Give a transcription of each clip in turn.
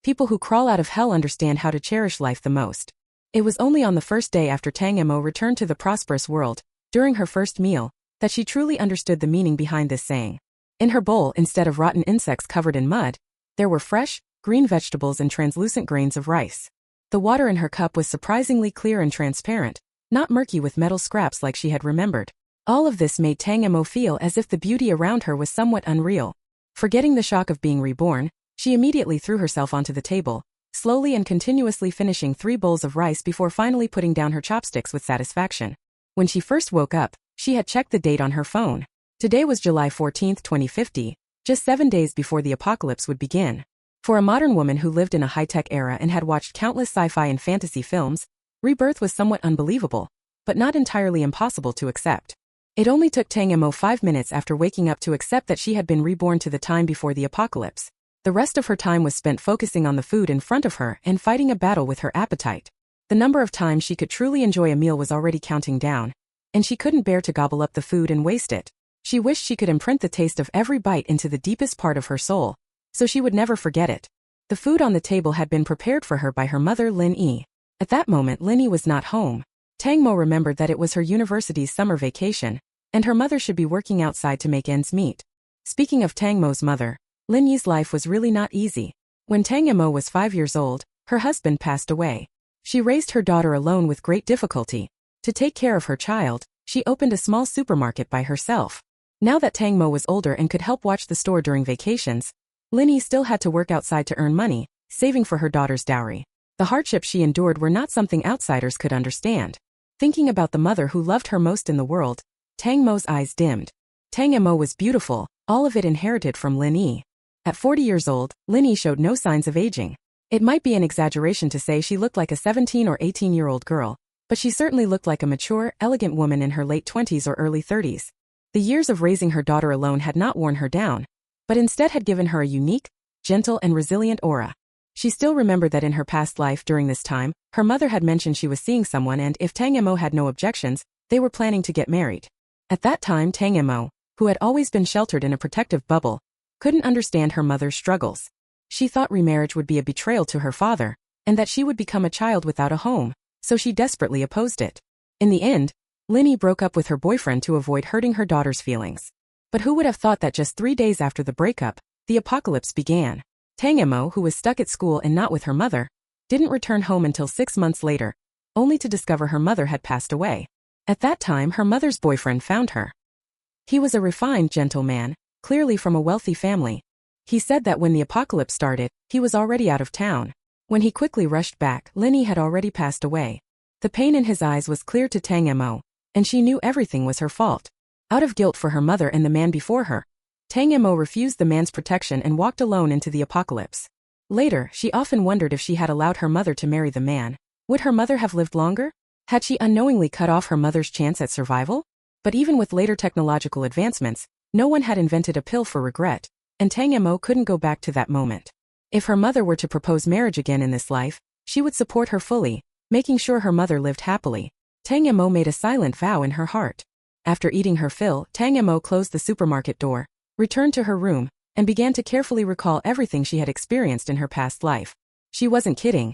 People who crawl out of hell understand how to cherish life the most. It was only on the first day after Tang Mo returned to the prosperous world, during her first meal, that she truly understood the meaning behind this saying. In her bowl, instead of rotten insects covered in mud, there were fresh, green vegetables and translucent grains of rice. The water in her cup was surprisingly clear and transparent, not murky with metal scraps like she had remembered. All of this made Tang Mo feel as if the beauty around her was somewhat unreal. Forgetting the shock of being reborn, she immediately threw herself onto the table, slowly and continuously finishing 3 bowls of rice before finally putting down her chopsticks with satisfaction. When she first woke up, she had checked the date on her phone. Today was July 14, 2050, just 7 days before the apocalypse would begin. For a modern woman who lived in a high-tech era and had watched countless sci-fi and fantasy films, rebirth was somewhat unbelievable, but not entirely impossible to accept. It only took Tang Mo 5 minutes after waking up to accept that she had been reborn to the time before the apocalypse. The rest of her time was spent focusing on the food in front of her and fighting a battle with her appetite. The number of times she could truly enjoy a meal was already counting down, and she couldn't bear to gobble up the food and waste it. She wished she could imprint the taste of every bite into the deepest part of her soul, so she would never forget it. The food on the table had been prepared for her by her mother Lin Yi. At that moment Lin Yi was not home. Tang Mo remembered that it was her university's summer vacation, and her mother should be working outside to make ends meet. Speaking of Tang Mo's mother, Lin Yi's life was really not easy. When Tang Mo was 5 years old, her husband passed away. She raised her daughter alone with great difficulty. To take care of her child, she opened a small supermarket by herself. Now that Tang Mo was older and could help watch the store during vacations, Lin Yi still had to work outside to earn money, saving for her daughter's dowry. The hardships she endured were not something outsiders could understand. Thinking about the mother who loved her most in the world, Tang Mo's eyes dimmed. Tang Mo was beautiful, all of it inherited from Lin Yi. At 40 years old, Lin Yi showed no signs of aging. It might be an exaggeration to say she looked like a 17 or 18-year-old girl, but she certainly looked like a mature, elegant woman in her late 20s or early 30s. The years of raising her daughter alone had not worn her down, but instead had given her a unique, gentle and resilient aura. She still remembered that in her past life during this time, her mother had mentioned she was seeing someone and if Tang Mo had no objections, they were planning to get married. At that time Tang Mo, who had always been sheltered in a protective bubble, couldn't understand her mother's struggles. She thought remarriage would be a betrayal to her father, and that she would become a child without a home, so she desperately opposed it. In the end, Lin Yi broke up with her boyfriend to avoid hurting her daughter's feelings. But who would have thought that just 3 days after the breakup, the apocalypse began? Tang Mo, who was stuck at school and not with her mother, didn't return home until 6 months later, only to discover her mother had passed away. At that time her mother's boyfriend found her. He was a refined gentleman, clearly from a wealthy family. He said that when the apocalypse started, he was already out of town. When he quickly rushed back, Lin Yi had already passed away. The pain in his eyes was clear to Tang Mo, and she knew everything was her fault. Out of guilt for her mother and the man before her, Tang Mo refused the man's protection and walked alone into the apocalypse. Later, she often wondered if she had allowed her mother to marry the man, would her mother have lived longer? Had she unknowingly cut off her mother's chance at survival? But even with later technological advancements, no one had invented a pill for regret, and Tang Mo couldn't go back to that moment. If her mother were to propose marriage again in this life, she would support her fully, making sure her mother lived happily. Tang Mo made a silent vow in her heart. After eating her fill, Tang Mo closed the supermarket door, returned to her room, and began to carefully recall everything she had experienced in her past life. She wasn't kidding.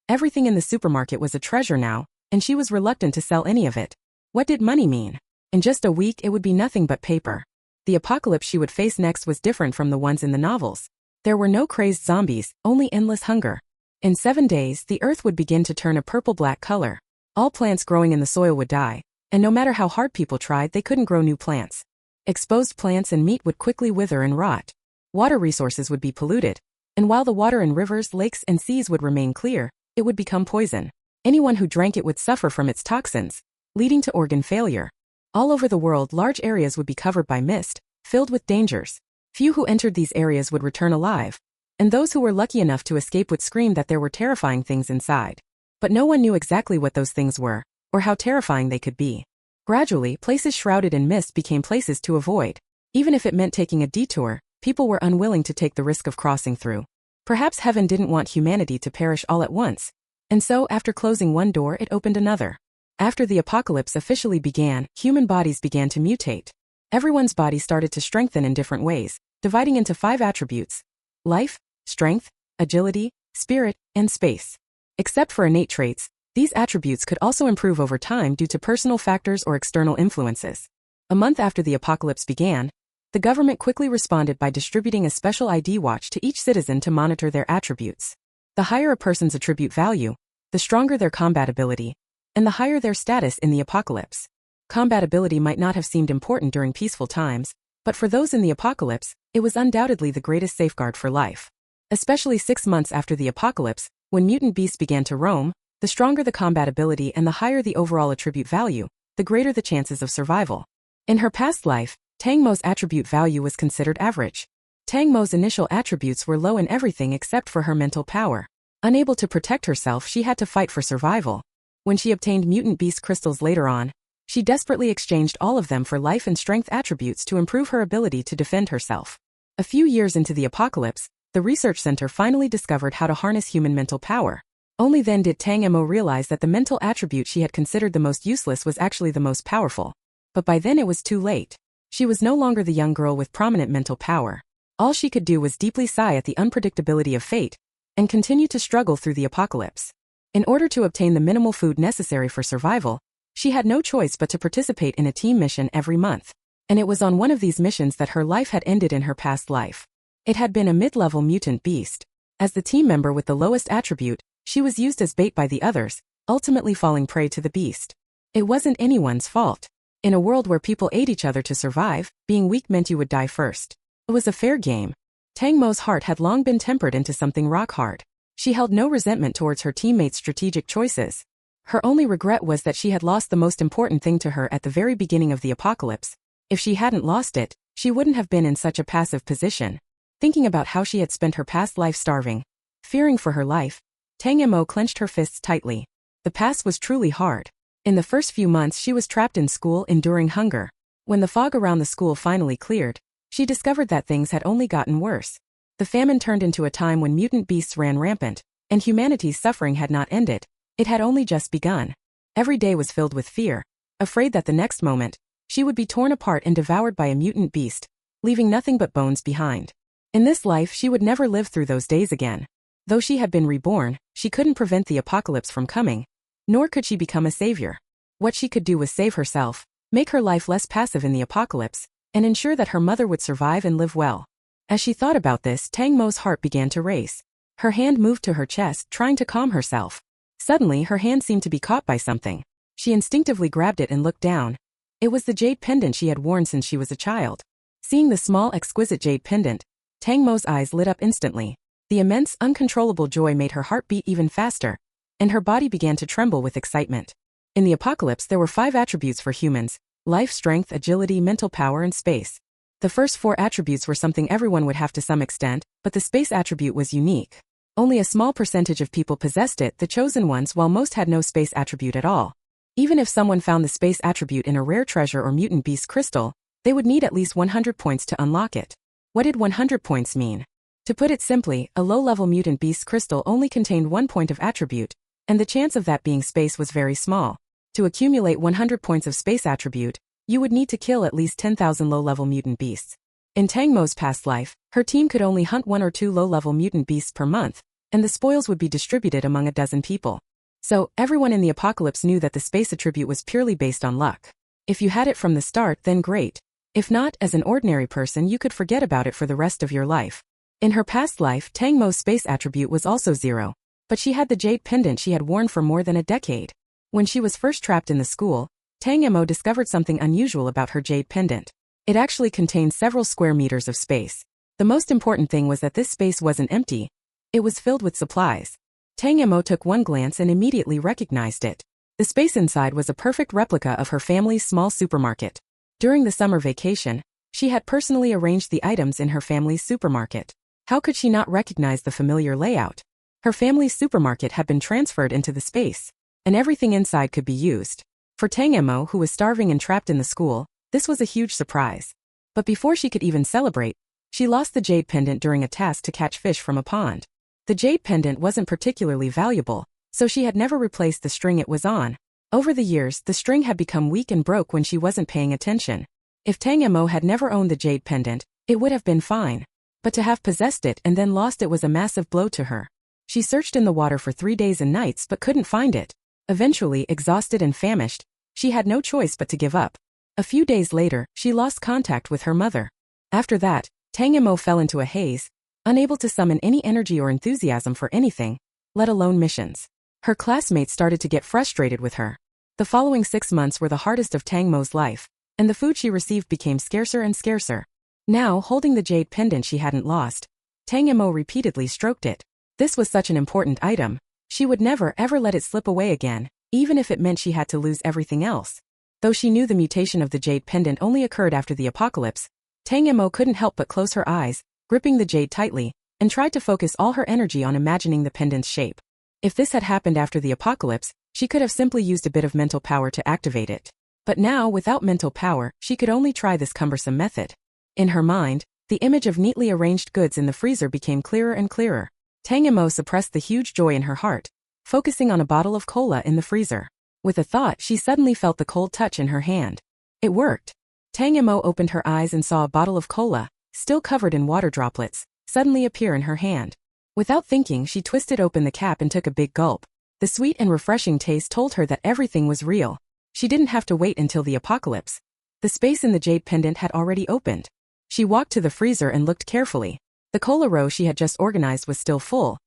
Everything in the supermarket was a treasure now, and she was reluctant to sell any of it. What did money mean? In just a week it would be nothing but paper. The apocalypse she would face next was different from the ones in the novels. There were no crazed zombies, only endless hunger. In 7 days, the earth would begin to turn a purple-black color. All plants growing in the soil would die, and no matter how hard people tried, they couldn't grow new plants. Exposed plants and meat would quickly wither and rot. Water resources would be polluted, and while the water in rivers, lakes, and seas would remain clear, it would become poison. Anyone who drank it would suffer from its toxins, leading to organ failure. All over the world, large areas would be covered by mist, filled with dangers. Few who entered these areas would return alive, and those who were lucky enough to escape would scream that there were terrifying things inside. But no one knew exactly what those things were, or how terrifying they could be. Gradually, places shrouded in mist became places to avoid. Even if it meant taking a detour, people were unwilling to take the risk of crossing through. Perhaps heaven didn't want humanity to perish all at once, and so after closing one door it opened another. After the apocalypse officially began, human bodies began to mutate. Everyone's body started to strengthen in different ways, dividing into 5 attributes: life, strength, agility, spirit, and space. Except for innate traits, these attributes could also improve over time due to personal factors or external influences. A month after the apocalypse began, the government quickly responded by distributing a special ID watch to each citizen to monitor their attributes. The higher a person's attribute value, the stronger their combatability, and the higher their status in the apocalypse. Combatability might not have seemed important during peaceful times, but for those in the apocalypse, it was undoubtedly the greatest safeguard for life. Especially 6 months after the apocalypse, when mutant beasts began to roam, the stronger the combatability and the higher the overall attribute value, the greater the chances of survival. In her past life, Tang Mo's attribute value was considered average. Tang Mo's initial attributes were low in everything except for her mental power. Unable to protect herself, she had to fight for survival. When she obtained mutant beast crystals later on, she desperately exchanged all of them for life and strength attributes to improve her ability to defend herself. A few years into the apocalypse, the research center finally discovered how to harness human mental power. Only then did Tang Mo realize that the mental attribute she had considered the most useless was actually the most powerful. But by then it was too late. She was no longer the young girl with prominent mental power. All she could do was deeply sigh at the unpredictability of fate, and continue to struggle through the apocalypse. In order to obtain the minimal food necessary for survival, she had no choice but to participate in a team mission every month. And it was on one of these missions that her life had ended in her past life. It had been a mid-level mutant beast. As the team member with the lowest attribute, she was used as bait by the others, ultimately falling prey to the beast. It wasn't anyone's fault. In a world where people ate each other to survive, being weak meant you would die first. It was a fair game. Tang Mo's heart had long been tempered into something rock-hard. She held no resentment towards her teammates' strategic choices. Her only regret was that she had lost the most important thing to her at the very beginning of the apocalypse. If she hadn't lost it, she wouldn't have been in such a passive position. Thinking about how she had spent her past life starving, fearing for her life, Tang Mo clenched her fists tightly. The past was truly hard. In the first few months she was trapped in school enduring hunger. When the fog around the school finally cleared, she discovered that things had only gotten worse. The famine turned into a time when mutant beasts ran rampant, and humanity's suffering had not ended. It had only just begun. Every day was filled with fear, afraid that the next moment, she would be torn apart and devoured by a mutant beast, leaving nothing but bones behind. In this life she would never live through those days again. Though she had been reborn, she couldn't prevent the apocalypse from coming. Nor could she become a savior. What she could do was save herself, make her life less passive in the apocalypse, and ensure that her mother would survive and live well. As she thought about this, Tang Mo's heart began to race. Her hand moved to her chest, trying to calm herself. Suddenly, her hand seemed to be caught by something. She instinctively grabbed it and looked down. It was the jade pendant she had worn since she was a child. Seeing the small, exquisite jade pendant, Tang Mo's eyes lit up instantly. The immense, uncontrollable joy made her heart beat even faster, and her body began to tremble with excitement. In the apocalypse there were 5 attributes for humans: life, strength, agility, mental power, and space. The first 4 attributes were something everyone would have to some extent, but the space attribute was unique. Only a small percentage of people possessed it, the chosen ones, while most had no space attribute at all. Even if someone found the space attribute in a rare treasure or mutant beast crystal, they would need at least 100 points to unlock it. What did 100 points mean? To put it simply, a low-level mutant beast crystal only contained 1 point of attribute, and the chance of that being space was very small. To accumulate 100 points of space attribute, you would need to kill at least 10,000 low-level mutant beasts. In Tang Mo's past life, her team could only hunt 1 or 2 low-level mutant beasts per month, and the spoils would be distributed among a dozen people. So, everyone in the apocalypse knew that the space attribute was purely based on luck. If you had it from the start, then great. If not, as an ordinary person you could forget about it for the rest of your life. In her past life, Tang Mo's space attribute was also 0. But she had the jade pendant she had worn for more than a decade. When she was first trapped in the school, Tang Mo discovered something unusual about her jade pendant. It actually contained several square meters of space. The most important thing was that this space wasn't empty. It was filled with supplies. Tang Mo took one glance and immediately recognized it. The space inside was a perfect replica of her family's small supermarket. During the summer vacation, she had personally arranged the items in her family's supermarket. How could she not recognize the familiar layout? Her family's supermarket had been transferred into the space, and everything inside could be used. For Tang Mo, who was starving and trapped in the school, this was a huge surprise. But before she could even celebrate, she lost the jade pendant during a task to catch fish from a pond. The jade pendant wasn't particularly valuable, so she had never replaced the string it was on. Over the years, the string had become weak and broke when she wasn't paying attention. If Tang Mo had never owned the jade pendant, it would have been fine. But to have possessed it and then lost it was a massive blow to her. She searched in the water for 3 days and nights but couldn't find it. Eventually, exhausted and famished, she had no choice but to give up. A few days later, she lost contact with her mother. After that, Tang Mo fell into a haze, unable to summon any energy or enthusiasm for anything, let alone missions. Her classmates started to get frustrated with her. The following 6 months were the hardest of Tang Mo's life, and the food she received became scarcer and scarcer. Now, holding the jade pendant she hadn't lost, Tang Mo repeatedly stroked it. This was such an important item, she would never ever let it slip away again, even if it meant she had to lose everything else. Though she knew the mutation of the jade pendant only occurred after the apocalypse, Tang Mo couldn't help but close her eyes, gripping the jade tightly, and tried to focus all her energy on imagining the pendant's shape. If this had happened after the apocalypse, she could have simply used a bit of mental power to activate it. But now, without mental power, she could only try this cumbersome method. In her mind, the image of neatly arranged goods in the freezer became clearer and clearer. Tang Mo suppressed the huge joy in her heart, focusing on a bottle of cola in the freezer. With a thought, she suddenly felt the cold touch in her hand. It worked. Tang Mo opened her eyes and saw a bottle of cola, still covered in water droplets, suddenly appear in her hand. Without thinking, she twisted open the cap and took a big gulp. The sweet and refreshing taste told her that everything was real. She didn't have to wait until the apocalypse. The space in the jade pendant had already opened. She walked to the freezer and looked carefully. The cola row she had just organized was still full,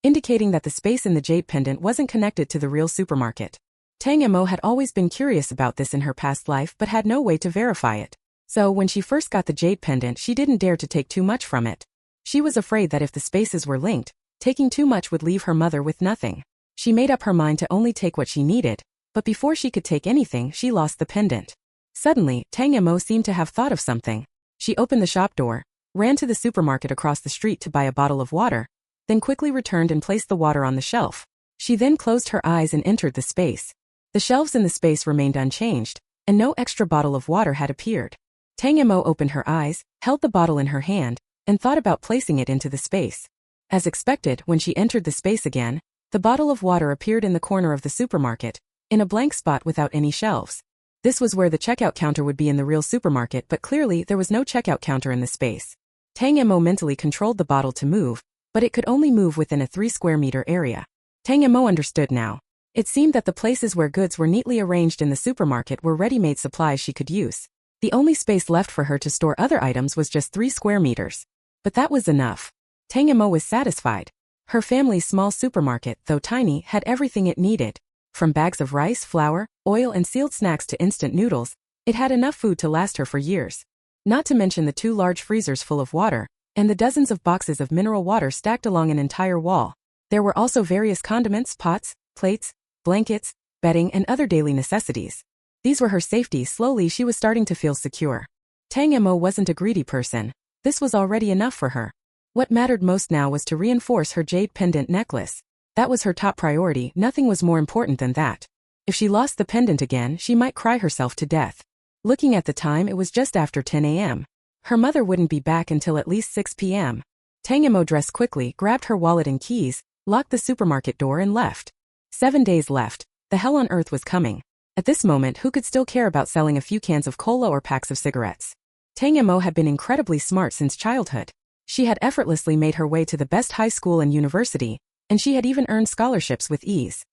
indicating that the space in the jade pendant wasn't connected to the real supermarket. Tang Mo had always been curious about this in her past life but had no way to verify it. So when she first got the jade pendant, she didn't dare to take too much from it. She was afraid that if the spaces were linked, taking too much would leave her mother with nothing. She made up her mind to only take what she needed, but before she could take anything, she lost the pendant. Suddenly, Tang Mo seemed to have thought of something. She opened the shop door, ran to the supermarket across the street to buy a bottle of water, then quickly returned and placed the water on the shelf. She then closed her eyes and entered the space. The shelves in the space remained unchanged, and no extra bottle of water had appeared. Tang Mo opened her eyes, held the bottle in her hand, and thought about placing it into the space. As expected, when she entered the space again, the bottle of water appeared in the corner of the supermarket, in a blank spot without any shelves. This was where the checkout counter would be in the real supermarket, but clearly there was no checkout counter in the space. Tang Mo mentally controlled the bottle to move, but it could only move within a 3 square meter area. Tang Mo understood now. It seemed that the places where goods were neatly arranged in the supermarket were ready-made supplies she could use. The only space left for her to store other items was just 3 square meters. But that was enough. Tang Mo was satisfied. Her family's small supermarket, though tiny, had everything it needed. From bags of rice, flour, oil and sealed snacks to instant noodles, it had enough food to last her for years. Not to mention the 2 large freezers full of water, and the dozens of boxes of mineral water stacked along an entire wall. There were also various condiments, pots, plates, blankets, bedding and other daily necessities. These were her safety. Slowly she was starting to feel secure. Tang Mo wasn't a greedy person. This was already enough for her. What mattered most now was to reinforce her jade pendant necklace. That was her top priority. Nothing was more important than that. If she lost the pendant again, she might cry herself to death. Looking at the time, it was just after 10 a.m. Her mother wouldn't be back until at least 6 p.m. Tang Mo dressed quickly, grabbed her wallet and keys, locked the supermarket door and left. 7 days left. The hell on earth was coming. At this moment, who could still care about selling a few cans of cola or packs of cigarettes? Tang Mo had been incredibly smart since childhood. She had effortlessly made her way to the best high school and university, and she had even earned scholarships with ease.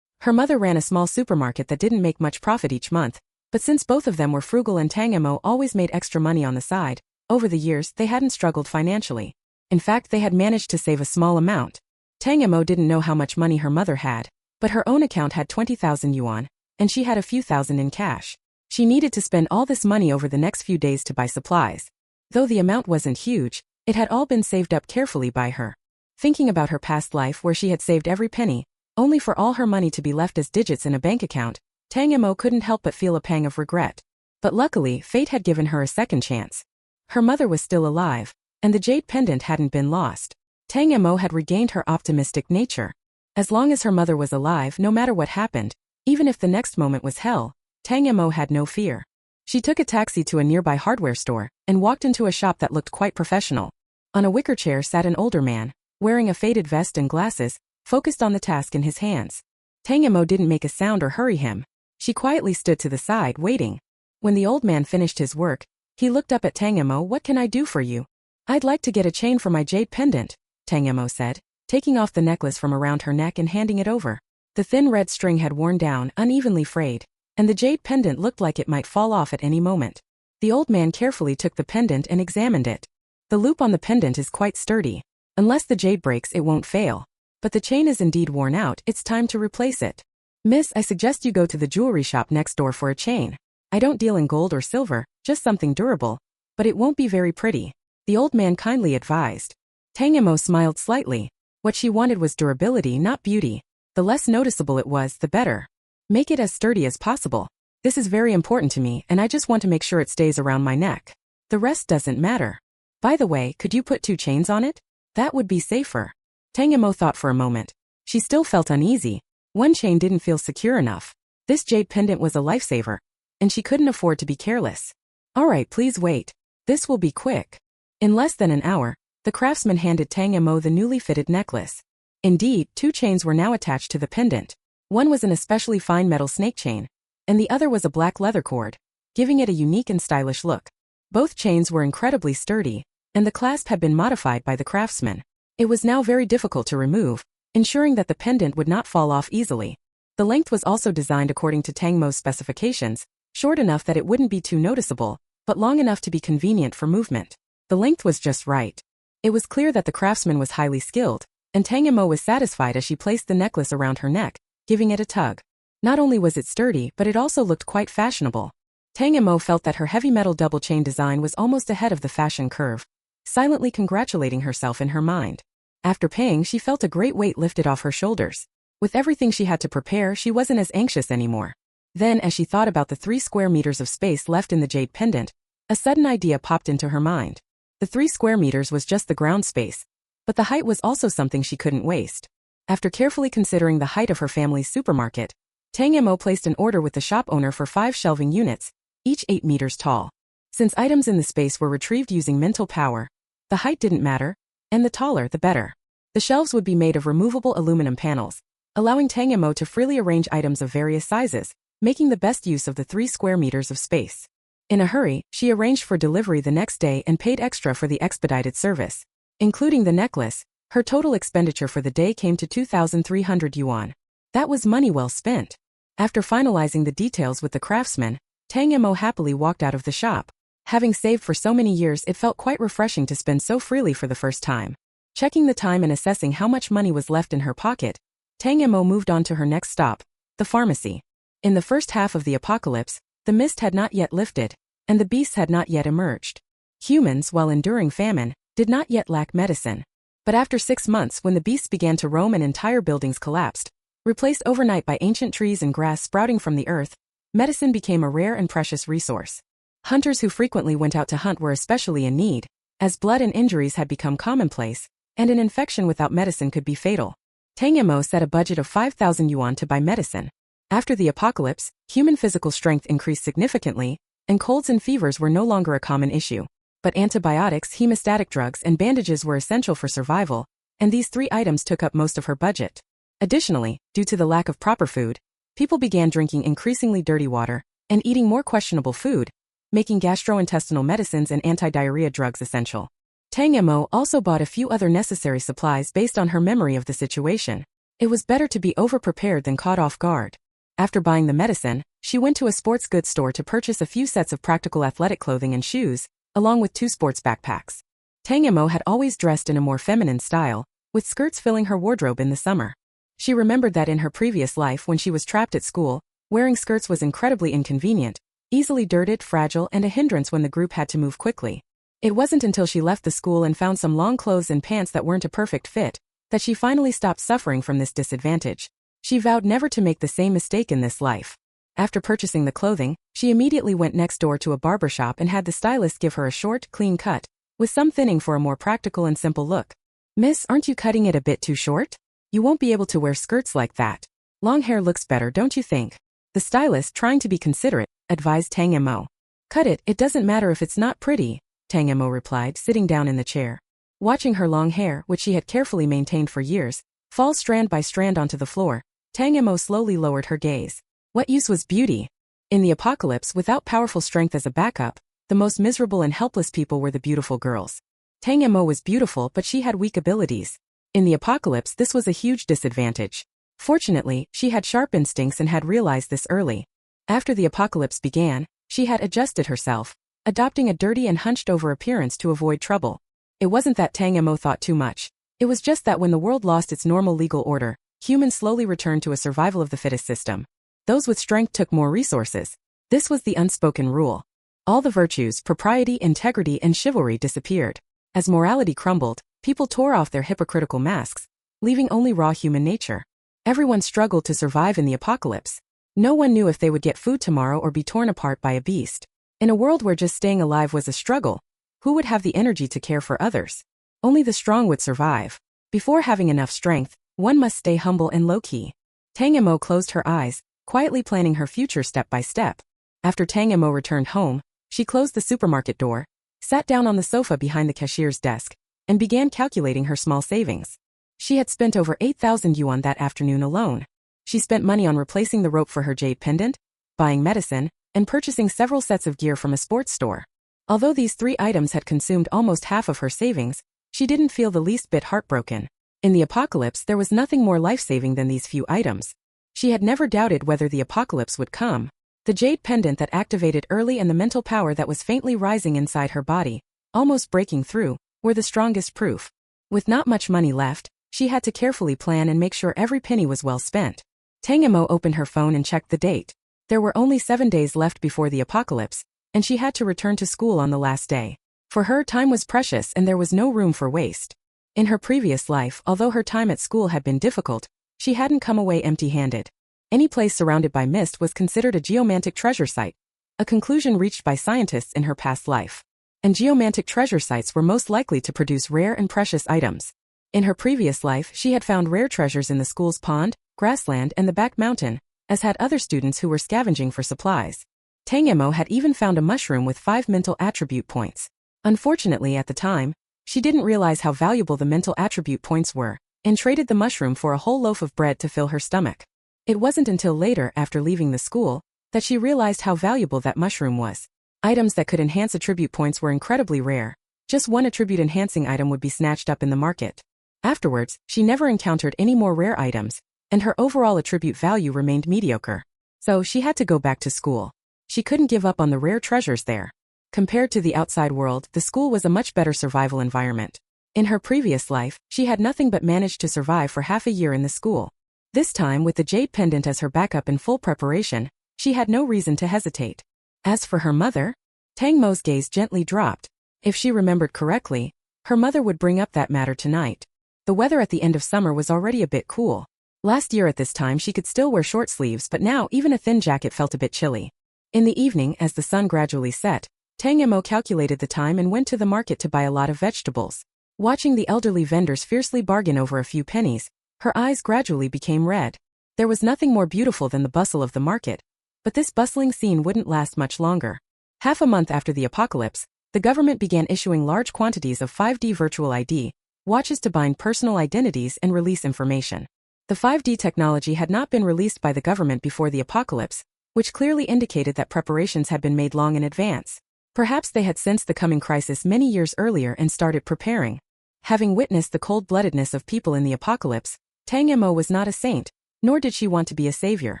Her mother ran a small supermarket that didn't make much profit each month, but since both of them were frugal and Tang Mo always made extra money on the side, over the years they hadn't struggled financially. In fact, they had managed to save a small amount. Tang Mo didn't know how much money her mother had, but her own account had 20,000 yuan, and she had a few thousand in cash. She needed to spend all this money over the next few days to buy supplies. Though the amount wasn't huge, it had all been saved up carefully by her. Thinking about her past life where she had saved every penny, only for all her money to be left as digits in a bank account, Tang Mo couldn't help but feel a pang of regret. But luckily, fate had given her a second chance. Her mother was still alive, and the jade pendant hadn't been lost. Tang Mo had regained her optimistic nature. As long as her mother was alive, no matter what happened, even if the next moment was hell, Tang Mo had no fear. She took a taxi to a nearby hardware store and walked into a shop that looked quite professional. On a wicker chair sat an older man, wearing a faded vest and glasses, focused on the task in his hands. Tang Mo didn't make a sound or hurry him. She quietly stood to the side, waiting. When the old man finished his work, he looked up at Tang Mo. "What can I do for you?" "I'd like to get a chain for my jade pendant," Tang Mo said. taking off the necklace from around her neck and handing it over. The thin red string had worn down, unevenly frayed, and the jade pendant looked like it might fall off at any moment. The old man carefully took the pendant and examined it. The loop on the pendant is quite sturdy. Unless the jade breaks, it won't fail. But the chain is indeed worn out, it's time to replace it. Miss, I suggest you go to the jewelry shop next door for a chain. I don't deal in gold or silver, just something durable. But it won't be very pretty, the old man kindly advised. Tang Mo smiled slightly. What she wanted was durability, not beauty. The less noticeable it was, the better. Make it as sturdy as possible. This is very important to me, and I just want to make sure it stays around my neck. The rest doesn't matter. By the way, could you put 2 chains on it? That would be safer. Tang Mo thought for a moment. She still felt uneasy. One chain didn't feel secure enough. This jade pendant was a lifesaver, and she couldn't afford to be careless. All right, please wait. This will be quick. In less than an hour, the craftsman handed Tang Mo the newly fitted necklace. Indeed, 2 chains were now attached to the pendant. One was an especially fine metal snake chain, and the other was a black leather cord, giving it a unique and stylish look. Both chains were incredibly sturdy, and the clasp had been modified by the craftsman. It was now very difficult to remove, ensuring that the pendant would not fall off easily. The length was also designed according to Tang Mo's specifications, short enough that it wouldn't be too noticeable, but long enough to be convenient for movement. The length was just right. It was clear that the craftsman was highly skilled, and Tang Mo was satisfied as she placed the necklace around her neck, giving it a tug. Not only was it sturdy, but it also looked quite fashionable. Tang Mo felt that her heavy metal double chain design was almost ahead of the fashion curve, silently congratulating herself in her mind. After paying, she felt a great weight lifted off her shoulders. With everything she had to prepare, she wasn't as anxious anymore. Then, as she thought about the 3 square meters of space left in the jade pendant, a sudden idea popped into her mind. The 3 square meters was just the ground space, but the height was also something she couldn't waste. After carefully considering the height of her family's supermarket, Tang Mo placed an order with the shop owner for 5 shelving units, each 8 meters tall. Since items in the space were retrieved using mental power, the height didn't matter, and the taller the better. The shelves would be made of removable aluminum panels, allowing Tang Mo to freely arrange items of various sizes, making the best use of the 3 square meters of space. In a hurry, she arranged for delivery the next day and paid extra for the expedited service. Including the necklace, her total expenditure for the day came to 2,300 yuan. That was money well spent. After finalizing the details with the craftsman, Tang Mo happily walked out of the shop. Having saved for so many years, it felt quite refreshing to spend so freely for the first time. Checking the time and assessing how much money was left in her pocket, Tang Mo moved on to her next stop, the pharmacy. In the first half of the apocalypse, the mist had not yet lifted, and the beasts had not yet emerged. Humans, while enduring famine, did not yet lack medicine. But after 6 months, when the beasts began to roam and entire buildings collapsed, replaced overnight by ancient trees and grass sprouting from the earth, medicine became a rare and precious resource. Hunters who frequently went out to hunt were especially in need, as blood and injuries had become commonplace, and an infection without medicine could be fatal. Tang Mo set a budget of 5,000 yuan to buy medicine. After the apocalypse, human physical strength increased significantly, and colds and fevers were no longer a common issue. But antibiotics, hemostatic drugs, and bandages were essential for survival, and these 3 items took up most of her budget. Additionally, due to the lack of proper food, people began drinking increasingly dirty water and eating more questionable food, making gastrointestinal medicines and anti-diarrhea drugs essential. Tang Mo also bought a few other necessary supplies based on her memory of the situation. It was better to be over-prepared than caught off guard. After buying the medicine, she went to a sports goods store to purchase a few sets of practical athletic clothing and shoes, along with 2 sports backpacks. Tang Mo had always dressed in a more feminine style, with skirts filling her wardrobe in the summer. She remembered that in her previous life when she was trapped at school, wearing skirts was incredibly inconvenient, easily dirted, fragile, and a hindrance when the group had to move quickly. It wasn't until she left the school and found some long clothes and pants that weren't a perfect fit, that she finally stopped suffering from this disadvantage. She vowed never to make the same mistake in this life. After purchasing the clothing, she immediately went next door to a barber shop and had the stylist give her a short, clean cut, with some thinning for a more practical and simple look. "Miss, aren't you cutting it a bit too short? You won't be able to wear skirts like that. Long hair looks better, don't you think?" The stylist, trying to be considerate, advised Tang Mo. "Cut it, it doesn't matter if it's not pretty," Tang Mo replied, sitting down in the chair. Watching her long hair, which she had carefully maintained for years, fall strand by strand onto the floor, Tang Mo slowly lowered her gaze. What use was beauty? In the apocalypse, without powerful strength as a backup, the most miserable and helpless people were the beautiful girls. Tang Mo was beautiful, but she had weak abilities. In the apocalypse, this was a huge disadvantage. Fortunately, she had sharp instincts and had realized this early. After the apocalypse began, she had adjusted herself, adopting a dirty and hunched-over appearance to avoid trouble. It wasn't that Tang Mo thought too much. It was just that when the world lost its normal legal order, humans slowly returned to a survival of the fittest system. Those with strength took more resources. This was the unspoken rule. All the virtues, propriety, integrity, and chivalry disappeared. As morality crumbled, people tore off their hypocritical masks, leaving only raw human nature. Everyone struggled to survive in the apocalypse. No one knew if they would get food tomorrow or be torn apart by a beast. In a world where just staying alive was a struggle, who would have the energy to care for others? Only the strong would survive. Before having enough strength, one must stay humble and low-key. Tang Mo closed her eyes, quietly planning her future step by step. After Tang Mo returned home, she closed the supermarket door, sat down on the sofa behind the cashier's desk, and began calculating her small savings. She had spent over 8,000 yuan that afternoon alone. She spent money on replacing the rope for her jade pendant, buying medicine, and purchasing several sets of gear from a sports store. Although these 3 items had consumed almost half of her savings, she didn't feel the least bit heartbroken. In the apocalypse, there was nothing more life-saving than these few items. She had never doubted whether the apocalypse would come. The jade pendant that activated early and the mental power that was faintly rising inside her body, almost breaking through, were the strongest proof. With not much money left, she had to carefully plan and make sure every penny was well spent. Tang Mo opened her phone and checked the date. There were only 7 days left before the apocalypse, and she had to return to school on the last day. For her, time was precious and there was no room for waste. In her previous life, although her time at school had been difficult, she hadn't come away empty-handed. Any place surrounded by mist was considered a geomantic treasure site, a conclusion reached by scientists in her past life. And geomantic treasure sites were most likely to produce rare and precious items. In her previous life, she had found rare treasures in the school's pond, grassland, and the back mountain, as had other students who were scavenging for supplies. Tang Mo had even found a mushroom with 5 mental attribute points. Unfortunately, at the time, she didn't realize how valuable the mental attribute points were, and traded the mushroom for a whole loaf of bread to fill her stomach. It wasn't until later, after leaving the school, that she realized how valuable that mushroom was. Items that could enhance attribute points were incredibly rare. Just one attribute-enhancing item would be snatched up in the market. Afterwards, she never encountered any more rare items, and her overall attribute value remained mediocre. So she had to go back to school. She couldn't give up on the rare treasures there. Compared to the outside world, the school was a much better survival environment. In her previous life, she had nothing but managed to survive for half a year in the school. This time, with the jade pendant as her backup in full preparation, she had no reason to hesitate. As for her mother, Tang Mo's gaze gently dropped. If she remembered correctly, her mother would bring up that matter tonight. The weather at the end of summer was already a bit cool. Last year at this time she could still wear short sleeves, but now even a thin jacket felt a bit chilly. In the evening, as the sun gradually set, Tang Mo calculated the time and went to the market to buy a lot of vegetables. Watching the elderly vendors fiercely bargain over a few pennies, her eyes gradually became red. There was nothing more beautiful than the bustle of the market. But this bustling scene wouldn't last much longer. Half a month after the apocalypse, the government began issuing large quantities of 5D virtual ID, watches to bind personal identities and release information. The 5D technology had not been released by the government before the apocalypse, which clearly indicated that preparations had been made long in advance. Perhaps they had sensed the coming crisis many years earlier and started preparing. Having witnessed the cold-bloodedness of people in the apocalypse, Tang Mo was not a saint, nor did she want to be a savior.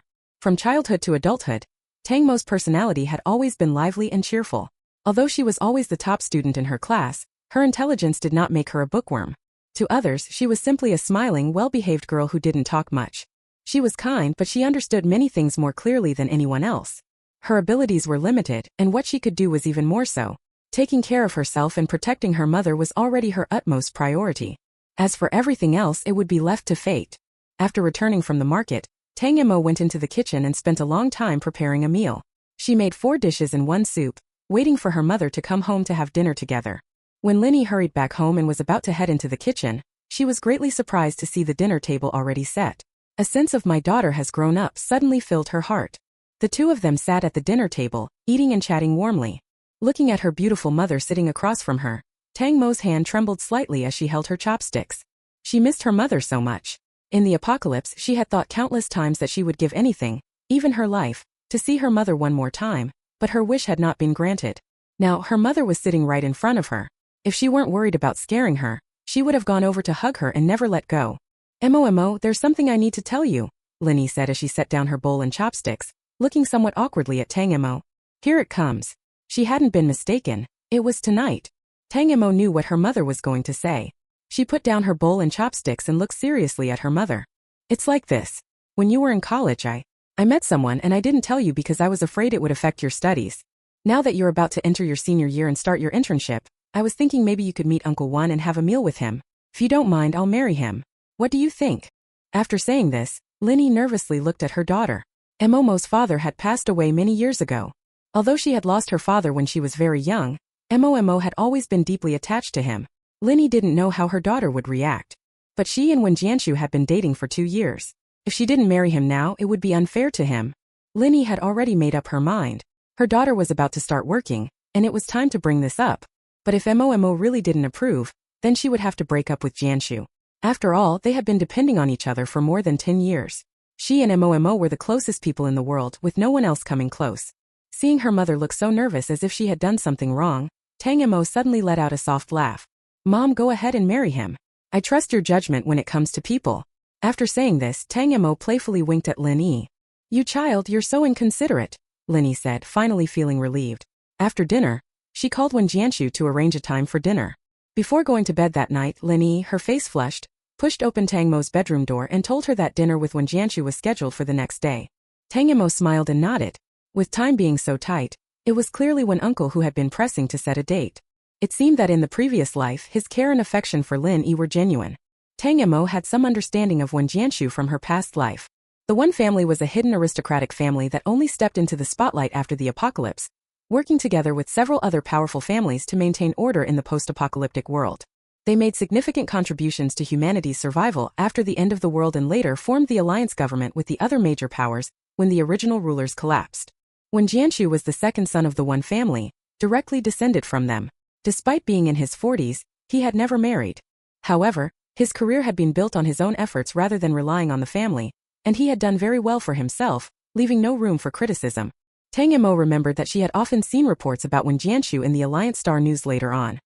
From childhood to adulthood, Tang Mo's personality had always been lively and cheerful. Although she was always the top student in her class, her intelligence did not make her a bookworm. To others, she was simply a smiling, well-behaved girl who didn't talk much. She was kind, but she understood many things more clearly than anyone else. Her abilities were limited, and what she could do was even more so. Taking care of herself and protecting her mother was already her utmost priority. As for everything else, it would be left to fate. After returning from the market, Tang Mo went into the kitchen and spent a long time preparing a meal. She made 4 dishes and 1 soup, waiting for her mother to come home to have dinner together. When Linny hurried back home and was about to head into the kitchen, she was greatly surprised to see the dinner table already set. A sense of "my daughter has grown up" suddenly filled her heart. The two of them sat at the dinner table, eating and chatting warmly. Looking at her beautiful mother sitting across from her, Tang Mo's hand trembled slightly as she held her chopsticks. She missed her mother so much. In the apocalypse, she had thought countless times that she would give anything, even her life, to see her mother one more time, but her wish had not been granted. Now, her mother was sitting right in front of her. If she weren't worried about scaring her, She would have gone over to hug her and never let go. Mo, there's something I need to tell you, Linny said as she set down her bowl and chopsticks, looking somewhat awkwardly at Tang Mo. Here it comes. She hadn't been mistaken. It was tonight. Tang Mo knew what her mother was going to say. She put down her bowl and chopsticks and looked seriously at her mother. It's like this. When you were in college, I met someone and I didn't tell you because I was afraid it would affect your studies. Now that you're about to enter your senior year and start your internship, I was thinking maybe you could meet Uncle One and have a meal with him. If you don't mind, I'll marry him. What do you think? After saying this, Linny nervously looked at her daughter. Mo's father had passed away many years ago. Although she had lost her father when she was very young, Mo had always been deeply attached to him. Linny didn't know how her daughter would react. But she and Wen Jianshu had been dating for 2 years. If she didn't marry him now, it would be unfair to him. Linny had already made up her mind. Her daughter was about to start working, and it was time to bring this up. But if Mo really didn't approve, then she would have to break up with Jianshu. After all, they had been depending on each other for more than 10 years. She and Mo were the closest people in the world, with no one else coming close. Seeing her mother look so nervous as if she had done something wrong, Tang Mo suddenly let out a soft laugh. Mom, go ahead and marry him. I trust your judgment when it comes to people. After saying this, Tang Mo playfully winked at Linny. You child, you're so inconsiderate, Linny said, finally feeling relieved. After dinner, she called Wen Jianshu to arrange a time for dinner. Before going to bed that night, Linny, her face flushed, pushed open Tang Mo's bedroom door and told her that dinner with Wen Jianshu was scheduled for the next day. Tang Mo smiled and nodded. With time being so tight, it was clearly Wen uncle who had been pressing to set a date. It seemed that in the previous life, his care and affection for Lin Yi were genuine. Tang Mo had some understanding of Wen Jianshu from her past life. The Wen family was a hidden aristocratic family that only stepped into the spotlight after the apocalypse, working together with several other powerful families to maintain order in the post-apocalyptic world. They made significant contributions to humanity's survival after the end of the world and later formed the alliance government with the other major powers when the original rulers collapsed. Wen Jianshu was the second son of the Wen family, directly descended from them. Despite being in his 40s, he had never married. However, his career had been built on his own efforts rather than relying on the family, and he had done very well for himself, leaving no room for criticism. Tang Mo remembered that she had often seen reports about Wen Jianshu in the Alliance Star News later on.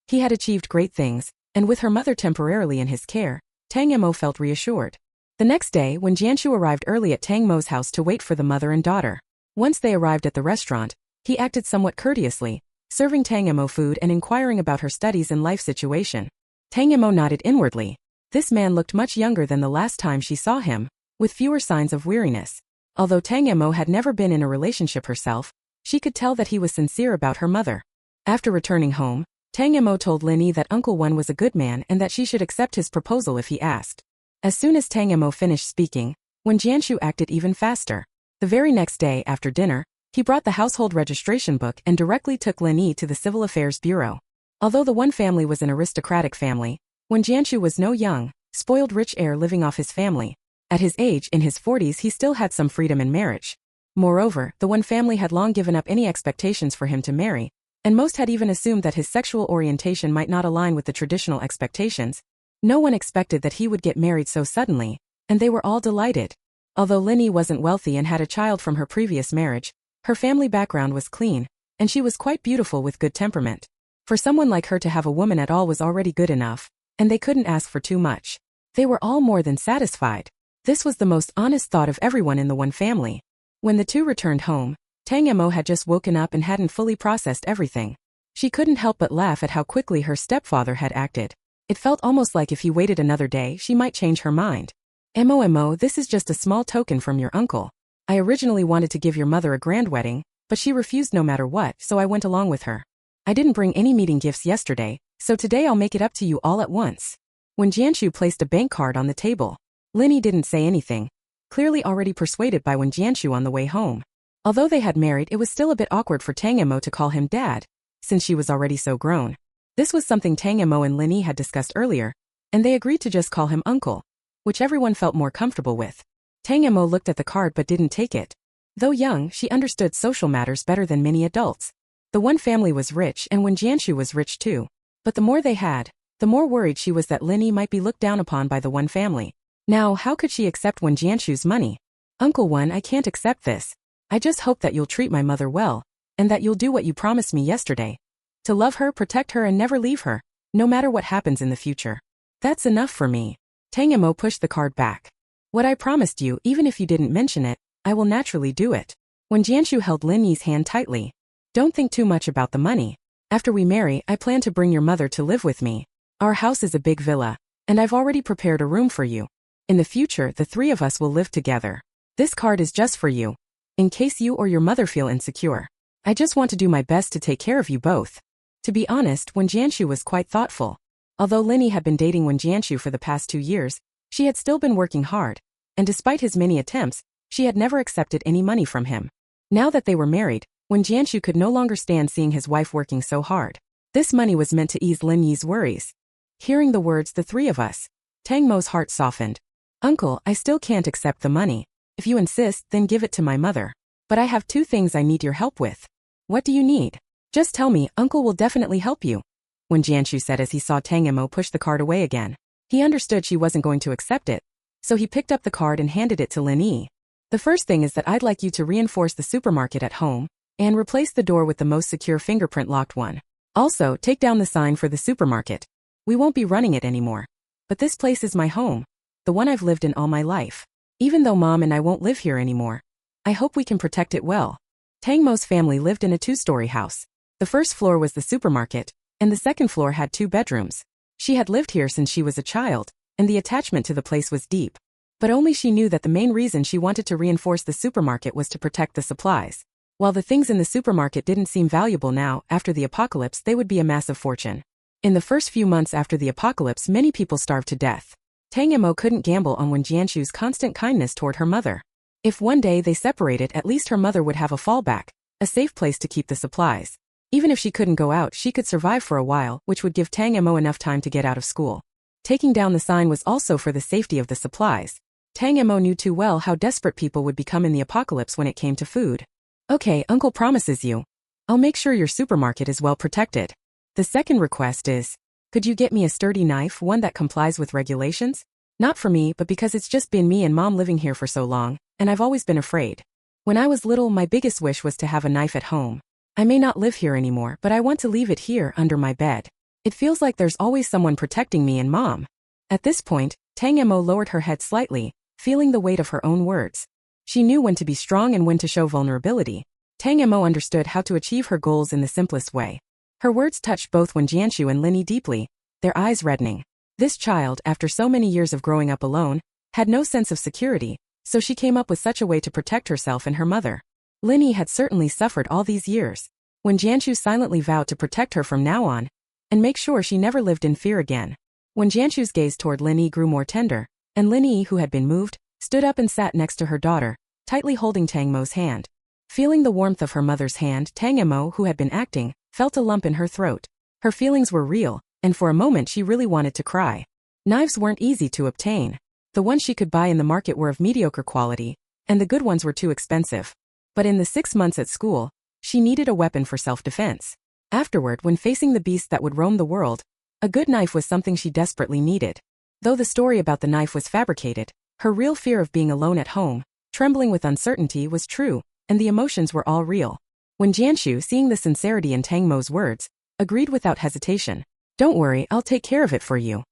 He had achieved great things, and with her mother temporarily in his care, Tang Mo felt reassured. The next day, Wen Jianshu arrived early at Tang Mo's house to wait for the mother and daughter. Once they arrived at the restaurant, he acted somewhat courteously, serving Tang Mo food and inquiring about her studies and life situation. Tang Mo nodded inwardly. This man looked much younger than the last time she saw him, with fewer signs of weariness. Although Tang Mo had never been in a relationship herself, she could tell that he was sincere about her mother. After returning home, Tang Mo told Lin Yi that Uncle Wen was a good man and that she should accept his proposal if he asked. As soon as Tang Mo finished speaking, Wen Jianshu acted even faster. The very next day after dinner, he brought the household registration book and directly took Lin Yi to the Civil Affairs Bureau. Although the Wen family was an aristocratic family, Wen Jianshu was no young, spoiled rich heir living off his family. At his age, in his 40s, he still had some freedom in marriage. Moreover, the Wen family had long given up any expectations for him to marry, and most had even assumed that his sexual orientation might not align with the traditional expectations. No one expected that he would get married so suddenly, and they were all delighted. Although Lin Yi wasn't wealthy and had a child from her previous marriage, her family background was clean, and she was quite beautiful with good temperament. For someone like her to have a woman at all was already good enough, and they couldn't ask for too much. They were all more than satisfied. This was the most honest thought of everyone in the Wen family. When the two returned home, Tang Mo had just woken up and hadn't fully processed everything. She couldn't help but laugh at how quickly her stepfather had acted. It felt almost like if he waited another day, she might change her mind. Mo, this is just a small token from your uncle. I originally wanted to give your mother a grand wedding, but she refused no matter what, so I went along with her. I didn't bring any meeting gifts yesterday, so today I'll make it up to you all at once. When Jianshu placed a bank card on the table, Lin Yi didn't say anything, clearly already persuaded by Wen Jianshu on the way home. Although they had married, it was still a bit awkward for Tang Mo to call him dad, since she was already so grown. This was something Tang Mo and Lin Yi had discussed earlier, and they agreed to just call him uncle, which everyone felt more comfortable with. Tang Mo looked at the card but didn't take it. Though young, she understood social matters better than many adults. The Wen family was rich and Wen Jianshu was rich too. But the more they had, the more worried she was that Lin Yi might be looked down upon by the Wen family. Now, how could she accept Wen Jianshu's money? Uncle Wen, I can't accept this. I just hope that you'll treat my mother well, and that you'll do what you promised me yesterday. To love her, protect her and never leave her. no matter what happens in the future. That's enough for me. Tang Mo pushed the card back. What I promised you, even if you didn't mention it, I will naturally do it. When Jianshu held Lin Yi's hand tightly. Don't think too much about the money. After we marry, I plan to bring your mother to live with me. Our house is a big villa, and I've already prepared a room for you. In the future, the three of us will live together. This card is just for you. In case you or your mother feel insecure. I just want to do my best to take care of you both. To be honest, when Jianshu was quite thoughtful. Although Lin Yi had been dating Wen Jianshu for the past 2 years, she had still been working hard, and despite his many attempts, she had never accepted any money from him. Now that they were married, Wen Jianshu could no longer stand seeing his wife working so hard. This money was meant to ease Lin Yi's worries. Hearing the words "the three of us," Tang Mo's heart softened. Uncle, I still can't accept the money. If you insist, then give it to my mother. But I have 2 things I need your help with. What do you need? Just tell me, Uncle will definitely help you. Wen Jianshu said as he saw Tang Mo push the card away again. He understood she wasn't going to accept it, so he picked up the card and handed it to Lin Yi. The first thing is that I'd like you to reinforce the supermarket at home, and replace the door with the most secure fingerprint-locked one. Also, take down the sign for the supermarket. We won't be running it anymore. But this place is my home, the one I've lived in all my life. Even though Mom and I won't live here anymore, I hope we can protect it well. Tang Mo's family lived in a 2-story house. The first floor was the supermarket, and the second floor had 2 bedrooms. She had lived here since she was a child, and the attachment to the place was deep. But only she knew that the main reason she wanted to reinforce the supermarket was to protect the supplies. While the things in the supermarket didn't seem valuable now, after the apocalypse they would be a massive fortune. In the first few months after the apocalypse, many people starved to death. Tang Mo couldn't gamble on Wen Jianshu's constant kindness toward her mother. If one day they separated, at least her mother would have a fallback, a safe place to keep the supplies. Even if she couldn't go out, she could survive for a while, which would give Tang Mo enough time to get out of school. Taking down the sign was also for the safety of the supplies. Tang Mo knew too well how desperate people would become in the apocalypse when it came to food. Okay, Uncle promises you. I'll make sure your supermarket is well protected. The second request is, could you get me a sturdy knife, one that complies with regulations? Not for me, but because it's just been me and Mom living here for so long, and I've always been afraid. When I was little, my biggest wish was to have a knife at home. I may not live here anymore, but I want to leave it here under my bed. It feels like there's always someone protecting me and Mom. At this point, Tang Mo lowered her head slightly, feeling the weight of her own words. She knew when to be strong and when to show vulnerability. Tang Mo understood how to achieve her goals in the simplest way. Her words touched both Wen Jianshu and Lin Yi deeply, their eyes reddening. This child, after so many years of growing up alone, had no sense of security, so she came up with such a way to protect herself and her mother. Lin Yi had certainly suffered all these years. Wen Jianshu silently vowed to protect her from now on, and make sure she never lived in fear again. Wen Jianshu's gaze toward Lin Yi grew more tender, and Lin Yi, who had been moved, stood up and sat next to her daughter, tightly holding Tang Mo's hand. Feeling the warmth of her mother's hand, Tang Mo, who had been acting, felt a lump in her throat. Her feelings were real, and for a moment she really wanted to cry. Knives weren't easy to obtain. The ones she could buy in the market were of mediocre quality, and the good ones were too expensive. But in the 6 months at school, she needed a weapon for self-defense. Afterward, when facing the beast that would roam the world, a good knife was something she desperately needed. Though the story about the knife was fabricated, her real fear of being alone at home, trembling with uncertainty, was true, and the emotions were all real. When Jianshu, seeing the sincerity in Tang Mo's words, agreed without hesitation. Don't worry, I'll take care of it for you.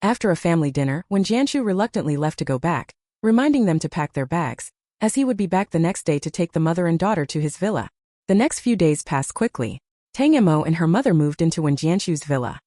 After a family dinner, when Jianshu reluctantly left to go back, reminding them to pack their bags, as he would be back the next day to take the mother and daughter to his villa. The next few days passed quickly. Tang Mo and her mother moved into Wen Jianshu's villa.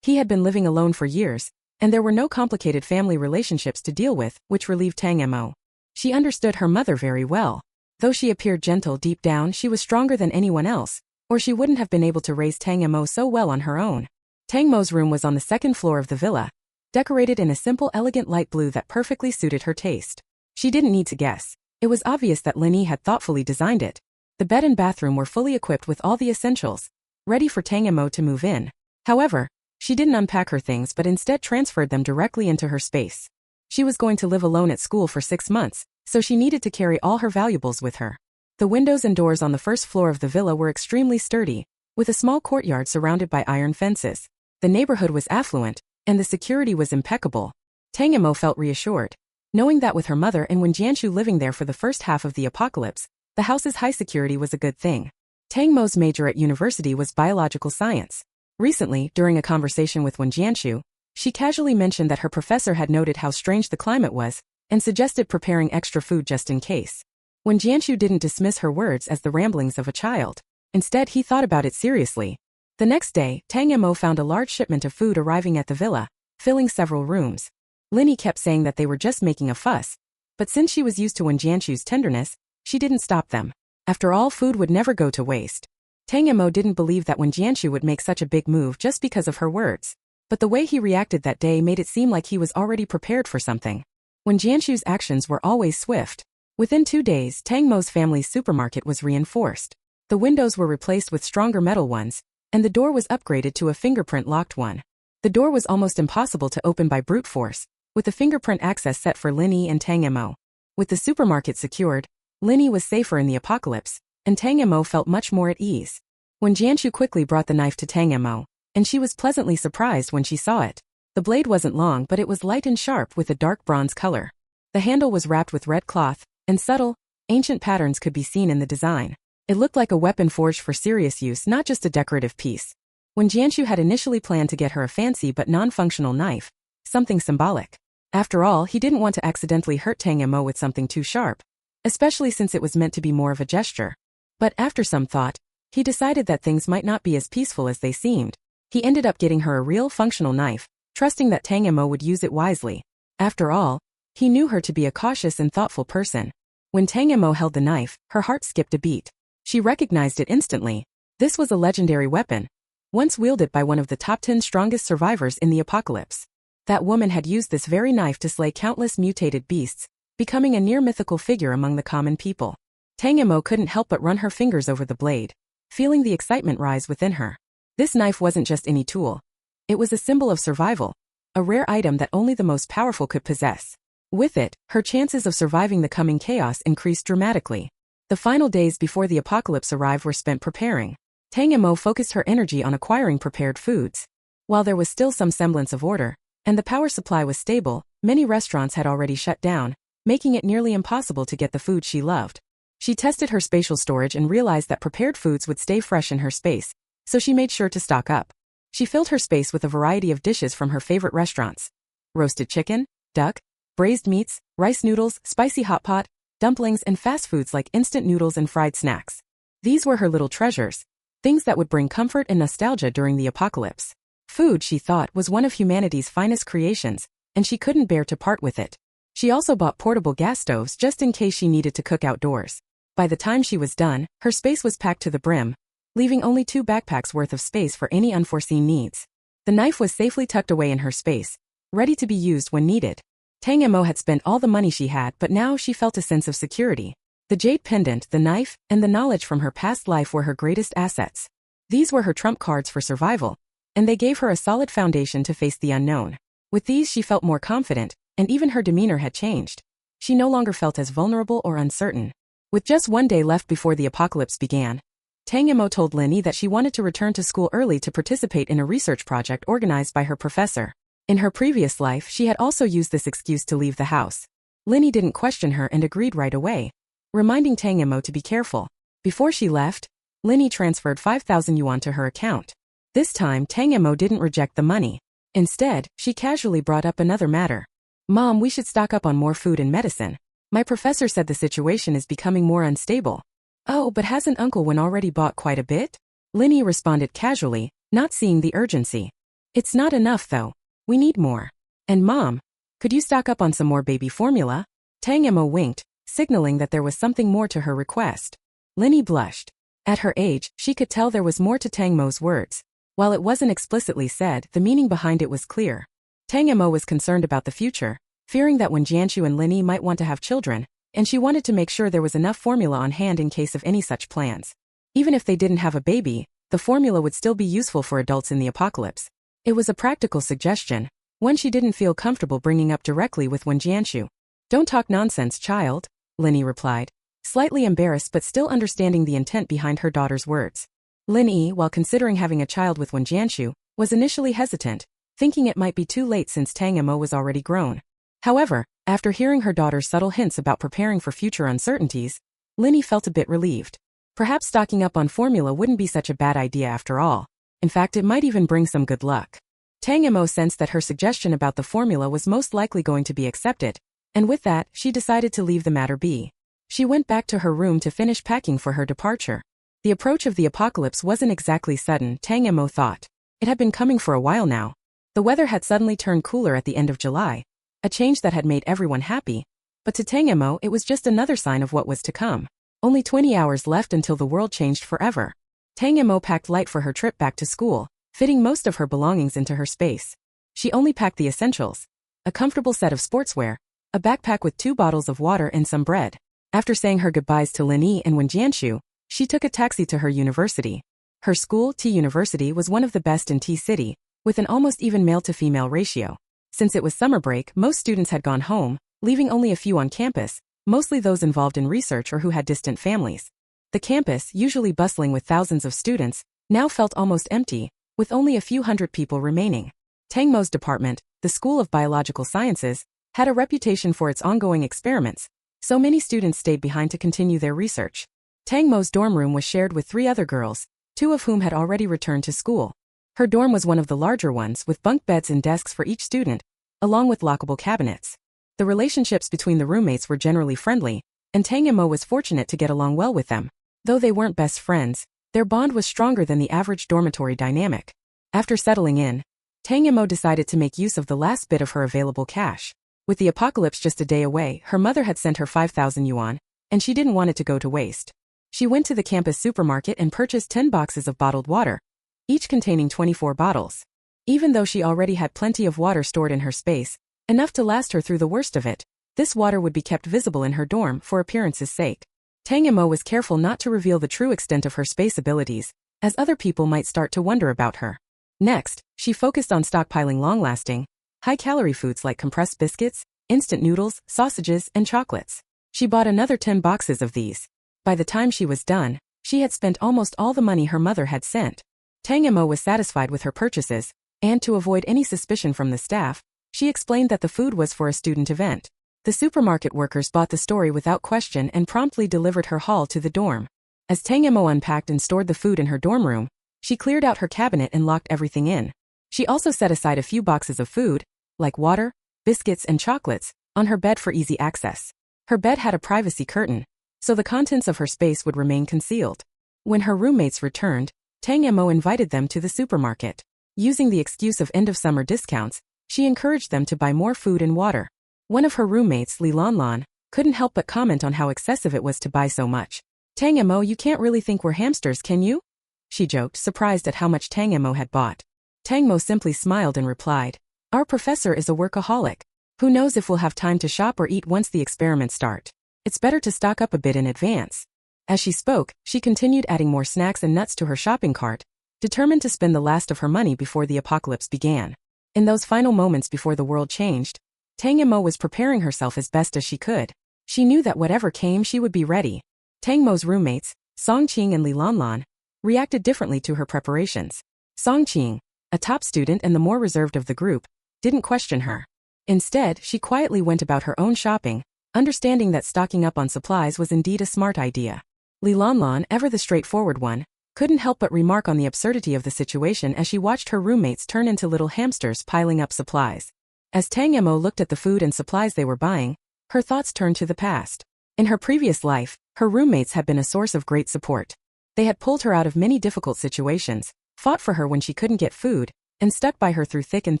He had been living alone for years, and there were no complicated family relationships to deal with, which relieved Tang Mo. She understood her mother very well. Though she appeared gentle deep down, she was stronger than anyone else, or she wouldn't have been able to raise Tang Mo so well on her own. Tang Mo's room was on the second floor of the villa, decorated in a simple, elegant light blue that perfectly suited her taste. She didn't need to guess. It was obvious that Lin Yi had thoughtfully designed it. The bed and bathroom were fully equipped with all the essentials, ready for Tang Mo to move in. However, she didn't unpack her things but instead transferred them directly into her space. She was going to live alone at school for 6 months, so she needed to carry all her valuables with her. The windows and doors on the first floor of the villa were extremely sturdy, with a small courtyard surrounded by iron fences. The neighborhood was affluent, and the security was impeccable. Tang Mo felt reassured, knowing that with her mother and Wen Jianshu living there for the first half of the apocalypse, the house's high security was a good thing. Tang Mo's major at university was biological science. Recently, during a conversation with Wen Jianshu, she casually mentioned that her professor had noted how strange the climate was and suggested preparing extra food just in case. Wen Jianshu didn't dismiss her words as the ramblings of a child. Instead, he thought about it seriously. The next day, Tang Mo found a large shipment of food arriving at the villa, filling several rooms. Linny kept saying that they were just making a fuss, but since she was used to Wen Jianshu's tenderness, she didn't stop them. After all, food would never go to waste. Tang Mo didn't believe that Wen Jianshu would make such a big move just because of her words, but the way he reacted that day made it seem like he was already prepared for something. Wen Jianshu's actions were always swift. Within 2 days, Tang Mo's family's supermarket was reinforced. The windows were replaced with stronger metal ones, and the door was upgraded to a fingerprint-locked one. The door was almost impossible to open by brute force, with the fingerprint access set for Linny and Tang Mo. With the supermarket secured, Linny was safer in the apocalypse, and Tang Mo felt much more at ease. Wen Jianshu quickly brought the knife to Tang Mo, and she was pleasantly surprised when she saw it. The blade wasn't long, but it was light and sharp with a dark bronze color. The handle was wrapped with red cloth, and subtle, ancient patterns could be seen in the design. It looked like a weapon forged for serious use, not just a decorative piece. Wen Jianshu had initially planned to get her a fancy but non-functional knife, something symbolic. After all, he didn't want to accidentally hurt Tang Mo with something too sharp, especially since it was meant to be more of a gesture. But after some thought, he decided that things might not be as peaceful as they seemed. He ended up getting her a real functional knife, trusting that Tang Mo would use it wisely. After all, he knew her to be a cautious and thoughtful person. When Tang Mo held the knife, her heart skipped a beat. She recognized it instantly. This was a legendary weapon, once wielded by one of the top 10 strongest survivors in the apocalypse. That woman had used this very knife to slay countless mutated beasts, becoming a near-mythical figure among the common people. Tang Mo couldn't help but run her fingers over the blade, feeling the excitement rise within her. This knife wasn't just any tool. It was a symbol of survival, a rare item that only the most powerful could possess. With it, her chances of surviving the coming chaos increased dramatically. The final days before the apocalypse arrived were spent preparing. Tang Mo focused her energy on acquiring prepared foods. While there was still some semblance of order, and the power supply was stable, many restaurants had already shut down, making it nearly impossible to get the food she loved. She tested her spatial storage and realized that prepared foods would stay fresh in her space, so she made sure to stock up. She filled her space with a variety of dishes from her favorite restaurants: roasted chicken, duck, braised meats, rice noodles, spicy hot pot, dumplings, and fast foods like instant noodles and fried snacks. These were her little treasures, things that would bring comfort and nostalgia during the apocalypse. Food, she thought, was one of humanity's finest creations, and she couldn't bear to part with it. She also bought portable gas stoves just in case she needed to cook outdoors. By the time she was done, her space was packed to the brim, leaving only 2 backpacks worth of space for any unforeseen needs. The knife was safely tucked away in her space, ready to be used when needed. Tang Mo had spent all the money she had, but now she felt a sense of security. The jade pendant, the knife, and the knowledge from her past life were her greatest assets. These were her trump cards for survival, and they gave her a solid foundation to face the unknown. With these, she felt more confident, and even her demeanor had changed. She no longer felt as vulnerable or uncertain. With just 1 day left before the apocalypse began, Tang Mo told Linny that she wanted to return to school early to participate in a research project organized by her professor. In her previous life, she had also used this excuse to leave the house. Linny didn't question her and agreed right away, reminding Tang Mo to be careful. Before she left, Linny transferred 5,000 yuan to her account. This time, Tang Mo didn't reject the money. Instead, she casually brought up another matter. "Mom, we should stock up on more food and medicine. My professor said the situation is becoming more unstable." "Oh, but hasn't Uncle Wen already bought quite a bit?" Linny responded casually, not seeing the urgency. "It's not enough though. We need more. And Mom, could you stock up on some more baby formula?" Tang Mo winked, signaling that there was something more to her request. Linny blushed. At her age, she could tell there was more to Tang Mo's words. While it wasn't explicitly said, the meaning behind it was clear. Tang Mo was concerned about the future, fearing that Wen Jianshu and Linny might want to have children, and she wanted to make sure there was enough formula on hand in case of any such plans. Even if they didn't have a baby, the formula would still be useful for adults in the apocalypse. It was a practical suggestion, one she didn't feel comfortable bringing up directly with Wen Jianshu. "Don't talk nonsense, child," Linny replied, slightly embarrassed but still understanding the intent behind her daughter's words. Linny, while considering having a child with Wen Jianshu, was initially hesitant, thinking it might be too late since Tang Mo was already grown. However, after hearing her daughter's subtle hints about preparing for future uncertainties, Linny felt a bit relieved. Perhaps stocking up on formula wouldn't be such a bad idea after all. In fact, it might even bring some good luck. Tang Mo sensed that her suggestion about the formula was most likely going to be accepted, and with that, she decided to leave the matter be. She went back to her room to finish packing for her departure. The approach of the apocalypse wasn't exactly sudden, Tang Mo thought. It had been coming for a while now. The weather had suddenly turned cooler at the end of July, a change that had made everyone happy. But to Tang Mo, it was just another sign of what was to come. Only 20 hours left until the world changed forever. Tang Mo packed light for her trip back to school, fitting most of her belongings into her space. She only packed the essentials: a comfortable set of sportswear, a backpack with 2 bottles of water and some bread. After saying her goodbyes to Lin Yi and Wen Jianshu, she took a taxi to her university. Her school, T University, was one of the best in T City, with an almost even male-to-female ratio. Since it was summer break, most students had gone home, leaving only a few on campus, mostly those involved in research or who had distant families. The campus, usually bustling with thousands of students, now felt almost empty, with only a few hundred people remaining. Tang Mo's department, the School of Biological Sciences, had a reputation for its ongoing experiments, so many students stayed behind to continue their research. Tang Mo's dorm room was shared with 3 other girls, 2 of whom had already returned to school. Her dorm was one of the larger ones with bunk beds and desks for each student, along with lockable cabinets. The relationships between the roommates were generally friendly, and Tang Mo was fortunate to get along well with them. Though they weren't best friends, their bond was stronger than the average dormitory dynamic. After settling in, Tang Mo decided to make use of the last bit of her available cash. With the apocalypse just a day away, her mother had sent her 5,000 yuan, and she didn't want it to go to waste. She went to the campus supermarket and purchased 10 boxes of bottled water, each containing 24 bottles. Even though she already had plenty of water stored in her space, enough to last her through the worst of it, this water would be kept visible in her dorm for appearance's sake. Tang Mo was careful not to reveal the true extent of her space abilities, as other people might start to wonder about her. Next, she focused on stockpiling long-lasting, high-calorie foods like compressed biscuits, instant noodles, sausages, and chocolates. She bought another 10 boxes of these. By the time she was done, she had spent almost all the money her mother had sent. Tang Mo was satisfied with her purchases, and to avoid any suspicion from the staff, she explained that the food was for a student event. The supermarket workers bought the story without question and promptly delivered her haul to the dorm. As Tang Mo unpacked and stored the food in her dorm room, she cleared out her cabinet and locked everything in. She also set aside a few boxes of food, like water, biscuits, and chocolates, on her bed for easy access. Her bed had a privacy curtain, so the contents of her space would remain concealed. When her roommates returned, Tang Mo invited them to the supermarket. Using the excuse of end-of-summer discounts, she encouraged them to buy more food and water. One of her roommates, Li Lanlan, couldn't help but comment on how excessive it was to buy so much. "Tang Mo, you can't really think we're hamsters, can you?" she joked, surprised at how much Tang Mo had bought. Tang Mo simply smiled and replied, "Our professor is a workaholic. Who knows if we'll have time to shop or eat once the experiments start. It's better to stock up a bit in advance." As she spoke, she continued adding more snacks and nuts to her shopping cart, determined to spend the last of her money before the apocalypse began. In those final moments before the world changed, Tang Mo was preparing herself as best as she could. She knew that whatever came, she would be ready. Tang Mo's roommates, Song Qing and Li Lanlan, reacted differently to her preparations. Song Qing, a top student and the more reserved of the group, didn't question her. Instead, she quietly went about her own shopping, understanding that stocking up on supplies was indeed a smart idea. Li Lanlan, ever the straightforward one, couldn't help but remark on the absurdity of the situation as she watched her roommates turn into little hamsters piling up supplies. As Tang Mo looked at the food and supplies they were buying, her thoughts turned to the past. In her previous life, her roommates had been a source of great support. They had pulled her out of many difficult situations, fought for her when she couldn't get food, and stuck by her through thick and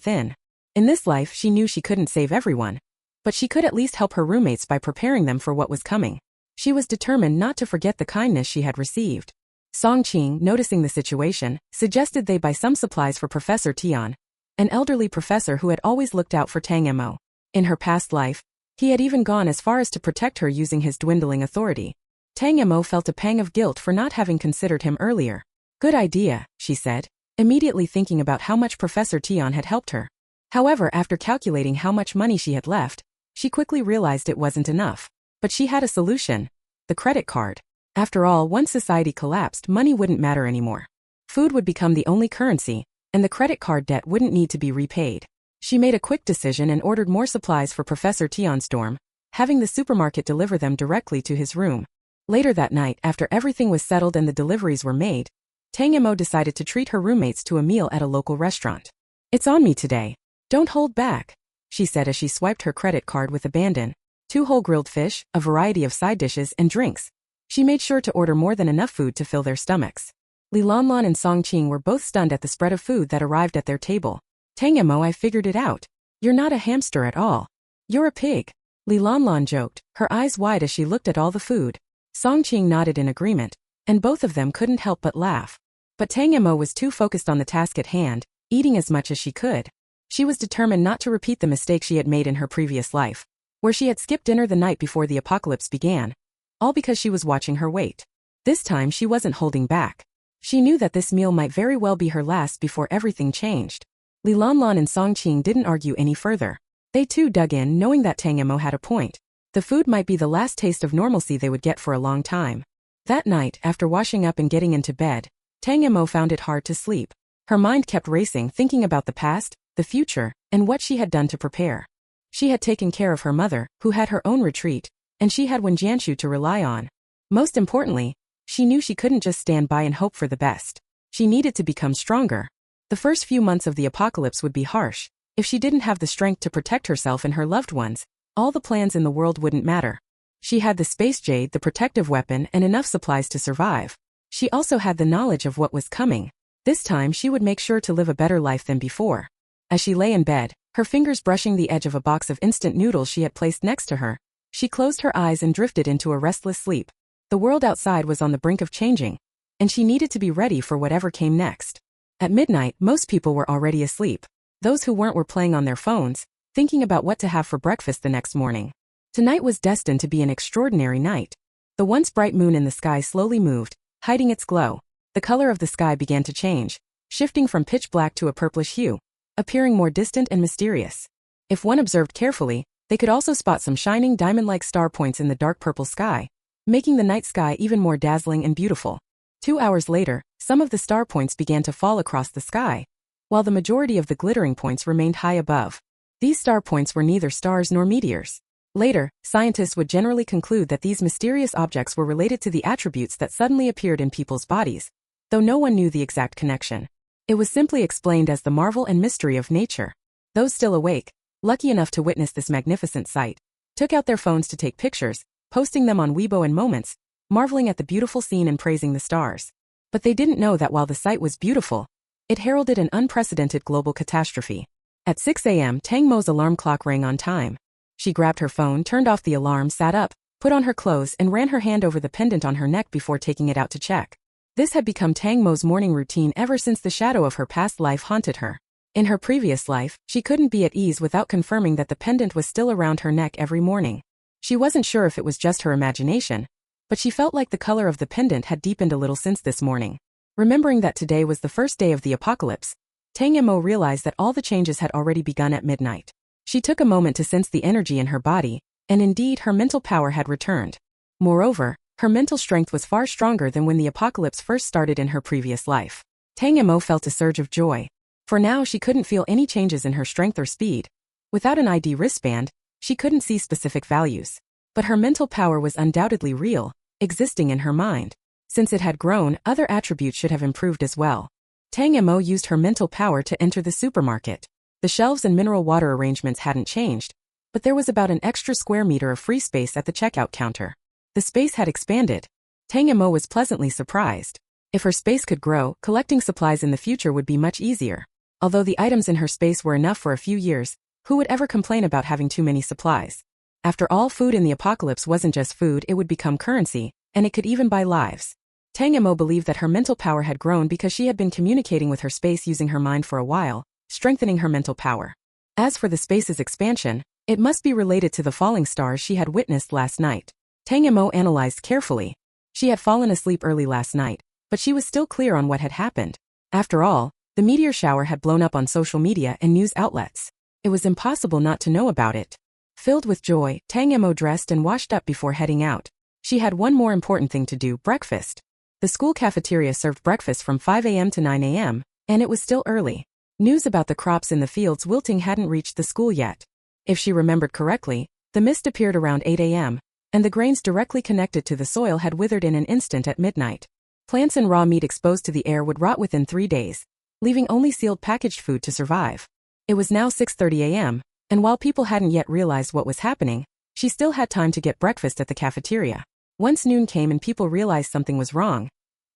thin. In this life, she knew she couldn't save everyone, but she could at least help her roommates by preparing them for what was coming. She was determined not to forget the kindness she had received. Song Qing, noticing the situation, suggested they buy some supplies for Professor Tian, an elderly professor who had always looked out for Tang Mo. In her past life, he had even gone as far as to protect her using his dwindling authority. Tang Mo felt a pang of guilt for not having considered him earlier. "Good idea," she said, immediately thinking about how much Professor Tian had helped her. However, after calculating how much money she had left, she quickly realized it wasn't enough. But she had a solution: the credit card. After all, once society collapsed, money wouldn't matter anymore. Food would become the only currency, and the credit card debt wouldn't need to be repaid. She made a quick decision and ordered more supplies for Professor Tian's dorm, having the supermarket deliver them directly to his room. Later that night, after everything was settled and the deliveries were made, Tang Mo decided to treat her roommates to a meal at a local restaurant. "It's on me today. Don't hold back," she said as she swiped her credit card with abandon. 2 whole grilled fish, a variety of side dishes, and drinks. She made sure to order more than enough food to fill their stomachs. Li Lanlan and Song Qing were both stunned at the spread of food that arrived at their table. "Tang Mo, I figured it out. You're not a hamster at all. You're a pig," Li Lanlan joked, her eyes wide as she looked at all the food. Song Qing nodded in agreement, and both of them couldn't help but laugh. But Tang Mo was too focused on the task at hand, eating as much as she could. She was determined not to repeat the mistake she had made in her previous life, where she had skipped dinner the night before the apocalypse began, all because she was watching her weight. This time she wasn't holding back. She knew that this meal might very well be her last before everything changed. Li Lanlan and Song Qing didn't argue any further. They too dug in, knowing that Tang Mo had a point. The food might be the last taste of normalcy they would get for a long time. That night, after washing up and getting into bed, Tang Mo found it hard to sleep. Her mind kept racing, thinking about the past, the future, and what she had done to prepare. She had taken care of her mother, who had her own retreat, and she had Wen Jianshu to rely on. Most importantly, she knew she couldn't just stand by and hope for the best. She needed to become stronger. The first few months of the apocalypse would be harsh. If she didn't have the strength to protect herself and her loved ones, all the plans in the world wouldn't matter. She had the space jade, the protective weapon, and enough supplies to survive. She also had the knowledge of what was coming. This time she would make sure to live a better life than before. As she lay in bed, her fingers brushing the edge of a box of instant noodles she had placed next to her, she closed her eyes and drifted into a restless sleep. The world outside was on the brink of changing, and she needed to be ready for whatever came next. At midnight, most people were already asleep. Those who weren't were playing on their phones, thinking about what to have for breakfast the next morning. Tonight was destined to be an extraordinary night. The once bright moon in the sky slowly moved, hiding its glow. The color of the sky began to change, shifting from pitch black to a purplish hue, appearing more distant and mysterious. If one observed carefully, they could also spot some shining diamond-like star points in the dark purple sky, making the night sky even more dazzling and beautiful. 2 hours later, some of the star points began to fall across the sky, while the majority of the glittering points remained high above. These star points were neither stars nor meteors. Later, scientists would generally conclude that these mysterious objects were related to the attributes that suddenly appeared in people's bodies, though no one knew the exact connection. It was simply explained as the marvel and mystery of nature. Those still awake, lucky enough to witness this magnificent sight, took out their phones to take pictures, posting them on Weibo and Moments, marveling at the beautiful scene and praising the stars. But they didn't know that while the sight was beautiful, it heralded an unprecedented global catastrophe. At 6 a.m., Tang Mo's alarm clock rang on time. She grabbed her phone, turned off the alarm, sat up, put on her clothes, and ran her hand over the pendant on her neck before taking it out to check. This had become Tang Mo's morning routine ever since the shadow of her past life haunted her. In her previous life, she couldn't be at ease without confirming that the pendant was still around her neck every morning. She wasn't sure if it was just her imagination, but she felt like the color of the pendant had deepened a little since this morning. Remembering that today was the first day of the apocalypse, Tang Mo realized that all the changes had already begun at midnight. She took a moment to sense the energy in her body, and indeed her mental power had returned. Moreover, her mental strength was far stronger than when the apocalypse first started in her previous life. Tang Mo felt a surge of joy. For now she couldn't feel any changes in her strength or speed. Without an ID wristband, she couldn't see specific values. But her mental power was undoubtedly real, existing in her mind. Since it had grown, other attributes should have improved as well. Tang Mo used her mental power to enter the supermarket. The shelves and mineral water arrangements hadn't changed, but there was about an extra square meter of free space at the checkout counter. The space had expanded. Tang Mo was pleasantly surprised. If her space could grow, collecting supplies in the future would be much easier. Although the items in her space were enough for a few years, who would ever complain about having too many supplies? After all, food in the apocalypse wasn't just food, it would become currency, and it could even buy lives. Tang Mo believed that her mental power had grown because she had been communicating with her space using her mind for a while, strengthening her mental power. As for the space's expansion, it must be related to the falling stars she had witnessed last night. Tang Mo analyzed carefully. She had fallen asleep early last night, but she was still clear on what had happened. After all, the meteor shower had blown up on social media and news outlets. It was impossible not to know about it. Filled with joy, Tang Mo dressed and washed up before heading out. She had one more important thing to do: breakfast. The school cafeteria served breakfast from 5 a.m. to 9 a.m., and it was still early. News about the crops in the fields wilting hadn't reached the school yet. If she remembered correctly, the mist appeared around 8 a.m., and the grains directly connected to the soil had withered in an instant at midnight. Plants and raw meat exposed to the air would rot within 3 days, leaving only sealed packaged food to survive. It was now 6:30 a.m., and while people hadn't yet realized what was happening, she still had time to get breakfast at the cafeteria. Once noon came and people realized something was wrong,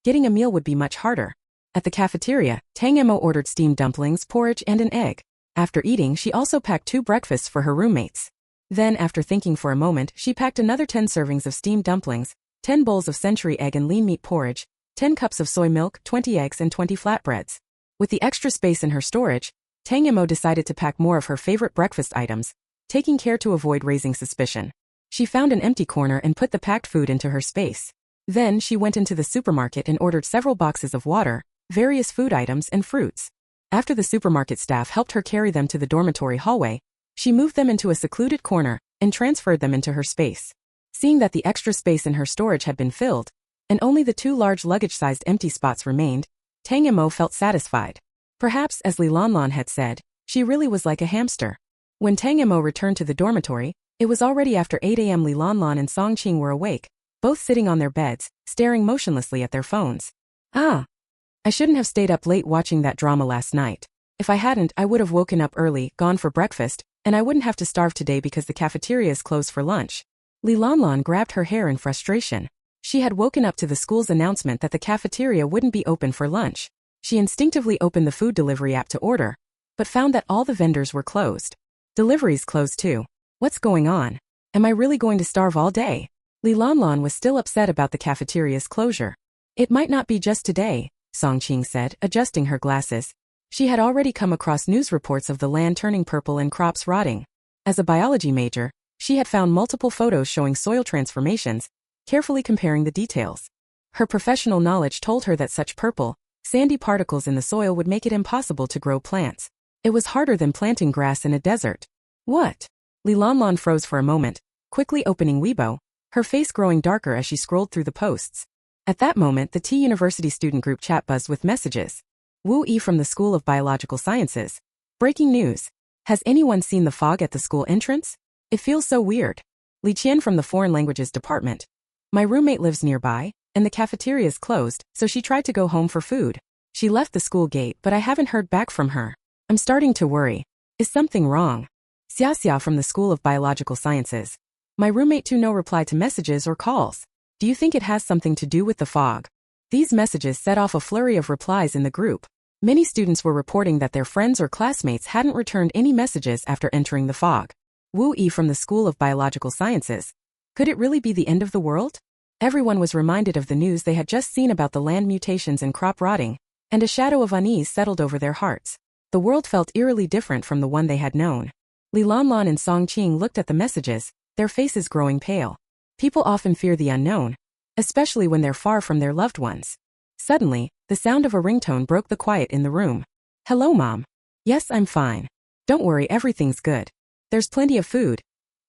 getting a meal would be much harder. At the cafeteria, Tang Mo ordered steamed dumplings, porridge, and an egg. After eating, she also packed 2 breakfasts for her roommates. Then, after thinking for a moment, she packed another 10 servings of steamed dumplings, 10 bowls of century egg and lean meat porridge, 10 cups of soy milk, 20 eggs, and 20 flatbreads. With the extra space in her storage, Tang Mo decided to pack more of her favorite breakfast items, taking care to avoid raising suspicion. She found an empty corner and put the packed food into her space. Then she went into the supermarket and ordered several boxes of water, various food items, and fruits. After the supermarket staff helped her carry them to the dormitory hallway, she moved them into a secluded corner and transferred them into her space. Seeing that the extra space in her storage had been filled, and only the 2 large luggage-sized empty spots remained, Tang Mo felt satisfied. Perhaps, as Li Lanlan had said, she really was like a hamster. When Tang Mo returned to the dormitory, it was already after 8 a.m. Li Lanlan and Song Qing were awake, both sitting on their beds, staring motionlessly at their phones. I shouldn't have stayed up late watching that drama last night. If I hadn't, I would have woken up early, gone for breakfast, and I wouldn't have to starve today because the cafeteria is closed for lunch. Li Lanlan grabbed her hair in frustration. She had woken up to the school's announcement that the cafeteria wouldn't be open for lunch. She instinctively opened the food delivery app to order, but found that all the vendors were closed. Deliveries closed too. What's going on? Am I really going to starve all day? Li Lanlan was still upset about the cafeteria's closure. It might not be just today, Song Qing said, adjusting her glasses. She had already come across news reports of the land turning purple and crops rotting. As a biology major, she had found multiple photos showing soil transformations, carefully comparing the details. Her professional knowledge told her that such purple, sandy particles in the soil would make it impossible to grow plants. It was harder than planting grass in a desert. What? Li Lanlan froze for a moment, quickly opening Weibo, her face growing darker as she scrolled through the posts. At that moment, the T University student group chat buzzed with messages. Wu Yi from the School of Biological Sciences. Breaking news. Has anyone seen the fog at the school entrance? It feels so weird. Li Qian from the Foreign Languages Department. My roommate lives nearby, and the cafeteria is closed, so she tried to go home for food. She left the school gate, but I haven't heard back from her. I'm starting to worry. Is something wrong? Xia Xia from the School of Biological Sciences. My roommate too, no reply to messages or calls. Do you think it has something to do with the fog? These messages set off a flurry of replies in the group. Many students were reporting that their friends or classmates hadn't returned any messages after entering the fog. Wu Yi from the School of Biological Sciences. Could it really be the end of the world? Everyone was reminded of the news they had just seen about the land mutations and crop rotting, and a shadow of unease settled over their hearts. The world felt eerily different from the one they had known. Li Lanlan and Song Qing looked at the messages, their faces growing pale. People often fear the unknown, especially when they're far from their loved ones. Suddenly, the sound of a ringtone broke the quiet in the room. Hello, Mom. Yes, I'm fine. Don't worry, everything's good. There's plenty of food.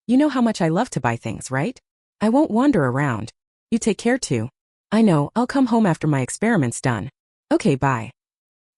You know how much I love to buy things, right? I won't wander around. You take care too. I know, I'll come home after my experiment's done. Okay, bye.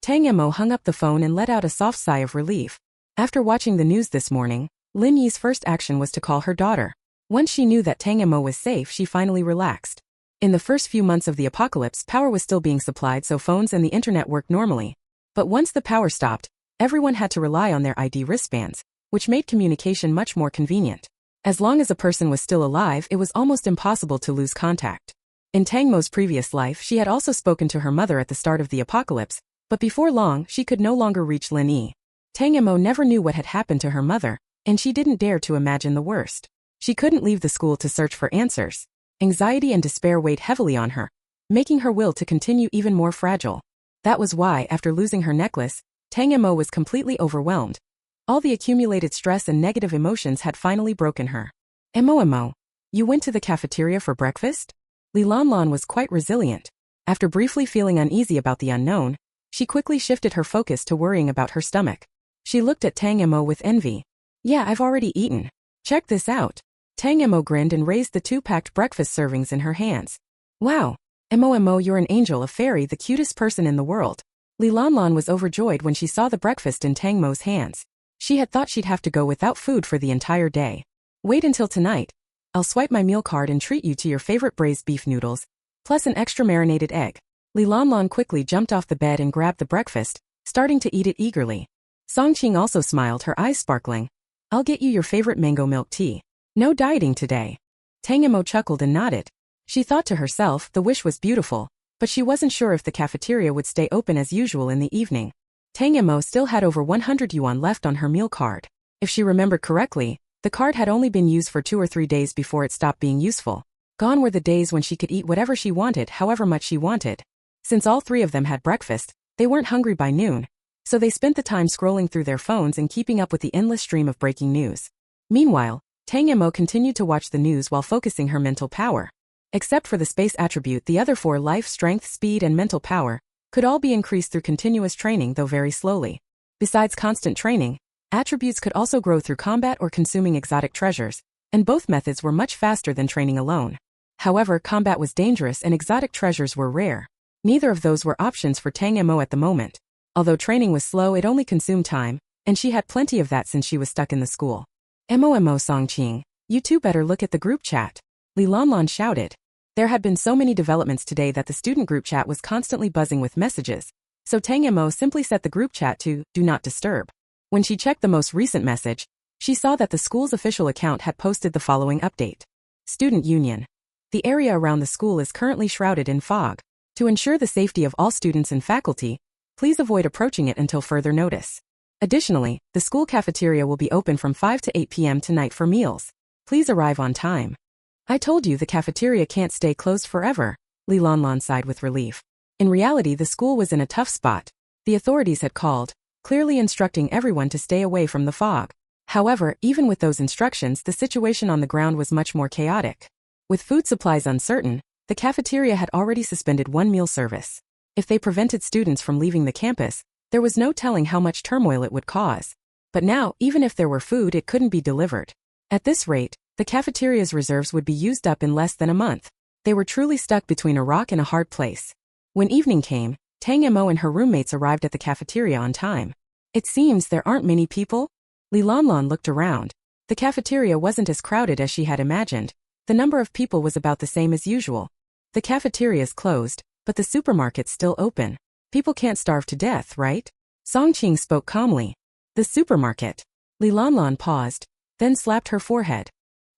Tang Mo hung up the phone and let out a soft sigh of relief. After watching the news this morning, Lin Yi's first action was to call her daughter. Once she knew that Tang Mo was safe, she finally relaxed. In the first few months of the apocalypse, power was still being supplied, so phones and the internet worked normally. But once the power stopped, everyone had to rely on their ID wristbands, which made communication much more convenient. As long as a person was still alive, it was almost impossible to lose contact. In Tang Mo's previous life, she had also spoken to her mother at the start of the apocalypse, but before long, she could no longer reach Lin Yi. Tang Mo never knew what had happened to her mother, and she didn't dare to imagine the worst. She couldn't leave the school to search for answers. Anxiety and despair weighed heavily on her, making her will to continue even more fragile. That was why, after losing her necklace, Tang Mo was completely overwhelmed. All the accumulated stress and negative emotions had finally broken her. Mo, you went to the cafeteria for breakfast? Li Lanlan was quite resilient. After briefly feeling uneasy about the unknown, she quickly shifted her focus to worrying about her stomach. She looked at Tang Mo with envy. Yeah, I've already eaten. Check this out. Tang Mo grinned and raised the 2 packed breakfast servings in her hands. Wow. Mo, you're an angel, a fairy, the cutest person in the world. Li Lanlan was overjoyed when she saw the breakfast in Tang Mo's hands. She had thought she'd have to go without food for the entire day. Wait until tonight. I'll swipe my meal card and treat you to your favorite braised beef noodles, plus an extra marinated egg. Li Lanlan quickly jumped off the bed and grabbed the breakfast, starting to eat it eagerly. Songqing also smiled, her eyes sparkling. I'll get you your favorite mango milk tea. No dieting today. Tang Mo chuckled and nodded. She thought to herself the wish was beautiful, but she wasn't sure if the cafeteria would stay open as usual in the evening. Tang Mo still had over 100 yuan left on her meal card. If she remembered correctly, the card had only been used for 2 or 3 days before it stopped being useful. Gone were the days when she could eat whatever she wanted, however much she wanted. Since all 3 of them had breakfast, they weren't hungry by noon, so they spent the time scrolling through their phones and keeping up with the endless stream of breaking news. Meanwhile, Tang Mo continued to watch the news while focusing her mental power. Except for the space attribute, the other 4, life, strength, speed and mental power, could all be increased through continuous training, though very slowly. Besides constant training, attributes could also grow through combat or consuming exotic treasures, and both methods were much faster than training alone. However, combat was dangerous and exotic treasures were rare. Neither of those were options for Tang Mo at the moment. Although training was slow, it only consumed time, and she had plenty of that since she was stuck in the school. Mo Songqing, you two better look at the group chat. Li Lanlan shouted. There had been so many developments today that the student group chat was constantly buzzing with messages, so Tang Mo simply set the group chat to Do Not Disturb. When she checked the most recent message, she saw that the school's official account had posted the following update. Student Union. The area around the school is currently shrouded in fog. To ensure the safety of all students and faculty, please avoid approaching it until further notice. Additionally, the school cafeteria will be open from 5 to 8 p.m. tonight for meals. Please arrive on time. I told you the cafeteria can't stay closed forever, Li Lanlan sighed with relief. In reality, the school was in a tough spot. The authorities had called, clearly instructing everyone to stay away from the fog. However, even with those instructions, the situation on the ground was much more chaotic. With food supplies uncertain, the cafeteria had already suspended one meal service. If they prevented students from leaving the campus, there was no telling how much turmoil it would cause. But now, even if there were food, it couldn't be delivered. At this rate, the cafeteria's reserves would be used up in less than a month. They were truly stuck between a rock and a hard place. When evening came, Tang Mo and her roommates arrived at the cafeteria on time. It seems there aren't many people. Li Lanlan looked around. The cafeteria wasn't as crowded as she had imagined. The number of people was about the same as usual. The cafeteria's closed, but the supermarket's still open. People can't starve to death, right? Songqing spoke calmly. The supermarket. Li Lanlan paused, then slapped her forehead.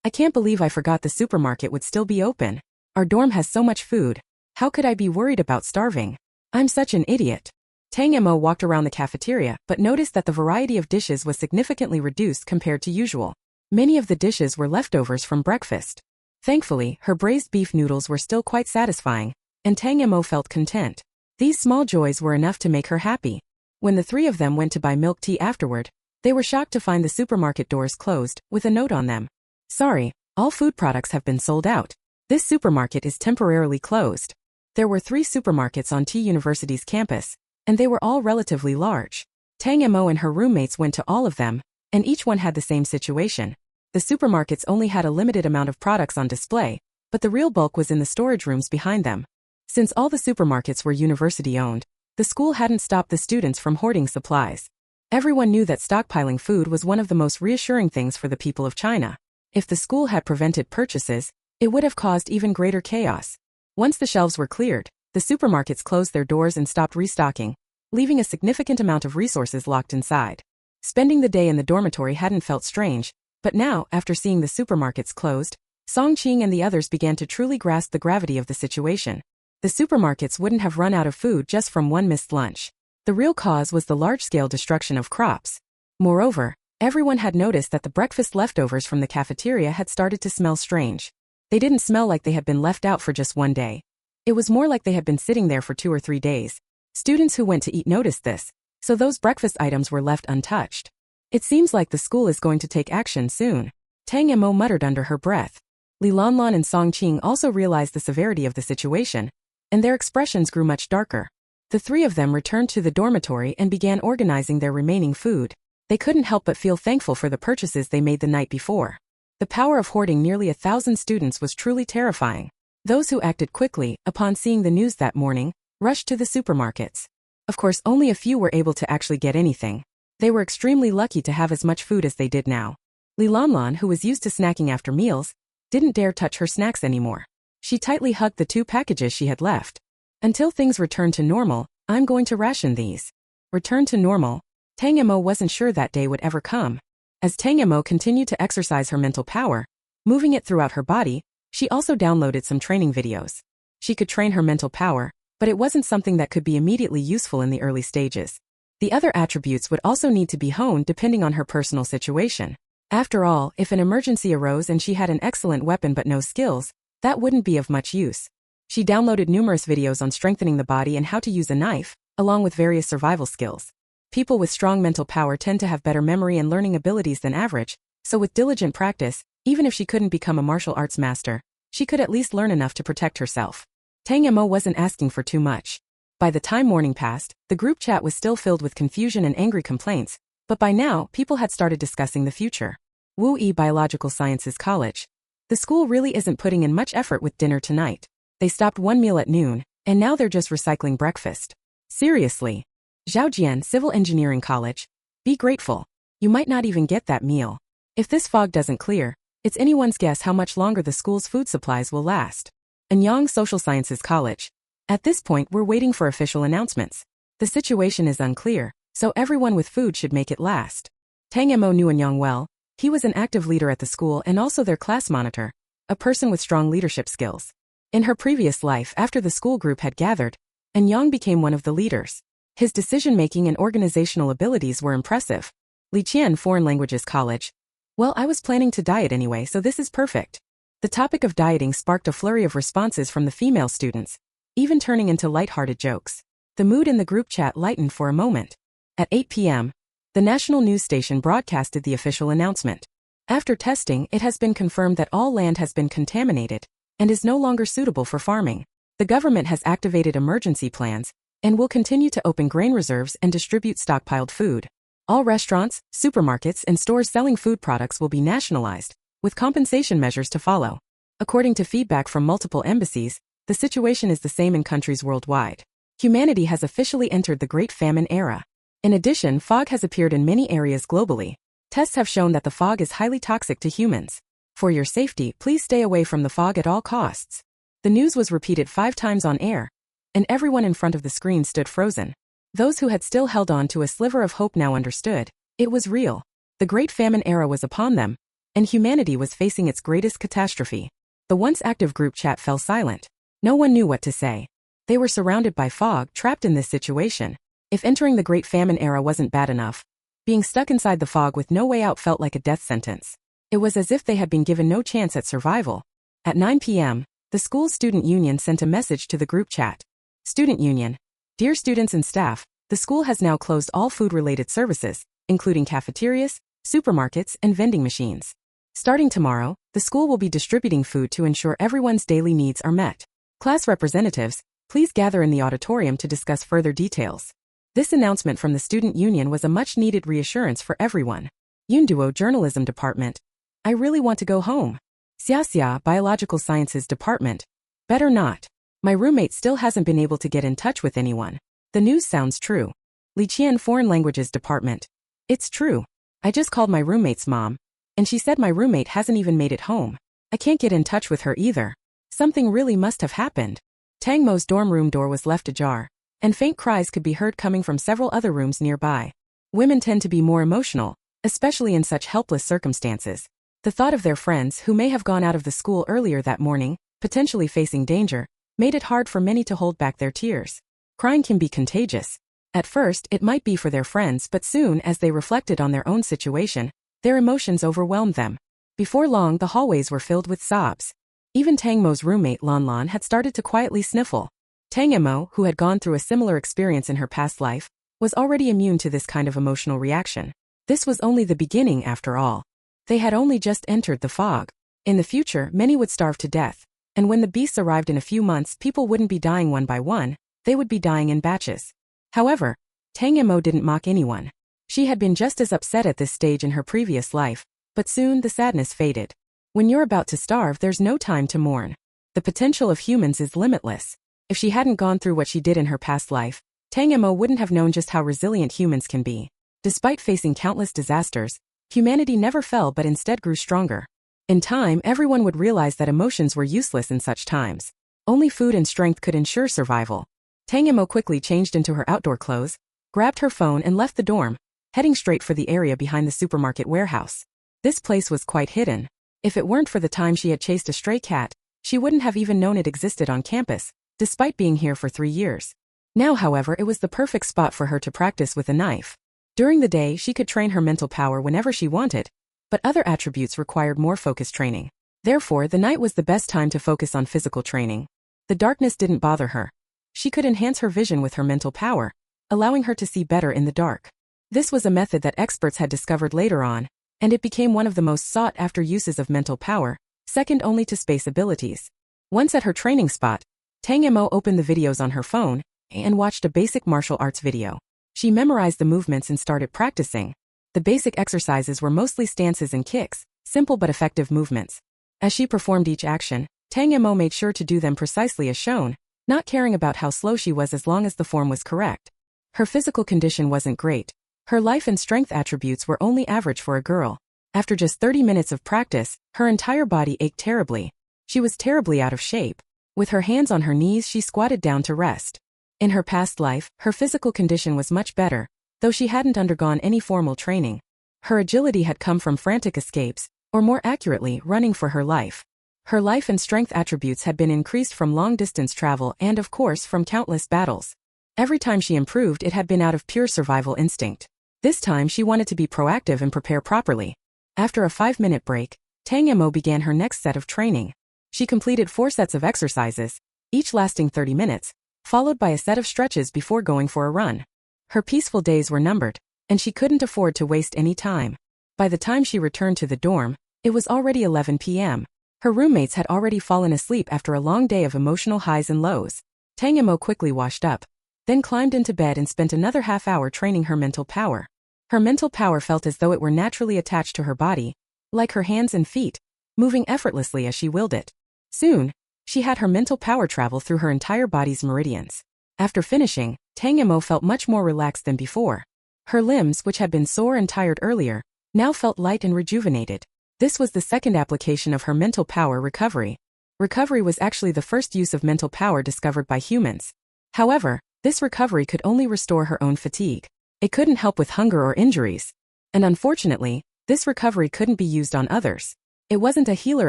I can't believe I forgot the supermarket would still be open. Our dorm has so much food. How could I be worried about starving? I'm such an idiot. Tang Mo walked around the cafeteria but noticed that the variety of dishes was significantly reduced compared to usual. Many of the dishes were leftovers from breakfast. Thankfully, her braised beef noodles were still quite satisfying, and Tang Mo felt content. These small joys were enough to make her happy. When the 3 of them went to buy milk tea afterward, they were shocked to find the supermarket doors closed, with a note on them. Sorry, all food products have been sold out. This supermarket is temporarily closed. There were 3 supermarkets on T University's campus, and they were all relatively large. Tang Mo and her roommates went to all of them, and each one had the same situation. The supermarkets only had a limited amount of products on display, but the real bulk was in the storage rooms behind them. Since all the supermarkets were university-owned, the school hadn't stopped the students from hoarding supplies. Everyone knew that stockpiling food was one of the most reassuring things for the people of China. If the school had prevented purchases, it would have caused even greater chaos. Once the shelves were cleared, the supermarkets closed their doors and stopped restocking, leaving a significant amount of resources locked inside. Spending the day in the dormitory hadn't felt strange, but now, after seeing the supermarkets closed, Songqing and the others began to truly grasp the gravity of the situation. The supermarkets wouldn't have run out of food just from one missed lunch. The real cause was the large-scale destruction of crops. Moreover, everyone had noticed that the breakfast leftovers from the cafeteria had started to smell strange. They didn't smell like they had been left out for just one day. It was more like they had been sitting there for 2 or 3 days. Students who went to eat noticed this, so those breakfast items were left untouched. It seems like the school is going to take action soon, Tang Mo muttered under her breath. Li Lanlan and Songqing also realized the severity of the situation, and their expressions grew much darker. The 3 of them returned to the dormitory and began organizing their remaining food. They couldn't help but feel thankful for the purchases they made the night before. The power of hoarding nearly 1,000 students was truly terrifying. Those who acted quickly, upon seeing the news that morning, rushed to the supermarkets. Of course, only a few were able to actually get anything. They were extremely lucky to have as much food as they did now. Li Lanlan, who was used to snacking after meals, didn't dare touch her snacks anymore. She tightly hugged the 2 packages she had left. Until things return to normal, I'm going to ration these. Return to normal? Tang Mo wasn't sure that day would ever come. As Tang Mo continued to exercise her mental power, moving it throughout her body, she also downloaded some training videos. She could train her mental power, but it wasn't something that could be immediately useful in the early stages. The other attributes would also need to be honed depending on her personal situation. After all, if an emergency arose and she had an excellent weapon but no skills, that wouldn't be of much use. She downloaded numerous videos on strengthening the body and how to use a knife, along with various survival skills. People with strong mental power tend to have better memory and learning abilities than average, so with diligent practice, even if she couldn't become a martial arts master, she could at least learn enough to protect herself. Tang Mo wasn't asking for too much. By the time morning passed, the group chat was still filled with confusion and angry complaints, but by now, people had started discussing the future. Wu-Yi Biological Sciences College. The school really isn't putting in much effort with dinner tonight. They stopped one meal at noon, and now they're just recycling breakfast. Seriously. Zhaojian Civil Engineering College. Be grateful. You might not even get that meal. If this fog doesn't clear, it's anyone's guess how much longer the school's food supplies will last. Anyang Social Sciences College. At this point, we're waiting for official announcements. The situation is unclear, so everyone with food should make it last. Tang Mo knew Anyang well. He was an active leader at the school and also their class monitor, a person with strong leadership skills. In her previous life, after the school group had gathered, Anyang became one of the leaders. His decision-making and organizational abilities were impressive. Liqian Foreign Languages College. Well, I was planning to diet anyway, so this is perfect. The topic of dieting sparked a flurry of responses from the female students, even turning into light-hearted jokes. The mood in the group chat lightened for a moment. At 8 p.m., the national news station broadcasted the official announcement. After testing, it has been confirmed that all land has been contaminated and is no longer suitable for farming. The government has activated emergency plans and will continue to open grain reserves and distribute stockpiled food. All restaurants, supermarkets, and stores selling food products will be nationalized, with compensation measures to follow. According to feedback from multiple embassies, the situation is the same in countries worldwide. Humanity has officially entered the Great Famine era. In addition, fog has appeared in many areas globally. Tests have shown that the fog is highly toxic to humans. For your safety, please stay away from the fog at all costs. The news was repeated 5 times on air, and everyone in front of the screen stood frozen. Those who had still held on to a sliver of hope now understood. It was real. The Great Famine era was upon them, and humanity was facing its greatest catastrophe. The once active group chat fell silent. No one knew what to say. They were surrounded by fog, trapped in this situation. If entering the Great Famine era wasn't bad enough, being stuck inside the fog with no way out felt like a death sentence. It was as if they had been given no chance at survival. At 9 p.m., the school's student union sent a message to the group chat. Student union. Dear students and staff, the school has now closed all food-related services, including cafeterias, supermarkets, and vending machines. Starting tomorrow, the school will be distributing food to ensure everyone's daily needs are met. Class representatives, please gather in the auditorium to discuss further details. This announcement from the student union was a much-needed reassurance for everyone. Yunduo Journalism Department. I really want to go home. Xiaxia Biological Sciences Department. Better not. My roommate still hasn't been able to get in touch with anyone. The news sounds true. Liqian Foreign Languages Department. It's true. I just called my roommate's mom, and she said my roommate hasn't even made it home. I can't get in touch with her either. Something really must have happened. Tang Mo's dorm room door was left ajar, and faint cries could be heard coming from several other rooms nearby. Women tend to be more emotional, especially in such helpless circumstances. The thought of their friends who may have gone out of the school earlier that morning, potentially facing danger, made it hard for many to hold back their tears. Crying can be contagious. At first, it might be for their friends, but soon as they reflected on their own situation, their emotions overwhelmed them. Before long, the hallways were filled with sobs. Even Tang Mo's roommate Lan Lan had started to quietly sniffle. Tang Mo, who had gone through a similar experience in her past life, was already immune to this kind of emotional reaction. This was only the beginning after all. They had only just entered the fog. In the future, many would starve to death, and when the beasts arrived in a few months, people wouldn't be dying one by one, they would be dying in batches. However, Tang Mo didn't mock anyone. She had been just as upset at this stage in her previous life, but soon the sadness faded. When you're about to starve, there's no time to mourn. The potential of humans is limitless. If she hadn't gone through what she did in her past life, Tang Mo wouldn't have known just how resilient humans can be. Despite facing countless disasters, humanity never fell but instead grew stronger. In time, everyone would realize that emotions were useless in such times. Only food and strength could ensure survival. Tang Mo quickly changed into her outdoor clothes, grabbed her phone and left the dorm, heading straight for the area behind the supermarket warehouse. This place was quite hidden. If it weren't for the time she had chased a stray cat, she wouldn't have even known it existed on campus, despite being here for 3 years. Now, however, it was the perfect spot for her to practice with a knife. During the day, she could train her mental power whenever she wanted, but other attributes required more focused training. Therefore, the night was the best time to focus on physical training. The darkness didn't bother her. She could enhance her vision with her mental power, allowing her to see better in the dark. This was a method that experts had discovered later on, and it became one of the most sought-after uses of mental power, second only to space abilities. Once at her training spot, Tang Mo opened the videos on her phone and watched a basic martial arts video. She memorized the movements and started practicing. The basic exercises were mostly stances and kicks, simple but effective movements. As she performed each action, Tang Mo made sure to do them precisely as shown, not caring about how slow she was as long as the form was correct. Her physical condition wasn't great. Her life and strength attributes were only average for a girl. After just 30 minutes of practice, her entire body ached terribly. She was terribly out of shape. With her hands on her knees, she squatted down to rest. In her past life, her physical condition was much better, though she hadn't undergone any formal training. Her agility had come from frantic escapes, or more accurately, running for her life. Her life and strength attributes had been increased from long-distance travel and, of course, from countless battles. Every time she improved, it had been out of pure survival instinct. This time, she wanted to be proactive and prepare properly. After a 5-minute break, Tang Mo began her next set of training. She completed 4 sets of exercises, each lasting 30 minutes, followed by a set of stretches before going for a run. Her peaceful days were numbered, and she couldn't afford to waste any time. By the time she returned to the dorm, it was already 11 p.m. Her roommates had already fallen asleep after a long day of emotional highs and lows. Tang Mo quickly washed up, then climbed into bed and spent another half-hour training her mental power. Her mental power felt as though it were naturally attached to her body, like her hands and feet, moving effortlessly as she willed it. Soon, she had her mental power travel through her entire body's meridians. After finishing, Tang Mo felt much more relaxed than before. Her limbs, which had been sore and tired earlier, now felt light and rejuvenated. This was the second application of her mental power recovery. Recovery was actually the first use of mental power discovered by humans. However, this recovery could only restore her own fatigue. It couldn't help with hunger or injuries. And unfortunately, this recovery couldn't be used on others. It wasn't a healer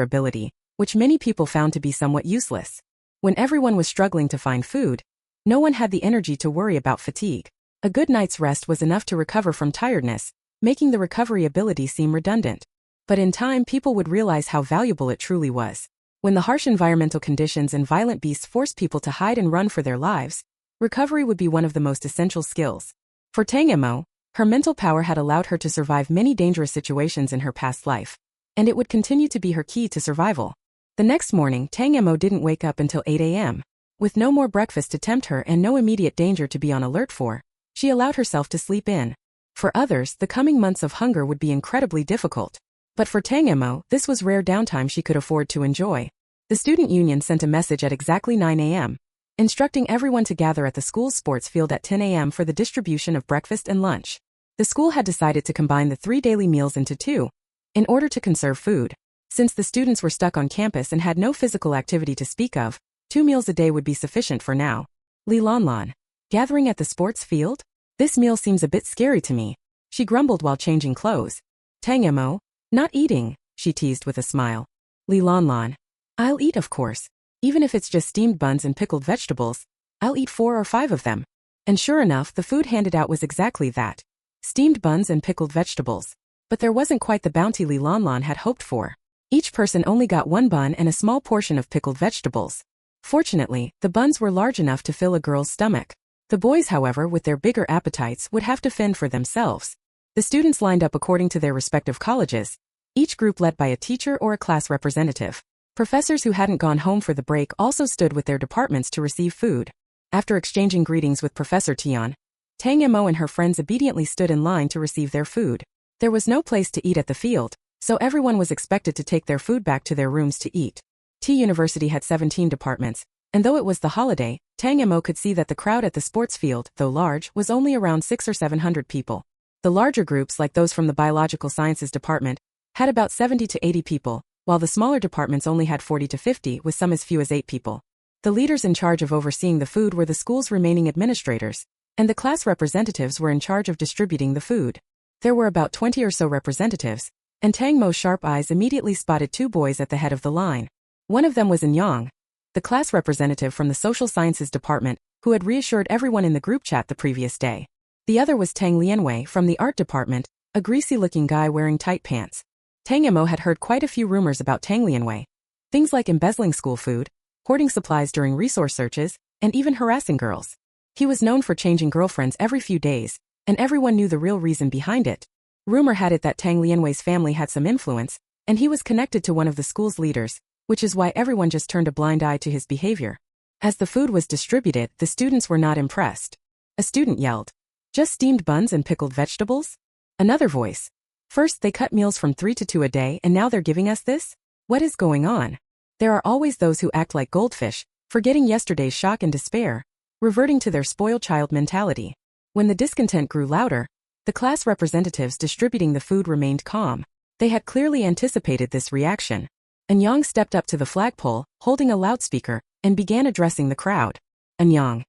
ability, which many people found to be somewhat useless. When everyone was struggling to find food, no one had the energy to worry about fatigue. A good night's rest was enough to recover from tiredness, making the recovery ability seem redundant. But in time, people would realize how valuable it truly was. When the harsh environmental conditions and violent beasts forced people to hide and run for their lives, recovery would be one of the most essential skills. For Tang Mo, her mental power had allowed her to survive many dangerous situations in her past life, and it would continue to be her key to survival. The next morning, Tang Mo didn't wake up until 8 a.m. With no more breakfast to tempt her and no immediate danger to be on alert for, she allowed herself to sleep in. For others, the coming months of hunger would be incredibly difficult. But for Tang Mo, this was rare downtime she could afford to enjoy. The student union sent a message at exactly 9 a.m., instructing everyone to gather at the school's sports field at 10 a.m. for the distribution of breakfast and lunch. The school had decided to combine the 3 daily meals into 2, in order to conserve food. Since the students were stuck on campus and had no physical activity to speak of, 2 meals a day would be sufficient for now. Li Lanlan, gathering at the sports field? This meal seems a bit scary to me, she grumbled while changing clothes. Tang Mo, not eating, she teased with a smile. Li Lanlan, I'll eat of course. Even if it's just steamed buns and pickled vegetables, I'll eat 4 or 5 of them. And sure enough, the food handed out was exactly that. Steamed buns and pickled vegetables. But there wasn't quite the bounty Li Lanlan had hoped for. Each person only got 1 bun and a small portion of pickled vegetables. Fortunately, the buns were large enough to fill a girl's stomach. The boys, however, with their bigger appetites, would have to fend for themselves. The students lined up according to their respective colleges, each group led by a teacher or a class representative. Professors who hadn't gone home for the break also stood with their departments to receive food. After exchanging greetings with Professor Tian, Tang Mo and her friends obediently stood in line to receive their food. There was no place to eat at the field, so everyone was expected to take their food back to their rooms to eat. T University had 17 departments, and though it was the holiday, Tang Mo could see that the crowd at the sports field, though large, was only around 600 or 700 people. The larger groups, like those from the biological sciences department, had about 70 to 80 people, while the smaller departments only had 40 to 50, with some as few as 8 people. The leaders in charge of overseeing the food were the school's remaining administrators, and the class representatives were in charge of distributing the food. There were about 20 or so representatives, and Tang Mo's sharp eyes immediately spotted two boys at the head of the line. One of them was Yang, the class representative from the social sciences department, who had reassured everyone in the group chat the previous day. The other was Tang Lianwei from the art department, a greasy-looking guy wearing tight pants. Tang Mo had heard quite a few rumors about Tang Lianwei. Things like embezzling school food, hoarding supplies during resource searches, and even harassing girls. He was known for changing girlfriends every few days, and everyone knew the real reason behind it. Rumor had it that Tang Lianwei's family had some influence, and he was connected to one of the school's leaders, which is why everyone just turned a blind eye to his behavior. As the food was distributed, the students were not impressed. A student yelled, "Just steamed buns and pickled vegetables?" Another voice, "First they cut meals from 3 to 2 a day and now they're giving us this? What is going on?" There are always those who act like goldfish, forgetting yesterday's shock and despair, reverting to their spoiled child mentality. When the discontent grew louder, the class representatives distributing the food remained calm. They had clearly anticipated this reaction. Yang stepped up to the flagpole, holding a loudspeaker, and began addressing the crowd. Yang.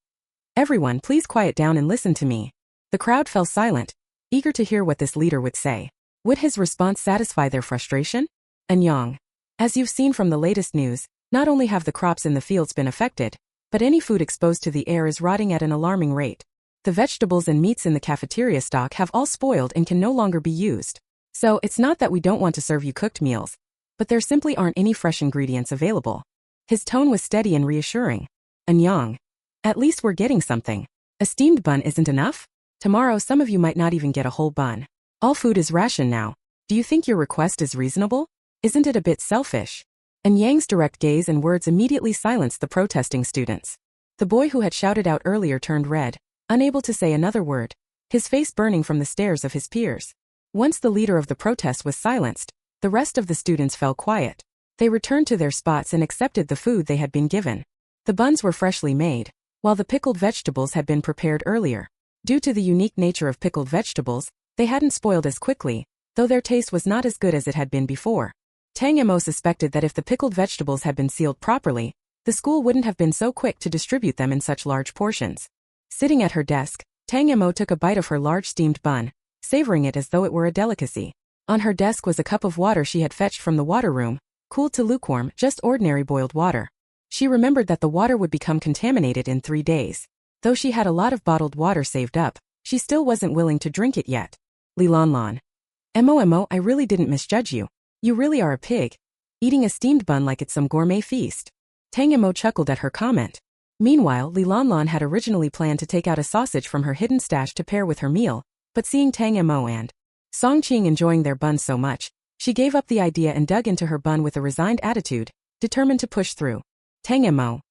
"Everyone, please quiet down and listen to me." The crowd fell silent, eager to hear what this leader would say. Would his response satisfy their frustration? Yang. "As you've seen from the latest news, not only have the crops in the fields been affected, but any food exposed to the air is rotting at an alarming rate. The vegetables and meats in the cafeteria stock have all spoiled and can no longer be used. So it's not that we don't want to serve you cooked meals, but there simply aren't any fresh ingredients available." His tone was steady and reassuring. Yang. "At least we're getting something. A steamed bun isn't enough? Tomorrow some of you might not even get a whole bun. All food is rationed now. Do you think your request is reasonable? Isn't it a bit selfish?" Yang's direct gaze and words immediately silenced the protesting students. The boy who had shouted out earlier turned red, unable to say another word, his face burning from the stares of his peers. Once the leader of the protest was silenced, the rest of the students fell quiet. They returned to their spots and accepted the food they had been given. The buns were freshly made, while the pickled vegetables had been prepared earlier. Due to the unique nature of pickled vegetables, they hadn't spoiled as quickly, though their taste was not as good as it had been before. Tang Mo suspected that if the pickled vegetables had been sealed properly, the school wouldn't have been so quick to distribute them in such large portions. Sitting at her desk, Tang Mo took a bite of her large steamed bun, savoring it as though it were a delicacy. On her desk was a cup of water she had fetched from the water room, cooled to lukewarm, just ordinary boiled water. She remembered that the water would become contaminated in 3 days. Though she had a lot of bottled water saved up, she still wasn't willing to drink it yet. Lilanlan. Mo, I really didn't misjudge you. You really are a pig, eating a steamed bun like it's some gourmet feast. Tang Mo chuckled at her comment. Meanwhile, Lilanlan had originally planned to take out a sausage from her hidden stash to pair with her meal, but seeing Tang Mo and Songqing enjoying their buns so much, she gave up the idea and dug into her bun with a resigned attitude, determined to push through. Tang Mo.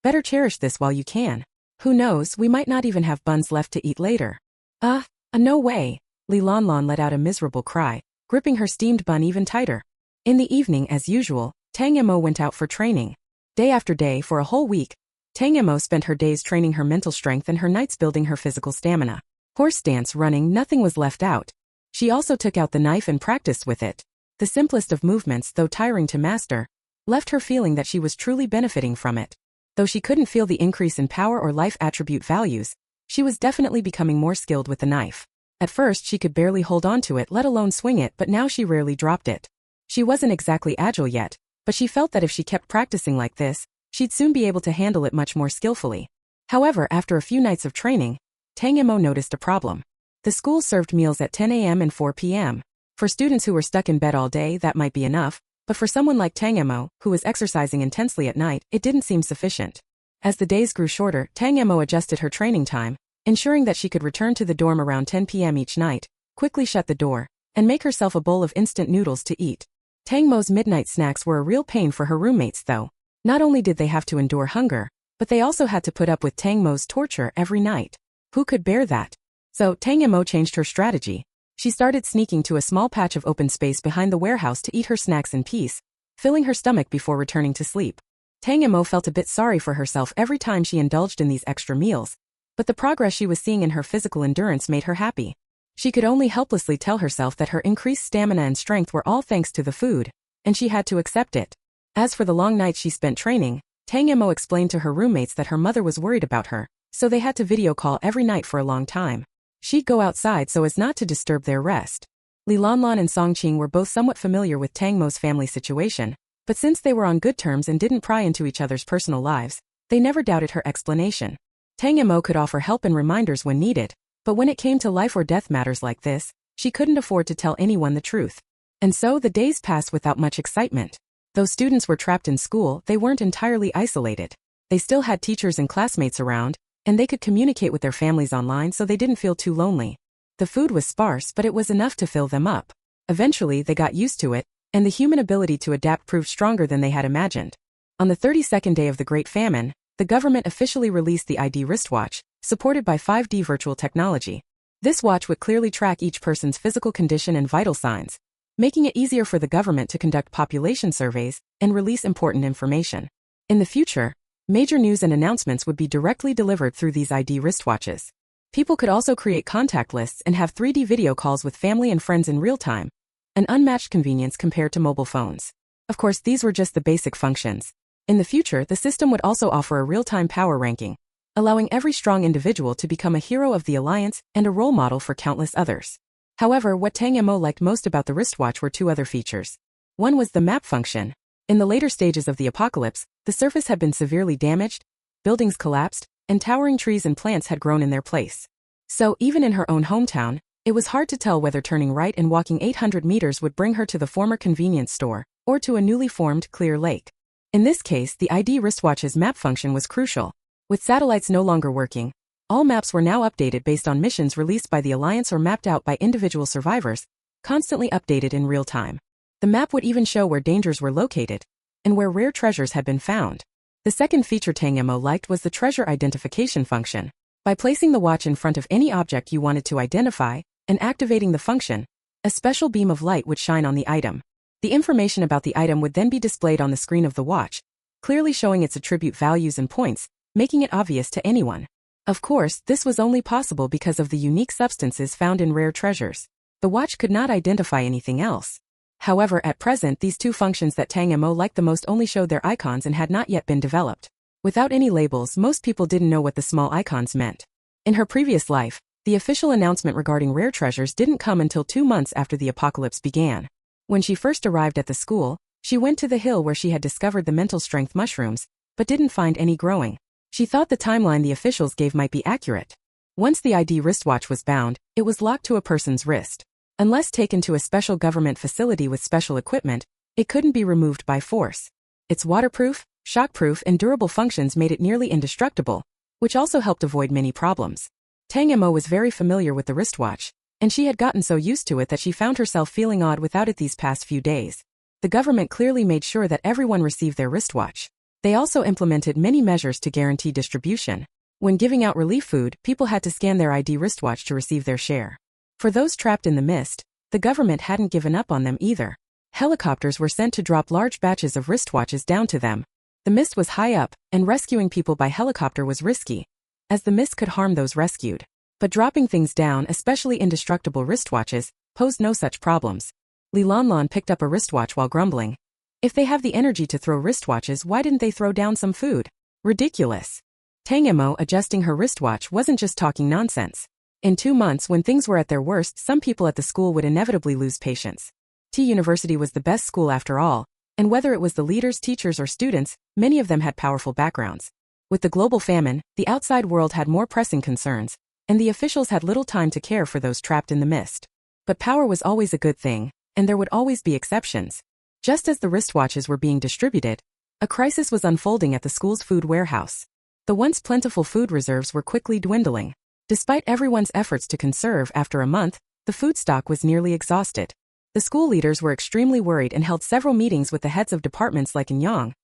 Better cherish this while you can. Who knows, we might not even have buns left to eat later. No way. Lilanlan let out a miserable cry, gripping her steamed bun even tighter. In the evening, as usual, Tang Mo went out for training. Day after day for a whole week, Tang Mo spent her days training her mental strength and her nights building her physical stamina. Horse dance, running, nothing was left out. She also took out the knife and practiced with it. The simplest of movements, though tiring to master, left her feeling that she was truly benefiting from it. Though she couldn't feel the increase in power or life attribute values, she was definitely becoming more skilled with the knife. At first she could barely hold on to it, let alone swing it, but now she rarely dropped it. She wasn't exactly agile yet, but she felt that if she kept practicing like this, she'd soon be able to handle it much more skillfully. However, after a few nights of training, Tang Mo noticed a problem. The school served meals at 10 a.m. and 4 p.m. For students who were stuck in bed all day, that might be enough, but for someone like Tang Mo, who was exercising intensely at night, it didn't seem sufficient. As the days grew shorter, Tang Mo adjusted her training time, ensuring that she could return to the dorm around 10 p.m. each night, quickly shut the door, and make herself a bowl of instant noodles to eat. Tang Mo's midnight snacks were a real pain for her roommates though. Not only did they have to endure hunger, but they also had to put up with Tang Mo's torture every night. Who could bear that? So Tang Mo changed her strategy. She started sneaking to a small patch of open space behind the warehouse to eat her snacks in peace, filling her stomach before returning to sleep. Tang Mo felt a bit sorry for herself every time she indulged in these extra meals, but the progress she was seeing in her physical endurance made her happy. She could only helplessly tell herself that her increased stamina and strength were all thanks to the food, and she had to accept it. As for the long nights she spent training, Tang Mo explained to her roommates that her mother was worried about her, so they had to video call every night for a long time. She'd go outside so as not to disturb their rest. Li Lanlan and Song Qing were both somewhat familiar with Tang Mo's family situation, but since they were on good terms and didn't pry into each other's personal lives, they never doubted her explanation. Tang Mo could offer help and reminders when needed, but when it came to life or death matters like this, she couldn't afford to tell anyone the truth. And so the days passed without much excitement. Though students were trapped in school, they weren't entirely isolated. They still had teachers and classmates around, and they could communicate with their families online so they didn't feel too lonely. The food was sparse, but it was enough to fill them up. Eventually, they got used to it, and the human ability to adapt proved stronger than they had imagined. On the 32nd day of the Great Famine, the government officially released the ID wristwatch, supported by 5D virtual technology. This watch would clearly track each person's physical condition and vital signs, making it easier for the government to conduct population surveys and release important information. In the future, major news and announcements would be directly delivered through these ID wristwatches. People could also create contact lists and have 3D video calls with family and friends in real time, an unmatched convenience compared to mobile phones. Of course, these were just the basic functions. In the future, the system would also offer a real-time power ranking, allowing every strong individual to become a hero of the alliance and a role model for countless others. However, what Tang Mo liked most about the wristwatch were two other features. One was the map function. In the later stages of the apocalypse, the surface had been severely damaged, buildings collapsed, and towering trees and plants had grown in their place. So, even in her own hometown, it was hard to tell whether turning right and walking 800 meters would bring her to the former convenience store, or to a newly formed clear lake. In this case, the ID wristwatch's map function was crucial. With satellites no longer working, all maps were now updated based on missions released by the Alliance or mapped out by individual survivors, constantly updated in real time. The map would even show where dangers were located, and where rare treasures had been found. The second feature Tang Mo liked was the treasure identification function. By placing the watch in front of any object you wanted to identify, and activating the function, a special beam of light would shine on the item. The information about the item would then be displayed on the screen of the watch, clearly showing its attribute values and points, making it obvious to anyone. Of course, this was only possible because of the unique substances found in rare treasures. The watch could not identify anything else. However, at present, these two functions that Tang Mo liked the most only showed their icons and had not yet been developed. Without any labels, most people didn't know what the small icons meant. In her previous life, the official announcement regarding rare treasures didn't come until 2 months after the apocalypse began. When she first arrived at the school, she went to the hill where she had discovered the mental strength mushrooms, but didn't find any growing. She thought the timeline the officials gave might be accurate. Once the ID wristwatch was bound, it was locked to a person's wrist. Unless taken to a special government facility with special equipment, it couldn't be removed by force. Its waterproof, shockproof, and durable functions made it nearly indestructible, which also helped avoid many problems. Tang Mo was very familiar with the wristwatch, and she had gotten so used to it that she found herself feeling odd without it these past few days. The government clearly made sure that everyone received their wristwatch. They also implemented many measures to guarantee distribution. When giving out relief food, people had to scan their ID wristwatch to receive their share. For those trapped in the mist, the government hadn't given up on them either. Helicopters were sent to drop large batches of wristwatches down to them. The mist was high up, and rescuing people by helicopter was risky, as the mist could harm those rescued. But dropping things down, especially indestructible wristwatches, posed no such problems. Li Lanlan picked up a wristwatch while grumbling. If they have the energy to throw wristwatches, why didn't they throw down some food? Ridiculous. Tang Mo, adjusting her wristwatch, wasn't just talking nonsense. In 2 months, when things were at their worst, some people at the school would inevitably lose patience. T University was the best school after all, and whether it was the leaders, teachers, or students, many of them had powerful backgrounds. With the global famine, the outside world had more pressing concerns, and the officials had little time to care for those trapped in the mist. But power was always a good thing, and there would always be exceptions. Just as the wristwatches were being distributed, a crisis was unfolding at the school's food warehouse. The once plentiful food reserves were quickly dwindling. Despite everyone's efforts to conserve, after a month, the food stock was nearly exhausted. The school leaders were extremely worried and held several meetings with the heads of departments like Yang,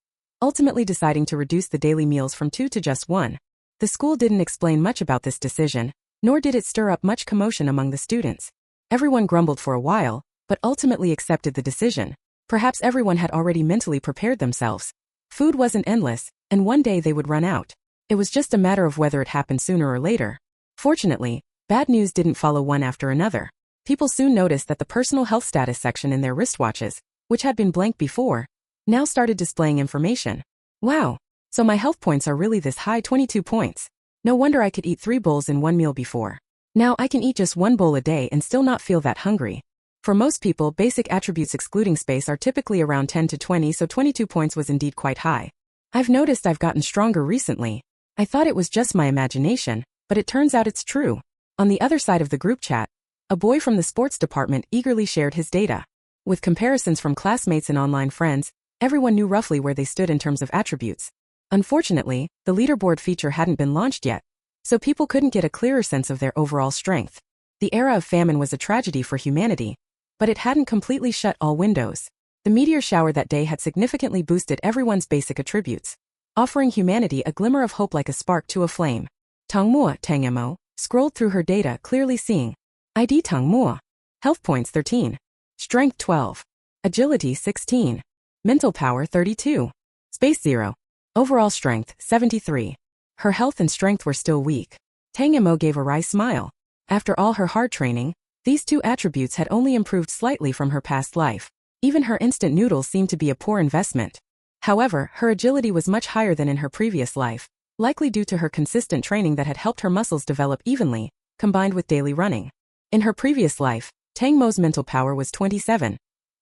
ultimately deciding to reduce the daily meals from 2 to just 1. The school didn't explain much about this decision, nor did it stir up much commotion among the students. Everyone grumbled for a while, but ultimately accepted the decision. Perhaps everyone had already mentally prepared themselves. Food wasn't endless, and one day they would run out. It was just a matter of whether it happened sooner or later. Fortunately, bad news didn't follow one after another. People soon noticed that the personal health status section in their wristwatches, which had been blank before, now started displaying information. Wow! So my health points are really this high, 22 points. No wonder I could eat 3 bowls in one meal before. Now I can eat just 1 bowl a day and still not feel that hungry. For most people, basic attributes excluding space are typically around 10 to 20, so 22 points was indeed quite high. I've noticed I've gotten stronger recently. I thought it was just my imagination, but it turns out it's true. On the other side of the group chat, a boy from the sports department eagerly shared his data. With comparisons from classmates and online friends, everyone knew roughly where they stood in terms of attributes. Unfortunately, the leaderboard feature hadn't been launched yet, so people couldn't get a clearer sense of their overall strength. The era of famine was a tragedy for humanity, but it hadn't completely shut all windows. The meteor shower that day had significantly boosted everyone's basic attributes, offering humanity a glimmer of hope like a spark to a flame. Tang Mo scrolled through her data, clearly seeing ID Tang Mo. Health points 13. Strength 12. Agility 16. Mental power 32. Space 0. Overall strength 73. Her health and strength were still weak. Tang Mo gave a wry smile. After all her hard training, these two attributes had only improved slightly from her past life. Even her instant noodles seemed to be a poor investment. However, her agility was much higher than in her previous life, likely due to her consistent training that had helped her muscles develop evenly, combined with daily running. In her previous life, Tang Mo's mental power was 27,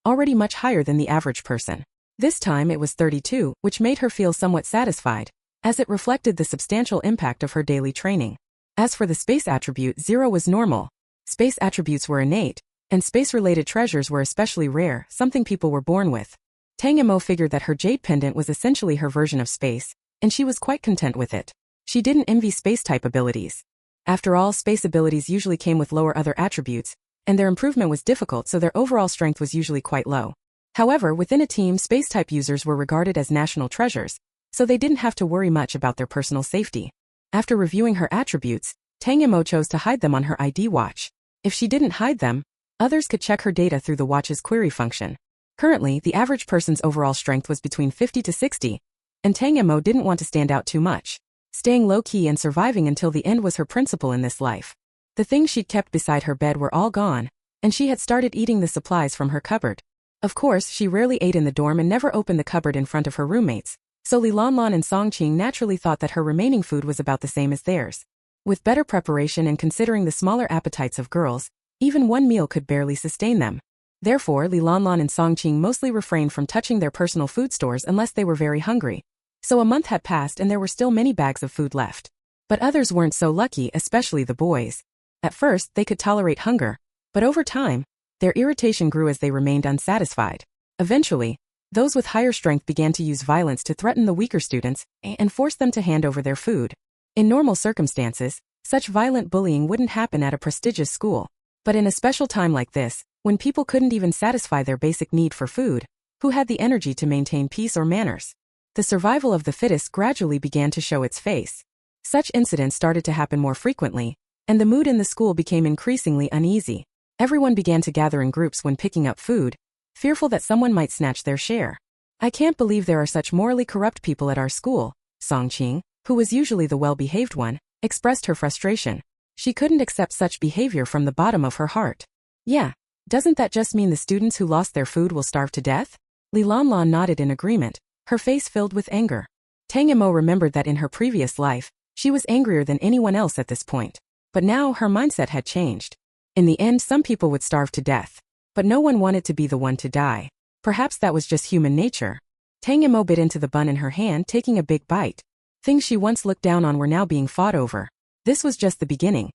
already much higher than the average person. This time it was 32, which made her feel somewhat satisfied, as it reflected the substantial impact of her daily training. As for the space attribute, 0 was normal. Space attributes were innate, and space-related treasures were especially rare, something people were born with. Tang Mo figured that her jade pendant was essentially her version of space, and she was quite content with it. She didn't envy space-type abilities. After all, space abilities usually came with lower other attributes, and their improvement was difficult, so their overall strength was usually quite low. However, within a team, space-type users were regarded as national treasures, so they didn't have to worry much about their personal safety. After reviewing her attributes, Tang Mo chose to hide them on her ID watch. If she didn't hide them, others could check her data through the watch's query function. Currently, the average person's overall strength was between 50 to 60, and Tang Mo didn't want to stand out too much. Staying low-key and surviving until the end was her principle in this life. The things she'd kept beside her bed were all gone, and she had started eating the supplies from her cupboard. Of course, she rarely ate in the dorm and never opened the cupboard in front of her roommates, so Lilanlan and Songqing naturally thought that her remaining food was about the same as theirs. With better preparation and considering the smaller appetites of girls, even one meal could barely sustain them. Therefore, Lilanlan and Songqing mostly refrained from touching their personal food stores unless they were very hungry. So a month had passed and there were still many bags of food left. But others weren't so lucky, especially the boys. At first, they could tolerate hunger, but over time, their irritation grew as they remained unsatisfied. Eventually, those with higher strength began to use violence to threaten the weaker students and force them to hand over their food. In normal circumstances, such violent bullying wouldn't happen at a prestigious school. But in a special time like this, when people couldn't even satisfy their basic need for food, who had the energy to maintain peace or manners? The survival of the fittest gradually began to show its face. Such incidents started to happen more frequently, and the mood in the school became increasingly uneasy. Everyone began to gather in groups when picking up food, fearful that someone might snatch their share. I can't believe there are such morally corrupt people at our school, Songqing, who was usually the well-behaved one, expressed her frustration. She couldn't accept such behavior from the bottom of her heart. Yeah, doesn't that just mean the students who lost their food will starve to death? Lilanlan nodded in agreement, her face filled with anger. Tang Mo remembered that in her previous life, she was angrier than anyone else at this point. But now her mindset had changed. In the end, some people would starve to death, but no one wanted to be the one to die. Perhaps that was just human nature. Tang Mo bit into the bun in her hand, taking a big bite. Things she once looked down on were now being fought over. This was just the beginning.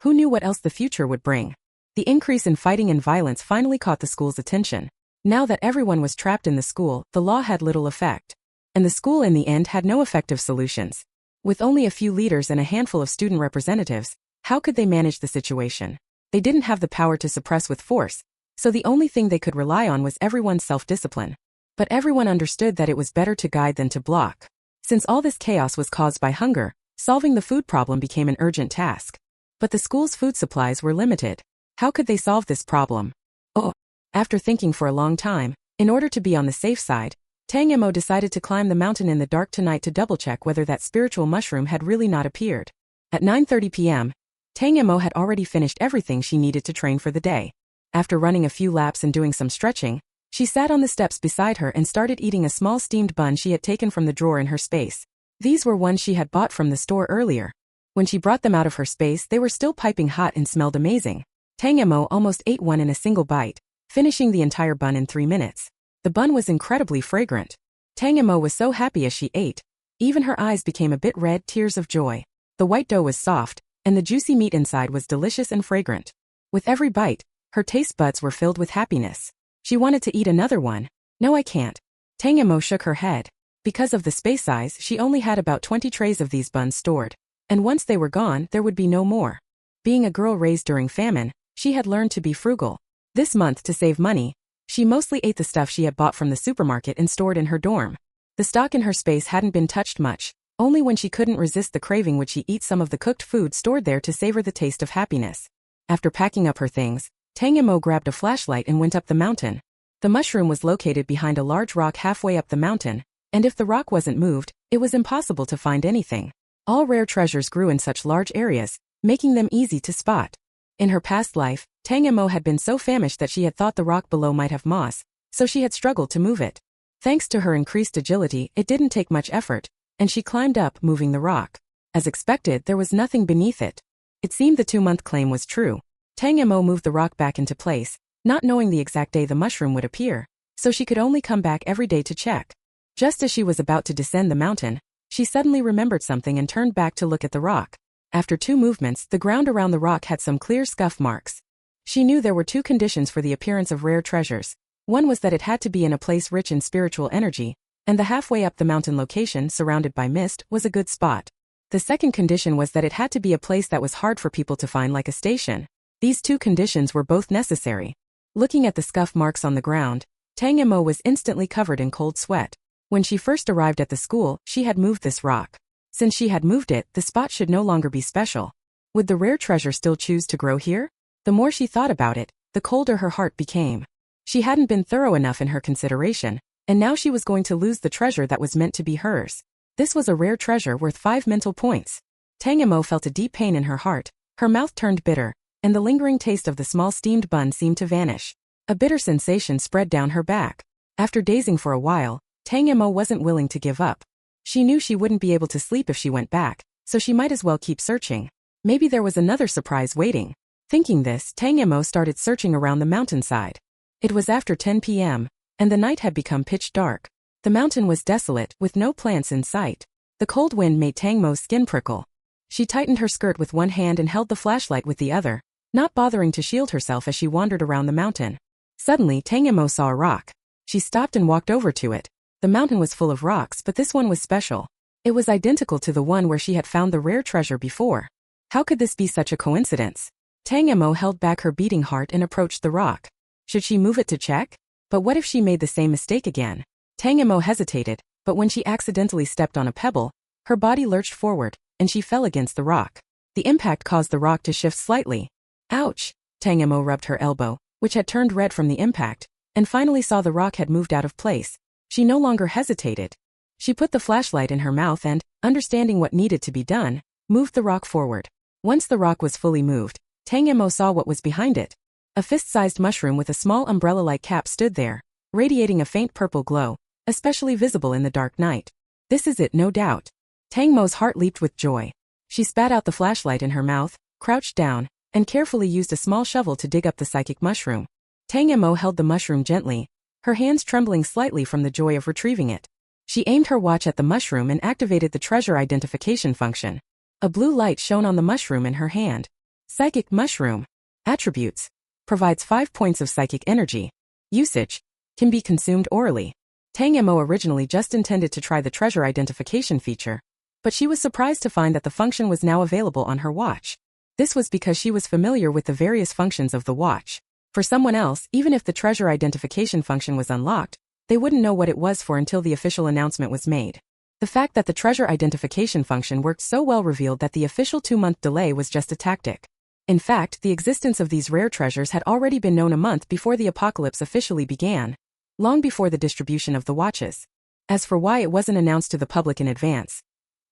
Who knew what else the future would bring? The increase in fighting and violence finally caught the school's attention. Now that everyone was trapped in the school, the law had little effect. And the school in the end had no effective solutions. With only a few leaders and a handful of student representatives, how could they manage the situation? They didn't have the power to suppress with force, so the only thing they could rely on was everyone's self-discipline. But everyone understood that it was better to guide than to block. Since all this chaos was caused by hunger, solving the food problem became an urgent task. But the school's food supplies were limited. How could they solve this problem? After thinking for a long time, in order to be on the safe side, Tang Mo decided to climb the mountain in the dark tonight to double-check whether that spiritual mushroom had really not appeared. At 9:30 p.m., Tang Mo had already finished everything she needed to train for the day. After running a few laps and doing some stretching, she sat on the steps beside her and started eating a small steamed bun she had taken from the drawer in her space. These were ones she had bought from the store earlier. When she brought them out of her space, they were still piping hot and smelled amazing. Tang Mo almost ate one in a single bite, finishing the entire bun in 3 minutes. The bun was incredibly fragrant. Tang Mo was so happy as she ate. Even her eyes became a bit red, tears of joy. The white dough was soft, and the juicy meat inside was delicious and fragrant. With every bite, her taste buds were filled with happiness. She wanted to eat another one. No, I can't. Tang Mo shook her head. Because of the space size, she only had about 20 trays of these buns stored. And once they were gone, there would be no more. Being a girl raised during famine, she had learned to be frugal. This month, to save money, she mostly ate the stuff she had bought from the supermarket and stored in her dorm. The stock in her space hadn't been touched much. Only when she couldn't resist the craving would she eat some of the cooked food stored there to savor the taste of happiness. After packing up her things, Tang Mo grabbed a flashlight and went up the mountain. The mushroom was located behind a large rock halfway up the mountain, and if the rock wasn't moved, it was impossible to find anything. All rare treasures grew in such large areas, making them easy to spot. In her past life, Tang Mo had been so famished that she had thought the rock below might have moss, so she had struggled to move it. Thanks to her increased agility, it didn't take much effort, and she climbed up, moving the rock. As expected, there was nothing beneath it. It seemed the 2-month claim was true. Tang Mo moved the rock back into place, not knowing the exact day the mushroom would appear, so she could only come back every day to check. Just as she was about to descend the mountain, she suddenly remembered something and turned back to look at the rock. After 2 movements, the ground around the rock had some clear scuff marks. She knew there were 2 conditions for the appearance of rare treasures. One was that it had to be in a place rich in spiritual energy, and the halfway up the mountain location, surrounded by mist, was a good spot. The second condition was that it had to be a place that was hard for people to find, like a station. These 2 conditions were both necessary. Looking at the scuff marks on the ground, Tang Mo was instantly covered in cold sweat. When she first arrived at the school, she had moved this rock. Since she had moved it, the spot should no longer be special. Would the rare treasure still choose to grow here? The more she thought about it, the colder her heart became. She hadn't been thorough enough in her consideration, and now she was going to lose the treasure that was meant to be hers. This was a rare treasure worth 5 mental points. Tang Mo felt a deep pain in her heart, her mouth turned bitter, and the lingering taste of the small steamed bun seemed to vanish. A bitter sensation spread down her back. After dazing for a while, Tang Mo wasn't willing to give up. She knew she wouldn't be able to sleep if she went back, so she might as well keep searching. Maybe there was another surprise waiting. Thinking this, Tang Mo started searching around the mountainside. It was after 10 p.m., and the night had become pitch dark. The mountain was desolate, with no plants in sight. The cold wind made Tang Mo's skin prickle. She tightened her skirt with one hand and held the flashlight with the other, not bothering to shield herself as she wandered around the mountain. Suddenly, Tang Mo saw a rock. She stopped and walked over to it. The mountain was full of rocks, but this one was special. It was identical to the one where she had found the rare treasure before. How could this be such a coincidence? Tang Mo held back her beating heart and approached the rock. Should she move it to check? But what if she made the same mistake again? Tang Mo hesitated, but when she accidentally stepped on a pebble, her body lurched forward, and she fell against the rock. The impact caused the rock to shift slightly. Ouch! Tang Mo rubbed her elbow, which had turned red from the impact, and finally saw the rock had moved out of place. She no longer hesitated. She put the flashlight in her mouth and, understanding what needed to be done, moved the rock forward. Once the rock was fully moved, Tang Mo saw what was behind it. A fist-sized mushroom with a small umbrella-like cap stood there, radiating a faint purple glow, especially visible in the dark night. This is it, no doubt. Tang Mo's heart leaped with joy. She spat out the flashlight in her mouth, crouched down, and carefully used a small shovel to dig up the psychic mushroom. Tang Mo held the mushroom gently, her hands trembling slightly from the joy of retrieving it. She aimed her watch at the mushroom and activated the treasure identification function. A blue light shone on the mushroom in her hand. Psychic mushroom. Attributes. Provides 5 points of psychic energy. Usage. Can be consumed orally. Tang Mo originally just intended to try the treasure identification feature, but she was surprised to find that the function was now available on her watch. This was because she was familiar with the various functions of the watch. For someone else, even if the treasure identification function was unlocked, they wouldn't know what it was for until the official announcement was made. The fact that the treasure identification function worked so well revealed that the official 2-month delay was just a tactic. In fact, the existence of these rare treasures had already been known a month before the apocalypse officially began, long before the distribution of the watches. As for why it wasn't announced to the public in advance,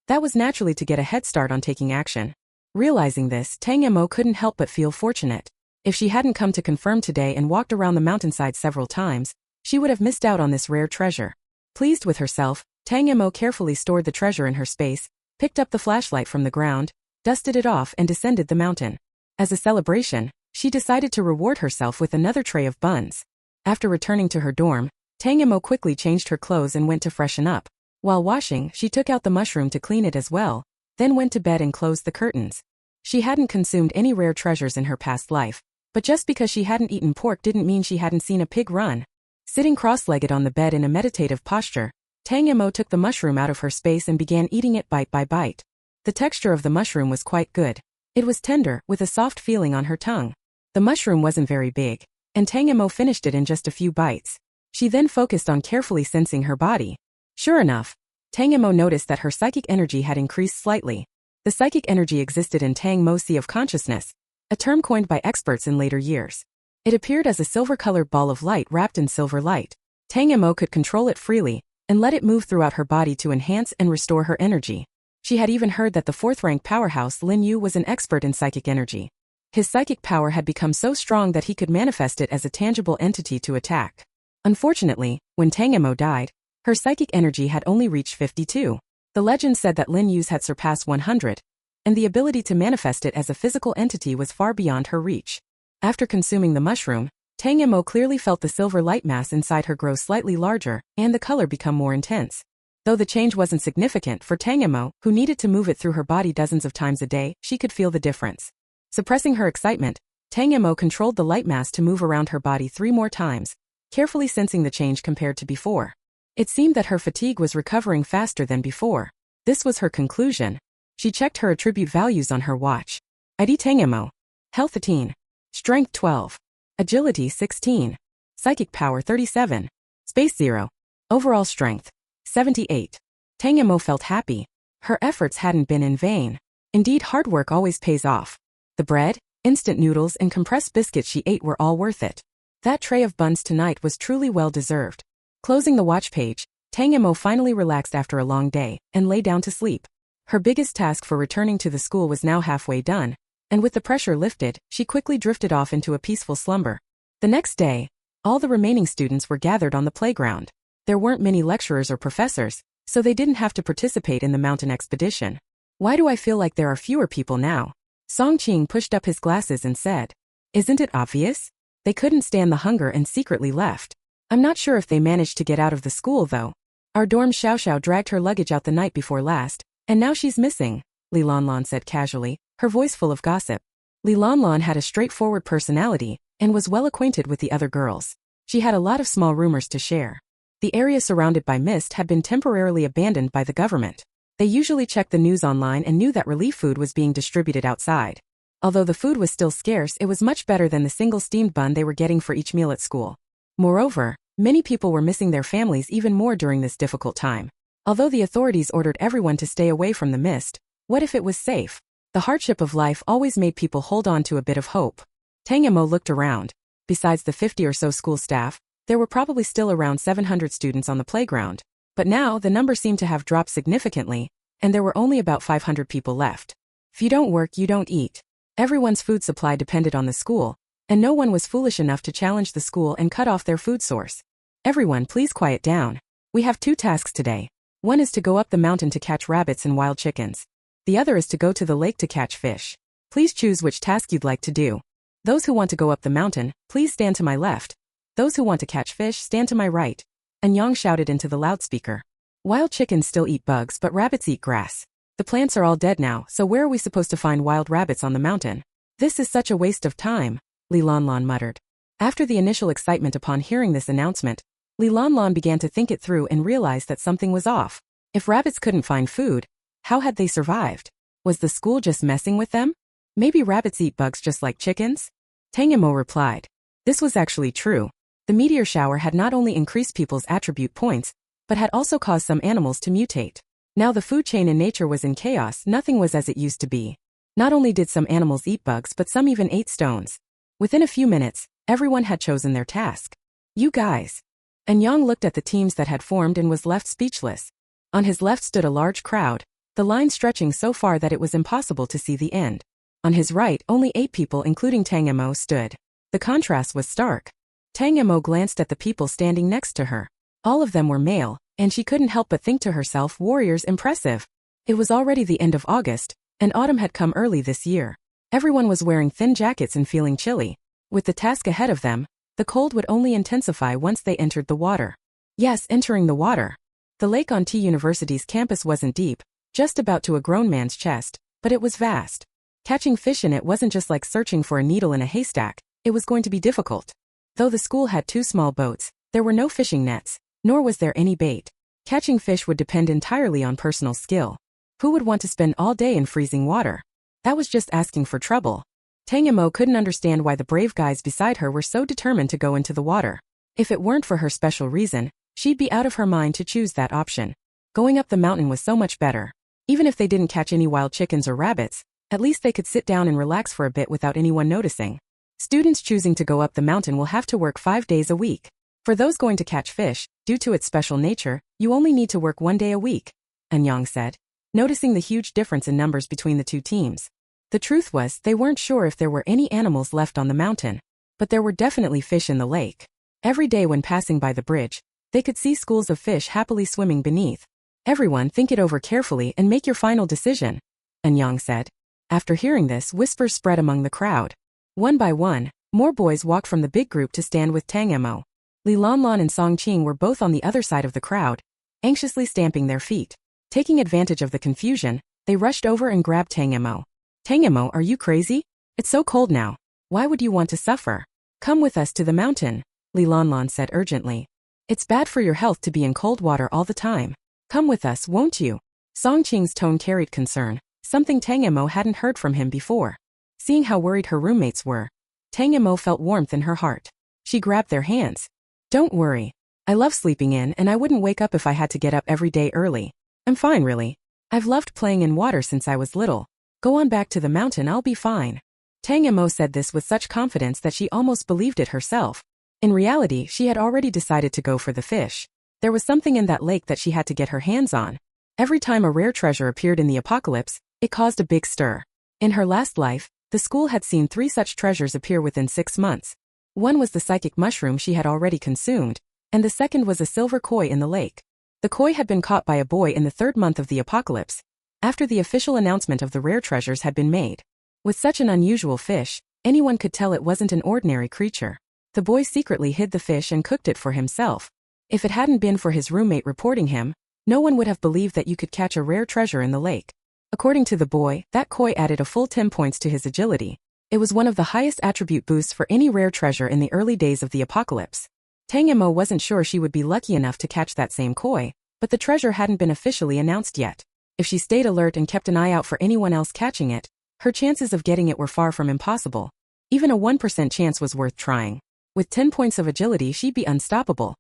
that was naturally to get a head start on taking action. Realizing this, Tang Mo couldn't help but feel fortunate. If she hadn't come to confirm today and walked around the mountainside several times, she would have missed out on this rare treasure. Pleased with herself, Tang Mo carefully stored the treasure in her space, picked up the flashlight from the ground, dusted it off and descended the mountain. As a celebration, she decided to reward herself with another tray of buns. After returning to her dorm, Tang Mo quickly changed her clothes and went to freshen up. While washing, she took out the mushroom to clean it as well, then went to bed and closed the curtains. She hadn't consumed any rare treasures in her past life, but just because she hadn't eaten pork didn't mean she hadn't seen a pig run. Sitting cross-legged on the bed in a meditative posture, Tang Mo took the mushroom out of her space and began eating it bite by bite. The texture of the mushroom was quite good. It was tender, with a soft feeling on her tongue. The mushroom wasn't very big, and Tang Mo finished it in just a few bites. She then focused on carefully sensing her body. Sure enough, Tang Mo noticed that her psychic energy had increased slightly. The psychic energy existed in Tang Mo's sea of consciousness, a term coined by experts in later years. It appeared as a silver-colored ball of light wrapped in silver light. Tang Mo could control it freely and let it move throughout her body to enhance and restore her energy. She had even heard that the fourth-rank powerhouse Lin Yu was an expert in psychic energy. His psychic power had become so strong that he could manifest it as a tangible entity to attack. Unfortunately, when Tang Mo died, her psychic energy had only reached 52. The legend said that Lin Yu's had surpassed 100, and the ability to manifest it as a physical entity was far beyond her reach. After consuming the mushroom, Tang Mo clearly felt the silver light mass inside her grow slightly larger and the color become more intense. Though the change wasn't significant for Tang Mo, who needed to move it through her body dozens of times a day, she could feel the difference. Suppressing her excitement, Tang Mo controlled the light mass to move around her body 3 more times, carefully sensing the change compared to before. It seemed that her fatigue was recovering faster than before. This was her conclusion. She checked her attribute values on her watch. ID Tang Mo. Health 18. Strength 12. Agility 16. Psychic power 37. Space 0. Overall strength 78. Tang Mo felt happy. Her efforts hadn't been in vain. Indeed, hard work always pays off. The bread, instant noodles and compressed biscuits she ate were all worth it. That tray of buns tonight was truly well deserved. Closing the watch page, Tang Mo finally relaxed after a long day and lay down to sleep. Her biggest task for returning to the school was now halfway done, and with the pressure lifted, she quickly drifted off into a peaceful slumber. The next day, all the remaining students were gathered on the playground. There weren't many lecturers or professors, so they didn't have to participate in the mountain expedition. Why do I feel like there are fewer people now? Song Qing pushed up his glasses and said, "Isn't it obvious? They couldn't stand the hunger and secretly left. I'm not sure if they managed to get out of the school though. Our dorm Xiao Xiao dragged her luggage out the night before last, and now she's missing," Li Lanlan said casually, her voice full of gossip. Li Lanlan had a straightforward personality and was well acquainted with the other girls. She had a lot of small rumors to share. The area surrounded by mist had been temporarily abandoned by the government. They usually checked the news online and knew that relief food was being distributed outside. Although the food was still scarce, it was much better than the single steamed bun they were getting for each meal at school. Moreover, many people were missing their families even more during this difficult time. Although the authorities ordered everyone to stay away from the mist, what if it was safe? The hardship of life always made people hold on to a bit of hope. Tang Mo looked around. Besides the 50 or so school staff, there were probably still around 700 students on the playground. But now the number seemed to have dropped significantly, and there were only about 500 people left. If you don't work, you don't eat. Everyone's food supply depended on the school, and no one was foolish enough to challenge the school and cut off their food source. Everyone, please quiet down. We have 2 tasks today. One is to go up the mountain to catch rabbits and wild chickens. The other is to go to the lake to catch fish. Please choose which task you'd like to do. Those who want to go up the mountain, please stand to my left. Those who want to catch fish, stand to my right. And Yang shouted into the loudspeaker. Wild chickens still eat bugs, but rabbits eat grass. The plants are all dead now, so where are we supposed to find wild rabbits on the mountain? This is such a waste of time, Li Lanlan muttered. After the initial excitement upon hearing this announcement, Li Lanlan began to think it through and realized that something was off. If rabbits couldn't find food, how had they survived? Was the school just messing with them? Maybe rabbits eat bugs just like chickens? Tang Mo replied. This was actually true. The meteor shower had not only increased people's attribute points, but had also caused some animals to mutate. Now the food chain in nature was in chaos, nothing was as it used to be. Not only did some animals eat bugs, but some even ate stones. Within a few minutes, everyone had chosen their task. You guys. And Yang looked at the teams that had formed and was left speechless. On his left stood a large crowd, the line stretching so far that it was impossible to see the end. On his right, only 8 people including Tang Mo stood. The contrast was stark. Tang Mo glanced at the people standing next to her. All of them were male, And she couldn't help but think to herself, warriors impressive. It was already the end of August, and autumn had come early this year. Everyone was wearing thin jackets and feeling chilly. With the task ahead of them, the cold would only intensify once they entered the water. Yes, entering the water. The lake on T University's campus wasn't deep, just about to a grown man's chest, but it was vast. Catching fish in it wasn't just like searching for a needle in a haystack, it was going to be difficult. Though the school had 2 small boats, there were no fishing nets, nor was there any bait. Catching fish would depend entirely on personal skill. Who would want to spend all day in freezing water? That was just asking for trouble. Tang Mo couldn't understand why the brave guys beside her were so determined to go into the water. If it weren't for her special reason, she'd be out of her mind to choose that option. Going up the mountain was so much better. Even if they didn't catch any wild chickens or rabbits, at least they could sit down and relax for a bit without anyone noticing. Students choosing to go up the mountain will have to work 5 days a week. For those going to catch fish, due to its special nature, you only need to work 1 day a week, Anyang said, noticing the huge difference in numbers between the 2 teams. The truth was, they weren't sure if there were any animals left on the mountain, but there were definitely fish in the lake. Every day when passing by the bridge, they could see schools of fish happily swimming beneath. Everyone think it over carefully and make your final decision, Anyang said. After hearing this, whispers spread among the crowd. One by one, more boys walked from the big group to stand with Tang Mo. Li Lanlan and Song Qing were both on the other side of the crowd, anxiously stamping their feet. Taking advantage of the confusion, they rushed over and grabbed Tang Mo. Tang Mo, are you crazy? It's so cold now. Why would you want to suffer? Come with us to the mountain, Li Lanlan said urgently. It's bad for your health to be in cold water all the time. Come with us, won't you? Song Qing's tone carried concern, something Tang Mo hadn't heard from him before. Seeing how worried her roommates were, Tang Mo felt warmth in her heart. She grabbed their hands. Don't worry. I love sleeping in and I wouldn't wake up if I had to get up every day early. I'm fine really. I've loved playing in water since I was little. Go on back to the mountain, I'll be fine. Tang Mo said this with such confidence that she almost believed it herself. In reality, she had already decided to go for the fish. There was something in that lake that she had to get her hands on. Every time a rare treasure appeared in the apocalypse, it caused a big stir. In her last life, the school had seen 3 such treasures appear within 6 months. One was the psychic mushroom she had already consumed, and the second was a silver koi in the lake. The koi had been caught by a boy in the 3rd month of the apocalypse, after the official announcement of the rare treasures had been made. With such an unusual fish, anyone could tell it wasn't an ordinary creature. The boy secretly hid the fish and cooked it for himself. If it hadn't been for his roommate reporting him, no one would have believed that you could catch a rare treasure in the lake. According to the boy, that koi added a full 10 points to his agility. It was one of the highest attribute boosts for any rare treasure in the early days of the apocalypse. Tang Mo wasn't sure she would be lucky enough to catch that same koi, but the treasure hadn't been officially announced yet. If she stayed alert and kept an eye out for anyone else catching it, her chances of getting it were far from impossible. Even a 1% chance was worth trying. With 10 points of agility, she'd be unstoppable.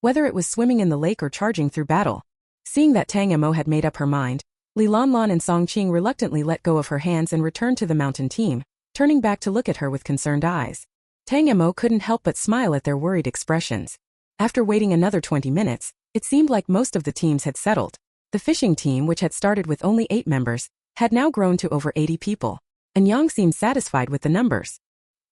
Whether it was swimming in the lake or charging through battle. Seeing that Tang Mo had made up her mind, Li Lanlan and Song Qing reluctantly let go of her hands and returned to the mountain team, turning back to look at her with concerned eyes. Tang Mo couldn't help but smile at their worried expressions. After waiting another 20 minutes, it seemed like most of the teams had settled. The fishing team, which had started with only 8 members, had now grown to over 80 people. Anyang seemed satisfied with the numbers.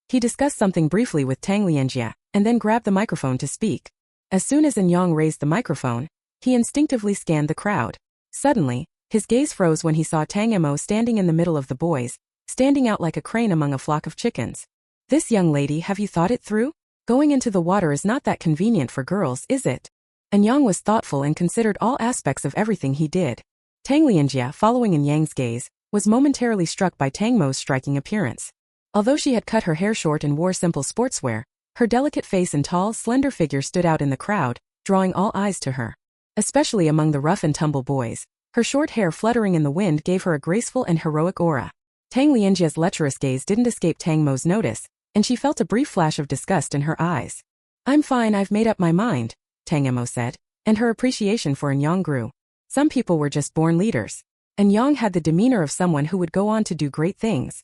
He discussed something briefly with Tang Lianjia, and then grabbed the microphone to speak. As soon as Anyang raised the microphone, he instinctively scanned the crowd. Suddenly, his gaze froze when he saw Tang Mo standing in the middle of the boys, standing out like a crane among a flock of chickens. This young lady, have you thought it through? Going into the water is not that convenient for girls, is it? Anyang was thoughtful and considered all aspects of everything he did. Tang Lianjia, following Anyang's gaze, was momentarily struck by Tang Mo's striking appearance. Although she had cut her hair short and wore simple sportswear, her delicate face and tall, slender figure stood out in the crowd, drawing all eyes to her. Especially among the rough and tumble boys, her short hair fluttering in the wind gave her a graceful and heroic aura. Tang Lianjia's lecherous gaze didn't escape Tang Mo's notice, and she felt a brief flash of disgust in her eyes. I'm fine, I've made up my mind, Tang Mo said, and her appreciation for Anyang grew. Some people were just born leaders. Anyang had the demeanor of someone who would go on to do great things.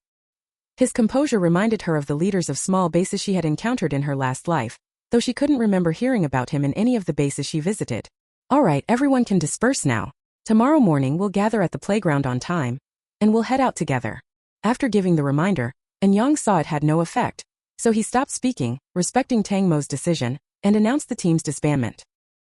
His composure reminded her of the leaders of small bases she had encountered in her last life, though she couldn't remember hearing about him in any of the bases she visited. All right, everyone can disperse now. Tomorrow morning we'll gather at the playground on time, and we'll head out together. After giving the reminder, Anyang saw it had no effect, so he stopped speaking, respecting Tang Mo's decision, and announced the team's disbandment.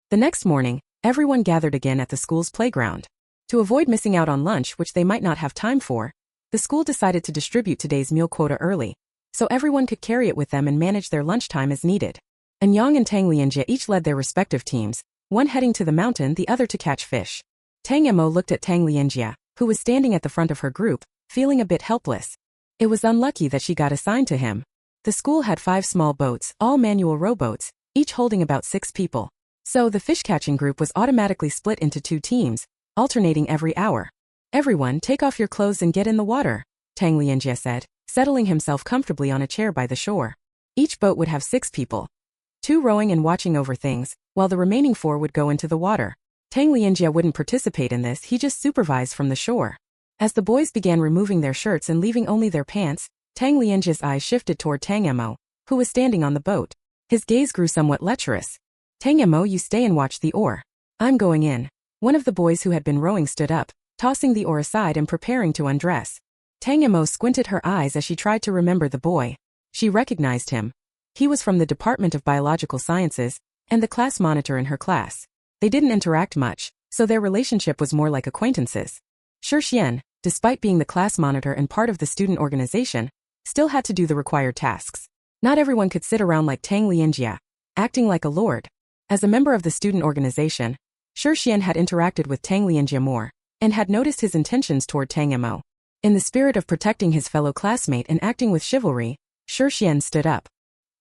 The next morning, everyone gathered again at the school's playground. To avoid missing out on lunch, which they might not have time for, the school decided to distribute today's meal quota early, so everyone could carry it with them and manage their lunchtime as needed. Anyang and Tang Lianjie each led their respective teams, one heading to the mountain, the other to catch fish. Tang Mo looked at Tang Lianjie, who was standing at the front of her group, feeling a bit helpless. It was unlucky that she got assigned to him. The school had 5 small boats, all manual rowboats, each holding about 6 people. So the fish-catching group was automatically split into 2 teams, alternating every hour. "Everyone, take off your clothes and get in the water," Tang Lianjie said, settling himself comfortably on a chair by the shore. Each boat would have 6 people, 2 rowing and watching over things, while the remaining 4 would go into the water. Tang Lianjie wouldn't participate in this, he just supervised from the shore. As the boys began removing their shirts and leaving only their pants, Tang Lianjie's eyes shifted toward Tang Mo, who was standing on the boat. His gaze grew somewhat lecherous. "Tang Mo, you stay and watch the oar. I'm going in." One of the boys who had been rowing stood up, tossing the oar aside and preparing to undress. Tang Mo squinted her eyes as she tried to remember the boy. She recognized him. He was from the Department of Biological Sciences, and the class monitor in her class. They didn't interact much, so their relationship was more like acquaintances. Xian, despite being the class monitor and part of the student organization, still had to do the required tasks. Not everyone could sit around like Tang Lianjie, acting like a lord. As a member of the student organization, Xian had interacted with Tang Lianjie more, and had noticed his intentions toward Tang Mo. In the spirit of protecting his fellow classmate and acting with chivalry, Xian stood up.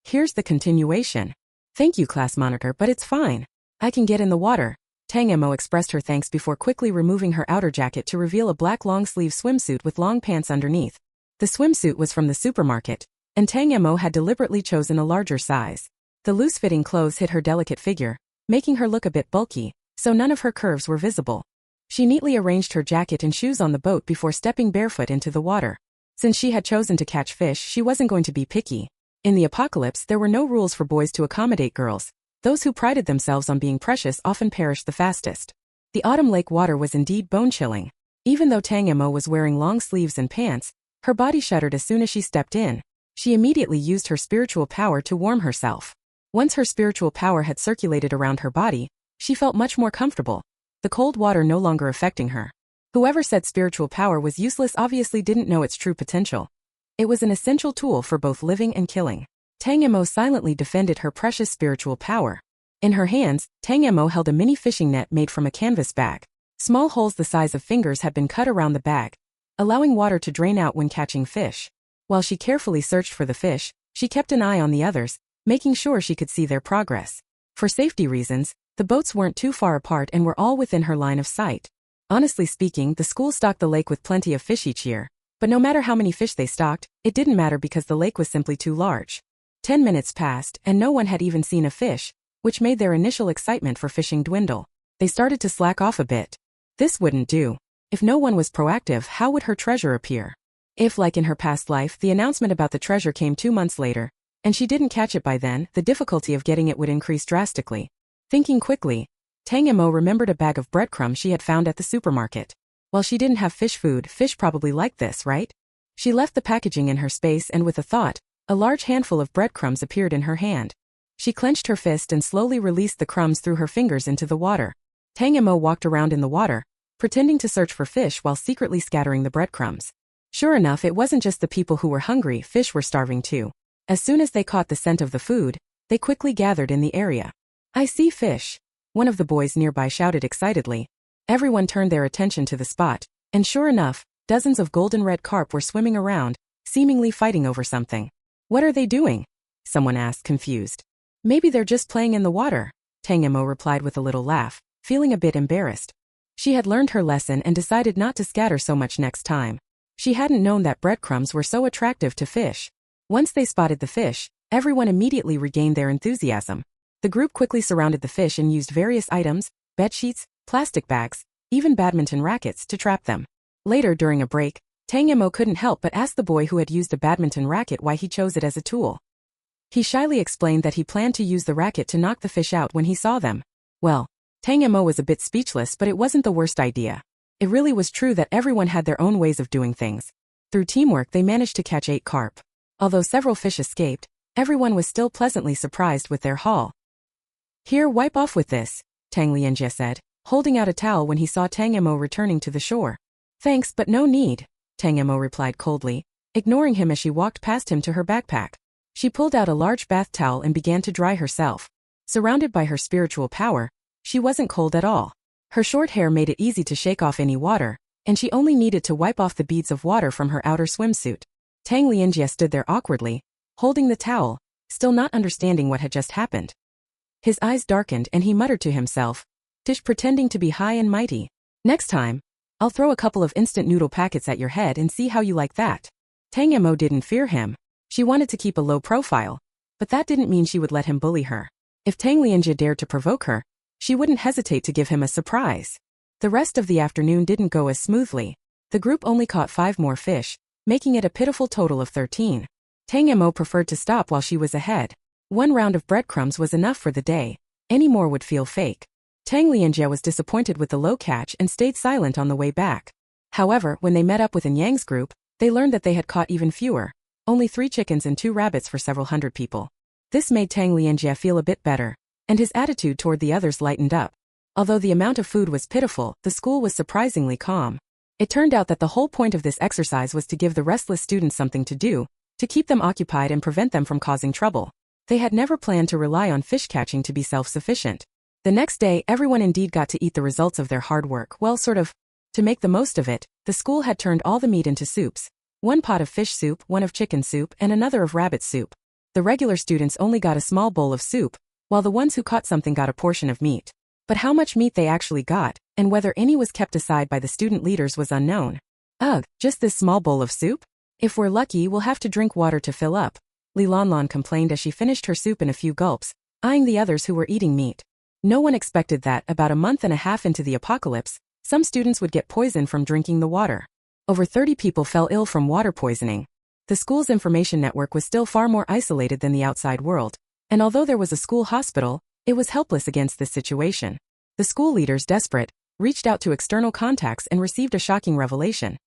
"Here's the continuation." "Thank you, class monitor, but it's fine. I can get in the water." Tang Mo expressed her thanks before quickly removing her outer jacket to reveal a black long-sleeve swimsuit with long pants underneath. The swimsuit was from the supermarket, and Tang Mo had deliberately chosen a larger size. The loose-fitting clothes hid her delicate figure, making her look a bit bulky, so none of her curves were visible. She neatly arranged her jacket and shoes on the boat before stepping barefoot into the water. Since she had chosen to catch fish, she wasn't going to be picky. In the apocalypse, there were no rules for boys to accommodate girls. Those who prided themselves on being precious often perished the fastest. The autumn lake water was indeed bone-chilling. Even though Tang Mo was wearing long sleeves and pants, her body shuddered as soon as she stepped in. She immediately used her spiritual power to warm herself. Once her spiritual power had circulated around her body, she felt much more comfortable, the cold water no longer affecting her. Whoever said spiritual power was useless obviously didn't know its true potential. It was an essential tool for both living and killing. Tang Mo silently defended her precious spiritual power. In her hands, Tang Mo held a mini fishing net made from a canvas bag. Small holes the size of fingers had been cut around the bag, allowing water to drain out when catching fish. While she carefully searched for the fish, she kept an eye on the others, making sure she could see their progress. For safety reasons, the boats weren't too far apart and were all within her line of sight. Honestly speaking, the school stocked the lake with plenty of fish each year, but no matter how many fish they stocked, it didn't matter because the lake was simply too large. 10 minutes passed and no one had even seen a fish, which made their initial excitement for fishing dwindle. They started to slack off a bit. This wouldn't do. If no one was proactive, how would her treasure appear? If, like in her past life, the announcement about the treasure came 2 months later, and she didn't catch it by then, the difficulty of getting it would increase drastically. Thinking quickly, Tang Mo remembered a bag of breadcrumbs she had found at the supermarket. While she didn't have fish food, fish probably liked this, right? She left the packaging in her space and with a thought, a large handful of breadcrumbs appeared in her hand. She clenched her fist and slowly released the crumbs through her fingers into the water. Tang Mo walked around in the water, pretending to search for fish while secretly scattering the breadcrumbs. Sure enough, it wasn't just the people who were hungry, fish were starving too. As soon as they caught the scent of the food, they quickly gathered in the area. "I see fish," one of the boys nearby shouted excitedly. Everyone turned their attention to the spot, and sure enough, dozens of golden red carp were swimming around, seemingly fighting over something. "What are they doing?" someone asked, confused. "Maybe they're just playing in the water," Tang Mo replied with a little laugh, feeling a bit embarrassed. She had learned her lesson and decided not to scatter so much next time. She hadn't known that breadcrumbs were so attractive to fish. Once they spotted the fish, everyone immediately regained their enthusiasm. The group quickly surrounded the fish and used various items, bedsheets, plastic bags, even badminton rackets to trap them. Later during a break, Tang Mo couldn't help but ask the boy who had used a badminton racket why he chose it as a tool. He shyly explained that he planned to use the racket to knock the fish out when he saw them. Well, Tang Mo was a bit speechless, but it wasn't the worst idea. It really was true that everyone had their own ways of doing things. Through teamwork they managed to catch 8 carp. Although several fish escaped, everyone was still pleasantly surprised with their haul. "Here, wipe off with this," Tang Lianjie said, holding out a towel when he saw Tang Mo returning to the shore. Thanks, but no need, Tang Mo replied coldly, ignoring him as she walked past him to her backpack. She pulled out a large bath towel and began to dry herself. Surrounded by her spiritual power, she wasn't cold at all. Her short hair made it easy to shake off any water, and she only needed to wipe off the beads of water from her outer swimsuit. Tang Lianjie stood there awkwardly, holding the towel, still not understanding what had just happened. His eyes darkened and he muttered to himself, "Dish pretending to be high and mighty. Next time, I'll throw a couple of instant noodle packets at your head and see how you like that." Tang Mo didn't fear him. She wanted to keep a low profile, but that didn't mean she would let him bully her. If Tang Lianjie dared to provoke her, she wouldn't hesitate to give him a surprise. The rest of the afternoon didn't go as smoothly. The group only caught 5 more fish, making it a pitiful total of 13. Tang Mo preferred to stop while she was ahead. 1 round of breadcrumbs was enough for the day. Any more would feel fake. Tang Lianjie was disappointed with the low catch and stayed silent on the way back. However, when they met up with Yang's group, they learned that they had caught even fewer, only 3 chickens and 2 rabbits for several hundred people. This made Tang Lianjie feel a bit better, and his attitude toward the others lightened up. Although the amount of food was pitiful, the school was surprisingly calm. It turned out that the whole point of this exercise was to give the restless students something to do, to keep them occupied and prevent them from causing trouble. They had never planned to rely on fish catching to be self-sufficient. The next day, everyone indeed got to eat the results of their hard work. Well, sort of. To make the most of it, the school had turned all the meat into soups. 1 pot of fish soup, 1 of chicken soup, and another of rabbit soup. The regular students only got a small bowl of soup, while the ones who caught something got a portion of meat. But how much meat they actually got, and whether any was kept aside by the student leaders was unknown. Ugh, just this small bowl of soup? If we're lucky, we'll have to drink water to fill up, Li Lanlan complained as she finished her soup in a few gulps, eyeing the others who were eating meat. No one expected that, about a month and a half into the apocalypse, some students would get poisoned from drinking the water. Over 30 people fell ill from water poisoning. The school's information network was still far more isolated than the outside world, and although there was a school hospital, it was helpless against this situation. The school leaders, desperate, reached out to external contacts and received a shocking revelation.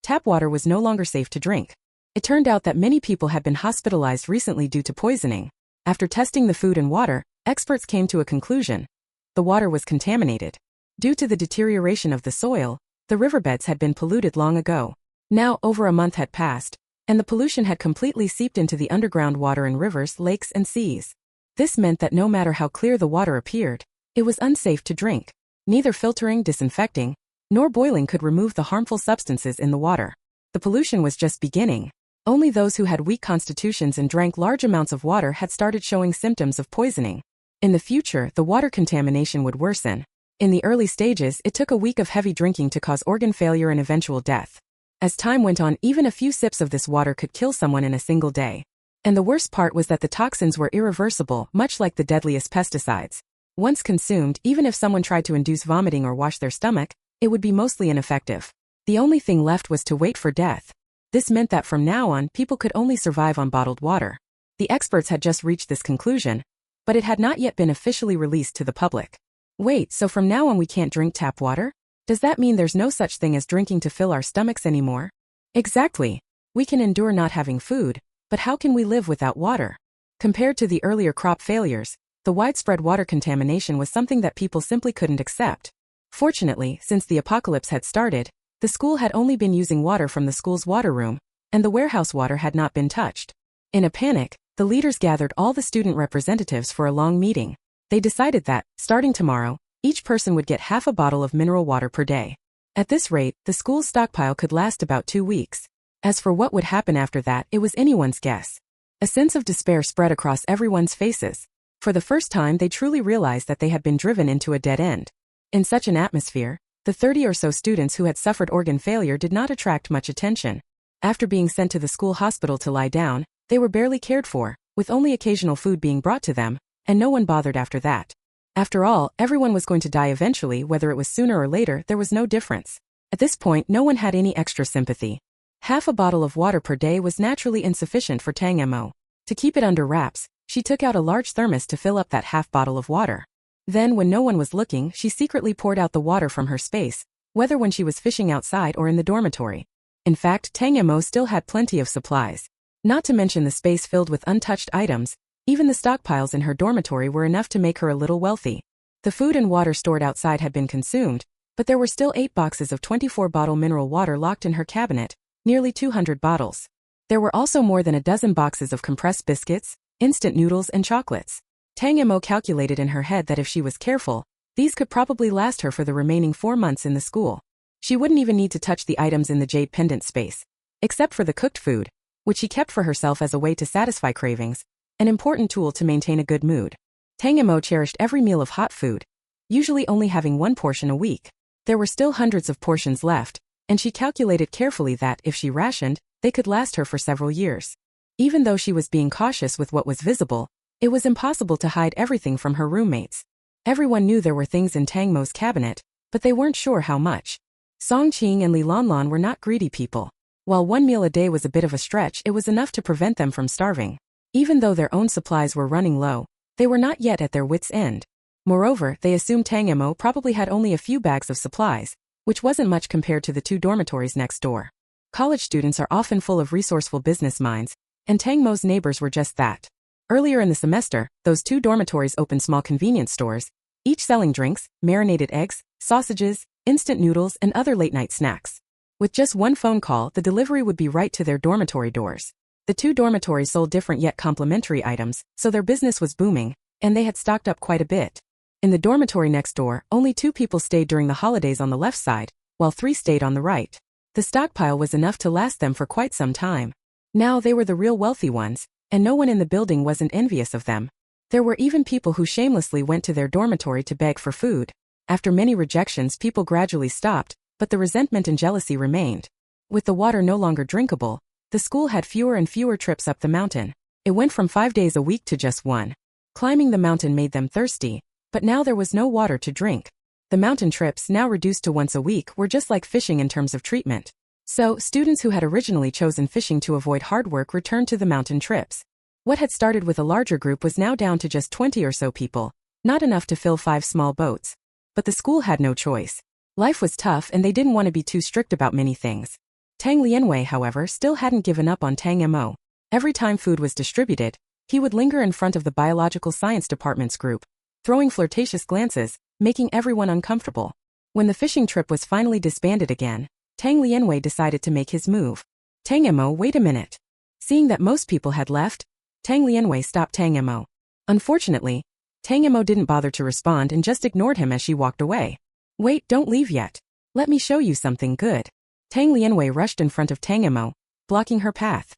Tap water was no longer safe to drink. It turned out that many people had been hospitalized recently due to poisoning. After testing the food and water, experts came to a conclusion. The water was contaminated. Due to the deterioration of the soil, the riverbeds had been polluted long ago. Now, over a month had passed, and the pollution had completely seeped into the underground water in rivers, lakes, and seas. This meant that no matter how clear the water appeared, it was unsafe to drink. Neither filtering, disinfecting, nor boiling could remove the harmful substances in the water. The pollution was just beginning. Only those who had weak constitutions and drank large amounts of water had started showing symptoms of poisoning. In the future, the water contamination would worsen. In the early stages, it took a week of heavy drinking to cause organ failure and eventual death. As time went on, even a few sips of this water could kill someone in a single day. And the worst part was that the toxins were irreversible, much like the deadliest pesticides. Once consumed, even if someone tried to induce vomiting or wash their stomach, it would be mostly ineffective. The only thing left was to wait for death. This meant that from now on, people could only survive on bottled water. The experts had just reached this conclusion, but it had not yet been officially released to the public. Wait, so from now on we can't drink tap water? Does that mean there's no such thing as drinking to fill our stomachs anymore? Exactly. We can endure not having food, but how can we live without water? Compared to the earlier crop failures, the widespread water contamination was something that people simply couldn't accept. Fortunately, since the apocalypse had started, the school had only been using water from the school's water room, and the warehouse water had not been touched. In a panic, the leaders gathered all the student representatives for a long meeting. They decided that, starting tomorrow, each person would get half a bottle of mineral water per day. At this rate, the school's stockpile could last about 2 weeks. As for what would happen after that, it was anyone's guess. A sense of despair spread across everyone's faces. For the first time, they truly realized that they had been driven into a dead end. In such an atmosphere, the 30 or so students who had suffered organ failure did not attract much attention. After being sent to the school hospital to lie down, they were barely cared for, with only occasional food being brought to them, and no one bothered after that. After all, everyone was going to die eventually, whether it was sooner or later, there was no difference. At this point, no one had any extra sympathy. Half a bottle of water per day was naturally insufficient for Tang Mo. To keep it under wraps, she took out a large thermos to fill up that half bottle of water. Then, when no one was looking, she secretly poured out the water from her space, whether when she was fishing outside or in the dormitory. In fact, Tang Mo still had plenty of supplies. Not to mention the space filled with untouched items, even the stockpiles in her dormitory were enough to make her a little wealthy. The food and water stored outside had been consumed, but there were still 8 boxes of 24-bottle mineral water locked in her cabinet, nearly 200 bottles. There were also more than a dozen boxes of compressed biscuits, instant noodles and chocolates. Tang Mo calculated in her head that if she was careful, these could probably last her for the remaining 4 months in the school. She wouldn't even need to touch the items in the jade pendant space, except for the cooked food, which she kept for herself as a way to satisfy cravings, an important tool to maintain a good mood. Tang Mo cherished every meal of hot food, usually only having 1 portion a week. There were still hundreds of portions left, and she calculated carefully that, if she rationed, they could last her for several years. Even though she was being cautious with what was visible, it was impossible to hide everything from her roommates. Everyone knew there were things in Tang Mo's cabinet, but they weren't sure how much. Song Qing and Li Lanlan were not greedy people. While 1 meal a day was a bit of a stretch, it was enough to prevent them from starving. Even though their own supplies were running low, they were not yet at their wits' end. Moreover, they assumed Tang Mo probably had only a few bags of supplies, which wasn't much compared to the 2 dormitories next door. College students are often full of resourceful business minds, and Tang Mo's neighbors were just that. Earlier in the semester, those 2 dormitories opened small convenience stores, each selling drinks, marinated eggs, sausages, instant noodles, and other late-night snacks. With just 1 phone call, the delivery would be right to their dormitory doors. The 2 dormitories sold different yet complementary items, so their business was booming, and they had stocked up quite a bit. In the dormitory next door, only 2 people stayed during the holidays on the left side, while 3 stayed on the right. The stockpile was enough to last them for quite some time. Now they were the real wealthy ones, and no one in the building wasn't envious of them. There were even people who shamelessly went to their dormitory to beg for food. After many rejections, people gradually stopped, but the resentment and jealousy remained. With the water no longer drinkable, the school had fewer and fewer trips up the mountain. It went from 5 days a week to just 1. Climbing the mountain made them thirsty, but now there was no water to drink. The mountain trips, now reduced to once a week, were just like fishing in terms of treatment. So, students who had originally chosen fishing to avoid hard work returned to the mountain trips. What had started with a larger group was now down to just 20 or so people, not enough to fill 5 small boats. But the school had no choice. Life was tough and they didn't want to be too strict about many things. Tang Lianwei, however, still hadn't given up on Tang Mo. Every time food was distributed, he would linger in front of the biological science department's group, throwing flirtatious glances, making everyone uncomfortable. When the fishing trip was finally disbanded again, Tang Lianwei decided to make his move. Tang Mo, wait a minute. Seeing that most people had left, Tang Lianwei stopped Tang Mo. Unfortunately, Tang Mo didn't bother to respond and just ignored him as she walked away. Wait, don't leave yet. Let me show you something good. Tang Lianwei rushed in front of Tang Mo, blocking her path.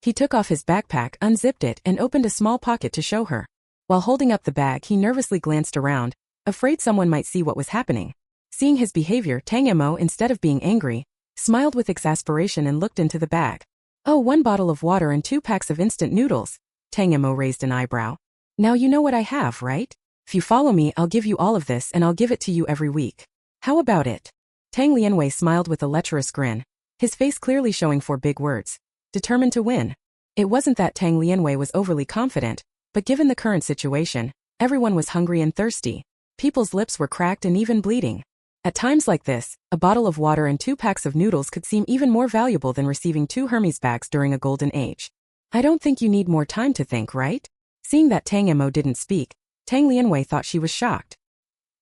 He took off his backpack, unzipped it, and opened a small pocket to show her. While holding up the bag, he nervously glanced around, afraid someone might see what was happening. Seeing his behavior, Tang Mo, instead of being angry, smiled with exasperation and looked into the bag. Oh, 1 bottle of water and 2 packs of instant noodles. Tang Mo raised an eyebrow. Now you know what I have, right? If you follow me, I'll give you all of this and I'll give it to you every week. How about it? Tang Lianwei smiled with a lecherous grin, his face clearly showing 4 big words. Determined to win. It wasn't that Tang Lianwei was overly confident, but given the current situation, everyone was hungry and thirsty. People's lips were cracked and even bleeding. At times like this, a bottle of water and 2 packs of noodles could seem even more valuable than receiving 2 Hermes bags during a golden age. I don't think you need more time to think, right? Seeing that Tang Mo didn't speak, Tang Lianwei thought she was shocked.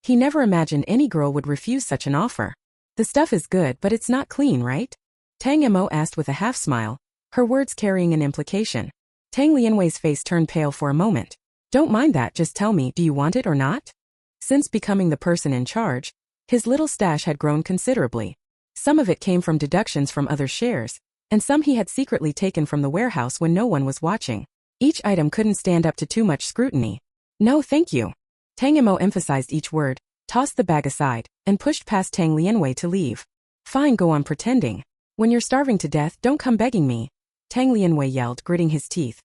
He never imagined any girl would refuse such an offer. The stuff is good, but it's not clean, right? Tang Mo asked with a half-smile, her words carrying an implication. Tang Lianwei's face turned pale for a moment. Don't mind that, just tell me, do you want it or not? Since becoming the person in charge, his little stash had grown considerably. Some of it came from deductions from other shares, and some he had secretly taken from the warehouse when no one was watching. Each item couldn't stand up to too much scrutiny. No, thank you. Tang Mo emphasized each word, tossed the bag aside, and pushed past Tang Lianwei to leave. Fine, go on pretending. When you're starving to death, don't come begging me. Tang Lianwei yelled, gritting his teeth.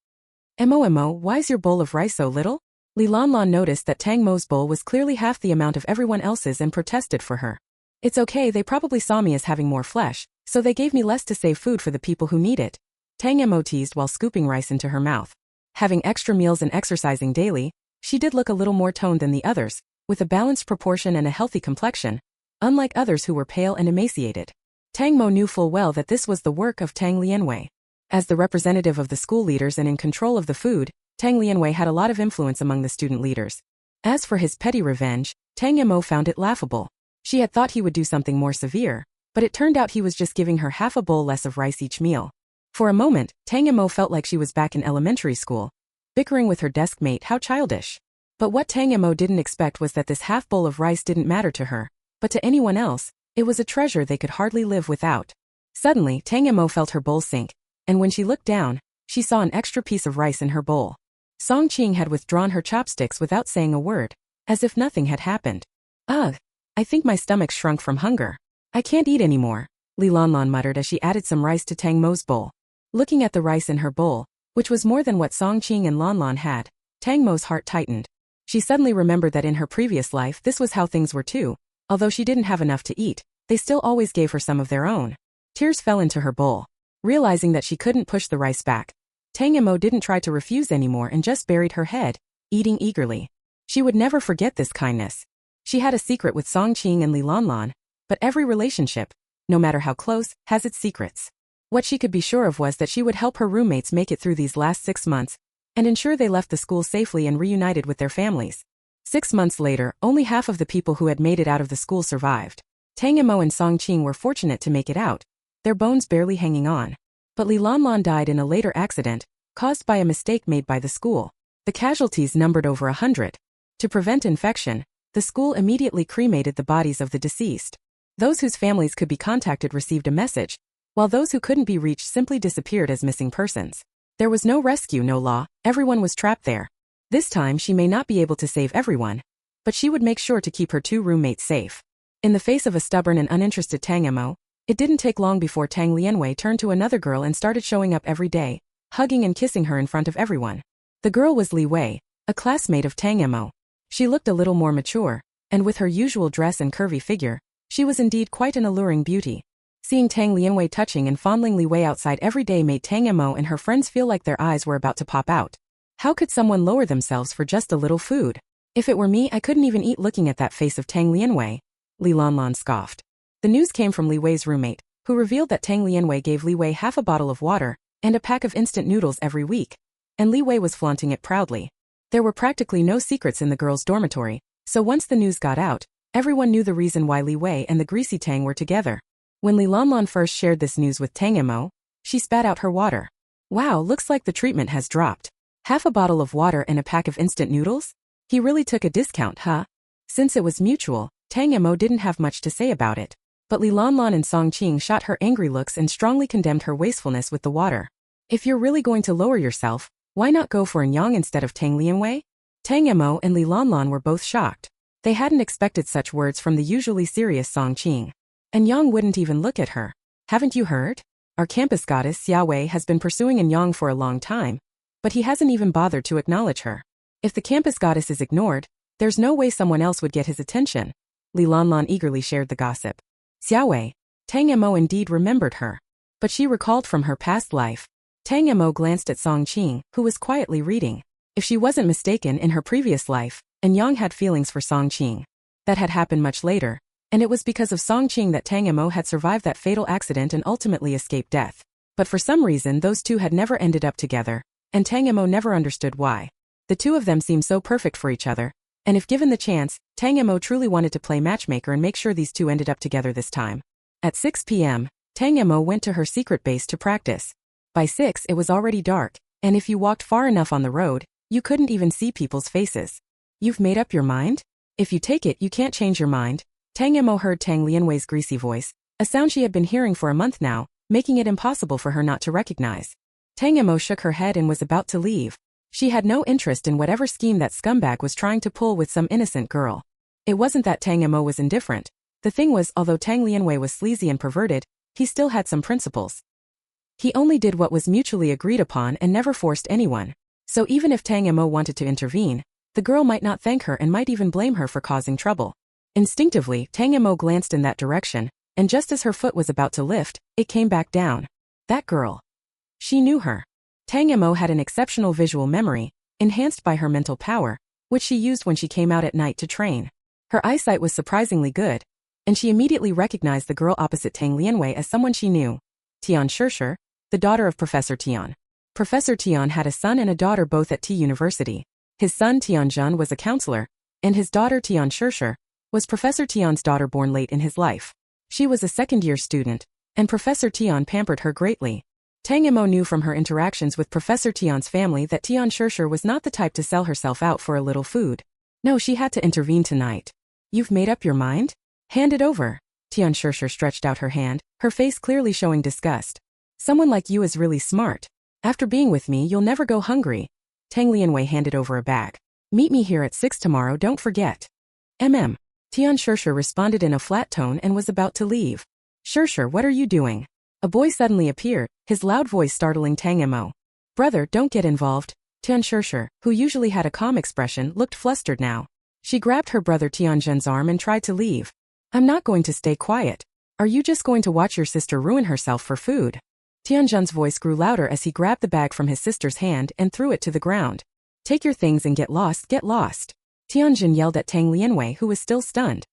Mo, why's your bowl of rice so little? Li Lanlan noticed that Tang Mo's bowl was clearly half the amount of everyone else's and protested for her. It's okay, they probably saw me as having more flesh, so they gave me less to save food for the people who need it. Tang Mo teased while scooping rice into her mouth. Having extra meals and exercising daily, she did look a little more toned than the others, with a balanced proportion and a healthy complexion, unlike others who were pale and emaciated. Tang Mo knew full well that this was the work of Tang Lianwei. As the representative of the school leaders and in control of the food, Tang Lianwei had a lot of influence among the student leaders. As for his petty revenge, Tang Mo found it laughable. She had thought he would do something more severe, but it turned out he was just giving her half a bowl less of rice each meal. For a moment, Tang Mo felt like she was back in elementary school, bickering with her desk mate. How childish. But what Tang Mo didn't expect was that this half bowl of rice didn't matter to her, but to anyone else, it was a treasure they could hardly live without. Suddenly, Tang Mo felt her bowl sink, and when she looked down, she saw an extra piece of rice in her bowl. Song Qing had withdrawn her chopsticks without saying a word, as if nothing had happened. Ugh, I think my stomach shrunk from hunger. I can't eat anymore, Li Lanlan muttered as she added some rice to Tang Mo's bowl. Looking at the rice in her bowl, which was more than what Song Qing and Lanlan had, Tang Mo's heart tightened. She suddenly remembered that in her previous life this was how things were too. Although she didn't have enough to eat, they still always gave her some of their own. Tears fell into her bowl. Realizing that she couldn't push the rice back, Tang Mo didn't try to refuse anymore and just buried her head, eating eagerly. She would never forget this kindness. She had a secret with Song Qing and Li Lanlan, but every relationship, no matter how close, has its secrets. What she could be sure of was that she would help her roommates make it through these last 6 months, and ensure they left the school safely and reunited with their families. 6 months later, only half of the people who had made it out of the school survived. Tang Mo and Song Qing were fortunate to make it out, their bones barely hanging on. But Li Lanlan died in a later accident, caused by a mistake made by the school. The casualties numbered over 100. To prevent infection, the school immediately cremated the bodies of the deceased. Those whose families could be contacted received a message, while those who couldn't be reached simply disappeared as missing persons. There was no rescue, no law, everyone was trapped there. This time she may not be able to save everyone, but she would make sure to keep her 2 roommates safe. In the face of a stubborn and uninterested Tang Mo, it didn't take long before Tang Lianwei turned to another girl and started showing up every day, hugging and kissing her in front of everyone. The girl was Li Wei, a classmate of Tang Mo. She looked a little more mature, and with her usual dress and curvy figure, she was indeed quite an alluring beauty. Seeing Tang Lianwei touching and fondling Li Wei outside every day made Tang Mo and her friends feel like their eyes were about to pop out. How could someone lower themselves for just a little food? If it were me, I couldn't even eat looking at that face of Tang Lianwei, Li Lanlan scoffed. The news came from Li Wei's roommate, who revealed that Tang Lianwei gave Li Wei half a bottle of water and a pack of instant noodles every week, and Li Wei was flaunting it proudly. There were practically no secrets in the girls' dormitory, so once the news got out, everyone knew the reason why Li Wei and the greasy Tang were together. When Li Lanlan first shared this news with Tang Mo, she spat out her water. Wow, looks like the treatment has dropped. Half a bottle of water and a pack of instant noodles? He really took a discount, huh? Since it was mutual, Tang Mo didn't have much to say about it. But Li Lanlan and Song Qing shot her angry looks and strongly condemned her wastefulness with the water. If you're really going to lower yourself, why not go for Yang instead of Tang Lianwei? Tang Mo and Li Lanlan were both shocked. They hadn't expected such words from the usually serious Song Qing. And Yang wouldn't even look at her. Haven't you heard? Our campus goddess Xiaowei has been pursuing Yang for a long time, but he hasn't even bothered to acknowledge her. If the campus goddess is ignored, there's no way someone else would get his attention. Li Lanlan eagerly shared the gossip. Xiaowei. Tang Mo indeed remembered her. But she recalled from her past life. Tang Mo glanced at Song Qing, who was quietly reading. If she wasn't mistaken, in her previous life, Yang had feelings for Song Qing. That had happened much later, and it was because of Song Qing that Tang Mo had survived that fatal accident and ultimately escaped death. But for some reason those two had never ended up together, and Tang Mo never understood why. The two of them seemed so perfect for each other, and if given the chance, Tang Mo truly wanted to play matchmaker and make sure these two ended up together this time. At 6 p.m., Tang Mo went to her secret base to practice. By 6 it was already dark, and if you walked far enough on the road, you couldn't even see people's faces. You've made up your mind? If you take it, you can't change your mind. Tang Mo heard Tang Lianwei's greasy voice, a sound she had been hearing for a month now, making it impossible for her not to recognize. Tang Mo shook her head and was about to leave. She had no interest in whatever scheme that scumbag was trying to pull with some innocent girl. It wasn't that Tang Mo was indifferent. The thing was, although Tang Lianwei was sleazy and perverted, he still had some principles. He only did what was mutually agreed upon and never forced anyone. So even if Tang Mo wanted to intervene, the girl might not thank her and might even blame her for causing trouble. Instinctively, Tang Mo glanced in that direction, and just as her foot was about to lift, it came back down. That girl. She knew her. Tang Mo had an exceptional visual memory, enhanced by her mental power, which she used when she came out at night to train. Her eyesight was surprisingly good, and she immediately recognized the girl opposite Tang Lianwei as someone she knew. Tian Shishir, the daughter of Professor Tian. Professor Tian had a son and a daughter both at T University. His son Tianjun was a counselor, and his daughter Tian Shishir was Professor Tian's daughter born late in his life. She was a second-year student, and Professor Tian pampered her greatly. Tang Mo knew from her interactions with Professor Tian's family that Tian Shishir was not the type to sell herself out for a little food. No, she had to intervene tonight. You've made up your mind? Hand it over. Tian Shishir stretched out her hand, her face clearly showing disgust. Someone like you is really smart. After being with me, you'll never go hungry. Tang Lianwei handed over a bag. Meet me here at 6 tomorrow, don't forget. Tian Shishir responded in a flat tone and was about to leave. Shishir, what are you doing? A boy suddenly appeared, his loud voice startling Tang Mo. Brother, don't get involved. Tian Shishir, who usually had a calm expression, looked flustered now. She grabbed her brother Tianjun's arm and tried to leave. I'm not going to stay quiet. Are you just going to watch your sister ruin herself for food? Tianjun's voice grew louder as he grabbed the bag from his sister's hand and threw it to the ground. Take your things and get lost, get lost. Tianjun yelled at Tang Lianwei, who was still stunned.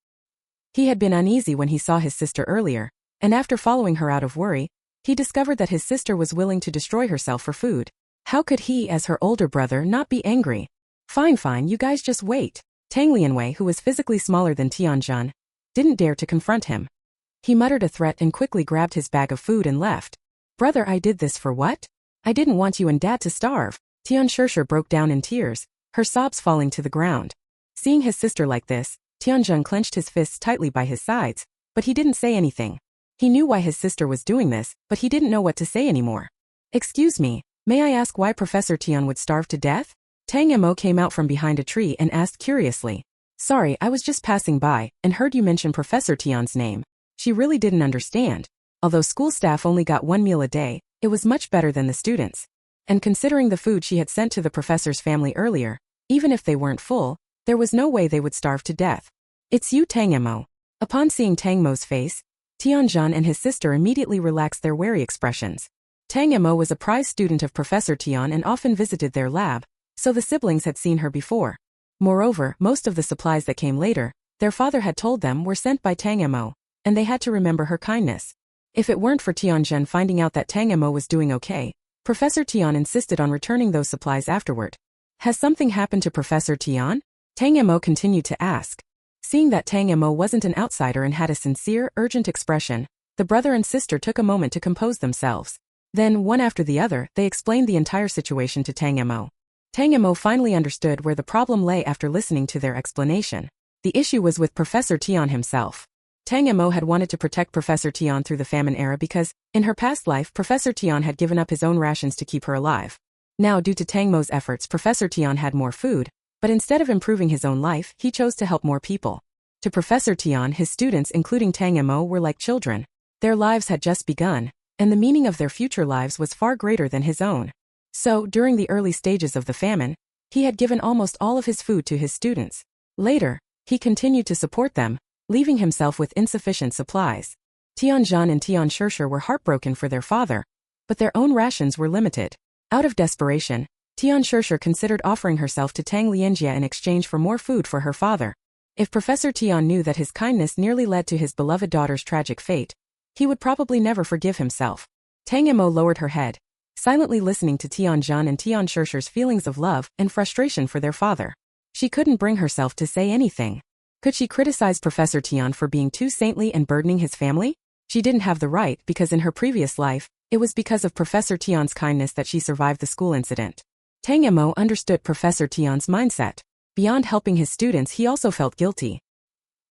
He had been uneasy when he saw his sister earlier, and after following her out of worry, he discovered that his sister was willing to destroy herself for food. How could he, as her older brother, not be angry? Fine, you guys just wait. Tang Lianwei, who was physically smaller than Tianjun, didn't dare to confront him. He muttered a threat and quickly grabbed his bag of food and left. Brother, I did this for what? I didn't want you and Dad to starve. Tian Shishir broke down in tears, her sobs falling to the ground. Seeing his sister like this, Tianjun clenched his fists tightly by his sides, but he didn't say anything. He knew why his sister was doing this, but he didn't know what to say anymore. Excuse me, may I ask why Professor Tian would starve to death? Tang Mo came out from behind a tree and asked curiously. Sorry, I was just passing by and heard you mention Professor Tian's name. She really didn't understand. Although school staff only got 1 meal a day, it was much better than the students. And considering the food she had sent to the professor's family earlier, even if they weren't full, there was no way they would starve to death. It's you, Tang Mo. Upon seeing Tang Mo's face, Tianjun and his sister immediately relaxed their wary expressions. Tang Mo was a prize student of Professor Tian and often visited their lab, so the siblings had seen her before. Moreover, most of the supplies that came later, their father had told them were sent by Tang Mo, and they had to remember her kindness. If it weren't for Tianjun finding out that Tang Mo was doing okay, Professor Tian insisted on returning those supplies afterward. Has something happened to Professor Tian? Tang Mo continued to ask. Seeing that Tang Mo wasn't an outsider and had a sincere, urgent expression, the brother and sister took a moment to compose themselves. Then, one after the other, they explained the entire situation to Tang Mo. Tang Mo finally understood where the problem lay after listening to their explanation. The issue was with Professor Tian himself. Tang Mo had wanted to protect Professor Tian through the famine era because, in her past life, Professor Tian had given up his own rations to keep her alive. Now, due to Tang Mo's efforts, Professor Tian had more food, but instead of improving his own life, he chose to help more people. To Professor Tian, his students, including Tang Mo, were like children. Their lives had just begun, and the meaning of their future lives was far greater than his own. So, during the early stages of the famine, he had given almost all of his food to his students. Later, he continued to support them, leaving himself with insufficient supplies. Tianjun and Tian Shishir were heartbroken for their father, but their own rations were limited. Out of desperation, Tian Shishir considered offering herself to Tang Lianjia in exchange for more food for her father. If Professor Tian knew that his kindness nearly led to his beloved daughter's tragic fate, he would probably never forgive himself. Tang Mo lowered her head, silently listening to Tianjun and Tian Shishir's feelings of love and frustration for their father. She couldn't bring herself to say anything. Could she criticize Professor Tian for being too saintly and burdening his family? She didn't have the right because in her previous life, it was because of Professor Tian's kindness that she survived the school incident. Tang Mo understood Professor Tian's mindset. Beyond helping his students, he also felt guilty.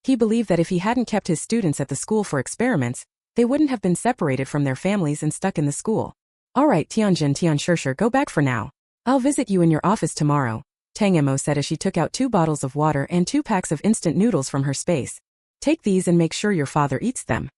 He believed that if he hadn't kept his students at the school for experiments, they wouldn't have been separated from their families and stuck in the school. Alright, Tian Shishir, go back for now. I'll visit you in your office tomorrow, Tang Mo said as she took out 2 bottles of water and 2 packs of instant noodles from her space. Take these and make sure your father eats them.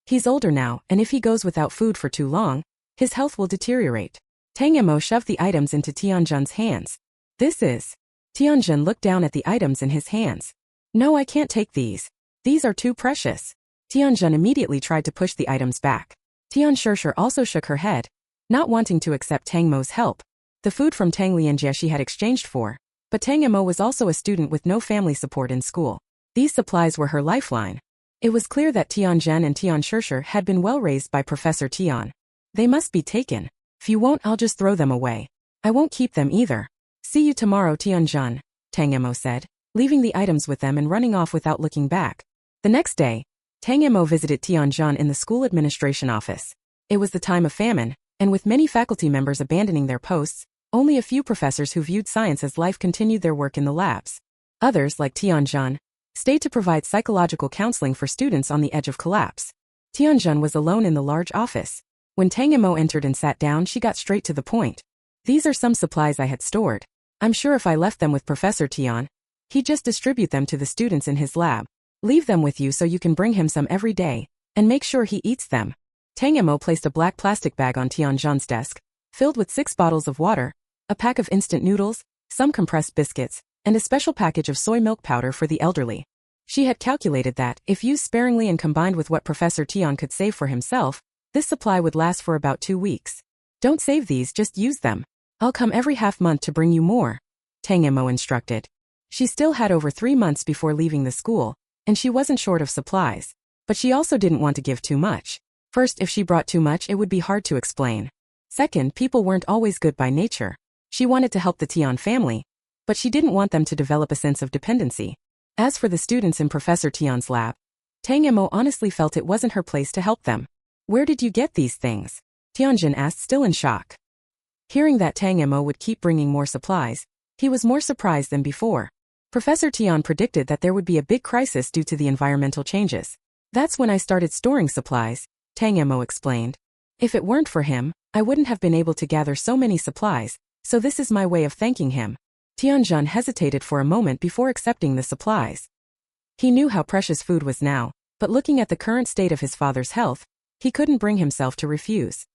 He's older now, and if he goes without food for too long, his health will deteriorate. Tang Mo shoved the items into Tianjun's hands. This is... Tianjun looked down at the items in his hands. No, I can't take these. These are too precious. Tianjun immediately tried to push the items back. Tian Shishir also shook her head, not wanting to accept Tang Mo's help. The food from Tang Lianjia she had exchanged for, but Tang Mo was also a student with no family support in school. These supplies were her lifeline. It was clear that Tianjun and Tian Shishir had been well raised by Professor Tian. They must be taken. If you won't, I'll just throw them away. I won't keep them either. See you tomorrow, Tianjun, Tang Mo said. leaving the items with them and running off without looking back. The next day, Tang Mo visited Tianjun in the school administration office. It was the time of famine, and with many faculty members abandoning their posts, only a few professors who viewed science as life continued their work in the labs. Others, like Tianjun, stayed to provide psychological counseling for students on the edge of collapse. Tianjun was alone in the large office. When Tang Mo entered and sat down, she got straight to the point. These are some supplies I had stored. I'm sure if I left them with Professor Tian, he'd just distribute them to the students in his lab. Leave them with you so you can bring him some every day, and make sure he eats them. Tang Mo placed a black plastic bag on Tianjun's desk, filled with 6 bottles of water, a pack of instant noodles, some compressed biscuits, and a special package of soy milk powder for the elderly. She had calculated that, if used sparingly and combined with what Professor Tian could save for himself, this supply would last for about 2 weeks. Don't save these, just use them. I'll come every half-month to bring you more, Tang Mo instructed. She still had over 3 months before leaving the school, and she wasn't short of supplies. But she also didn't want to give too much. First, if she brought too much, it would be hard to explain. Second, people weren't always good by nature. She wanted to help the Tian family, but she didn't want them to develop a sense of dependency. As for the students in Professor Tian's lab, Tang Mo honestly felt it wasn't her place to help them. Where did you get these things? Tianjun asked, still in shock. Hearing that Tang Mo would keep bringing more supplies, he was more surprised than before. Professor Tian predicted that there would be a big crisis due to the environmental changes. That's when I started storing supplies, Tang Mo explained. If it weren't for him, I wouldn't have been able to gather so many supplies, so this is my way of thanking him. Tianjun hesitated for a moment before accepting the supplies. He knew how precious food was now, but looking at the current state of his father's health, he couldn't bring himself to refuse.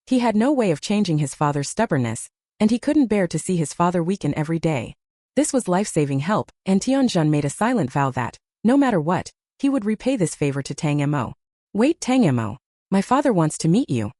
He had no way of changing his father's stubbornness, and he couldn't bear to see his father weaken every day. This was life-saving help, and Tianjun made a silent vow that, no matter what, he would repay this favor to Tang Mo. Wait, Tang Mo, my father wants to meet you.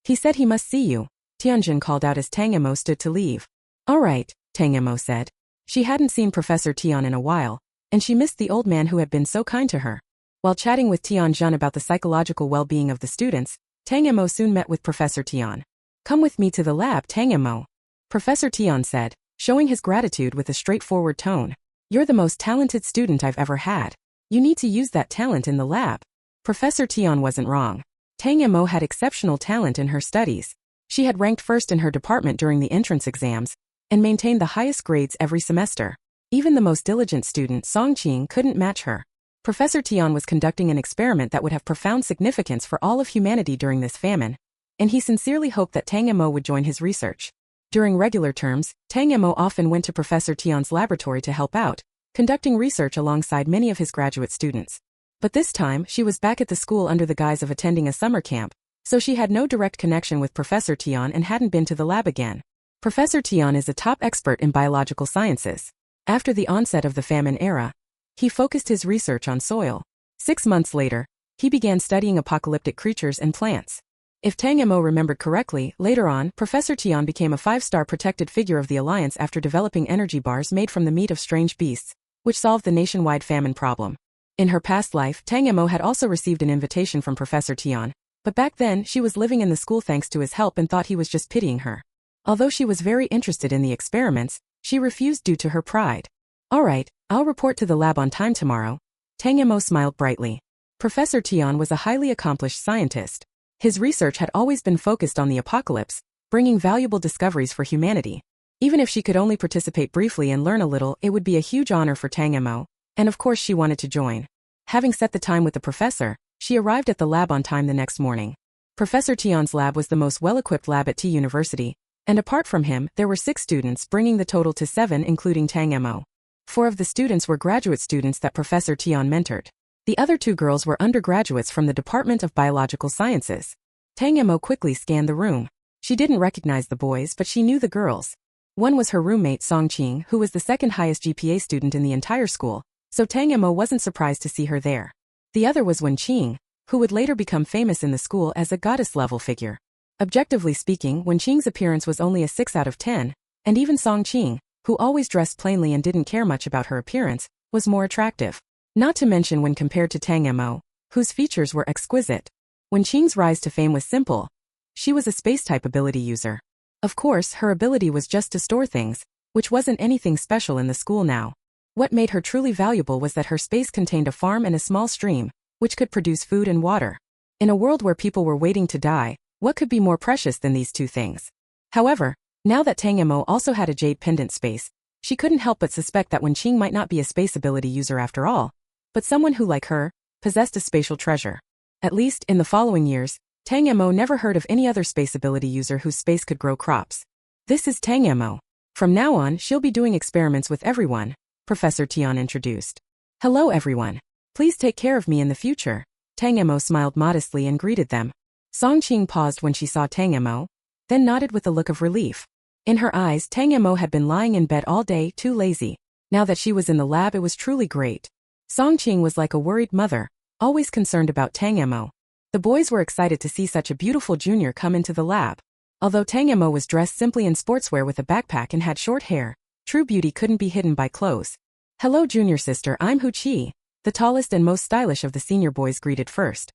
He said he must see you, Tianjun called out as Tang Mo stood to leave. All right, Tang Mo said. She hadn't seen Professor Tian in a while, and she missed the old man who had been so kind to her. While chatting with Tianjun about the psychological well-being of the students, Tang Mo soon met with Professor Tian. Come with me to the lab, Tang Mo, Professor Tian said, showing his gratitude with a straightforward tone. You're the most talented student I've ever had. You need to use that talent in the lab. Professor Tian wasn't wrong. Tang Mo had exceptional talent in her studies. She had ranked first in her department during the entrance exams, and maintained the highest grades every semester. Even the most diligent student, Song Qing, couldn't match her. Professor Tian was conducting an experiment that would have profound significance for all of humanity during this famine, and he sincerely hoped that Tang Mo would join his research. During regular terms, Tang Mo often went to Professor Tian's laboratory to help out, conducting research alongside many of his graduate students. But this time, she was back at the school under the guise of attending a summer camp, so she had no direct connection with Professor Tian and hadn't been to the lab again. Professor Tian is a top expert in biological sciences. After the onset of the famine era, he focused his research on soil. 6 months later, he began studying apocalyptic creatures and plants. If Tang Mo remembered correctly, later on, Professor Tian became a 5-star protected figure of the Alliance after developing energy bars made from the meat of strange beasts, which solved the nationwide famine problem. In her past life, Tang Mo had also received an invitation from Professor Tian, but back then she was living in the school thanks to his help and thought he was just pitying her. Although she was very interested in the experiments, she refused due to her pride. All right, I'll report to the lab on time tomorrow. Tang Mo smiled brightly. Professor Tian was a highly accomplished scientist. His research had always been focused on the apocalypse, bringing valuable discoveries for humanity. Even if she could only participate briefly and learn a little, it would be a huge honor for Tang Mo, and of course she wanted to join. Having set the time with the professor, she arrived at the lab on time the next morning. Professor Tian's lab was the most well-equipped lab at T University, and apart from him, there were 6 students, bringing the total to 7 including Tang Mo. 4 of the students were graduate students that Professor Tian mentored. The other 2 girls were undergraduates from the Department of Biological Sciences. Tang Mo quickly scanned the room. She didn't recognize the boys, but she knew the girls. One was her roommate Song Qing, who was the second highest GPA student in the entire school, so Tang Mo wasn't surprised to see her there. The other was Wen Qing, who would later become famous in the school as a goddess-level figure. Objectively speaking, Wen Qing's appearance was only a 6 out of 10, and even Song Qing, who always dressed plainly and didn't care much about her appearance, was more attractive. Not to mention when compared to Tang Mo, whose features were exquisite. Wen Qing's rise to fame was simple. She was a space-type ability user. Of course, her ability was just to store things, which wasn't anything special in the school now. What made her truly valuable was that her space contained a farm and a small stream, which could produce food and water. In a world where people were waiting to die, what could be more precious than these two things? However, now that Tang Mo also had a jade pendant space, she couldn't help but suspect that Wenqing might not be a space ability user after all, but someone who, like her, possessed a spatial treasure. At least, in the following years, Tang Mo never heard of any other space ability user whose space could grow crops. This is Tang Mo. From now on, she'll be doing experiments with everyone, Professor Tian introduced. Hello everyone. Please take care of me in the future. Tang Mo smiled modestly and greeted them. Songqing paused when she saw Tang Mo, then nodded with a look of relief. In her eyes, Tang Mo had been lying in bed all day, too lazy. Now that she was in the lab, it was truly great. Songqing was like a worried mother, always concerned about Tang Mo. The boys were excited to see such a beautiful junior come into the lab. Although Tang Mo was dressed simply in sportswear with a backpack and had short hair, true beauty couldn't be hidden by clothes. Hello junior sister, I'm Hu Qi. The tallest and most stylish of the senior boys greeted first.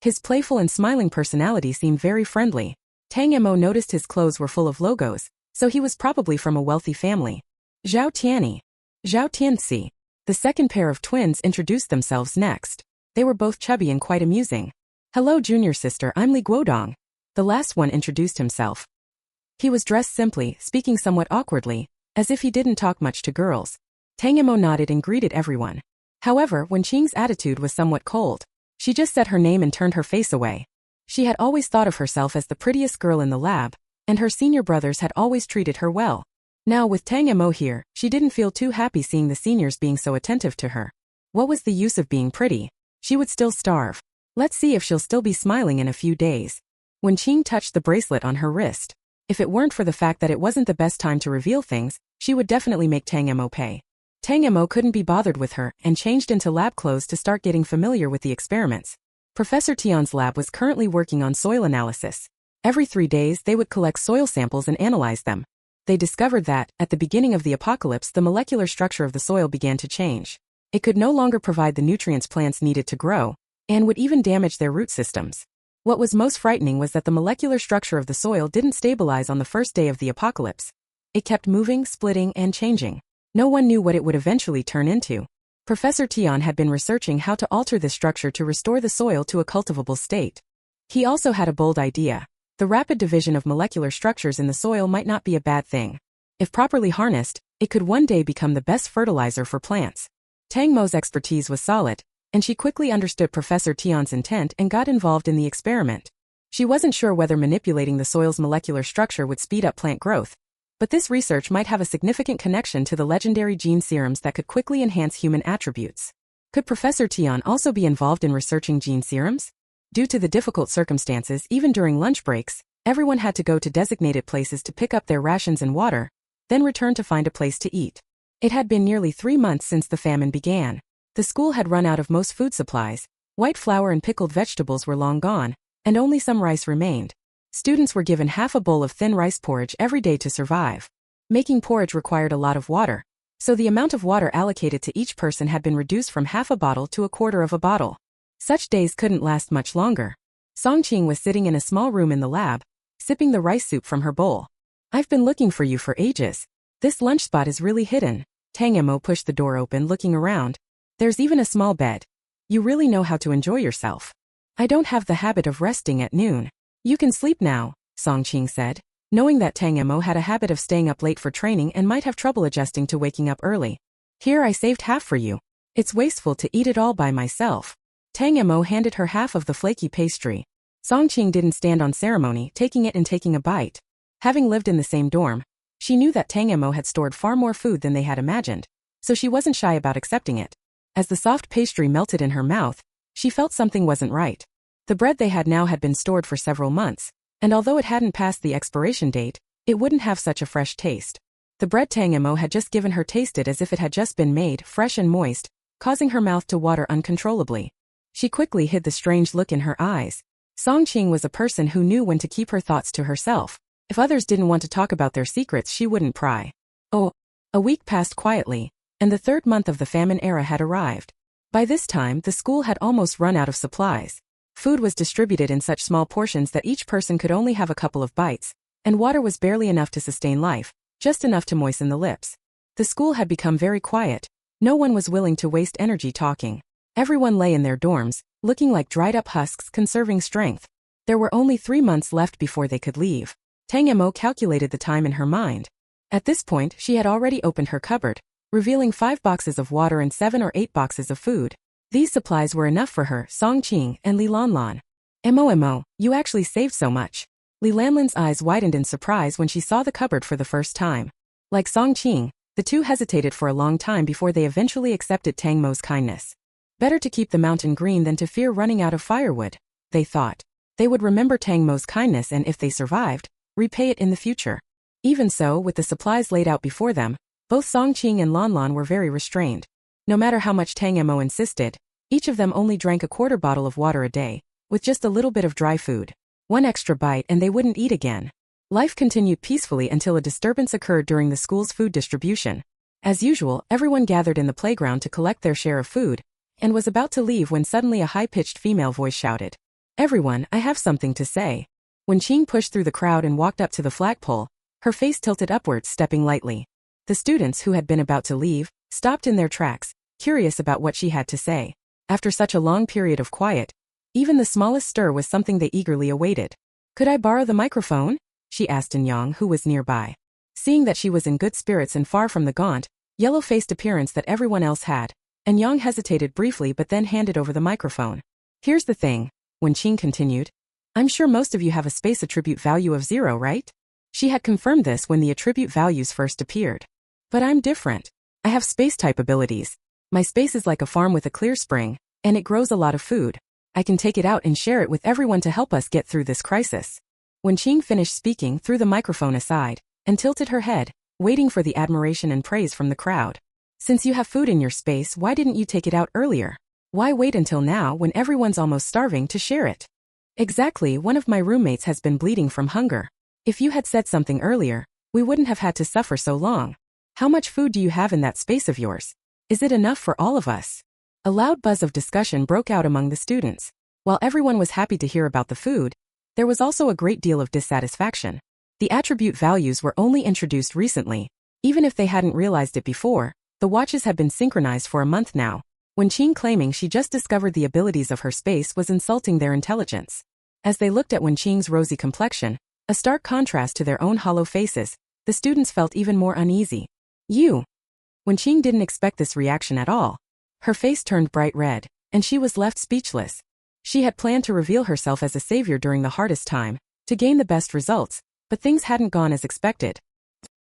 His playful and smiling personality seemed very friendly. Tang Mo noticed his clothes were full of logos, so he was probably from a wealthy family. Zhao Tianyi. Zhao Tianxi. The second pair of twins introduced themselves next. They were both chubby and quite amusing. Hello junior sister, I'm Li Guodong. The last one introduced himself. He was dressed simply, speaking somewhat awkwardly, as if he didn't talk much to girls. Tang Mo nodded and greeted everyone. However, Wenqing's attitude was somewhat cold. She just said her name and turned her face away. She had always thought of herself as the prettiest girl in the lab, and her senior brothers had always treated her well. Now with Tang Mo here, she didn't feel too happy seeing the seniors being so attentive to her. What was the use of being pretty? She would still starve. Let's see if she'll still be smiling in a few days. Wenqing touched the bracelet on her wrist. If it weren't for the fact that it wasn't the best time to reveal things, she would definitely make Tang Mo pay. Tang Mo couldn't be bothered with her and changed into lab clothes to start getting familiar with the experiments. Professor Tian's lab was currently working on soil analysis. Every 3 days they would collect soil samples and analyze them. They discovered that, at the beginning of the apocalypse, the molecular structure of the soil began to change. It could no longer provide the nutrients plants needed to grow, and would even damage their root systems. What was most frightening was that the molecular structure of the soil didn't stabilize on the first day of the apocalypse. It kept moving, splitting, and changing. No one knew what it would eventually turn into. Professor Tian had been researching how to alter this structure to restore the soil to a cultivable state. He also had a bold idea. The rapid division of molecular structures in the soil might not be a bad thing. If properly harnessed, it could one day become the best fertilizer for plants. Tang Mo's expertise was solid, and she quickly understood Professor Tian's intent and got involved in the experiment. She wasn't sure whether manipulating the soil's molecular structure would speed up plant growth, but this research might have a significant connection to the legendary gene serums that could quickly enhance human attributes. Could Professor Tian also be involved in researching gene serums? Due to the difficult circumstances, even during lunch breaks, everyone had to go to designated places to pick up their rations and water, then return to find a place to eat. It had been nearly 3 months since the famine began. The school had run out of most food supplies. White flour and pickled vegetables were long gone, and only some rice remained. Students were given half a bowl of thin rice porridge every day to survive. Making porridge required a lot of water, so the amount of water allocated to each person had been reduced from half a bottle to a quarter of a bottle. Such days couldn't last much longer. Songqing was sitting in a small room in the lab, sipping the rice soup from her bowl. I've been looking for you for ages. This lunch spot is really hidden. Tang Mo pushed the door open, looking around. There's even a small bed. You really know how to enjoy yourself. I don't have the habit of resting at noon. You can sleep now, Songqing said, knowing that Tang Mo had a habit of staying up late for training and might have trouble adjusting to waking up early. Here, I saved half for you. It's wasteful to eat it all by myself. Tang Mo handed her half of the flaky pastry. Songqing didn't stand on ceremony, taking it and taking a bite. Having lived in the same dorm, she knew that Tang Mo had stored far more food than they had imagined, so she wasn't shy about accepting it. As the soft pastry melted in her mouth, she felt something wasn't right. The bread they had now had been stored for several months, and although it hadn't passed the expiration date, it wouldn't have such a fresh taste. The bread Tang Mo had just given her tasted as if it had just been made, fresh and moist, causing her mouth to water uncontrollably. She quickly hid the strange look in her eyes. Songqing was a person who knew when to keep her thoughts to herself. If others didn't want to talk about their secrets, she wouldn't pry. Oh, a week passed quietly, and the 3rd month of the famine era had arrived. By this time, the school had almost run out of supplies. Food was distributed in such small portions that each person could only have a couple of bites, and water was barely enough to sustain life, just enough to moisten the lips. The school had become very quiet. No one was willing to waste energy talking. Everyone lay in their dorms, looking like dried-up husks conserving strength. There were only 3 months left before they could leave. Tang Mo calculated the time in her mind. At this point, she had already opened her cupboard, revealing 5 boxes of water and 7 or 8 boxes of food. These supplies were enough for her, Song Qing, and Li Lanlan. Mo, you actually saved so much. Li Lanlan's eyes widened in surprise when she saw the cupboard for the first time. Like Song Qing, the two hesitated for a long time before they eventually accepted Tang Mo's kindness. Better to keep the mountain green than to fear running out of firewood, they thought. They would remember Tang Mo's kindness and if they survived, repay it in the future. Even so, with the supplies laid out before them, both Song Qing and Lanlan were very restrained. No matter how much Tang Mo insisted, each of them only drank a quarter bottle of water a day, with just a little bit of dry food. One extra bite and they wouldn't eat again. Life continued peacefully until a disturbance occurred during the school's food distribution. As usual, everyone gathered in the playground to collect their share of food, and was about to leave when suddenly a high-pitched female voice shouted, "Everyone, I have something to say." When Qing pushed through the crowd and walked up to the flagpole, her face tilted upwards, stepping lightly. The students who had been about to leave stopped in their tracks, curious about what she had to say. After such a long period of quiet, even the smallest stir was something they eagerly awaited. "Could I borrow the microphone?" she asked Yang, who was nearby. Seeing that she was in good spirits and far from the gaunt, yellow-faced appearance that everyone else had, and Yang hesitated briefly but then handed over the microphone. "Here's the thing," when Qing continued. "I'm sure most of you have a space attribute value of 0, right?" She had confirmed this when the attribute values first appeared. "But I'm different. I have space-type abilities. My space is like a farm with a clear spring, and it grows a lot of food. I can take it out and share it with everyone to help us get through this crisis." When Qing finished speaking, threw the microphone aside, and tilted her head, waiting for the admiration and praise from the crowd. "Since you have food in your space, why didn't you take it out earlier? Why wait until now when everyone's almost starving to share it?" "Exactly, one of my roommates has been bleeding from hunger. If you had said something earlier, we wouldn't have had to suffer so long. How much food do you have in that space of yours? Is it enough for all of us?" A loud buzz of discussion broke out among the students. While everyone was happy to hear about the food, there was also a great deal of dissatisfaction. The attribute values were only introduced recently. Even if they hadn't realized it before, the watches had been synchronized for a month now. When Qing claiming she just discovered the abilities of her space was insulting their intelligence. As they looked at Wen Qing's rosy complexion, a stark contrast to their own hollow faces, the students felt even more uneasy. "You." Wen Qing didn't expect this reaction at all. Her face turned bright red, and she was left speechless. She had planned to reveal herself as a savior during the hardest time, to gain the best results, but things hadn't gone as expected.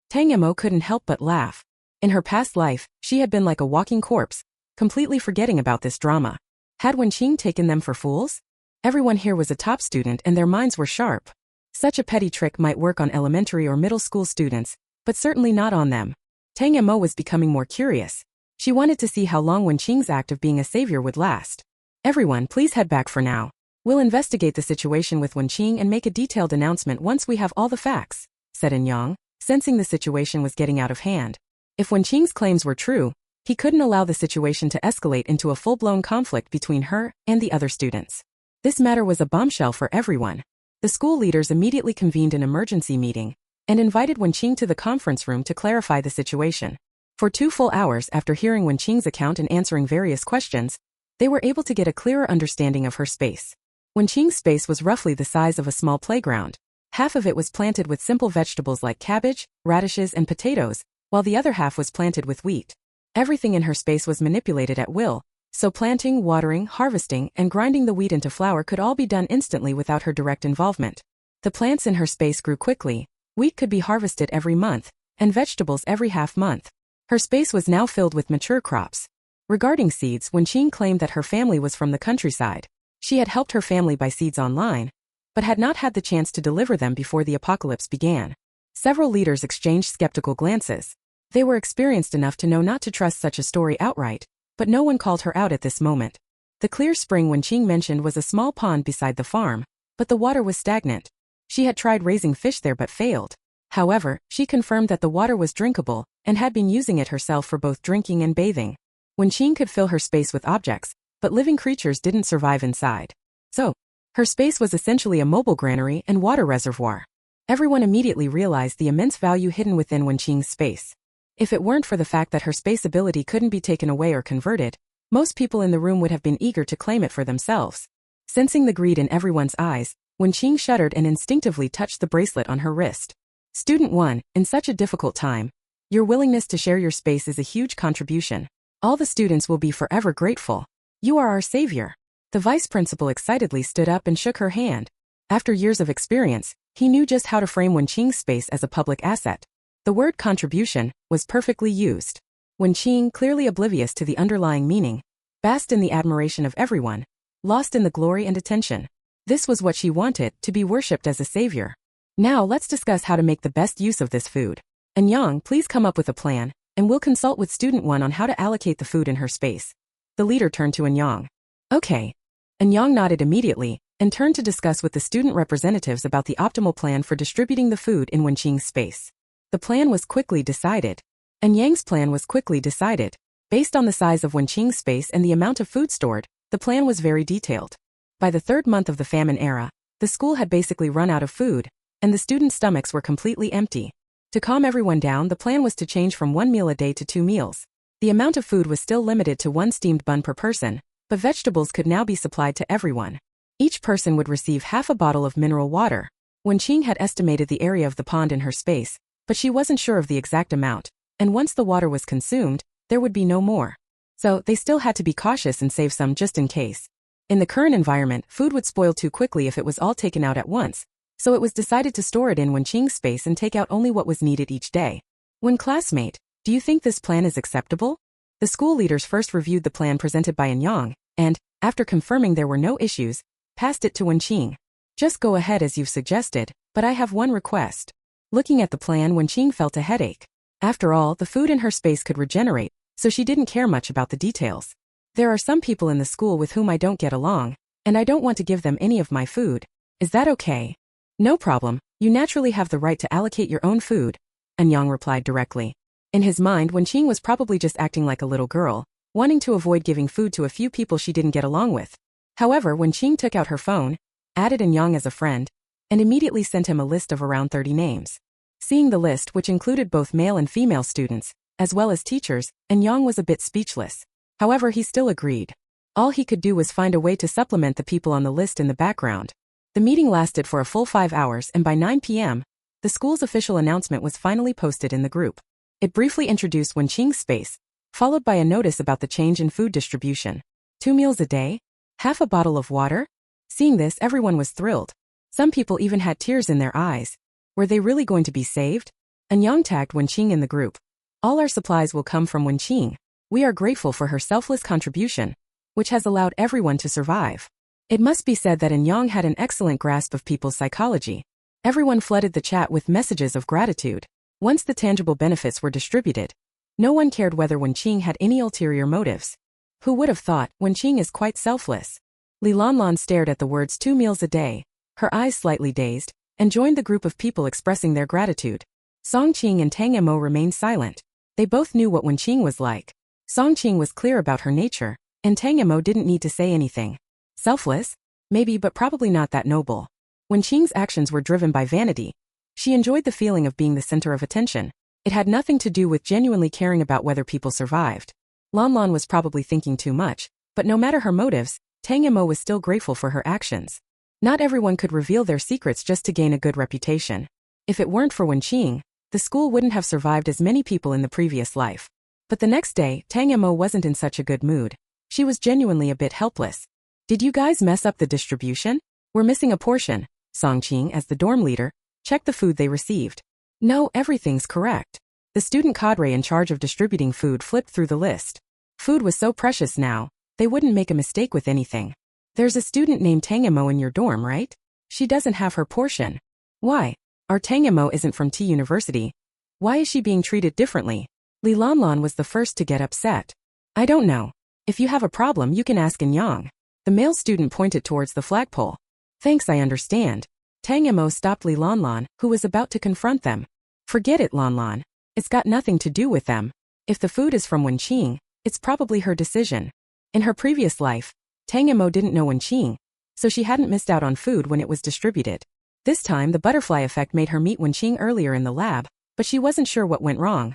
Tang Mo couldn't help but laugh. In her past life, she had been like a walking corpse, completely forgetting about this drama. Had Wen Qing taken them for fools? Everyone here was a top student and their minds were sharp. Such a petty trick might work on elementary or middle school students, but certainly not on them. Tang Mo was becoming more curious. She wanted to see how long Wen Qing's act of being a savior would last. "Everyone, please head back for now. We'll investigate the situation with Wen Qing and make a detailed announcement once we have all the facts," said Yang, sensing the situation was getting out of hand. If Wen Qing's claims were true, he couldn't allow the situation to escalate into a full-blown conflict between her and the other students. This matter was a bombshell for everyone. The school leaders immediately convened an emergency meeting and invited Wen Qing to the conference room to clarify the situation. For 2 full hours after hearing Wen Qing's account and answering various questions, they were able to get a clearer understanding of her space. Wen Qing's space was roughly the size of a small playground. Half of it was planted with simple vegetables like cabbage, radishes, and potatoes, while the other half was planted with wheat. Everything in her space was manipulated at will, so planting, watering, harvesting, and grinding the wheat into flour could all be done instantly without her direct involvement. The plants in her space grew quickly, wheat could be harvested every month, and vegetables every half month. Her space was now filled with mature crops. Regarding seeds, Wen Qing claimed that her family was from the countryside. She had helped her family buy seeds online, but had not had the chance to deliver them before the apocalypse began. Several leaders exchanged skeptical glances. They were experienced enough to know not to trust such a story outright, but no one called her out at this moment. The clear spring Wen Qing mentioned was a small pond beside the farm, but the water was stagnant. She had tried raising fish there but failed. However, she confirmed that the water was drinkable and had been using it herself for both drinking and bathing. Wen Qing could fill her space with objects, but living creatures didn't survive inside. So, her space was essentially a mobile granary and water reservoir. Everyone immediately realized the immense value hidden within Wen Qing's space. If it weren't for the fact that her space ability couldn't be taken away or converted, most people in the room would have been eager to claim it for themselves. Sensing the greed in everyone's eyes, Wenqing shuddered and instinctively touched the bracelet on her wrist. Student 1, in such a difficult time, your willingness to share your space is a huge contribution. All the students will be forever grateful. You are our savior. The vice principal excitedly stood up and shook her hand. After years of experience, he knew just how to frame Wenqing's space as a public asset. The word contribution was perfectly used. Wenqing, clearly oblivious to the underlying meaning, basked in the admiration of everyone, lost in the glory and attention. This was what she wanted, to be worshipped as a savior. Now let's discuss how to make the best use of this food. Anyang, please come up with a plan, and we'll consult with student 1 on how to allocate the food in her space. The leader turned to Anyang. Okay. Anyang nodded immediately, and turned to discuss with the student representatives about the optimal plan for distributing the food in Wenqing's space. The plan was quickly decided. Anyang's plan was quickly decided. Based on the size of Wenqing's space and the amount of food stored, the plan was very detailed. By the 3rd month of the famine era, the school had basically run out of food, and the students' stomachs were completely empty. To calm everyone down, the plan was to change from 1 meal a day to 2 meals. The amount of food was still limited to 1 steamed bun per person, but vegetables could now be supplied to everyone. Each person would receive half a bottle of mineral water. Wenqing had estimated the area of the pond in her space, but she wasn't sure of the exact amount, and once the water was consumed, there would be no more. So, they still had to be cautious and save some just in case. In the current environment, food would spoil too quickly if it was all taken out at once, so it was decided to store it in Wenqing's space and take out only what was needed each day. When classmate, do you think this plan is acceptable? The school leaders first reviewed the plan presented by Anyang, and, after confirming there were no issues, passed it to Wenqing. Just go ahead as you've suggested, but I have one request. Looking at the plan, Wenqing felt a headache. After all, the food in her space could regenerate, so she didn't care much about the details. There are some people in the school with whom I don't get along, and I don't want to give them any of my food. Is that okay? No problem, you naturally have the right to allocate your own food, Anyang replied directly. In his mind, Wenqing was probably just acting like a little girl, wanting to avoid giving food to a few people she didn't get along with. However, Wenqing took out her phone, added Anyang as a friend, and immediately sent him a list of around 30 names. Seeing the list, which included both male and female students, as well as teachers, Anyang was a bit speechless. However, he still agreed. All he could do was find a way to supplement the people on the list in the background. The meeting lasted for a full 5 hours, and by 9 p.m., the school's official announcement was finally posted in the group. It briefly introduced Wenqing's space, followed by a notice about the change in food distribution. 2 meals a day? Half a bottle of water? Seeing this, everyone was thrilled. Some people even had tears in their eyes. Were they really going to be saved? Anyang tagged Wenqing in the group. All our supplies will come from Wenqing. We are grateful for her selfless contribution, which has allowed everyone to survive. It must be said that Anyang had an excellent grasp of people's psychology. Everyone flooded the chat with messages of gratitude. Once the tangible benefits were distributed, no one cared whether Wenqing had any ulterior motives. Who would have thought? Wenqing is quite selfless. Li Lanlan stared at the words 2 meals a day, her eyes slightly dazed, and joined the group of people expressing their gratitude. Songqing and Tang Mo remained silent. They both knew what Wenqing was like. Songqing was clear about her nature, and Tang Mo didn't need to say anything. Selfless? Maybe, but probably not that noble. Wenqing's actions were driven by vanity. She enjoyed the feeling of being the center of attention. It had nothing to do with genuinely caring about whether people survived. Lanlan was probably thinking too much, but no matter her motives, Tang Mo was still grateful for her actions. Not everyone could reveal their secrets just to gain a good reputation. If it weren't for Wenqing, the school wouldn't have survived as many people in the previous life. But the next day, Tang Mo wasn't in such a good mood. She was genuinely a bit helpless. Did you guys mess up the distribution? We're missing a portion. Songqing, as the dorm leader, checked the food they received. No, everything's correct. The student cadre in charge of distributing food flipped through the list. Food was so precious now, they wouldn't make a mistake with anything. There's a student named Tang Mo in your dorm, right? She doesn't have her portion. Why? Our Tang Mo isn't from T University. Why is she being treated differently? Li Lanlan was the first to get upset. I don't know. If you have a problem, you can ask Anyang. The male student pointed towards the flagpole. Thanks, I understand. Tang Mo stopped Li Lanlan, who was about to confront them. Forget it, Lanlan. It's got nothing to do with them. If the food is from Wenqing, it's probably her decision. In her previous life, Tang Mo didn't know Wenqing, so she hadn't missed out on food when it was distributed. This time, the butterfly effect made her meet Wenqing earlier in the lab, but she wasn't sure what went wrong.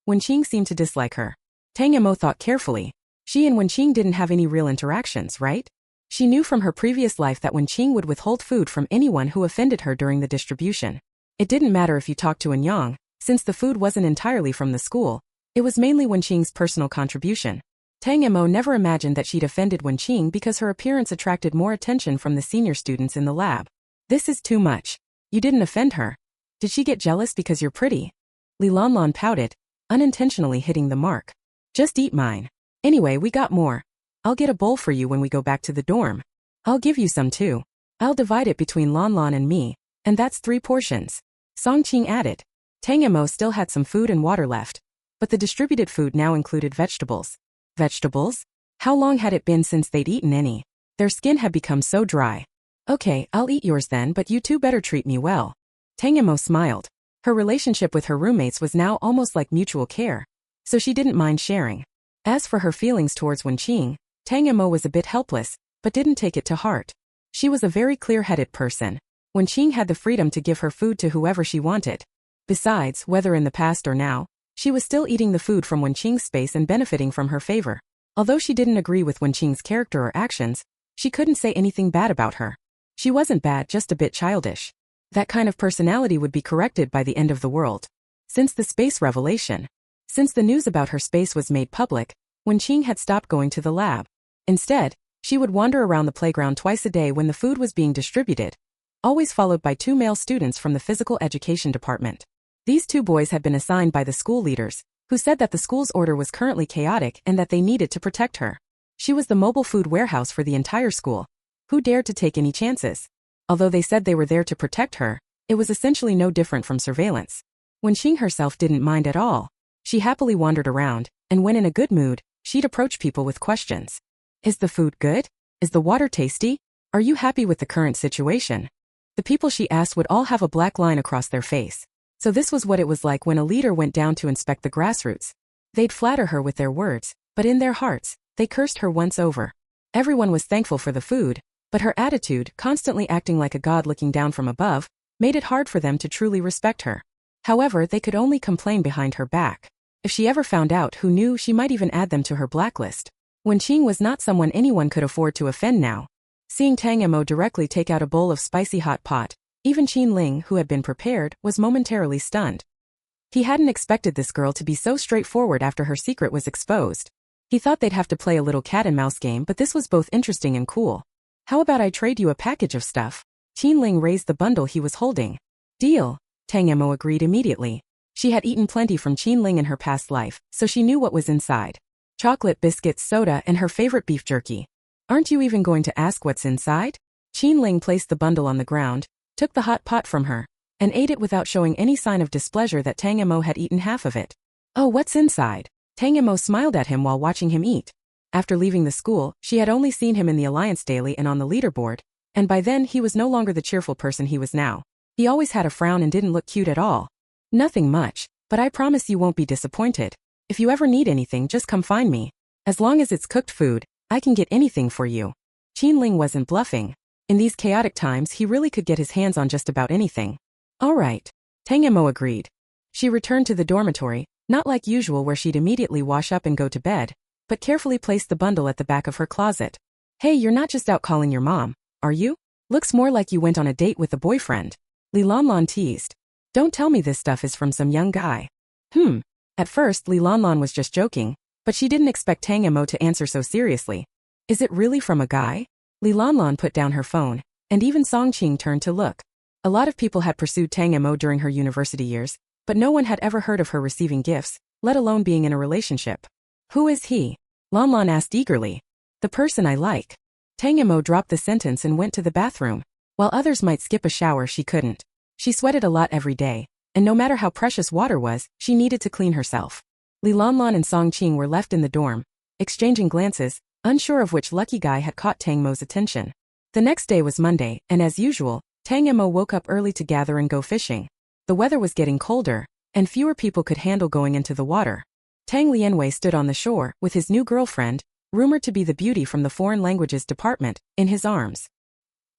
Wenqing seemed to dislike her. Tang Mo thought carefully. She and Wenqing didn't have any real interactions, right? She knew from her previous life that Wenqing would withhold food from anyone who offended her during the distribution. It didn't matter if you talked to Enyang, since the food wasn't entirely from the school. It was mainly Wenqing's personal contribution. Tang Mo never imagined that she'd offended Wenqing because her appearance attracted more attention from the senior students in the lab. This is too much. You didn't offend her. Did she get jealous because you're pretty? Li Lanlan pouted, unintentionally hitting the mark. Just eat mine. Anyway, we got more. I'll get a bowl for you when we go back to the dorm. I'll give you some too. I'll divide it between Lanlan and me, and that's 3 portions. Songqing added. Tang Mo still had some food and water left, but the distributed food now included vegetables. Vegetables? How long had it been since they'd eaten any? Their skin had become so dry. Okay, I'll eat yours then, but you two better treat me well. Tang Mo smiled. Her relationship with her roommates was now almost like mutual care, so she didn't mind sharing. As for her feelings towards Wenqing, Tang Mo was a bit helpless, but didn't take it to heart. She was a very clear-headed person. Wenqing had the freedom to give her food to whoever she wanted. Besides, whether in the past or now, she was still eating the food from Wenqing's space and benefiting from her favor. Although she didn't agree with Wenqing's character or actions, she couldn't say anything bad about her. She wasn't bad, just a bit childish. That kind of personality would be corrected by the end of the world. Since the space revelation. Since the news about her space was made public, Wenqing had stopped going to the lab. Instead, she would wander around the playground twice a day when the food was being distributed, always followed by 2 male students from the physical education department. These 2 boys had been assigned by the school leaders, who said that the school's order was currently chaotic and that they needed to protect her. She was the mobile food warehouse for the entire school. Who dared to take any chances? Although they said they were there to protect her, it was essentially no different from surveillance. Wenqing herself didn't mind at all. She happily wandered around, and when in a good mood, she'd approach people with questions. Is the food good? Is the water tasty? Are you happy with the current situation? The people she asked would all have a black line across their face. So this was what it was like when a leader went down to inspect the grassroots. They'd flatter her with their words, but in their hearts, they cursed her once over. Everyone was thankful for the food, but her attitude, constantly acting like a god looking down from above, made it hard for them to truly respect her. However, they could only complain behind her back. If she ever found out who knew, she might even add them to her blacklist. Wenqing was not someone anyone could afford to offend now. Seeing Tang Mo directly take out a bowl of spicy hot pot, even Qin Ling, who had been prepared, was momentarily stunned. He hadn't expected this girl to be so straightforward after her secret was exposed. He thought they'd have to play a little cat-and-mouse game, but this was both interesting and cool. How about I trade you a package of stuff? Qin Ling raised the bundle he was holding. Deal. Tang Mo agreed immediately. She had eaten plenty from Qin Ling in her past life, so she knew what was inside. Chocolate biscuits, soda, and her favorite beef jerky. Aren't you even going to ask what's inside? Qin Ling placed the bundle on the ground, took the hot pot from her, and ate it without showing any sign of displeasure that Tang Mo had eaten half of it. Oh, what's inside? Tang Mo smiled at him while watching him eat. After leaving the school, she had only seen him in the Alliance Daily and on the leaderboard, and by then he was no longer the cheerful person he was now. He always had a frown and didn't look cute at all. Nothing much, but I promise you won't be disappointed. If you ever need anything, just come find me. As long as it's cooked food, I can get anything for you. Qin Ling wasn't bluffing. In these chaotic times, he really could get his hands on just about anything. All right. Tang Mo agreed. She returned to the dormitory, not like usual where she'd immediately wash up and go to bed, but carefully placed the bundle at the back of her closet. Hey, you're not just out calling your mom, are you? Looks more like you went on a date with a boyfriend. Li Lanlan teased. Don't tell me this stuff is from some young guy. At first, Li Lanlan was just joking, but she didn't expect Tang Mo to answer so seriously. Is it really from a guy? Li Lanlan put down her phone, and even Songqing turned to look. A lot of people had pursued Tang Mo during her university years, but no one had ever heard of her receiving gifts, let alone being in a relationship. Who is he? Lanlan asked eagerly. The person I like. Tang Mo dropped the sentence and went to the bathroom. While others might skip a shower, she couldn't. She sweated a lot every day, and no matter how precious water was, she needed to clean herself. Li Lanlan and Songqing were left in the dorm, exchanging glances, unsure of which lucky guy had caught Tang Mo's attention. The next day was Monday, and as usual, Tang Mo woke up early to gather and go fishing. The weather was getting colder, and fewer people could handle going into the water. Tang Lianwei stood on the shore, with his new girlfriend, rumored to be the beauty from the foreign languages department, in his arms.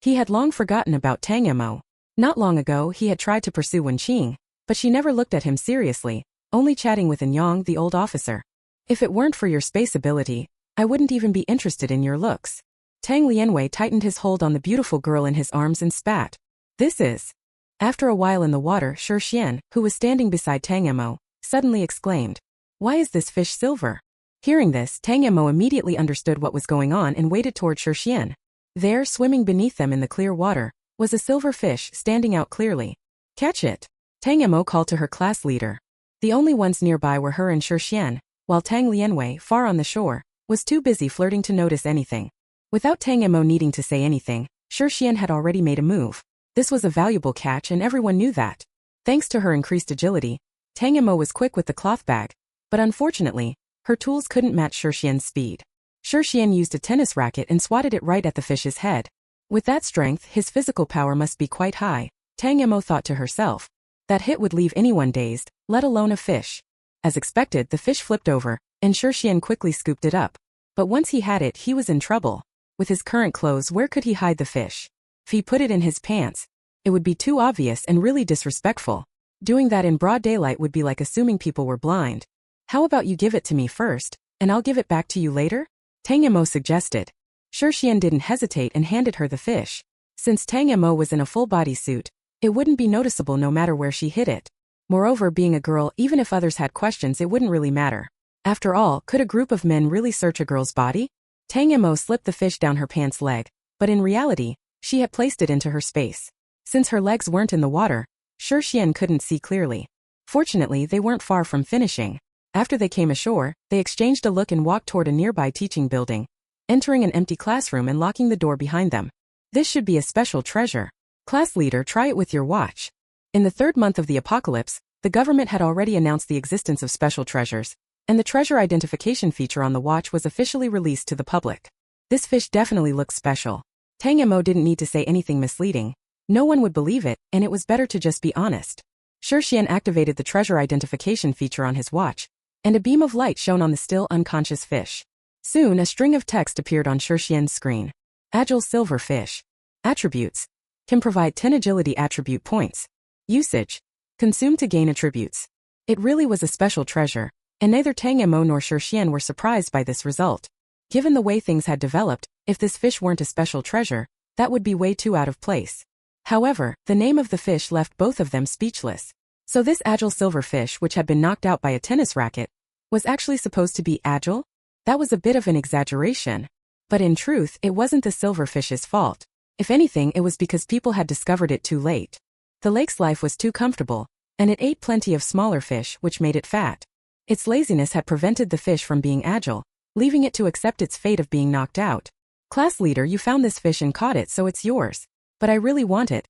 He had long forgotten about Tang Mo. Not long ago he had tried to pursue Wenqing, but she never looked at him seriously, only chatting with Enyang, the old officer. If it weren't for your space ability, I wouldn't even be interested in your looks. Tang Lianwei tightened his hold on the beautiful girl in his arms and spat. This is. After a while in the water, Shi Xian, who was standing beside Tang Mo, suddenly exclaimed, "Why is this fish silver?" Hearing this, Tang Mo immediately understood what was going on and waded toward Shi Xian. There, swimming beneath them in the clear water, was a silver fish standing out clearly. "Catch it!" Tang Mo called to her class leader. The only ones nearby were her and Shi Xian, while Tang Lianwei, far on the shore, was too busy flirting to notice anything. Without Tang Mo needing to say anything, Shi Xian had already made a move. This was a valuable catch and everyone knew that. Thanks to her increased agility, Tang Mo was quick with the cloth bag, but unfortunately, her tools couldn't match Shi Xian's speed. Shi Xian used a tennis racket and swatted it right at the fish's head. With that strength, his physical power must be quite high, Tang Mo thought to herself. That hit would leave anyone dazed, let alone a fish. As expected, the fish flipped over, and Shi Xian quickly scooped it up. But once he had it, he was in trouble. With his current clothes, where could he hide the fish? If he put it in his pants, it would be too obvious and really disrespectful. Doing that in broad daylight would be like assuming people were blind. How about you give it to me first, and I'll give it back to you later? Tang Mo suggested. Shi Xian didn't hesitate and handed her the fish. Since Tang Mo was in a full body suit, it wouldn't be noticeable no matter where she hid it. Moreover, being a girl, even if others had questions, it wouldn't really matter. After all, could a group of men really search a girl's body? Tang Mo slipped the fish down her pants leg, but in reality, she had placed it into her space. Since her legs weren't in the water, Shi Xian couldn't see clearly. Fortunately, they weren't far from finishing. After they came ashore, they exchanged a look and walked toward a nearby teaching building, entering an empty classroom and locking the door behind them. This should be a special treasure. Class leader, try it with your watch. In the third month of the apocalypse, the government had already announced the existence of special treasures, and the treasure identification feature on the watch was officially released to the public. This fish definitely looks special. Tang Mo didn't need to say anything misleading. No one would believe it, and it was better to just be honest. Shi Xian activated the treasure identification feature on his watch, and a beam of light shone on the still unconscious fish. Soon, a string of text appeared on Shi Xian's screen. Agile silver fish. Attributes. Can provide 10 agility attribute points. Usage. Consume to gain attributes. It really was a special treasure, and neither Tang Mo nor Shi Xian were surprised by this result. Given the way things had developed, if this fish weren't a special treasure, that would be way too out of place. However, the name of the fish left both of them speechless. So this agile silver fish, which had been knocked out by a tennis racket, was actually supposed to be agile? That was a bit of an exaggeration. But in truth, it wasn't the silver fish's fault. If anything, it was because people had discovered it too late. The lake's life was too comfortable, and it ate plenty of smaller fish, which made it fat. Its laziness had prevented the fish from being agile, leaving it to accept its fate of being knocked out. Class leader, you found this fish and caught it, so it's yours. But I really want it.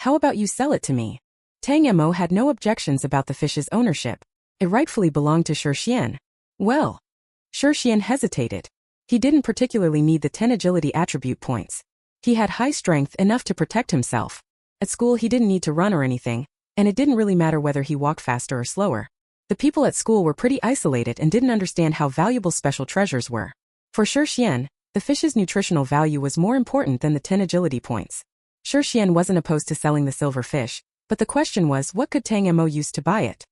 How about you sell it to me? Tang Mo had no objections about the fish's ownership. It rightfully belonged to Shi Xian. Well, Shi Xian hesitated. He didn't particularly need the 10 agility attribute points. He had high strength enough to protect himself. At school he didn't need to run or anything, and it didn't really matter whether he walked faster or slower. The people at school were pretty isolated and didn't understand how valuable special treasures were. For Shi Xian, the fish's nutritional value was more important than the 10 agility points. Shi Xian wasn't opposed to selling the silver fish, but the question was, what could Tang Mo use to buy it?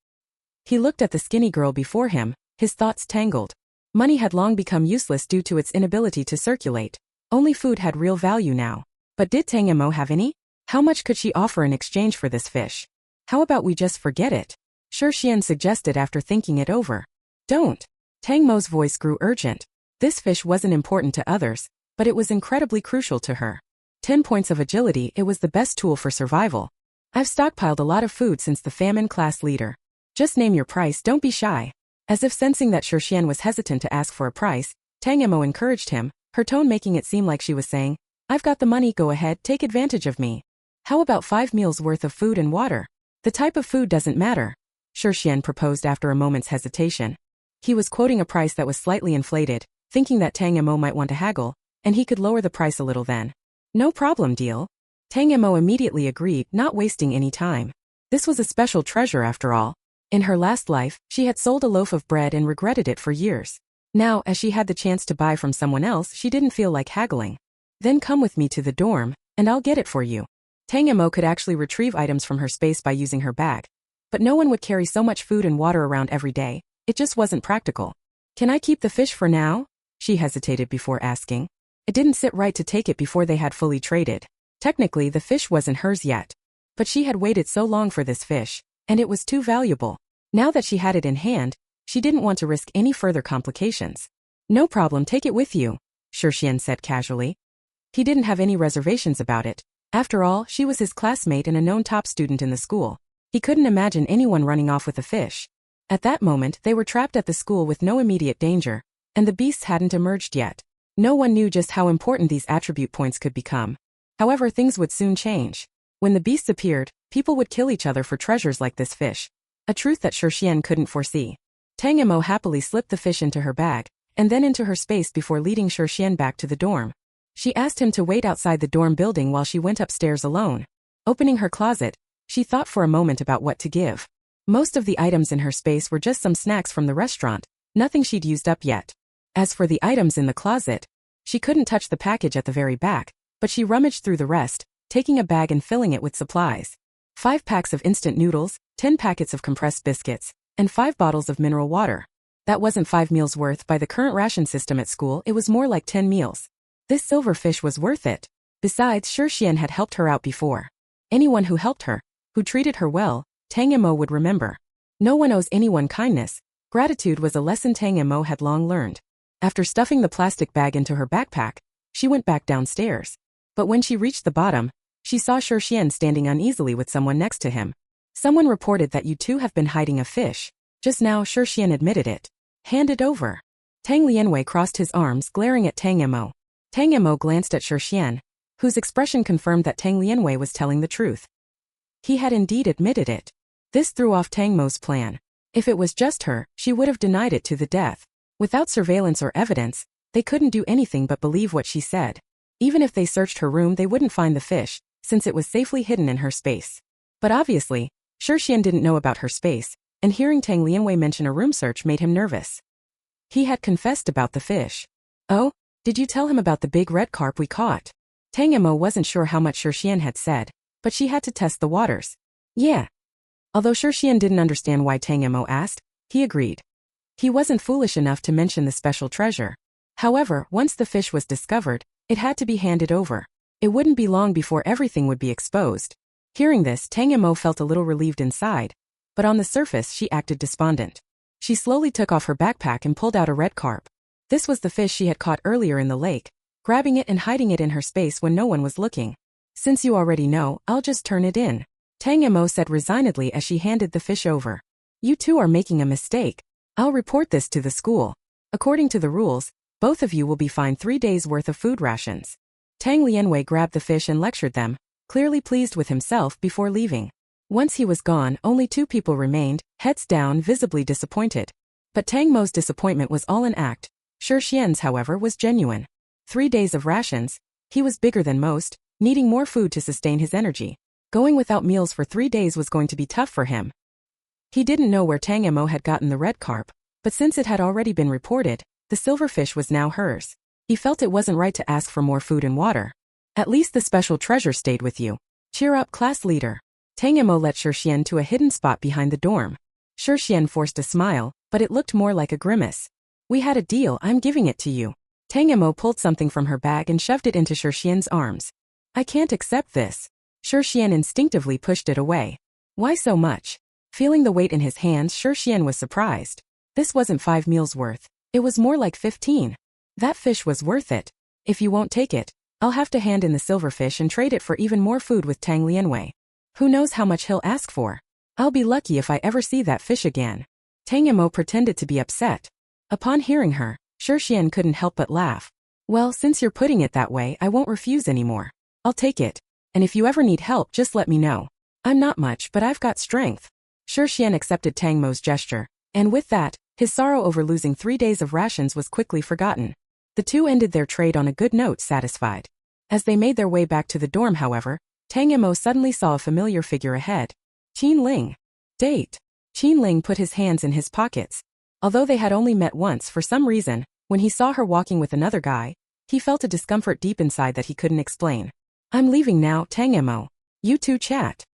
He looked at the skinny girl before him, his thoughts tangled. Money had long become useless due to its inability to circulate. Only food had real value now. But did Tang Mo have any? How much could she offer in exchange for this fish? How about we just forget it? Shi Xian suggested after thinking it over. Don't. Tang Mo's voice grew urgent. This fish wasn't important to others, but it was incredibly crucial to her. 10 points of agility, it was the best tool for survival. I've stockpiled a lot of food since the famine, class leader. Just name your price, don't be shy. As if sensing that Shi Xian was hesitant to ask for a price, Tang Mo encouraged him, her tone making it seem like she was saying, I've got the money, go ahead, take advantage of me. How about 5 meals worth of food and water? The type of food doesn't matter, Shi Xian proposed after a moment's hesitation. He was quoting a price that was slightly inflated, thinking that Tang Mo might want to haggle, and he could lower the price a little then. No problem, deal. Tang Mo immediately agreed, not wasting any time. This was a special treasure after all. In her last life, she had sold a loaf of bread and regretted it for years. Now, as she had the chance to buy from someone else, she didn't feel like haggling. Then come with me to the dorm, and I'll get it for you. Tang Mo could actually retrieve items from her space by using her bag. But no one would carry so much food and water around every day. It just wasn't practical. Can I keep the fish for now? She hesitated before asking. It didn't sit right to take it before they had fully traded. Technically, the fish wasn't hers yet. But she had waited so long for this fish, and it was too valuable. Now that she had it in hand, she didn't want to risk any further complications. No problem, take it with you, Xian said casually. He didn't have any reservations about it. After all, she was his classmate and a known top student in the school. He couldn't imagine anyone running off with a fish. At that moment, they were trapped at the school with no immediate danger, and the beasts hadn't emerged yet. No one knew just how important these attribute points could become. However, things would soon change. When the beasts appeared, people would kill each other for treasures like this fish. A truth that Xian couldn't foresee. Tang Mo happily slipped the fish into her bag, and then into her space before leading Xian back to the dorm. She asked him to wait outside the dorm building while she went upstairs alone. Opening her closet, she thought for a moment about what to give. Most of the items in her space were just some snacks from the restaurant, nothing she'd used up yet. As for the items in the closet, she couldn't touch the package at the very back, but she rummaged through the rest, taking a bag and filling it with supplies. 5 packs of instant noodles, 10 packets of compressed biscuits, and 5 bottles of mineral water. That wasn't 5 meals worth. By the current ration system at school, it was more like 10 meals. This silver fish was worth it. Besides, Xian had helped her out before. Anyone who helped her, who treated her well, Tang Mo would remember. No one owes anyone kindness. Gratitude was a lesson Tang Mo had long learned. After stuffing the plastic bag into her backpack, she went back downstairs. But when she reached the bottom, she saw Xian standing uneasily with someone next to him. Someone reported that you two have been hiding a fish. Just now, Xian admitted it. Hand it over. Tang Lianwei crossed his arms, glaring at Tang Mo. Tang Mo glanced at Xian, whose expression confirmed that Tang Lianwei was telling the truth. He had indeed admitted it. This threw off Tang Mo's plan. If it was just her, she would have denied it to the death. Without surveillance or evidence, they couldn't do anything but believe what she said. Even if they searched her room, they wouldn't find the fish, since it was safely hidden in her space. But obviously, Xian didn't know about her space, and hearing Tang Lianwei mention a room search made him nervous. He had confessed about the fish. Oh? Did you tell him about the big red carp we caught? Tang Mo wasn't sure how much Xian had said, but she had to test the waters. Yeah. Although Xian didn't understand why Tang Mo asked, he agreed. He wasn't foolish enough to mention the special treasure. However, once the fish was discovered, it had to be handed over. It wouldn't be long before everything would be exposed. Hearing this, Tang Mo felt a little relieved inside, but on the surface she acted despondent. She slowly took off her backpack and pulled out a red carp. This was the fish she had caught earlier in the lake, grabbing it and hiding it in her space when no one was looking. Since you already know, I'll just turn it in, Tang Mo said resignedly as she handed the fish over. You two are making a mistake. I'll report this to the school. According to the rules, both of you will be fined 3 days' worth of food rations. Tang Lianwei grabbed the fish and lectured them, clearly pleased with himself before leaving. Once he was gone, only 2 people remained, heads down, visibly disappointed. But Tang Mo's disappointment was all an act. Xian's, however, was genuine. 3 days of rations. He was bigger than most, needing more food to sustain his energy. Going without meals for 3 days was going to be tough for him. He didn't know where Tang Mo had gotten the red carp, but since it had already been reported, the silverfish was now hers. He felt it wasn't right to ask for more food and water. At least the special treasure stayed with you. Cheer up, class leader. Tang Mo led Xian to a hidden spot behind the dorm. Xian forced a smile, but it looked more like a grimace. We had a deal, I'm giving it to you. Tang Mo pulled something from her bag and shoved it into Xian's arms. I can't accept this. Xian instinctively pushed it away. Why so much? Feeling the weight in his hands, Xian was surprised. This wasn't 5 meals worth. It was more like 15. That fish was worth it. If you won't take it, I'll have to hand in the silverfish and trade it for even more food with Tang Lianwei. Who knows how much he'll ask for? I'll be lucky if I ever see that fish again. Tang Mo pretended to be upset. Upon hearing her, Xian couldn't help but laugh. Well, since you're putting it that way, I won't refuse anymore. I'll take it. And if you ever need help, just let me know. I'm not much, but I've got strength. Xian accepted Tang Mo's gesture, and with that, his sorrow over losing 3 days of rations was quickly forgotten. The two ended their trade on a good note, satisfied. As they made their way back to the dorm, however, Tang Mo suddenly saw a familiar figure ahead. Qin Ling. Date. Qin Ling put his hands in his pockets. Although they had only met once, for some reason, when he saw her walking with another guy, he felt a discomfort deep inside that he couldn't explain. I'm leaving now, Tang Mo. You two chat.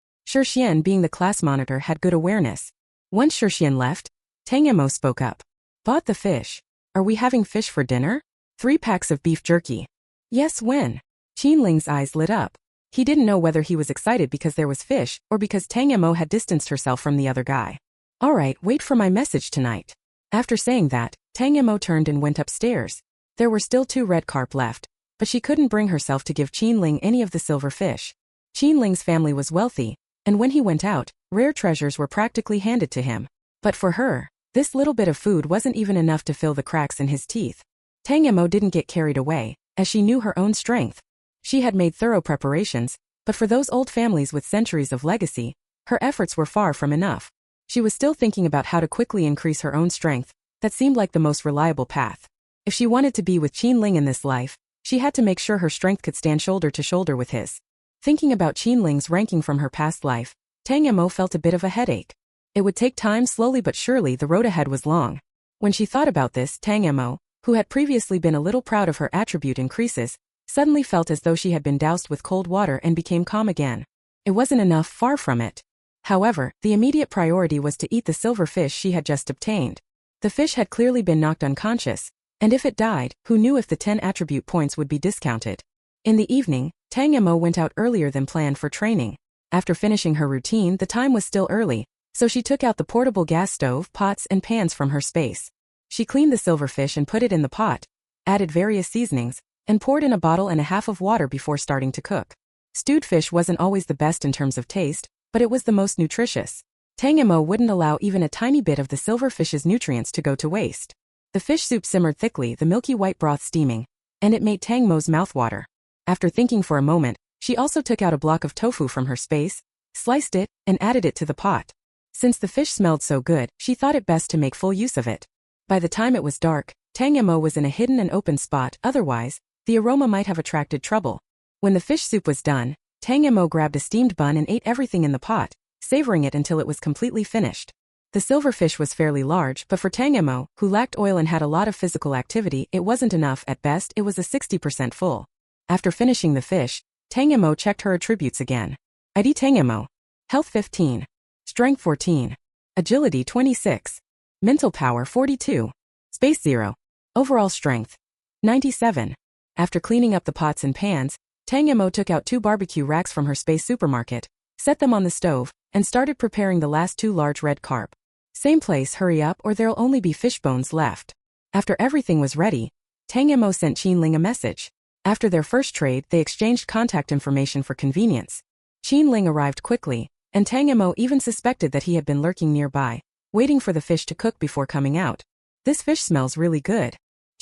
Xian, being the class monitor, had good awareness. Once Xian left, Tang Mo spoke up. Bought the fish. Are we having fish for dinner? 3 packs of beef jerky. Yes, when? Ling's eyes lit up. He didn't know whether he was excited because there was fish or because Tang Mo had distanced herself from the other guy. Alright, wait for my message tonight. After saying that, Tang Mo turned and went upstairs. There were still 2 red carp left, but she couldn't bring herself to give Ling any of the silver fish. Ling's family was wealthy, and when he went out, rare treasures were practically handed to him. But for her, this little bit of food wasn't even enough to fill the cracks in his teeth. Tang Mo didn't get carried away, as she knew her own strength. She had made thorough preparations, but for those old families with centuries of legacy, her efforts were far from enough. She was still thinking about how to quickly increase her own strength. That seemed like the most reliable path. If she wanted to be with Ling in this life, she had to make sure her strength could stand shoulder to shoulder with his. Thinking about Ling's ranking from her past life, Tang Mo felt a bit of a headache. It would take time. Slowly but surely the road ahead was long. When she thought about this, Tang Mo, who had previously been a little proud of her attribute increases, suddenly felt as though she had been doused with cold water and became calm again. It wasn't enough, far from it. However, the immediate priority was to eat the silver fish she had just obtained. The fish had clearly been knocked unconscious, and if it died, who knew if the 10 attribute points would be discounted. In the evening, Tang Mo went out earlier than planned for training. After finishing her routine, the time was still early, so she took out the portable gas stove, pots, and pans from her space. She cleaned the silver fish and put it in the pot, added various seasonings, and poured in a bottle and a half of water before starting to cook. Stewed fish wasn't always the best in terms of taste, but it was the most nutritious. Tang Mo wouldn't allow even a tiny bit of the silver fish's nutrients to go to waste. The fish soup simmered thickly, the milky white broth steaming, and it made Tang Mo's mouth water. After thinking for a moment, she also took out a block of tofu from her space, sliced it, and added it to the pot. Since the fish smelled so good, she thought it best to make full use of it. By the time it was dark, Tang Mo was in a hidden and open spot. Otherwise, the aroma might have attracted trouble. When the fish soup was done, Tang Mo grabbed a steamed bun and ate everything in the pot, savoring it until it was completely finished. The silver fish was fairly large, but for Tang Mo, who lacked oil and had a lot of physical activity, it wasn't enough. At best, it was a 60% full. After finishing the fish, Tang Mo checked her attributes again. ID Tang Mo. Health 15. Strength 14. Agility 26. Mental power 42. Space 0. Overall strength 97. After cleaning up the pots and pans, Tang Mo took out 2 barbecue racks from her space supermarket, set them on the stove, and started preparing the last 2 large red carp. Same place, hurry up or there'll only be fish bones left. After everything was ready, Tang Mo sent Ling a message. After their first trade, they exchanged contact information for convenience. Ling arrived quickly, and Tang Mo even suspected that he had been lurking nearby, waiting for the fish to cook before coming out. This fish smells really good.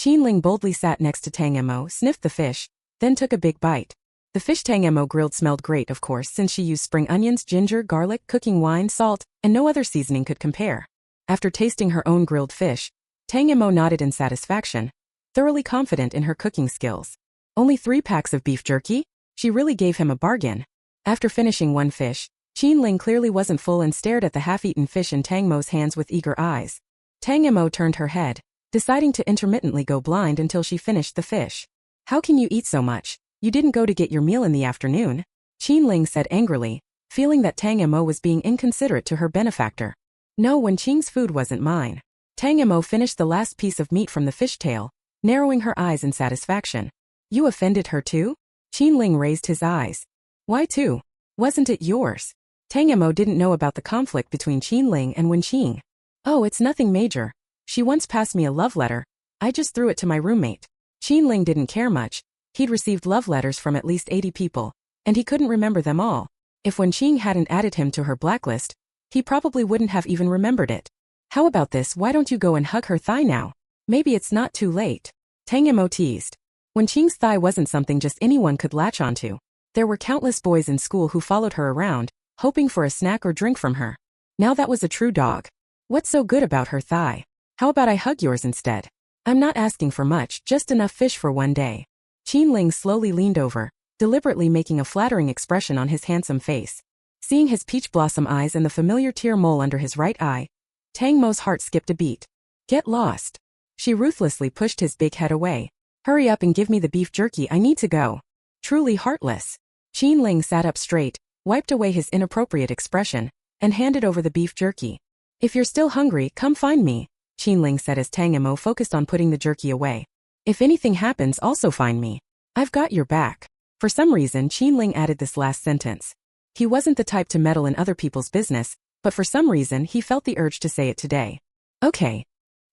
Ling boldly sat next to Tang Mo, sniffed the fish, then took a big bite. The fish Tang Mo grilled smelled great, of course, since she used spring onions, ginger, garlic, cooking wine, salt, and no other seasoning could compare. After tasting her own grilled fish, Tang Mo nodded in satisfaction, thoroughly confident in her cooking skills. Only 3 packs of beef jerky? She really gave him a bargain. After finishing one fish, Ling clearly wasn't full and stared at the half-eaten fish in Tang Mo's hands with eager eyes. Tang Mo turned her head, deciding to intermittently go blind until she finished the fish. How can you eat so much? You didn't go to get your meal in the afternoon? Ling said angrily, feeling that Tang Mo was being inconsiderate to her benefactor. No, when Qing's food wasn't mine. Tang Mo finished the last piece of meat from the fish tail, narrowing her eyes in satisfaction. You offended her too? Ling raised his eyes. Why too? Wasn't it yours? Tang Mo didn't know about the conflict between Ling and Wen Qing. Oh, it's nothing major. She once passed me a love letter. I just threw it to my roommate. Ling didn't care much. He'd received love letters from at least 80 people, and he couldn't remember them all. If Wen Qing hadn't added him to her blacklist, he probably wouldn't have even remembered it. How about this? Why don't you go and hug her thigh now? Maybe it's not too late. Tang Mo teased. Wen Qing's thigh wasn't something just anyone could latch onto. There were countless boys in school who followed her around, hoping for a snack or drink from her. Now that was a true dog. What's so good about her thigh? How about I hug yours instead? I'm not asking for much, just enough fish for one day. Ling slowly leaned over, deliberately making a flattering expression on his handsome face. Seeing his peach blossom eyes and the familiar tear mole under his right eye, Tang Mo's heart skipped a beat. Get lost. She ruthlessly pushed his big head away. Hurry up and give me the beef jerky, I need to go. Truly heartless. Ling sat up straight, wiped away his inappropriate expression, and handed over the beef jerky. If you're still hungry, come find me, Qinling said as Tang Mo focused on putting the jerky away. If anything happens, also find me. I've got your back. For some reason, Qinling added this last sentence. He wasn't the type to meddle in other people's business, but for some reason he felt the urge to say it today. Okay.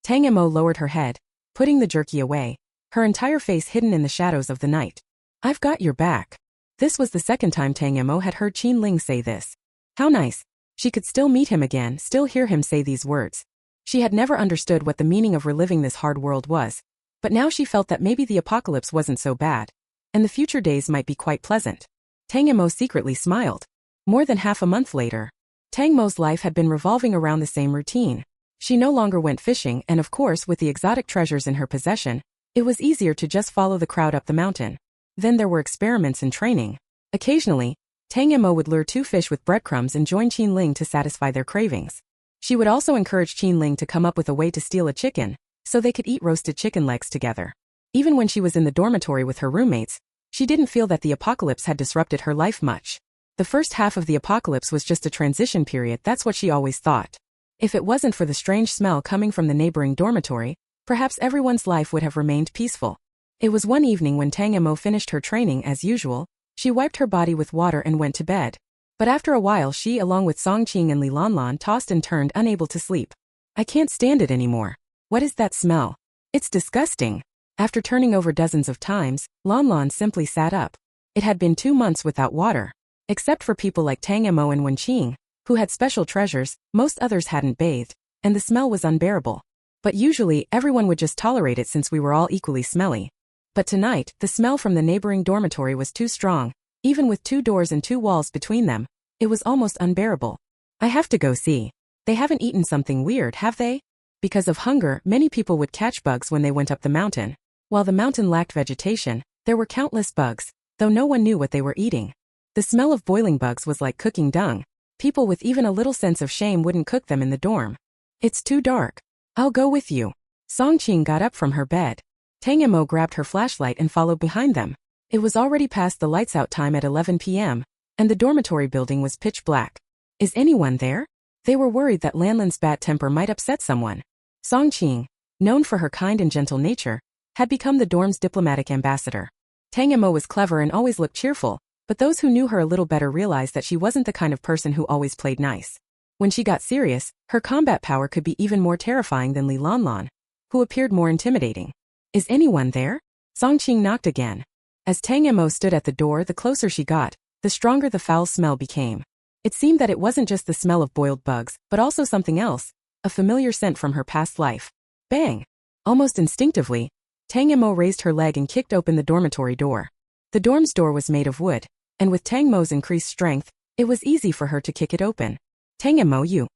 Tang Mo lowered her head, putting the jerky away, her entire face hidden in the shadows of the night. I've got your back. This was the second time Tang Mo had heard Qinling say this. How nice. She could still meet him again, still hear him say these words. She had never understood what the meaning of reliving this hard world was, but now she felt that maybe the apocalypse wasn't so bad, and the future days might be quite pleasant. Tang Mo secretly smiled. More than half a month later, Tang Mo's life had been revolving around the same routine. She no longer went fishing, and of course with the exotic treasures in her possession, it was easier to just follow the crowd up the mountain. Then there were experiments and training. Occasionally, Tang Mo would lure two fish with breadcrumbs and join Qinling to satisfy their cravings. She would also encourage Qinling to come up with a way to steal a chicken, so they could eat roasted chicken legs together. Even when she was in the dormitory with her roommates, she didn't feel that the apocalypse had disrupted her life much. The first half of the apocalypse was just a transition period, that's what she always thought. If it wasn't for the strange smell coming from the neighboring dormitory, perhaps everyone's life would have remained peaceful. It was one evening when Tang Mo finished her training as usual. She wiped her body with water and went to bed. But after a while she, along with Song Qing and Li Lanlan, tossed and turned, unable to sleep. I can't stand it anymore. What is that smell? It's disgusting. After turning over dozens of times, Lanlan simply sat up. It had been 2 months without water. Except for people like Tang Mo and Wenqing, who had special treasures, most others hadn't bathed, and the smell was unbearable. But usually, everyone would just tolerate it since we were all equally smelly. But tonight, the smell from the neighboring dormitory was too strong. Even with 2 doors and 2 walls between them, it was almost unbearable. I have to go see. They haven't eaten something weird, have they? Because of hunger, many people would catch bugs when they went up the mountain. While the mountain lacked vegetation, there were countless bugs, though no one knew what they were eating. The smell of boiling bugs was like cooking dung. People with even a little sense of shame wouldn't cook them in the dorm. It's too dark. I'll go with you. Song Qing got up from her bed. Tang Mo grabbed her flashlight and followed behind them. It was already past the lights-out time at 11 p.m., and the dormitory building was pitch black. Is anyone there? They were worried that Lanlan's bad temper might upset someone. Song Qing, known for her kind and gentle nature, had become the dorm's diplomatic ambassador. Tang Mo was clever and always looked cheerful, but those who knew her a little better realized that she wasn't the kind of person who always played nice. When she got serious, her combat power could be even more terrifying than Li Lanlan, who appeared more intimidating. Is anyone there? Song Qing knocked again. As Tang Mo stood at the door, the closer she got, the stronger the foul smell became. It seemed that it wasn't just the smell of boiled bugs, but also something else, a familiar scent from her past life. Bang! Almost instinctively, Tang Mo raised her leg and kicked open the dormitory door. The dorm's door was made of wood, and with Tang Mo's increased strength, it was easy for her to kick it open. Tang Mo, you.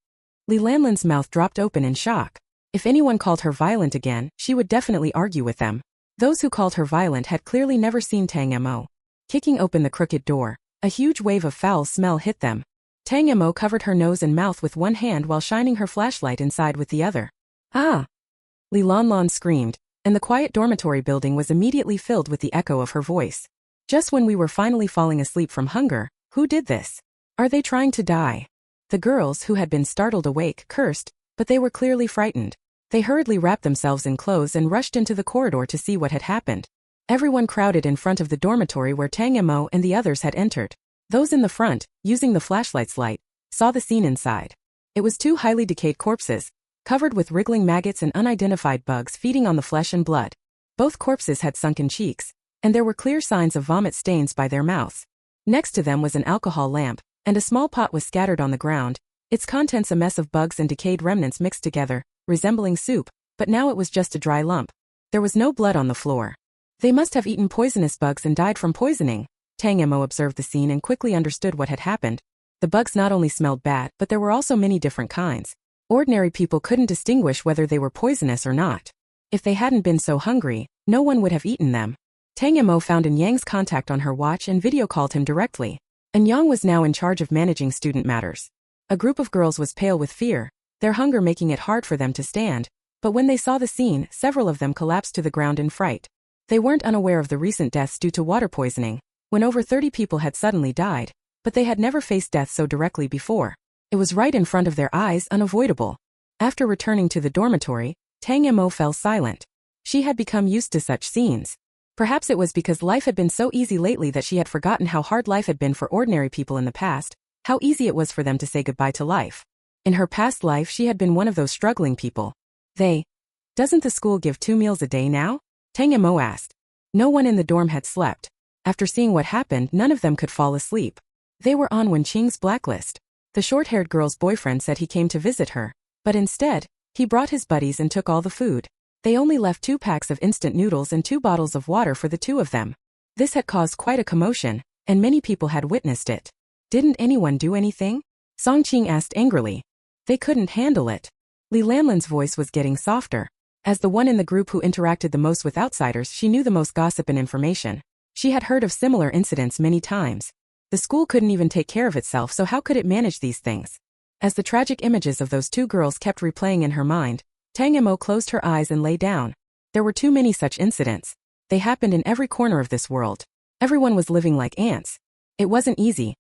Li Lanlan's mouth dropped open in shock. If anyone called her violent again, she would definitely argue with them. Those who called her violent had clearly never seen Tang Mo. Kicking open the crooked door, a huge wave of foul smell hit them. Tang Mo covered her nose and mouth with one hand while shining her flashlight inside with the other. Ah! Li Lanlan screamed, and the quiet dormitory building was immediately filled with the echo of her voice. Just when we were finally falling asleep from hunger, who did this? Are they trying to die? The girls, who had been startled awake, cursed, but they were clearly frightened. They hurriedly wrapped themselves in clothes and rushed into the corridor to see what had happened. Everyone crowded in front of the dormitory where Tang Mo and the others had entered. Those in the front, using the flashlight's light, saw the scene inside. It was 2 highly decayed corpses, covered with wriggling maggots and unidentified bugs feeding on the flesh and blood. Both corpses had sunken cheeks, and there were clear signs of vomit stains by their mouths. Next to them was an alcohol lamp, and a small pot was scattered on the ground, its contents a mess of bugs and decayed remnants mixed together, resembling soup, but now it was just a dry lump. There was no blood on the floor. They must have eaten poisonous bugs and died from poisoning. Tang Mo observed the scene and quickly understood what had happened. The bugs not only smelled bad, but there were also many different kinds. Ordinary people couldn't distinguish whether they were poisonous or not. If they hadn't been so hungry, no one would have eaten them. Tang Mo found An Yang's contact on her watch and video called him directly. An Yang was now in charge of managing student matters. A group of girls was pale with fear, their hunger making it hard for them to stand, but when they saw the scene, several of them collapsed to the ground in fright. They weren't unaware of the recent deaths due to water poisoning, when over 30 people had suddenly died. But they had never faced death so directly before. It was right in front of their eyes, unavoidable. After returning to the dormitory, Tang Mo fell silent. She had become used to such scenes. Perhaps it was because life had been so easy lately that she had forgotten how hard life had been for ordinary people in the past, how easy it was for them to say goodbye to life. In her past life she had been one of those struggling people. Doesn't the school give 2 meals a day now? Tang Mo asked. No one in the dorm had slept. After seeing what happened, none of them could fall asleep. They were on Wenqing's blacklist. The short-haired girl's boyfriend said he came to visit her, but instead, he brought his buddies and took all the food. They only left 2 packs of instant noodles and 2 bottles of water for the 2 of them. This had caused quite a commotion, and many people had witnessed it. Didn't anyone do anything? Song Qing asked angrily. They couldn't handle it. Li Lanlin's voice was getting softer. As the one in the group who interacted the most with outsiders, she knew the most gossip and information. She had heard of similar incidents many times. The school couldn't even take care of itself, so how could it manage these things? As the tragic images of those 2 girls kept replaying in her mind, Tang Mo closed her eyes and lay down. There were too many such incidents. They happened in every corner of this world. Everyone was living like ants. It wasn't easy.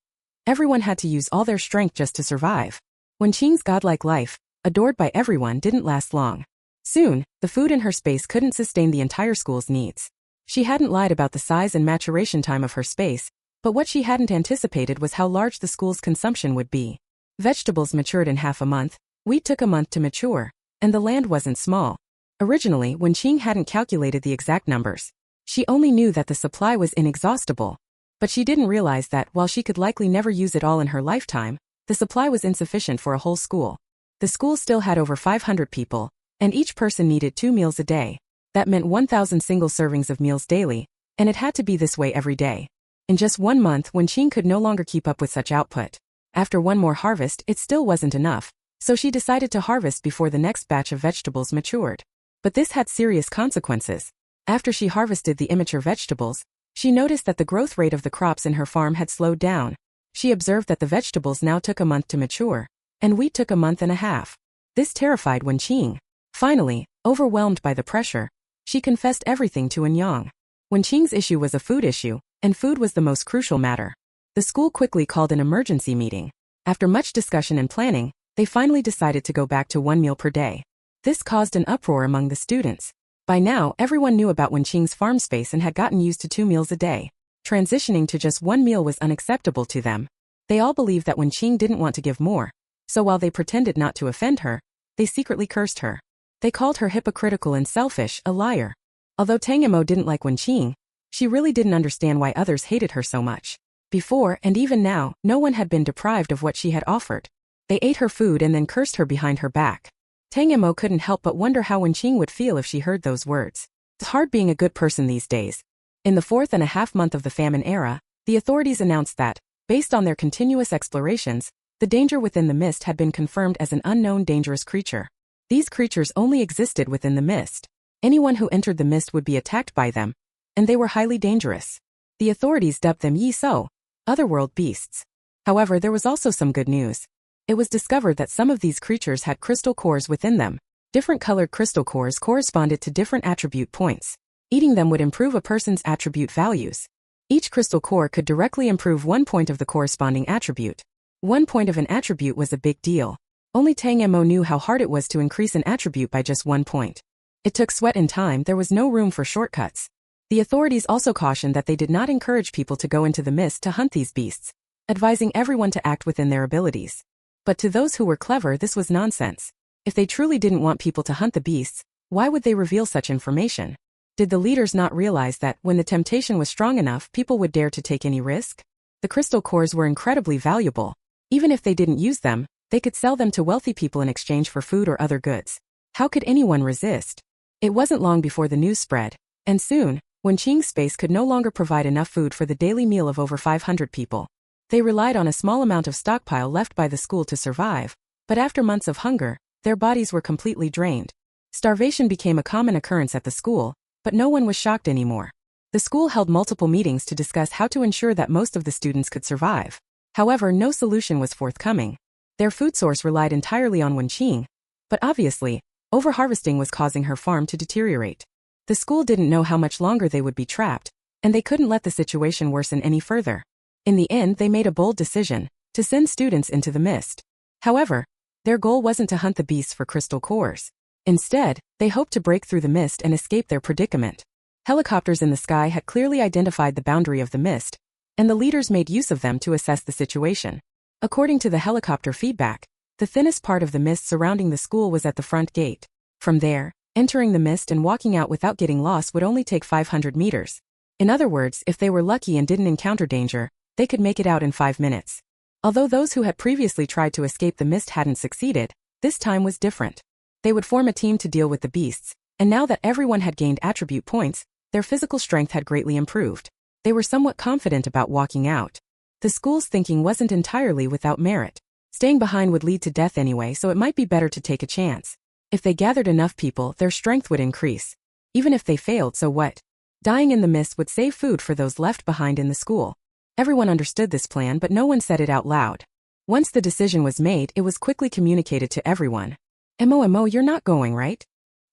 Everyone had to use all their strength just to survive. Wenqing's godlike life, adored by everyone, didn't last long. Soon, the food in her space couldn't sustain the entire school's needs. She hadn't lied about the size and maturation time of her space, but what she hadn't anticipated was how large the school's consumption would be. Vegetables matured in half a month, wheat took a month to mature, and the land wasn't small. Originally, Wenqing hadn't calculated the exact numbers. She only knew that the supply was inexhaustible. But she didn't realize that, while she could likely never use it all in her lifetime, the supply was insufficient for a whole school. The school still had over 500 people, and each person needed 2 meals a day. That meant 1,000 single servings of meals daily, and it had to be this way every day. In just 1 month, Wenqing could no longer keep up with such output. After one more harvest, it still wasn't enough, so she decided to harvest before the next batch of vegetables matured. But this had serious consequences. After she harvested the immature vegetables, she noticed that the growth rate of the crops in her farm had slowed down. She observed that the vegetables now took a month to mature, and wheat took a month and a half. This terrified Wenqing. Finally, overwhelmed by the pressure, she confessed everything to Enyang. Wenqing's issue was a food issue, and food was the most crucial matter. The school quickly called an emergency meeting. After much discussion and planning, they finally decided to go back to 1 meal per day. This caused an uproar among the students. By now, everyone knew about Wenqing's farm space and had gotten used to 2 meals a day. Transitioning to just 1 meal was unacceptable to them. They all believed that Wenqing didn't want to give more, so while they pretended not to offend her, they secretly cursed her. They called her hypocritical and selfish, a liar. Although Tang Mo didn't like Wenqing, she really didn't understand why others hated her so much. Before, and even now, no one had been deprived of what she had offered. They ate her food and then cursed her behind her back. Tang Mo couldn't help but wonder how Wenqing would feel if she heard those words. It's hard being a good person these days. In the 4.5 month of the Famine era, the authorities announced that, based on their continuous explorations, the danger within the mist had been confirmed as an unknown dangerous creature. These creatures only existed within the mist. Anyone who entered the mist would be attacked by them, and they were highly dangerous. The authorities dubbed them Yi So, otherworld beasts. However, there was also some good news. It was discovered that some of these creatures had crystal cores within them. Different colored crystal cores corresponded to different attribute points. Eating them would improve a person's attribute values. Each crystal core could directly improve 1 point of the corresponding attribute. 1 point of an attribute was a big deal. Only Tang Mo knew how hard it was to increase an attribute by just 1 point. It took sweat and time, there was no room for shortcuts. The authorities also cautioned that they did not encourage people to go into the mist to hunt these beasts, advising everyone to act within their abilities. But to those who were clever, this was nonsense. If they truly didn't want people to hunt the beasts, why would they reveal such information? Did the leaders not realize that, when the temptation was strong enough, people would dare to take any risk? The crystal cores were incredibly valuable. Even if they didn't use them, they could sell them to wealthy people in exchange for food or other goods. How could anyone resist? It wasn't long before the news spread, and soon, Wenqing's space could no longer provide enough food for the daily meal of over 500 people. They relied on a small amount of stockpile left by the school to survive, but after months of hunger, their bodies were completely drained. Starvation became a common occurrence at the school, but no one was shocked anymore. The school held multiple meetings to discuss how to ensure that most of the students could survive. However, no solution was forthcoming. Their food source relied entirely on Wenqing, but obviously, overharvesting was causing her farm to deteriorate. The school didn't know how much longer they would be trapped, and they couldn't let the situation worsen any further. In the end, they made a bold decision to send students into the mist. However, their goal wasn't to hunt the beasts for crystal cores. Instead, they hoped to break through the mist and escape their predicament. Helicopters in the sky had clearly identified the boundary of the mist, and the leaders made use of them to assess the situation. According to the helicopter feedback, the thinnest part of the mist surrounding the school was at the front gate. From there, entering the mist and walking out without getting lost would only take 500 meters. In other words, if they were lucky and didn't encounter danger, they could make it out in 5 minutes. Although those who had previously tried to escape the mist hadn't succeeded, this time was different. They would form a team to deal with the beasts, and now that everyone had gained attribute points, their physical strength had greatly improved. They were somewhat confident about walking out. The school's thinking wasn't entirely without merit. Staying behind would lead to death anyway, so it might be better to take a chance. If they gathered enough people, their strength would increase. Even if they failed, so what? Dying in the mist would save food for those left behind in the school. Everyone understood this plan, but no one said it out loud. Once the decision was made, it was quickly communicated to everyone. Mo, you're not going, right?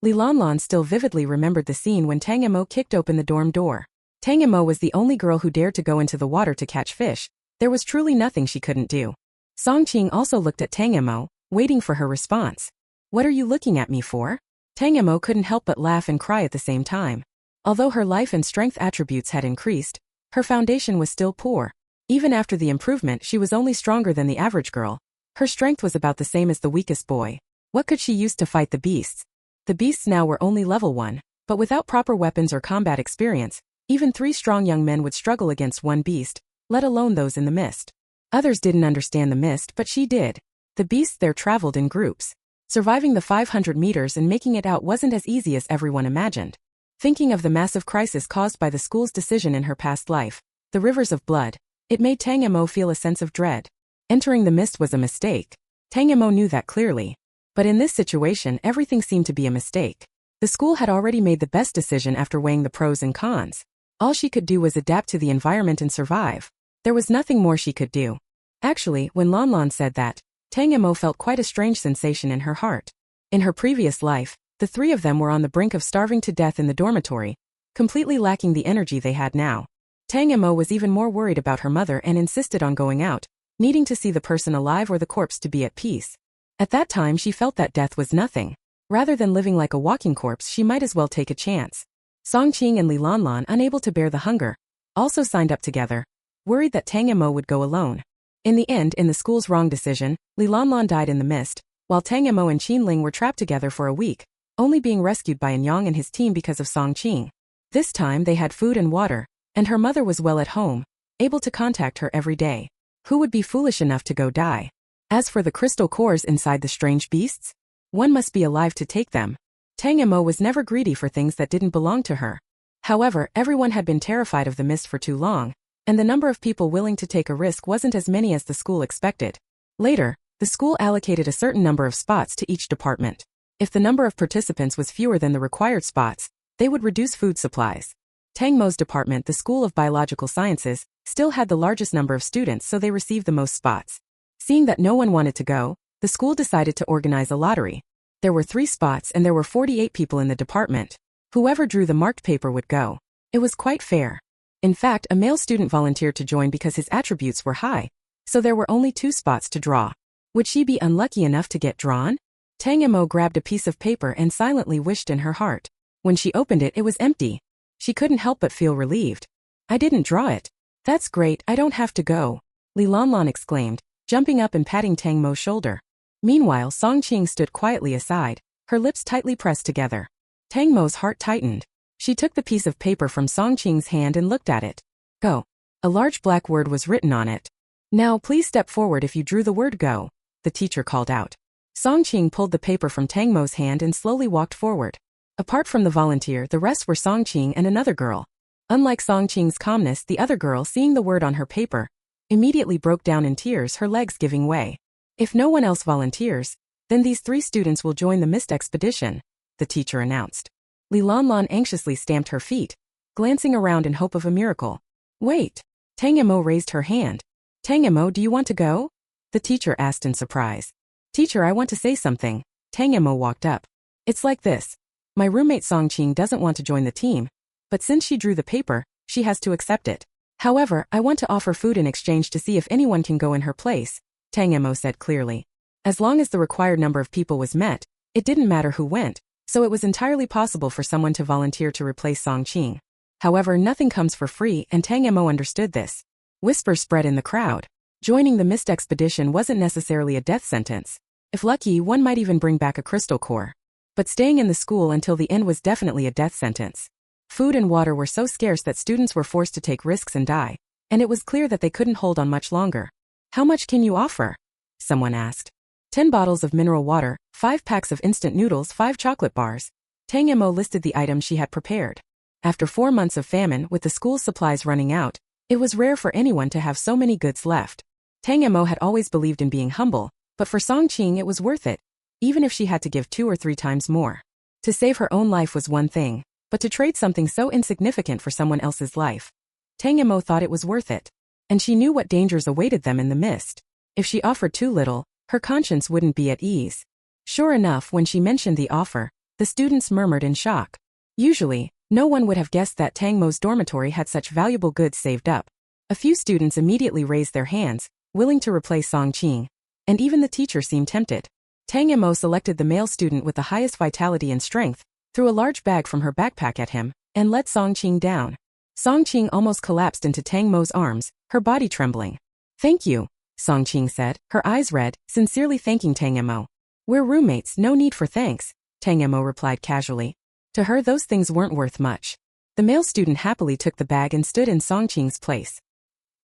Li Lanlan still vividly remembered the scene when Tang Mo kicked open the dorm door. Tang Mo was the only girl who dared to go into the water to catch fish. There was truly nothing she couldn't do. Song Qing also looked at Tang Mo, waiting for her response. What are you looking at me for? Tang Mo couldn't help but laugh and cry at the same time. Although her life and strength attributes had increased, her foundation was still poor. Even after the improvement, she was only stronger than the average girl. Her strength was about the same as the weakest boy. What could she use to fight the beasts? The beasts now were only level 1, but without proper weapons or combat experience, even 3 strong young men would struggle against one beast, let alone those in the mist. Others didn't understand the mist, but she did. The beasts there traveled in groups. Surviving the 500 meters and making it out wasn't as easy as everyone imagined. Thinking of the massive crisis caused by the school's decision in her past life, the rivers of blood, it made Tang Mo feel a sense of dread. Entering the mist was a mistake. Tang Mo knew that clearly. But in this situation, everything seemed to be a mistake. The school had already made the best decision after weighing the pros and cons. All she could do was adapt to the environment and survive. There was nothing more she could do. Actually, when Lanlan said that, Tang Mo felt quite a strange sensation in her heart. In her previous life, the 3 of them were on the brink of starving to death in the dormitory, completely lacking the energy they had now. Tang Mo was even more worried about her mother and insisted on going out, needing to see the person alive or the corpse to be at peace. At that time she felt that death was nothing. Rather than living like a walking corpse, she might as well take a chance. Song Qing and Li Lanlan, unable to bear the hunger, also signed up together, worried that Tang Mo would go alone. In the end, in the school's wrong decision, Li Lanlan died in the mist, while Tang Mo and Qin Ling were trapped together for a week, only being rescued by Anyang and his team because of Song Qing. This time they had food and water, and her mother was well at home, able to contact her every day. Who would be foolish enough to go die? As for the crystal cores inside the strange beasts, one must be alive to take them. Tang Mo was never greedy for things that didn't belong to her. However, everyone had been terrified of the mist for too long, and the number of people willing to take a risk wasn't as many as the school expected. Later, the school allocated a certain number of spots to each department. If the number of participants was fewer than the required spots, they would reduce food supplies. Tang Mo's department, the School of Biological Sciences, still had the largest number of students, so they received the most spots. Seeing that no one wanted to go, the school decided to organize a lottery. There were 3 spots and there were 48 people in the department. Whoever drew the marked paper would go. It was quite fair. In fact, a male student volunteered to join because his attributes were high, so there were only 2 spots to draw. Would she be unlucky enough to get drawn? Tang Mo grabbed a piece of paper and silently wished in her heart. When she opened it, it was empty. She couldn't help but feel relieved. I didn't draw it. That's great, I don't have to go, Li Lanlan exclaimed, jumping up and patting Tang Mo's shoulder. Meanwhile, Song Qing stood quietly aside, her lips tightly pressed together. Tang Mo's heart tightened. She took the piece of paper from Song Qing's hand and looked at it. Go. A large black word was written on it. Now please step forward if you drew the word go, the teacher called out. Song Qing pulled the paper from Tang Mo's hand and slowly walked forward. Apart from the volunteer, the rest were Song Qing and another girl. Unlike Song Qing's calmness, the other girl, seeing the word on her paper, immediately broke down in tears, her legs giving way. If no one else volunteers, then these 3 students will join the mist expedition, the teacher announced. Li Lanlan anxiously stamped her feet, glancing around in hope of a miracle. Wait. Tang Mo raised her hand. Tang Mo, do you want to go? The teacher asked in surprise. Teacher, I want to say something. Tang Mo walked up. It's like this. My roommate Song Qing doesn't want to join the team, but since she drew the paper, she has to accept it. However, I want to offer food in exchange to see if anyone can go in her place, Tang Mo said clearly. As long as the required number of people was met, it didn't matter who went, so it was entirely possible for someone to volunteer to replace Song Qing. However, nothing comes for free, and Tang Mo understood this. Whispers spread in the crowd. Joining the mist expedition wasn't necessarily a death sentence. If lucky, one might even bring back a crystal core. But staying in the school until the end was definitely a death sentence. Food and water were so scarce that students were forced to take risks and die, and it was clear that they couldn't hold on much longer. How much can you offer? Someone asked. 10 bottles of mineral water, 5 packs of instant noodles, 5 chocolate bars. Tang Mo listed the items she had prepared. After 4 months of famine, with the school's supplies running out, it was rare for anyone to have so many goods left. Tang Mo had always believed in being humble, but for Song Qing it was worth it, even if she had to give 2 or 3 times more. To save her own life was one thing, but to trade something so insignificant for someone else's life. Tang Mo thought it was worth it. And she knew what dangers awaited them in the mist. If she offered too little, her conscience wouldn't be at ease. Sure enough, when she mentioned the offer, the students murmured in shock. Usually, no one would have guessed that Tang Mo's dormitory had such valuable goods saved up. A few students immediately raised their hands, willing to replace Song Qing. And even the teacher seemed tempted. Tang Mo selected the male student with the highest vitality and strength, threw a large bag from her backpack at him, and let Song Qing down. Song Qing almost collapsed into Tang Mo's arms, her body trembling. Thank you, Song Qing said, her eyes red, sincerely thanking Tang Mo. We're roommates, no need for thanks, Tang Mo replied casually. To her those things weren't worth much. The male student happily took the bag and stood in Song Qing's place.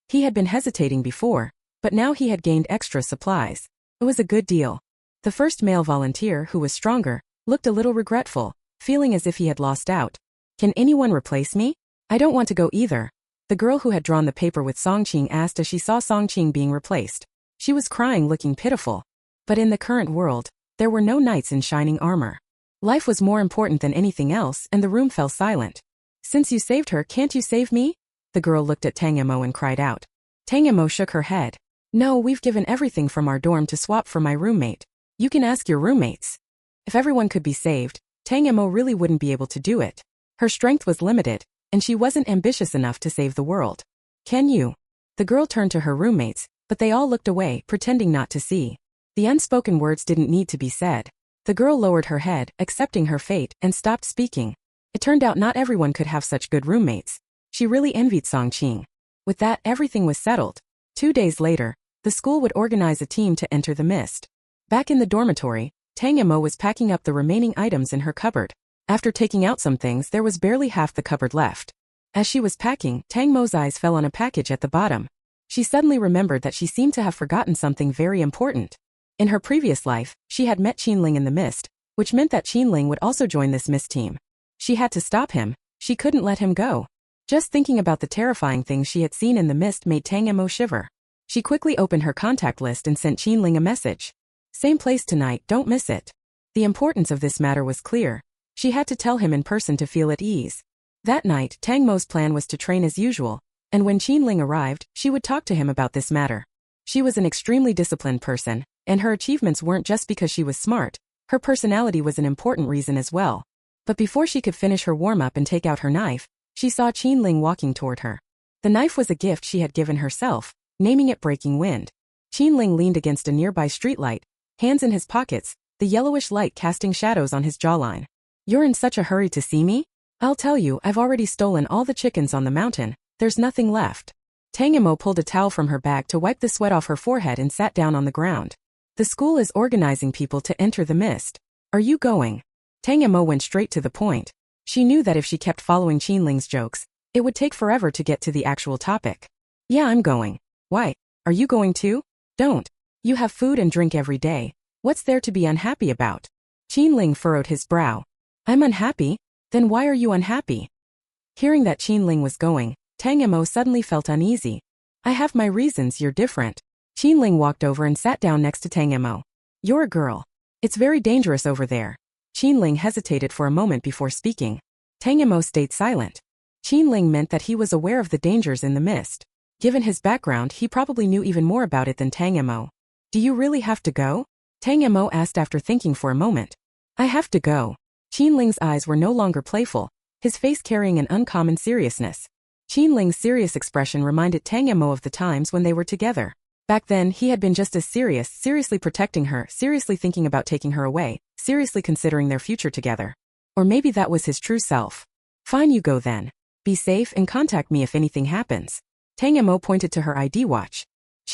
He had been hesitating before, but now he had gained extra supplies. It was a good deal. The first male volunteer, who was stronger, looked a little regretful, feeling as if he had lost out. Can anyone replace me? I don't want to go either. The girl who had drawn the paper with Song Qing asked as she saw Song Qing being replaced. She was crying, looking pitiful. But in the current world, there were no knights in shining armor. Life was more important than anything else, and the room fell silent. Since you saved her, can't you save me? The girl looked at Tang Mo and cried out. Tang Mo shook her head. No, we've given everything from our dorm to swap for my roommate. You can ask your roommates. If everyone could be saved, Tang Mo really wouldn't be able to do it. Her strength was limited, and she wasn't ambitious enough to save the world. Can you? The girl turned to her roommates, but they all looked away, pretending not to see. The unspoken words didn't need to be said. The girl lowered her head, accepting her fate, and stopped speaking. It turned out not everyone could have such good roommates. She really envied Song Qing. With that, everything was settled. 2 days later, the school would organize a team to enter the mist. Back in the dormitory, Tang Mo was packing up the remaining items in her cupboard. After taking out some things, there was barely half the cupboard left. As she was packing, Tang Mo's eyes fell on a package at the bottom. She suddenly remembered that she seemed to have forgotten something very important. In her previous life, she had met Qinling in the mist, which meant that Qinling would also join this mist team. She had to stop him. She couldn't let him go. Just thinking about the terrifying things she had seen in the mist made Tang Mo shiver. She quickly opened her contact list and sent Qinling a message. Same place tonight, don't miss it. The importance of this matter was clear. She had to tell him in person to feel at ease. That night, Tang Mo's plan was to train as usual, and when Qinling arrived, she would talk to him about this matter. She was an extremely disciplined person, and her achievements weren't just because she was smart. Her personality was an important reason as well. But before she could finish her warm-up and take out her knife, she saw Qinling walking toward her. The knife was a gift she had given herself, naming it Breaking Wind. Qinling leaned against a nearby streetlight, hands in his pockets, the yellowish light casting shadows on his jawline. You're in such a hurry to see me? I'll tell you, I've already stolen all the chickens on the mountain, there's nothing left. Tang Mo pulled a towel from her bag to wipe the sweat off her forehead and sat down on the ground. The school is organizing people to enter the mist. Are you going? Tang Mo went straight to the point. She knew that if she kept following Qinling's jokes, it would take forever to get to the actual topic. Yeah, I'm going. Why? Are you going too? Don't. You have food and drink every day. What's there to be unhappy about? Qinling furrowed his brow. I'm unhappy? Then why are you unhappy? Hearing that Qinling was going, Tang Mo suddenly felt uneasy. I have my reasons, you're different. Qinling walked over and sat down next to Tang Mo. You're a girl. It's very dangerous over there. Qinling hesitated for a moment before speaking. Tang Mo stayed silent. Qinling meant that he was aware of the dangers in the mist. Given his background, he probably knew even more about it than Tang Mo. Do you really have to go? Tang Mo asked after thinking for a moment. I have to go. Qinling's eyes were no longer playful, his face carrying an uncommon seriousness. Ling's serious expression reminded Tang Mo of the times when they were together. Back then, he had been just as serious, seriously protecting her, seriously thinking about taking her away, seriously considering their future together. Or maybe that was his true self. Fine, you go then. Be safe and contact me if anything happens. Tang Mo pointed to her ID watch.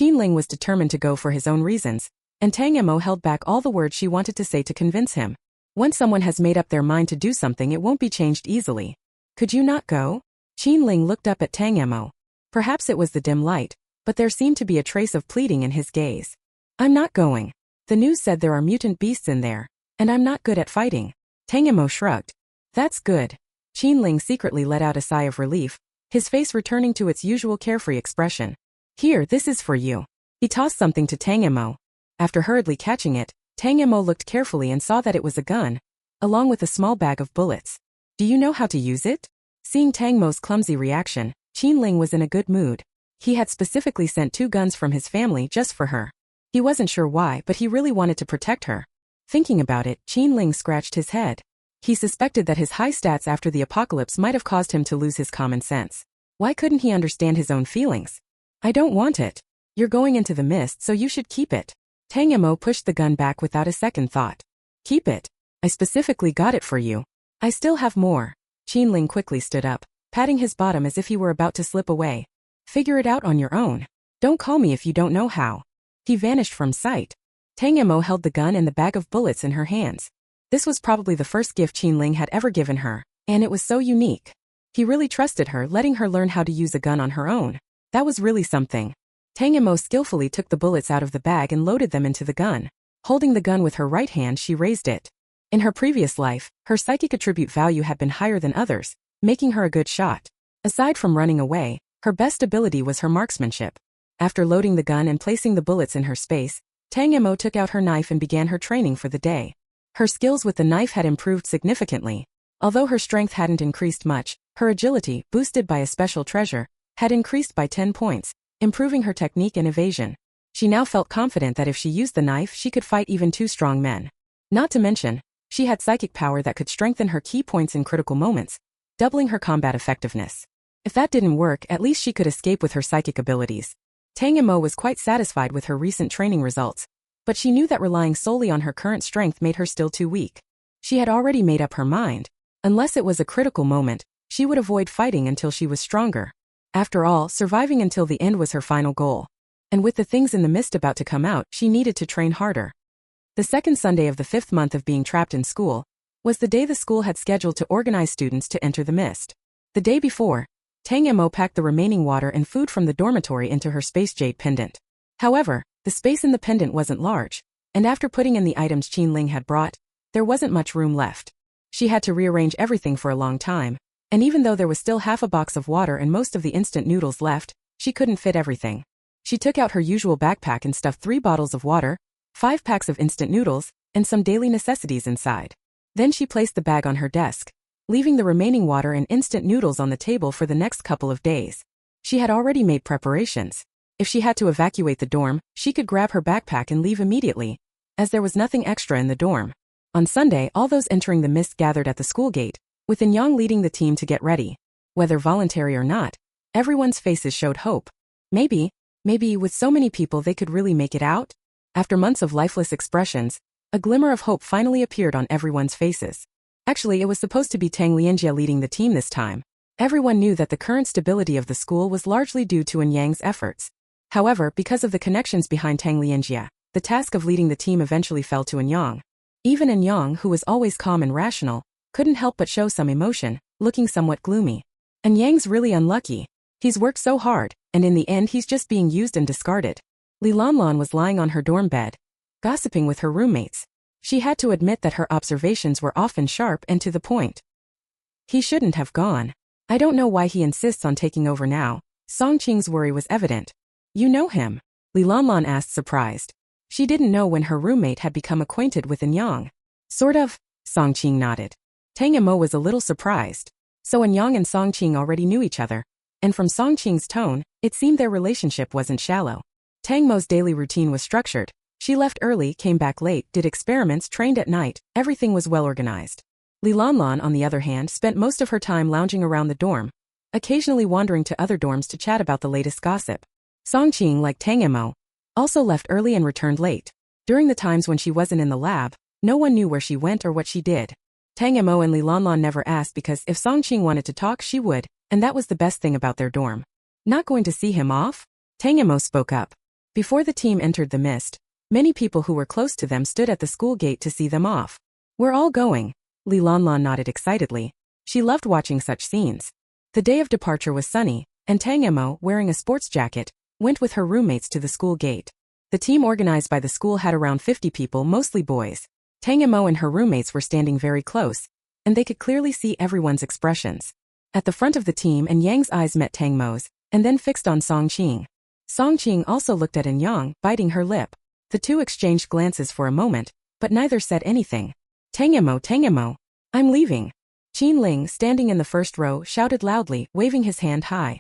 Ling was determined to go for his own reasons, and Tang Mo held back all the words she wanted to say to convince him. Once someone has made up their mind to do something, it won't be changed easily. Could you not go? Ling looked up at Tang Mo. Perhaps it was the dim light, but there seemed to be a trace of pleading in his gaze. I'm not going. The news said there are mutant beasts in there, and I'm not good at fighting. Tang Mo shrugged. That's good. Ling secretly let out a sigh of relief, his face returning to its usual carefree expression. Here, this is for you. He tossed something to Tang Mo. After hurriedly catching it, Tang Mo looked carefully and saw that it was a gun, along with a small bag of bullets. Do you know how to use it? Seeing Tang Mo's clumsy reaction, Ling was in a good mood. He had specifically sent 2 guns from his family just for her. He wasn't sure why, but he really wanted to protect her. Thinking about it, Ling scratched his head. He suspected that his high stats after the apocalypse might have caused him to lose his common sense. Why couldn't he understand his own feelings? I don't want it. You're going into the mist, so you should keep it. Tang Mo pushed the gun back without a second thought. Keep it. I specifically got it for you. I still have more. Ling quickly stood up, patting his bottom as if he were about to slip away. Figure it out on your own. Don't call me if you don't know how. He vanished from sight. Tang Mo held the gun and the bag of bullets in her hands. This was probably the first gift Ling had ever given her, and it was so unique. He really trusted her, letting her learn how to use a gun on her own. That was really something. Tang Mo skillfully took the bullets out of the bag and loaded them into the gun. Holding the gun with her right hand, she raised it. In her previous life, her psychic attribute value had been higher than others, making her a good shot. Aside from running away, her best ability was her marksmanship. After loading the gun and placing the bullets in her space, Tang Mo took out her knife and began her training for the day. Her skills with the knife had improved significantly. Although her strength hadn't increased much, her agility, boosted by a special treasure, had increased by 10 points, improving her technique and evasion. She now felt confident that if she used the knife, she could fight even 2 strong men. Not to mention, she had psychic power that could strengthen her key points in critical moments, doubling her combat effectiveness. If that didn't work, at least she could escape with her psychic abilities. Tang Mo was quite satisfied with her recent training results, but she knew that relying solely on her current strength made her still too weak. She had already made up her mind. Unless it was a critical moment, she would avoid fighting until she was stronger. After all, surviving until the end was her final goal. And with the things in the mist about to come out, she needed to train harder. The second Sunday of the 5th month of being trapped in school was the day the school had scheduled to organize students to enter the mist. The day before, Tang Mo packed the remaining water and food from the dormitory into her space jade pendant. However, the space in the pendant wasn't large, and after putting in the items Ling had brought, there wasn't much room left. She had to rearrange everything for a long time, and even though there was still half a box of water and most of the instant noodles left, she couldn't fit everything. She took out her usual backpack and stuffed 3 bottles of water, 5 packs of instant noodles, and some daily necessities inside. Then she placed the bag on her desk, leaving the remaining water and instant noodles on the table for the next couple of days. She had already made preparations. If she had to evacuate the dorm, she could grab her backpack and leave immediately, as there was nothing extra in the dorm. On Sunday, all those entering the mist gathered at the school gate, with Yang leading the team to get ready. Whether voluntary or not, everyone's faces showed hope. Maybe, with so many people they could really make it out? After months of lifeless expressions, a glimmer of hope finally appeared on everyone's faces. Actually, it was supposed to be Tang Lianjia leading the team this time. Everyone knew that the current stability of the school was largely due to Yang's efforts. However, because of the connections behind Tang Lianjia, the task of leading the team eventually fell to Yang. Even Yang, who was always calm and rational, couldn't help but show some emotion, looking somewhat gloomy. Yang's really unlucky. He's worked so hard, and in the end he's just being used and discarded. Li Lanlan was lying on her dorm bed, gossiping with her roommates. She had to admit that her observations were often sharp and to the point. He shouldn't have gone. I don't know why he insists on taking over now. Songqing's worry was evident. You know him? Li Lanlan asked, surprised. She didn't know when her roommate had become acquainted with Yang. Sort of, Songqing nodded. Tang Mo was a little surprised. So Yang and Songqing already knew each other, and from Songqing's tone, it seemed their relationship wasn't shallow. Tang Mo's daily routine was structured. She left early, came back late, did experiments, trained at night, everything was well organized. Li Lanlan, on the other hand, spent most of her time lounging around the dorm, occasionally wandering to other dorms to chat about the latest gossip. Songqing, like Tang Mo, also left early and returned late. During the times when she wasn't in the lab, no one knew where she went or what she did. Tang Mo and Li Lanlan never asked because if Songqing wanted to talk she would, and that was the best thing about their dorm. Not going to see him off? Tang Mo spoke up. Before the team entered the mist, many people who were close to them stood at the school gate to see them off. We're all going. Li Lanlan nodded excitedly. She loved watching such scenes. The day of departure was sunny, and Tang Mo, wearing a sports jacket, went with her roommates to the school gate. The team organized by the school had around 50 people, mostly boys. Tang Mo and her roommates were standing very close, and they could clearly see everyone's expressions. At the front of the team, and Yang's eyes met Tang Mo's, and then fixed on Songqing. Songqing also looked at Yang, biting her lip. The two exchanged glances for a moment, but neither said anything. Tang Mo, I'm leaving. Qin Ling, standing in the first row, shouted loudly, waving his hand high.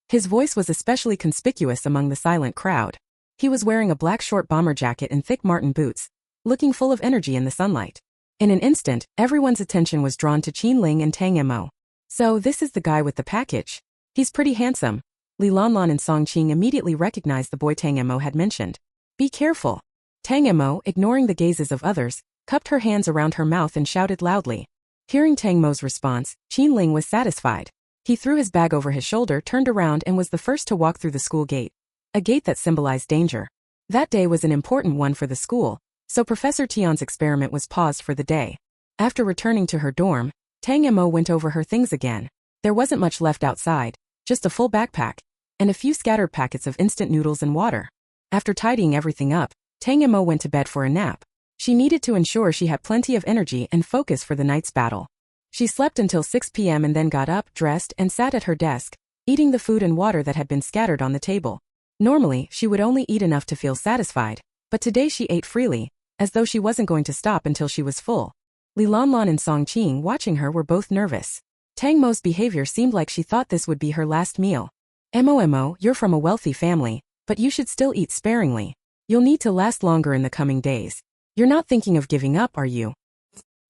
His voice was especially conspicuous among the silent crowd. He was wearing a black short bomber jacket and thick marten boots, looking full of energy in the sunlight. In an instant, everyone's attention was drawn to Qin Ling and Tang Mo. So this is the guy with the package. He's pretty handsome. Li Lanlan and Songqing immediately recognized the boy Tang Mo had mentioned. Be careful. Tang Mo, ignoring the gazes of others, cupped her hands around her mouth and shouted loudly. Hearing Tang Mo's response, Qin Ling was satisfied. He threw his bag over his shoulder, turned around and was the first to walk through the school gate. A gate that symbolized danger. That day was an important one for the school, so Professor Tian's experiment was paused for the day. After returning to her dorm, Tang Mo went over her things again. There wasn't much left outside, just a full backpack, and a few scattered packets of instant noodles and water. After tidying everything up, Tang Mo went to bed for a nap. She needed to ensure she had plenty of energy and focus for the night's battle. She slept until 6 p.m. and then got up, dressed, and sat at her desk, eating the food and water that had been scattered on the table. Normally, she would only eat enough to feel satisfied, but today she ate freely, as though she wasn't going to stop until she was full. Li Lanlan and Songqing, watching her, were both nervous. Tang Mo's behavior seemed like she thought this would be her last meal. Mo, you're from a wealthy family, but you should still eat sparingly. You'll need to last longer in the coming days. You're not thinking of giving up, are you?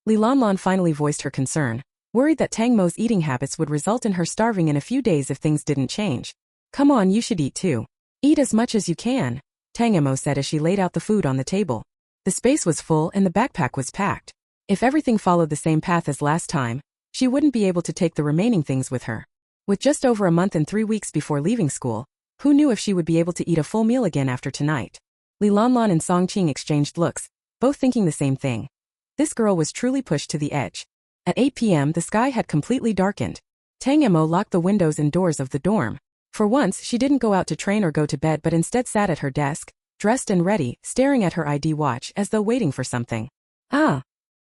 Li Lanlan finally voiced her concern, worried that Tang Mo's eating habits would result in her starving in a few days if things didn't change. Come on, you should eat too. Eat as much as you can, Tang Mo said as she laid out the food on the table. The space was full and the backpack was packed. If everything followed the same path as last time, she wouldn't be able to take the remaining things with her. With just over a month and 3 weeks before leaving school, who knew if she would be able to eat a full meal again after tonight? Li Lanlan and Songqing exchanged looks, both thinking the same thing. This girl was truly pushed to the edge. At 8 p.m. the sky had completely darkened. Tang Mo locked the windows and doors of the dorm. For once, she didn't go out to train or go to bed but instead sat at her desk, dressed and ready, staring at her ID watch as though waiting for something. Ah!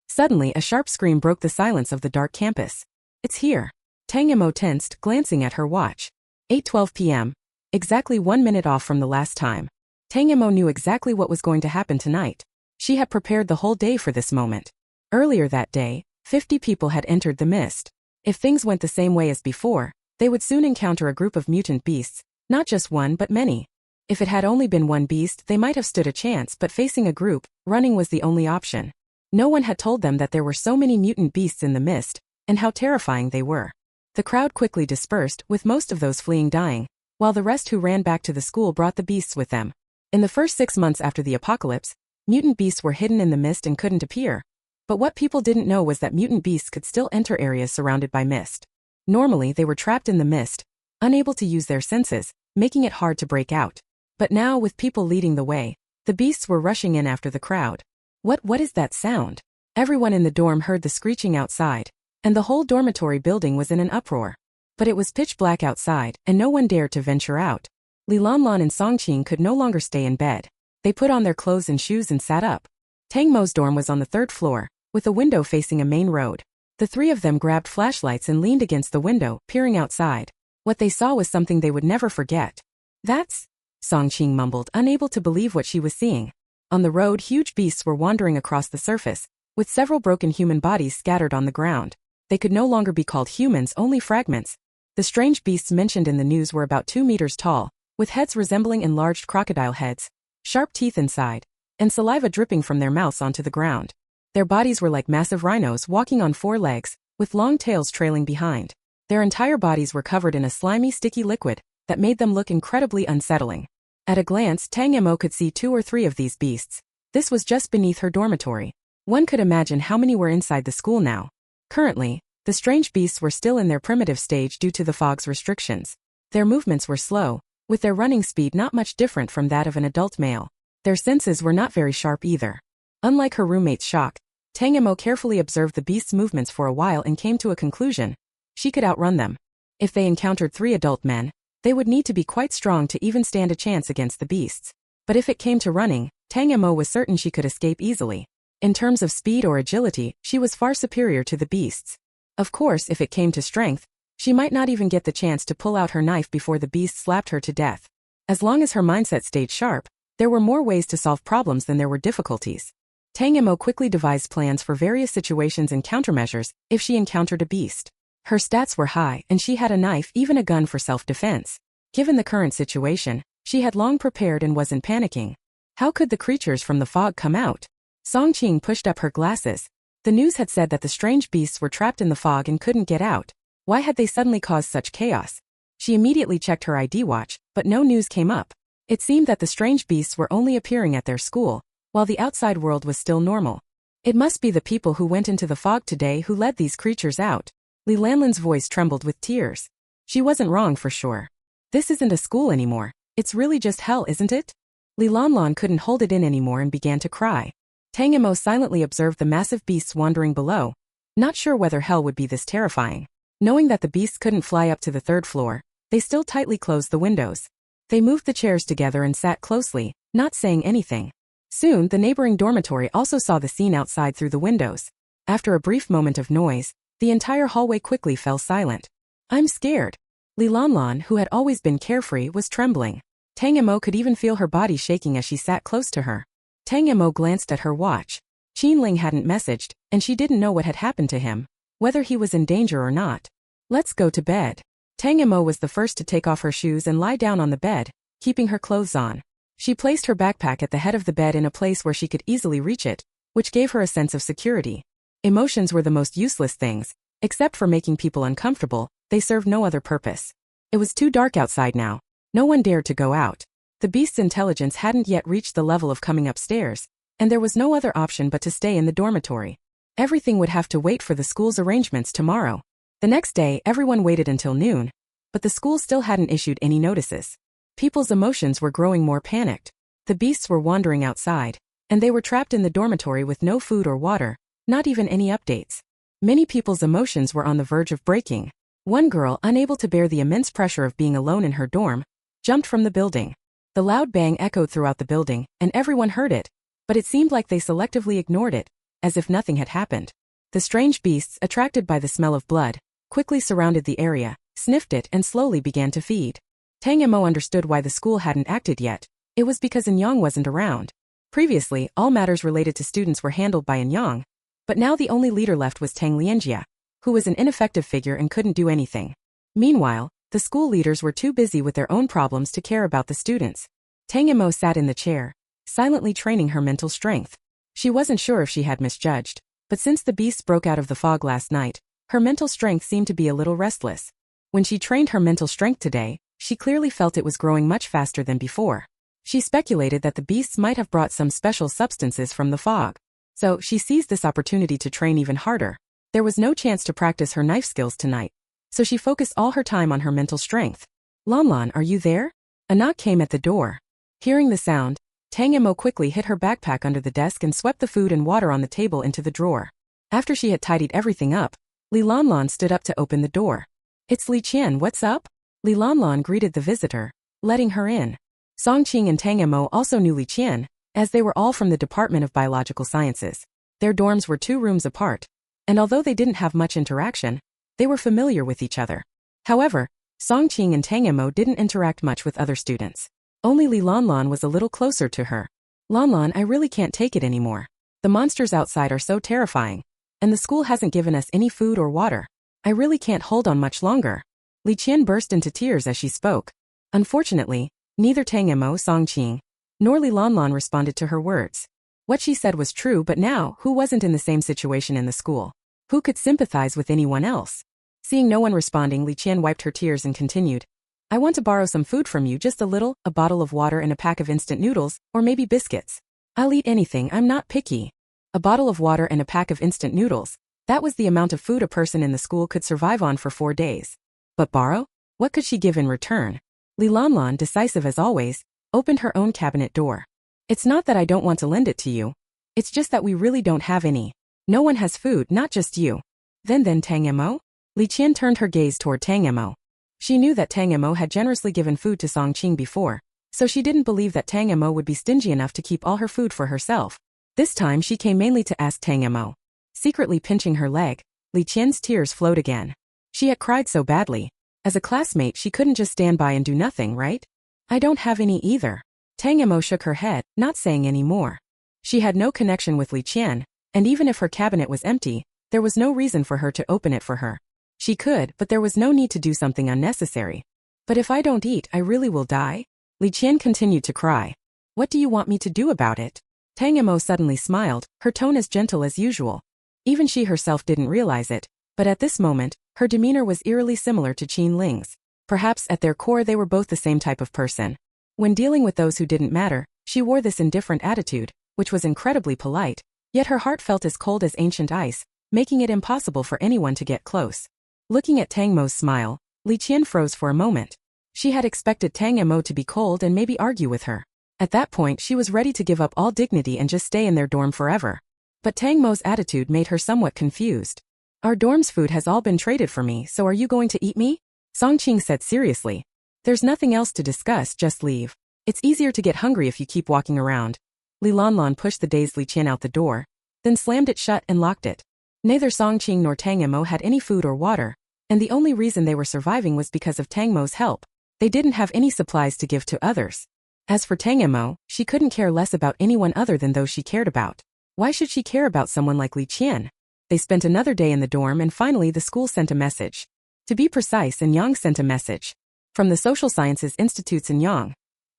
Suddenly, a sharp scream broke the silence of the dark campus. It's here. Tang Mo tensed, glancing at her watch. 8:12 p.m. Exactly 1 minute off from the last time. Tang Mo knew exactly what was going to happen tonight. She had prepared the whole day for this moment. Earlier that day, 50 people had entered the mist. If things went the same way as before, they would soon encounter a group of mutant beasts, not just one but many. If it had only been one beast, they might have stood a chance, but facing a group, running was the only option. No one had told them that there were so many mutant beasts in the mist, and how terrifying they were. The crowd quickly dispersed, with most of those fleeing dying, while the rest who ran back to the school brought the beasts with them. In the first 6 months after the apocalypse, mutant beasts were hidden in the mist and couldn't appear. But what people didn't know was that mutant beasts could still enter areas surrounded by mist. Normally, they were trapped in the mist, unable to use their senses, making it hard to break out. But now, with people leading the way, the beasts were rushing in after the crowd. What is that sound? Everyone in the dorm heard the screeching outside, and the whole dormitory building was in an uproar. But it was pitch black outside, and no one dared to venture out. Li Lanlan and Songqing could no longer stay in bed. They put on their clothes and shoes and sat up. Tang Mo's dorm was on the 3rd floor, with a window facing a main road. The three of them grabbed flashlights and leaned against the window, peering outside. What they saw was something they would never forget. That's... Songqing mumbled, unable to believe what she was seeing. On the road, huge beasts were wandering across the surface, with several broken human bodies scattered on the ground. They could no longer be called humans, only fragments. The strange beasts mentioned in the news were about 2 meters tall, with heads resembling enlarged crocodile heads, sharp teeth inside, and saliva dripping from their mouths onto the ground. Their bodies were like massive rhinos walking on 4 legs, with long tails trailing behind. Their entire bodies were covered in a slimy, sticky liquid that made them look incredibly unsettling. At a glance, Tang Mo could see 2 or 3 of these beasts. This was just beneath her dormitory. One could imagine how many were inside the school now. Currently, the strange beasts were still in their primitive stage due to the fog's restrictions. Their movements were slow, with their running speed not much different from that of an adult male. Their senses were not very sharp either. Unlike her roommate's shock, Tang Mo carefully observed the beasts' movements for a while and came to a conclusion. She could outrun them. If they encountered 3 adult men, they would need to be quite strong to even stand a chance against the beasts. But if it came to running, Tang Mo was certain she could escape easily. In terms of speed or agility, she was far superior to the beasts. Of course, if it came to strength, she might not even get the chance to pull out her knife before the beast slapped her to death. As long as her mindset stayed sharp, there were more ways to solve problems than there were difficulties. Tang Mo quickly devised plans for various situations and countermeasures if she encountered a beast. Her stats were high and she had a knife, even a gun for self-defense. Given the current situation, she had long prepared and wasn't panicking. How could the creatures from the fog come out? Song Qing pushed up her glasses. The news had said that the strange beasts were trapped in the fog and couldn't get out. Why had they suddenly caused such chaos? She immediately checked her ID watch, but no news came up. It seemed that the strange beasts were only appearing at their school, while the outside world was still normal. It must be the people who went into the fog today who led these creatures out. Li Lanlan's voice trembled with tears. She wasn't wrong for sure. This isn't a school anymore. It's really just hell, isn't it? Li Lanlan couldn't hold it in anymore and began to cry. Tang Mo silently observed the massive beasts wandering below, not sure whether hell would be this terrifying. Knowing that the beasts couldn't fly up to the 3rd floor, they still tightly closed the windows. They moved the chairs together and sat closely, not saying anything. Soon, the neighboring dormitory also saw the scene outside through the windows. After a brief moment of noise, the entire hallway quickly fell silent. I'm scared. Li Lanlan, who had always been carefree, was trembling. Tang Mo could even feel her body shaking as she sat close to her. Tang Mo glanced at her watch. Qin Ling hadn't messaged, and she didn't know what had happened to him, whether he was in danger or not. Let's go to bed. Tang Mo was the first to take off her shoes and lie down on the bed, keeping her clothes on. She placed her backpack at the head of the bed in a place where she could easily reach it, which gave her a sense of security. Emotions were the most useless things. Except for making people uncomfortable, they served no other purpose. It was too dark outside now. No one dared to go out. The beast's intelligence hadn't yet reached the level of coming upstairs, and there was no other option but to stay in the dormitory. Everything would have to wait for the school's arrangements tomorrow. The next day, everyone waited until noon, but the school still hadn't issued any notices. People's emotions were growing more panicked. The beasts were wandering outside, and they were trapped in the dormitory with no food or water, not even any updates. Many people's emotions were on the verge of breaking. One girl, unable to bear the immense pressure of being alone in her dorm, jumped from the building. The loud bang echoed throughout the building, and everyone heard it, but it seemed like they selectively ignored it, as if nothing had happened. The strange beasts, attracted by the smell of blood, quickly surrounded the area, sniffed it, and slowly began to feed. Tang Mo understood why the school hadn't acted yet. It was because Enyang wasn't around. Previously, all matters related to students were handled by Enyang, but now the only leader left was Tang Lianjia, who was an ineffective figure and couldn't do anything. Meanwhile, the school leaders were too busy with their own problems to care about the students. Tang Mo sat in the chair, silently training her mental strength. She wasn't sure if she had misjudged, but since the beasts broke out of the fog last night, her mental strength seemed to be a little restless. When she trained her mental strength today, she clearly felt it was growing much faster than before. She speculated that the beasts might have brought some special substances from the fog. So, she seized this opportunity to train even harder. There was no chance to practice her knife skills tonight, so she focused all her time on her mental strength. Lanlan, are you there? A knock came at the door. Hearing the sound, Tang Mo quickly hid her backpack under the desk and swept the food and water on the table into the drawer. After she had tidied everything up, Li Lanlan stood up to open the door. It's Li Qian, what's up? Li Lanlan greeted the visitor, letting her in. Song Qing and Tang Mo also knew Li Qian, as they were all from the Department of Biological Sciences. Their dorms were 2 rooms apart, and although they didn't have much interaction, they were familiar with each other. However, Song Qing and Tang Mo didn't interact much with other students. Only Li Lanlan was a little closer to her. Lanlan, I really can't take it anymore. The monsters outside are so terrifying, and the school hasn't given us any food or water. I really can't hold on much longer. Li Qian burst into tears as she spoke. Unfortunately, neither Tang Mo, Song Qing, nor Li Lanlan responded to her words. What she said was true, but now, who wasn't in the same situation in the school? Who could sympathize with anyone else? Seeing no one responding, Li Qian wiped her tears and continued. I want to borrow some food from you, just a little, a bottle of water and a pack of instant noodles, or maybe biscuits. I'll eat anything, I'm not picky. A bottle of water and a pack of instant noodles. That was the amount of food a person in the school could survive on for 4 days. But borrow? What could she give in return? Li Lanlan, decisive as always, opened her own cabinet door. It's not that I don't want to lend it to you. It's just that we really don't have any. No one has food, not just you. Then Tang Mo? Li Qian turned her gaze toward Tang Mo. She knew that Tang Mo had generously given food to Song Qing before, so she didn't believe that Tang Mo would be stingy enough to keep all her food for herself. This time she came mainly to ask Tang Mo. Secretly pinching her leg, Li Qian's tears flowed again. She had cried so badly. As a classmate she couldn't just stand by and do nothing, right? I don't have any either. Tang Mo shook her head, not saying any more. She had no connection with Li Qian, and even if her cabinet was empty, there was no reason for her to open it for her. She could, but there was no need to do something unnecessary. But if I don't eat, I really will die? Li Qian continued to cry. What do you want me to do about it? Tang Mo suddenly smiled, her tone as gentle as usual. Even she herself didn't realize it, but at this moment, her demeanor was eerily similar to Qin Ling's. Perhaps at their core they were both the same type of person. When dealing with those who didn't matter, she wore this indifferent attitude, which was incredibly polite, yet her heart felt as cold as ancient ice, making it impossible for anyone to get close. Looking at Tang Mo's smile, Li Qian froze for a moment. She had expected Tang Mo to be cold and maybe argue with her. At that point she was ready to give up all dignity and just stay in their dorm forever. But Tang Mo's attitude made her somewhat confused. Our dorm's food has all been traded for me, so are you going to eat me? Song Qing said seriously. There's nothing else to discuss, just leave. It's easier to get hungry if you keep walking around. Li Lanlan pushed the dazed Li Qian out the door, then slammed it shut and locked it. Neither Song Qing nor Tang Mo had any food or water, and the only reason they were surviving was because of Tang Mo's help. They didn't have any supplies to give to others. As for Tang Mo, she couldn't care less about anyone other than those she cared about. Why should she care about someone like Li Qian? They spent another day in the dorm and finally the school sent a message. To be precise, Yang sent a message. From the Social Sciences Institutes in Yang.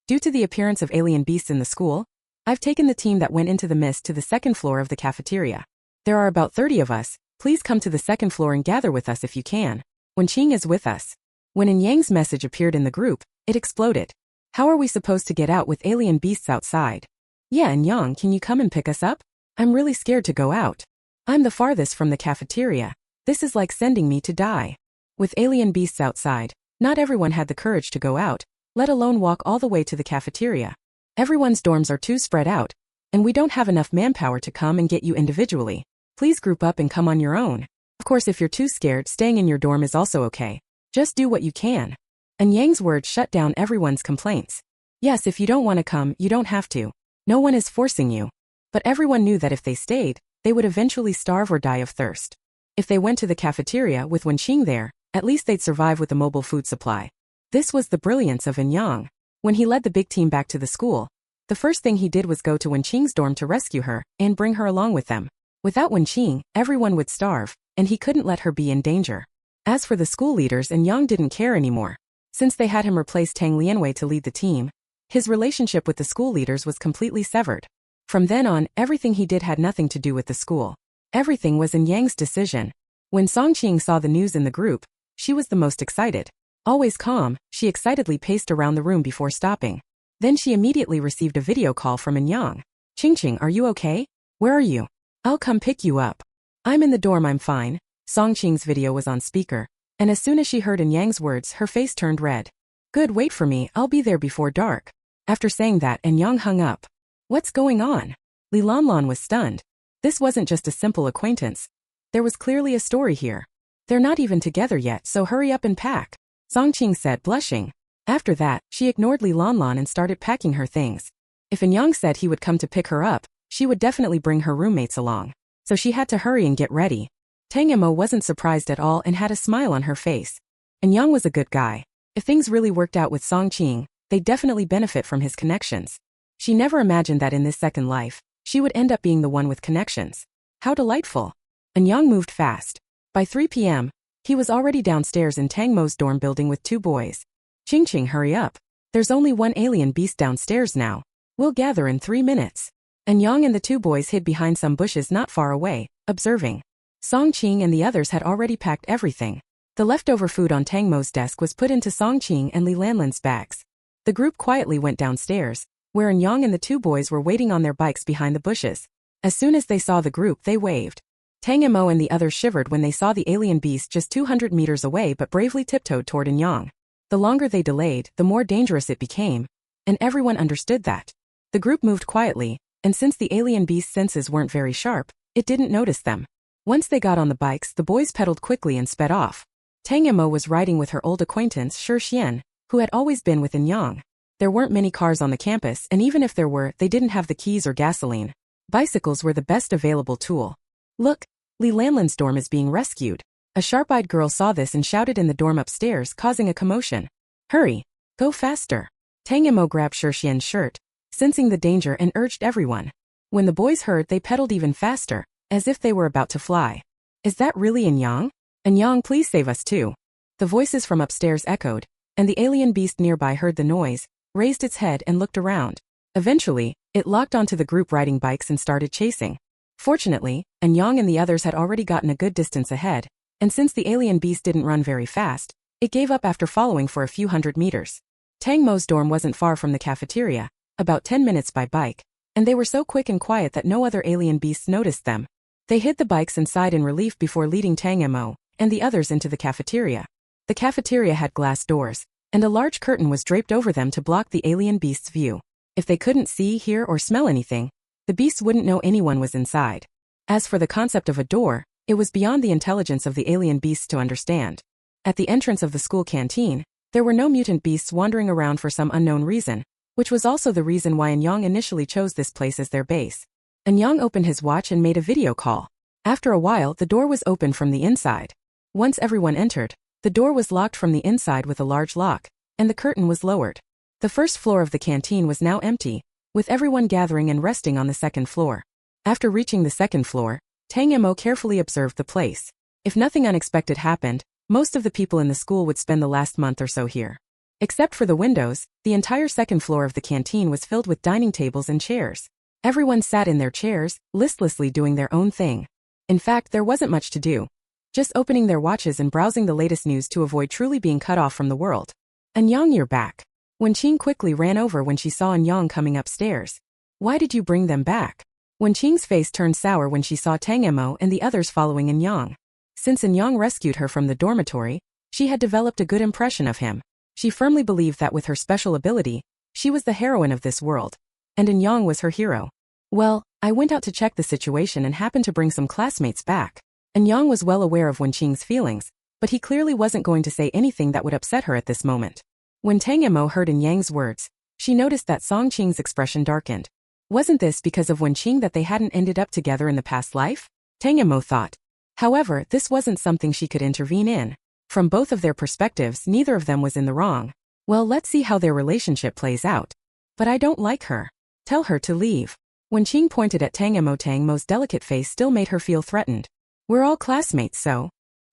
Due to the appearance of alien beasts in the school, I've taken the team that went into the mist to the second floor of the cafeteria. There are about 30 of us, please come to the second floor and gather with us if you can. When Qing is with us. When Yang's message appeared in the group, it exploded. How are we supposed to get out with alien beasts outside? Yeah, and Yang, can you come and pick us up? I'm really scared to go out. I'm the farthest from the cafeteria. This is like sending me to die. With alien beasts outside, not everyone had the courage to go out, let alone walk all the way to the cafeteria. Everyone's dorms are too spread out, and we don't have enough manpower to come and get you individually. Please group up and come on your own. Of course, if you're too scared, staying in your dorm is also okay. Just do what you can. And Yang's words shut down everyone's complaints. Yes, if you don't want to come, you don't have to. No one is forcing you. But everyone knew that if they stayed, they would eventually starve or die of thirst. If they went to the cafeteria with Wenqing there, at least they'd survive with a mobile food supply. This was the brilliance of Yang. When he led the big team back to the school, the first thing he did was go to Wenqing's dorm to rescue her and bring her along with them. Without Wenqing, everyone would starve, and he couldn't let her be in danger. As for the school leaders, Yang didn't care anymore. Since they had him replace Tang Lianwei to lead the team, his relationship with the school leaders was completely severed. From then on, everything he did had nothing to do with the school. Everything was in Yang's decision. When Song Qing saw the news in the group, she was the most excited. Always calm, she excitedly paced around the room before stopping. Then she immediately received a video call from Yang. Qing, are you okay? Where are you? I'll come pick you up. I'm in the dorm, I'm fine. Song Qing's video was on speaker, and as soon as she heard Yang's words, her face turned red. Good, wait for me, I'll be there before dark. After saying that, Yang hung up. What's going on? Li Lanlan was stunned. This wasn't just a simple acquaintance. There was clearly a story here. They're not even together yet, so hurry up and pack. Song Qing said, blushing. After that, she ignored Li Lanlan and started packing her things. If Yang said he would come to pick her up, she would definitely bring her roommates along. So she had to hurry and get ready. Tang Mo wasn't surprised at all and had a smile on her face. Yang was a good guy. If things really worked out with Song Qing, they'd definitely benefit from his connections. She never imagined that in this second life, she would end up being the one with connections. How delightful. Yang moved fast. By 3 p.m., he was already downstairs in Tang Mo's dorm building with 2 boys. Qing, hurry up. There's only one alien beast downstairs now. We'll gather in 3 minutes. Yang and the 2 boys hid behind some bushes not far away, observing. Song Qing and the others had already packed everything. The leftover food on Tang Mo's desk was put into Song Qing and Li Lanlan's bags. The group quietly went downstairs, where Yang and the two boys were waiting on their bikes behind the bushes. As soon as they saw the group, they waved. Tang Mo and the others shivered when they saw the alien beast just 200 meters away but bravely tiptoed toward Yang. The longer they delayed, the more dangerous it became, and everyone understood that. The group moved quietly, and since the alien beast's senses weren't very sharp, it didn't notice them. Once they got on the bikes, the boys pedaled quickly and sped off. Tang Mo was riding with her old acquaintance Shi Xian, who had always been with Yang. There weren't many cars on the campus, and even if there were, they didn't have the keys or gasoline. Bicycles were the best available tool. Look, Li Lanlan's dorm is being rescued. A sharp-eyed girl saw this and shouted in the dorm upstairs, causing a commotion. Hurry! Go faster! Tang Mo grabbed Shi Xian's shirt, sensing the danger, and urged everyone. When the boys heard, they pedaled even faster, as if they were about to fly. Is that really Yang? Yang, please save us too. The voices from upstairs echoed, and the alien beast nearby heard the noise, raised its head and looked around. Eventually, it locked onto the group riding bikes and started chasing. Fortunately, Yang and the others had already gotten a good distance ahead, and since the alien beast didn't run very fast, it gave up after following for a few hundred meters. Tang Mo's dorm wasn't far from the cafeteria, about 10 minutes by bike, and they were so quick and quiet that no other alien beasts noticed them. They hid the bikes and sighed in relief before leading Tang Mo and the others into the cafeteria. The cafeteria had glass doors, and a large curtain was draped over them to block the alien beast's view. If they couldn't see, hear, or smell anything, the beasts wouldn't know anyone was inside. As for the concept of a door, it was beyond the intelligence of the alien beasts to understand. At the entrance of the school canteen, there were no mutant beasts wandering around for some unknown reason, which was also the reason why Yang initially chose this place as their base. Yang opened his watch and made a video call. After a while, the door was opened from the inside. Once everyone entered, the door was locked from the inside with a large lock, and the curtain was lowered. The first floor of the canteen was now empty, with everyone gathering and resting on the second floor. After reaching the second floor, Tang Mo carefully observed the place. If nothing unexpected happened, most of the people in the school would spend the last month or so here. Except for the windows, the entire second floor of the canteen was filled with dining tables and chairs. Everyone sat in their chairs, listlessly doing their own thing. In fact, there wasn't much to do. Just opening their watches and browsing the latest news to avoid truly being cut off from the world. Yang, you're back. Wenqing quickly ran over when she saw Yang coming upstairs. Why did you bring them back? Wenqing's face turned sour when she saw Tang Mo and the others following Yang. Since Yang rescued her from the dormitory, she had developed a good impression of him. She firmly believed that with her special ability, she was the heroine of this world. And Yang was her hero. Well, I went out to check the situation and happened to bring some classmates back. Yang was well aware of Wenqing's feelings, but he clearly wasn't going to say anything that would upset her at this moment. When Tang Mo heard Yang's words, she noticed that Song Qing's expression darkened. Wasn't this because of Wenqing that they hadn't ended up together in the past life? Tang Mo thought. However, this wasn't something she could intervene in. From both of their perspectives, neither of them was in the wrong. Well, let's see how their relationship plays out. But I don't like her. Tell her to leave. Wenqing pointed at Tang Mo's delicate face still made her feel threatened. We're all classmates, so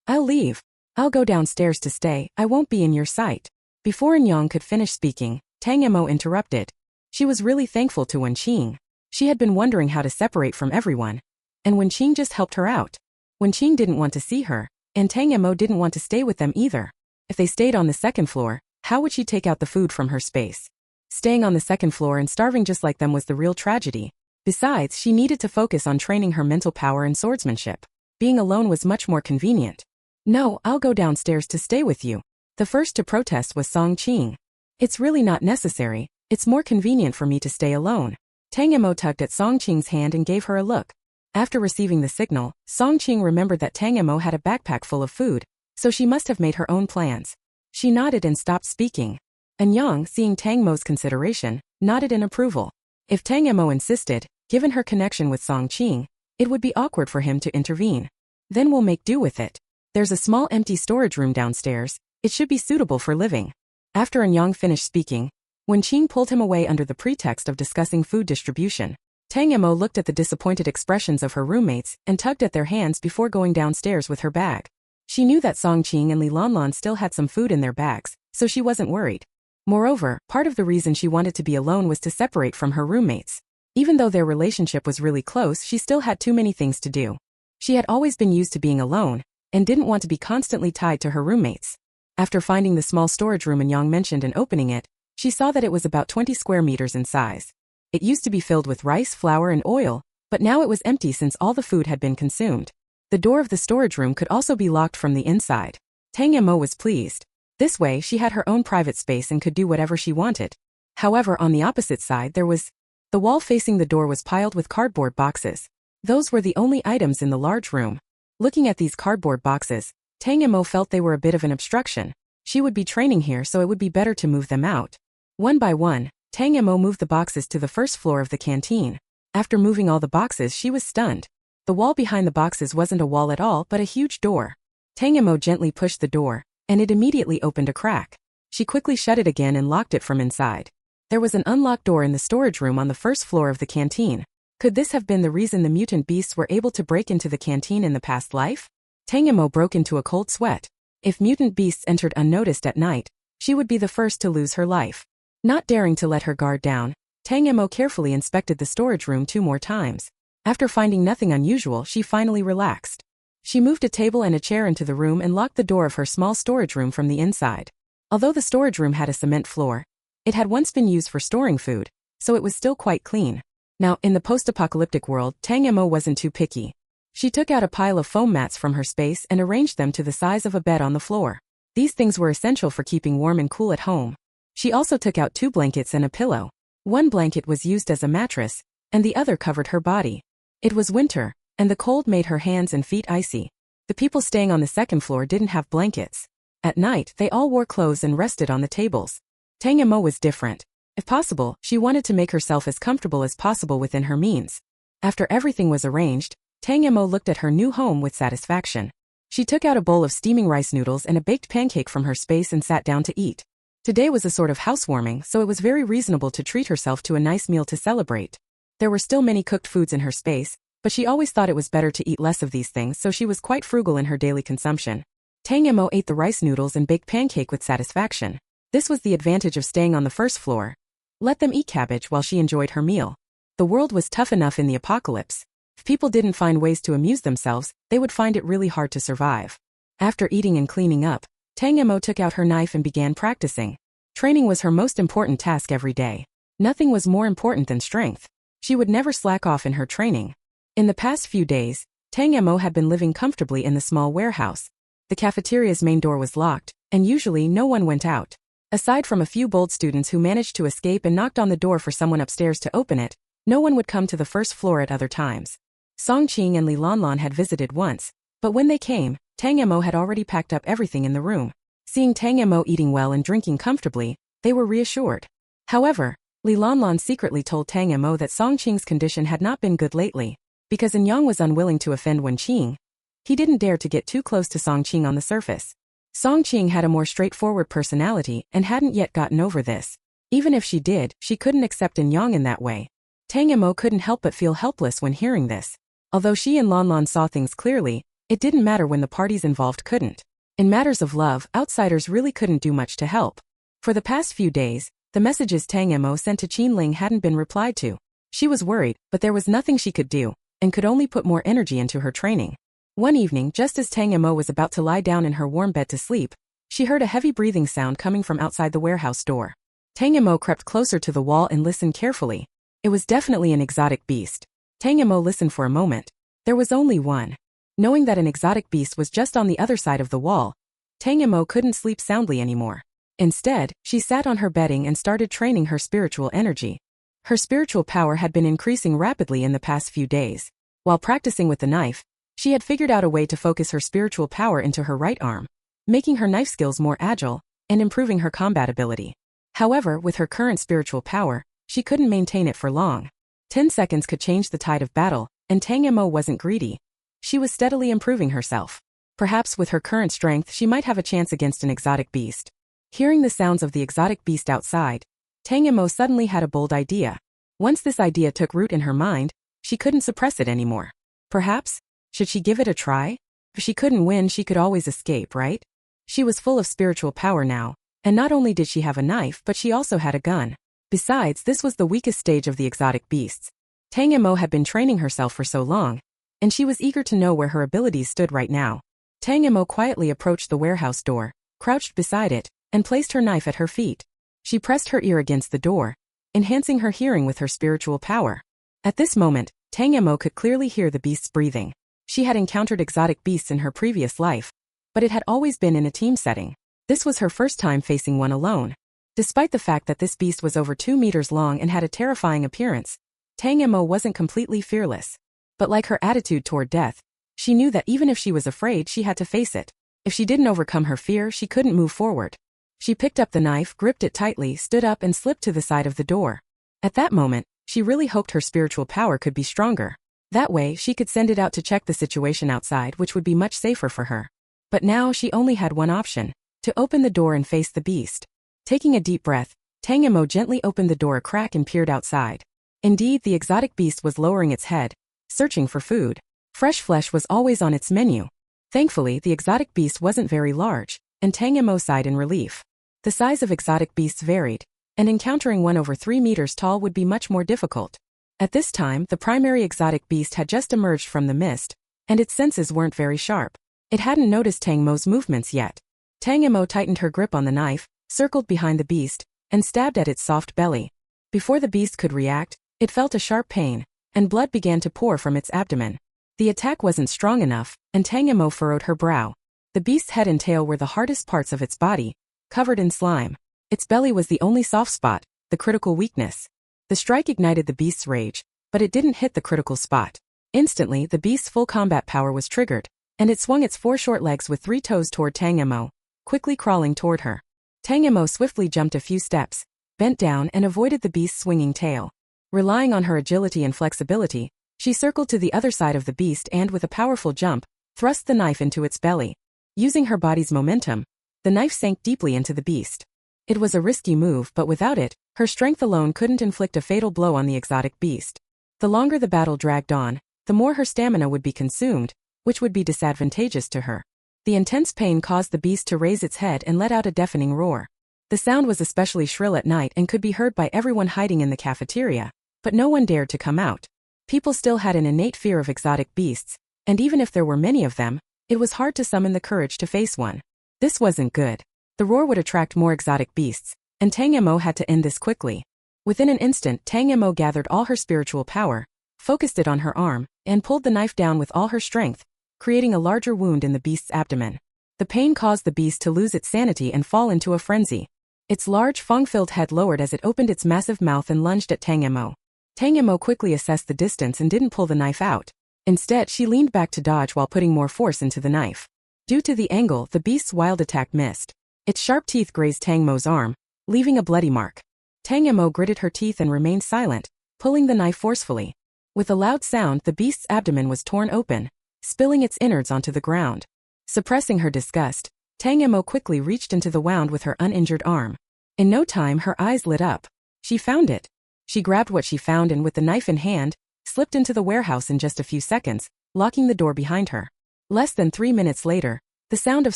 I'll leave. I'll go downstairs to stay. I won't be in your sight. Before Yang could finish speaking, Tang Mo interrupted. She was really thankful to Wenqing. She had been wondering how to separate from everyone, and Wenqing just helped her out. Wenqing didn't want to see her, and Tang Mo didn't want to stay with them either. If they stayed on the second floor, how would she take out the food from her space? Staying on the second floor and starving just like them was the real tragedy. Besides, she needed to focus on training her mental power and swordsmanship. Being alone was much more convenient. No, I'll go downstairs to stay with you. The first to protest was Song Qing. It's really not necessary. It's more convenient for me to stay alone. Tang Mo tugged at Song Qing's hand and gave her a look. After receiving the signal, Song Qing remembered that Tang Mo had a backpack full of food, so she must have made her own plans. She nodded and stopped speaking. Yang, seeing Tang Mo's consideration, nodded in approval. If Tang Mo insisted, given her connection with Song Qing, it would be awkward for him to intervene. Then we'll make do with it. There's a small empty storage room downstairs. It should be suitable for living. After Yang finished speaking, Wenqing pulled him away under the pretext of discussing food distribution. Tang Mo looked at the disappointed expressions of her roommates and tugged at their hands before going downstairs with her bag. She knew that Song Qing and Li Lanlan still had some food in their bags, so she wasn't worried. Moreover, part of the reason she wanted to be alone was to separate from her roommates. Even though their relationship was really close, she still had too many things to do. She had always been used to being alone, and didn't want to be constantly tied to her roommates. After finding the small storage room Yang mentioned and opening it, she saw that it was about 20 square meters in size. It used to be filled with rice, flour, and oil, but now it was empty since all the food had been consumed. The door of the storage room could also be locked from the inside. Tang Mo was pleased. This way she had her own private space and could do whatever she wanted. However, on the opposite side there was... The wall facing the door was piled with cardboard boxes. Those were the only items in the large room. Looking at these cardboard boxes, Tang Mo felt they were a bit of an obstruction. She would be training here, so it would be better to move them out. One by one, Tang Mo moved the boxes to the first floor of the canteen. After moving all the boxes, she was stunned. The wall behind the boxes wasn't a wall at all but a huge door. Tang Mo gently pushed the door, and it immediately opened a crack. She quickly shut it again and locked it from inside. There was an unlocked door in the storage room on the first floor of the canteen. Could this have been the reason the mutant beasts were able to break into the canteen in the past life? Tang Mo broke into a cold sweat. If mutant beasts entered unnoticed at night, she would be the first to lose her life. Not daring to let her guard down, Tang Mo carefully inspected the storage room 2 more times. After finding nothing unusual, she finally relaxed. She moved a table and a chair into the room and locked the door of her small storage room from the inside. Although the storage room had a cement floor, it had once been used for storing food, so it was still quite clean. Now, in the post-apocalyptic world, Tang Mo wasn't too picky. She took out a pile of foam mats from her space and arranged them to the size of a bed on the floor. These things were essential for keeping warm and cool at home. She also took out 2 blankets and a pillow. One blanket was used as a mattress, and the other covered her body. It was winter, and the cold made her hands and feet icy. The people staying on the second floor didn't have blankets. At night, they all wore clothes and rested on the tables. Tang Mo was different. If possible, she wanted to make herself as comfortable as possible within her means. After everything was arranged, Tang Mo looked at her new home with satisfaction. She took out a bowl of steaming rice noodles and a baked pancake from her space and sat down to eat. Today was a sort of housewarming, so it was very reasonable to treat herself to a nice meal to celebrate. There were still many cooked foods in her space, but she always thought it was better to eat less of these things, so she was quite frugal in her daily consumption. Tang Mo ate the rice noodles and baked pancake with satisfaction. This was the advantage of staying on the first floor. Let them eat cabbage while she enjoyed her meal. The world was tough enough in the apocalypse. If people didn't find ways to amuse themselves, they would find it really hard to survive. After eating and cleaning up, Tang Mo took out her knife and began practicing. Training was her most important task every day. Nothing was more important than strength. She would never slack off in her training. In the past few days, Tang Mo had been living comfortably in the small warehouse. The cafeteria's main door was locked, and usually no one went out. Aside from a few bold students who managed to escape and knocked on the door for someone upstairs to open it, no one would come to the first floor at other times. Song Qing and Li Lanlan had visited once, but when they came, Tang Mo had already packed up everything in the room. Seeing Tang Mo eating well and drinking comfortably, they were reassured. However, Li Lanlan secretly told Tang Mo that Song Qing's condition had not been good lately. Because Yang was unwilling to offend Wen Qing, he didn't dare to get too close to Song Qing on the surface. Song Qing had a more straightforward personality and hadn't yet gotten over this. Even if she did, she couldn't accept Yang in that way. Tang Mo couldn't help but feel helpless when hearing this. Although she and Lanlan saw things clearly, it didn't matter when the parties involved couldn't. In matters of love, outsiders really couldn't do much to help. For the past few days, the messages Tang Mo sent to Qin Ling hadn't been replied to. She was worried, but there was nothing she could do, and could only put more energy into her training. One evening, just as Tang Mo was about to lie down in her warm bed to sleep, she heard a heavy breathing sound coming from outside the warehouse door. Tang Mo crept closer to the wall and listened carefully. It was definitely an exotic beast. Tang Mo listened for a moment. There was only one. Knowing that an exotic beast was just on the other side of the wall, Tang Mo couldn't sleep soundly anymore. Instead, she sat on her bedding and started training her spiritual energy. Her spiritual power had been increasing rapidly in the past few days. While practicing with the knife, she had figured out a way to focus her spiritual power into her right arm, making her knife skills more agile and improving her combat ability. However, with her current spiritual power, she couldn't maintain it for long. 10 seconds could change the tide of battle, and Tang Mo wasn't greedy. She was steadily improving herself. Perhaps with her current strength she might have a chance against an exotic beast. Hearing the sounds of the exotic beast outside, Tang Mo suddenly had a bold idea. Once this idea took root in her mind, she couldn't suppress it anymore. Perhaps, should she give it a try? If she couldn't win, she could always escape, right? She was full of spiritual power now, and not only did she have a knife, but she also had a gun. Besides, this was the weakest stage of the exotic beasts. Tang Mo had been training herself for so long, and she was eager to know where her abilities stood right now. Tang Mo quietly approached the warehouse door, crouched beside it, and placed her knife at her feet. She pressed her ear against the door, enhancing her hearing with her spiritual power. At this moment, Tang Mo could clearly hear the beasts breathing. She had encountered exotic beasts in her previous life, but it had always been in a team setting. This was her first time facing one alone. Despite the fact that this beast was over 2 meters long and had a terrifying appearance, Tang Mo wasn't completely fearless. But like her attitude toward death, she knew that even if she was afraid, she had to face it. If she didn't overcome her fear, she couldn't move forward. She picked up the knife, gripped it tightly, stood up and slipped to the side of the door. At that moment, she really hoped her spiritual power could be stronger. That way, she could send it out to check the situation outside, which would be much safer for her. But now she only had one option: to open the door and face the beast. Taking a deep breath, Tang Mo gently opened the door a crack and peered outside. Indeed, the exotic beast was lowering its head, searching for food. Fresh flesh was always on its menu. Thankfully, the exotic beast wasn't very large, and Tang Mo sighed in relief. The size of exotic beasts varied, and encountering one over 3 meters tall would be much more difficult. At this time, the primary exotic beast had just emerged from the mist, and its senses weren't very sharp. It hadn't noticed Tang Mo's movements yet. Tang Mo tightened her grip on the knife, circled behind the beast, and stabbed at its soft belly. Before the beast could react, it felt a sharp pain, and blood began to pour from its abdomen. The attack wasn't strong enough, and Tang Mo furrowed her brow. The beast's head and tail were the hardest parts of its body, covered in slime. Its belly was the only soft spot, the critical weakness. The strike ignited the beast's rage, but it didn't hit the critical spot. Instantly, the beast's full combat power was triggered, and it swung its 4 short legs with 3 toes toward Tang Mo, quickly crawling toward her. Tang Mo swiftly jumped a few steps, bent down and avoided the beast's swinging tail. Relying on her agility and flexibility, she circled to the other side of the beast and, with a powerful jump, thrust the knife into its belly. Using her body's momentum, the knife sank deeply into the beast. It was a risky move, but without it, her strength alone couldn't inflict a fatal blow on the exotic beast. The longer the battle dragged on, the more her stamina would be consumed, which would be disadvantageous to her. The intense pain caused the beast to raise its head and let out a deafening roar. The sound was especially shrill at night and could be heard by everyone hiding in the cafeteria, but no one dared to come out. People still had an innate fear of exotic beasts, and even if there were many of them, it was hard to summon the courage to face one. This wasn't good. The roar would attract more exotic beasts, and Tang Mo had to end this quickly. Within an instant, Tang Mo gathered all her spiritual power, focused it on her arm, and pulled the knife down with all her strength, creating a larger wound in the beast's abdomen. The pain caused the beast to lose its sanity and fall into a frenzy. Its large, fang-filled head lowered as it opened its massive mouth and lunged at Tang Mo. Tang Mo quickly assessed the distance and didn't pull the knife out. Instead, she leaned back to dodge while putting more force into the knife. Due to the angle, the beast's wild attack missed. Its sharp teeth grazed Tang Mo's arm, leaving a bloody mark. Tang Mo gritted her teeth and remained silent, pulling the knife forcefully. With a loud sound, the beast's abdomen was torn open, spilling its innards onto the ground. Suppressing her disgust, Tang Mo quickly reached into the wound with her uninjured arm. In no time, her eyes lit up. She found it. She grabbed what she found and, with the knife in hand, slipped into the warehouse in just a few seconds, locking the door behind her. Less than 3 minutes later, the sound of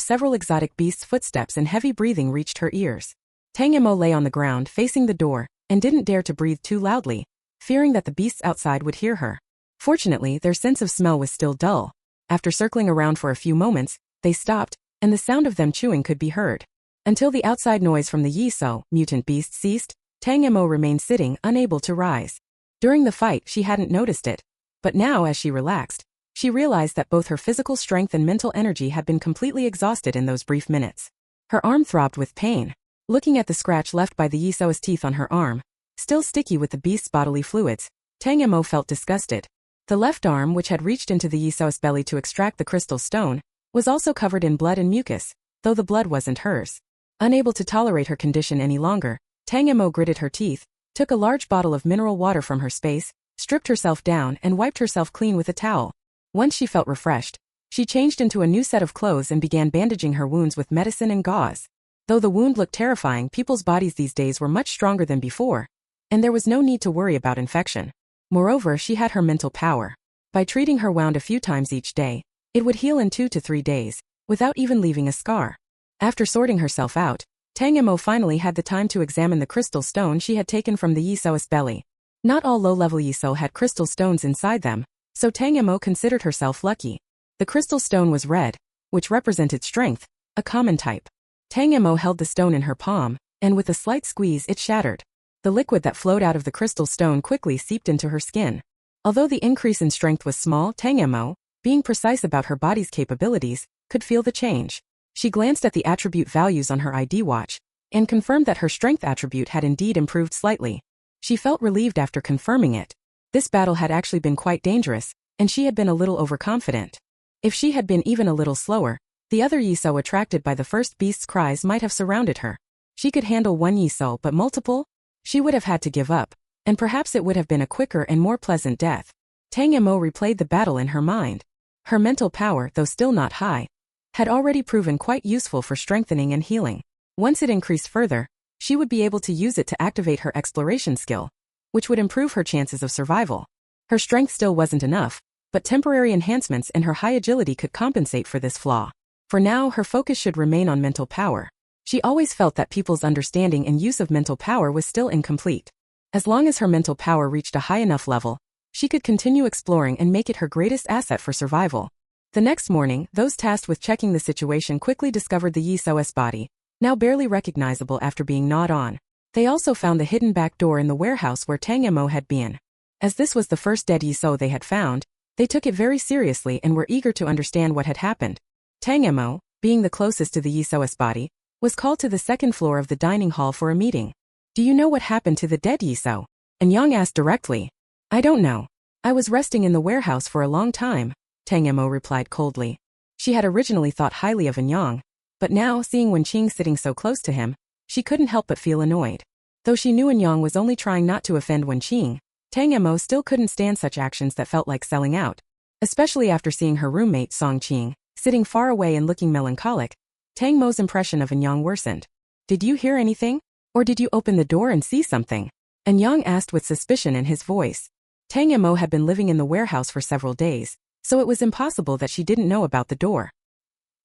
several exotic beasts' footsteps and heavy breathing reached her ears. Tang Mo lay on the ground facing the door and didn't dare to breathe too loudly, fearing that the beasts outside would hear her. Fortunately, their sense of smell was still dull. After circling around for a few moments, they stopped, and the sound of them chewing could be heard. Until the outside noise from the Yiso, mutant beast, ceased, Tang Mo remained sitting, unable to rise. During the fight, she hadn't noticed it. But now, as she relaxed, she realized that both her physical strength and mental energy had been completely exhausted in those brief minutes. Her arm throbbed with pain. Looking at the scratch left by the Yiso's teeth on her arm, still sticky with the beast's bodily fluids, Tang Mo felt disgusted. The left arm, which had reached into the Yiso's belly to extract the crystal stone, was also covered in blood and mucus, though the blood wasn't hers. Unable to tolerate her condition any longer, Tang Mo gritted her teeth, took a large bottle of mineral water from her space, stripped herself down and wiped herself clean with a towel. Once she felt refreshed, she changed into a new set of clothes and began bandaging her wounds with medicine and gauze. Though the wound looked terrifying, people's bodies these days were much stronger than before, and there was no need to worry about infection. Moreover, she had her mental power. By treating her wound a few times each day, it would heal in 2 to 3 days, without even leaving a scar. After sorting herself out, Tang Mo finally had the time to examine the crystal stone she had taken from the Yiso's belly. Not all low-level Yiso had crystal stones inside them, so Tang Mo considered herself lucky. The crystal stone was red, which represented strength, a common type. Tang Mo held the stone in her palm, and with a slight squeeze it shattered. The liquid that flowed out of the crystal stone quickly seeped into her skin. Although the increase in strength was small, Tang Mo, being precise about her body's capabilities, could feel the change. She glanced at the attribute values on her ID watch, and confirmed that her strength attribute had indeed improved slightly. She felt relieved after confirming it. This battle had actually been quite dangerous, and she had been a little overconfident. If she had been even a little slower, the other Yisou attracted by the first beast's cries might have surrounded her. She could handle one Yisou, but multiple? She would have had to give up, and perhaps it would have been a quicker and more pleasant death. Tang Mo replayed the battle in her mind. Her mental power, though still not high, had already proven quite useful for strengthening and healing. Once it increased further, she would be able to use it to activate her exploration skill, which would improve her chances of survival. Her strength still wasn't enough, but temporary enhancements and her high agility could compensate for this flaw. For now, her focus should remain on mental power. She always felt that people's understanding and use of mental power was still incomplete. As long as her mental power reached a high enough level, she could continue exploring and make it her greatest asset for survival. The next morning, those tasked with checking the situation quickly discovered the Yisou's body, now barely recognizable after being gnawed on. They also found the hidden back door in the warehouse where Tang Mo had been. As this was the first dead Yisou they had found, they took it very seriously and were eager to understand what had happened. Tang Mo, being the closest to the Yisou's body, was called to the second floor of the dining hall for a meeting. "Do you know what happened to the dead Yisou?" And Yang asked directly. "I don't know. I was resting in the warehouse for a long time," Tang Mo replied coldly. She had originally thought highly of Yang, but now, seeing Wenqing sitting so close to him, she couldn't help but feel annoyed. Though she knew Yang was only trying not to offend Wenqing, Tang Mo still couldn't stand such actions that felt like selling out. Especially after seeing her roommate Song Qing, sitting far away and looking melancholic, Tang Mo's impression of Yang worsened. "Did you hear anything? Or did you open the door and see something?" Yang asked with suspicion in his voice. Tang Mo had been living in the warehouse for several days, so it was impossible that she didn't know about the door.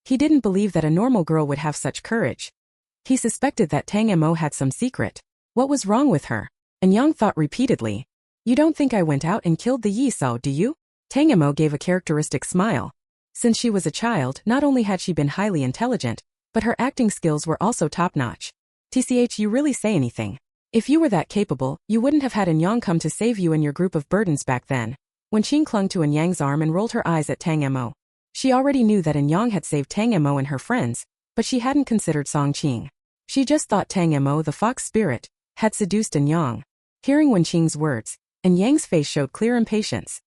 He didn't believe that a normal girl would have such courage. He suspected that Tang Mo had some secret. What was wrong with her? Yang thought repeatedly. "You don't think I went out and killed the Yisou, do you?" Tang Mo gave a characteristic smile. Since she was a child, not only had she been highly intelligent, but her acting skills were also top-notch. "Tch, you really say anything. If you were that capable, you wouldn't have had Yang come to save you and your group of burdens back then." Wenqing clung to Yang's arm and rolled her eyes at Tang Mo. She already knew that Yang had saved Tang Mo and her friends, but she hadn't considered Song Qing. She just thought Tang Mo, the fox spirit, had seduced Yang. Hearing Wenqing's words, Yang's face showed clear impatience.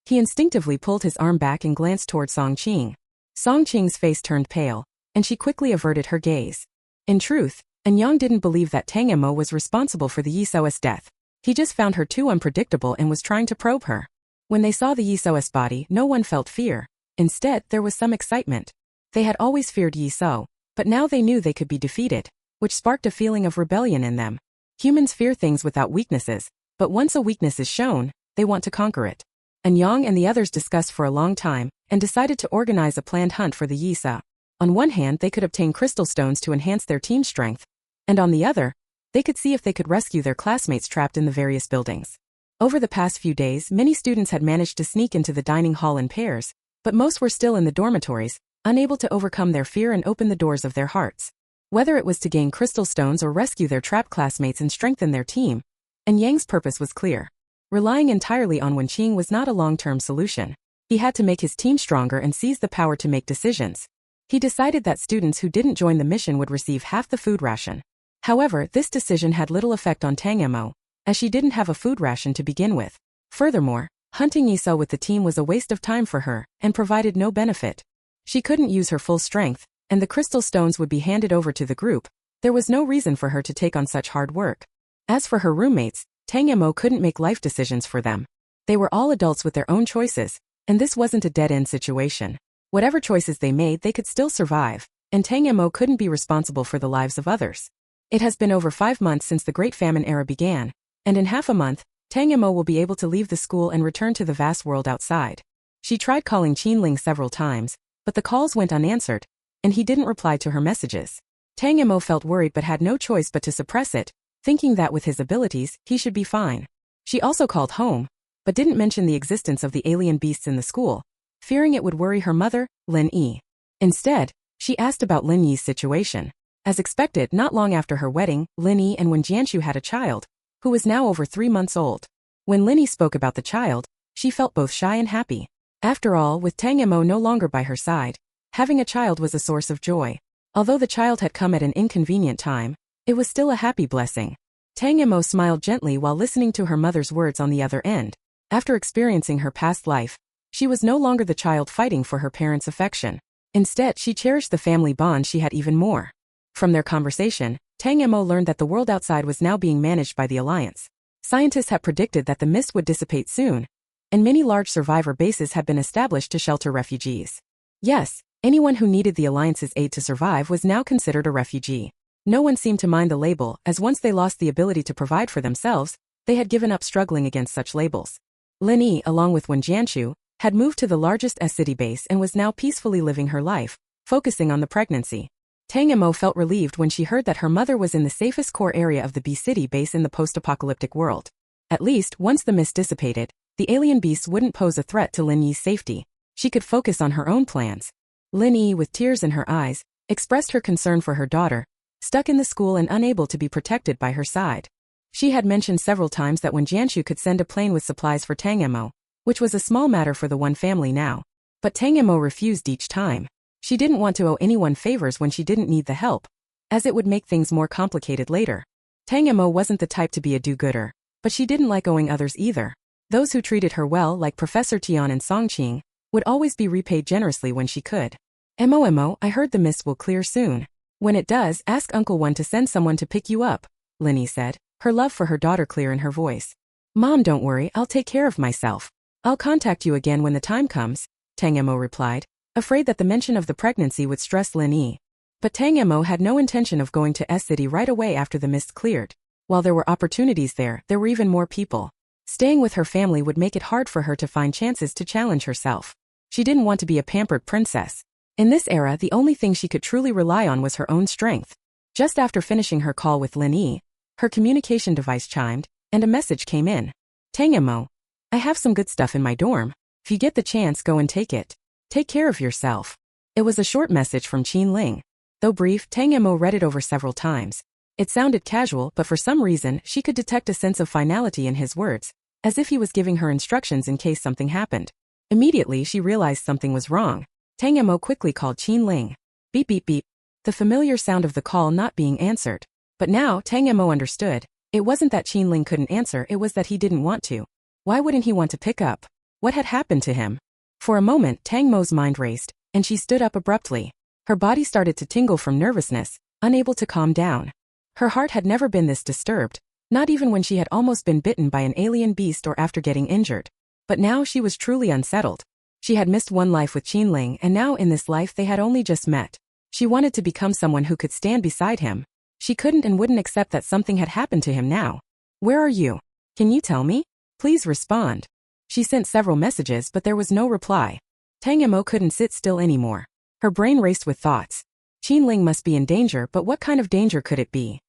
He instinctively pulled his arm back and glanced toward Song Qing. Song Qing's face turned pale, and she quickly averted her gaze. In truth, Yang didn't believe that Tang Mo was responsible for the Yisou's death. He just found her too unpredictable and was trying to probe her. When they saw the Yisou's body, no one felt fear. Instead, there was some excitement. They had always feared Yisou, but now they knew they could be defeated, which sparked a feeling of rebellion in them. Humans fear things without weaknesses, but once a weakness is shown, they want to conquer it. Yang and the others discussed for a long time, and decided to organize a planned hunt for the Yisou. On one hand, they could obtain crystal stones to enhance their team strength, and on the other, they could see if they could rescue their classmates trapped in the various buildings. Over the past few days, many students had managed to sneak into the dining hall in pairs, but most were still in the dormitories, unable to overcome their fear and open the doors of their hearts. Whether it was to gain crystal stones or rescue their trapped classmates and strengthen their team, Yang's purpose was clear. Relying entirely on Wenqing was not a long-term solution. He had to make his team stronger and seize the power to make decisions. He decided that students who didn't join the mission would receive half the food ration. However, this decision had little effect on Tang Mo, as she didn't have a food ration to begin with. Furthermore, hunting Yisou with the team was a waste of time for her, and provided no benefit. She couldn't use her full strength, and the crystal stones would be handed over to the group. There was no reason for her to take on such hard work. As for her roommates, Tang Mo couldn't make life decisions for them. They were all adults with their own choices, and this wasn't a dead-end situation. Whatever choices they made, they could still survive, and Tang Mo couldn't be responsible for the lives of others. It has been over 5 months since the Great Famine era began, and in half a month, Tang Mo will be able to leave the school and return to the vast world outside. She tried calling Qinling several times, but the calls went unanswered, and he didn't reply to her messages. Tang Mo felt worried but had no choice but to suppress it, thinking that with his abilities, he should be fine. She also called home, but didn't mention the existence of the alien beasts in the school, fearing it would worry her mother, Lin Yi. Instead, she asked about Lin Yi's situation. As expected, not long after her wedding, Lin Yi and Wen Jianshu had a child, who was now over 3 months old. When Lin Yi spoke about the child, she felt both shy and happy. After all, with Tang Mo no longer by her side, having a child was a source of joy. Although the child had come at an inconvenient time, it was still a happy blessing. Tang Mo smiled gently while listening to her mother's words on the other end. After experiencing her past life, she was no longer the child fighting for her parents' affection. Instead, she cherished the family bond she had even more. From their conversation, Tang Mo learned that the world outside was now being managed by the Alliance. Scientists had predicted that the mist would dissipate soon, and many large survivor bases had been established to shelter refugees. Yes, anyone who needed the Alliance's aid to survive was now considered a refugee. No one seemed to mind the label, as once they lost the ability to provide for themselves, they had given up struggling against such labels. Lin Yi, along with Wen Jianshu, had moved to the largest S-city base and was now peacefully living her life, focusing on the pregnancy. Tang Mo felt relieved when she heard that her mother was in the safest core area of the B-city base in the post-apocalyptic world. At least, once the mist dissipated, the alien beasts wouldn't pose a threat to Lin Yi's safety. She could focus on her own plans. Lin Yi, with tears in her eyes, expressed her concern for her daughter, stuck in the school and unable to be protected by her side. She had mentioned several times that Wen Jianshu could send a plane with supplies for Tang Mo, which was a small matter for the one family now. But Tang Mo refused each time. She didn't want to owe anyone favors when she didn't need the help, as it would make things more complicated later. Tang Mo wasn't the type to be a do-gooder, but she didn't like owing others either. Those who treated her well, like Professor Tian and Songqing, would always be repaid generously when she could. Mo, I heard the mist will clear soon. When it does, ask Uncle Wen to send someone to pick you up, Lin Yi said, her love for her daughter clear in her voice. Mom, don't worry, I'll take care of myself. I'll contact you again when the time comes, Tang Mo replied, afraid that the mention of the pregnancy would stress Lin Yi. But Tang Mo had no intention of going to S-City right away after the mist cleared. While there were opportunities there were even more people. Staying with her family would make it hard for her to find chances to challenge herself. She didn't want to be a pampered princess. In this era, the only thing she could truly rely on was her own strength. Just after finishing her call with Lin Yi, her communication device chimed, and a message came in. Tang Mo, I have some good stuff in my dorm. If you get the chance, go and take it. Take care of yourself. It was a short message from Qin Ling. Though brief, Tang Mo read it over several times. It sounded casual, but for some reason, she could detect a sense of finality in his words, as if he was giving her instructions in case something happened. Immediately, she realized something was wrong. Tang Mo quickly called Qin Ling. Beep beep beep. The familiar sound of the call not being answered. But now, Tang Mo understood. It wasn't that Qin Ling couldn't answer, it was that he didn't want to. Why wouldn't he want to pick up? What had happened to him? For a moment, Tang Mo's mind raced, and she stood up abruptly. Her body started to tingle from nervousness, unable to calm down. Her heart had never been this disturbed, not even when she had almost been bitten by an alien beast or after getting injured. But now she was truly unsettled. She had missed one life with Qin Ling, and now in this life they had only just met. She wanted to become someone who could stand beside him. She couldn't and wouldn't accept that something had happened to him now. Where are you? Can you tell me? Please respond. She sent several messages, but there was no reply. Tang Mo couldn't sit still anymore. Her brain raced with thoughts. Qin Ling must be in danger, but what kind of danger could it be?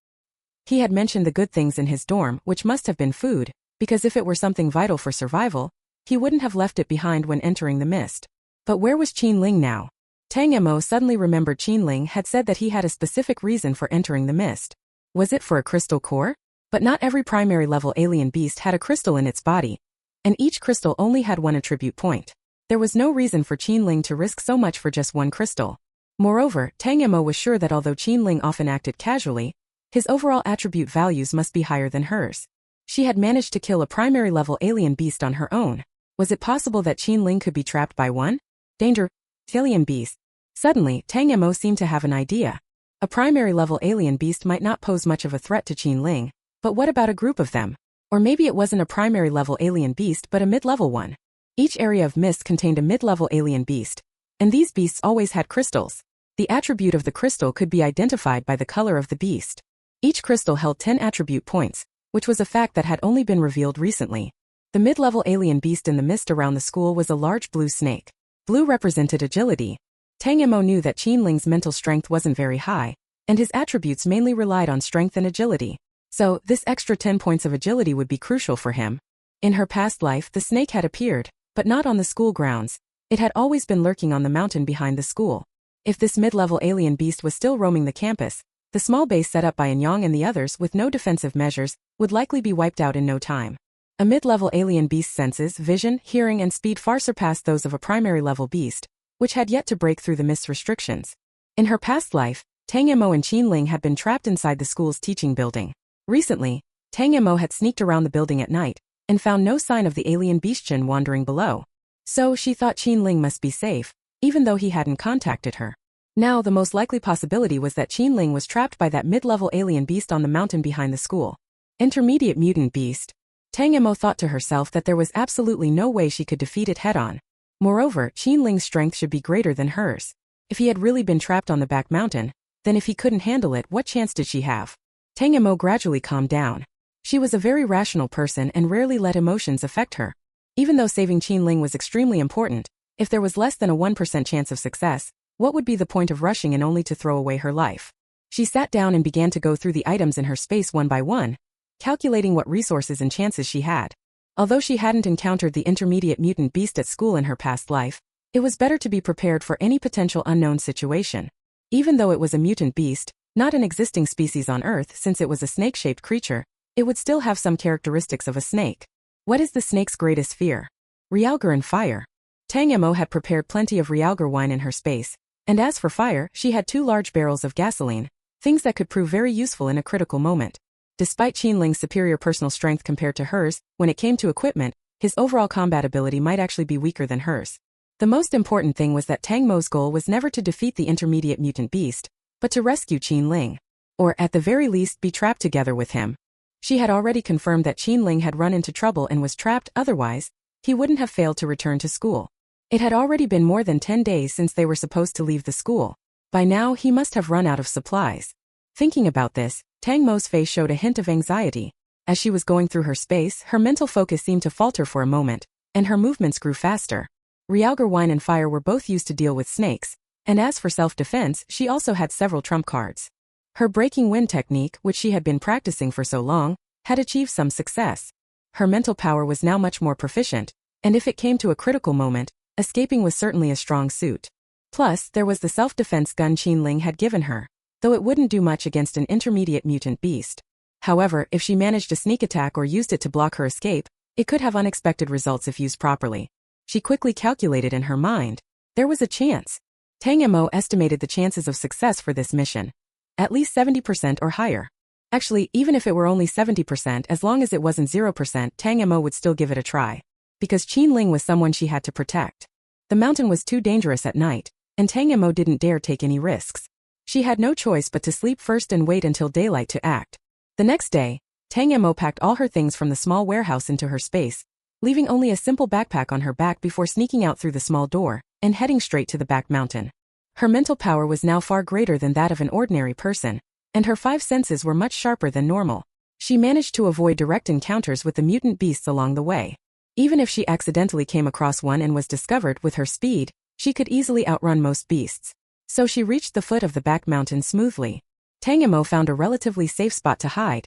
He had mentioned the good things in his dorm, which must have been food, because if it were something vital for survival, he wouldn't have left it behind when entering the mist. But where was Qin Ling now? Tang Mo suddenly remembered Qin Ling had said that he had a specific reason for entering the mist. Was it for a crystal core? But not every primary level alien beast had a crystal in its body, and each crystal only had one attribute point. There was no reason for Qin Ling to risk so much for just one crystal. Moreover, Tang Mo was sure that although Qin Ling often acted casually, his overall attribute values must be higher than hers. She had managed to kill a primary level alien beast on her own. Was it possible that Qin Ling could be trapped by one? Danger, alien beast. Suddenly, Tang Mo seemed to have an idea. A primary level alien beast might not pose much of a threat to Qin Ling, but what about a group of them? Or maybe it wasn't a primary level alien beast but a mid-level one. Each area of mist contained a mid-level alien beast, and these beasts always had crystals. The attribute of the crystal could be identified by the color of the beast. Each crystal held 10 attribute points, which was a fact that had only been revealed recently. The mid-level alien beast in the mist around the school was a large blue snake. Blue represented agility. Tang Mo knew that Qin Ling's mental strength wasn't very high, and his attributes mainly relied on strength and agility. So, this extra 10 points of agility would be crucial for him. In her past life, the snake had appeared, but not on the school grounds. It had always been lurking on the mountain behind the school. If this mid-level alien beast was still roaming the campus, the small base set up by Yang and the others with no defensive measures would likely be wiped out in no time. A mid-level alien beast's senses, vision, hearing and speed far surpassed those of a primary-level beast, which had yet to break through the mist's restrictions. In her past life, Tang Mo and Qin Ling had been trapped inside the school's teaching building. Recently, Tang Mo had sneaked around the building at night and found no sign of the alien beastchen wandering below. So she thought Qin Ling must be safe, even though he hadn't contacted her. Now the most likely possibility was that Qin Ling was trapped by that mid-level alien beast on the mountain behind the school. Intermediate mutant beast. Tang Mo thought to herself that there was absolutely no way she could defeat it head-on. Moreover, Qin Ling's strength should be greater than hers. If he had really been trapped on the back mountain, then if he couldn't handle it, what chance did she have? Tang Mo gradually calmed down. She was a very rational person and rarely let emotions affect her. Even though saving Qin Ling was extremely important, if there was less than a 1% chance of success, what would be the point of rushing in only to throw away her life? She sat down and began to go through the items in her space one by one, calculating what resources and chances she had. Although she hadn't encountered the intermediate mutant beast at school in her past life, it was better to be prepared for any potential unknown situation. Even though it was a mutant beast, not an existing species on Earth since it was a snake-shaped creature, it would still have some characteristics of a snake. What is the snake's greatest fear? Realgar and fire. Tang Mo had prepared plenty of realgar wine in her space, and as for fire, she had 2 large barrels of gasoline, things that could prove very useful in a critical moment. Despite Qin Ling's superior personal strength compared to hers, when it came to equipment, his overall combat ability might actually be weaker than hers. The most important thing was that Tang Mo's goal was never to defeat the intermediate mutant beast, but to rescue Qin Ling. Or, at the very least, be trapped together with him. She had already confirmed that Qin Ling had run into trouble and was trapped, otherwise, he wouldn't have failed to return to school. It had already been more than 10 days since they were supposed to leave the school. By now, he must have run out of supplies. Thinking about this, Tang Mo's face showed a hint of anxiety. As she was going through her space, her mental focus seemed to falter for a moment, and her movements grew faster. Realgar wine and fire were both used to deal with snakes, and as for self-defense, she also had several trump cards. Her breaking wind technique, which she had been practicing for so long, had achieved some success. Her mental power was now much more proficient, and if it came to a critical moment, escaping was certainly a strong suit. Plus, there was the self-defense gun Qin Ling had given her, though it wouldn't do much against an intermediate mutant beast. However, if she managed a sneak attack or used it to block her escape, it could have unexpected results if used properly. She quickly calculated in her mind. There was a chance. Tang Mo estimated the chances of success for this mission. At least 70% or higher. Actually, even if it were only 70%, as long as it wasn't 0%, Tang Mo would still give it a try. Because Qin Ling was someone she had to protect. The mountain was too dangerous at night, and Tang Mo didn't dare take any risks. She had no choice but to sleep first and wait until daylight to act. The next day, Tang Mo packed all her things from the small warehouse into her space, leaving only a simple backpack on her back before sneaking out through the small door and heading straight to the back mountain. Her mental power was now far greater than that of an ordinary person, and her 5 senses were much sharper than normal. She managed to avoid direct encounters with the mutant beasts along the way. Even if she accidentally came across one and was discovered with her speed, she could easily outrun most beasts. So she reached the foot of the back mountain smoothly. Tang Mo found a relatively safe spot to hide,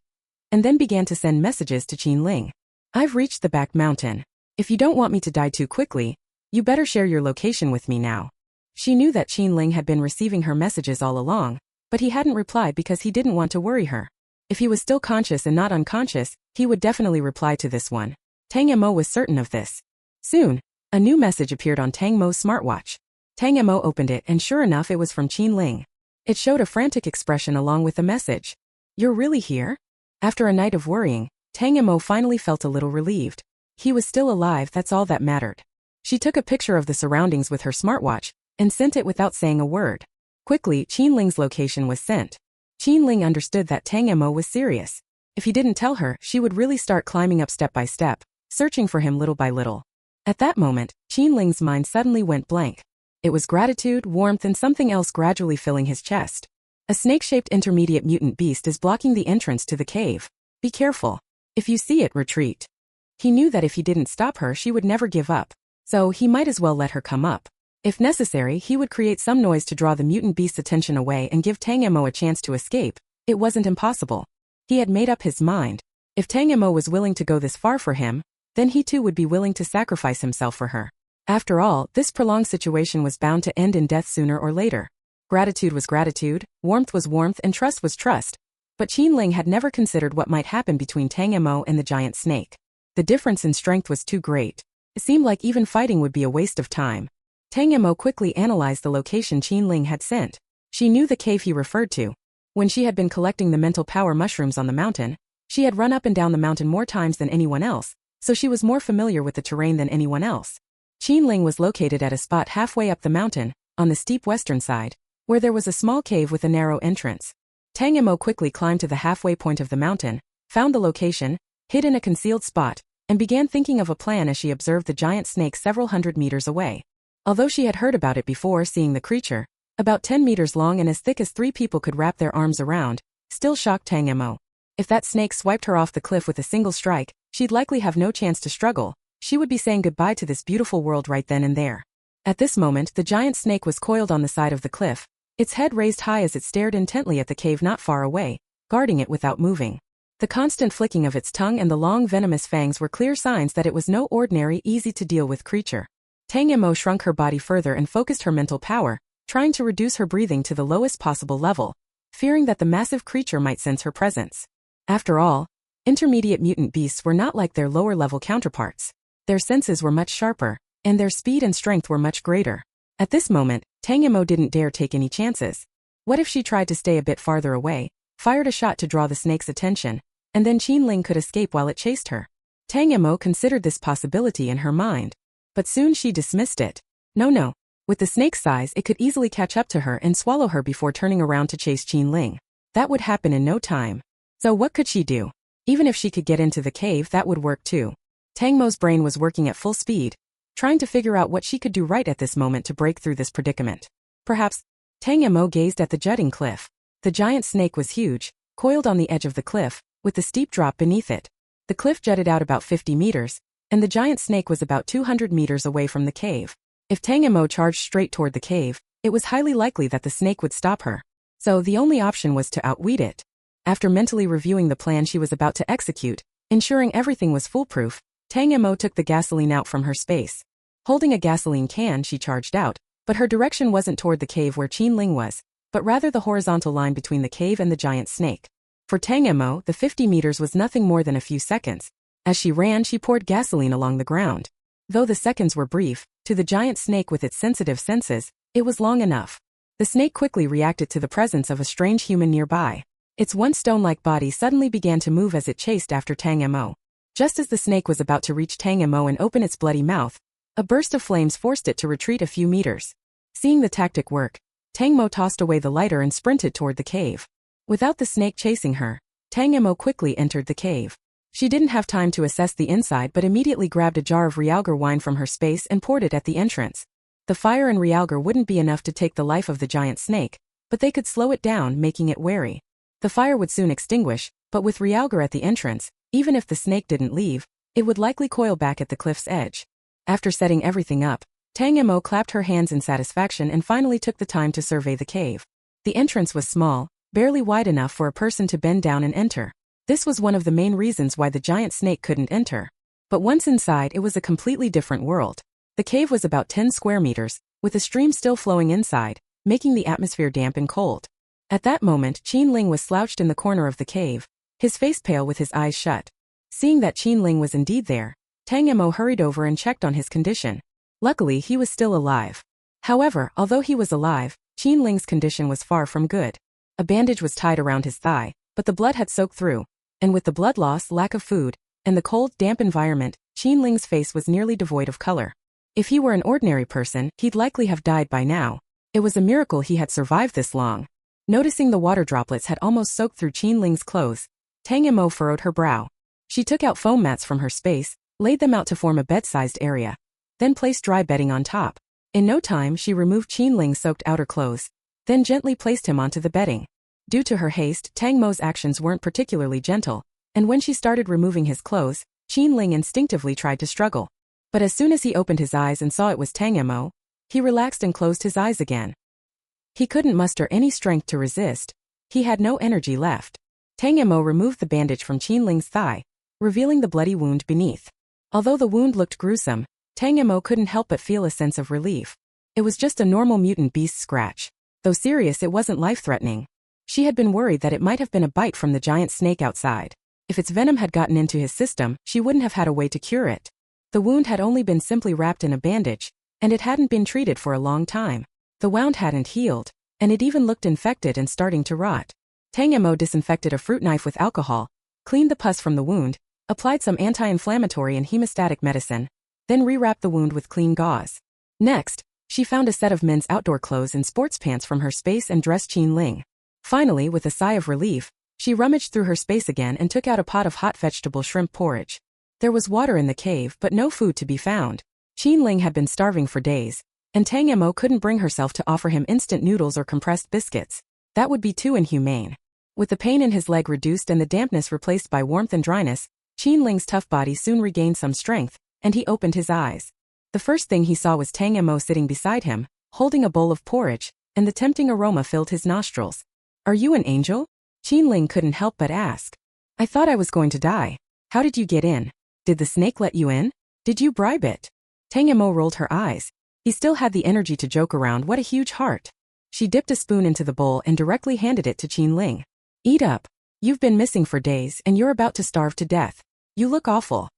and then began to send messages to Qin Ling. I've reached the back mountain. If you don't want me to die too quickly, you better share your location with me now. She knew that Qin Ling had been receiving her messages all along, but he hadn't replied because he didn't want to worry her. If he was still conscious and not unconscious, he would definitely reply to this one. Tang Mo was certain of this. Soon, a new message appeared on Tang Mo's smartwatch. Tang Mo opened it and sure enough it was from Qin Ling. It showed a frantic expression along with the message. You're really here? After a night of worrying, Tang Mo finally felt a little relieved. He was still alive, that's all that mattered. She took a picture of the surroundings with her smartwatch and sent it without saying a word. Quickly, Qin Ling's location was sent. Qin Ling understood that Tang Mo was serious. If he didn't tell her, she would really start climbing up step by step, searching for him little by little. At that moment, Qin Ling's mind suddenly went blank. It was gratitude, warmth and something else gradually filling his chest. A snake-shaped intermediate mutant beast is blocking the entrance to the cave. Be careful. If you see it, retreat. He knew that if he didn't stop her, she would never give up. So he might as well let her come up. If necessary, he would create some noise to draw the mutant beast's attention away and give Tang Mo a chance to escape. It wasn't impossible. He had made up his mind. If Tang Mo was willing to go this far for him, then he too would be willing to sacrifice himself for her. After all, this prolonged situation was bound to end in death sooner or later. Gratitude was gratitude, warmth was warmth, and trust was trust. But Qin Ling had never considered what might happen between Tang Mo and the giant snake. The difference in strength was too great. It seemed like even fighting would be a waste of time. Tang Mo quickly analyzed the location Qin Ling had sent. She knew the cave he referred to. When she had been collecting the mental power mushrooms on the mountain, she had run up and down the mountain more times than anyone else, so she was more familiar with the terrain than anyone else. Qin Ling was located at a spot halfway up the mountain, on the steep western side, where there was a small cave with a narrow entrance. Tang Mo quickly climbed to the halfway point of the mountain, found the location, hid in a concealed spot, and began thinking of a plan as she observed the giant snake several hundred meters away. Although she had heard about it before seeing the creature, about 10 meters long and as thick as 3 people could wrap their arms around, still shocked Tang Mo. If that snake swiped her off the cliff with a single strike, she'd likely have no chance to struggle. She would be saying goodbye to this beautiful world right then and there. At this moment, the giant snake was coiled on the side of the cliff, its head raised high as it stared intently at the cave not far away, guarding it without moving. The constant flicking of its tongue and the long venomous fangs were clear signs that it was no ordinary, easy-to-deal-with creature. Tang Mo shrunk her body further and focused her mental power, trying to reduce her breathing to the lowest possible level, fearing that the massive creature might sense her presence. After all, intermediate mutant beasts were not like their lower-level counterparts. Their senses were much sharper, and their speed and strength were much greater. At this moment, Tang Mo didn't dare take any chances. What if she tried to stay a bit farther away, fired a shot to draw the snake's attention, and then Qin Ling could escape while it chased her? Tang Mo considered this possibility in her mind. But soon she dismissed it. No. With the snake's size, it could easily catch up to her and swallow her before turning around to chase Qin Ling. That would happen in no time. So what could she do? Even if she could get into the cave, that would work too. Tang Mo's brain was working at full speed, trying to figure out what she could do right at this moment to break through this predicament. Perhaps. Tang Mo gazed at the jutting cliff. The giant snake was huge, coiled on the edge of the cliff, with the steep drop beneath it. The cliff jutted out about 50 meters, and the giant snake was about 200 meters away from the cave. If Tang Mo charged straight toward the cave, it was highly likely that the snake would stop her. So the only option was to outwit it. After mentally reviewing the plan she was about to execute, ensuring everything was foolproof, Tang Mo took the gasoline out from her space. Holding a gasoline can, she charged out, but her direction wasn't toward the cave where Qin Ling was, but rather the horizontal line between the cave and the giant snake. For Tang Mo, the 50 meters was nothing more than a few seconds. As she ran, she poured gasoline along the ground. Though the seconds were brief, to the giant snake with its sensitive senses, it was long enough. The snake quickly reacted to the presence of a strange human nearby. Its once stone-like body suddenly began to move as it chased after Tang Mo. Just as the snake was about to reach Tang Mo and open its bloody mouth, a burst of flames forced it to retreat a few meters. Seeing the tactic work, Tang Mo tossed away the lighter and sprinted toward the cave. Without the snake chasing her, Tang Mo quickly entered the cave. She didn't have time to assess the inside but immediately grabbed a jar of realgar wine from her space and poured it at the entrance. The fire and realgar wouldn't be enough to take the life of the giant snake, but they could slow it down, making it wary. The fire would soon extinguish, but with realgar at the entrance, even if the snake didn't leave, it would likely coil back at the cliff's edge. After setting everything up, Tang Mo clapped her hands in satisfaction and finally took the time to survey the cave. The entrance was small, barely wide enough for a person to bend down and enter. This was one of the main reasons why the giant snake couldn't enter. But once inside, it was a completely different world. The cave was about 10 square meters, with a stream still flowing inside, making the atmosphere damp and cold. At that moment, Qin Ling was slouched in the corner of the cave, his face pale with his eyes shut. Seeing that Qin Ling was indeed there, Tang Mo hurried over and checked on his condition. Luckily, he was still alive. However, although he was alive, Qin Ling's condition was far from good. A bandage was tied around his thigh, but the blood had soaked through, and with the blood loss, lack of food, and the cold, damp environment, Qin Ling's face was nearly devoid of color. If he were an ordinary person, he'd likely have died by now. It was a miracle he had survived this long. Noticing the water droplets had almost soaked through Qin Ling's clothes, Tang Mo furrowed her brow. She took out foam mats from her space, laid them out to form a bed-sized area, then placed dry bedding on top. In no time, she removed Qin Ling's soaked outer clothes, then gently placed him onto the bedding. Due to her haste, Tang Mo's actions weren't particularly gentle, and when she started removing his clothes, Qin Ling instinctively tried to struggle. But as soon as he opened his eyes and saw it was Tang Mo, he relaxed and closed his eyes again. He couldn't muster any strength to resist. He had no energy left. Tang Mo removed the bandage from Qin Ling's thigh, revealing the bloody wound beneath. Although the wound looked gruesome, Tang Mo couldn't help but feel a sense of relief. It was just a normal mutant beast scratch. Though serious, it wasn't life-threatening. She had been worried that it might have been a bite from the giant snake outside. If its venom had gotten into his system, she wouldn't have had a way to cure it. The wound had only been simply wrapped in a bandage, and it hadn't been treated for a long time. The wound hadn't healed, and it even looked infected and starting to rot. Tang Mo disinfected a fruit knife with alcohol, cleaned the pus from the wound, applied some anti-inflammatory and hemostatic medicine, then rewrapped the wound with clean gauze. Next, she found a set of men's outdoor clothes and sports pants from her space and dressed Qin Ling. Finally, with a sigh of relief, she rummaged through her space again and took out a pot of hot vegetable shrimp porridge. There was water in the cave but no food to be found. Qin Ling had been starving for days, and Tang Mo couldn't bring herself to offer him instant noodles or compressed biscuits. That would be too inhumane. With the pain in his leg reduced and the dampness replaced by warmth and dryness, Qin Ling's tough body soon regained some strength, and he opened his eyes. The first thing he saw was Tang Mo sitting beside him, holding a bowl of porridge, and the tempting aroma filled his nostrils. "Are you an angel?" Qin Ling couldn't help but ask. "I thought I was going to die. How did you get in? Did the snake let you in? Did you bribe it?" Tang Mo rolled her eyes. He still had the energy to joke around. What a huge heart. She dipped a spoon into the bowl and directly handed it to Qin Ling. "Eat up. You've been missing for days and you're about to starve to death. You look awful."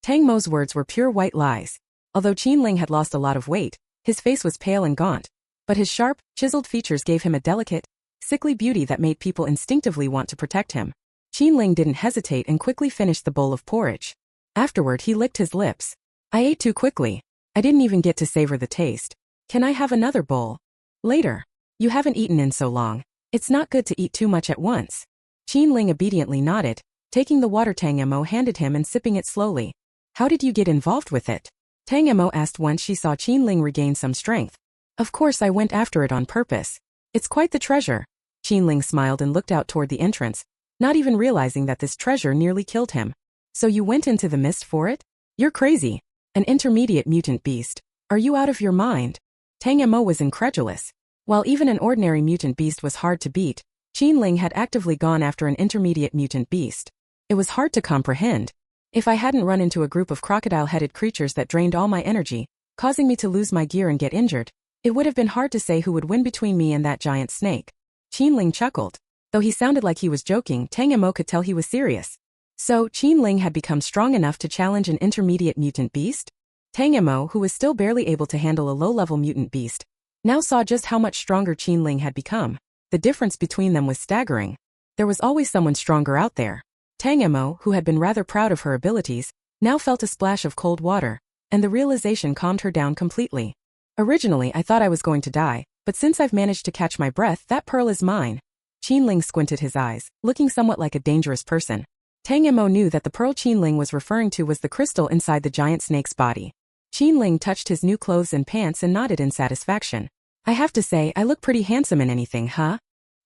Tang Mo's words were pure white lies. Although Qin Ling had lost a lot of weight, his face was pale and gaunt, but his sharp, chiseled features gave him a delicate, sickly beauty that made people instinctively want to protect him. Qin Ling didn't hesitate and quickly finished the bowl of porridge. Afterward, he licked his lips. "I ate too quickly. I didn't even get to savor the taste. Can I have another bowl?" "Later. You haven't eaten in so long. It's not good to eat too much at once." Qin Ling obediently nodded, taking the water Tang Mo handed him and sipping it slowly. "How did you get involved with it?" Tang Mo asked once she saw Qin Ling regain some strength. "Of course I went after it on purpose. It's quite the treasure." Qin Ling smiled and looked out toward the entrance, not even realizing that this treasure nearly killed him. "So you went into the mist for it? You're crazy. An intermediate mutant beast. Are you out of your mind?" Tang Mo was incredulous. While even an ordinary mutant beast was hard to beat, Qin Ling had actively gone after an intermediate mutant beast. It was hard to comprehend. If I hadn't run into a group of crocodile-headed creatures that drained all my energy, causing me to lose my gear and get injured, it would have been hard to say who would win between me and that giant snake. Qin Ling chuckled. Though he sounded like he was joking, Tang Mo could tell he was serious. So, Qin Ling had become strong enough to challenge an intermediate mutant beast? Tang Mo, who was still barely able to handle a low-level mutant beast, now saw just how much stronger Qin Ling had become. The difference between them was staggering. There was always someone stronger out there. Tang Mo, who had been rather proud of her abilities, now felt a splash of cold water, and the realization calmed her down completely. "Originally I thought I was going to die, but since I've managed to catch my breath, that pearl is mine." Qin Ling squinted his eyes, looking somewhat like a dangerous person. Tang Mo knew that the pearl Qin Ling was referring to was the crystal inside the giant snake's body. Qin Ling touched his new clothes and pants and nodded in satisfaction. "I have to say, I look pretty handsome in anything, huh?"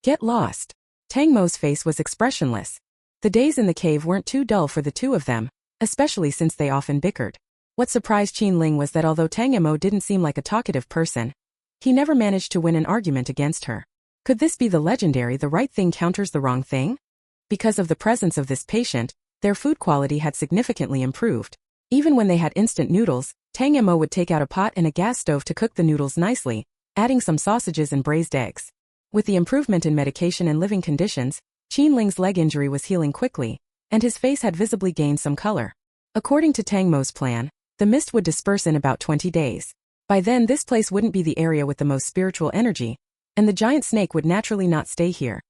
"Get lost." Tang Mo's face was expressionless. The days in the cave weren't too dull for the two of them, especially since they often bickered. What surprised Qin Ling was that although Tang Mo didn't seem like a talkative person, he never managed to win an argument against her. Could this be the legendary "the right thing counters the wrong thing"? Because of the presence of this patient, their food quality had significantly improved. Even when they had instant noodles, Tang Mo would take out a pot and a gas stove to cook the noodles nicely, adding some sausages and braised eggs. With the improvement in medication and living conditions, Qin Ling's leg injury was healing quickly, and his face had visibly gained some color. According to Tang Mo's plan, the mist would disperse in about 20 days. By then this place wouldn't be the area with the most spiritual energy, and the giant snake would naturally not stay here.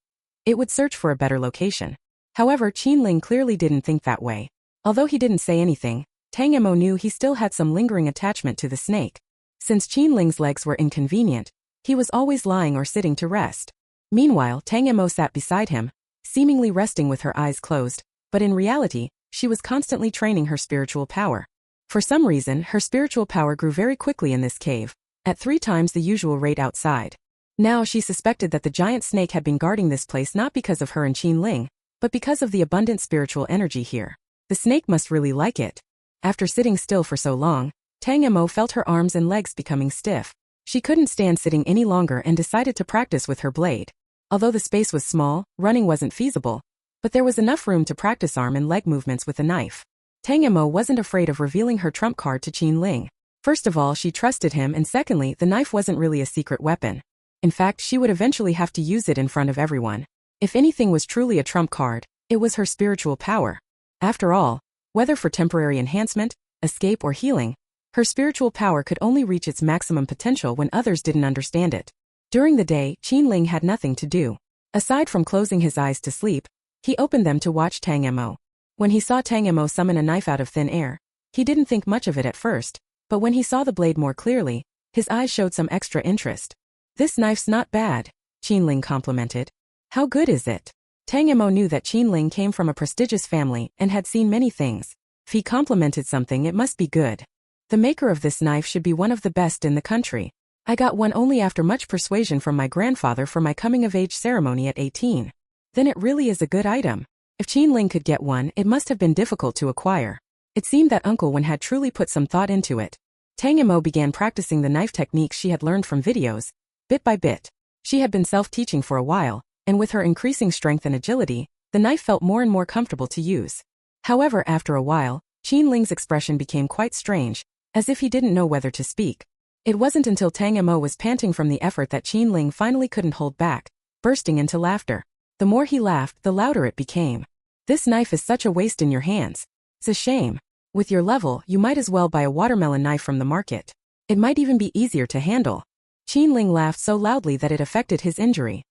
It would search for a better location. However, Qin Ling clearly didn't think that way. Although he didn't say anything, Tang Mo knew he still had some lingering attachment to the snake. Since Qin Ling's legs were inconvenient, he was always lying or sitting to rest. Meanwhile, Tang Mo sat beside him, seemingly resting with her eyes closed, but in reality, she was constantly training her spiritual power. For some reason, her spiritual power grew very quickly in this cave, at 3 times the usual rate outside. Now she suspected that the giant snake had been guarding this place not because of her and Qin Ling, but because of the abundant spiritual energy here. The snake must really like it. After sitting still for so long, Tang Mo felt her arms and legs becoming stiff. She couldn't stand sitting any longer and decided to practice with her blade. Although the space was small, running wasn't feasible, but there was enough room to practice arm and leg movements with a knife. Tang Mo wasn't afraid of revealing her trump card to Qin Ling. First of all, she trusted him, and secondly, the knife wasn't really a secret weapon. In fact, she would eventually have to use it in front of everyone. If anything was truly a trump card, it was her spiritual power. After all, whether for temporary enhancement, escape, or healing, her spiritual power could only reach its maximum potential when others didn't understand it. During the day, Qinling had nothing to do. Aside from closing his eyes to sleep, he opened them to watch Tang Mo. When he saw Tang Mo summon a knife out of thin air, he didn't think much of it at first, but when he saw the blade more clearly, his eyes showed some extra interest. "This knife's not bad," Qinling complimented. "How good is it?" Tang Mo knew that Qinling came from a prestigious family and had seen many things. If he complimented something, it must be good. "The maker of this knife should be one of the best in the country. I got one only after much persuasion from my grandfather for my coming-of-age ceremony at 18. Then it really is a good item. If Qinling could get one, it must have been difficult to acquire." It seemed that Uncle Wen had truly put some thought into it. Tang Mo began practicing the knife techniques she had learned from videos, bit by bit. She had been self-teaching for a while, and with her increasing strength and agility, the knife felt more and more comfortable to use. However, after a while, Qinling's expression became quite strange, as if he didn't know whether to speak. It wasn't until Tang Mo was panting from the effort that Qinling finally couldn't hold back, bursting into laughter. The more he laughed, the louder it became. "This knife is such a waste in your hands. It's a shame. With your level, you might as well buy a watermelon knife from the market. It might even be easier to handle." Qinling laughed so loudly that it affected his injury.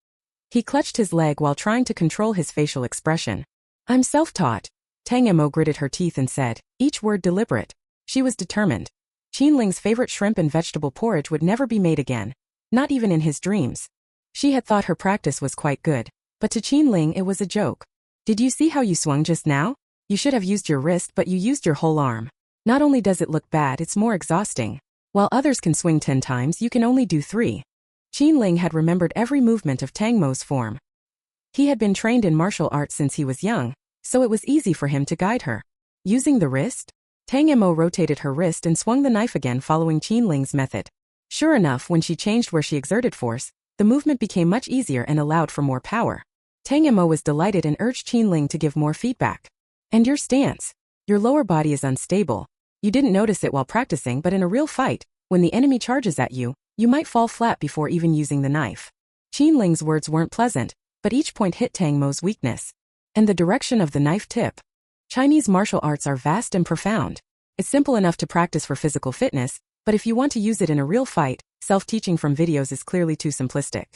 He clutched his leg while trying to control his facial expression. "I'm self-taught." Tang Mo gritted her teeth and said, each word deliberate. She was determined. Qinling's favorite shrimp and vegetable porridge would never be made again, not even in his dreams. She had thought her practice was quite good, but to Qinling it was a joke. "Did you see how you swung just now? You should have used your wrist, but you used your whole arm. Not only does it look bad, it's more exhausting. While others can swing 10 times, you can only do 3. Qinling had remembered every movement of Tang Mo's form. He had been trained in martial arts since he was young, so it was easy for him to guide her. Using the wrist? Tang Mo rotated her wrist and swung the knife again, following Qinling's method. Sure enough, when she changed where she exerted force, the movement became much easier and allowed for more power. Tang Mo was delighted and urged Qinling to give more feedback. "And your stance. Your lower body is unstable. You didn't notice it while practicing, but in a real fight, when the enemy charges at you, you might fall flat before even using the knife." Qinling's words weren't pleasant, but each point hit Tang Mo's weakness. And the direction of the knife tip. Chinese martial arts are vast and profound. It's simple enough to practice for physical fitness, but if you want to use it in a real fight, self-teaching from videos is clearly too simplistic.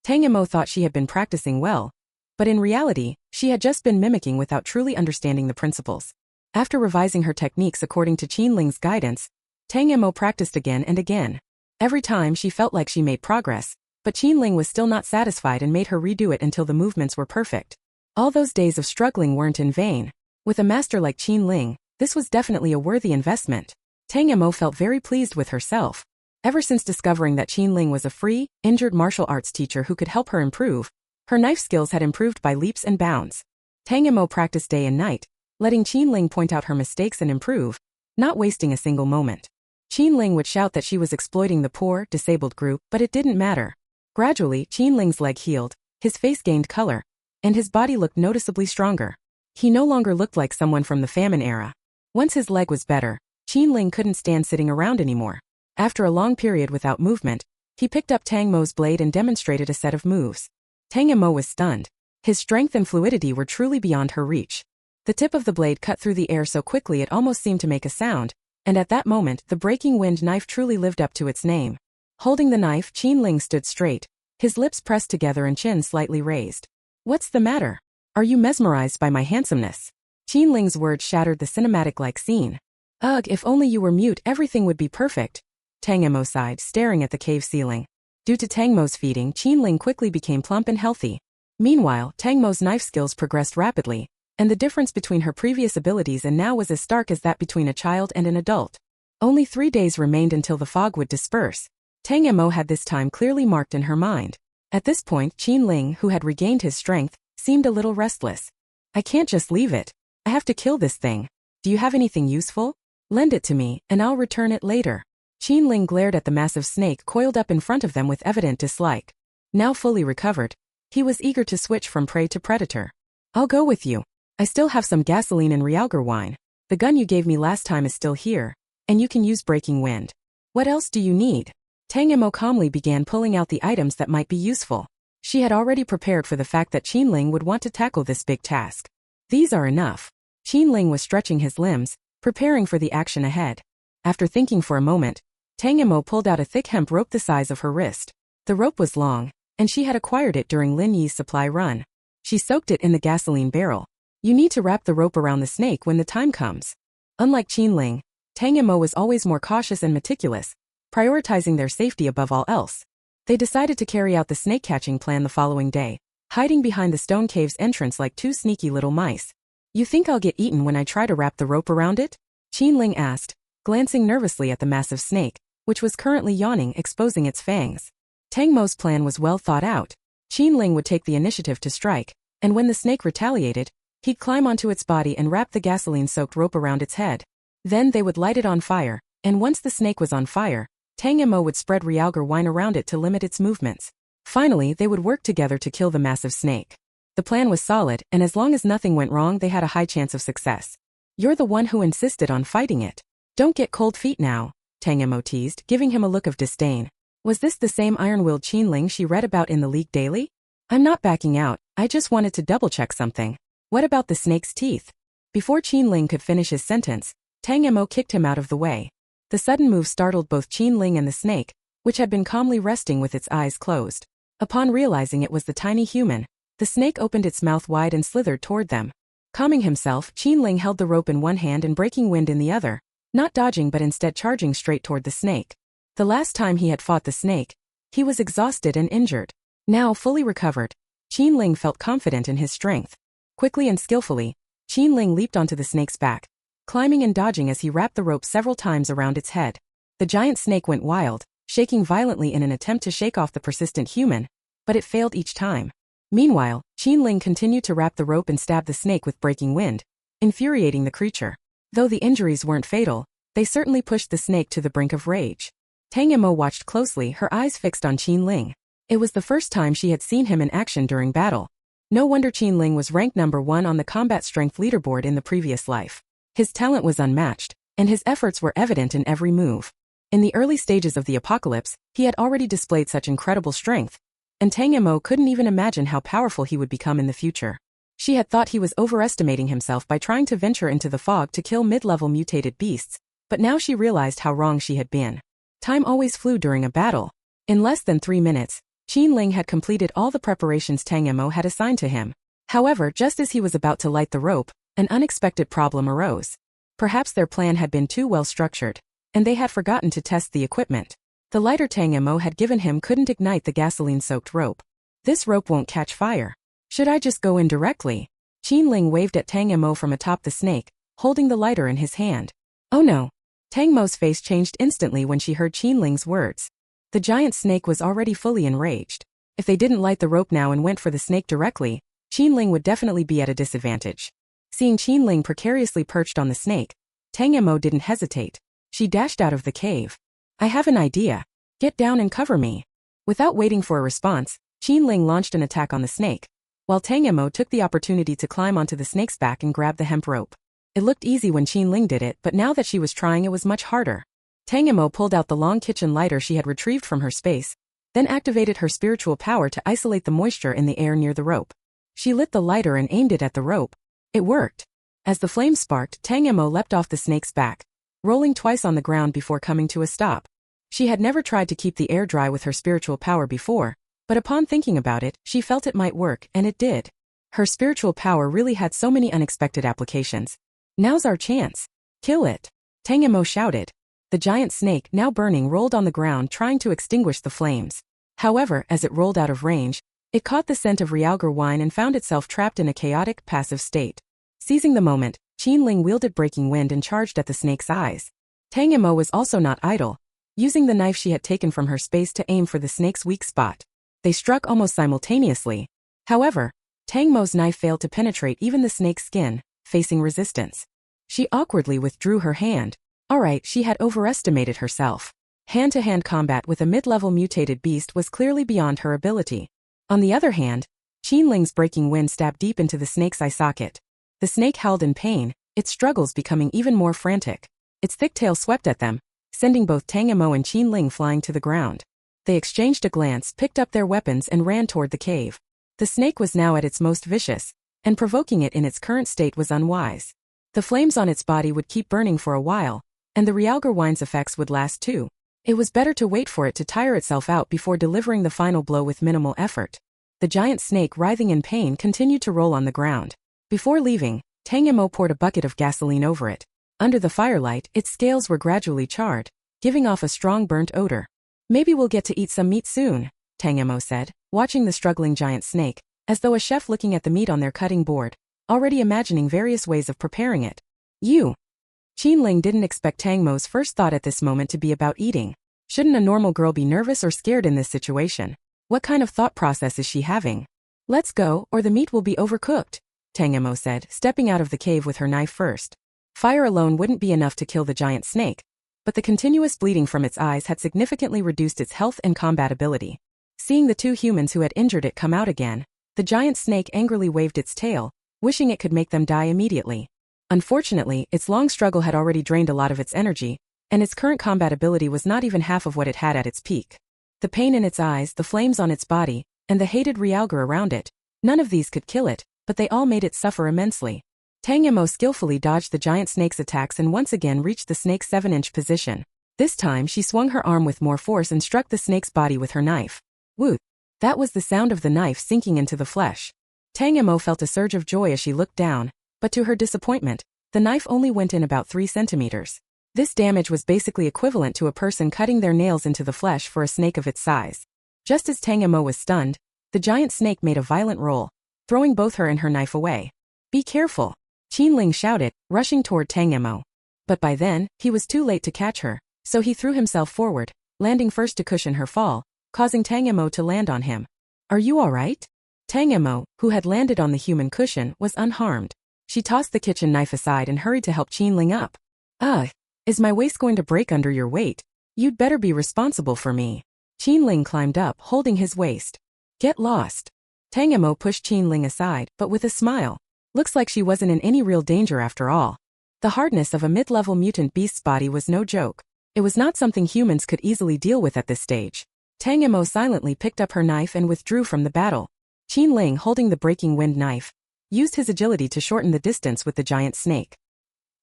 Tang Mo thought she had been practicing well, but in reality, she had just been mimicking without truly understanding the principles. After revising her techniques according to Qinling's guidance, Tang Mo practiced again and again. Every time she felt like she made progress, but Qinling was still not satisfied and made her redo it until the movements were perfect. All those days of struggling weren't in vain. With a master like Qinling, this was definitely a worthy investment. Tang Mo felt very pleased with herself. Ever since discovering that Qinling was a free, injured martial arts teacher who could help her improve, her knife skills had improved by leaps and bounds. Tang Mo practiced day and night, letting Qinling point out her mistakes and improve, not wasting a single moment. Qinling would shout that she was exploiting the poor, disabled group, but it didn't matter. Gradually, Qinling's leg healed, his face gained color, and his body looked noticeably stronger. He no longer looked like someone from the Famine era. Once his leg was better, Qinling couldn't stand sitting around anymore. After a long period without movement, he picked up Tang Mo's blade and demonstrated a set of moves. Tang Mo was stunned. His strength and fluidity were truly beyond her reach. The tip of the blade cut through the air so quickly it almost seemed to make a sound, and at that moment the breaking wind knife truly lived up to its name. Holding the knife, Qinling stood straight, his lips pressed together and chin slightly raised. "What's the matter? Are you mesmerized by my handsomeness?" Qinling's words shattered the cinematic-like scene. "Ugh, if only you were mute, everything would be perfect." Tang Mo sighed, staring at the cave ceiling. Due to Tang Mo's feeding, Qinling quickly became plump and healthy. Meanwhile, Tang Mo's knife skills progressed rapidly, and the difference between her previous abilities and now was as stark as that between a child and an adult. Only 3 days remained until the fog would disperse. Tang Mo had this time clearly marked in her mind. At this point, Qinling, who had regained his strength, seemed a little restless. "I can't just leave it. I have to kill this thing. Do you have anything useful? Lend it to me, and I'll return it later." Qinling glared at the massive snake coiled up in front of them with evident dislike. Now fully recovered, he was eager to switch from prey to predator. "I'll go with you. I still have some gasoline and realgar wine. The gun you gave me last time is still here, and you can use breaking wind. What else do you need?" Tang Mo calmly began pulling out the items that might be useful. She had already prepared for the fact that Qinling would want to tackle this big task. These are enough. Qinling was stretching his limbs, preparing for the action ahead. After thinking for a moment, Tang Mo pulled out a thick hemp rope the size of her wrist. The rope was long, and she had acquired it during Lin Yi's supply run. She soaked it in the gasoline barrel. You need to wrap the rope around the snake when the time comes. Unlike Qinling, Tang Mo was always more cautious and meticulous, prioritizing their safety above all else. They decided to carry out the snake-catching plan the following day, hiding behind the stone cave's entrance like two sneaky little mice. You think I'll get eaten when I try to wrap the rope around it? Qinling asked, glancing nervously at the massive snake, which was currently yawning, exposing its fangs. Tang Mo's plan was well thought out. Qinling would take the initiative to strike, and when the snake retaliated, he'd climb onto its body and wrap the gasoline-soaked rope around its head. Then they would light it on fire, and once the snake was on fire, Tang Mo would spread realgar wine around it to limit its movements. Finally, they would work together to kill the massive snake. The plan was solid, and as long as nothing went wrong, they had a high chance of success. You're the one who insisted on fighting it. Don't get cold feet now, Tang Mo teased, giving him a look of disdain. Was this the same iron-willed Qinling she read about in the League Daily? I'm not backing out, I just wanted to double-check something. What about the snake's teeth? Before Qinling could finish his sentence, Tang Mo kicked him out of the way. The sudden move startled both Qinling and the snake, which had been calmly resting with its eyes closed. Upon realizing it was the tiny human, the snake opened its mouth wide and slithered toward them. Calming himself, Qinling held the rope in one hand and breaking wind in the other, not dodging but instead charging straight toward the snake. The last time he had fought the snake, he was exhausted and injured. Now fully recovered, Qinling felt confident in his strength. Quickly and skillfully, Qinling leaped onto the snake's back, climbing and dodging as he wrapped the rope several times around its head. The giant snake went wild, shaking violently in an attempt to shake off the persistent human, but it failed each time. Meanwhile, Qinling continued to wrap the rope and stab the snake with breaking wind, infuriating the creature. Though the injuries weren't fatal, they certainly pushed the snake to the brink of rage. Tang Mo watched closely, her eyes fixed on Qinling. It was the first time she had seen him in action during battle. No wonder Qinling was ranked number 1 on the combat strength leaderboard in the previous life. His talent was unmatched, and his efforts were evident in every move. In the early stages of the apocalypse, he had already displayed such incredible strength, and Tang Mo couldn't even imagine how powerful he would become in the future. She had thought he was overestimating himself by trying to venture into the fog to kill mid-level mutated beasts, but now she realized how wrong she had been. Time always flew during a battle. In less than 3 minutes, Qinling had completed all the preparations Tang Mo had assigned to him. However, just as he was about to light the rope, an unexpected problem arose. Perhaps their plan had been too well structured, and they had forgotten to test the equipment. The lighter Tang Mo had given him couldn't ignite the gasoline-soaked rope. This rope won't catch fire. Should I just go in directly? Qinling waved at Tang Mo from atop the snake, holding the lighter in his hand. Oh no. Tang Mo's face changed instantly when she heard Qinling's words. The giant snake was already fully enraged. If they didn't light the rope now and went for the snake directly, Qinling would definitely be at a disadvantage. Seeing Qinling precariously perched on the snake, Tang Mo didn't hesitate. She dashed out of the cave. I have an idea. Get down and cover me. Without waiting for a response, Qinling launched an attack on the snake, while Tang Mo took the opportunity to climb onto the snake's back and grab the hemp rope. It looked easy when Qinling did it, but now that she was trying it was much harder. Tang Mo pulled out the long kitchen lighter she had retrieved from her space, then activated her spiritual power to isolate the moisture in the air near the rope. She lit the lighter and aimed it at the rope. It worked. As the flame sparked, Tang Mo leapt off the snake's back, rolling twice on the ground before coming to a stop. She had never tried to keep the air dry with her spiritual power before, but upon thinking about it, she felt it might work, and it did. Her spiritual power really had so many unexpected applications. Now's our chance. Kill it. Tang Mo shouted. The giant snake, now burning, rolled on the ground trying to extinguish the flames. However, as it rolled out of range, it caught the scent of realgar wine and found itself trapped in a chaotic, passive state. Seizing the moment, Qinling wielded breaking wind and charged at the snake's eyes. Tang Mo was also not idle, using the knife she had taken from her space to aim for the snake's weak spot. They struck almost simultaneously. However, Tang Mo's knife failed to penetrate even the snake's skin, facing resistance. She awkwardly withdrew her hand. Alright, she had overestimated herself. Hand-to-hand combat with a mid-level mutated beast was clearly beyond her ability. On the other hand, Qinling's breaking wind stabbed deep into the snake's eye socket. The snake howled in pain, its struggles becoming even more frantic. Its thick tail swept at them, sending both Tang Mo and Qin Ling flying to the ground. They exchanged a glance, picked up their weapons and ran toward the cave. The snake was now at its most vicious, and provoking it in its current state was unwise. The flames on its body would keep burning for a while, and the Realgar wine's effects would last too. It was better to wait for it to tire itself out before delivering the final blow with minimal effort. The giant snake, writhing in pain, continued to roll on the ground. Before leaving, Tang Mo poured a bucket of gasoline over it. Under the firelight, its scales were gradually charred, giving off a strong burnt odor. "Maybe we'll get to eat some meat soon," Tang Mo said, watching the struggling giant snake, as though a chef looking at the meat on their cutting board, already imagining various ways of preparing it. Qin Ling didn't expect Tang Mo's first thought at this moment to be about eating. Shouldn't a normal girl be nervous or scared in this situation? What kind of thought process is she having? "Let's go, or the meat will be overcooked," Tang Mo said, stepping out of the cave with her knife first. Fire alone wouldn't be enough to kill the giant snake, but the continuous bleeding from its eyes had significantly reduced its health and combat ability. Seeing the two humans who had injured it come out again, the giant snake angrily waved its tail, wishing it could make them die immediately. Unfortunately, its long struggle had already drained a lot of its energy, and its current combat ability was not even half of what it had at its peak. The pain in its eyes, the flames on its body, and the hated Realgar around it, none of these could kill it, but they all made it suffer immensely. Tang Mo skillfully dodged the giant snake's attacks and once again reached the snake's 7-inch position. This time she swung her arm with more force and struck the snake's body with her knife. Whoop! That was the sound of the knife sinking into the flesh. Tang Mo felt a surge of joy as she looked down, but to her disappointment, the knife only went in about 3 centimeters. This damage was basically equivalent to a person cutting their nails into the flesh for a snake of its size. Just as Tang Mo was stunned, the giant snake made a violent roll, throwing both her and her knife away. "Be careful," Qin Ling shouted, rushing toward Tang Mo. But by then, he was too late to catch her, so he threw himself forward, landing first to cushion her fall, causing Tang Mo to land on him. "Are you all right?" Tang Mo, who had landed on the human cushion, was unharmed. She tossed the kitchen knife aside and hurried to help Qin Ling up. "Ugh, is my waist going to break under your weight? You'd better be responsible for me." Qin Ling climbed up, holding his waist. "Get lost." Tang Mo pushed Qin Ling aside, but with a smile. Looks like she wasn't in any real danger after all. The hardness of a mid-level mutant beast's body was no joke. It was not something humans could easily deal with at this stage. Tang Mo silently picked up her knife and withdrew from the battle. Qin Ling, holding the breaking wind knife, used his agility to shorten the distance with the giant snake.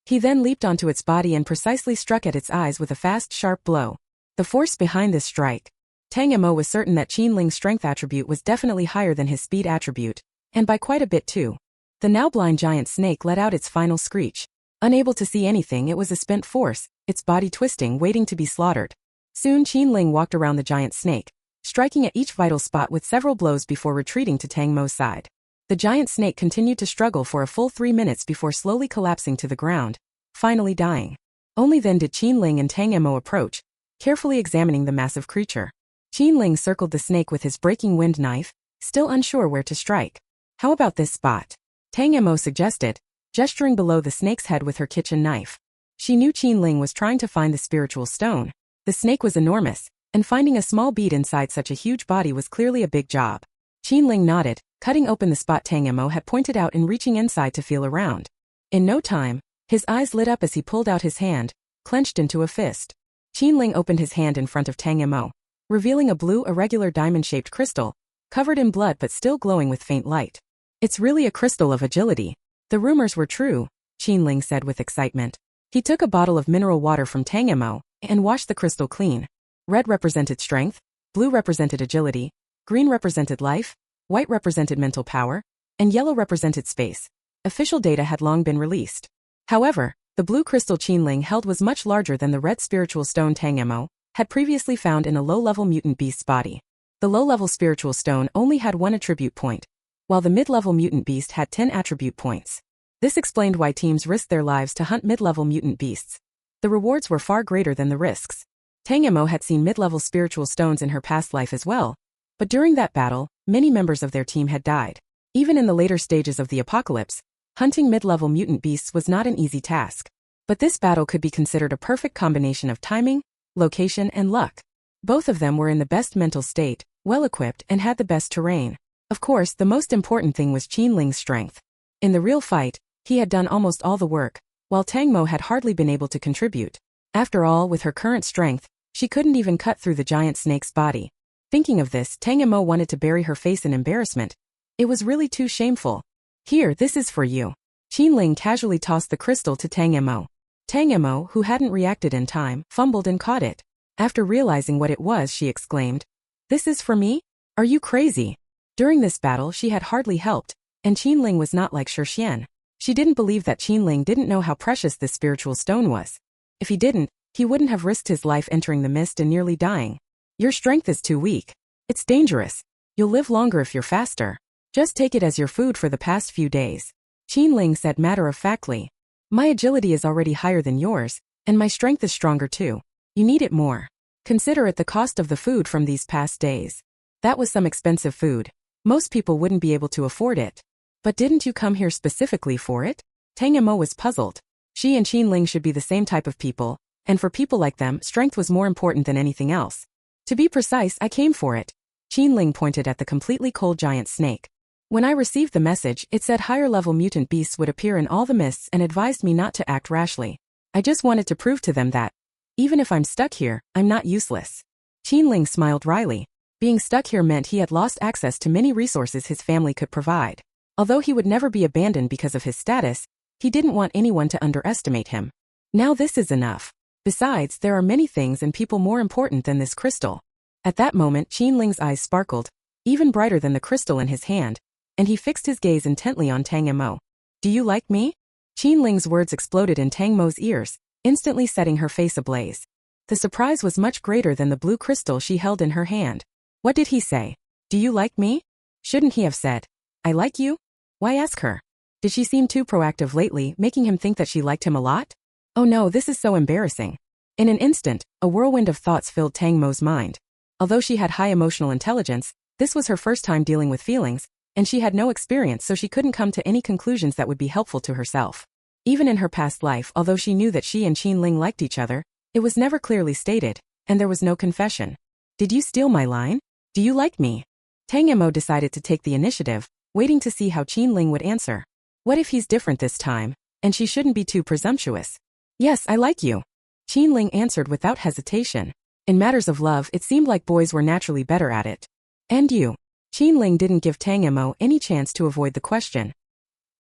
He then leaped onto its body and precisely struck at its eyes with a fast, sharp blow. The force behind this strike. Tang Mo was certain that Qin Ling's strength attribute was definitely higher than his speed attribute, and by quite a bit too. The now blind giant snake let out its final screech. Unable to see anything, it was a spent force, its body twisting, waiting to be slaughtered. Soon Qin Ling walked around the giant snake, striking at each vital spot with several blows before retreating to Tang Mo's side. The giant snake continued to struggle for a full 3 minutes before slowly collapsing to the ground, finally dying. Only then did Qin Ling and Tang Mo approach, carefully examining the massive creature. Qin Ling circled the snake with his breaking wind knife, still unsure where to strike. "How about this spot?" Tang Mo suggested, gesturing below the snake's head with her kitchen knife. She knew Qin Ling was trying to find the spiritual stone. The snake was enormous, and finding a small bead inside such a huge body was clearly a big job. Qin Ling nodded, cutting open the spot Tang Mo had pointed out and reaching inside to feel around. In no time, his eyes lit up as he pulled out his hand, clenched into a fist. Qin Ling opened his hand in front of Tang Mo, revealing a blue, irregular diamond-shaped crystal, covered in blood but still glowing with faint light. "It's really a crystal of agility. The rumors were true," Qin Ling said with excitement. He took a bottle of mineral water from Tang Mo and washed the crystal clean. Red represented strength, blue represented agility, green represented life, white represented mental power, and yellow represented space. Official data had long been released. However, the blue crystal Qin Ling held was much larger than the red spiritual stone Tang Mo had previously found in a low-level mutant beast's body. The low-level spiritual stone only had 1 attribute point, while the mid-level mutant beast had 10 attribute points. This explained why teams risked their lives to hunt mid-level mutant beasts. The rewards were far greater than the risks. Tang Mo had seen mid-level spiritual stones in her past life as well, but during that battle, many members of their team had died. Even in the later stages of the apocalypse, hunting mid-level mutant beasts was not an easy task. But this battle could be considered a perfect combination of timing, location, and luck. Both of them were in the best mental state, well-equipped, and had the best terrain. Of course, the most important thing was Qin Ling's strength. In the real fight, he had done almost all the work, while Tang Mo had hardly been able to contribute. After all, with her current strength, she couldn't even cut through the giant snake's body. Thinking of this, Tang Mo wanted to bury her face in embarrassment. It was really too shameful. Here, this is for you. Qinling casually tossed the crystal to Tang Mo. Tang Mo, who hadn't reacted in time, fumbled and caught it. After realizing what it was, she exclaimed, "This is for me? Are you crazy?" During this battle, she had hardly helped, and Qinling was not like Shixian. She didn't believe that Qinling didn't know how precious this spiritual stone was. If he didn't, he wouldn't have risked his life entering the mist and nearly dying. Your strength is too weak. It's dangerous. You'll live longer if you're faster. Just take it as your food for the past few days. Qinling said matter-of-factly. My agility is already higher than yours, and my strength is stronger too. You need it more. Consider it the cost of the food from these past days. That was some expensive food. Most people wouldn't be able to afford it. But didn't you come here specifically for it? Tang Mo was puzzled. She and Qinling should be the same type of people, and for people like them, strength was more important than anything else. To be precise, I came for it. Qinling pointed at the completely cold giant snake. When I received the message, it said higher-level mutant beasts would appear in all the mists and advised me not to act rashly. I just wanted to prove to them that, even if I'm stuck here, I'm not useless. Qinling smiled wryly. Being stuck here meant he had lost access to many resources his family could provide. Although he would never be abandoned because of his status, he didn't want anyone to underestimate him. Now this is enough. Besides, there are many things and people more important than this crystal. At that moment, Qinling's eyes sparkled, even brighter than the crystal in his hand, and he fixed his gaze intently on Tang Mo. Do you like me? Qinling's words exploded in Tang Mo's ears, instantly setting her face ablaze. The surprise was much greater than the blue crystal she held in her hand. What did he say? Do you like me? Shouldn't he have said, I like you? Why ask her? Did she seem too proactive lately, making him think that she liked him a lot? Oh no, this is so embarrassing. In an instant, a whirlwind of thoughts filled Tang Mo's mind. Although she had high emotional intelligence, this was her first time dealing with feelings, and she had no experience, so she couldn't come to any conclusions that would be helpful to herself. Even in her past life, although she knew that she and Qinling liked each other, it was never clearly stated, and there was no confession. Did you steal my line? Do you like me? Tang Mo decided to take the initiative, waiting to see how Qinling would answer. What if he's different this time, and she shouldn't be too presumptuous? Yes, I like you. Qinling answered without hesitation. In matters of love, it seemed like boys were naturally better at it. And you? Qinling didn't give Tang Mo any chance to avoid the question.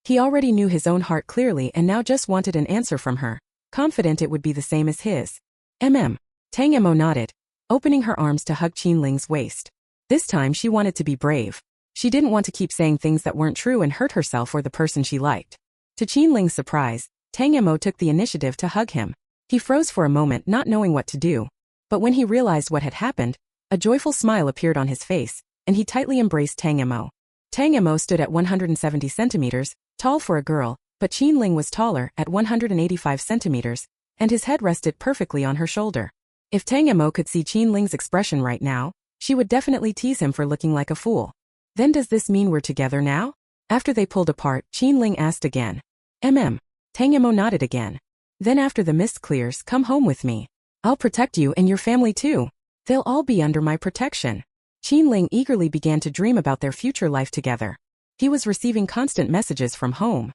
He already knew his own heart clearly and now just wanted an answer from her, confident it would be the same as his. Tang Mo nodded, opening her arms to hug Qinling's waist. This time she wanted to be brave. She didn't want to keep saying things that weren't true and hurt herself or the person she liked. To Qinling's surprise, Tang Mo took the initiative to hug him. He froze for a moment, not knowing what to do. But when he realized what had happened, a joyful smile appeared on his face, and he tightly embraced Tang Mo. Tang Mo stood at 170 centimeters, tall for a girl, but Qinling was taller, at 185 centimeters, and his head rested perfectly on her shoulder. If Tang Mo could see Qinling's expression right now, she would definitely tease him for looking like a fool. Then does this mean we're together now? After they pulled apart, Qinling asked again. Tang Mo nodded again. Then after the mist clears, come home with me. I'll protect you and your family too. They'll all be under my protection. Qinling eagerly began to dream about their future life together. He was receiving constant messages from home.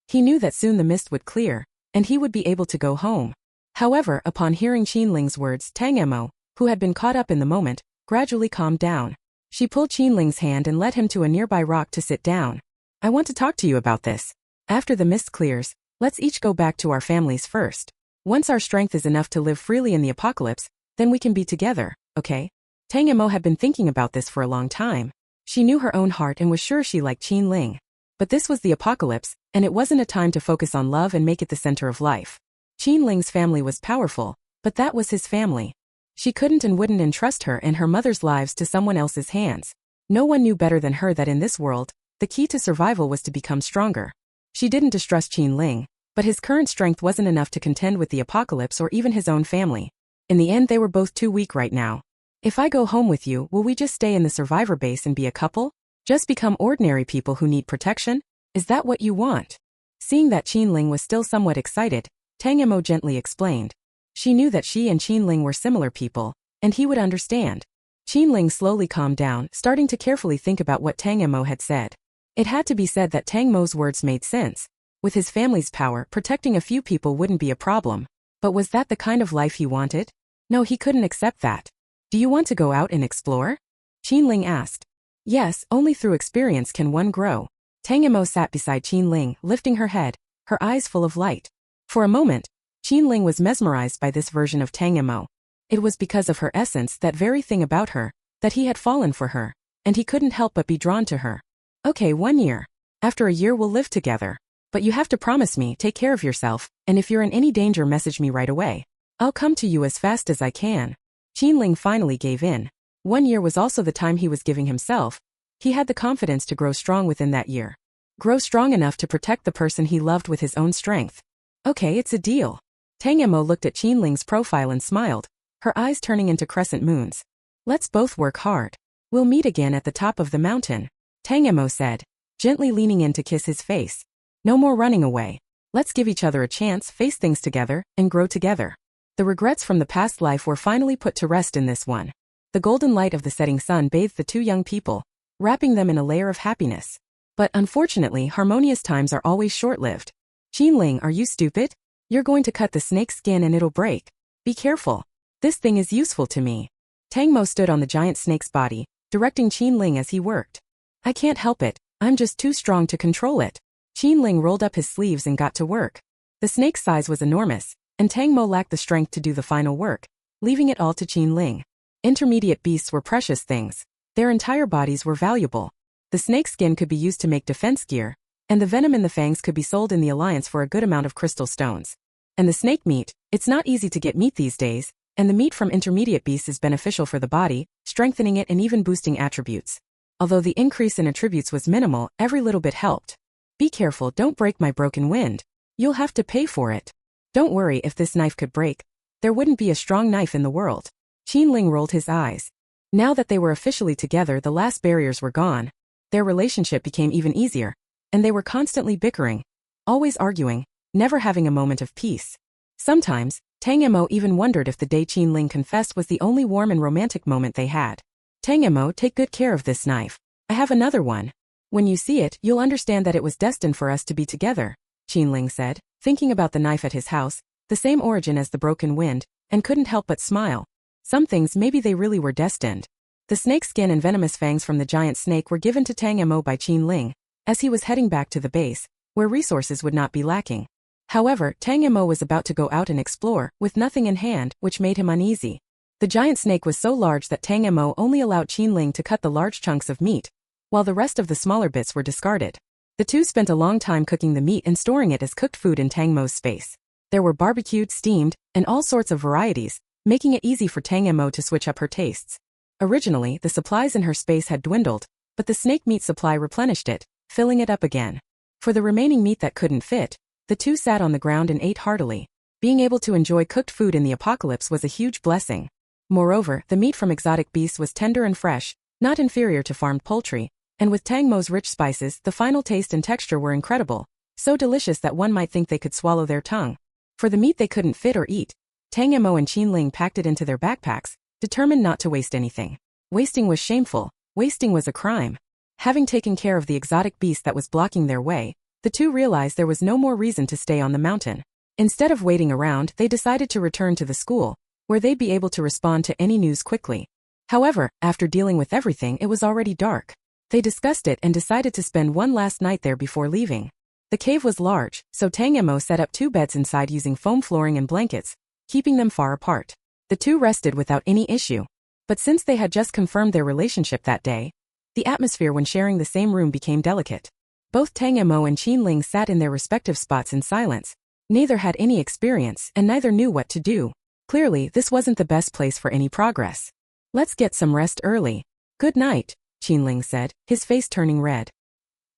He knew that soon the mist would clear, and he would be able to go home. However, upon hearing Qinling's words, Tang Mo, who had been caught up in the moment, gradually calmed down. She pulled Qinling's hand and led him to a nearby rock to sit down. I want to talk to you about this. After the mist clears, let's each go back to our families first. Once our strength is enough to live freely in the apocalypse, then we can be together, okay? Tang Mo had been thinking about this for a long time. She knew her own heart and was sure she liked Qinling. But this was the apocalypse, and it wasn't a time to focus on love and make it the center of life. Qinling's family was powerful, but that was his family. She couldn't and wouldn't entrust her and her mother's lives to someone else's hands. No one knew better than her that in this world, the key to survival was to become stronger. She didn't distrust Qinling, but his current strength wasn't enough to contend with the apocalypse or even his own family. In the end, they were both too weak right now. If I go home with you, will we just stay in the survivor base and be a couple? Just become ordinary people who need protection? Is that what you want? Seeing that Qinling was still somewhat excited, Tang Mo gently explained. She knew that she and Qinling were similar people, and he would understand. Qinling slowly calmed down, starting to carefully think about what Tang Mo had said. It had to be said that Tang Mo's words made sense. With his family's power, protecting a few people wouldn't be a problem. But was that the kind of life he wanted? No, he couldn't accept that. Do you want to go out and explore? Qinling asked. Yes, only through experience can one grow. Tang Mo sat beside Qinling, lifting her head, her eyes full of light. For a moment, Qinling was mesmerized by this version of Tang Mo. It was because of her essence, that very thing about her, that he had fallen for her, and he couldn't help but be drawn to her. Okay, 1 year. After a year we'll live together. But you have to promise me, take care of yourself, and if you're in any danger message me right away. I'll come to you as fast as I can. Qinling finally gave in. 1 year was also the time he was giving himself. He had the confidence to grow strong within that year. Grow strong enough to protect the person he loved with his own strength. Okay, it's a deal. Tang Mo looked at Qinling's profile and smiled, her eyes turning into crescent moons. Let's both work hard. We'll meet again at the top of the mountain, Tang Mo said, gently leaning in to kiss his face. No more running away. Let's give each other a chance, face things together, and grow together. The regrets from the past life were finally put to rest in this one. The golden light of the setting sun bathed the two young people, wrapping them in a layer of happiness. But unfortunately, harmonious times are always short-lived. Qinling, are you stupid? You're going to cut the snake's skin and it'll break. Be careful. This thing is useful to me. Tang Mo stood on the giant snake's body, directing Qinling as he worked. I can't help it, I'm just too strong to control it. Qinling rolled up his sleeves and got to work. The snake's size was enormous, and Tang Mo lacked the strength to do the final work, leaving it all to Qinling. Intermediate beasts were precious things. Their entire bodies were valuable. The snake skin could be used to make defense gear, and the venom in the fangs could be sold in the alliance for a good amount of crystal stones. And the snake meat, it's not easy to get meat these days, and the meat from intermediate beasts is beneficial for the body, strengthening it and even boosting attributes. Although the increase in attributes was minimal, every little bit helped. Be careful, don't break my broken wind. You'll have to pay for it. Don't worry, if this knife could break, there wouldn't be a strong knife in the world. Qinling rolled his eyes. Now that they were officially together, the last barriers were gone. Their relationship became even easier, and they were constantly bickering, always arguing, never having a moment of peace. Sometimes, Tang Mo even wondered if the day Qinling confessed was the only warm and romantic moment they had. Tang Mo, take good care of this knife. I have another one. When you see it, you'll understand that it was destined for us to be together, Qinling said, thinking about the knife at his house, the same origin as the broken wind, and couldn't help but smile. Some things maybe they really were destined. The snake skin and venomous fangs from the giant snake were given to Tang Mo by Qinling, as he was heading back to the base, where resources would not be lacking. However, Tang Mo was about to go out and explore, with nothing in hand, which made him uneasy. The giant snake was so large that Tang Mo only allowed Qinling to cut the large chunks of meat, while the rest of the smaller bits were discarded. The two spent a long time cooking the meat and storing it as cooked food in Tang Mo's space. There were barbecued, steamed, and all sorts of varieties, making it easy for Tang Mo to switch up her tastes. Originally, the supplies in her space had dwindled, but the snake meat supply replenished it, filling it up again. For the remaining meat that couldn't fit, the two sat on the ground and ate heartily. Being able to enjoy cooked food in the apocalypse was a huge blessing. Moreover, the meat from exotic beasts was tender and fresh, not inferior to farmed poultry, and with Tang Mo's rich spices, the final taste and texture were incredible, so delicious that one might think they could swallow their tongue. For the meat they couldn't fit or eat, Tang Mo and Qinling packed it into their backpacks, determined not to waste anything. Wasting was shameful, wasting was a crime. Having taken care of the exotic beast that was blocking their way, the two realized there was no more reason to stay on the mountain. Instead of waiting around, they decided to return to the school, where they'd be able to respond to any news quickly. However, after dealing with everything, it was already dark. They discussed it and decided to spend one last night there before leaving. The cave was large, so Tang Mo set up 2 beds inside using foam flooring and blankets, keeping them far apart. The two rested without any issue. But since they had just confirmed their relationship that day, the atmosphere when sharing the same room became delicate. Both Tang Mo and Qinling sat in their respective spots in silence. Neither had any experience and neither knew what to do. Clearly, this wasn't the best place for any progress. Let's get some rest early. Good night, Qinling said, his face turning red.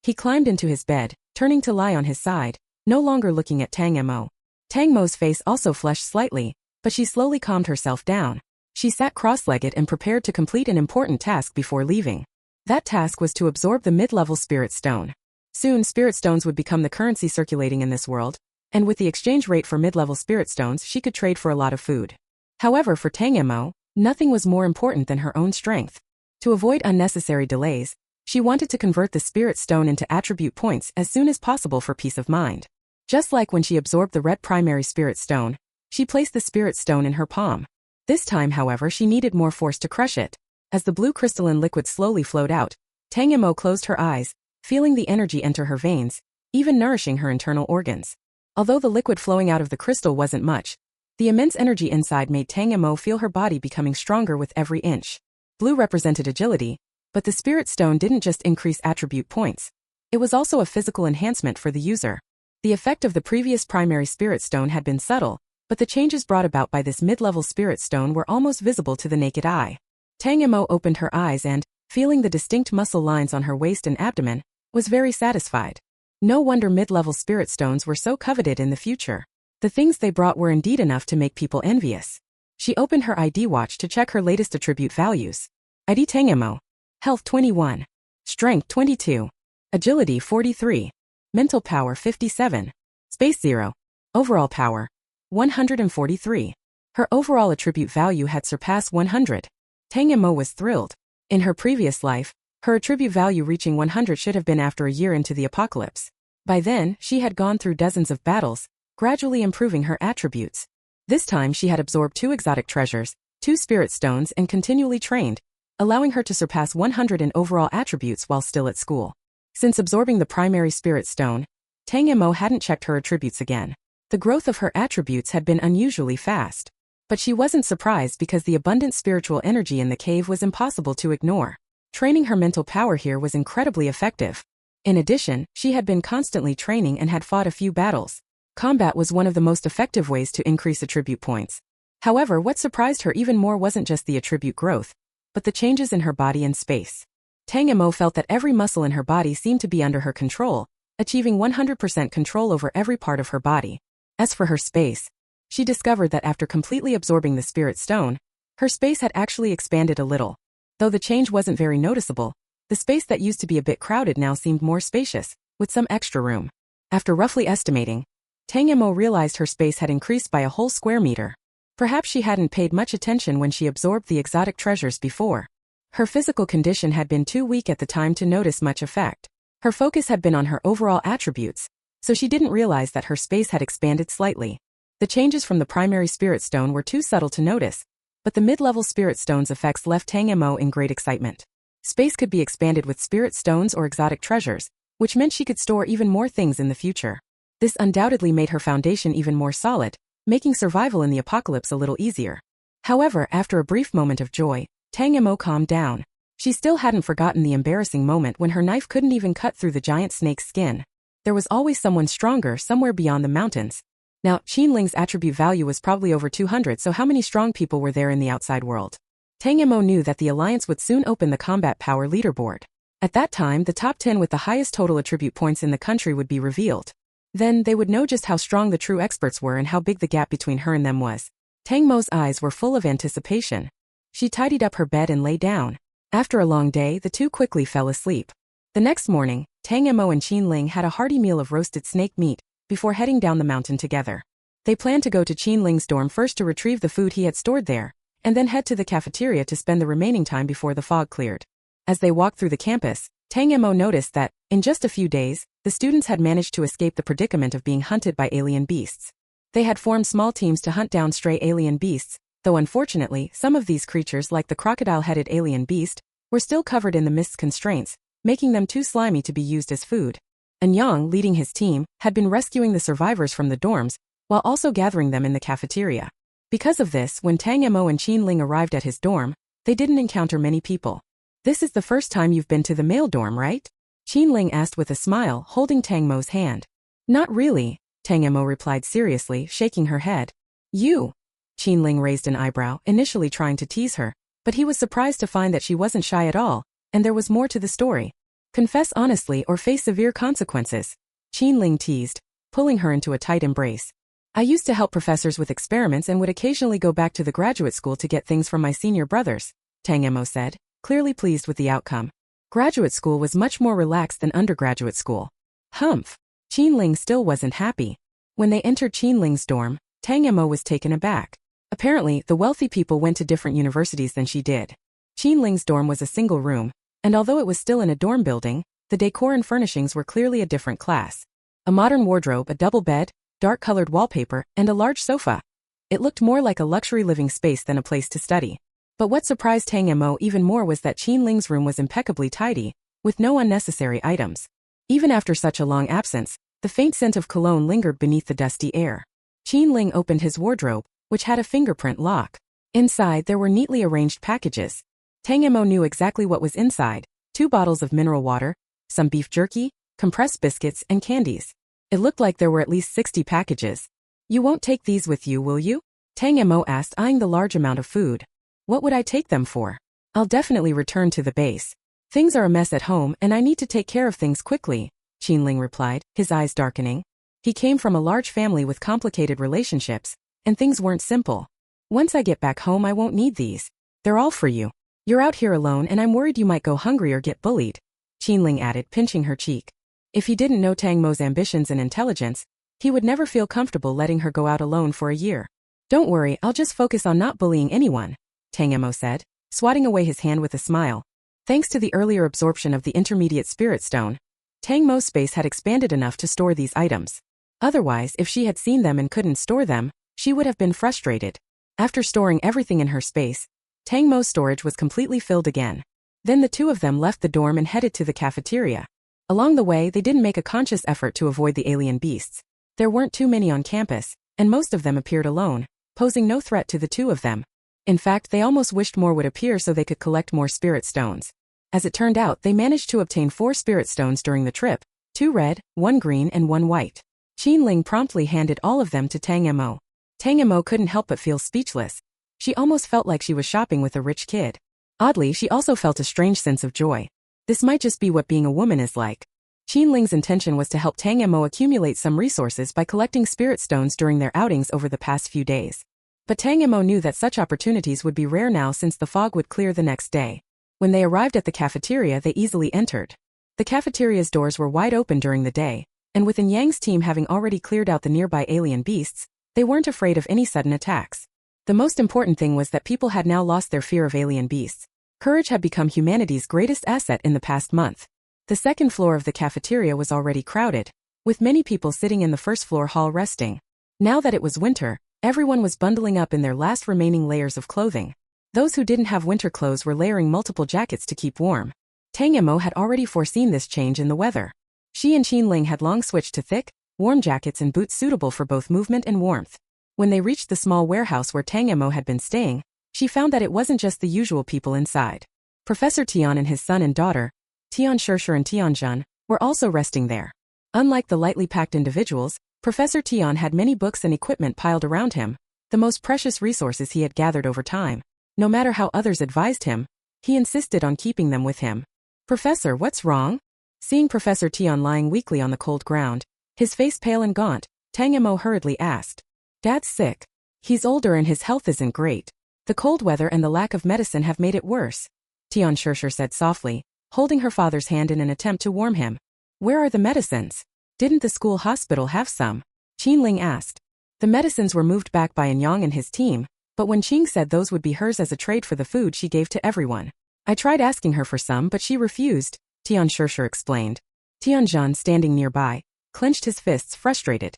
He climbed into his bed, turning to lie on his side, no longer looking at Tang Mo. Tang Mo's face also flushed slightly, but she slowly calmed herself down. She sat cross-legged and prepared to complete an important task before leaving. That task was to absorb the mid-level spirit stone. Soon spirit stones would become the currency circulating in this world, and with the exchange rate for mid-level spirit stones she could trade for a lot of food. However, for Tang Mo, nothing was more important than her own strength. To avoid unnecessary delays, she wanted to convert the spirit stone into attribute points as soon as possible for peace of mind. Just like when she absorbed the red primary spirit stone, She placed the spirit stone in her palm. This time, however, she needed more force to crush it. As the blue crystalline liquid slowly flowed out, Tang Mo closed her eyes, feeling the energy enter her veins, even nourishing her internal organs. Although the liquid flowing out of the crystal wasn't much, the immense energy inside made Tang Mo feel her body becoming stronger with every inch. Blue represented agility, but the spirit stone didn't just increase attribute points. It was also a physical enhancement for the user. The effect of the previous primary spirit stone had been subtle, but the changes brought about by this mid-level spirit stone were almost visible to the naked eye. Tang Mo opened her eyes and, feeling the distinct muscle lines on her waist and abdomen, was very satisfied. No wonder mid-level spirit stones were so coveted in the future. The things they brought were indeed enough to make people envious. She opened her ID watch to check her latest attribute values. ID Tang Mo. Health 21. Strength 22. Agility 43. Mental power 57. Space 0. Overall power 143. Her overall attribute value had surpassed 100. Tang Mo was thrilled. In her previous life, her attribute value reaching 100 should have been after a year into the apocalypse. By then, she had gone through dozens of battles, gradually improving her attributes. This time she had absorbed 2 exotic treasures, 2 spirit stones and continually trained, allowing her to surpass 100 in overall attributes while still at school. Since absorbing the primary spirit stone, Tang Mo hadn't checked her attributes again. The growth of her attributes had been unusually fast. But she wasn't surprised because the abundant spiritual energy in the cave was impossible to ignore. Training her mental power here was incredibly effective. In addition, she had been constantly training and had fought a few battles. Combat was one of the most effective ways to increase attribute points. However, what surprised her even more wasn't just the attribute growth, but the changes in her body and space. Tang Mo felt that every muscle in her body seemed to be under her control, achieving 100% control over every part of her body. As for her space, she discovered that after completely absorbing the spirit stone, her space had actually expanded a little. Though the change wasn't very noticeable, the space that used to be a bit crowded now seemed more spacious, with some extra room. After roughly estimating, Tang Mo realized her space had increased by a whole square meter. Perhaps she hadn't paid much attention when she absorbed the exotic treasures before. Her physical condition had been too weak at the time to notice much effect. Her focus had been on her overall attributes, so she didn't realize that her space had expanded slightly. The changes from the primary spirit stone were too subtle to notice, but the mid-level spirit stone's effects left Tang Mo in great excitement. Space could be expanded with spirit stones or exotic treasures, which meant she could store even more things in the future. This undoubtedly made her foundation even more solid, making survival in the apocalypse a little easier. However, after a brief moment of joy, Tang Mo calmed down. She still hadn't forgotten the embarrassing moment when her knife couldn't even cut through the giant snake's skin. There was always someone stronger somewhere beyond the mountains. Now, Qinling's attribute value was probably over 200, so how many strong people were there in the outside world? Tang Mo knew that the alliance would soon open the combat power leaderboard. At that time, the top 10 with the highest total attribute points in the country would be revealed. Then, they would know just how strong the true experts were and how big the gap between her and them was. Tang Mo's eyes were full of anticipation. She tidied up her bed and lay down. After a long day, the two quickly fell asleep. The next morning, Tang Mo and Qinling had a hearty meal of roasted snake meat before heading down the mountain together. They planned to go to Qinling's dorm first to retrieve the food he had stored there, and then head to the cafeteria to spend the remaining time before the fog cleared. As they walked through the campus, Tang Mo noticed that, in just a few days, the students had managed to escape the predicament of being hunted by alien beasts. They had formed small teams to hunt down stray alien beasts, though unfortunately, some of these creatures, like the crocodile-headed alien beast, were still covered in the mist's constraints, making them too slimy to be used as food. Anyang, leading his team, had been rescuing the survivors from the dorms, while also gathering them in the cafeteria. Because of this, when Tang Mo and Qinling arrived at his dorm, they didn't encounter many people. "This is the first time you've been to the male dorm, right?" Qinling asked with a smile, holding Tang Mo's hand. "Not really," Tang Mo replied seriously, shaking her head. "You?" Qinling raised an eyebrow, initially trying to tease her, but he was surprised to find that she wasn't shy at all, and there was more to the story. "Confess honestly or face severe consequences," Qinling teased, pulling her into a tight embrace. "I used to help professors with experiments and would occasionally go back to the graduate school to get things from my senior brothers," Tang Mo said, clearly pleased with the outcome. Graduate school was much more relaxed than undergraduate school. Humph. Qinling still wasn't happy. When they entered Qinling's dorm, Tang Mo was taken aback. Apparently, the wealthy people went to different universities than she did. Qinling's dorm was a single room, and although it was still in a dorm building, the decor and furnishings were clearly a different class. A modern wardrobe, a double bed, dark-colored wallpaper, and a large sofa. It looked more like a luxury living space than a place to study. But what surprised Tang Mo even more was that Qinling's room was impeccably tidy, with no unnecessary items. Even after such a long absence, the faint scent of cologne lingered beneath the dusty air. Qinling opened his wardrobe, which had a fingerprint lock. Inside there were neatly arranged packages. Tang Mo knew exactly what was inside: 2 bottles of mineral water, some beef jerky, compressed biscuits, and candies. It looked like there were at least 60 packages. "You won't take these with you, will you?" Tang Mo asked, eyeing the large amount of food. "What would I take them for? I'll definitely return to the base. Things are a mess at home and I need to take care of things quickly," Qinling replied, his eyes darkening. He came from a large family with complicated relationships, and things weren't simple. "Once I get back home I won't need these. They're all for you. You're out here alone and I'm worried you might go hungry or get bullied," Qinling added, pinching her cheek. If he didn't know Tang Mo's ambitions and intelligence, he would never feel comfortable letting her go out alone for a year. "Don't worry, I'll just focus on not bullying anyone," Tang Mo said, swatting away his hand with a smile. Thanks to the earlier absorption of the intermediate spirit stone, Tang Mo's space had expanded enough to store these items. Otherwise, if she had seen them and couldn't store them, she would have been frustrated. After storing everything in her space, Tang Mo's storage was completely filled again. Then the two of them left the dorm and headed to the cafeteria. Along the way, they didn't make a conscious effort to avoid the alien beasts. There weren't too many on campus, and most of them appeared alone, posing no threat to the two of them. In fact, they almost wished more would appear so they could collect more spirit stones. As it turned out, they managed to obtain 4 spirit stones during the trip, 2 red, 1 green and 1 white. Qinling promptly handed all of them to Tang Mo. Tang Mo couldn't help but feel speechless. She almost felt like she was shopping with a rich kid. Oddly, she also felt a strange sense of joy. This might just be what being a woman is like. Qinling's intention was to help Tang Mo accumulate some resources by collecting spirit stones during their outings over the past few days. But Tang Mo knew that such opportunities would be rare now since the fog would clear the next day. When they arrived at the cafeteria, they easily entered. The cafeteria's doors were wide open during the day, and with Yang's team having already cleared out the nearby alien beasts, they weren't afraid of any sudden attacks. The most important thing was that people had now lost their fear of alien beasts. Courage had become humanity's greatest asset in the past month. The second floor of the cafeteria was already crowded, with many people sitting in the first floor hall resting. Now that it was winter, everyone was bundling up in their last remaining layers of clothing. Those who didn't have winter clothes were layering multiple jackets to keep warm. Tang Mo had already foreseen this change in the weather. She and Qinling had long switched to thick, warm jackets and boots suitable for both movement and warmth. When they reached the small warehouse where Tang Mo had been staying, she found that it wasn't just the usual people inside. Professor Tian and his son and daughter, Tian Shishir and Tianjun, were also resting there. Unlike the lightly packed individuals, Professor Tian had many books and equipment piled around him, the most precious resources he had gathered over time. No matter how others advised him, he insisted on keeping them with him. "Professor, what's wrong?" Seeing Professor Tian lying weakly on the cold ground, his face pale and gaunt, Tang Mo hurriedly asked. "Dad's sick. He's older and his health isn't great. The cold weather and the lack of medicine have made it worse," Tian Shishir said softly, holding her father's hand in an attempt to warm him. "Where are the medicines? Didn't the school hospital have some?" Qinling asked. The medicines were moved back by Yang and his team, but when Qing said those would be hers as a trade for the food she gave to everyone. "I tried asking her for some but she refused," Tian Shishir explained. Tianjun, standing nearby, clenched his fists, frustrated.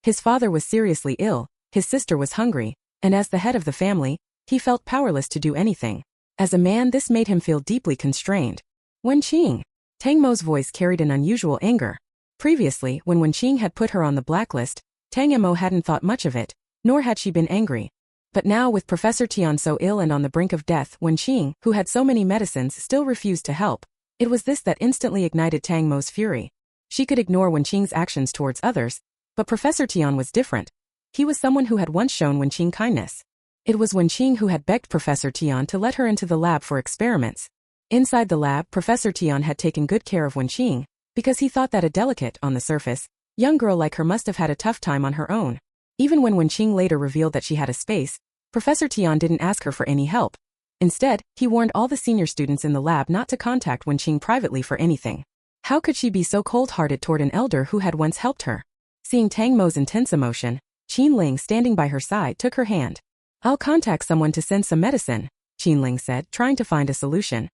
His father was seriously ill, his sister was hungry, and as the head of the family, he felt powerless to do anything. As a man, this made him feel deeply constrained. "Wenqing." Tang Mo's voice carried an unusual anger. Previously, when Wenqing had put her on the blacklist, Tang Mo hadn't thought much of it, nor had she been angry. But now, with Professor Tian so ill and on the brink of death, Wenqing, who had so many medicines, still refused to help, it was this that instantly ignited Tang Mo's fury. She could ignore Wenqing's actions towards others, but Professor Tian was different. He was someone who had once shown Wenqing kindness. It was Wenqing who had begged Professor Tian to let her into the lab for experiments. Inside the lab, Professor Tian had taken good care of Wenqing, because he thought that a delicate, on the surface, young girl like her must have had a tough time on her own. Even when Wenqing later revealed that she had a space, Professor Tian didn't ask her for any help. Instead, he warned all the senior students in the lab not to contact Wenqing privately for anything. How could she be so cold-hearted toward an elder who had once helped her? Seeing Tang Mo's intense emotion, Qinling, standing by her side, took her hand. "I'll contact someone to send some medicine," Qinling said, trying to find a solution.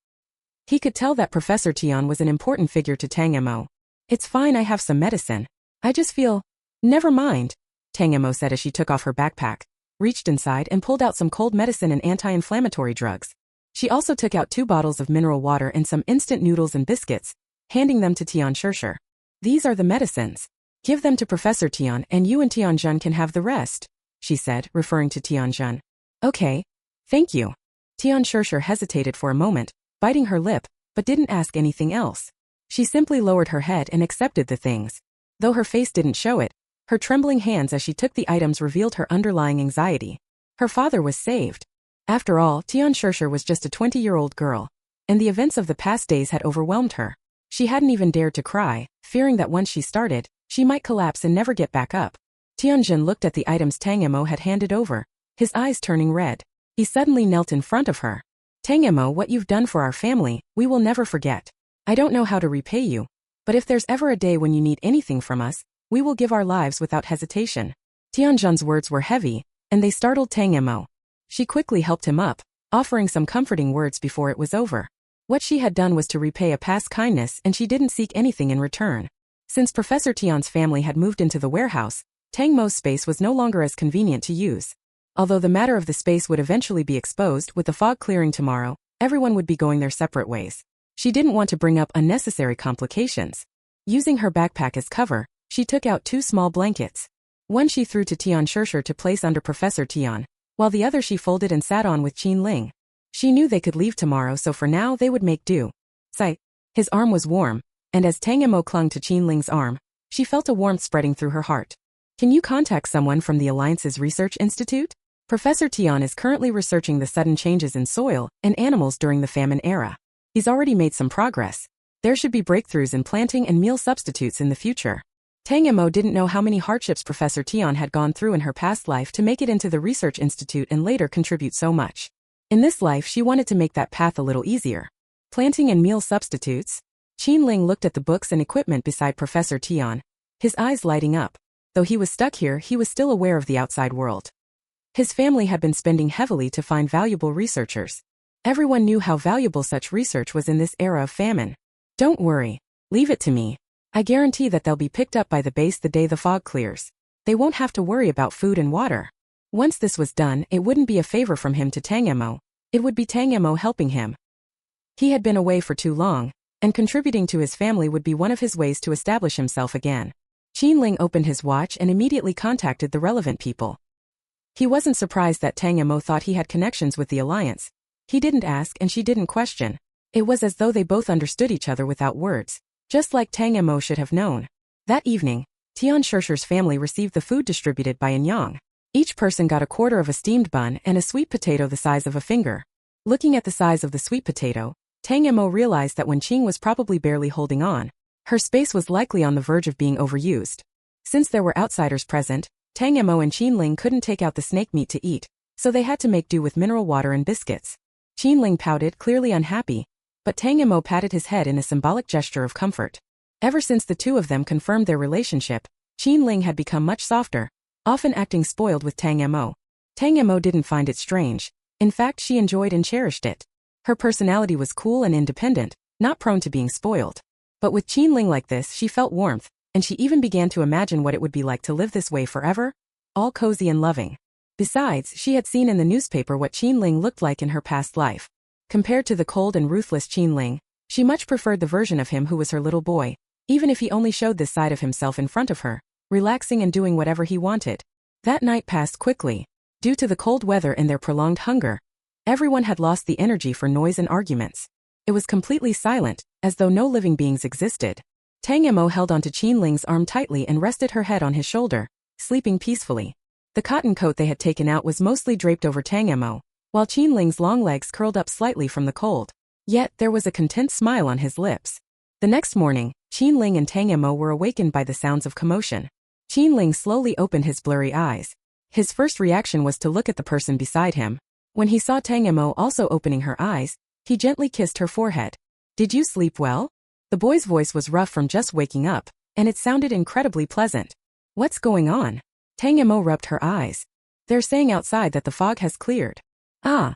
He could tell that Professor Tian was an important figure to Tang Mo. "It's fine, I have some medicine. I just feel—" "Never mind," Tang Mo said as she took off her backpack. reached inside and pulled out some cold medicine and anti-inflammatory drugs. She also took out 2 bottles of mineral water and some instant noodles and biscuits, handing them to Tianjin. "These are the medicines. Give them to Professor Tian and you and Tianjin can have the rest," she said, referring to Tianjin. "Okay. Thank you." Tianjin hesitated for a moment, biting her lip, but didn't ask anything else. She simply lowered her head and accepted the things. Though her face didn't show it, her trembling hands as she took the items revealed her underlying anxiety. Her father was saved. After all, Tianjin was just a 20-year-old girl, and the events of the past days had overwhelmed her. She hadn't even dared to cry, fearing that once she started, she might collapse and never get back up. Tianjin looked at the items Tang Mo had handed over, his eyes turning red. He suddenly knelt in front of her. "Tang Mo, what you've done for our family, we will never forget. I don't know how to repay you, but if there's ever a day when you need anything from us, we will give our lives without hesitation." Tianjin's words were heavy, and they startled Tang Mo. She quickly helped him up, offering some comforting words before it was over. What she had done was to repay a past kindness and she didn't seek anything in return. Since Professor Tian's family had moved into the warehouse, Tang Mo's space was no longer as convenient to use. Although the matter of the space would eventually be exposed with the fog clearing tomorrow, everyone would be going their separate ways. She didn't want to bring up unnecessary complications. Using her backpack as cover, she took out 2 small blankets. One she threw to Tianjin to place under Professor Tian, while the other she folded and sat on with Qinling. She knew they could leave tomorrow, so for now they would make do. Sigh. His arm was warm, and as Tang Mo clung to Qinling's arm, she felt a warmth spreading through her heart. "Can you contact someone from the Alliance's Research Institute? Professor Tian is currently researching the sudden changes in soil and animals during the famine era. He's already made some progress. There should be breakthroughs in planting and meal substitutes in the future." Tang Mo didn't know how many hardships Professor Tian had gone through in her past life to make it into the Research Institute and later contribute so much. In this life she wanted to make that path a little easier. Planting and meal substitutes? Qinling looked at the books and equipment beside Professor Tian, his eyes lighting up. Though he was stuck here, he was still aware of the outside world. His family had been spending heavily to find valuable researchers. Everyone knew how valuable such research was in this era of famine. "Don't worry. Leave it to me. I guarantee that they'll be picked up by the base the day the fog clears. They won't have to worry about food and water." Once this was done, it wouldn't be a favor from him to Tang Mo. It would be Tang Mo helping him. He had been away for too long, and contributing to his family would be one of his ways to establish himself again. Qinling opened his watch and immediately contacted the relevant people. He wasn't surprised that Tang Mo thought he had connections with the Alliance. He didn't ask and she didn't question. It was as though they both understood each other without words, just like Tang Mo should have known. That evening, Tianjin's family received the food distributed by Yang. Each person got a quarter of a steamed bun and a sweet potato the size of a finger. Looking at the size of the sweet potato, Tang Mo realized that when Qing was probably barely holding on, her space was likely on the verge of being overused. Since there were outsiders present, Tang Mo and Qinling couldn't take out the snake meat to eat, so they had to make do with mineral water and biscuits. Qinling pouted, clearly unhappy, but Tang Mo patted his head in a symbolic gesture of comfort. Ever since the two of them confirmed their relationship, Qinling had become much softer, often acting spoiled with Tang Mo. Tang Mo didn't find it strange. In fact, she enjoyed and cherished it. Her personality was cool and independent, not prone to being spoiled. But with Qinling like this, she felt warmth, and she even began to imagine what it would be like to live this way forever, all cozy and loving. Besides, she had seen in the newspaper what Qinling looked like in her past life. Compared to the cold and ruthless Qinling, she much preferred the version of him who was her little boy, even if he only showed this side of himself in front of her, relaxing and doing whatever he wanted. That night passed quickly. Due to the cold weather and their prolonged hunger, everyone had lost the energy for noise and arguments. It was completely silent, as though no living beings existed. Tang Mo held onto Qinling's arm tightly and rested her head on his shoulder, sleeping peacefully. The cotton coat they had taken out was mostly draped over Tang Mo, while Qinling's long legs curled up slightly from the cold. Yet there was a content smile on his lips. The next morning, Qinling and Tang Mo were awakened by the sounds of commotion. Qinling slowly opened his blurry eyes. His first reaction was to look at the person beside him. When he saw Tang Mo also opening her eyes, he gently kissed her forehead. "Did you sleep well?" The boy's voice was rough from just waking up, and it sounded incredibly pleasant. "What's going on?" Tang Mo rubbed her eyes. "They're saying outside that the fog has cleared." Ah!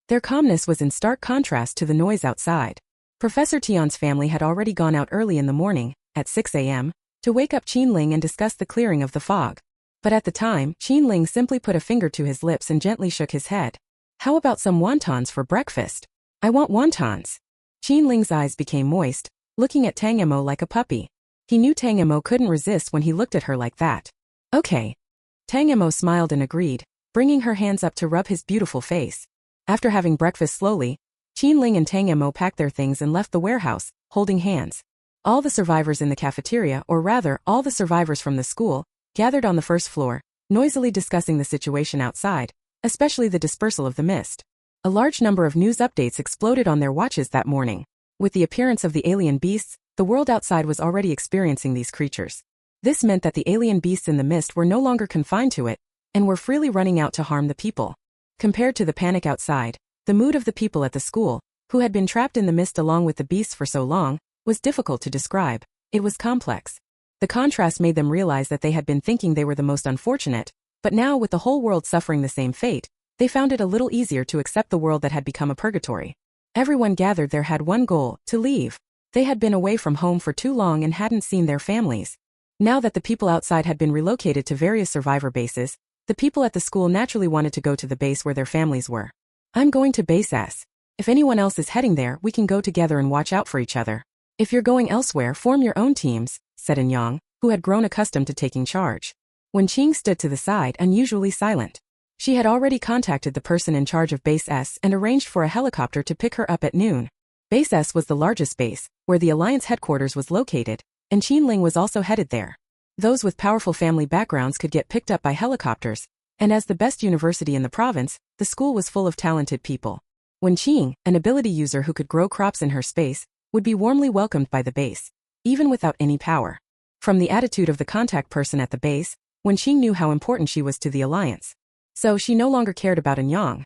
Their calmness was in stark contrast to the noise outside. Professor Tian's family had already gone out early in the morning, at 6 a.m., to wake up Qinling and discuss the clearing of the fog. But at the time, Qin Ling simply put a finger to his lips and gently shook his head. How about some wontons for breakfast? I want wontons. Qin Ling's eyes became moist, looking at Tang Mo like a puppy. He knew Tang Mo couldn't resist when he looked at her like that. Okay. Tang Mo smiled and agreed, bringing her hands up to rub his beautiful face. After having breakfast slowly, Qin Ling and Tang Mo packed their things and left the warehouse, holding hands. All the survivors in the cafeteria, or rather, all the survivors from the school, gathered on the first floor, noisily discussing the situation outside, especially the dispersal of the mist. A large number of news updates exploded on their watches that morning. With the appearance of the alien beasts, the world outside was already experiencing these creatures. This meant that the alien beasts in the mist were no longer confined to it, and were freely running out to harm the people. Compared to the panic outside, the mood of the people at the school, who had been trapped in the mist along with the beasts for so long, was difficult to describe. It was complex. The contrast made them realize that they had been thinking they were the most unfortunate, but now with the whole world suffering the same fate, they found it a little easier to accept the world that had become a purgatory. Everyone gathered there had one goal, to leave. They had been away from home for too long and hadn't seen their families. Now that the people outside had been relocated to various survivor bases, the people at the school naturally wanted to go to the base where their families were. I'm going to base S. If anyone else is heading there, we can go together and watch out for each other. If you're going elsewhere, form your own teams, said Enyang, who had grown accustomed to taking charge. When Qing stood to the side, unusually silent. She had already contacted the person in charge of Base S and arranged for a helicopter to pick her up at noon. Base S was the largest base, where the Alliance headquarters was located, and Qin Ling was also headed there. Those with powerful family backgrounds could get picked up by helicopters, and as the best university in the province, the school was full of talented people. When Qing, an ability user who could grow crops in her space, would be warmly welcomed by the base, even without any power. From the attitude of the contact person at the base, when Qing knew how important she was to the Alliance. So she no longer cared about Enyang.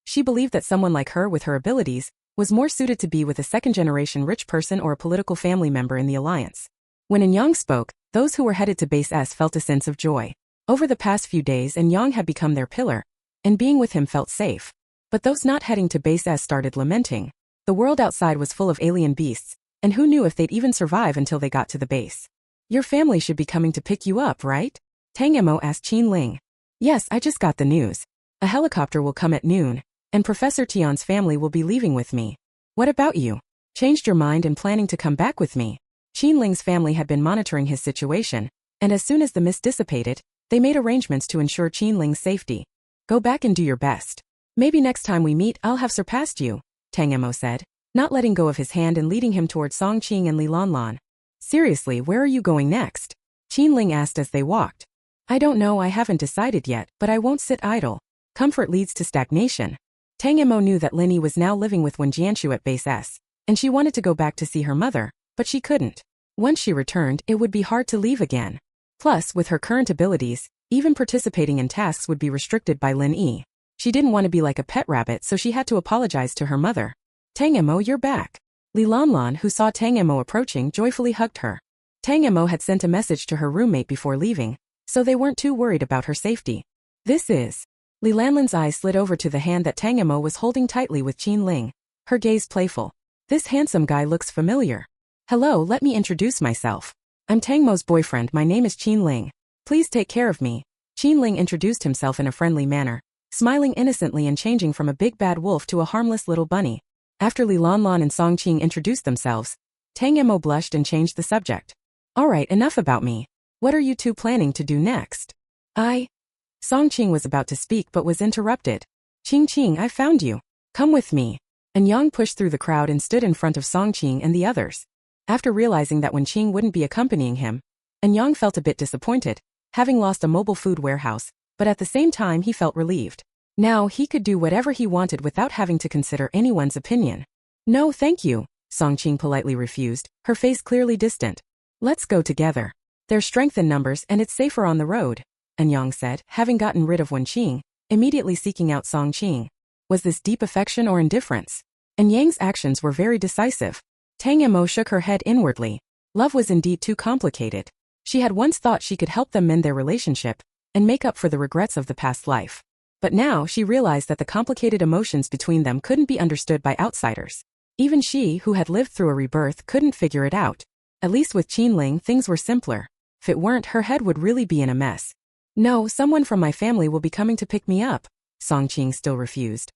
She believed that someone like her with her abilities was more suited to be with a second-generation rich person or a political family member in the Alliance. When Enyang spoke, those who were headed to Base S felt a sense of joy. Over the past few days, Enyang had become their pillar, and being with him felt safe. But those not heading to Base S started lamenting. The world outside was full of alien beasts, and who knew if they'd even survive until they got to the base. Your family should be coming to pick you up, right? Tang Mo asked Qin Ling. Yes, I just got the news. A helicopter will come at noon, and Professor Tian's family will be leaving with me. What about you? Changed your mind and planning to come back with me? Qin Ling's family had been monitoring his situation, and as soon as the mist dissipated, they made arrangements to ensure Qin Ling's safety. Go back and do your best. Maybe next time we meet I'll have surpassed you, Tang Mo said, not letting go of his hand and leading him toward Song Qing and Li Lanlan. Seriously, where are you going next? Qin Ling asked as they walked. I don't know, I haven't decided yet, but I won't sit idle. Comfort leads to stagnation. Tang Mo knew that Linny was now living with Wen Jianshu at Base S, and she wanted to go back to see her mother, but she couldn't. Once she returned, it would be hard to leave again. Plus, with her current abilities, even participating in tasks would be restricted by Lin Yi. She didn't want to be like a pet rabbit, so she had to apologize to her mother. Tang Mo, you're back. Li Lanlan, who saw Tang Mo approaching, joyfully hugged her. Tang Mo had sent a message to her roommate before leaving, so they weren't too worried about her safety. This is. Li Lanlan's eyes slid over to the hand that Tang Mo was holding tightly with Qin Ling, her gaze playful. This handsome guy looks familiar. Hello, let me introduce myself. I'm Tang Mo's boyfriend, my name is Qin Ling. Please take care of me. Qin Ling introduced himself in a friendly manner, smiling innocently and changing from a big bad wolf to a harmless little bunny. After Li Lanlan and Song Qing introduced themselves, Tang Mo blushed and changed the subject. Alright, enough about me. What are you two planning to do next? Song Qing was about to speak but was interrupted. Qing, I found you. Come with me. And Yang pushed through the crowd and stood in front of Song Qing and the others. After realizing that Wen Qing wouldn't be accompanying him, Yang felt a bit disappointed, having lost a mobile food warehouse, but at the same time he felt relieved. Now he could do whatever he wanted without having to consider anyone's opinion. No, thank you, Song Qing politely refused, her face clearly distant. Let's go together. There's strength in numbers and it's safer on the road, Yang said, having gotten rid of Wen Qing, immediately seeking out Song Qing. Was this deep affection or indifference? Yang's actions were very decisive. Tang Mo shook her head inwardly. Love was indeed too complicated. She had once thought she could help them mend their relationship and make up for the regrets of the past life. But now she realized that the complicated emotions between them couldn't be understood by outsiders. Even she, who had lived through a rebirth, couldn't figure it out. At least with Qin Ling things were simpler. If it weren't, her head would really be in a mess. No, someone from my family will be coming to pick me up, Songqing still refused.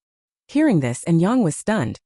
Hearing this, and Yang was stunned.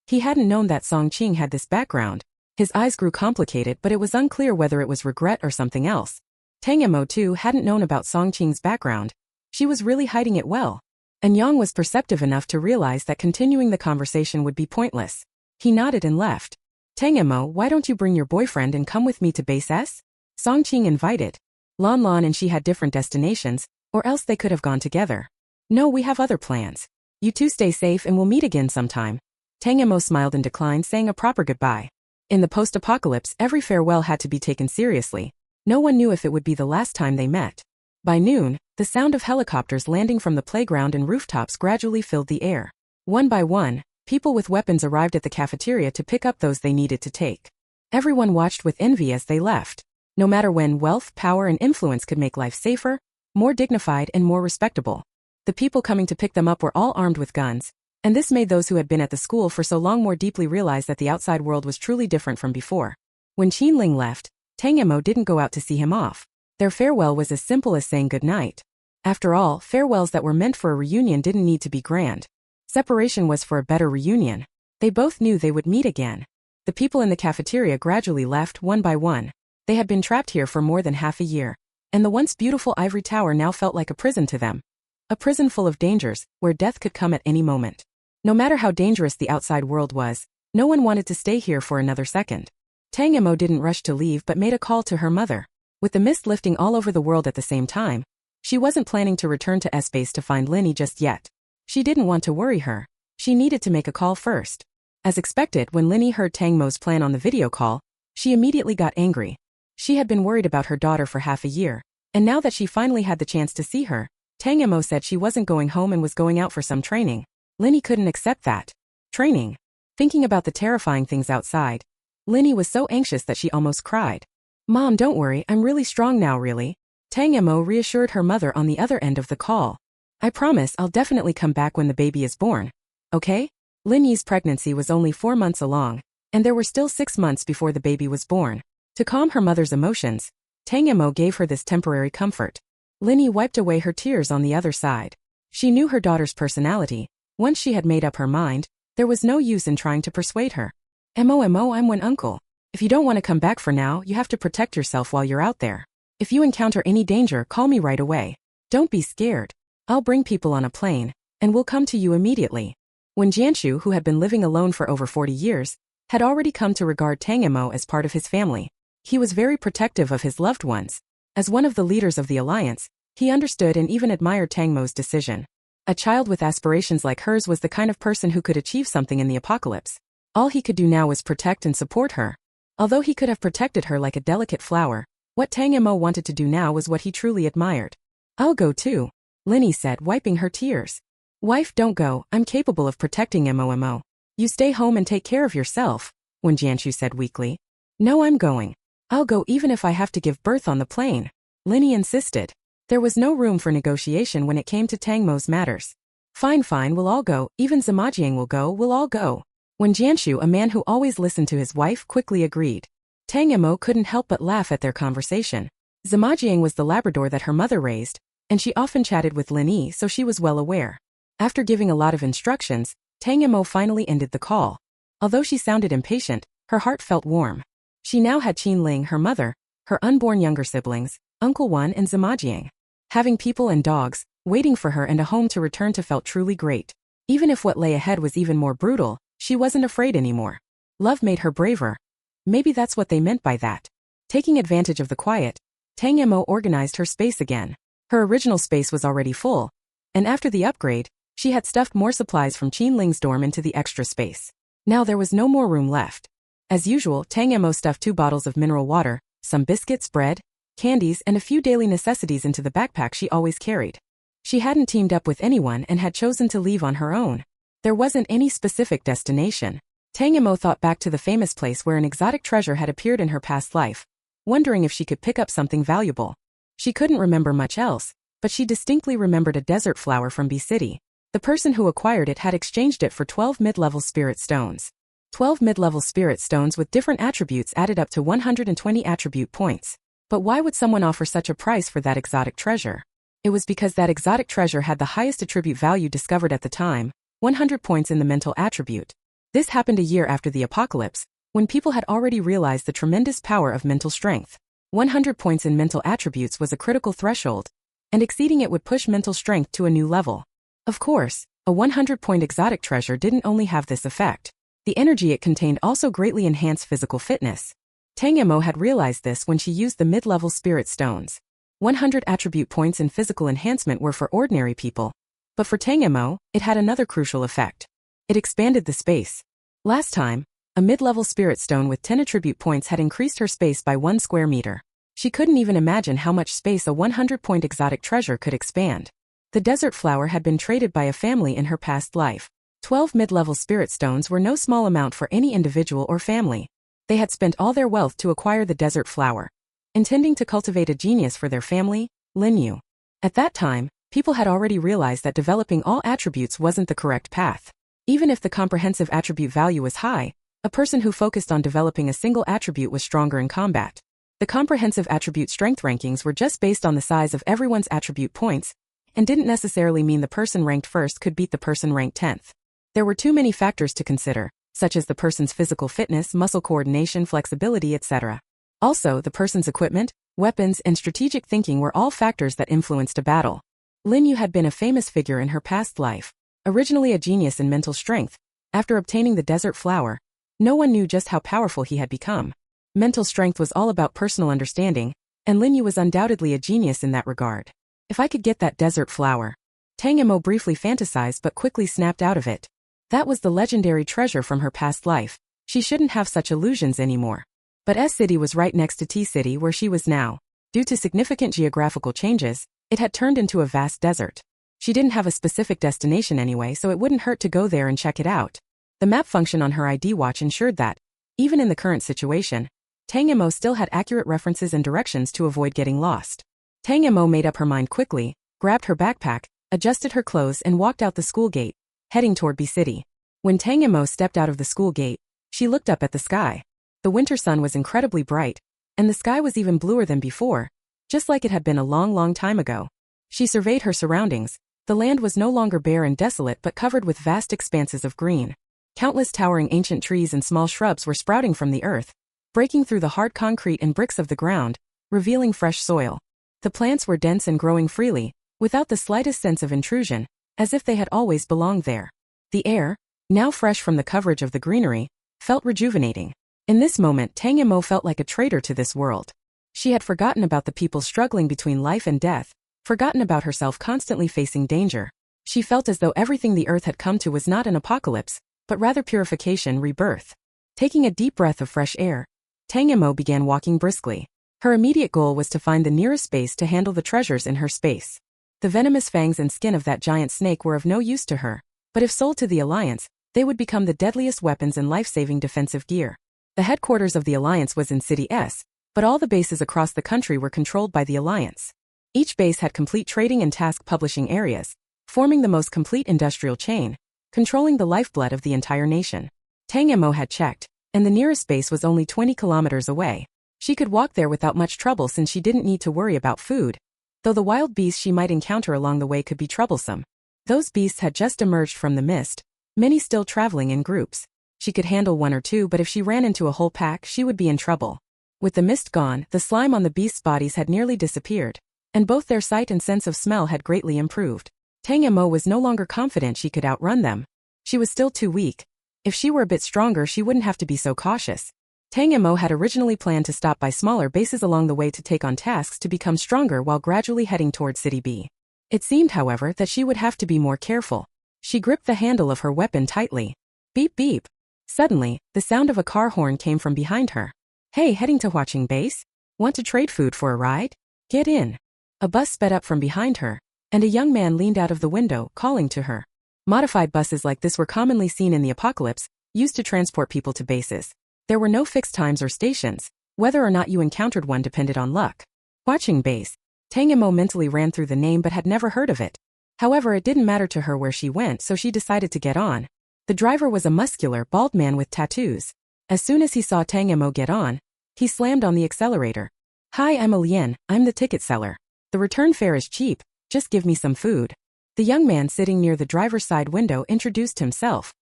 He hadn't known that Songqing had this background. His eyes grew complicated, but it was unclear whether it was regret or something else. Tang Mo too hadn't known about Songqing's background. She was really hiding it well. And Yang was perceptive enough to realize that continuing the conversation would be pointless. He nodded and left. Tang Mo, why don't you bring your boyfriend and come with me to base S? Songqing invited. Lon Lon and she had different destinations, or else they could have gone together. No, we have other plans. You two stay safe and we'll meet again sometime. Tang Mo smiled and declined, saying a proper goodbye. In the post-apocalypse, every farewell had to be taken seriously. No one knew if it would be the last time they met. By noon, the sound of helicopters landing from the playground and rooftops gradually filled the air. One by one, people with weapons arrived at the cafeteria to pick up those they needed to take. Everyone watched with envy as they left. No matter when, wealth, power, and influence could make life safer, more dignified, and more respectable. The people coming to pick them up were all armed with guns, and this made those who had been at the school for so long more deeply realize that the outside world was truly different from before. When Qinling left, Tang Mo didn't go out to see him off. Their farewell was as simple as saying goodnight. After all, farewells that were meant for a reunion didn't need to be grand. Separation was for a better reunion. They both knew they would meet again. The people in the cafeteria gradually left one by one. They had been trapped here for more than half a year, and the once beautiful ivory tower now felt like a prison to them. A prison full of dangers, where death could come at any moment. No matter how dangerous the outside world was, no one wanted to stay here for another second. Tang Mo didn't rush to leave but made a call to her mother. With the mist lifting all over the world at the same time, she wasn't planning to return to S-Base to find Linny just yet. She didn't want to worry her. She needed to make a call first. As expected, when Linny heard Tang Mo's plan on the video call, she immediately got angry. She had been worried about her daughter for half a year, and now that she finally had the chance to see her, Tang Mo said she wasn't going home and was going out for some training. Linny couldn't accept that. Training. Thinking about the terrifying things outside, Linny was so anxious that she almost cried. Mom, don't worry, I'm really strong now, really. Tang Mo reassured her mother on the other end of the call. I promise I'll definitely come back when the baby is born. Okay? Linny's pregnancy was only 4 months along, and there were still 6 months before the baby was born. To calm her mother's emotions, Tang Mo gave her this temporary comfort. Linny wiped away her tears on the other side. She knew her daughter's personality. Once she had made up her mind, there was no use in trying to persuade her. Mo, I'm one uncle. If you don't want to come back for now, you have to protect yourself while you're out there. If you encounter any danger, call me right away. Don't be scared. I'll bring people on a plane, and we'll come to you immediately. When Jianshu, who had been living alone for over 40 years, had already come to regard Tang Mo as part of his family, he was very protective of his loved ones. As one of the leaders of the alliance, he understood and even admired Tang Mo's decision. A child with aspirations like hers was the kind of person who could achieve something in the apocalypse. All he could do now was protect and support her. Although he could have protected her like a delicate flower, what Tang Mo wanted to do now was what he truly admired. I'll go too, Linny said, wiping her tears. Wife, don't go, I'm capable of protecting Mo. You stay home and take care of yourself, when Jianshu said weakly. No, I'm going. I'll go even if I have to give birth on the plane, Linny insisted. There was no room for negotiation when it came to Tang Mo's matters. Fine, we'll all go, even Zimajiang will go, we'll all go. When Jianshu, a man who always listened to his wife, quickly agreed. Tang Mo couldn't help but laugh at their conversation. Zimajiang was the Labrador that her mother raised, and she often chatted with Linny, so she was well aware. After giving a lot of instructions, Tang Mo finally ended the call. Although she sounded impatient, her heart felt warm. She now had Qinling, her mother, her unborn younger siblings, Uncle Wan and Zimajiang. Having people and dogs waiting for her and a home to return to felt truly great. Even if what lay ahead was even more brutal, she wasn't afraid anymore. Love made her braver. Maybe that's what they meant by that. Taking advantage of the quiet, Tang Mo organized her space again. Her original space was already full, and after the upgrade, she had stuffed more supplies from Qinling's dorm into the extra space. Now there was no more room left. As usual, Tang Mo stuffed 2 bottles of mineral water, some biscuits, bread, candies, and a few daily necessities into the backpack she always carried. She hadn't teamed up with anyone and had chosen to leave on her own. There wasn't any specific destination. Tang Mo thought back to the famous place where an exotic treasure had appeared in her past life, wondering if she could pick up something valuable. She couldn't remember much else, but she distinctly remembered a desert flower from B City. The person who acquired it had exchanged it for 12 mid-level spirit stones. 12 mid-level spirit stones with different attributes added up to 120 attribute points. But why would someone offer such a price for that exotic treasure? It was because that exotic treasure had the highest attribute value discovered at the time, 100 points in the mental attribute. This happened a year after the apocalypse, when people had already realized the tremendous power of mental strength. 100 points in mental attributes was a critical threshold, and exceeding it would push mental strength to a new level. Of course, a 100-point exotic treasure didn't only have this effect. The energy it contained also greatly enhanced physical fitness. Tang Mo had realized this when she used the mid-level spirit stones. 100 attribute points in physical enhancement were for ordinary people. But for Tang Mo, it had another crucial effect. It expanded the space. Last time, a mid-level spirit stone with 10 attribute points had increased her space by 1 square meter. She couldn't even imagine how much space a 100-point exotic treasure could expand. The desert flower had been traded by a family in her past life. 12 mid-level spirit stones were no small amount for any individual or family. They had spent all their wealth to acquire the desert flower, intending to cultivate a genius for their family, Linyu. At that time, people had already realized that developing all attributes wasn't the correct path. Even if the comprehensive attribute value was high, a person who focused on developing a single attribute was stronger in combat. The comprehensive attribute strength rankings were just based on the size of everyone's attribute points, and didn't necessarily mean the person ranked first could beat the person ranked 10th. There were too many factors to consider, such as the person's physical fitness, muscle coordination, flexibility, etc. Also, the person's equipment, weapons, and strategic thinking were all factors that influenced a battle. Linyu had been a famous figure in her past life. Originally a genius in mental strength, after obtaining the desert flower, no one knew just how powerful he had become. Mental strength was all about personal understanding, and Linyu was undoubtedly a genius in that regard. If I could get that desert flower. Tang Mo briefly fantasized but quickly snapped out of it. That was the legendary treasure from her past life. She shouldn't have such illusions anymore. But S-City was right next to T-City where she was now. Due to significant geographical changes, it had turned into a vast desert. She didn't have a specific destination anyway, so it wouldn't hurt to go there and check it out. The map function on her ID watch ensured that, even in the current situation, Tang Mo still had accurate references and directions to avoid getting lost. Tang Mo made up her mind quickly, grabbed her backpack, adjusted her clothes and walked out the school gate, heading toward B-City. When Tang Mo stepped out of the school gate, she looked up at the sky. The winter sun was incredibly bright, and the sky was even bluer than before, just like it had been a long time ago. She surveyed her surroundings. The land was no longer bare and desolate but covered with vast expanses of green. Countless towering ancient trees and small shrubs were sprouting from the earth, breaking through the hard concrete and bricks of the ground, revealing fresh soil. The plants were dense and growing freely, without the slightest sense of intrusion, as if they had always belonged there. The air, now fresh from the coverage of the greenery, felt rejuvenating. In this moment, Tang Mo felt like a traitor to this world. She had forgotten about the people struggling between life and death, forgotten about herself constantly facing danger. She felt as though everything the earth had come to was not an apocalypse, but rather purification, rebirth. Taking a deep breath of fresh air, Tang Mo began walking briskly. Her immediate goal was to find the nearest base to handle the treasures in her space. The venomous fangs and skin of that giant snake were of no use to her, but if sold to the Alliance, they would become the deadliest weapons and life-saving defensive gear. The headquarters of the Alliance was in City S, but all the bases across the country were controlled by the Alliance. Each base had complete trading and task publishing areas, forming the most complete industrial chain, controlling the lifeblood of the entire nation. Tang Mo had checked, and the nearest base was only 20 kilometers away. She could walk there without much trouble since she didn't need to worry about food, though the wild beasts she might encounter along the way could be troublesome. Those beasts had just emerged from the mist, many still traveling in groups. She could handle one or two, but if she ran into a whole pack, she would be in trouble. With the mist gone, the slime on the beasts' bodies had nearly disappeared, and both their sight and sense of smell had greatly improved. Tang Mo was no longer confident she could outrun them. She was still too weak. If she were a bit stronger, she wouldn't have to be so cautious. Tang Mo had originally planned to stop by smaller bases along the way to take on tasks to become stronger while gradually heading toward City B. It seemed, however, that she would have to be more careful. She gripped the handle of her weapon tightly. Beep beep. Suddenly, the sound of a car horn came from behind her. Hey, heading to Watching Base? Want to trade food for a ride? Get in. A bus sped up from behind her, and a young man leaned out of the window, calling to her. Modified buses like this were commonly seen in the apocalypse, used to transport people to bases. There were no fixed times or stations. Whether or not you encountered one depended on luck. Watching Base. Tang Mo mentally ran through the name but had never heard of it. However, it didn't matter to her where she went, so she decided to get on. The driver was a muscular, bald man with tattoos. As soon as he saw Tang Mo get on, he slammed on the accelerator. Hi, I'm Lien, I'm the ticket seller. The return fare is cheap, just give me some food. The young man sitting near the driver's side window introduced himself.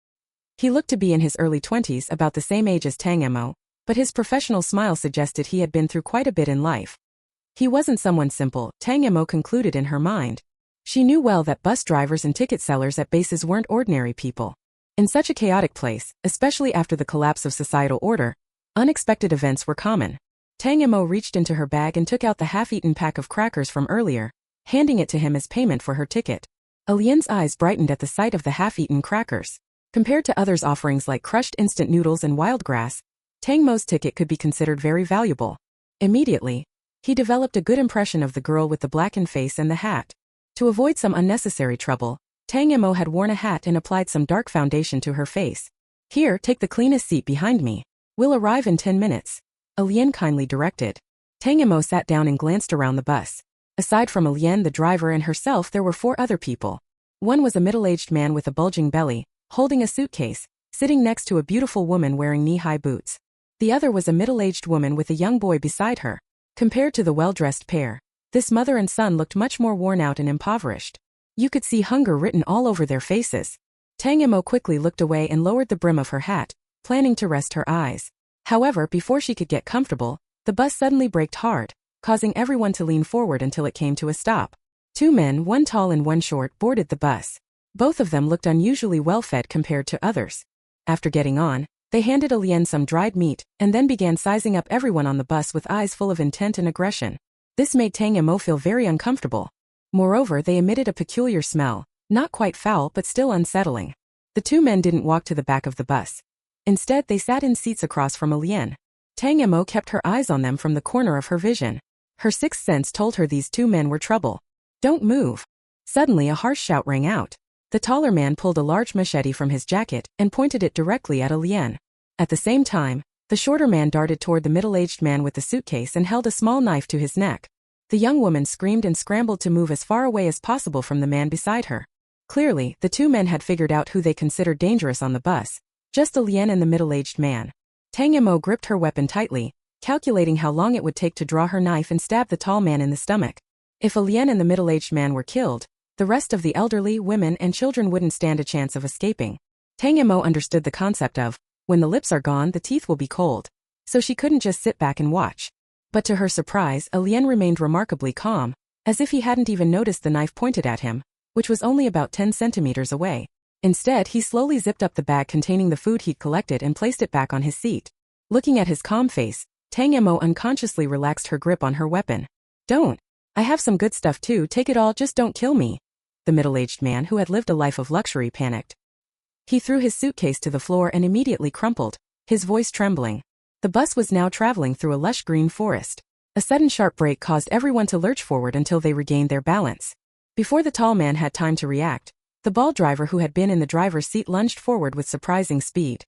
He looked to be in his early 20s, about the same age as Tang Mo, but his professional smile suggested he had been through quite a bit in life. He wasn't someone simple, Tang Mo concluded in her mind. She knew well that bus drivers and ticket sellers at bases weren't ordinary people. In such a chaotic place, especially after the collapse of societal order, unexpected events were common. Tang Mo reached into her bag and took out the half-eaten pack of crackers from earlier, handing it to him as payment for her ticket. Alien's eyes brightened at the sight of the half-eaten crackers. Compared to others' offerings like crushed instant noodles and wild grass, Tang Mo's ticket could be considered very valuable. Immediately, he developed a good impression of the girl with the blackened face and the hat. To avoid some unnecessary trouble, Tang Mo had worn a hat and applied some dark foundation to her face. Here, take the cleanest seat behind me. We'll arrive in 10 minutes. Alien kindly directed. Tang Mo sat down and glanced around the bus. Aside from Alien, the driver, and herself, there were 4 other people. One was a middle-aged man with a bulging belly, holding a suitcase, sitting next to a beautiful woman wearing knee-high boots. The other was a middle-aged woman with a young boy beside her. Compared to the well-dressed pair, this mother and son looked much more worn out and impoverished. You could see hunger written all over their faces. Tang Mo quickly looked away and lowered the brim of her hat, planning to rest her eyes. However, before she could get comfortable, the bus suddenly braked hard, causing everyone to lean forward until it came to a stop. 2 men, one tall and one short, boarded the bus. Both of them looked unusually well-fed compared to others. After getting on, they handed Alien some dried meat, and then began sizing up everyone on the bus with eyes full of intent and aggression. This made Tang Mo feel very uncomfortable. Moreover, they emitted a peculiar smell, not quite foul but still unsettling. The 2 men didn't walk to the back of the bus. Instead, they sat in seats across from Alien. Tang Mo kept her eyes on them from the corner of her vision. Her sixth sense told her these 2 men were trouble. Don't move. Suddenly a harsh shout rang out. The taller man pulled a large machete from his jacket and pointed it directly at Alien. At the same time, the shorter man darted toward the middle-aged man with the suitcase and held a small knife to his neck. The young woman screamed and scrambled to move as far away as possible from the man beside her. Clearly, the 2 men had figured out who they considered dangerous on the bus, just Alien and the middle-aged man. Tang Mo gripped her weapon tightly, calculating how long it would take to draw her knife and stab the tall man in the stomach. If Alien and the middle-aged man were killed, the rest of the elderly, women, and children wouldn't stand a chance of escaping. Tang Mo understood the concept of, when the lips are gone, the teeth will be cold. So she couldn't just sit back and watch. But to her surprise, Alien remained remarkably calm, as if he hadn't even noticed the knife pointed at him, which was only about 10 centimeters away. Instead, he slowly zipped up the bag containing the food he'd collected and placed it back on his seat. Looking at his calm face, Tang Mo unconsciously relaxed her grip on her weapon. Don't. I have some good stuff too, take it all, just don't kill me. The middle-aged man, who had lived a life of luxury, panicked. He threw his suitcase to the floor and immediately crumpled, his voice trembling. The bus was now traveling through a lush green forest. A sudden sharp break caused everyone to lurch forward until they regained their balance. Before the tall man had time to react, the bald driver who had been in the driver's seat lunged forward with surprising speed.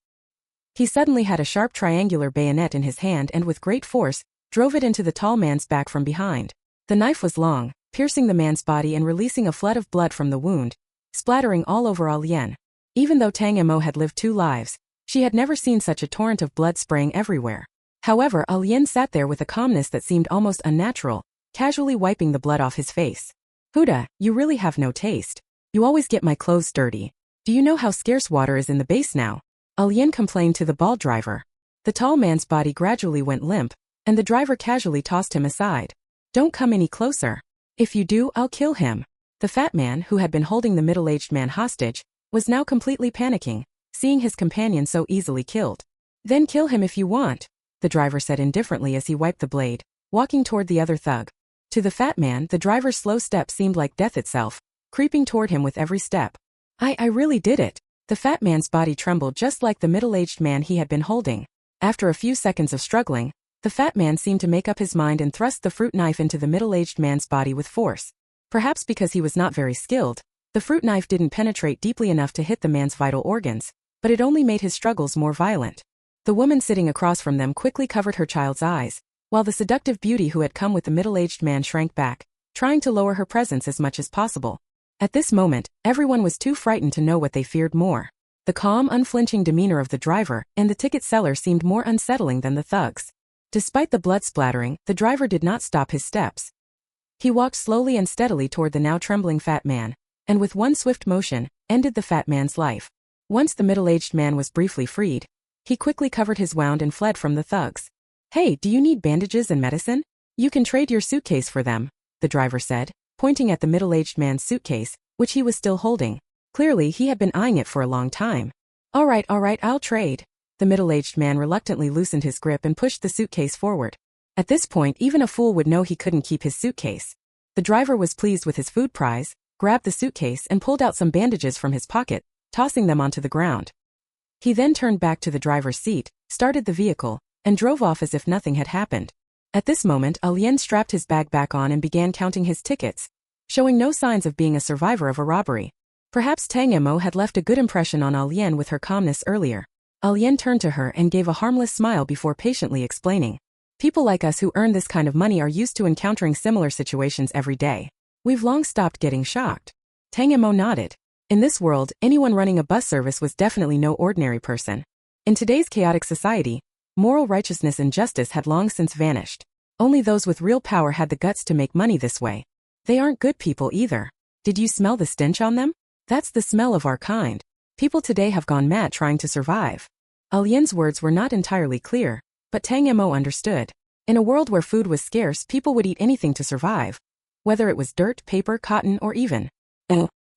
He suddenly had a sharp triangular bayonet in his hand and with great force, drove it into the tall man's back from behind. The knife was long, piercing the man's body and releasing a flood of blood from the wound, splattering all over Alien. Even though Tang Mo had lived 2 lives, she had never seen such a torrent of blood spraying everywhere. However, Alien sat there with a calmness that seemed almost unnatural, casually wiping the blood off his face. Huda, you really have no taste. You always get my clothes dirty. Do you know how scarce water is in the base now? Alien complained to the bald driver. The tall man's body gradually went limp, and the driver casually tossed him aside. Don't come any closer. If you do, I'll kill him. The fat man, who had been holding the middle-aged man hostage, was now completely panicking, seeing his companion so easily killed. Then kill him if you want, the driver said indifferently as he wiped the blade, walking toward the other thug. To the fat man, the driver's slow step seemed like death itself, creeping toward him with every step. I really did it. The fat man's body trembled just like the middle-aged man he had been holding. After a few seconds of struggling, the fat man seemed to make up his mind and thrust the fruit knife into the middle-aged man's body with force. Perhaps because he was not very skilled, the fruit knife didn't penetrate deeply enough to hit the man's vital organs, but it only made his struggles more violent. The woman sitting across from them quickly covered her child's eyes, while the seductive beauty who had come with the middle-aged man shrank back, trying to lower her presence as much as possible. At this moment, everyone was too frightened to know what they feared more. The calm, unflinching demeanor of the driver and the ticket seller seemed more unsettling than the thugs. Despite the blood splattering, the driver did not stop his steps. He walked slowly and steadily toward the now trembling fat man, and with one swift motion, ended the fat man's life. Once the middle-aged man was briefly freed, he quickly covered his wound and fled from the thugs. "Hey, do you need bandages and medicine? You can trade your suitcase for them," the driver said, pointing at the middle-aged man's suitcase, which he was still holding. Clearly he had been eyeing it for a long time. All right, I'll trade." The middle-aged man reluctantly loosened his grip and pushed the suitcase forward. At this point, even a fool would know he couldn't keep his suitcase. The driver was pleased with his food prize, grabbed the suitcase and pulled out some bandages from his pocket, tossing them onto the ground. He then turned back to the driver's seat, started the vehicle, and drove off as if nothing had happened. At this moment, Alien strapped his bag back on and began counting his tickets, showing no signs of being a survivor of a robbery. Perhaps Tang Mo had left a good impression on Alien with her calmness earlier. Alien turned to her and gave a harmless smile before patiently explaining. "People like us who earn this kind of money are used to encountering similar situations every day. We've long stopped getting shocked." Tang Mo nodded. In this world, anyone running a bus service was definitely no ordinary person. In today's chaotic society, moral righteousness and justice had long since vanished. Only those with real power had the guts to make money this way. They aren't good people either. Did you smell the stench on them? That's the smell of our kind. People today have gone mad trying to survive. Alien's words were not entirely clear, but Tang Mo understood. In a world where food was scarce, people would eat anything to survive. Whether it was dirt, paper, cotton, or even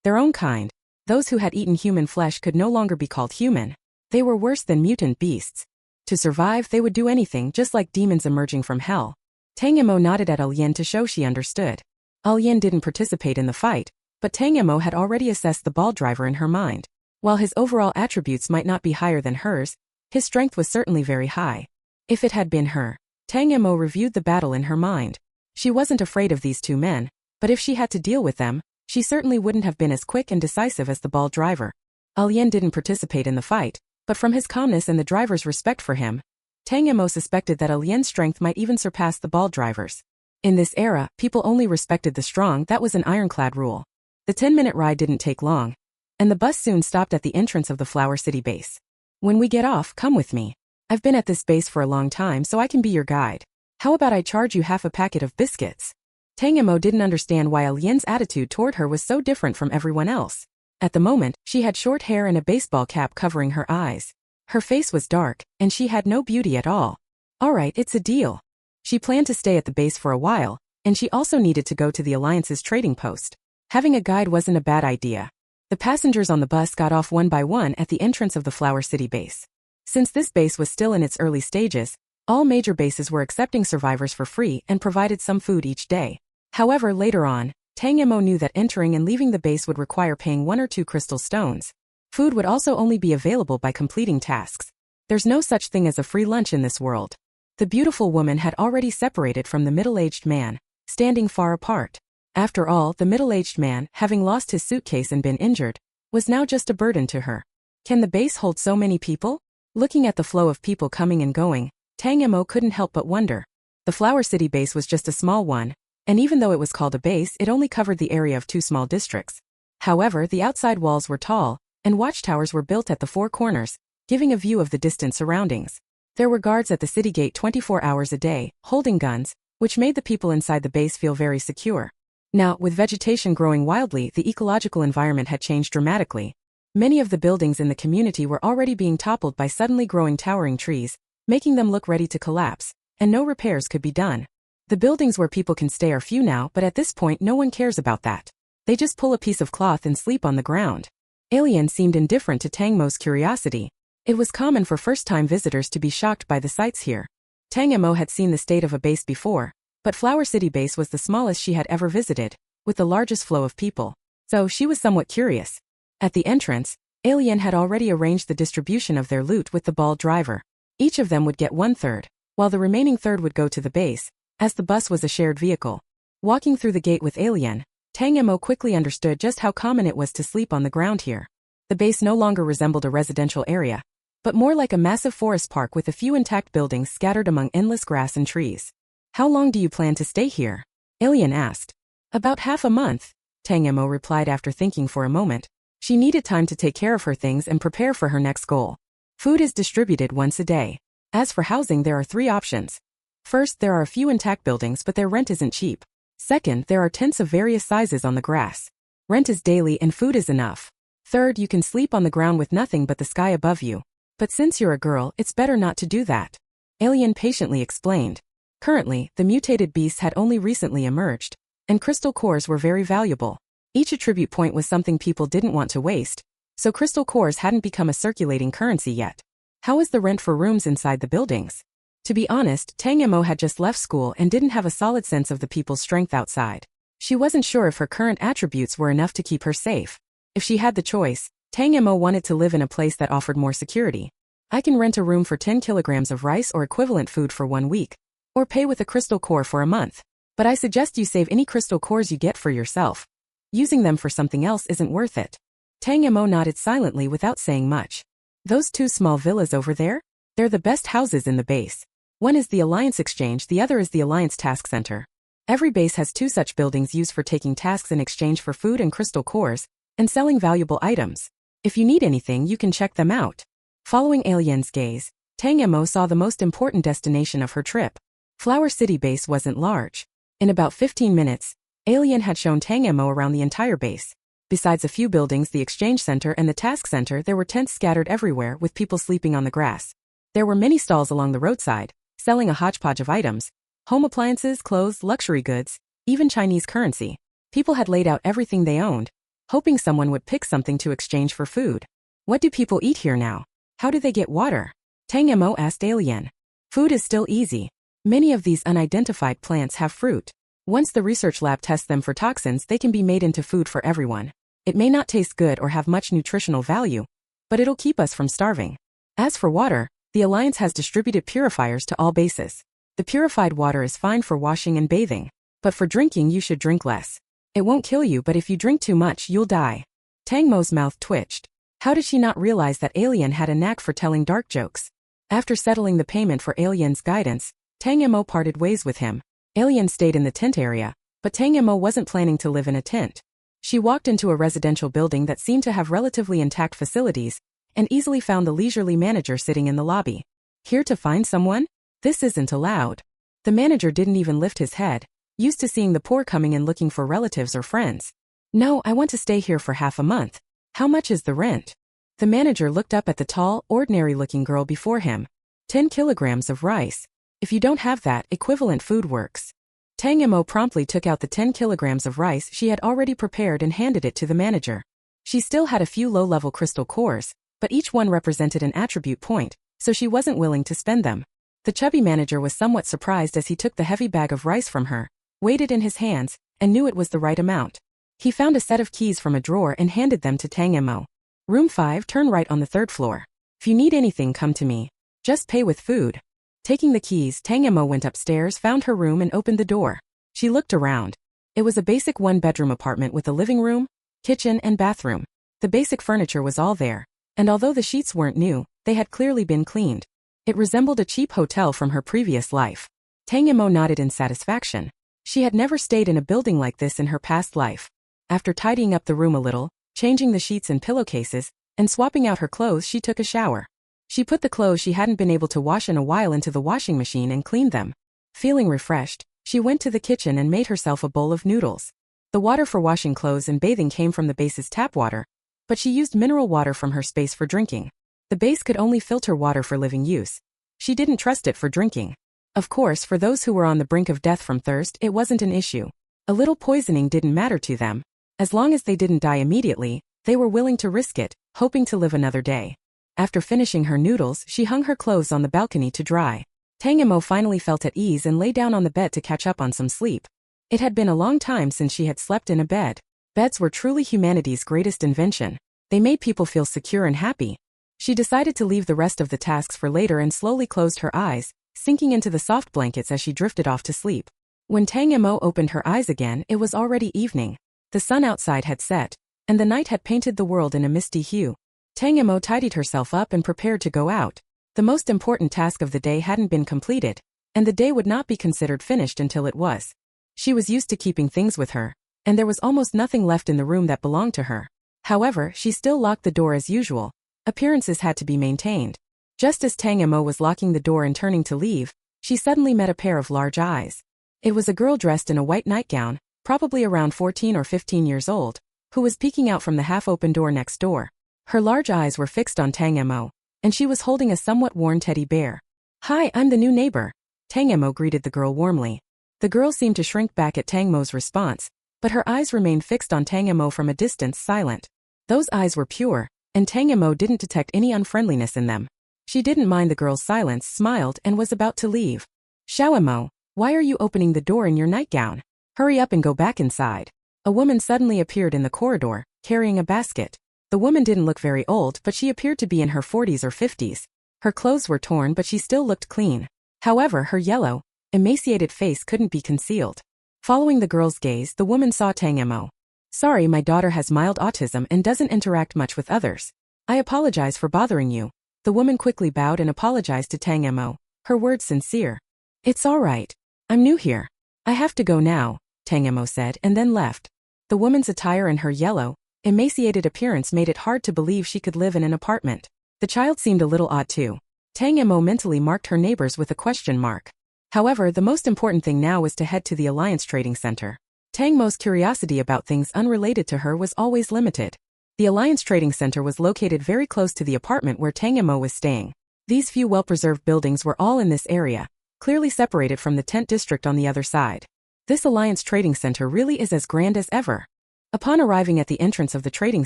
their own kind. Those who had eaten human flesh could no longer be called human. They were worse than mutant beasts. To survive, they would do anything, just like demons emerging from hell. Tang Mo nodded at Alien to show she understood. Alien didn't participate in the fight, but Tang Mo had already assessed the ball driver in her mind. While his overall attributes might not be higher than hers, his strength was certainly very high. If it had been her, Tang Mo reviewed the battle in her mind. She wasn't afraid of these two men, but if she had to deal with them, she certainly wouldn't have been as quick and decisive as the ball driver. Alien didn't participate in the fight, but from his calmness and the driver's respect for him, Tang Mo suspected that Alien's strength might even surpass the ball driver's. In this era, people only respected the strong. That was an ironclad rule. The 10-minute ride didn't take long, and the bus soon stopped at the entrance of the Flower City base. "When we get off, come with me. I've been at this base for a long time, so I can be your guide. How about I charge you half a packet of biscuits?" Tang Mo didn't understand why Alien's attitude toward her was so different from everyone else. At the moment, she had short hair and a baseball cap covering her eyes. Her face was dark, and she had no beauty at all. All right, it's a deal. She planned to stay at the base for a while, and she also needed to go to the Alliance's trading post. Having a guide wasn't a bad idea. The passengers on the bus got off one by one at the entrance of the Flower City base. Since this base was still in its early stages, all major bases were accepting survivors for free and provided some food each day. However, later on, Tang Mo knew that entering and leaving the base would require paying 1 or 2 crystal stones. Food would also only be available by completing tasks. There's no such thing as a free lunch in this world. The beautiful woman had already separated from the middle-aged man, standing far apart. After all, the middle-aged man, having lost his suitcase and been injured, was now just a burden to her. Can the base hold so many people? Looking at the flow of people coming and going, Tang Mo couldn't help but wonder. The Flower City base was just a small one, and even though it was called a base, it only covered the area of 2 small districts. However, the outside walls were tall, and watchtowers were built at the 4 corners, giving a view of the distant surroundings. There were guards at the city gate 24 hours a day, holding guns, which made the people inside the base feel very secure. Now, with vegetation growing wildly, the ecological environment had changed dramatically. Many of the buildings in the community were already being toppled by suddenly growing towering trees, making them look ready to collapse, and no repairs could be done. The buildings where people can stay are few now, but at this point no one cares about that. They just pull a piece of cloth and sleep on the ground. Alien seemed indifferent to Tang Mo's curiosity. It was common for first-time visitors to be shocked by the sights here. Tang Mo had seen the state of a base before, but Flower City base was the smallest she had ever visited, with the largest flow of people. So she was somewhat curious. At the entrance, Alien had already arranged the distribution of their loot with the ball driver. Each of them would get 1/3, while the remaining third would go to the base, as the bus was a shared vehicle. Walking through the gate with Alien, Tang Mo quickly understood just how common it was to sleep on the ground here. The base no longer resembled a residential area, but more like a massive forest park with a few intact buildings scattered among endless grass and trees. "How long do you plan to stay here?" Alien asked. "About half a month," Tang Mo replied after thinking for a moment. She needed time to take care of her things and prepare for her next goal. Food is distributed once a day. As for housing, there are 3 options. First, there are a few intact buildings, but their rent isn't cheap. Second, there are tents of various sizes on the grass. Rent is daily and food is enough. Third, you can sleep on the ground with nothing but the sky above you. But since you're a girl, it's better not to do that. Alien patiently explained. Currently, the mutated beasts had only recently emerged, and crystal cores were very valuable. Each attribute point was something people didn't want to waste, so crystal cores hadn't become a circulating currency yet. How is the rent for rooms inside the buildings? To be honest, Tang Mo had just left school and didn't have a solid sense of the people's strength outside. She wasn't sure if her current attributes were enough to keep her safe. If she had the choice, Tang Mo wanted to live in a place that offered more security. I can rent a room for 10 kilograms of rice or equivalent food for 1 week, or pay with a crystal core for a month. But I suggest you save any crystal cores you get for yourself. Using them for something else isn't worth it. Tang Mo nodded silently without saying much. Those 2 small villas over there? They're the best houses in the base. One is the Alliance Exchange, the other is the Alliance Task Center. Every base has 2 such buildings used for taking tasks in exchange for food and crystal cores, and selling valuable items. If you need anything, you can check them out. Following Alien's gaze, Tang Mo saw the most important destination of her trip. Flower City base wasn't large. In about 15 minutes, Alien had shown Tang Mo around the entire base. Besides a few buildings, the Exchange Center and the Task Center, there were tents scattered everywhere with people sleeping on the grass. There were many stalls along the roadside, selling a hodgepodge of items, home appliances, clothes, luxury goods, even Chinese currency. People had laid out everything they owned, hoping someone would pick something to exchange for food. What do people eat here now? How do they get water? Tang Mo asked Alien. Food is still easy. Many of these unidentified plants have fruit. Once the research lab tests them for toxins, they can be made into food for everyone. It may not taste good or have much nutritional value, but it'll keep us from starving. As for water, the Alliance has distributed purifiers to all bases. The purified water is fine for washing and bathing, but for drinking you should drink less. It won't kill you, but if you drink too much, you'll die. Tang Mo's mouth twitched. How did she not realize that Alien had a knack for telling dark jokes? After settling the payment for Alien's guidance, Tang Mo parted ways with him. Alien stayed in the tent area, but Tang Mo wasn't planning to live in a tent. She walked into a residential building that seemed to have relatively intact facilities, and easily found the leisurely manager sitting in the lobby. Here to find someone? This isn't allowed. The manager didn't even lift his head, used to seeing the poor coming in looking for relatives or friends. No, I want to stay here for half a month. How much is the rent? The manager looked up at the tall, ordinary-looking girl before him. 10 kilograms of rice. If you don't have that, equivalent food works. Tang Mo promptly took out the 10 kilograms of rice she had already prepared and handed it to the manager. She still had a few low-level crystal cores, but each one represented an attribute point, so she wasn't willing to spend them. The chubby manager was somewhat surprised as he took the heavy bag of rice from her, weighed it in his hands, and knew it was the right amount. He found a set of keys from a drawer and handed them to Tang Mo. Room 5, turn right on the 3rd floor. If you need anything, come to me. Just pay with food. Taking the keys, Tang Mo went upstairs, found her room and opened the door. She looked around. It was a basic 1-bedroom apartment with a living room, kitchen and bathroom. The basic furniture was all there, and although the sheets weren't new, they had clearly been cleaned. It resembled a cheap hotel from her previous life. Tang Mo nodded in satisfaction. She had never stayed in a building like this in her past life. After tidying up the room a little, changing the sheets and pillowcases, and swapping out her clothes, she took a shower. She put the clothes she hadn't been able to wash in a while into the washing machine and cleaned them. Feeling refreshed, she went to the kitchen and made herself a bowl of noodles. The water for washing clothes and bathing came from the base's tap water, but she used mineral water from her space for drinking. The base could only filter water for living use. She didn't trust it for drinking. Of course, for those who were on the brink of death from thirst, it wasn't an issue. A little poisoning didn't matter to them. As long as they didn't die immediately, they were willing to risk it, hoping to live another day. After finishing her noodles, she hung her clothes on the balcony to dry. Tang Mo finally felt at ease and lay down on the bed to catch up on some sleep. It had been a long time since she had slept in a bed. Beds were truly humanity's greatest invention. They made people feel secure and happy. She decided to leave the rest of the tasks for later and slowly closed her eyes, sinking into the soft blankets as she drifted off to sleep. When Tang Mo opened her eyes again, it was already evening. The sun outside had set, and the night had painted the world in a misty hue. Tang Mo tidied herself up and prepared to go out. The most important task of the day hadn't been completed, and the day would not be considered finished until it was. She was used to keeping things with her, and there was almost nothing left in the room that belonged to her. However, she still locked the door as usual. Appearances had to be maintained. Just as Tang Mo was locking the door and turning to leave, she suddenly met a pair of large eyes. It was a girl dressed in a white nightgown, probably around 14 or 15 years old, who was peeking out from the half-open door next door. Her large eyes were fixed on Tang Mo, and she was holding a somewhat worn teddy bear. "Hi, I'm the new neighbor," Tang Mo greeted the girl warmly. The girl seemed to shrink back at Tang Mo's response, but her eyes remained fixed on Tang Mo from a distance, silent. Those eyes were pure, and Tang Mo didn't detect any unfriendliness in them. She didn't mind the girl's silence, smiled, and was about to leave. "Xiao Mo, why are you opening the door in your nightgown? Hurry up and go back inside." A woman suddenly appeared in the corridor, carrying a basket. The woman didn't look very old, but she appeared to be in her 40s or 50s. Her clothes were torn, but she still looked clean. However, her yellow, emaciated face couldn't be concealed. Following the girl's gaze, the woman saw Tang Mo. "Sorry, my daughter has mild autism and doesn't interact much with others. I apologize for bothering you." The woman quickly bowed and apologized to Tang Mo, her words sincere. "It's all right. I'm new here. I have to go now," Tang Mo said, and then left. The woman's attire and her yellow, emaciated appearance made it hard to believe she could live in an apartment. The child seemed a little odd too. Tang Mo mentally marked her neighbors with a question mark. However, the most important thing now was to head to the Alliance Trading Center. Tang Mo's curiosity about things unrelated to her was always limited. The Alliance Trading Center was located very close to the apartment where Tang Mo was staying. These few well-preserved buildings were all in this area, clearly separated from the tent district on the other side. This Alliance Trading Center really is as grand as ever. Upon arriving at the entrance of the trading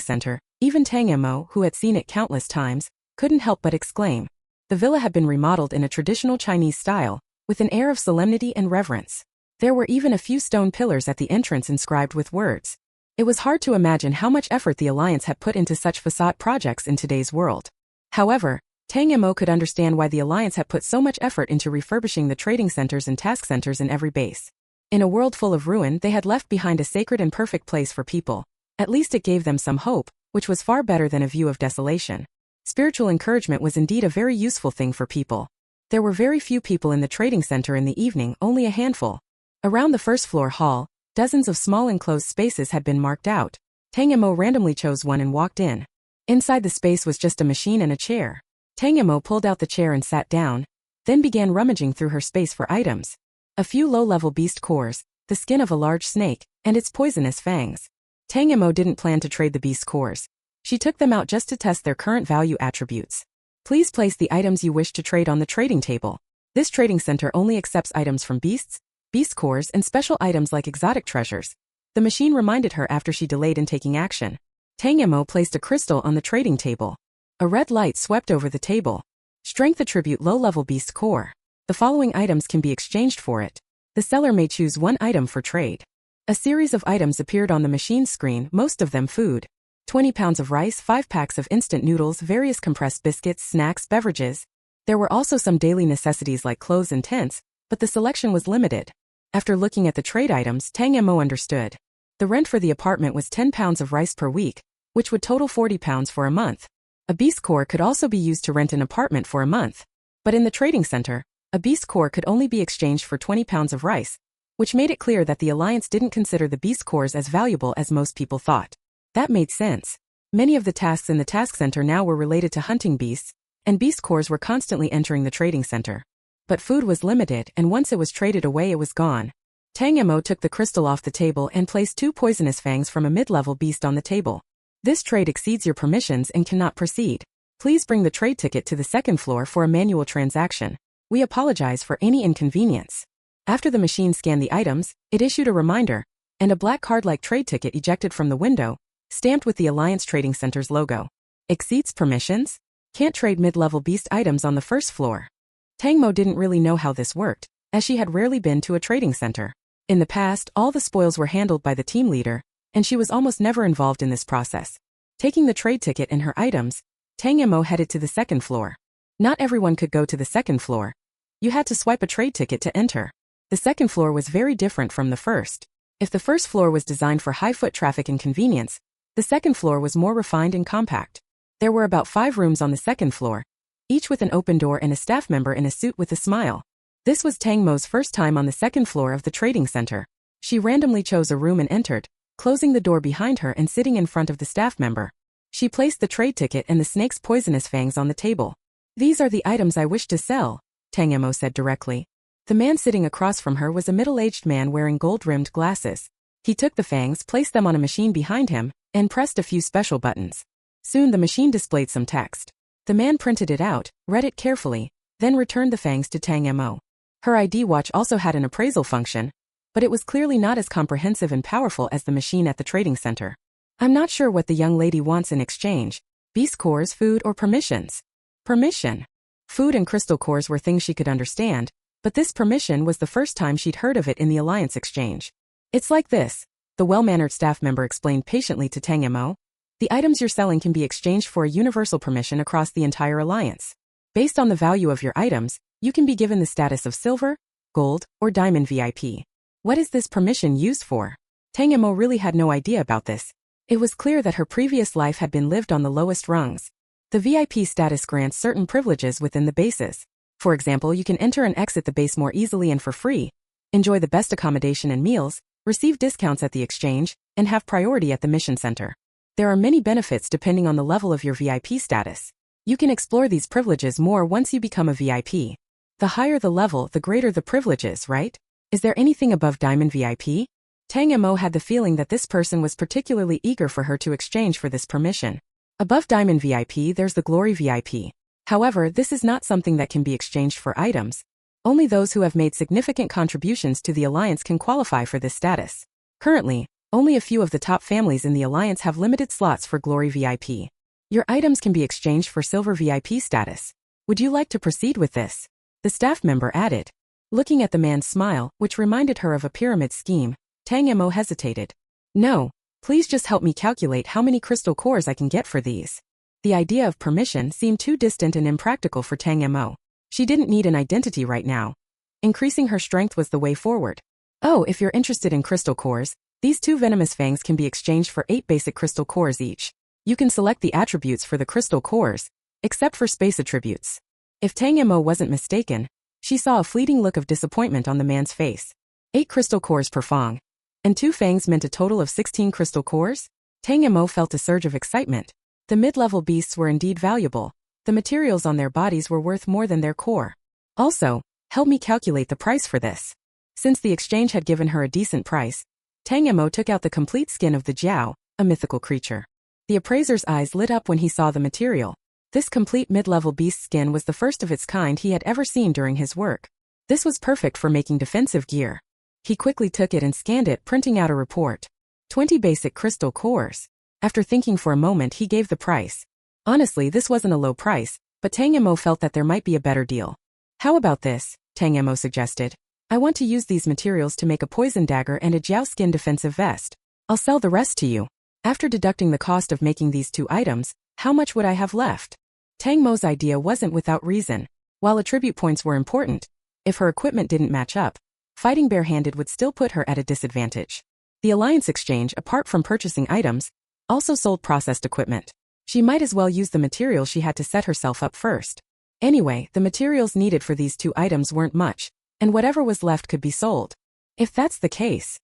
center, even Tang Mo, who had seen it countless times, couldn't help but exclaim. The villa had been remodeled in a traditional Chinese style, with an air of solemnity and reverence. There were even a few stone pillars at the entrance inscribed with words. It was hard to imagine how much effort the Alliance had put into such facade projects in today's world. However, Tang Mo could understand why the Alliance had put so much effort into refurbishing the trading centers and task centers in every base. In a world full of ruin, they had left behind a sacred and perfect place for people. At least it gave them some hope, which was far better than a view of desolation. Spiritual encouragement was indeed a very useful thing for people. There were very few people in the trading center in the evening, only a handful. Around the first floor hall, dozens of small enclosed spaces had been marked out. Tang Mo randomly chose one and walked in. Inside the space was just a machine and a chair. Tang Mo pulled out the chair and sat down, then began rummaging through her space for items. A few low-level beast cores, the skin of a large snake, and its poisonous fangs. Tang Mo didn't plan to trade the beast cores. She took them out just to test their current value attributes. Please place the items you wish to trade on the trading table. This trading center only accepts items from beasts, beast cores, and special items like exotic treasures. The machine reminded her after she delayed in taking action. Tang Mo placed a crystal on the trading table. A red light swept over the table. Strength attribute low-level beast core. The following items can be exchanged for it. The seller may choose one item for trade. A series of items appeared on the machine's screen, most of them food. 20 pounds of rice, 5 packs of instant noodles, various compressed biscuits, snacks, beverages. There were also some daily necessities like clothes and tents, but the selection was limited. After looking at the trade items, Tang Mo understood. The rent for the apartment was 10 pounds of rice per week, which would total 40 pounds for a month. A beast core could also be used to rent an apartment for a month. But in the trading center, a beast core could only be exchanged for 20 pounds of rice, which made it clear that the Alliance didn't consider the beast cores as valuable as most people thought. That made sense. Many of the tasks in the task center now were related to hunting beasts, and beast cores were constantly entering the trading center. But food was limited, and once it was traded away it was gone. Tang Mo took the crystal off the table and placed 2 poisonous fangs from a mid-level beast on the table. This trade exceeds your permissions and cannot proceed. Please bring the trade ticket to the second floor for a manual transaction. We apologize for any inconvenience. After the machine scanned the items, it issued a reminder, and a black card-like trade ticket ejected from the window, stamped with the Alliance Trading Center's logo. Exceeds permissions? Can't trade mid-level beast items on the first floor. Tang Mo didn't really know how this worked, as she had rarely been to a trading center. In the past, all the spoils were handled by the team leader, and she was almost never involved in this process. Taking the trade ticket and her items, Tang Mo headed to the second floor. Not everyone could go to the second floor. You had to swipe a trade ticket to enter. The second floor was very different from the first. If the first floor was designed for high foot traffic and convenience, the second floor was more refined and compact. There were about 5 rooms on the second floor, each with an open door and a staff member in a suit with a smile. This was Tang Mo's first time on the second floor of the trading center. She randomly chose a room and entered, closing the door behind her and sitting in front of the staff member. She placed the trade ticket and the snake's poisonous fangs on the table. "These are the items I wish to sell," Tang Mo said directly. The man sitting across from her was a middle-aged man wearing gold-rimmed glasses. He took the fangs, placed them on a machine behind him, and pressed a few special buttons. Soon the machine displayed some text. The man printed it out, read it carefully, then returned the fangs to Tang Mo. Her ID watch also had an appraisal function, but it was clearly not as comprehensive and powerful as the machine at the trading center. I'm not sure what the young lady wants in exchange. Beast cores, food, or permissions? Permission. Food and crystal cores were things she could understand, but this permission was the first time she'd heard of it in the alliance exchange. It's like this, the well-mannered staff member explained patiently to Tang Mo. The items you're selling can be exchanged for a universal permission across the entire alliance. Based on the value of your items, you can be given the status of silver, gold, or diamond VIP. What is this permission used for? Tang Mo really had no idea about this. It was clear that her previous life had been lived on the lowest rungs. The VIP status grants certain privileges within the bases. For example, you can enter and exit the base more easily and for free, enjoy the best accommodation and meals, receive discounts at the exchange, and have priority at the mission center. There are many benefits depending on the level of your VIP status. You can explore these privileges more once you become a VIP. The higher the level, the greater the privileges, right? Is there anything above Diamond VIP? Tang Mo had the feeling that this person was particularly eager for her to exchange for this permission. Above Diamond VIP, there's the Glory VIP. However, this is not something that can be exchanged for items. Only those who have made significant contributions to the alliance can qualify for this status. Currently, only a few of the top families in the alliance have limited slots for Glory VIP. Your items can be exchanged for Silver VIP status. Would you like to proceed with this? The staff member added. Looking at the man's smile, which reminded her of a pyramid scheme, Tang Mo hesitated. No, please just help me calculate how many crystal cores I can get for these. The idea of permission seemed too distant and impractical for Tang Mo. She didn't need an identity right now. Increasing her strength was the way forward. Oh, if you're interested in crystal cores, these 2 venomous fangs can be exchanged for 8 basic crystal cores each. You can select the attributes for the crystal cores, except for space attributes. If Tang Mo wasn't mistaken, she saw a fleeting look of disappointment on the man's face. 8 crystal cores per fang. And 2 fangs meant a total of 16 crystal cores? Tang Mo felt a surge of excitement. The mid-level beasts were indeed valuable. The materials on their bodies were worth more than their core. Also, help me calculate the price for this. Since the exchange had given her a decent price, Tang Mo took out the complete skin of the Jiao, a mythical creature. The appraiser's eyes lit up when he saw the material. This complete mid-level beast skin was the first of its kind he had ever seen during his work. This was perfect for making defensive gear. He quickly took it and scanned it, printing out a report. 20 basic crystal cores. After thinking for a moment, he gave the price. Honestly, this wasn't a low price, but Tang Mo felt that there might be a better deal. How about this? Tang Mo suggested. I want to use these materials to make a poison dagger and a Jiao skin defensive vest. I'll sell the rest to you. After deducting the cost of making these 2 items, how much would I have left? Tang Mo's idea wasn't without reason. While attribute points were important, if her equipment didn't match up, fighting barehanded would still put her at a disadvantage. The Alliance Exchange, apart from purchasing items, also sold processed equipment. She might as well use the materials she had to set herself up first. Anyway, the materials needed for these 2 items weren't much, and whatever was left could be sold. If that's the case,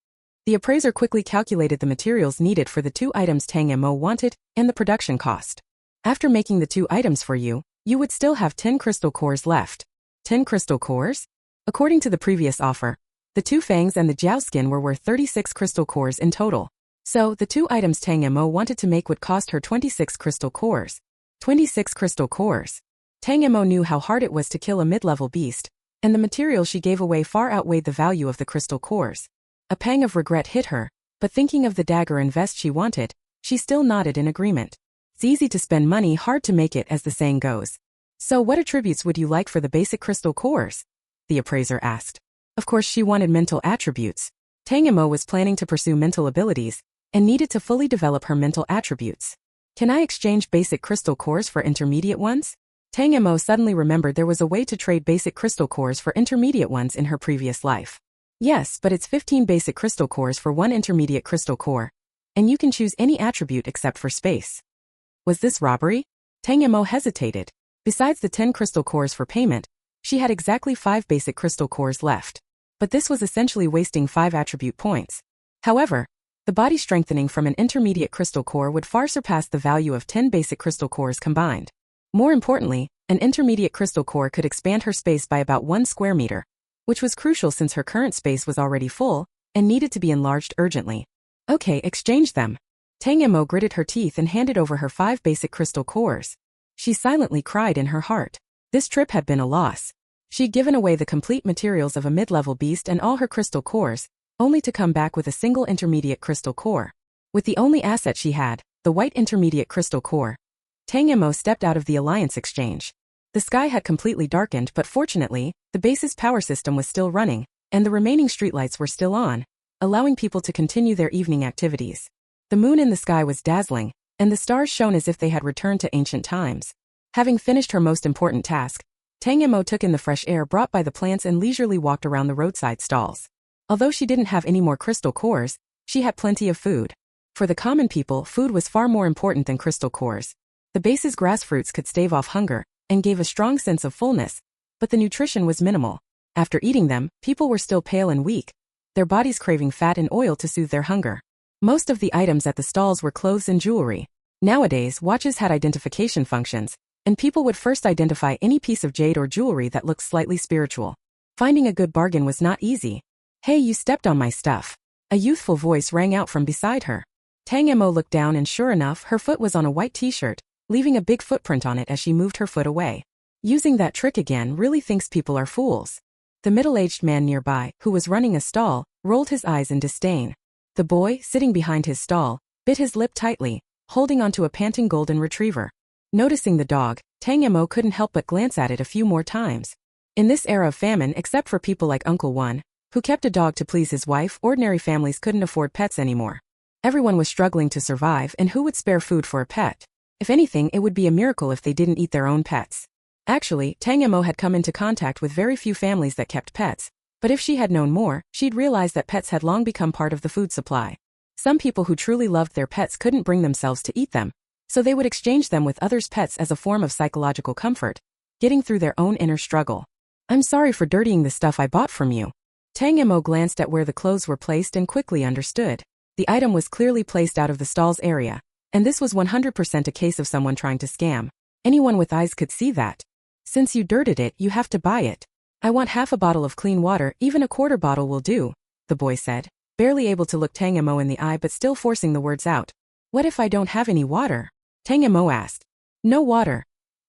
the appraiser quickly calculated the materials needed for the 2 items Tang Mo wanted and the production cost. After making the 2 items for you, you would still have 10 crystal cores left. 10 crystal cores? According to the previous offer, the 2 fangs and the Jiao skin were worth 36 crystal cores in total. So, the 2 items Tang Mo wanted to make would cost her 26 crystal cores. 26 crystal cores. Tang Mo knew how hard it was to kill a mid-level beast, and the material she gave away far outweighed the value of the crystal cores. A pang of regret hit her, but thinking of the dagger and vest she wanted, she still nodded in agreement. It's easy to spend money, hard to make it, as the saying goes. So what attributes would you like for the basic crystal cores? The appraiser asked. Of course she wanted mental attributes. Tang Mo was planning to pursue mental abilities, and needed to fully develop her mental attributes. Can I exchange basic crystal cores for intermediate ones? Tang Mo suddenly remembered there was a way to trade basic crystal cores for intermediate ones in her previous life. Yes, but it's 15 basic crystal cores for 1 intermediate crystal core, and you can choose any attribute except for space. Was this robbery? Tang Mo hesitated. Besides the 10 crystal cores for payment, she had exactly 5 basic crystal cores left. But this was essentially wasting 5 attribute points. However, the body strengthening from an intermediate crystal core would far surpass the value of 10 basic crystal cores combined. More importantly, an intermediate crystal core could expand her space by about 1 square meter. which was crucial since her current space was already full and needed to be enlarged urgently. Okay, exchange them. Tang Mo gritted her teeth and handed over her 5 basic crystal cores. She silently cried in her heart. This trip had been a loss. She'd given away the complete materials of a mid-level beast and all her crystal cores, only to come back with a single intermediate crystal core. With the only asset she had, the white intermediate crystal core, Tang Mo stepped out of the alliance exchange. The sky had completely darkened, but fortunately, the base's power system was still running, and the remaining streetlights were still on, allowing people to continue their evening activities. The moon in the sky was dazzling, and the stars shone as if they had returned to ancient times. Having finished her most important task, Tang Mo took in the fresh air brought by the plants and leisurely walked around the roadside stalls. Although she didn't have any more crystal cores, she had plenty of food. For the common people, food was far more important than crystal cores. The base's grass fruits could stave off hunger and gave a strong sense of fullness, but the nutrition was minimal. After eating them, people were still pale and weak, their bodies craving fat and oil to soothe their hunger. Most of the items at the stalls were clothes and jewelry. Nowadays, watches had identification functions, and people would first identify any piece of jade or jewelry that looked slightly spiritual. Finding a good bargain was not easy. Hey, you stepped on my stuff. A youthful voice rang out from beside her. Tang Mo looked down and sure enough, her foot was on a white t-shirt, leaving a big footprint on it as she moved her foot away. Using that trick again really thinks people are fools. The middle-aged man nearby, who was running a stall, rolled his eyes in disdain. The boy, sitting behind his stall, bit his lip tightly, holding onto a panting golden retriever. Noticing the dog, Tang Mo couldn't help but glance at it a few more times. In this era of famine, except for people like Uncle One, who kept a dog to please his wife, ordinary families couldn't afford pets anymore. Everyone was struggling to survive, and who would spare food for a pet? If anything, it would be a miracle if they didn't eat their own pets. Actually, Tang Mo had come into contact with very few families that kept pets, but if she had known more, she'd realized that pets had long become part of the food supply. Some people who truly loved their pets couldn't bring themselves to eat them, so they would exchange them with others' pets as a form of psychological comfort, getting through their own inner struggle. I'm sorry for dirtying the stuff I bought from you. Tang Mo glanced at where the clothes were placed and quickly understood. The item was clearly placed out of the stall's area, and this was 100% a case of someone trying to scam. Anyone with eyes could see that. Since you dirted it, you have to buy it. I want half a bottle of clean water, even a quarter bottle will do, the boy said, barely able to look Tang Mo in the eye but still forcing the words out. What if I don't have any water? Tang Mo asked. No water.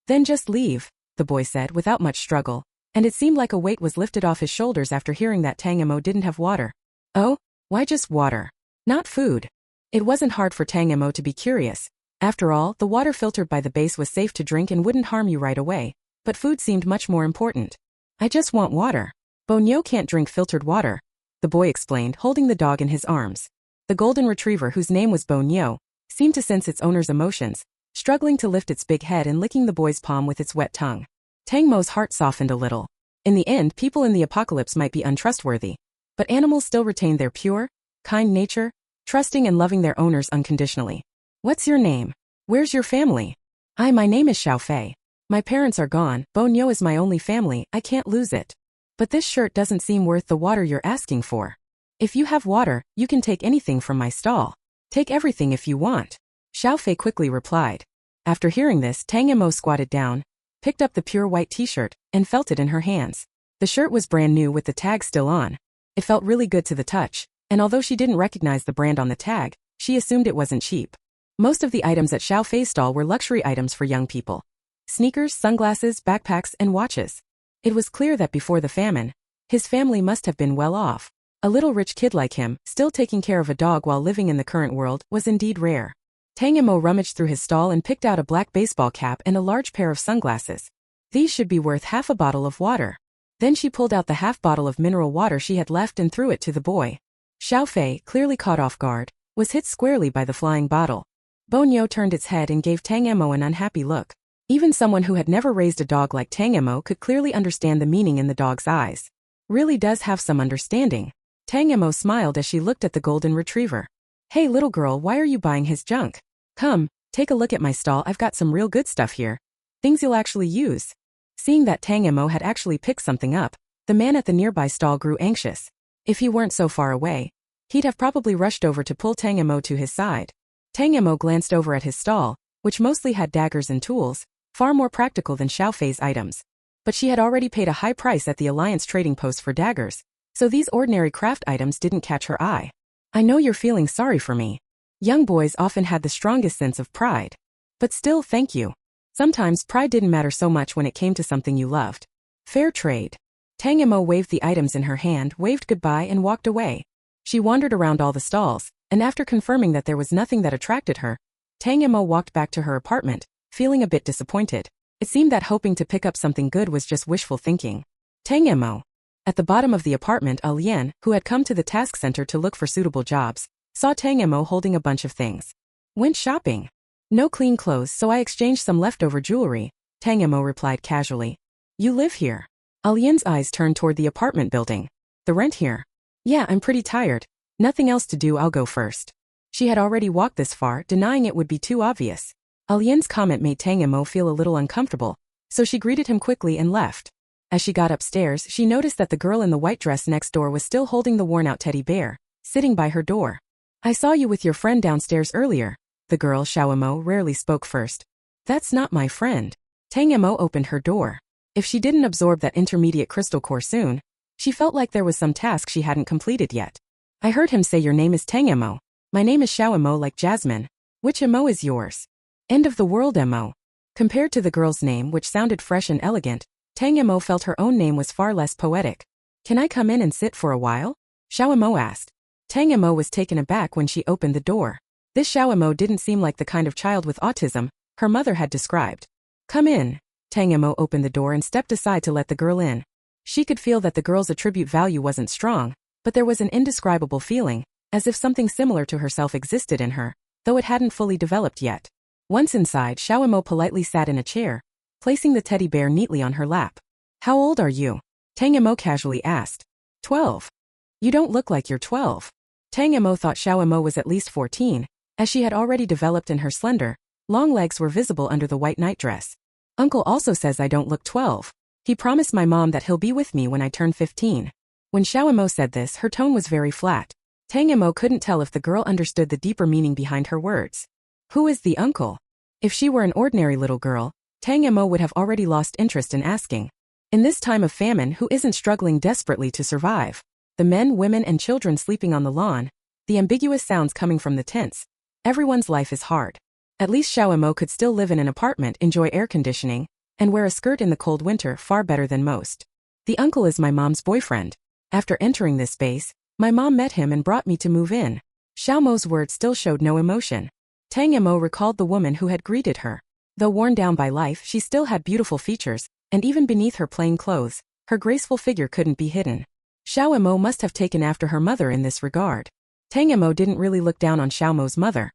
Then just leave, the boy said without much struggle, and it seemed like a weight was lifted off his shoulders after hearing that Tang Mo didn't have water. Oh? Why just water? Not food. It wasn't hard for Tang Mo to be curious. After all, the water filtered by the base was safe to drink and wouldn't harm you right away, but food seemed much more important. I just want water. Bonyo can't drink filtered water, the boy explained, holding the dog in his arms. The golden retriever, whose name was Bonyo, seemed to sense its owner's emotions, struggling to lift its big head and licking the boy's palm with its wet tongue. Tang Mo's heart softened a little. In the end, people in the apocalypse might be untrustworthy, but animals still retained their pure, kind nature, trusting and loving their owners unconditionally. What's your name? Where's your family? My name is Xiaofei. My parents are gone, Bonyo is my only family, I can't lose it. But this shirt doesn't seem worth the water you're asking for. If you have water, you can take anything from my stall. Take everything if you want. Xiaofei quickly replied. After hearing this, Tang Mo squatted down, picked up the pure white t-shirt, and felt it in her hands. The shirt was brand new with the tag still on. It felt really good to the touch, and although she didn't recognize the brand on the tag, she assumed it wasn't cheap. Most of the items at Xiaofei's stall were luxury items for young people. Sneakers, sunglasses, backpacks, and watches. It was clear that before the famine, his family must have been well off. A little rich kid like him, still taking care of a dog while living in the current world, was indeed rare. Tang Mo rummaged through his stall and picked out a black baseball cap and a large pair of sunglasses. These should be worth half a bottle of water. Then she pulled out the half bottle of mineral water she had left and threw it to the boy. Xiaofei, clearly caught off guard, was hit squarely by the flying bottle. Bonyo turned its head and gave Tang Mo an unhappy look. Even someone who had never raised a dog like Tang Mo could clearly understand the meaning in the dog's eyes. Really does have some understanding. Tang Mo smiled as she looked at the golden retriever. Hey little girl, why are you buying his junk? Come, take a look at my stall, I've got some real good stuff here. Things you'll actually use. Seeing that Tang Mo had actually picked something up, the man at the nearby stall grew anxious. If he weren't so far away, he'd have probably rushed over to pull Tang Mo to his side. Tang Mo glanced over at his stall, which mostly had daggers and tools, far more practical than Xiaofei's items. But she had already paid a high price at the Alliance trading post for daggers, so these ordinary craft items didn't catch her eye. I know you're feeling sorry for me. Young boys often had the strongest sense of pride. But still, thank you. Sometimes pride didn't matter so much when it came to something you loved. Fair trade. Tang Mo waved the items in her hand, waved goodbye and walked away. She wandered around all the stalls, and after confirming that there was nothing that attracted her, Tang Mo walked back to her apartment, feeling a bit disappointed. It seemed that hoping to pick up something good was just wishful thinking. Tang Mo. At the bottom of the apartment, Lian, who had come to the task center to look for suitable jobs, saw Tang Mo holding a bunch of things. Went shopping. No clean clothes, so I exchanged some leftover jewelry, Tang Mo replied casually. You live here? Lian's eyes turned toward the apartment building. The rent here? Yeah, I'm pretty tired. Nothing else to do, I'll go first. She had already walked this far, denying it would be too obvious. Lian's comment made Tang Mo feel a little uncomfortable, so she greeted him quickly and left. As she got upstairs, she noticed that the girl in the white dress next door was still holding the worn-out teddy bear, sitting by her door. I saw you with your friend downstairs earlier. The girl, Mo, rarely spoke first. That's not my friend. Tang Mo opened her door. If she didn't absorb that intermediate crystal core soon, she felt like there was some task she hadn't completed yet. I heard him say your name is Tang Mo. My name is Mo, like Jasmine. Which Mo is yours? End of the world Mo. Compared to the girl's name, which sounded fresh and elegant, Tang Mo felt her own name was far less poetic. Can I come in and sit for a while? Mo asked. Tang Mo was taken aback when she opened the door. This Mo didn't seem like the kind of child with autism her mother had described. Come in. Tang Mo opened the door and stepped aside to let the girl in. She could feel that the girl's attribute value wasn't strong, but there was an indescribable feeling, as if something similar to herself existed in her, though it hadn't fully developed yet. Once inside, Mo politely sat in a chair, placing the teddy bear neatly on her lap. How old are you? Tang Mo casually asked. 12. You don't look like you're 12. Tang Mo thought Mo was at least 14, as she had already developed and her slender, long legs were visible under the white nightdress. Uncle also says I don't look 12. He promised my mom that he'll be with me when I turn 15. When Mo said this, her tone was very flat. Tang Mo couldn't tell if the girl understood the deeper meaning behind her words. Who is the uncle? If she were an ordinary little girl, Tang Mo would have already lost interest in asking. In this time of famine, who isn't struggling desperately to survive? The men, women, and children sleeping on the lawn, the ambiguous sounds coming from the tents. Everyone's life is hard. At least Mo could still live in an apartment, enjoy air conditioning, and wear a skirt in the cold winter, far better than most. The uncle is my mom's boyfriend. After entering this space, my mom met him and brought me to move in. Mo's words still showed no emotion. Tang Mo recalled the woman who had greeted her. Though worn down by life, she still had beautiful features, and even beneath her plain clothes, her graceful figure couldn't be hidden. Mo must have taken after her mother in this regard. Tang Mo didn't really look down on Mo's mother.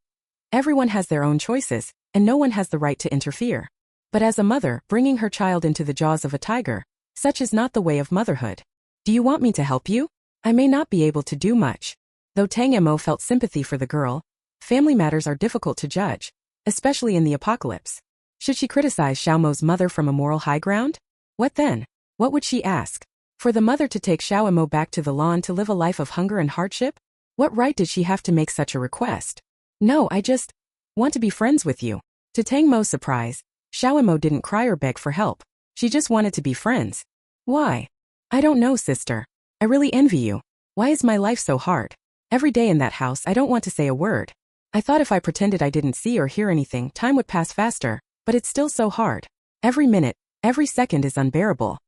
Everyone has their own choices, and no one has the right to interfere. But as a mother, bringing her child into the jaws of a tiger, such is not the way of motherhood. Do you want me to help you? I may not be able to do much. Though Tang Mo felt sympathy for the girl, family matters are difficult to judge, especially in the apocalypse. Should she criticize Mo's mother from a moral high ground? What then? What would she ask? For the mother to take Mo back to the lawn to live a life of hunger and hardship? What right did she have to make such a request? No, I just want to be friends with you. To Tang Mo's surprise, Mo didn't cry or beg for help. She just wanted to be friends. Why? I don't know, sister. I really envy you. Why is my life so hard? Every day in that house I don't want to say a word. I thought if I pretended I didn't see or hear anything, time would pass faster, but it's still so hard. Every minute, every second is unbearable.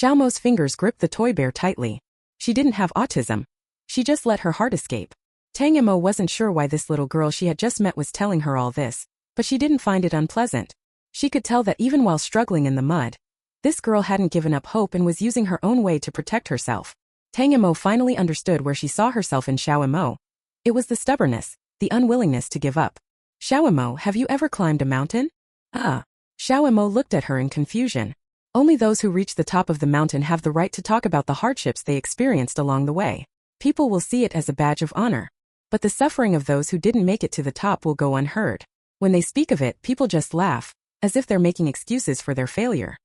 Mo's fingers gripped the toy bear tightly. She didn't have autism. She just let her heart escape. Tang Mo wasn't sure why this little girl she had just met was telling her all this, but she didn't find it unpleasant. She could tell that even while struggling in the mud, this girl hadn't given up hope and was using her own way to protect herself. Tang Mo finally understood where she saw herself in Mo. It was the stubbornness, the unwillingness to give up. Mo, have you ever climbed a mountain? Mo looked at her in confusion. Only those who reach the top of the mountain have the right to talk about the hardships they experienced along the way. People will see it as a badge of honor. But the suffering of those who didn't make it to the top will go unheard. When they speak of it, people just laugh, as if they're making excuses for their failure.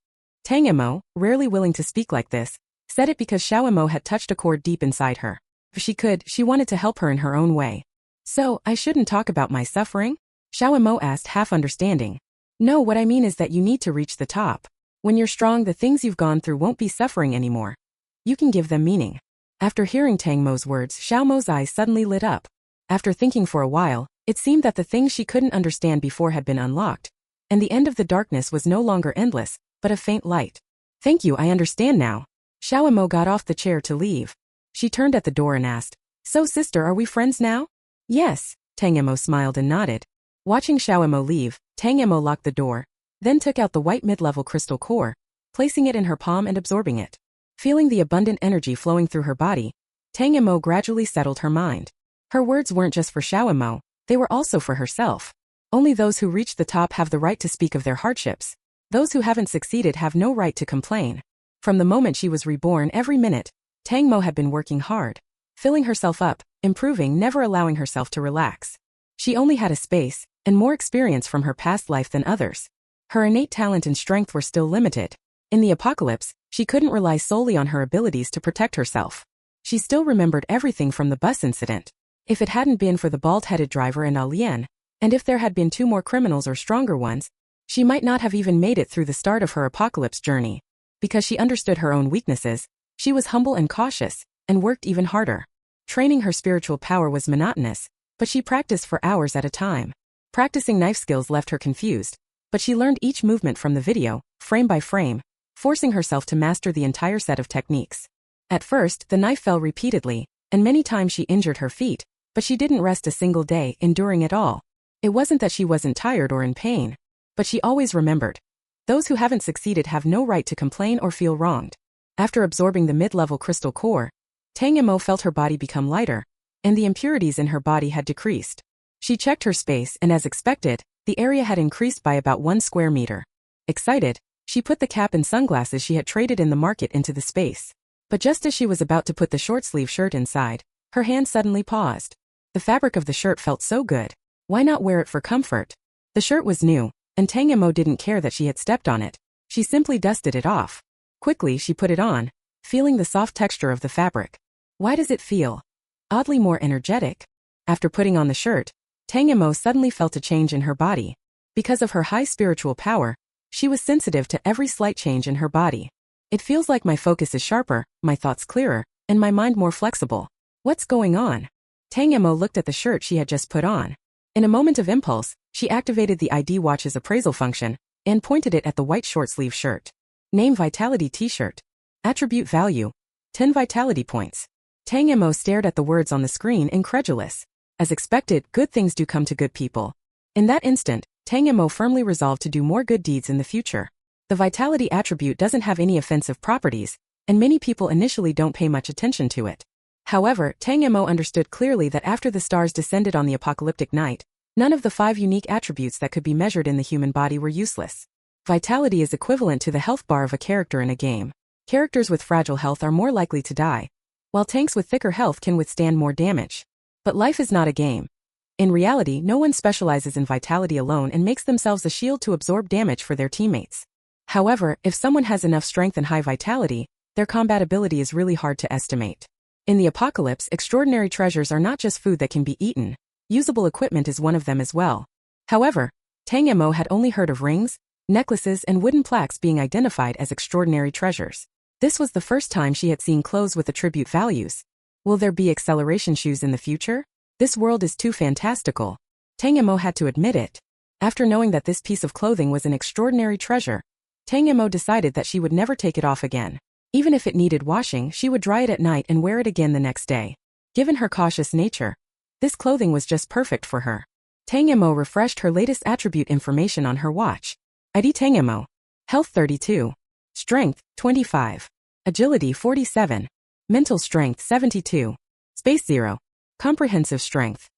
Tang Mo, rarely willing to speak like this, said it because Mo had touched a chord deep inside her. If she could, she wanted to help her in her own way. So, I shouldn't talk about my suffering? Mo asked, half understanding. No, what I mean is that you need to reach the top. When you're strong, the things you've gone through won't be suffering anymore. You can give them meaning. After hearing Tang Mo's words, Xiao Mo's eyes suddenly lit up. After thinking for a while, it seemed that the things she couldn't understand before had been unlocked, and the end of the darkness was no longer endless, but a faint light. Thank you, I understand now. Xiao Mo got off the chair to leave. She turned at the door and asked, So sister, are we friends now? Yes, Tang Mo smiled and nodded. Watching Xiao Mo leave, Tang Mo locked the door, then took out the white mid-level crystal core, placing it in her palm and absorbing it. Feeling the abundant energy flowing through her body, Tang Mo gradually settled her mind. Her words weren't just for Xiao Mo, they were also for herself. Only those who reach the top have the right to speak of their hardships. Those who haven't succeeded have no right to complain. From the moment she was reborn, every minute, Tang Mo had been working hard, filling herself up, improving, never allowing herself to relax. She only had a space and more experience from her past life than others. Her innate talent and strength were still limited. In the apocalypse, she couldn't rely solely on her abilities to protect herself. She still remembered everything from the bus incident. If it hadn't been for the bald-headed driver and Alien, and if there had been 2 more criminals or stronger ones, she might not have even made it through the start of her apocalypse journey. Because she understood her own weaknesses, she was humble and cautious, and worked even harder. Training her spiritual power was monotonous, but she practiced for hours at a time. Practicing knife skills left her confused, but she learned each movement from the video, frame by frame, forcing herself to master the entire set of techniques. At first, the knife fell repeatedly, and many times she injured her feet, but she didn't rest a single day, enduring it all. It wasn't that she wasn't tired or in pain, but she always remembered. Those who haven't succeeded have no right to complain or feel wronged. After absorbing the mid-level crystal core, Tang Mo felt her body become lighter, and the impurities in her body had decreased. She checked her space and, as expected, the area had increased by about 1 square meter. Excited, she put the cap and sunglasses she had traded in the market into the space. But just as she was about to put the short-sleeve shirt inside, her hand suddenly paused. The fabric of the shirt felt so good. Why not wear it for comfort? The shirt was new, and Tang Mo didn't care that she had stepped on it. She simply dusted it off. Quickly, she put it on, feeling the soft texture of the fabric. Why does it feel oddly more energetic? After putting on the shirt, Tang Mo suddenly felt a change in her body. Because of her high spiritual power, she was sensitive to every slight change in her body. It feels like my focus is sharper, my thoughts clearer, and my mind more flexible. What's going on? Tang Mo looked at the shirt she had just put on. In a moment of impulse, she activated the ID Watch's appraisal function and pointed it at the white short-sleeve shirt. Name: Vitality T-shirt. Attribute value: 10 vitality points. Tang Mo stared at the words on the screen, incredulous. As expected, good things do come to good people. In that instant, Tang Mo firmly resolved to do more good deeds in the future. The vitality attribute doesn't have any offensive properties, and many people initially don't pay much attention to it. However, Tang Mo understood clearly that after the stars descended on the apocalyptic night, none of the 5 unique attributes that could be measured in the human body were useless. Vitality is equivalent to the health bar of a character in a game. Characters with fragile health are more likely to die, while tanks with thicker health can withstand more damage. But life is not a game. In reality, no one specializes in vitality alone and makes themselves a shield to absorb damage for their teammates. However, if someone has enough strength and high vitality, their combat ability is really hard to estimate. In the apocalypse, extraordinary treasures are not just food that can be eaten. Usable equipment is one of them as well. However, Tang Mo had only heard of rings, necklaces, and wooden plaques being identified as extraordinary treasures. This was the first time she had seen clothes with attribute values. Will there be acceleration shoes in the future? This world is too fantastical. Tang Mo had to admit it. After knowing that this piece of clothing was an extraordinary treasure, Tang Mo decided that she would never take it off again. Even if it needed washing, she would dry it at night and wear it again the next day. Given her cautious nature, this clothing was just perfect for her. Tang Mo refreshed her latest attribute information on her watch. ID Tang Mo. Health 32. Strength 25. Agility 47. Mental strength 72. Space 0. Comprehensive strength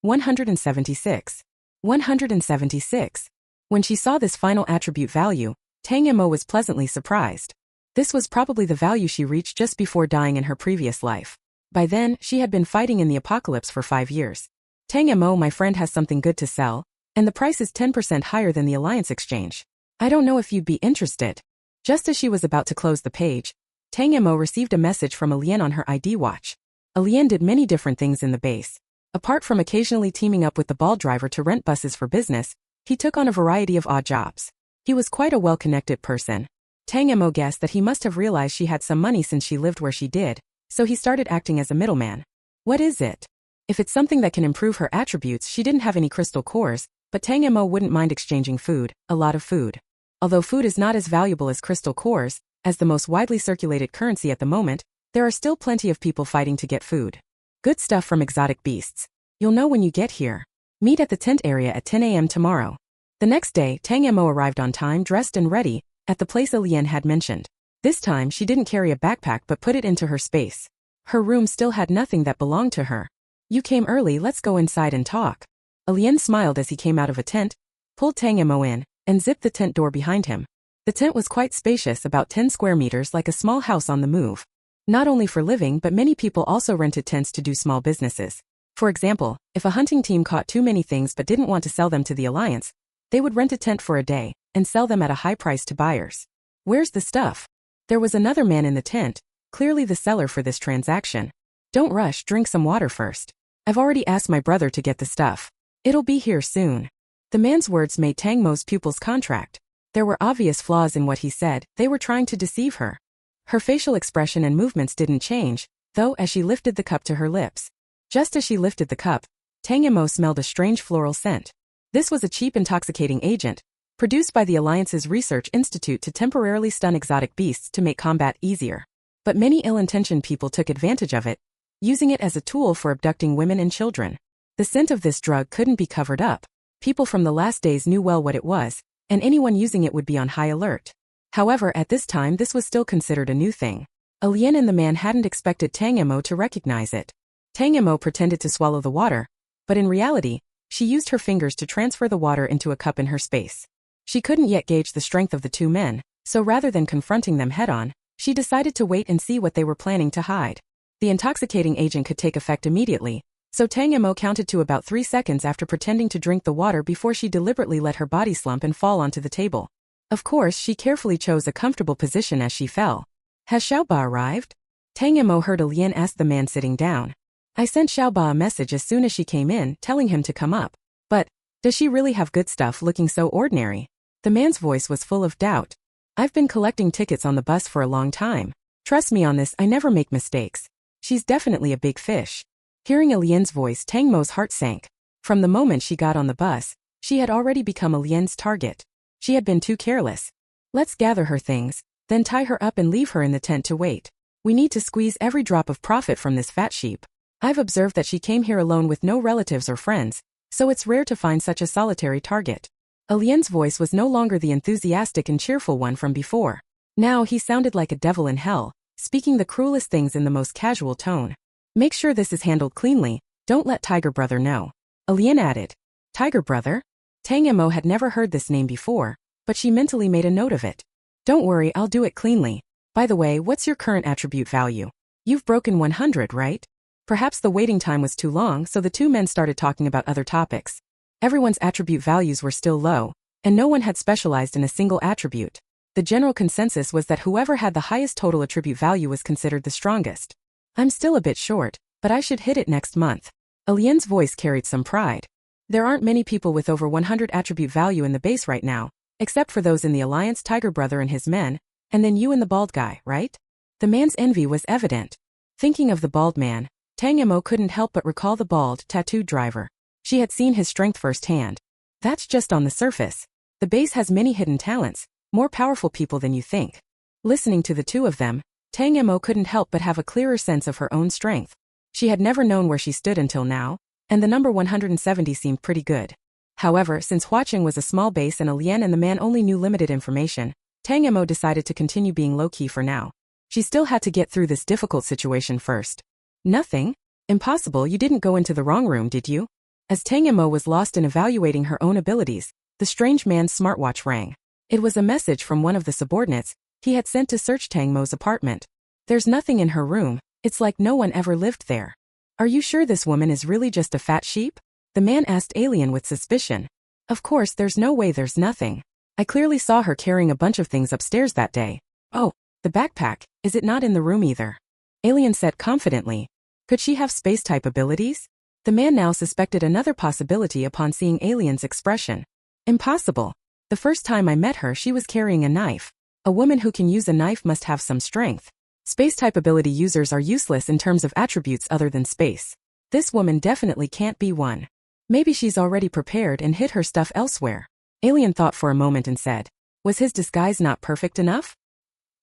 176. 176. When she saw this final attribute value, Tang Mo was pleasantly surprised. This was probably the value she reached just before dying in her previous life. By then, she had been fighting in the apocalypse for 5 years. Tang Mo, my friend has something good to sell, and the price is 10% higher than the Alliance exchange. I don't know if you'd be interested. Just as she was about to close the page, Tang Mo received a message from Alien on her ID watch. Alien did many different things in the base. Apart from occasionally teaming up with the ball driver to rent buses for business, he took on a variety of odd jobs. He was quite a well-connected person. Tang Mo guessed that he must have realized she had some money since she lived where she did, so he started acting as a middleman. What is it? If it's something that can improve her attributes, she didn't have any crystal cores, but Tang Mo wouldn't mind exchanging food, a lot of food. Although food is not as valuable as crystal cores, as the most widely circulated currency at the moment, there are still plenty of people fighting to get food. Good stuff from exotic beasts. You'll know when you get here. Meet at the tent area at 10 a.m. tomorrow. The next day, Tang Mo arrived on time, dressed and ready, at the place Alien had mentioned. This time she didn't carry a backpack but put it into her space. Her room still had nothing that belonged to her. You came early, let's go inside and talk. Alien smiled as he came out of a tent, pulled Tang Mo in, and zipped the tent door behind him. The tent was quite spacious, about 10 square meters, like a small house on the move. Not only for living, but many people also rented tents to do small businesses. For example, if a hunting team caught too many things but didn't want to sell them to the Alliance, they would rent a tent for a day and sell them at a high price to buyers. Where's the stuff? There was another man in the tent, clearly the seller for this transaction. Don't rush, drink some water first. I've already asked my brother to get the stuff. It'll be here soon. The man's words made Tang Mo's pupils contract. There were obvious flaws in what he said. They were trying to deceive her. Her facial expression and movements didn't change, though, as she lifted the cup to her lips. Just as she lifted the cup, Tang Mo smelled a strange floral scent. This was a cheap intoxicating agent, produced by the Alliance's Research Institute to temporarily stun exotic beasts to make combat easier. But many ill-intentioned people took advantage of it, using it as a tool for abducting women and children. The scent of this drug couldn't be covered up. People from the last days knew well what it was, and anyone using it would be on high alert. However, at this time this was still considered a new thing. Alien and the man hadn't expected Tang Mo to recognize it. Tang Mo pretended to swallow the water, but in reality, she used her fingers to transfer the water into a cup in her space. She couldn't yet gauge the strength of the two men, so rather than confronting them head-on, she decided to wait and see what they were planning to hide. The intoxicating agent could take effect immediately, so Tang Mo counted to about 3 seconds after pretending to drink the water before she deliberately let her body slump and fall onto the table. Of course, she carefully chose a comfortable position as she fell. Has Xiaoba arrived? Tang Mo heard Alien ask the man sitting down. I sent Xiaoba a message as soon as she came in, telling him to come up. But, does she really have good stuff looking so ordinary? The man's voice was full of doubt. I've been collecting tickets on the bus for a long time. Trust me on this, I never make mistakes. She's definitely a big fish. Hearing Alien's voice, Tang Mo's heart sank. From the moment she got on the bus, she had already become Alien's target. She had been too careless. Let's gather her things, then tie her up and leave her in the tent to wait. We need to squeeze every drop of profit from this fat sheep. I've observed that she came here alone with no relatives or friends, so it's rare to find such a solitary target. Alien's voice was no longer the enthusiastic and cheerful one from before. Now he sounded like a devil in hell, speaking the cruelest things in the most casual tone. Make sure this is handled cleanly, don't let Tiger Brother know. Alien added. Tiger Brother? Tang Mo had never heard this name before, but she mentally made a note of it. Don't worry, I'll do it cleanly. By the way, what's your current attribute value? You've broken 100, right? Perhaps the waiting time was too long, so the two men started talking about other topics. Everyone's attribute values were still low, and no one had specialized in a single attribute. The general consensus was that whoever had the highest total attribute value was considered the strongest. I'm still a bit short, but I should hit it next month. Alien's voice carried some pride. There aren't many people with over 100 attribute value in the base right now, except for those in the Alliance, Tiger Brother and his men, and then you and the bald guy, right? The man's envy was evident. Thinking of the bald man, Tang Mo couldn't help but recall the bald, tattooed driver. She had seen his strength firsthand. That's just on the surface. The base has many hidden talents, more powerful people than you think. Listening to the two of them, Tang Mo couldn't help but have a clearer sense of her own strength. She had never known where she stood until now, and the number 170 seemed pretty good. However, since Huacheng was a small base and Alien and the man only knew limited information, Tang Mo decided to continue being low-key for now. She still had to get through this difficult situation first. Nothing? Impossible, you didn't go into the wrong room, did you? As Tang Mo was lost in evaluating her own abilities, the strange man's smartwatch rang. It was a message from one of the subordinates he had sent to search Tang Mo's apartment. There's nothing in her room, it's like no one ever lived there. Are you sure this woman is really just a fat sheep? The man asked Alien with suspicion. Of course, there's no way there's nothing. I clearly saw her carrying a bunch of things upstairs that day. Oh, the backpack, is it not in the room either? Alien said confidently. Could she have space-type abilities? The man now suspected another possibility upon seeing Alien's expression. Impossible. The first time I met her she was carrying a knife. A woman who can use a knife must have some strength. Space-type ability users are useless in terms of attributes other than space. This woman definitely can't be one. Maybe she's already prepared and hid her stuff elsewhere. Alien thought for a moment and said, was his disguise not perfect enough?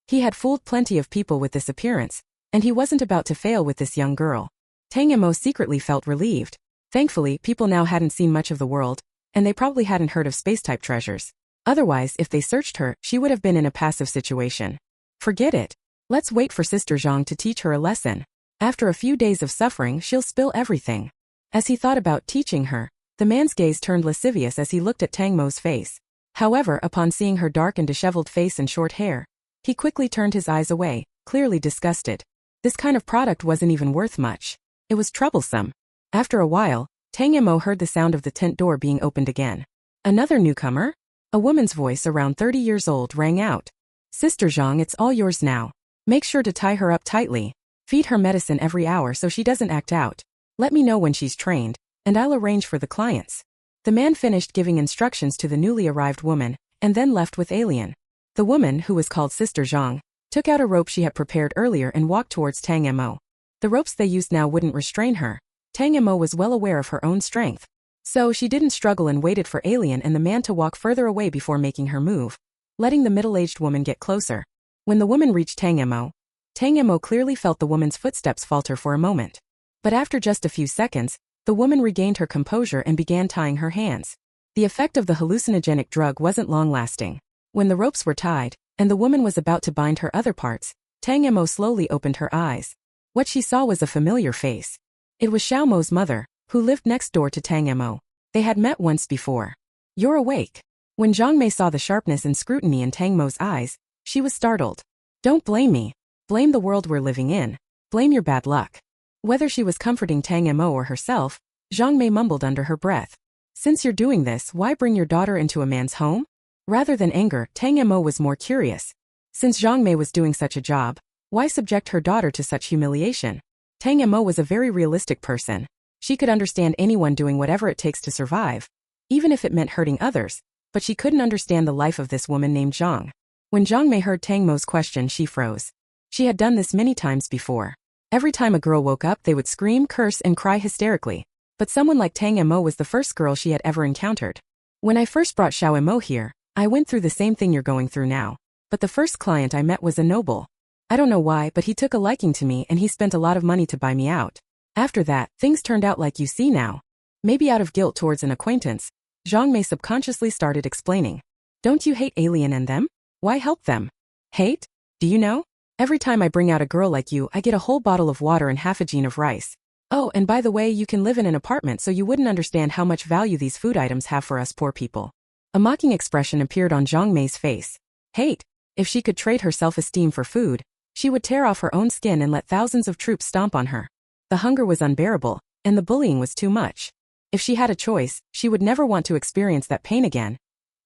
He had fooled plenty of people with this appearance, and he wasn't about to fail with this young girl. Tang Mo secretly felt relieved. Thankfully, people now hadn't seen much of the world, and they probably hadn't heard of space-type treasures. Otherwise, if they searched her, she would have been in a passive situation. Forget it. Let's wait for Sister Zhang to teach her a lesson. After a few days of suffering, she'll spill everything. As he thought about teaching her, the man's gaze turned lascivious as he looked at Tang Mo's face. However, upon seeing her dark and disheveled face and short hair, he quickly turned his eyes away, clearly disgusted. This kind of product wasn't even worth much. It was troublesome. After a while, Tang Mo heard the sound of the tent door being opened again. Another newcomer? A woman's voice around 30 years old rang out. Sister Zhang, it's all yours now. Make sure to tie her up tightly. Feed her medicine every hour so she doesn't act out. Let me know when she's trained, and I'll arrange for the clients. The man finished giving instructions to the newly arrived woman, and then left with Alien. The woman, who was called Sister Zhang, took out a rope she had prepared earlier and walked towards Tang Mo. The ropes they used now wouldn't restrain her. Tang Mo was well aware of her own strength. So she didn't struggle and waited for Alien and the man to walk further away before making her move, letting the middle-aged woman get closer. When the woman reached Tang Mo clearly felt the woman's footsteps falter for a moment. But after just a few seconds, the woman regained her composure and began tying her hands. The effect of the hallucinogenic drug wasn't long-lasting. When the ropes were tied, and the woman was about to bind her other parts, Tang Mo slowly opened her eyes. What she saw was a familiar face. It was Xiao Mo's mother, who lived next door to Tang Mo. They had met once before. You're awake. When Zhang Mei saw the sharpness and scrutiny in Tang Mo's eyes, she was startled. Don't blame me. Blame the world we're living in. Blame your bad luck. Whether she was comforting Tang Mo or herself, Zhang Mei mumbled under her breath. Since you're doing this, why bring your daughter into a man's home? Rather than anger, Tang Mo was more curious. Since Zhang Mei was doing such a job, why subject her daughter to such humiliation? Tang Mo was a very realistic person. She could understand anyone doing whatever it takes to survive, even if it meant hurting others, but she couldn't understand the life of this woman named Zhang. When Zhang Mei heard Tang Mo's question, she froze. She had done this many times before. Every time a girl woke up, they would scream, curse, and cry hysterically. But someone like Tang Mo was the first girl she had ever encountered. When I first brought Xiao Mo here, I went through the same thing you're going through now. But the first client I met was a noble. I don't know why, but he took a liking to me and he spent a lot of money to buy me out. After that, things turned out like you see now. Maybe out of guilt towards an acquaintance, Zhang Mei subconsciously started explaining. Don't you hate Alien and them? Why help them? Hate? Do you know? Every time I bring out a girl like you, I get a whole bottle of water and half a jean of rice. Oh, and by the way, you can live in an apartment so you wouldn't understand how much value these food items have for us poor people. A mocking expression appeared on Zhang Mei's face. Hate. If she could trade her self-esteem for food, she would tear off her own skin and let thousands of troops stomp on her. The hunger was unbearable, and the bullying was too much. If she had a choice, she would never want to experience that pain again,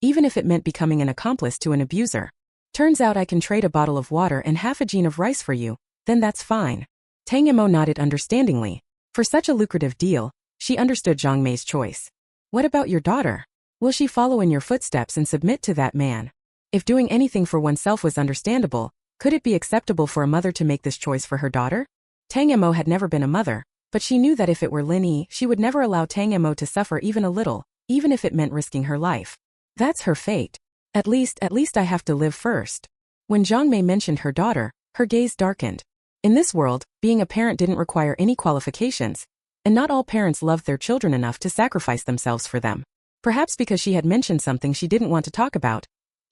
even if it meant becoming an accomplice to an abuser. Turns out I can trade a bottle of water and half a jean of rice for you, then that's fine. Tang Mo nodded understandingly. For such a lucrative deal, she understood Zhang Mei's choice. What about your daughter? Will she follow in your footsteps and submit to that man? If doing anything for oneself was understandable, could it be acceptable for a mother to make this choice for her daughter? Tang Mo had never been a mother, but she knew that if it were Lin Yi, she would never allow Tang Mo to suffer even a little, even if it meant risking her life. That's her fate. At least I have to live first. When Zhang Mei mentioned her daughter, her gaze darkened. In this world, being a parent didn't require any qualifications, and not all parents loved their children enough to sacrifice themselves for them. Perhaps because she had mentioned something she didn't want to talk about,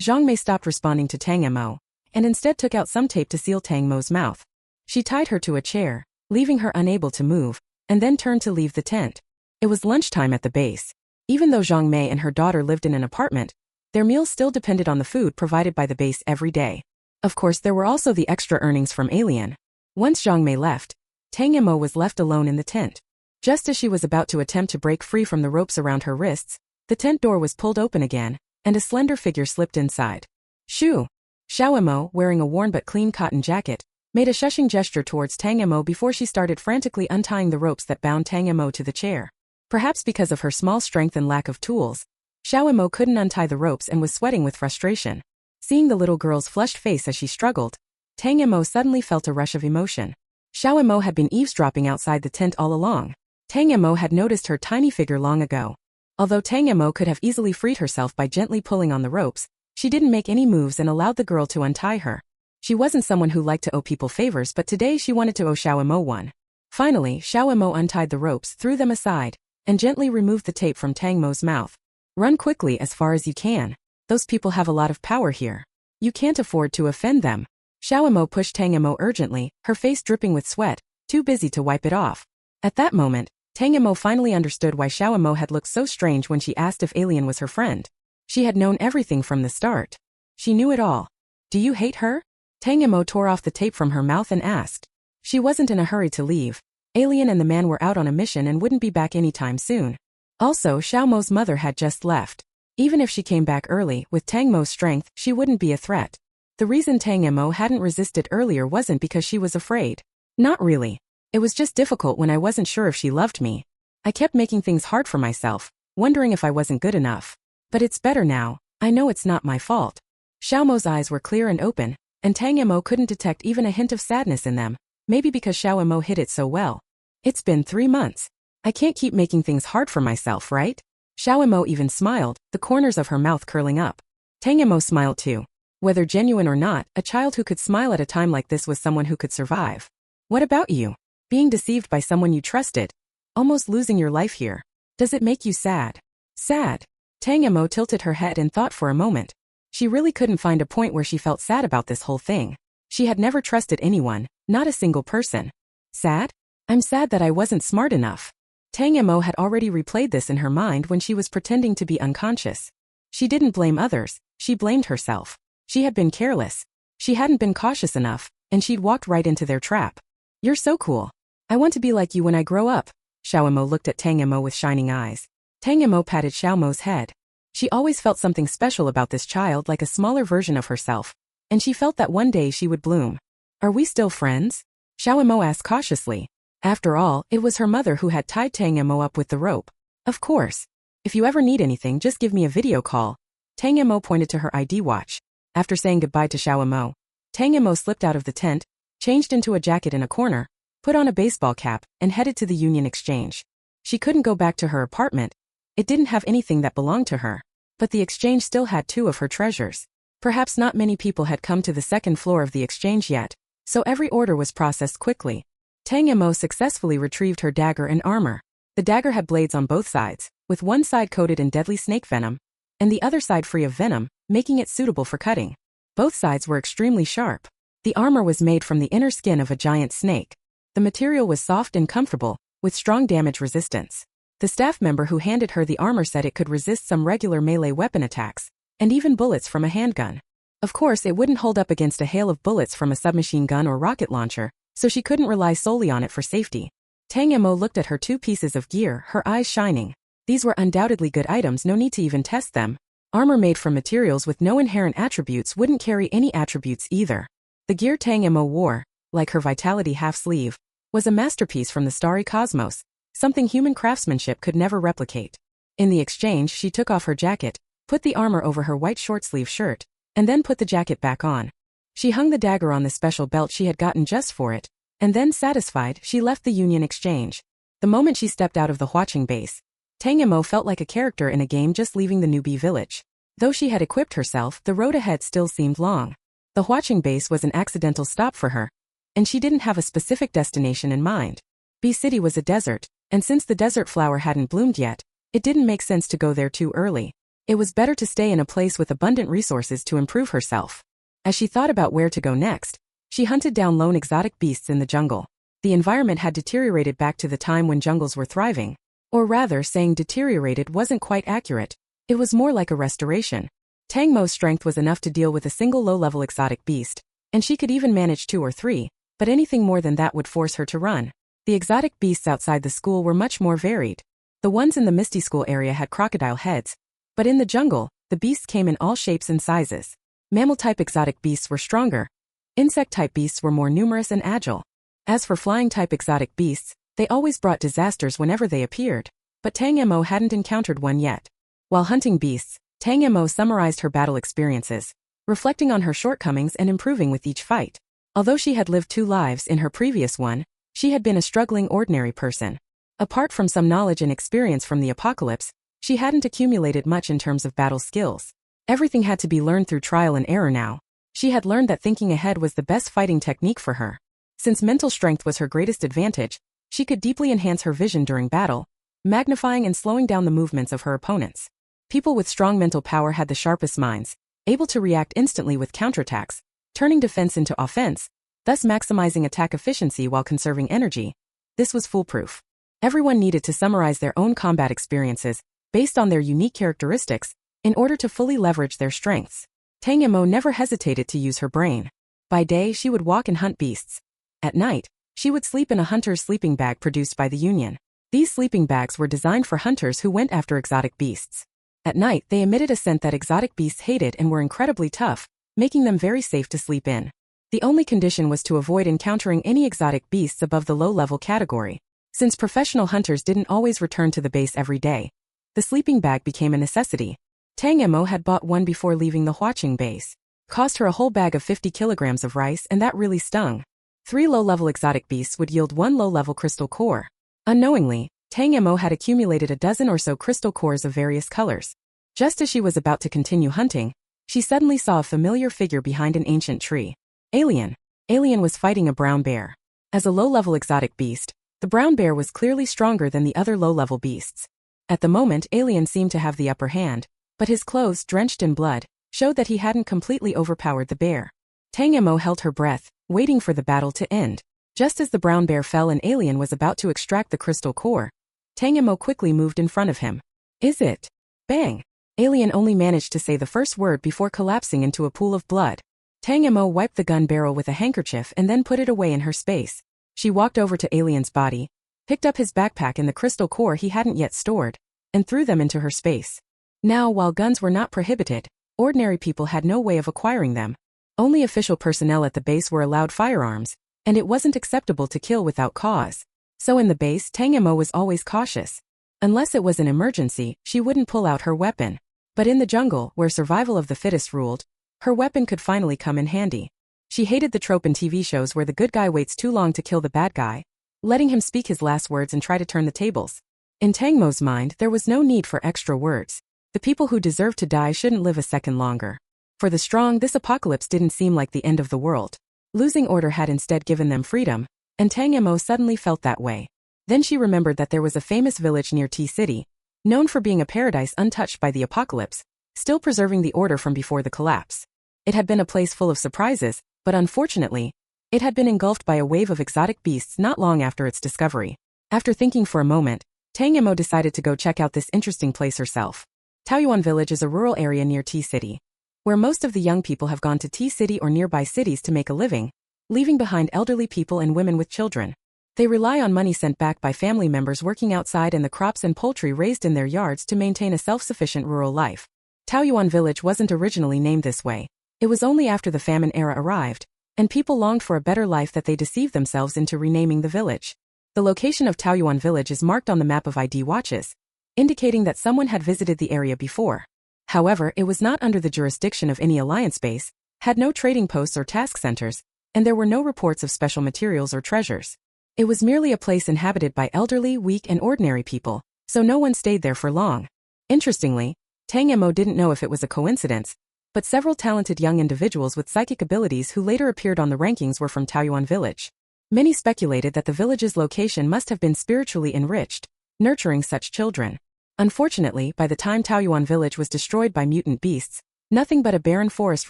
Zhang Mei stopped responding to Tang Mo, and instead took out some tape to seal Tang Mo's mouth. She tied her to a chair, leaving her unable to move, and then turned to leave the tent. It was lunchtime at the base. Even though Zhang Mei and her daughter lived in an apartment, their meals still depended on the food provided by the base every day. Of course, there were also the extra earnings from Alien. Once Zhang Mei left, Tang Mo was left alone in the tent. Just as she was about to attempt to break free from the ropes around her wrists, the tent door was pulled open again, and a slender figure slipped inside. Shoo! Xiao Mo, wearing a worn but clean cotton jacket, made a shushing gesture towards Tang Mo before she started frantically untying the ropes that bound Tang Mo to the chair. Perhaps because of her small strength and lack of tools, Xiao Mo couldn't untie the ropes and was sweating with frustration. Seeing the little girl's flushed face as she struggled, Tang Mo suddenly felt a rush of emotion. Xiao Mo had been eavesdropping outside the tent all along. Tang Mo had noticed her tiny figure long ago. Although Tang Mo could have easily freed herself by gently pulling on the ropes, she didn't make any moves and allowed the girl to untie her. She wasn't someone who liked to owe people favors, but today she wanted to owe Xiao Mo one. Finally, Xiao Mo untied the ropes, threw them aside, and gently removed the tape from Tang Mo's mouth. Run quickly as far as you can. Those people have a lot of power here. You can't afford to offend them. Xiao Mo pushed Tang Mo urgently, her face dripping with sweat, too busy to wipe it off. At that moment, Tang Mo finally understood why Xiao Mo had looked so strange when she asked if Alien was her friend. She had known everything from the start. She knew it all. Do you hate her? Tang Mo tore off the tape from her mouth and asked. She wasn't in a hurry to leave. Alien and the man were out on a mission and wouldn't be back anytime soon. Also, Xiao Mo's mother had just left. Even if she came back early, with Tang Mo's strength, she wouldn't be a threat. The reason Tang Mo hadn't resisted earlier wasn't because she was afraid. Not really. It was just difficult when I wasn't sure if she loved me. I kept making things hard for myself, wondering if I wasn't good enough. But it's better now. I know it's not my fault. Xiao Mo's eyes were clear and open, and Tang Mo couldn't detect even a hint of sadness in them, maybe because Xiao Mo hid it so well. It's been 3 months. I can't keep making things hard for myself, right? Xiao Mo even smiled, the corners of her mouth curling up. Tang Mo smiled too. Whether genuine or not, a child who could smile at a time like this was someone who could survive. What about you? Being deceived by someone you trusted. Almost losing your life here. Does it make you sad? Sad? Tang Mo tilted her head and thought for a moment. She really couldn't find a point where she felt sad about this whole thing. She had never trusted anyone, not a single person. Sad? I'm sad that I wasn't smart enough. Tang Mo had already replayed this in her mind when she was pretending to be unconscious. She didn't blame others, she blamed herself. She had been careless. She hadn't been cautious enough, and she'd walked right into their trap. You're so cool. I want to be like you when I grow up. Xiao Mo looked at Tang Mo with shining eyes. Tang Mo patted Xiao Mo's head. She always felt something special about this child, like a smaller version of herself, and she felt that one day she would bloom. Are we still friends? Xiao Mo asked cautiously. After all, it was her mother who had tied Tang Mo up with the rope. Of course. If you ever need anything, just give me a video call. Tang Mo pointed to her ID watch. After saying goodbye to Xiao Mo, Tang Mo slipped out of the tent, changed into a jacket in a corner, put on a baseball cap, and headed to the Union Exchange. She couldn't go back to her apartment. It didn't have anything that belonged to her. But the exchange still had 2 of her treasures. Perhaps not many people had come to the 2nd floor of the exchange yet, so every order was processed quickly. Tang Mo successfully retrieved her dagger and armor. The dagger had blades on both sides, with one side coated in deadly snake venom, and the other side free of venom, making it suitable for cutting. Both sides were extremely sharp. The armor was made from the inner skin of a giant snake. The material was soft and comfortable, with strong damage resistance. The staff member who handed her the armor said it could resist some regular melee weapon attacks, and even bullets from a handgun. Of course, it wouldn't hold up against a hail of bullets from a submachine gun or rocket launcher, so she couldn't rely solely on it for safety. Tang Mo looked at her 2 pieces of gear, her eyes shining. These were undoubtedly good items, no need to even test them. Armor made from materials with no inherent attributes wouldn't carry any attributes either. The gear Tang Mo wore, like her Vitality half-sleeve, was a masterpiece from the starry cosmos, something human craftsmanship could never replicate. In the exchange, she took off her jacket, put the armor over her white short-sleeve shirt, and then put the jacket back on. She hung the dagger on the special belt she had gotten just for it, and then, satisfied, she left the Union Exchange. The moment she stepped out of the watching base, Tang Mo felt like a character in a game just leaving the newbie village. Though she had equipped herself, the road ahead still seemed long. The watching base was an accidental stop for her, and she didn't have a specific destination in mind. B City was a desert, and since the desert flower hadn't bloomed yet, it didn't make sense to go there too early. It was better to stay in a place with abundant resources to improve herself. As she thought about where to go next, she hunted down lone exotic beasts in the jungle. The environment had deteriorated back to the time when jungles were thriving. Or rather, saying deteriorated wasn't quite accurate. It was more like a restoration. Tang Mo's strength was enough to deal with a single low-level exotic beast, and she could even manage 2 or 3, but anything more than that would force her to run. The exotic beasts outside the school were much more varied. The ones in the Misty School area had crocodile heads, but in the jungle, the beasts came in all shapes and sizes. Mammal-type exotic beasts were stronger. Insect-type beasts were more numerous and agile. As for flying-type exotic beasts, they always brought disasters whenever they appeared, but Tang Mo hadn't encountered one yet. While hunting beasts, Tang Mo summarized her battle experiences. reflecting on her shortcomings and improving with each fight. Although she had lived 2 lives in her previous one, she had been a struggling ordinary person. Apart from some knowledge and experience from the apocalypse, she hadn't accumulated much in terms of battle skills. Everything had to be learned through trial and error now. She had learned that thinking ahead was the best fighting technique for her. Since mental strength was her greatest advantage, she could deeply enhance her vision during battle, magnifying and slowing down the movements of her opponents. People with strong mental power had the sharpest minds, able to react instantly with counterattacks, turning defense into offense, thus maximizing attack efficiency while conserving energy. This was foolproof. Everyone needed to summarize their own combat experiences, based on their unique characteristics, in order to fully leverage their strengths. Tang Mo never hesitated to use her brain. By day she would walk and hunt beasts. At night, she would sleep in a hunter's sleeping bag produced by the Union. These sleeping bags were designed for hunters who went after exotic beasts. At night they emitted a scent that exotic beasts hated and were incredibly tough, making them very safe to sleep in. The only condition was to avoid encountering any exotic beasts above the low-level category. Since professional hunters didn't always return to the base every day, the sleeping bag became a necessity. Tang Mo had bought one before leaving the Huaching base. Cost her a whole bag of 50 kilograms of rice, and that really stung. 3 low-level exotic beasts would yield 1 low-level crystal core. Unknowingly, Tang Mo had accumulated a dozen or so crystal cores of various colors. Just as she was about to continue hunting, she suddenly saw a familiar figure behind an ancient tree. Alien. Alien was fighting a brown bear. As a low-level exotic beast, the brown bear was clearly stronger than the other low-level beasts. At the moment, Alien seemed to have the upper hand, but his clothes, drenched in blood, showed that he hadn't completely overpowered the bear. Tang Mo held her breath, waiting for the battle to end. Just as the brown bear fell and Alien was about to extract the crystal core, Tang Mo quickly moved in front of him. Is it? Bang! Alien only managed to say the first word before collapsing into a pool of blood. Tang Mo wiped the gun barrel with a handkerchief and then put it away in her space. She walked over to Alien's body, picked up his backpack and the crystal core he hadn't yet stored, and threw them into her space. Now, while guns were not prohibited, ordinary people had no way of acquiring them. Only official personnel at the base were allowed firearms, and it wasn't acceptable to kill without cause. So in the base, Tang Mo was always cautious. Unless it was an emergency, she wouldn't pull out her weapon. But in the jungle, where survival of the fittest ruled, her weapon could finally come in handy. She hated the trope in TV shows where the good guy waits too long to kill the bad guy, letting him speak his last words and try to turn the tables. In Tang Mo's mind, there was no need for extra words. The people who deserved to die shouldn't live a second longer. For the strong, this apocalypse didn't seem like the end of the world. Losing order had instead given them freedom, and Tang Mo suddenly felt that way. Then she remembered that there was a famous village near T-City, known for being a paradise untouched by the apocalypse, still preserving the order from before the collapse. It had been a place full of surprises, but unfortunately, it had been engulfed by a wave of exotic beasts not long after its discovery. After thinking for a moment, Tang Mo decided to go check out this interesting place herself. Taoyuan Village is a rural area near T-City, where most of the young people have gone to T-City or nearby cities to make a living, leaving behind elderly people and women with children. They rely on money sent back by family members working outside and the crops and poultry raised in their yards to maintain a self-sufficient rural life. Taoyuan Village wasn't originally named this way. It was only after the famine era arrived, and people longed for a better life that they deceived themselves into renaming the village. The location of Taoyuan Village is marked on the map of ID watches, indicating that someone had visited the area before. However, it was not under the jurisdiction of any alliance base, had no trading posts or task centers, and there were no reports of special materials or treasures. It was merely a place inhabited by elderly, weak, and ordinary people, so no one stayed there for long. Interestingly, Tang Mo didn't know if it was a coincidence, but several talented young individuals with psychic abilities who later appeared on the rankings were from Taoyuan Village. Many speculated that the village's location must have been spiritually enriched, nurturing such children. Unfortunately, by the time Taoyuan Village was destroyed by mutant beasts, nothing but a barren forest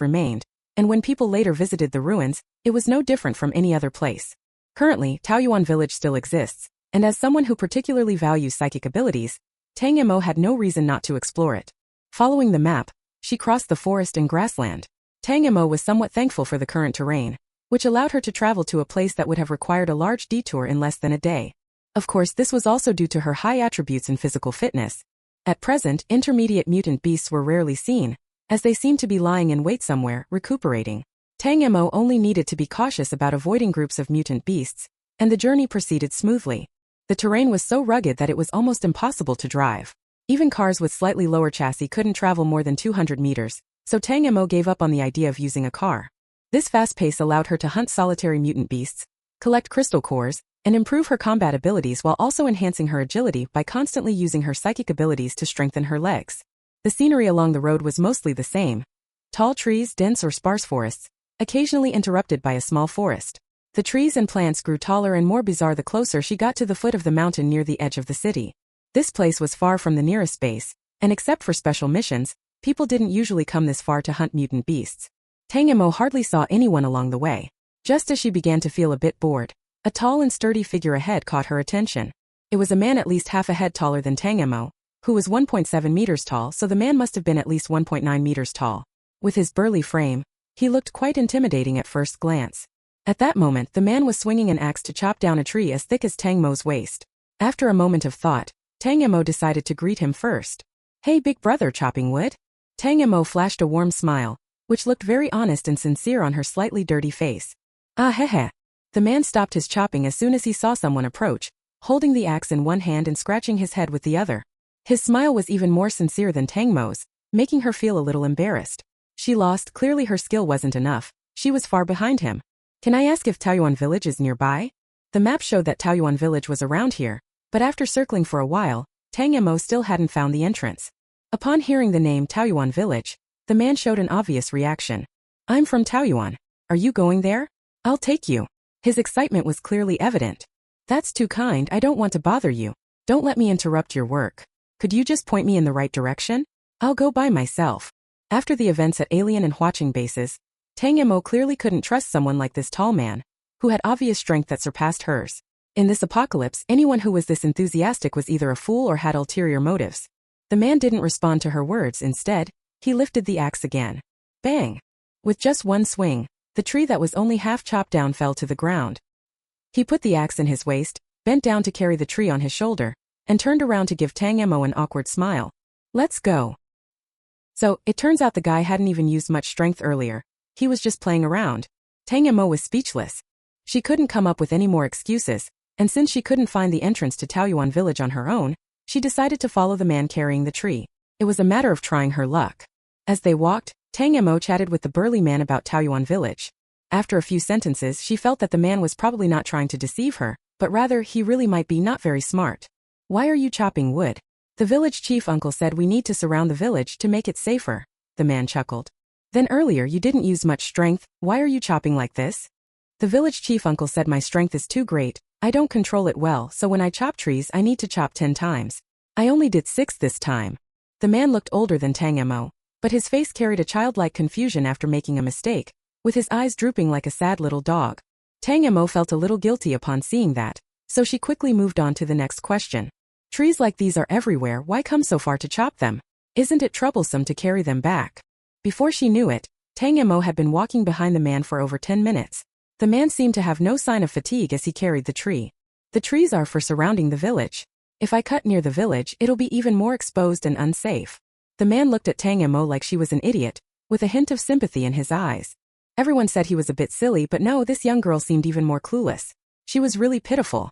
remained, and when people later visited the ruins, it was no different from any other place. Currently, Taoyuan Village still exists, and as someone who particularly values psychic abilities, Tang Mo had no reason not to explore it. Following the map, she crossed the forest and grassland. Tang Mo was somewhat thankful for the current terrain, which allowed her to travel to a place that would have required a large detour in less than a day. Of course, this was also due to her high attributes in physical fitness. At present, intermediate mutant beasts were rarely seen, as they seemed to be lying in wait somewhere, recuperating. Tang Mo only needed to be cautious about avoiding groups of mutant beasts, and the journey proceeded smoothly. The terrain was so rugged that it was almost impossible to drive. Even cars with slightly lower chassis couldn't travel more than 200 meters, so Tang Mo gave up on the idea of using a car. This fast pace allowed her to hunt solitary mutant beasts, collect crystal cores, and improve her combat abilities while also enhancing her agility by constantly using her psychic abilities to strengthen her legs. The scenery along the road was mostly the same. Tall trees, dense or sparse forests, occasionally interrupted by a small forest. The trees and plants grew taller and more bizarre the closer she got to the foot of the mountain near the edge of the city. This place was far from the nearest base, and except for special missions, people didn't usually come this far to hunt mutant beasts. Tang Mo hardly saw anyone along the way. Just as she began to feel a bit bored, a tall and sturdy figure ahead caught her attention. It was a man at least half a head taller than Tang Mo, who was 1.7 meters tall, so the man must have been at least 1.9 meters tall. With his burly frame, he looked quite intimidating at first glance. At that moment, the man was swinging an axe to chop down a tree as thick as Tang Mo's waist. After a moment of thought, Tang Mo decided to greet him first. "Hey big brother, chopping wood?" Tang Mo flashed a warm smile, which looked very honest and sincere on her slightly dirty face. "Ah hehe." The man stopped his chopping as soon as he saw someone approach, holding the axe in one hand and scratching his head with the other. His smile was even more sincere than Tang Mo's, making her feel a little embarrassed. She lost, clearly her skill wasn't enough. She was far behind him. "Can I ask if Taoyuan village is nearby?" The map showed that Taoyuan village was around here, but after circling for a while, Tang Mo still hadn't found the entrance. Upon hearing the name Taoyuan village, the man showed an obvious reaction. "I'm from Taoyuan. Are you going there? I'll take you." His excitement was clearly evident. "That's too kind, I don't want to bother you. Don't let me interrupt your work. Could you just point me in the right direction? I'll go by myself." After the events at Alien and Watching bases, Tang Mo clearly couldn't trust someone like this tall man, who had obvious strength that surpassed hers. In this apocalypse, anyone who was this enthusiastic was either a fool or had ulterior motives. The man didn't respond to her words. Instead, he lifted the axe again. Bang! With just one swing, the tree that was only half chopped down fell to the ground. He put the axe in his waist, bent down to carry the tree on his shoulder, and turned around to give Tang Mo an awkward smile. "Let's go." So, it turns out the guy hadn't even used much strength earlier. He was just playing around. Tang Mo was speechless. She couldn't come up with any more excuses, and since she couldn't find the entrance to Taoyuan village on her own, she decided to follow the man carrying the tree. It was a matter of trying her luck. As they walked, Tang Mo chatted with the burly man about Taoyuan village. After a few sentences, she felt that the man was probably not trying to deceive her, but rather he really might be not very smart. "Why are you chopping wood?" "The village chief uncle said we need to surround the village to make it safer," the man chuckled. "Then earlier you didn't use much strength, why are you chopping like this?" "The village chief uncle said my strength is too great, I don't control it well, so when I chop trees I need to chop 10 times. I only did 6 this time." The man looked older than Tang Mo, but his face carried a childlike confusion after making a mistake, with his eyes drooping like a sad little dog. Tang Mo felt a little guilty upon seeing that, so she quickly moved on to the next question. "Trees like these are everywhere, why come so far to chop them? Isn't it troublesome to carry them back?" Before she knew it, Tang Mo had been walking behind the man for over 10 minutes. The man seemed to have no sign of fatigue as he carried the tree. "The trees are for surrounding the village. If I cut near the village, it'll be even more exposed and unsafe." The man looked at Tang Mo like she was an idiot, with a hint of sympathy in his eyes. Everyone said he was a bit silly, but no, this young girl seemed even more clueless. She was really pitiful.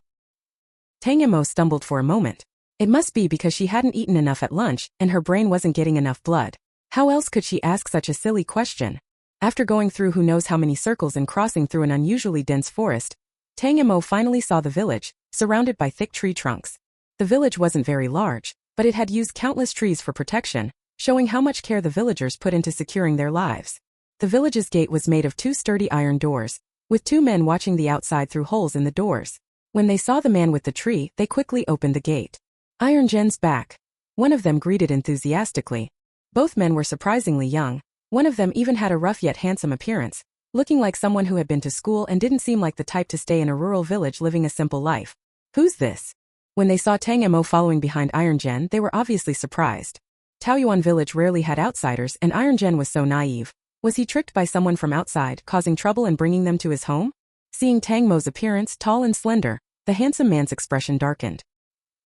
Tang Mo stumbled for a moment. It must be because she hadn't eaten enough at lunch, and her brain wasn't getting enough blood. How else could she ask such a silly question? After going through who knows how many circles and crossing through an unusually dense forest, Tang Mo finally saw the village, surrounded by thick tree trunks. The village wasn't very large, but it had used countless trees for protection, showing how much care the villagers put into securing their lives. The village's gate was made of 2 sturdy iron doors, with 2 men watching the outside through holes in the doors. When they saw the man with the tree, they quickly opened the gate. "Iron Gen's back," one of them greeted enthusiastically. Both men were surprisingly young. One of them even had a rough yet handsome appearance, looking like someone who had been to school and didn't seem like the type to stay in a rural village living a simple life. "Who's this?" When they saw Tang Mo following behind Iron Gen, they were obviously surprised. Taoyuan village rarely had outsiders, and Iron Gen was so naive. Was he tricked by someone from outside, causing trouble and bringing them to his home? Seeing Tang Mo's appearance, tall and slender, the handsome man's expression darkened.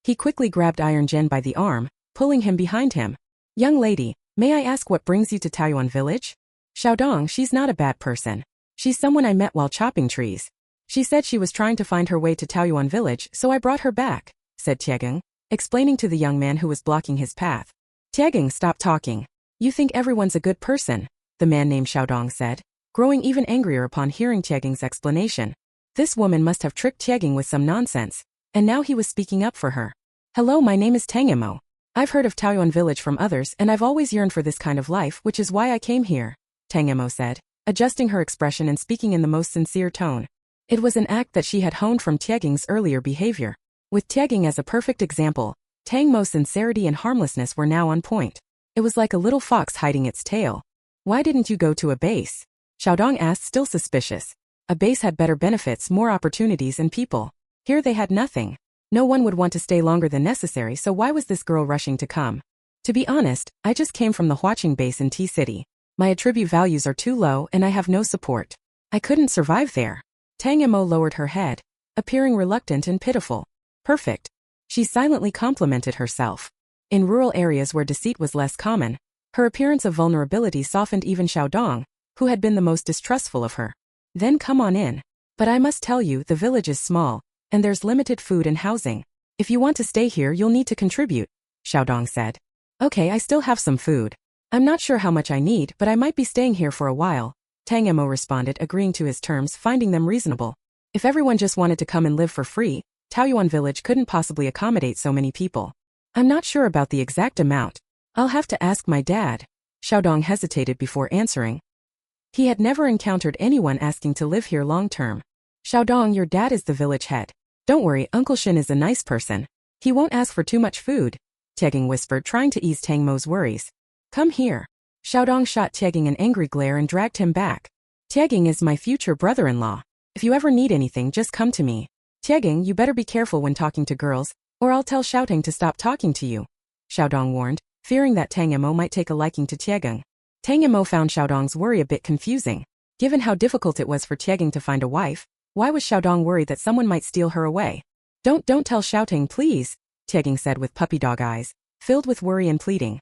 He quickly grabbed Iron Gen by the arm, pulling him behind him. "Young lady, may I ask what brings you to Taoyuan village?" "Xiaodong, she's not a bad person. She's someone I met while chopping trees. She said she was trying to find her way to Taoyuan village, so I brought her back," said Tiegeng, explaining to the young man who was blocking his path. Tiegeng stopped talking. You think everyone's a good person, the man named Xiaodong said, growing even angrier upon hearing Tieging's explanation. This woman must have tricked Tieging with some nonsense, and now he was speaking up for her. Hello, my name is Tang Mo. I've heard of Taoyuan village from others and I've always yearned for this kind of life, which is why I came here, Tang Mo said, adjusting her expression and speaking in the most sincere tone. It was an act that she had honed from Tieging's earlier behavior. With Tieging as a perfect example, Tang Mo's sincerity and harmlessness were now on point. It was like a little fox hiding its tail. Why didn't you go to a base? Xiaodong asked, still suspicious. A base had better benefits, more opportunities and people. Here they had nothing. No one would want to stay longer than necessary, so why was this girl rushing to come? To be honest, I just came from the Huaqing base in T-City. My attribute values are too low and I have no support. I couldn't survive there. Tang Mo lowered her head, appearing reluctant and pitiful. Perfect. She silently complimented herself. In rural areas where deceit was less common, her appearance of vulnerability softened even Xiaodong, who had been the most distrustful of her. Then come on in. But I must tell you, the village is small, and there's limited food and housing. If you want to stay here, you'll need to contribute, Xiaodong said. Okay, I still have some food. I'm not sure how much I need, but I might be staying here for a while, Tang Mo responded, agreeing to his terms, finding them reasonable. If everyone just wanted to come and live for free, Taoyuan village couldn't possibly accommodate so many people. I'm not sure about the exact amount. I'll have to ask my dad. Xiaodong hesitated before answering. He had never encountered anyone asking to live here long-term. Xiaodong, your dad is the village head. Don't worry, Uncle Shin is a nice person. He won't ask for too much food, Tieging whispered, trying to ease Tang Mo's worries. Come here. Xiaodong shot Tieging an angry glare and dragged him back. Tieging is my future brother-in-law. If you ever need anything, just come to me. Tieging, you better be careful when talking to girls, or I'll tell Xiaoting to stop talking to you, Xiaodong warned, fearing that Tang Mo might take a liking to Tieging. Tang Mo found Xiaodong's worry a bit confusing. Given how difficult it was for Tieging to find a wife, why was Xiaodong worried that someone might steal her away? Don't tell Xiaoting, please, Tieging said with puppy dog eyes, filled with worry and pleading.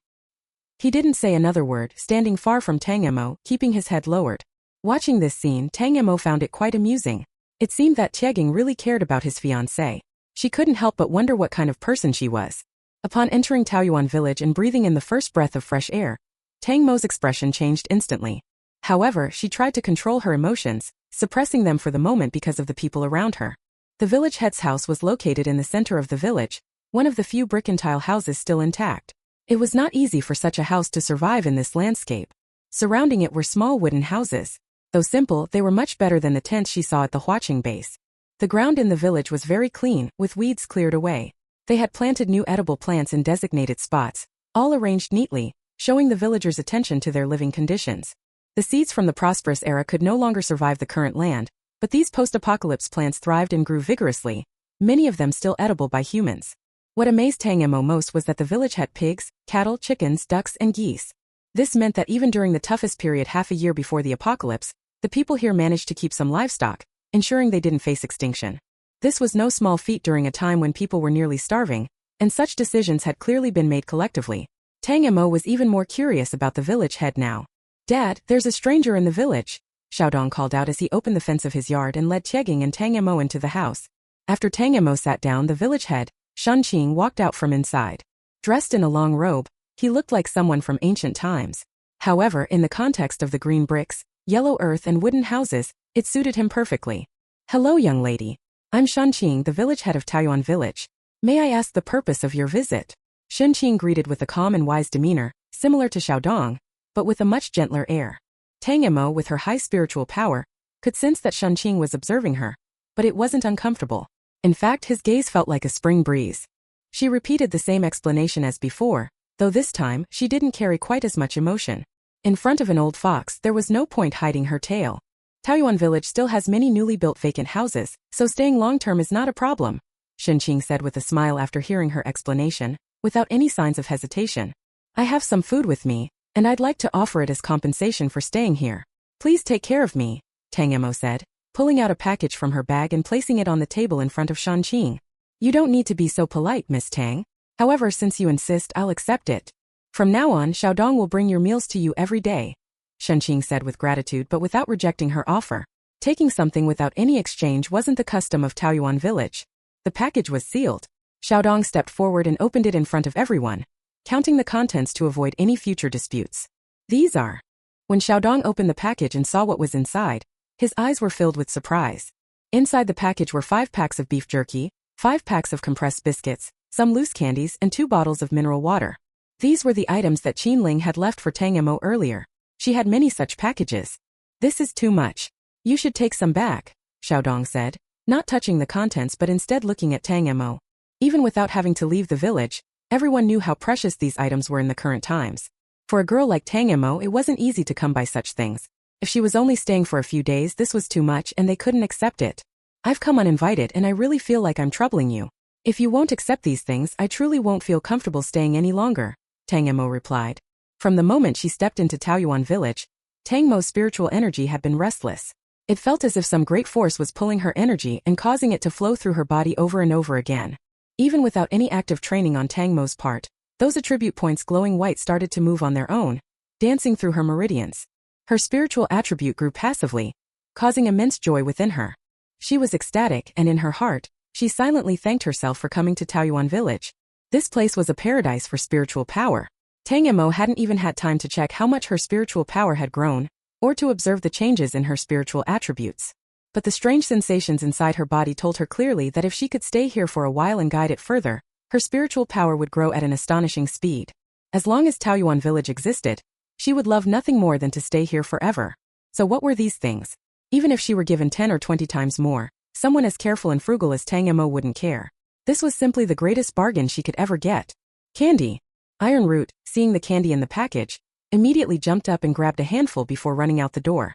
He didn't say another word, standing far from Tang Mo, keeping his head lowered. Watching this scene, Tang Mo found it quite amusing. It seemed that Tieging really cared about his fiancée. She couldn't help but wonder what kind of person she was. Upon entering Taoyuan village and breathing in the first breath of fresh air, Tang Mo's expression changed instantly. However, she tried to control her emotions, suppressing them for the moment because of the people around her. The village head's house was located in the center of the village, one of the few brick and tile houses still intact. It was not easy for such a house to survive in this landscape. Surrounding it were small wooden houses. Though simple, they were much better than the tents she saw at the Huaqing base. The ground in the village was very clean, with weeds cleared away. They had planted new edible plants in designated spots, all arranged neatly, showing the villagers' attention to their living conditions. The seeds from the prosperous era could no longer survive the current land, but these post-apocalypse plants thrived and grew vigorously, many of them still edible by humans. What amazed Tang Mo most was that the village had pigs, cattle, chickens, ducks, and geese. This meant that even during the toughest period half a year before the apocalypse, the people here managed to keep some livestock, ensuring they didn't face extinction. This was no small feat during a time when people were nearly starving, and such decisions had clearly been made collectively. Tang Mo was even more curious about the village head now. Dad, there's a stranger in the village, Xiaodong called out as he opened the fence of his yard and led Tieging and Tang Mo into the house. After Tang Mo sat down, the village head, Shan Qing, walked out from inside. Dressed in a long robe, he looked like someone from ancient times. However, in the context of the green bricks, yellow earth and wooden houses, it suited him perfectly. Hello, young lady. I'm Shan Qing, the village head of Taoyuan village. May I ask the purpose of your visit? Shan Qing greeted with a calm and wise demeanor, similar to Xiaodong, but with a much gentler air. Tang Mo, with her high spiritual power, could sense that Shan Qing was observing her, but it wasn't uncomfortable. In fact, his gaze felt like a spring breeze. She repeated the same explanation as before, though this time, she didn't carry quite as much emotion. In front of an old fox, there was no point hiding her tail. Taoyuan village still has many newly built vacant houses, so staying long-term is not a problem, Shan Qing said with a smile after hearing her explanation, without any signs of hesitation. I have some food with me, and I'd like to offer it as compensation for staying here. Please take care of me, Tang Mo said, pulling out a package from her bag and placing it on the table in front of Shan Qing. You don't need to be so polite, Miss Tang. However, since you insist, I'll accept it. From now on, Xiaodong will bring your meals to you every day, Shan Qing said with gratitude but without rejecting her offer. Taking something without any exchange wasn't the custom of Taoyuan village. The package was sealed. Xiaodong stepped forward and opened it in front of everyone. counting the contents to avoid any future disputes. These are. When Xiaodong opened the package and saw what was inside, his eyes were filled with surprise. Inside the package were 5 packs of beef jerky, 5 packs of compressed biscuits, some loose candies, and 2 bottles of mineral water. These were the items that Qinling had left for Tang Mo earlier. She had many such packages. This is too much. You should take some back, Xiaodong said, not touching the contents but instead looking at Tang Mo. Even without having to leave the village, everyone knew how precious these items were in the current times. For a girl like Tang Mo, it wasn't easy to come by such things. If she was only staying for a few days, this was too much and they couldn't accept it. I've come uninvited and I really feel like I'm troubling you. If you won't accept these things, I truly won't feel comfortable staying any longer, Tang Mo replied. From the moment she stepped into Taoyuan village, Tang Mo's spiritual energy had been restless. It felt as if some great force was pulling her energy and causing it to flow through her body over and over again. Even without any active training on Tang Mo's part, those attribute points glowing white started to move on their own, dancing through her meridians. Her spiritual attribute grew passively, causing immense joy within her. She was ecstatic and in her heart, she silently thanked herself for coming to Taoyuan village. This place was a paradise for spiritual power. Tang Mo hadn't even had time to check how much her spiritual power had grown, or to observe the changes in her spiritual attributes. But the strange sensations inside her body told her clearly that if she could stay here for a while and guide it further, her spiritual power would grow at an astonishing speed. As long as Taoyuan village existed, she would love nothing more than to stay here forever. So what were these things? Even if she were given 10 or 20 times more, someone as careful and frugal as Tang Mo wouldn't care. This was simply the greatest bargain she could ever get. Candy. Iron Root, seeing the candy in the package, immediately jumped up and grabbed a handful before running out the door.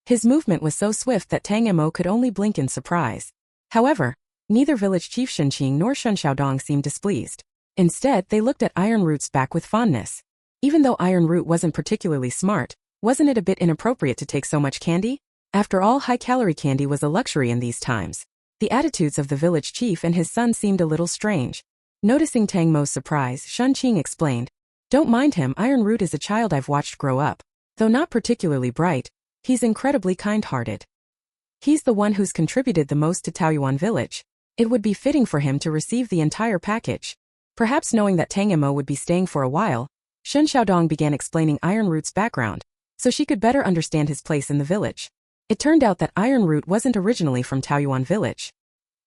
His movement was so swift that Tang Mo could only blink in surprise. However, neither village chief Shenqing nor Shen Xiaodong seemed displeased. Instead, they looked at Iron Root's back with fondness. Even though Iron Root wasn't particularly smart, wasn't it a bit inappropriate to take so much candy? After all, high-calorie candy was a luxury in these times. The attitudes of the village chief and his son seemed a little strange. Noticing Tang Mo's surprise, Shenqing explained, "Don't mind him, Iron Root is a child I've watched grow up. Though not particularly bright, he's incredibly kind-hearted. He's the one who's contributed the most to Taoyuan village. It would be fitting for him to receive the entire package." Perhaps knowing that Tang Mo would be staying for a while, Shen Xiaodong began explaining Iron Root's background, so she could better understand his place in the village. It turned out that Iron Root wasn't originally from Taoyuan village.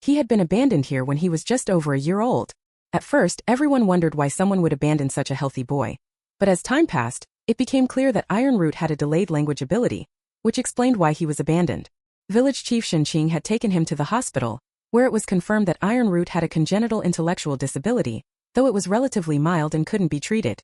He had been abandoned here when he was just over a year old. At first, everyone wondered why someone would abandon such a healthy boy. But as time passed, it became clear that Iron Root had a delayed language ability, which explained why he was abandoned. Village Chief Shenqing had taken him to the hospital, where it was confirmed that Iron Root had a congenital intellectual disability, though it was relatively mild and couldn't be treated.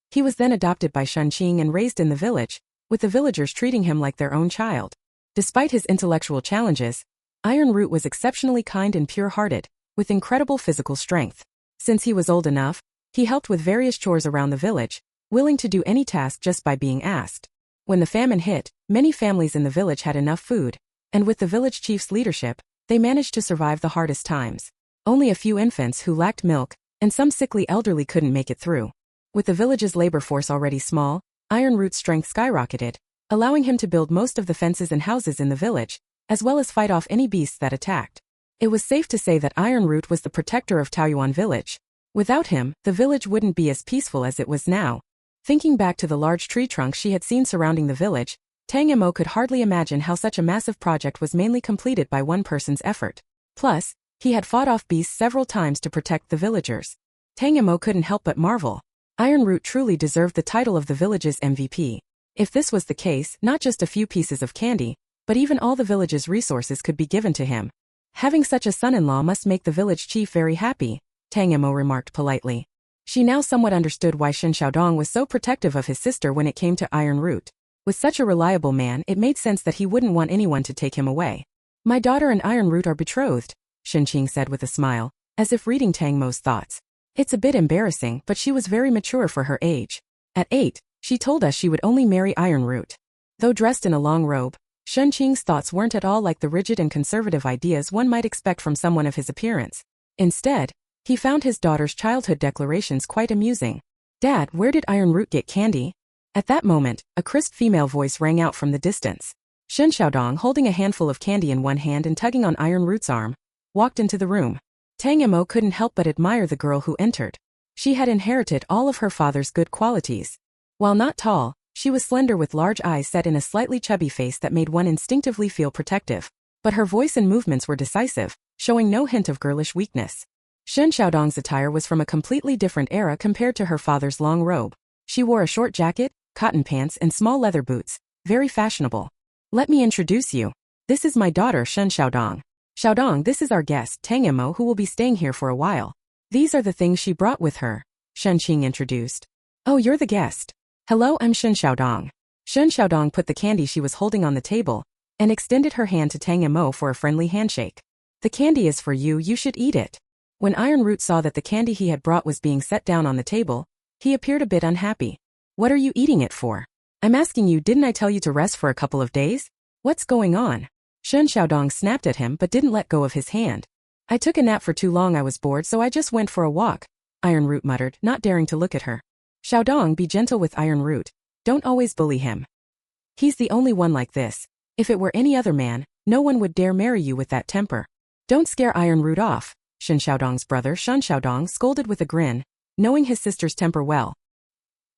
He was then adopted by Shenqing and raised in the village, with the villagers treating him like their own child. Despite his intellectual challenges, Iron Root was exceptionally kind and pure-hearted, with incredible physical strength. Since he was old enough, he helped with various chores around the village, willing to do any task just by being asked. When the famine hit, many families in the village had enough food, and with the village chief's leadership, they managed to survive the hardest times. Only a few infants who lacked milk, and some sickly elderly couldn't make it through. With the village's labor force already small, Iron Root's strength skyrocketed, allowing him to build most of the fences and houses in the village, as well as fight off any beasts that attacked. It was safe to say that Iron Root was the protector of Taoyuan village. Without him, the village wouldn't be as peaceful as it was now. Thinking back to the large tree trunks she had seen surrounding the village, Tang Mo could hardly imagine how such a massive project was mainly completed by one person's effort. Plus, he had fought off beasts several times to protect the villagers. Tang Mo couldn't help but marvel. Iron Root truly deserved the title of the village's MVP. If this was the case, not just a few pieces of candy, but even all the village's resources could be given to him. Having such a son-in-law must make the village chief very happy, Tang Mo remarked politely. She now somewhat understood why Shen Xiaodong was so protective of his sister when it came to Iron Root. With such a reliable man, it made sense that he wouldn't want anyone to take him away. "My daughter and Iron Root are betrothed," Shenqing said with a smile, as if reading Tang Mo's thoughts. It's a bit embarrassing, but she was very mature for her age. At 8, she told us she would only marry Iron Root. Though dressed in a long robe, Shenqing's thoughts weren't at all like the rigid and conservative ideas one might expect from someone of his appearance. Instead, he found his daughter's childhood declarations quite amusing. "Dad, where did Iron Root get candy?" At that moment, a crisp female voice rang out from the distance. Shen Xiaodong, holding a handful of candy in one hand and tugging on Iron Root's arm, walked into the room. Tang Mo couldn't help but admire the girl who entered. She had inherited all of her father's good qualities. While not tall, she was slender with large eyes set in a slightly chubby face that made one instinctively feel protective. But her voice and movements were decisive, showing no hint of girlish weakness. Shen Xiaodong's attire was from a completely different era compared to her father's long robe. She wore a short jacket, cotton pants and small leather boots, very fashionable. Let me introduce you. This is my daughter Shen Xiaodong. Xiaodong, this is our guest Tang Mo who will be staying here for a while. These are the things she brought with her, Shen Qing introduced. Oh, you're the guest. Hello, I'm Shen Xiaodong. Shen Xiaodong put the candy she was holding on the table and extended her hand to Tang Mo for a friendly handshake. The candy is for you, you should eat it. When Iron Root saw that the candy he had brought was being set down on the table, he appeared a bit unhappy. What are you eating it for? I'm asking you, didn't I tell you to rest for a couple of days? What's going on? Shen Xiaodong snapped at him but didn't let go of his hand. I took a nap for too long, I was bored so I just went for a walk, Iron Root muttered, not daring to look at her. Xiaodong, be gentle with Iron Root. Don't always bully him. He's the only one like this. If it were any other man, no one would dare marry you with that temper. Don't scare Iron Root off, Shen Xiaodong's brother Shen Xiaodong scolded with a grin, knowing his sister's temper well.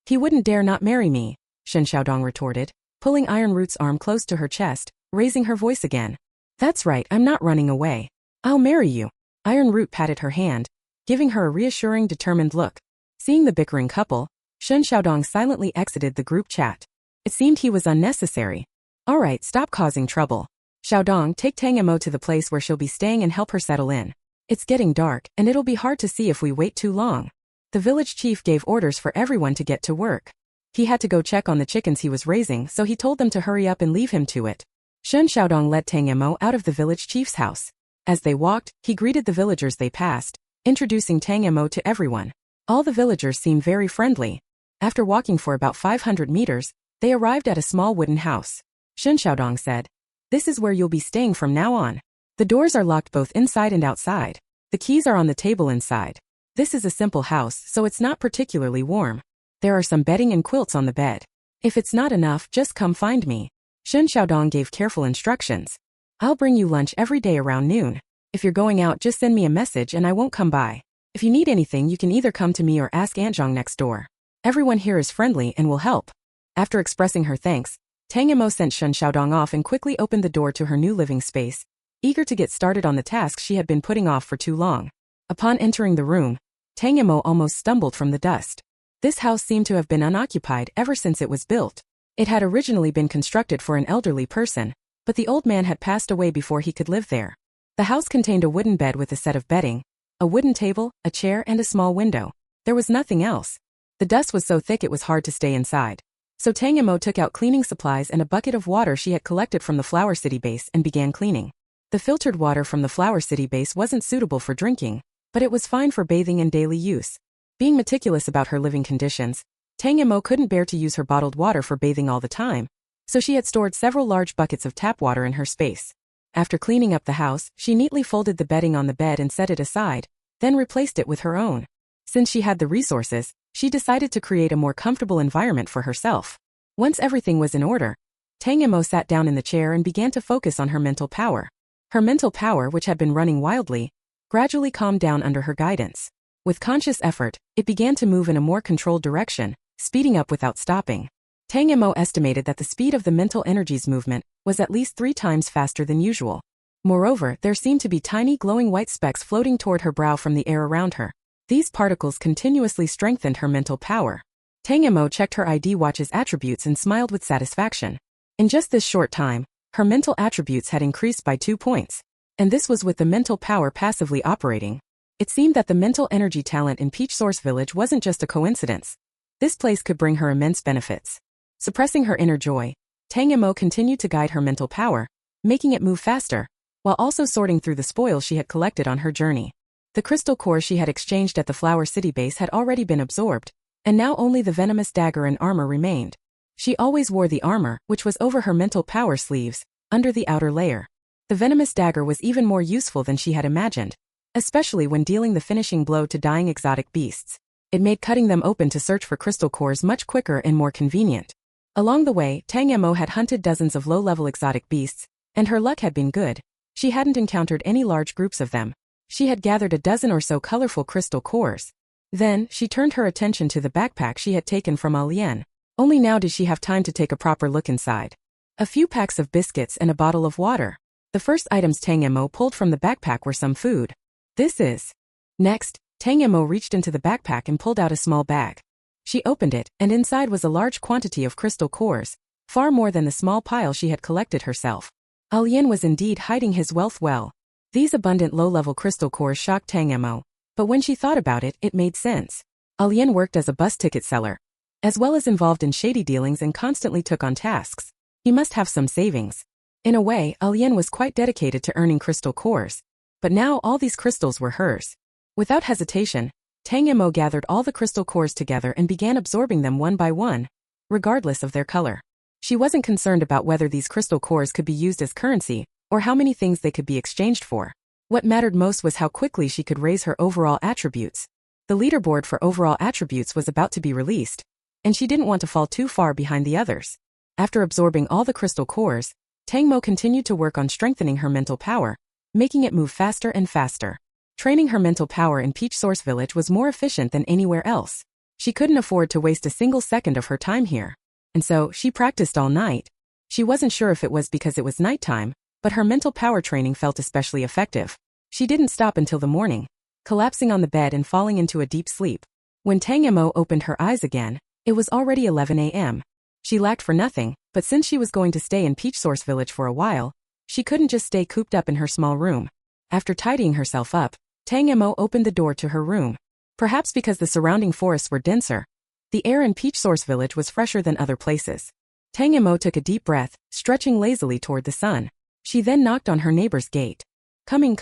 He wouldn't dare not marry me, Shen Xiaodong retorted, pulling Iron Root's arm close to her chest, raising her voice again. That's right, I'm not running away. I'll marry you. Iron Root patted her hand, giving her a reassuring, determined look. Seeing the bickering couple, Shen Xiaodong silently exited the group chat. It seemed he was unnecessary. Alright, stop causing trouble. Xiaodong, take Tang Mo to the place where she'll be staying and help her settle in. It's getting dark, and it'll be hard to see if we wait too long. The village chief gave orders for everyone to get to work. He had to go check on the chickens he was raising, so he told them to hurry up and leave him to it. Shen Xiaodong led Tang Mo out of the village chief's house. As they walked, he greeted the villagers they passed, introducing Tang Mo to everyone. All the villagers seemed very friendly. After walking for about 500 meters, they arrived at a small wooden house. Shen Xiaodong said, "This is where you'll be staying from now on. The doors are locked both inside and outside. The keys are on the table inside. This is a simple house, so it's not particularly warm. There are some bedding and quilts on the bed. If it's not enough, just come find me." Shen Xiaodong gave careful instructions. "I'll bring you lunch every day around noon. If you're going out, just send me a message and I won't come by. If you need anything, you can either come to me or ask Aunt Zhang next door. Everyone here is friendly and will help." After expressing her thanks, Tang Mo sent Shen Xiaodong off and quickly opened the door to her new living space, eager to get started on the task she had been putting off for too long. Upon entering the room, Tang Mo almost stumbled from the dust. This house seemed to have been unoccupied ever since it was built. It had originally been constructed for an elderly person, but the old man had passed away before he could live there. The house contained a wooden bed with a set of bedding, a wooden table, a chair and a small window. There was nothing else. The dust was so thick it was hard to stay inside. So Tang Mo took out cleaning supplies and a bucket of water she had collected from the Flower City base and began cleaning. The filtered water from the Flower City base wasn't suitable for drinking, but it was fine for bathing and daily use. Being meticulous about her living conditions, Tang Mo couldn't bear to use her bottled water for bathing all the time, so she had stored several large buckets of tap water in her space. After cleaning up the house, she neatly folded the bedding on the bed and set it aside, then replaced it with her own. Since she had the resources, she decided to create a more comfortable environment for herself. Once everything was in order, Tang Mo sat down in the chair and began to focus on her mental power. Her mental power, which had been running wildly, gradually calmed down under her guidance. With conscious effort, it began to move in a more controlled direction, speeding up without stopping. Tang Mo estimated that the speed of the mental energies movement was at least 3 times faster than usual. Moreover, there seemed to be tiny glowing white specks floating toward her brow from the air around her. These particles continuously strengthened her mental power. Tang Mo checked her ID watch's attributes and smiled with satisfaction. In just this short time, her mental attributes had increased by 2 points. And this was with the mental power passively operating. It seemed that the mental energy talent in Peach Source Village wasn't just a coincidence. This place could bring her immense benefits. Suppressing her inner joy, Tang Mo continued to guide her mental power, making it move faster, while also sorting through the spoils she had collected on her journey. The crystal cores she had exchanged at the Flower City base had already been absorbed, and now only the venomous dagger and armor remained. She always wore the armor, which was over her mental power sleeves, under the outer layer. The venomous dagger was even more useful than she had imagined, especially when dealing the finishing blow to dying exotic beasts. It made cutting them open to search for crystal cores much quicker and more convenient. Along the way, Tang Mo had hunted dozens of low-level exotic beasts, and her luck had been good. She hadn't encountered any large groups of them. She had gathered a dozen or so colorful crystal cores. Then, she turned her attention to the backpack she had taken from Alien. Only now did she have time to take a proper look inside. A few packs of biscuits and a bottle of water. The first items Tang Mo pulled from the backpack were some food. This is. Next, Tang Mo reached into the backpack and pulled out a small bag. She opened it, and inside was a large quantity of crystal cores, far more than the small pile she had collected herself. Alien was indeed hiding his wealth well. These abundant low-level crystal cores shocked Tang Mo, but when she thought about it, it made sense. Alien worked as a bus ticket seller, as well as involved in shady dealings and constantly took on tasks. He must have some savings. In a way, Alien was quite dedicated to earning crystal cores. But now all these crystals were hers. Without hesitation, Tang Mo gathered all the crystal cores together and began absorbing them one by one, regardless of their color. She wasn't concerned about whether these crystal cores could be used as currency, or how many things they could be exchanged for. What mattered most was how quickly she could raise her overall attributes. The leaderboard for overall attributes was about to be released, and she didn't want to fall too far behind the others. After absorbing all the crystal cores, Tang Mo continued to work on strengthening her mental power, making it move faster and faster. Training her mental power in Peach Source Village was more efficient than anywhere else. She couldn't afford to waste a single second of her time here. And so, she practiced all night. She wasn't sure if it was because it was nighttime, but her mental power training felt especially effective. She didn't stop until the morning, collapsing on the bed and falling into a deep sleep. When Tang Mo opened her eyes again, it was already 11 a.m. She lacked for nothing, but since she was going to stay in Peach Source Village for a while, she couldn't just stay cooped up in her small room. After tidying herself up, Tang Mo opened the door to her room. Perhaps because the surrounding forests were denser, the air in Peach Source Village was fresher than other places. Tang Mo took a deep breath, stretching lazily toward the sun. She then knocked on her neighbor's gate. Coming.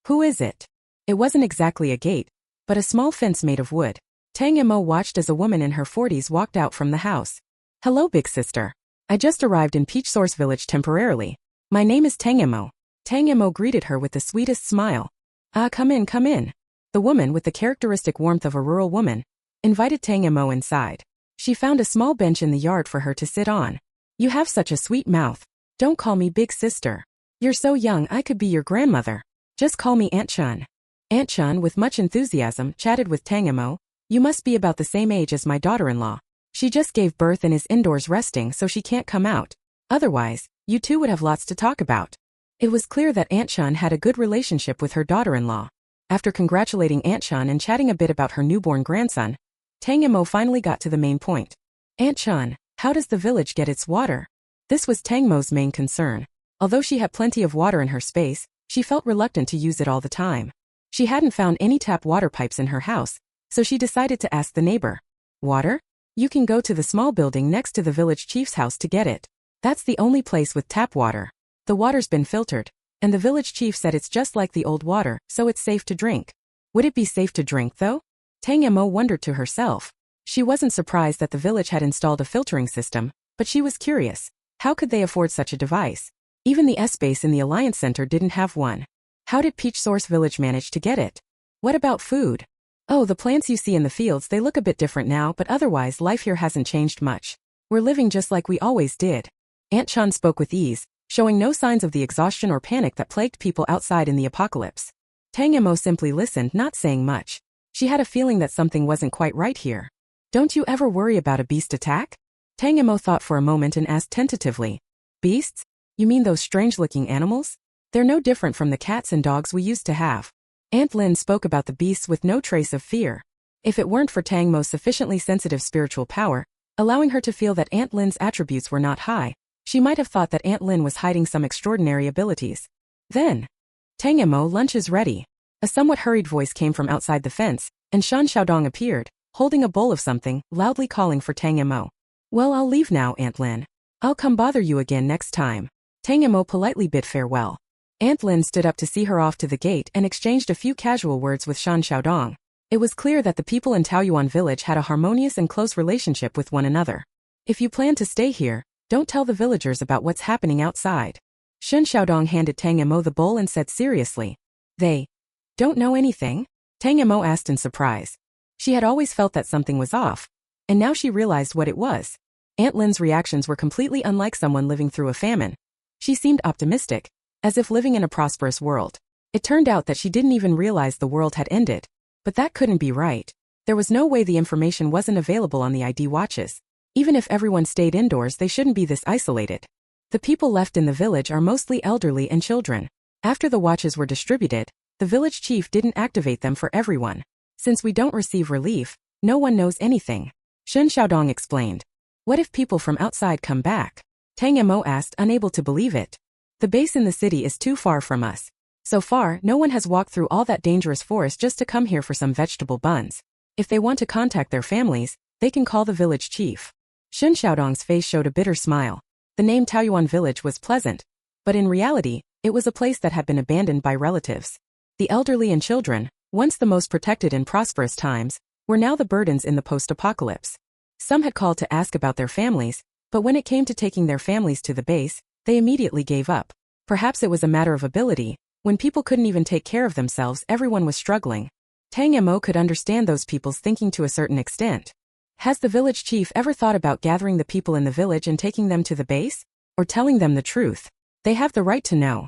Who is it? It wasn't exactly a gate, but a small fence made of wood. Tang Mo watched as a woman in her 40s walked out from the house. Hello, big sister. I just arrived in Peach Source Village temporarily. My name is Tang Mo. Tang Mo greeted her with the sweetest smile. Come in. The woman, with the characteristic warmth of a rural woman, invited Tang Mo inside. She found a small bench in the yard for her to sit on. You have such a sweet mouth. Don't call me big sister. You're so young I could be your grandmother. Just call me Aunt Chun. Aunt Chun, with much enthusiasm, chatted with Tang Mo. You must be about the same age as my daughter-in-law. She just gave birth and is indoors resting, so she can't come out. Otherwise, you two would have lots to talk about. It was clear that Aunt Chun had a good relationship with her daughter-in-law. After congratulating Aunt Chun and chatting a bit about her newborn grandson, Tang Mo finally got to the main point. Aunt Chun, how does the village get its water? This was Tang Mo's main concern. Although she had plenty of water in her space, she felt reluctant to use it all the time. She hadn't found any tap water pipes in her house, so she decided to ask the neighbor. Water? You can go to the small building next to the village chief's house to get it. That's the only place with tap water. The water's been filtered, and the village chief said it's just like the old water, so it's safe to drink. Would it be safe to drink though? Tang Mo wondered to herself. She wasn't surprised that the village had installed a filtering system, but she was curious. How could they afford such a device? Even the S-Base in the Alliance Center didn't have one. How did Peach Source Village manage to get it? What about food? Oh, the plants you see in the fields, they look a bit different now, but otherwise life here hasn't changed much. We're living just like we always did. Aunt Chun spoke with ease, showing no signs of the exhaustion or panic that plagued people outside in the apocalypse. Tang Mo simply listened, not saying much. She had a feeling that something wasn't quite right here. Don't you ever worry about a beast attack? Tang Mo thought for a moment and asked tentatively. Beasts? You mean those strange-looking animals? They're no different from the cats and dogs we used to have. Aunt Lin spoke about the beasts with no trace of fear. If it weren't for Tang Mo's sufficiently sensitive spiritual power, allowing her to feel that Aunt Lin's attributes were not high, she might have thought that Aunt Lin was hiding some extraordinary abilities. Then, Tang Mo, lunch is ready. A somewhat hurried voice came from outside the fence, and Shan Xiaodong appeared, holding a bowl of something, loudly calling for Tang Mo. Well, I'll leave now, Aunt Lin. I'll come bother you again next time. Tang Mo politely bid farewell. Aunt Lin stood up to see her off to the gate and exchanged a few casual words with Shan Xiaodong. It was clear that the people in Taoyuan village had a harmonious and close relationship with one another. If you plan to stay here, don't tell the villagers about what's happening outside. Shan Xiaodong handed Tang Mo the bowl and said seriously. They don't know anything? Tang Mo asked in surprise. She had always felt that something was off, and now she realized what it was. Aunt Lin's reactions were completely unlike someone living through a famine. She seemed optimistic, as if living in a prosperous world. It turned out that she didn't even realize the world had ended. But that couldn't be right. There was no way the information wasn't available on the ID watches. Even if everyone stayed indoors, they shouldn't be this isolated. The people left in the village are mostly elderly and children. After the watches were distributed, the village chief didn't activate them for everyone. Since we don't receive relief, no one knows anything. Shen Xiaodong explained. What if people from outside come back? Tang Mo asked, unable to believe it. The base in the city is too far from us. So far, no one has walked through all that dangerous forest just to come here for some vegetable buns. If they want to contact their families, they can call the village chief. Shen Xiaodong's face showed a bitter smile. The name Taoyuan village was pleasant, but in reality, it was a place that had been abandoned by relatives. The elderly and children, once the most protected in prosperous times, were now the burdens in the post-apocalypse. Some had called to ask about their families, but when it came to taking their families to the base, they immediately gave up. Perhaps it was a matter of ability. When people couldn't even take care of themselves, everyone was struggling. Tang Mo could understand those people's thinking to a certain extent. Has the village chief ever thought about gathering the people in the village and taking them to the base? Or telling them the truth? They have the right to know.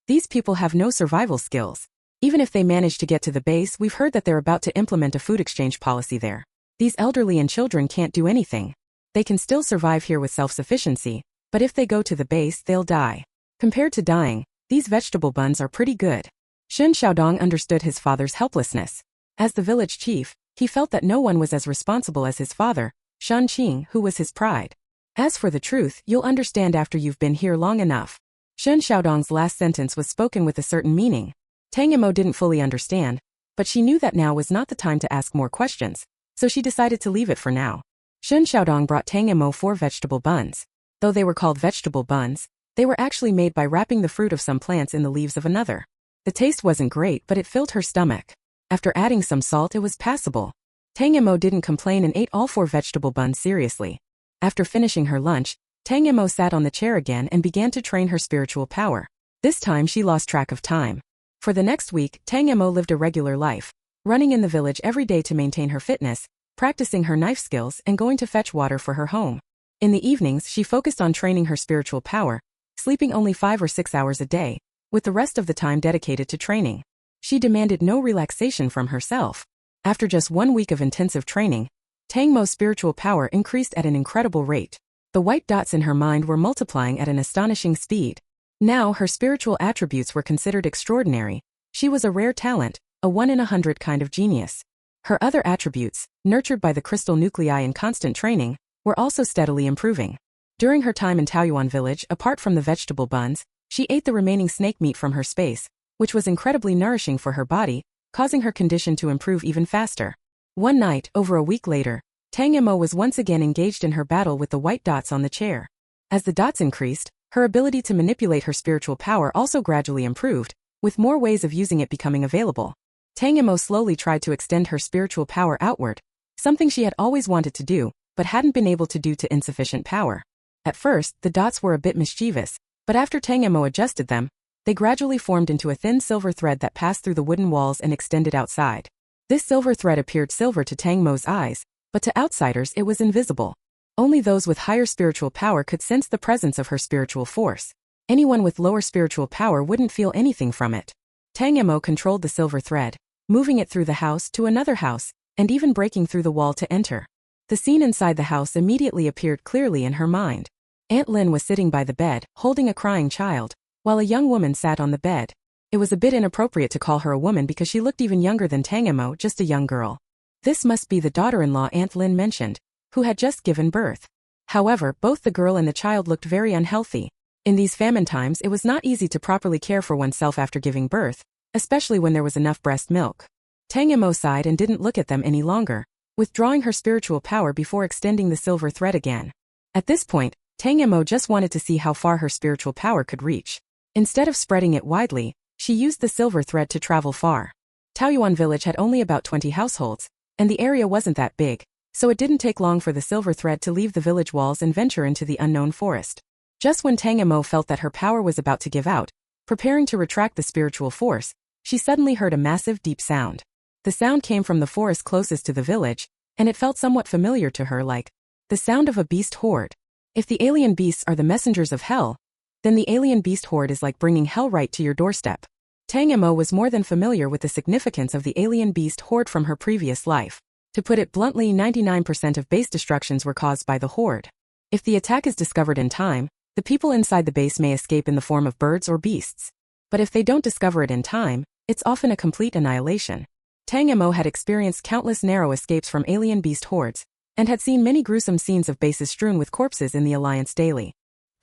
These people have no survival skills. Even if they manage to get to the base, we've heard that they're about to implement a food exchange policy there. These elderly and children can't do anything. They can still survive here with self-sufficiency, but if they go to the base, they'll die. Compared to dying, these vegetable buns are pretty good. Shen Xiaodong understood his father's helplessness. As the village chief, he felt that no one was as responsible as his father, Shan Qing, who was his pride. As for the truth, you'll understand after you've been here long enough. Shen Xiaodong's last sentence was spoken with a certain meaning. Tang Mo didn't fully understand, but she knew that now was not the time to ask more questions, so she decided to leave it for now. Shen Xiaodong brought Tang Mo 4 vegetable buns. Though they were called vegetable buns, they were actually made by wrapping the fruit of some plants in the leaves of another. The taste wasn't great, but it filled her stomach. After adding some salt, it was passable. Tang Mo didn't complain and ate all 4 vegetable buns seriously. After finishing her lunch, Tang Mo sat on the chair again and began to train her spiritual power. This time she lost track of time. For the next week, Tang Mo lived a regular life, running in the village every day to maintain her fitness, practicing her knife skills and going to fetch water for her home. In the evenings, she focused on training her spiritual power, sleeping only 5 or 6 hours a day, with the rest of the time dedicated to training. She demanded no relaxation from herself. After just 1 week of intensive training, Tang Mo's spiritual power increased at an incredible rate. The white dots in her mind were multiplying at an astonishing speed. Now her spiritual attributes were considered extraordinary. She was a rare talent, a 1 in 100 kind of genius. Her other attributes, nurtured by the crystal nuclei and constant training, were also steadily improving. During her time in Taoyuan village, apart from the vegetable buns, she ate the remaining snake meat from her space, which was incredibly nourishing for her body, causing her condition to improve even faster. One night, over a week later, Tang Mo was once again engaged in her battle with the white dots on the chair. As the dots increased, her ability to manipulate her spiritual power also gradually improved, with more ways of using it becoming available. Tang Mo slowly tried to extend her spiritual power outward, something she had always wanted to do, but hadn't been able to due to insufficient power. At first, the dots were a bit mischievous, but after Tang Mo adjusted them, they gradually formed into a thin silver thread that passed through the wooden walls and extended outside. This silver thread appeared silver to Tang Mo's eyes, but to outsiders it was invisible. Only those with higher spiritual power could sense the presence of her spiritual force. Anyone with lower spiritual power wouldn't feel anything from it. Tang Mo controlled the silver thread, moving it through the house to another house, and even breaking through the wall to enter. The scene inside the house immediately appeared clearly in her mind. Aunt Lin was sitting by the bed, holding a crying child, while a young woman sat on the bed. It was a bit inappropriate to call her a woman because she looked even younger than Tang Mo, just a young girl. This must be the daughter-in-law Aunt Lin mentioned, who had just given birth. However, both the girl and the child looked very unhealthy. In these famine times, it was not easy to properly care for oneself after giving birth, especially when there was enough breast milk. Tang Mo sighed and didn't look at them any longer, withdrawing her spiritual power before extending the silver thread again. At this point, Tang Mo just wanted to see how far her spiritual power could reach. Instead of spreading it widely, she used the silver thread to travel far. Taoyuan village had only about 20 households, and the area wasn't that big, so it didn't take long for the silver thread to leave the village walls and venture into the unknown forest. Just when Tang Mo felt that her power was about to give out, preparing to retract the spiritual force, she suddenly heard a massive deep sound. The sound came from the forest closest to the village, and it felt somewhat familiar to her, like the sound of a beast horde. If the alien beasts are the messengers of hell, then the alien beast horde is like bringing hell right to your doorstep. Tang Mo was more than familiar with the significance of the alien beast horde from her previous life. To put it bluntly, 99% of base destructions were caused by the horde. If the attack is discovered in time, the people inside the base may escape in the form of birds or beasts. But if they don't discover it in time, it's often a complete annihilation. Tang Mo had experienced countless narrow escapes from alien beast hordes, and had seen many gruesome scenes of bases strewn with corpses in the Alliance daily.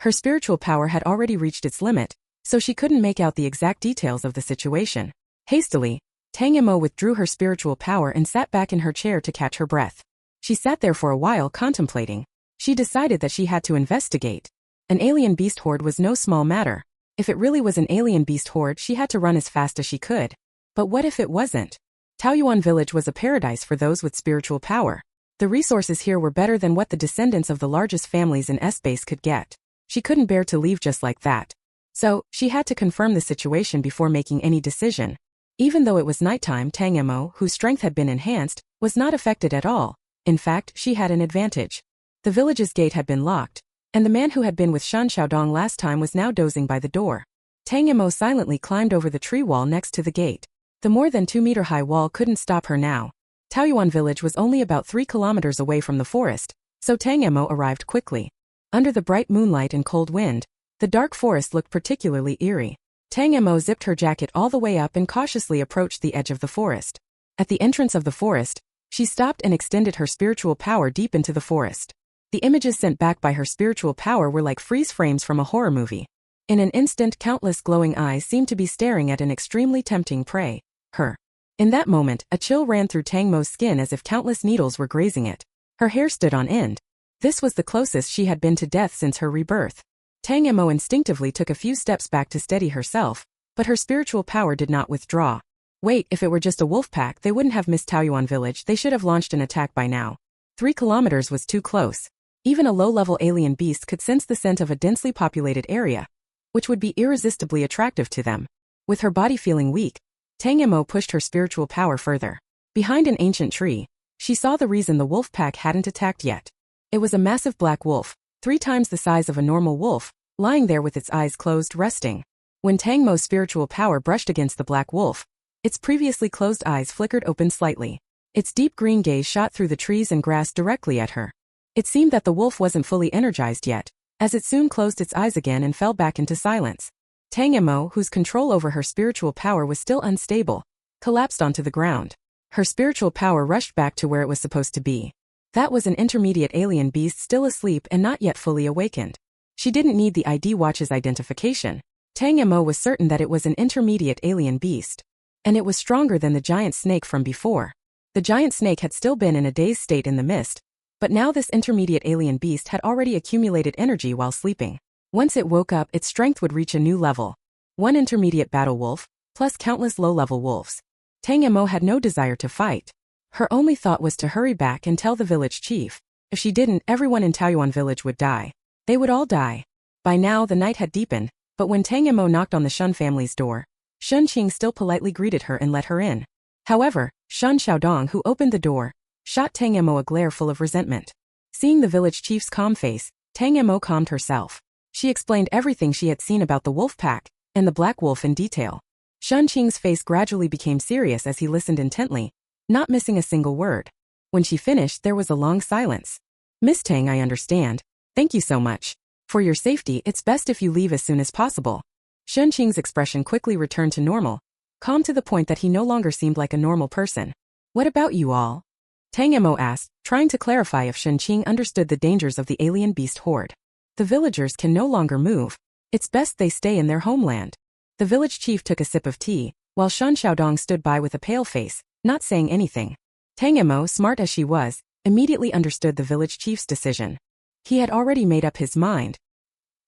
Her spiritual power had already reached its limit, so she couldn't make out the exact details of the situation. Hastily, Tang Mo withdrew her spiritual power and sat back in her chair to catch her breath. She sat there for a while contemplating. She decided that she had to investigate. An alien beast horde was no small matter. If it really was an alien beast horde, she had to run as fast as she could. But what if it wasn't? Taoyuan village was a paradise for those with spiritual power. The resources here were better than what the descendants of the largest families in S-Base could get. She couldn't bear to leave just like that. So, she had to confirm the situation before making any decision. Even though it was nighttime, Tang Mo, whose strength had been enhanced, was not affected at all. In fact, she had an advantage. The village's gate had been locked, and the man who had been with Shan Xiaodong last time was now dozing by the door. Tang Mo silently climbed over the tree wall next to the gate. The more than 2-meter-high wall couldn't stop her now. Taoyuan village was only about 3 kilometers away from the forest, so Tang Mo arrived quickly. Under the bright moonlight and cold wind, the dark forest looked particularly eerie. Tang Mo zipped her jacket all the way up and cautiously approached the edge of the forest. At the entrance of the forest, she stopped and extended her spiritual power deep into the forest. The images sent back by her spiritual power were like freeze frames from a horror movie. In an instant, countless glowing eyes seemed to be staring at an extremely tempting prey, her. In that moment, a chill ran through Tang Mo's skin as if countless needles were grazing it. Her hair stood on end. This was the closest she had been to death since her rebirth. Tang Mo instinctively took a few steps back to steady herself, but her spiritual power did not withdraw. Wait, if it were just a wolf pack, they wouldn't have missed Taoyuan village. They should have launched an attack by now. 3 kilometers was too close. Even a low-level alien beast could sense the scent of a densely populated area, which would be irresistibly attractive to them. With her body feeling weak, Tang Mo pushed her spiritual power further. Behind an ancient tree, she saw the reason the wolf pack hadn't attacked yet. It was a massive black wolf, 3 times the size of a normal wolf, lying there with its eyes closed, resting. When Tang Mo's spiritual power brushed against the black wolf, its previously closed eyes flickered open slightly. Its deep green gaze shot through the trees and grass directly at her. It seemed that the wolf wasn't fully energized yet, as it soon closed its eyes again and fell back into silence. Tang Mo, whose control over her spiritual power was still unstable, collapsed onto the ground. Her spiritual power rushed back to where it was supposed to be. That was an intermediate alien beast still asleep and not yet fully awakened. She didn't need the ID watch's identification. Tang Mo was certain that it was an intermediate alien beast. And it was stronger than the giant snake from before. The giant snake had still been in a dazed state in the mist, but now this intermediate alien beast had already accumulated energy while sleeping. Once it woke up, its strength would reach a new level. 1 intermediate battle wolf, plus countless low-level wolves. Tang Mo had no desire to fight. Her only thought was to hurry back and tell the village chief. If she didn't, everyone in Taoyuan village would die. They would all die. By now, the night had deepened, but when Tang Mo knocked on the Shun family's door, Shun Qing still politely greeted her and let her in. However, Shan Xiaodong, who opened the door, shot Tang Mo a glare full of resentment. Seeing the village chief's calm face, Tang Mo calmed herself. She explained everything she had seen about the wolf pack and the black wolf in detail. Shun Qing's face gradually became serious as he listened intently, not missing a single word. When she finished, there was a long silence. Miss Tang, I understand. Thank you so much. For your safety, it's best if you leave as soon as possible. Shun Qing's expression quickly returned to normal, calm to the point that he no longer seemed like a normal person. What about you all? Tang Mo asked, trying to clarify if Shun Qing understood the dangers of the alien beast horde. The villagers can no longer move. It's best they stay in their homeland. The village chief took a sip of tea, while Shan Xiaodong stood by with a pale face, not saying anything. Tang Mo, smart as she was, immediately understood the village chief's decision. He had already made up his mind.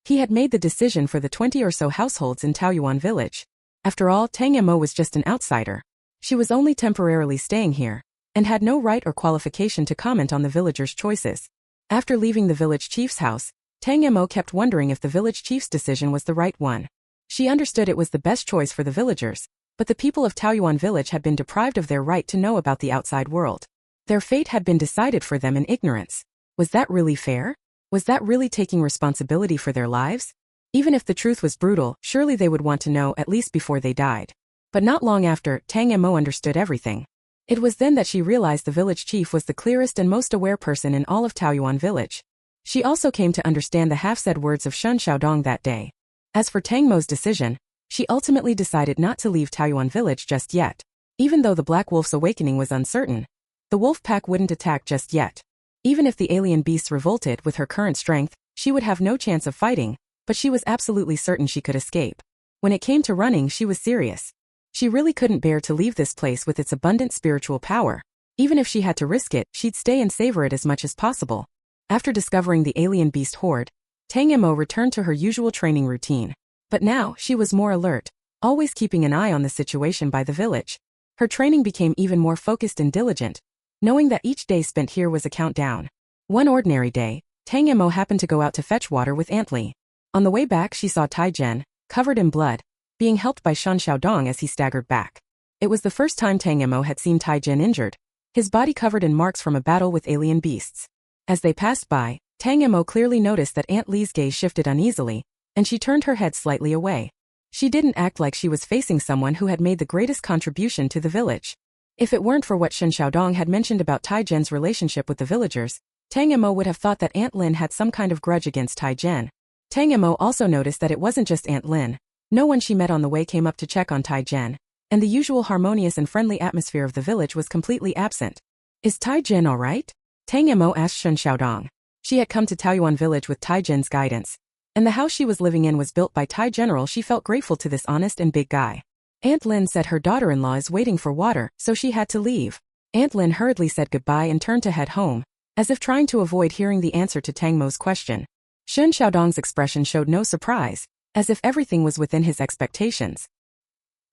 He had made the decision for the 20 or so households in Taoyuan village. After all, Tang Mo was just an outsider. She was only temporarily staying here, and had no right or qualification to comment on the villagers' choices. After leaving the village chief's house, Tang Mo kept wondering if the village chief's decision was the right one. She understood it was the best choice for the villagers, but the people of Taoyuan village had been deprived of their right to know about the outside world. Their fate had been decided for them in ignorance. Was that really fair? Was that really taking responsibility for their lives? Even if the truth was brutal, surely they would want to know at least before they died. But not long after, Tang Mo understood everything. It was then that she realized the village chief was the clearest and most aware person in all of Taoyuan village. She also came to understand the half-said words of Shun Xiaodong that day. As for Tang Mo's decision, she ultimately decided not to leave Taoyuan village just yet. Even though the Black Wolf's awakening was uncertain, the wolf pack wouldn't attack just yet. Even if the alien beasts revolted with her current strength, she would have no chance of fighting, but she was absolutely certain she could escape. When it came to running, she was serious. She really couldn't bear to leave this place with its abundant spiritual power. Even if she had to risk it, she'd stay and savor it as much as possible. After discovering the alien beast horde, Tang Mo returned to her usual training routine. But now, she was more alert, always keeping an eye on the situation by the village. Her training became even more focused and diligent, knowing that each day spent here was a countdown. One ordinary day, Tang Mo happened to go out to fetch water with Aunt Li. On the way back, she saw Tai Jian, covered in blood, being helped by Shun Xiaodong as he staggered back. It was the first time Tang Mo had seen Tai Jian injured, his body covered in marks from a battle with alien beasts. As they passed by, Tang Mo clearly noticed that Aunt Li's gaze shifted uneasily, and she turned her head slightly away. She didn't act like she was facing someone who had made the greatest contribution to the village. If it weren't for what Shun Xiaodong had mentioned about Tai Jian's relationship with the villagers, Tang Mo would have thought that Aunt Lin had some kind of grudge against Tai Jian. Tang Mo also noticed that it wasn't just Aunt Lin. No one she met on the way came up to check on Tai Jian, and the usual harmonious and friendly atmosphere of the village was completely absent. Is Tai Jian alright? Tang Mo asked Shun Xiaodong. She had come to Taoyuan village with Tai Jian's guidance, and the house she was living in was built by Tai General. She felt grateful to this honest and big guy. Aunt Lin said her daughter-in-law is waiting for water, so she had to leave. Aunt Lin hurriedly said goodbye and turned to head home, as if trying to avoid hearing the answer to Tang Mo's question. Shun Xiaodong's expression showed no surprise, as if everything was within his expectations.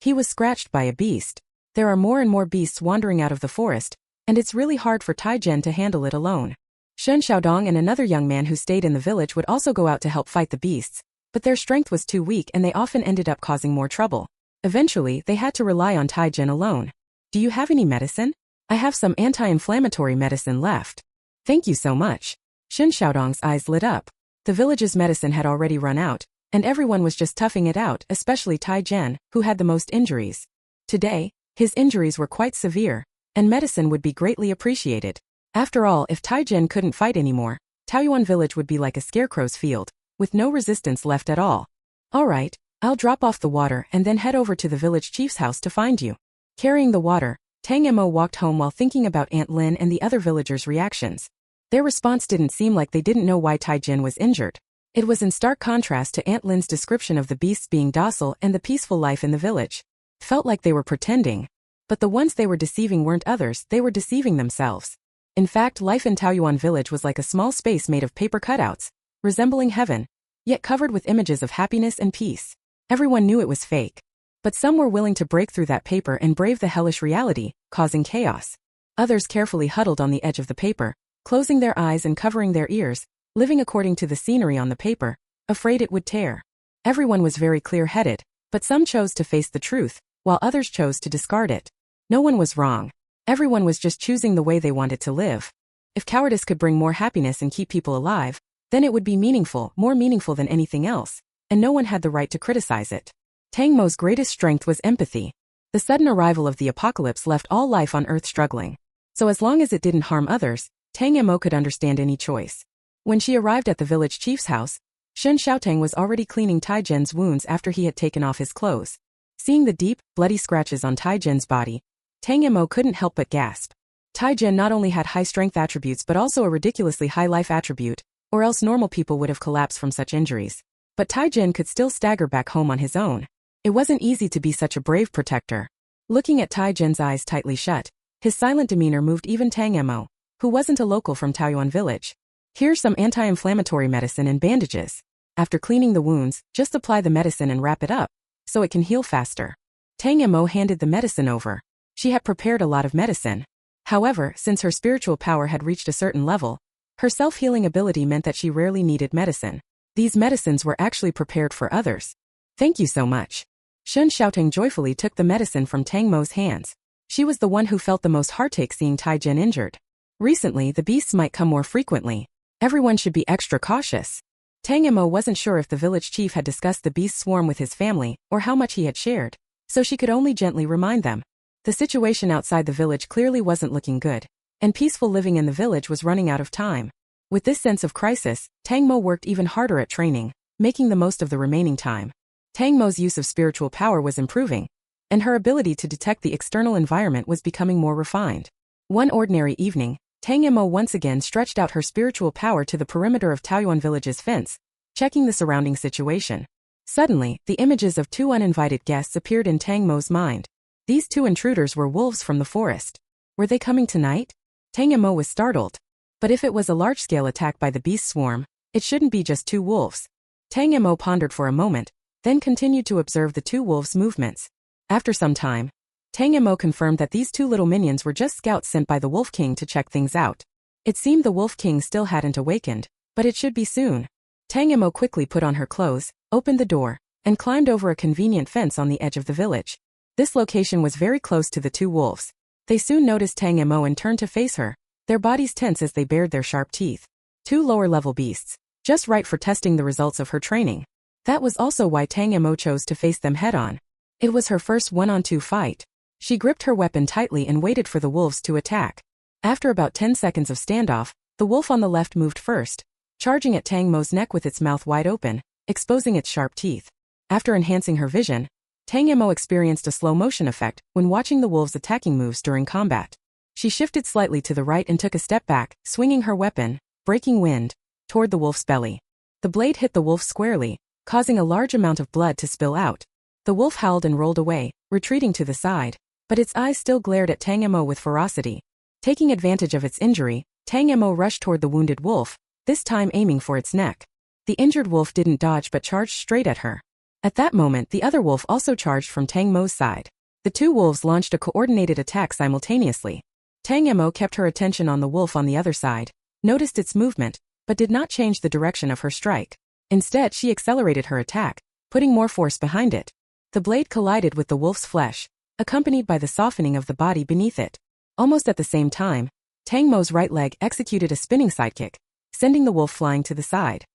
He was scratched by a beast. There are more and more beasts wandering out of the forest, and it's really hard for Tai Jian to handle it alone. Shun Xiaodong and another young man who stayed in the village would also go out to help fight the beasts, but their strength was too weak and they often ended up causing more trouble. Eventually, they had to rely on Tai Jian alone. Do you have any medicine? I have some anti-inflammatory medicine left. Thank you so much. Shun Xiaodong's eyes lit up. The village's medicine had already run out, and everyone was just toughing it out, especially Tai Jian, who had the most injuries. Today, his injuries were quite severe, and medicine would be greatly appreciated. After all, if Tai Jian couldn't fight anymore, Taoyuan village would be like a scarecrow's field, with no resistance left at all. Alright, I'll drop off the water and then head over to the village chief's house to find you. Carrying the water, Tang Mo walked home while thinking about Aunt Lin and the other villagers' reactions. Their response didn't seem like they didn't know why Tai Jian was injured. It was in stark contrast to Aunt Lin's description of the beasts being docile and the peaceful life in the village. Felt like they were pretending. But the ones they were deceiving weren't others, they were deceiving themselves. In fact, life in Taoyuan village was like a small space made of paper cutouts, resembling heaven, yet covered with images of happiness and peace. Everyone knew it was fake. But some were willing to break through that paper and brave the hellish reality, causing chaos. Others carefully huddled on the edge of the paper, closing their eyes and covering their ears, living according to the scenery on the paper, afraid it would tear. Everyone was very clear-headed, but some chose to face the truth, while others chose to discard it. No one was wrong. Everyone was just choosing the way they wanted to live. If cowardice could bring more happiness and keep people alive, then it would be meaningful, more meaningful than anything else, and no one had the right to criticize it. Tang Mo's greatest strength was empathy. The sudden arrival of the apocalypse left all life on Earth struggling. So as long as it didn't harm others, Tang Mo could understand any choice. When she arrived at the village chief's house, Shun Xiaotang was already cleaning Tai Jian's wounds after he had taken off his clothes. Seeing the deep, bloody scratches on Tai Jian's body, Tang Mo couldn't help but gasp. Tai Jian not only had high strength attributes but also a ridiculously high life attribute, or else normal people would have collapsed from such injuries. But Tai Jian could still stagger back home on his own. It wasn't easy to be such a brave protector. Looking at Tai Jian's eyes tightly shut, his silent demeanor moved even Tang Mo, who wasn't a local from Taoyuan village. Here's some anti-inflammatory medicine and bandages. After cleaning the wounds, just apply the medicine and wrap it up, so it can heal faster. Tang Mo handed the medicine over. She had prepared a lot of medicine. However, since her spiritual power had reached a certain level, her self-healing ability meant that she rarely needed medicine. These medicines were actually prepared for others. Thank you so much. Shun Xiaotang joyfully took the medicine from Tang Mo's hands. She was the one who felt the most heartache seeing Tai Jian injured. Recently, the beasts might come more frequently. Everyone should be extra cautious. Tang Mo wasn't sure if the village chief had discussed the beast swarm with his family or how much he had shared, so she could only gently remind them. The situation outside the village clearly wasn't looking good, and peaceful living in the village was running out of time. With this sense of crisis, Tang Mo worked even harder at training, making the most of the remaining time. Tang Mo's use of spiritual power was improving, and her ability to detect the external environment was becoming more refined. One ordinary evening, Tang Mo once again stretched out her spiritual power to the perimeter of Taoyuan village's fence, checking the surrounding situation. Suddenly, the images of two uninvited guests appeared in Tang Mo's mind. These two intruders were wolves from the forest. Were they coming tonight? Tang Mo was startled. But if it was a large-scale attack by the beast swarm, it shouldn't be just two wolves. Tang Mo pondered for a moment, then continued to observe the two wolves' movements. After some time, Tang Mo confirmed that these two little minions were just scouts sent by the Wolf King to check things out. It seemed the Wolf King still hadn't awakened, but it should be soon. Tang Mo quickly put on her clothes, opened the door, and climbed over a convenient fence on the edge of the village. This location was very close to the two wolves. They soon noticed Tang Mo and turned to face her, their bodies tense as they bared their sharp teeth. Two lower-level beasts, just right for testing the results of her training. That was also why Tang Mo chose to face them head-on. It was her first one-on-two fight. She gripped her weapon tightly and waited for the wolves to attack. After about 10 seconds of standoff, the wolf on the left moved first, charging at Tang Mo's neck with its mouth wide open, exposing its sharp teeth. After enhancing her vision, Tang Mo experienced a slow-motion effect when watching the wolves' attacking moves during combat. She shifted slightly to the right and took a step back, swinging her weapon, breaking wind, toward the wolf's belly. The blade hit the wolf squarely, causing a large amount of blood to spill out. The wolf howled and rolled away, retreating to the side, but its eyes still glared at Tang Mo with ferocity. Taking advantage of its injury, Tang Mo rushed toward the wounded wolf, this time aiming for its neck. The injured wolf didn't dodge but charged straight at her. At that moment, the other wolf also charged from Tang Mo's side. The two wolves launched a coordinated attack simultaneously. Tang Mo kept her attention on the wolf on the other side, noticed its movement, but did not change the direction of her strike. Instead, she accelerated her attack, putting more force behind it. The blade collided with the wolf's flesh, accompanied by the softening of the body beneath it. Almost at the same time, Tang Mo's right leg executed a spinning sidekick, sending the wolf flying to the side.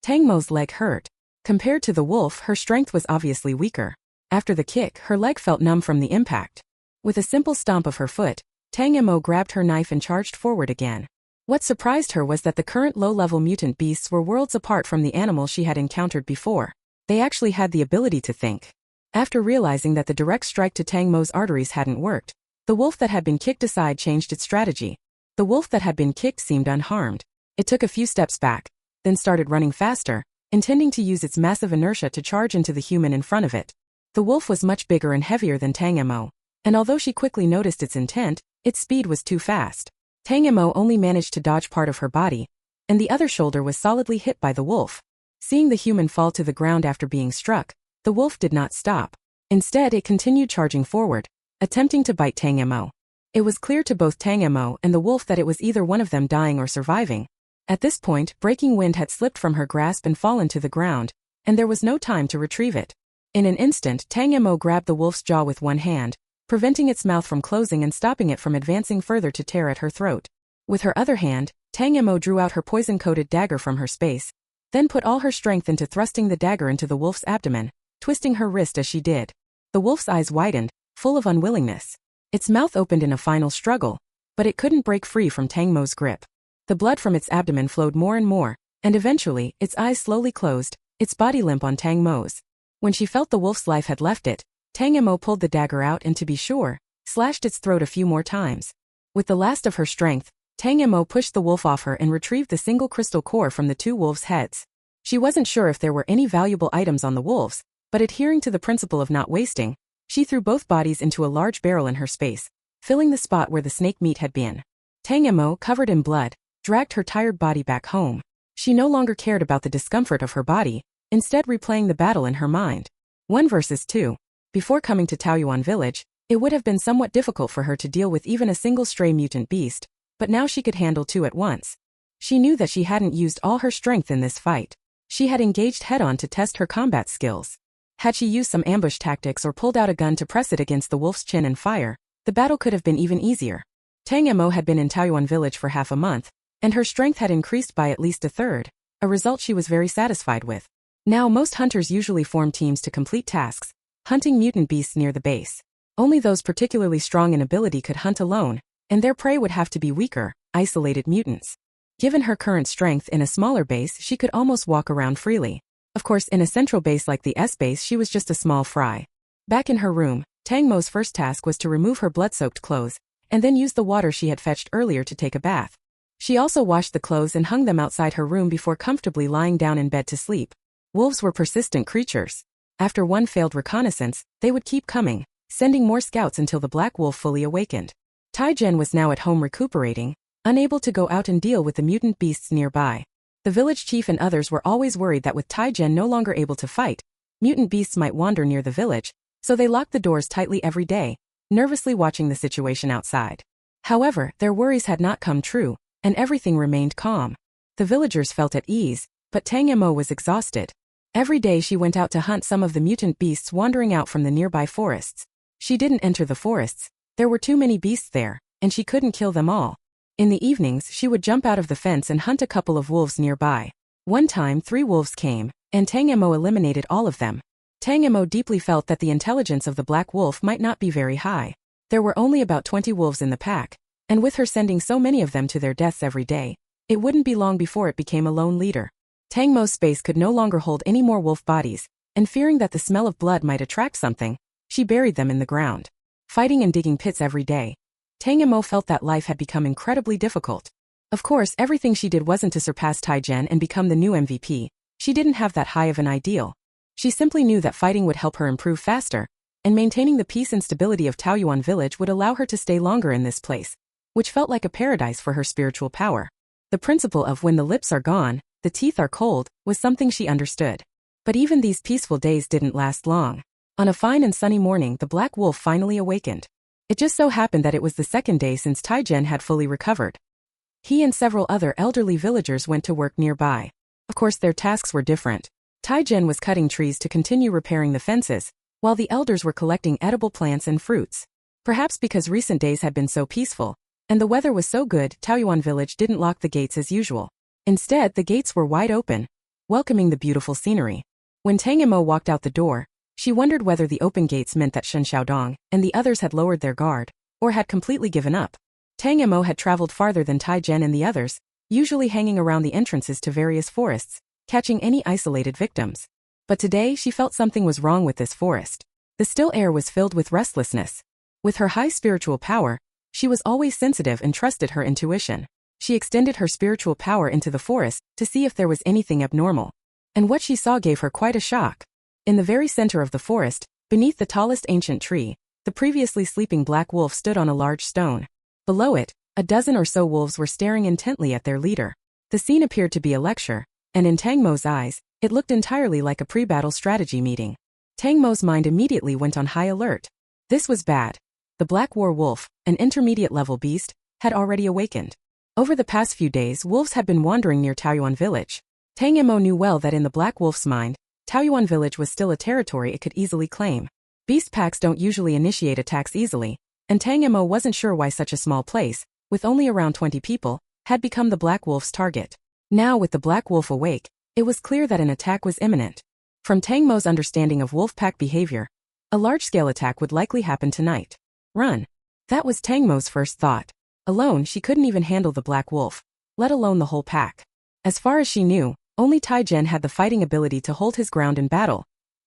Tang Mo's leg hurt. Compared to the wolf, her strength was obviously weaker. After the kick, her leg felt numb from the impact. With a simple stomp of her foot, Tang Mo grabbed her knife and charged forward again. What surprised her was that the current low-level mutant beasts were worlds apart from the animals she had encountered before. They actually had the ability to think. After realizing that the direct strike to Tang Mo's arteries hadn't worked, the wolf that had been kicked aside changed its strategy. The wolf that had been kicked seemed unharmed. It took a few steps back, then started running faster, intending to use its massive inertia to charge into the human in front of it. The wolf was much bigger and heavier than Tang Mo, and although she quickly noticed its intent, its speed was too fast. Tang Mo only managed to dodge part of her body, and the other shoulder was solidly hit by the wolf. Seeing the human fall to the ground after being struck, the wolf did not stop. Instead, it continued charging forward, attempting to bite Tang Mo. It was clear to both Tang Mo and the wolf that it was either one of them dying or surviving. At this point, breaking wind had slipped from her grasp and fallen to the ground, and there was no time to retrieve it. In an instant, Tang Mo grabbed the wolf's jaw with one hand, preventing its mouth from closing and stopping it from advancing further to tear at her throat. With her other hand, Tang Mo drew out her poison-coated dagger from her space, then put all her strength into thrusting the dagger into the wolf's abdomen, twisting her wrist as she did. The wolf's eyes widened, full of unwillingness. Its mouth opened in a final struggle, but it couldn't break free from Tang Mo's grip. The blood from its abdomen flowed more and more, and eventually, its eyes slowly closed, its body limp on Tang Mo's. When she felt the wolf's life had left it, Tang Mo pulled the dagger out and, to be sure, slashed its throat a few more times. With the last of her strength, Tang Mo pushed the wolf off her and retrieved the single crystal core from the two wolves' heads. She wasn't sure if there were any valuable items on the wolves, but adhering to the principle of not wasting, she threw both bodies into a large barrel in her space, filling the spot where the snake meat had been. Tang Mo, covered in blood, dragged her tired body back home. She no longer cared about the discomfort of her body, instead replaying the battle in her mind. 1 versus 2. Before coming to Taoyuan village, it would have been somewhat difficult for her to deal with even a single stray mutant beast, but now she could handle two at once. She knew that she hadn't used all her strength in this fight. She had engaged head-on to test her combat skills. Had she used some ambush tactics or pulled out a gun to press it against the wolf's chin and fire, the battle could have been even easier. Tang Mo had been in Taoyuan village for half a month, and her strength had increased by at least a third, a result she was very satisfied with. Now most hunters usually form teams to complete tasks, hunting mutant beasts near the base. Only those particularly strong in ability could hunt alone, and their prey would have to be weaker, isolated mutants. Given her current strength in a smaller base, she could almost walk around freely. Of course, in a central base like the S base, she was just a small fry. Back in her room, Tang Mo's first task was to remove her blood-soaked clothes, and then use the water she had fetched earlier to take a bath. She also washed the clothes and hung them outside her room before comfortably lying down in bed to sleep. Wolves were persistent creatures. After one failed reconnaissance, they would keep coming, sending more scouts until the black wolf fully awakened. Tai-Gen was now at home recuperating, unable to go out and deal with the mutant beasts nearby. The village chief and others were always worried that with Tai-Gen no longer able to fight, mutant beasts might wander near the village, so they locked the doors tightly every day, nervously watching the situation outside. However, their worries had not come true, and everything remained calm. The villagers felt at ease, but Tang Mo was exhausted. Every day she went out to hunt some of the mutant beasts wandering out from the nearby forests. She didn't enter the forests, there were too many beasts there, and she couldn't kill them all. In the evenings she would jump out of the fence and hunt a couple of wolves nearby. One time 3 wolves came, and Tang Mo eliminated all of them. Tang Mo deeply felt that the intelligence of the black wolf might not be very high. There were only about 20 wolves in the pack, and with her sending so many of them to their deaths every day, it wouldn't be long before it became a lone leader. Tang Mo's space could no longer hold any more wolf bodies, and fearing that the smell of blood might attract something, she buried them in the ground. Fighting and digging pits every day, Tang Mo felt that life had become incredibly difficult. Of course, everything she did wasn't to surpass Tai-Gen and become the new MVP. She didn't have that high of an ideal. She simply knew that fighting would help her improve faster, and maintaining the peace and stability of Taoyuan village would allow her to stay longer in this place, which felt like a paradise for her spiritual power. The principle of when the lips are gone, the teeth are cold, was something she understood. But even these peaceful days didn't last long. On a fine and sunny morning, the black wolf finally awakened. It just so happened that it was the second day since Tai-Gen had fully recovered. He and several other elderly villagers went to work nearby. Of course, their tasks were different. Tai-Gen was cutting trees to continue repairing the fences, while the elders were collecting edible plants and fruits. Perhaps because recent days had been so peaceful, and the weather was so good, Taoyuan village didn't lock the gates as usual. Instead, the gates were wide open, welcoming the beautiful scenery. When Tang Mo walked out the door, she wondered whether the open gates meant that Shen Xiaodong and the others had lowered their guard, or had completely given up. Tang Mo had traveled farther than Tai-Gen and the others, usually hanging around the entrances to various forests, catching any isolated victims. But today she felt something was wrong with this forest. The still air was filled with restlessness. With her high spiritual power, she was always sensitive and trusted her intuition. She extended her spiritual power into the forest to see if there was anything abnormal. And what she saw gave her quite a shock. In the very center of the forest, beneath the tallest ancient tree, the previously sleeping black wolf stood on a large stone. Below it, a dozen or so wolves were staring intently at their leader. The scene appeared to be a lecture, and in Tang Mo's eyes, it looked entirely like a pre-battle strategy meeting. Tang Mo's mind immediately went on high alert. This was bad. The black war wolf, an intermediate-level beast, had already awakened. Over the past few days, wolves had been wandering near Taoyuan village. Tang Mo knew well that in the black wolf's mind, Taoyuan village was still a territory it could easily claim. Beast packs don't usually initiate attacks easily, and Tang Mo wasn't sure why such a small place, with only around 20 people, had become the black wolf's target. Now with the black wolf awake, it was clear that an attack was imminent. From Tang Mo's understanding of wolf pack behavior, a large-scale attack would likely happen tonight. Run. That was Tang Mo's first thought. Alone, she couldn't even handle the black wolf, let alone the whole pack. As far as she knew, only Tai-Gen had the fighting ability to hold his ground in battle.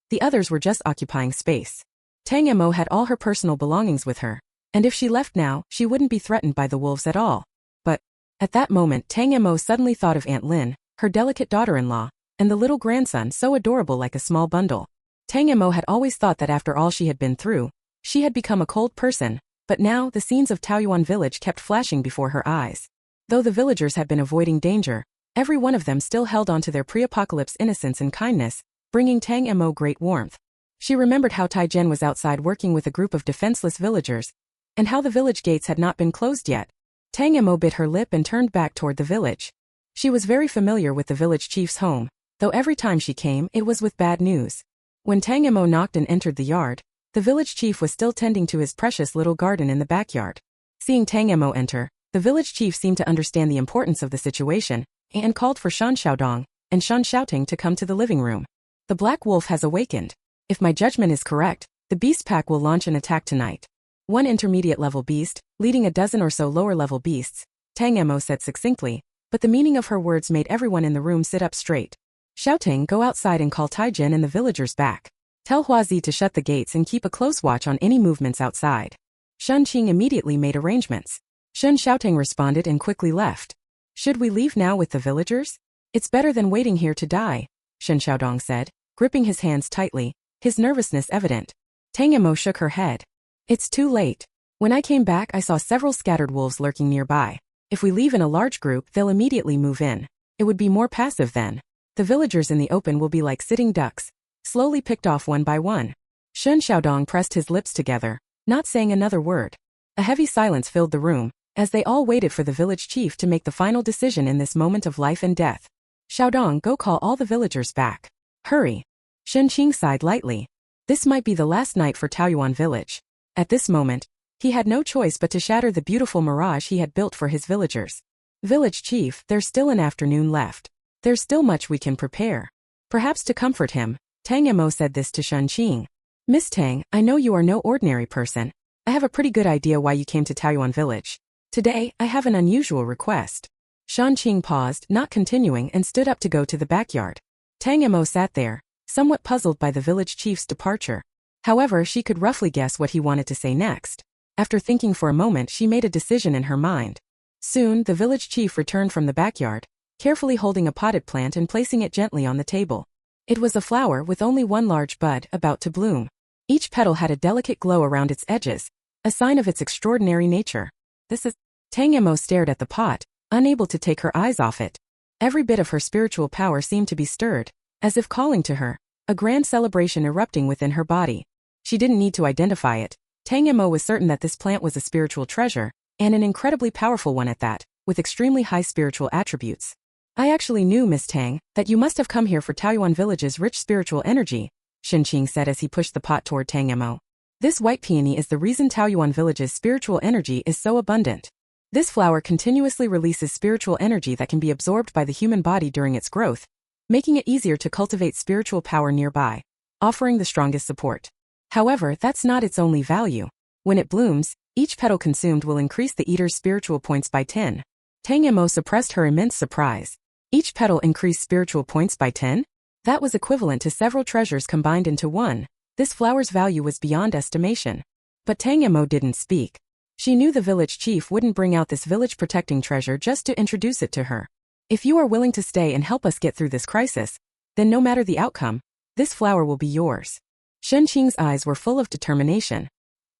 The others were just occupying space. Tang Mo had all her personal belongings with her, and if she left now, she wouldn't be threatened by the wolves at all. But, at that moment, Tang Mo suddenly thought of Aunt Lin, her delicate daughter-in-law, and the little grandson so adorable like a small bundle. Tang Mo had always thought that after all she had been through, she had become a cold person, but now the scenes of Taoyuan village kept flashing before her eyes. Though the villagers had been avoiding danger, every one of them still held on to their pre-apocalypse innocence and kindness, bringing Tang Mo great warmth. She remembered how Tai-Gen was outside working with a group of defenseless villagers, and how the village gates had not been closed yet. Tang Mo bit her lip and turned back toward the village. She was very familiar with the village chief's home, though every time she came it was with bad news. When Tang Mo knocked and entered the yard, the village chief was still tending to his precious little garden in the backyard. Seeing Tang Mo enter, the village chief seemed to understand the importance of the situation, and called for Shan Xiaodong and Shan Xiaoting to come to the living room. The black wolf has awakened. If my judgment is correct, The beast pack will launch an attack tonight. One intermediate-level beast, leading a dozen or so lower-level beasts, Tang Mo said succinctly, but the meaning of her words made everyone in the room sit up straight. Shouting, go outside and call Taijin and the villagers back. Tell Huazi to shut the gates and keep a close watch on any movements outside. Shun Qing immediately made arrangements. Shun Xiaotang responded and quickly left. Should we leave now with the villagers? It's better than waiting here to die, Shun Xiaodong said, gripping his hands tightly, his nervousness evident. Tang Mo shook her head. It's too late. When I came back I saw several scattered wolves lurking nearby. If we leave in a large group they'll immediately move in. It would be more passive then. The villagers in the open will be like sitting ducks, slowly picked off one by one. Shun Xiaodong pressed his lips together, not saying another word. A heavy silence filled the room, as they all waited for the village chief to make the final decision in this moment of life and death. Xiaodong, go call all the villagers back. Hurry. Shun Qing sighed lightly. This might be the last night for Taoyuan village. At this moment, he had no choice but to shatter the beautiful mirage he had built for his villagers. Village chief, there's still an afternoon left. There's still much we can prepare. Perhaps to comfort him, Tang Mo said this to Shun Qing. Miss Tang, I know you are no ordinary person. I have a pretty good idea why you came to Taoyuan village. Today, I have an unusual request. Shun Qing paused, not continuing, and stood up to go to the backyard. Tang Mo sat there, somewhat puzzled by the village chief's departure. However, she could roughly guess what he wanted to say next. After thinking for a moment, she made a decision in her mind. Soon, the village chief returned from the backyard, carefully holding a potted plant and placing it gently on the table. It was a flower with only one large bud about to bloom. Each petal had a delicate glow around its edges, a sign of its extraordinary nature. This is... Tang Mo stared at the pot, unable to take her eyes off it. Every bit of her spiritual power seemed to be stirred, as if calling to her, a grand celebration erupting within her body. She didn't need to identify it. Tang Mo was certain that this plant was a spiritual treasure, and an incredibly powerful one at that, with extremely high spiritual attributes. I actually knew, Miss Tang, that you must have come here for Taoyuan village's rich spiritual energy, Shun Qing said as he pushed the pot toward Tang Mo. This white peony is the reason Taoyuan village's spiritual energy is so abundant. This flower continuously releases spiritual energy that can be absorbed by the human body during its growth, making it easier to cultivate spiritual power nearby, offering the strongest support. However, that's not its only value. When it blooms, each petal consumed will increase the eater's spiritual points by 10. Tang Mo suppressed her immense surprise. Each petal increased spiritual points by 10? That was equivalent to several treasures combined into one. This flower's value was beyond estimation. But Tang Mo didn't speak. She knew the village chief wouldn't bring out this village-protecting treasure just to introduce it to her. If you are willing to stay and help us get through this crisis, then no matter the outcome, this flower will be yours. Shun Qing's eyes were full of determination.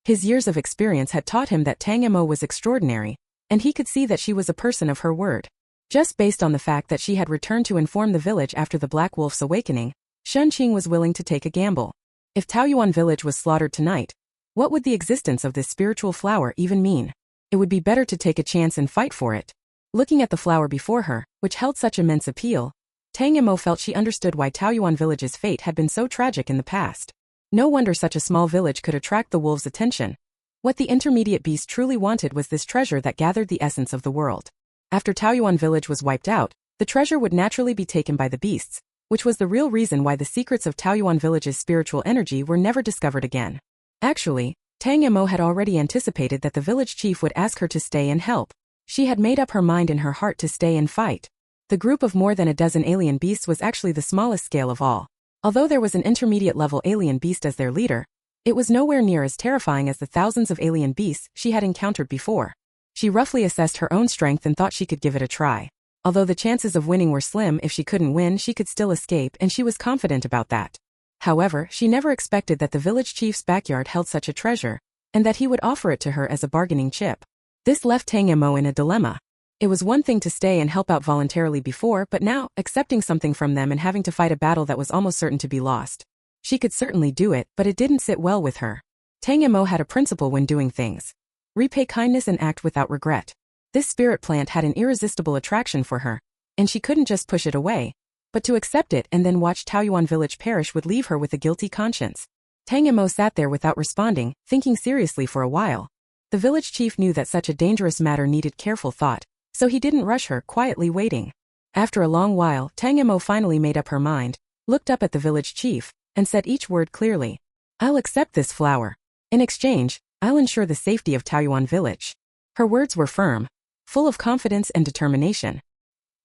His years of experience had taught him that Tang Mo was extraordinary, and he could see that she was a person of her word. Just based on the fact that she had returned to inform the village after the Black Wolf's awakening, Shun Qing was willing to take a gamble. If Taoyuan village was slaughtered tonight, what would the existence of this spiritual flower even mean? It would be better to take a chance and fight for it. Looking at the flower before her, which held such immense appeal, Tang Mo felt she understood why Taoyuan village's fate had been so tragic in the past. No wonder such a small village could attract the wolves' attention. What the intermediate beast truly wanted was this treasure that gathered the essence of the world. After Taoyuan village was wiped out, the treasure would naturally be taken by the beasts, which was the real reason why the secrets of Taoyuan village's spiritual energy were never discovered again. Actually, Tang Mo had already anticipated that the village chief would ask her to stay and help. She had made up her mind in her heart to stay and fight. The group of more than a dozen alien beasts was actually the smallest scale of all. Although there was an intermediate-level alien beast as their leader, it was nowhere near as terrifying as the thousands of alien beasts she had encountered before. She roughly assessed her own strength and thought she could give it a try. Although the chances of winning were slim, if she couldn't win she could still escape, and she was confident about that. However, she never expected that the village chief's backyard held such a treasure, and that he would offer it to her as a bargaining chip. This left Tang Mo in a dilemma. It was one thing to stay and help out voluntarily before, but now, accepting something from them and having to fight a battle that was almost certain to be lost. She could certainly do it, but it didn't sit well with her. Tang Mo had a principle when doing things. Repay kindness and act without regret. This spirit plant had an irresistible attraction for her, and she couldn't just push it away. But to accept it and then watch Taoyuan village perish would leave her with a guilty conscience. Tang Mo sat there without responding, thinking seriously for a while. The village chief knew that such a dangerous matter needed careful thought, so he didn't rush her, quietly waiting. After a long while, Tang Mo finally made up her mind, looked up at the village chief, and said each word clearly. I'll accept this flower. In exchange, I'll ensure the safety of Taoyuan village. Her words were firm, full of confidence and determination.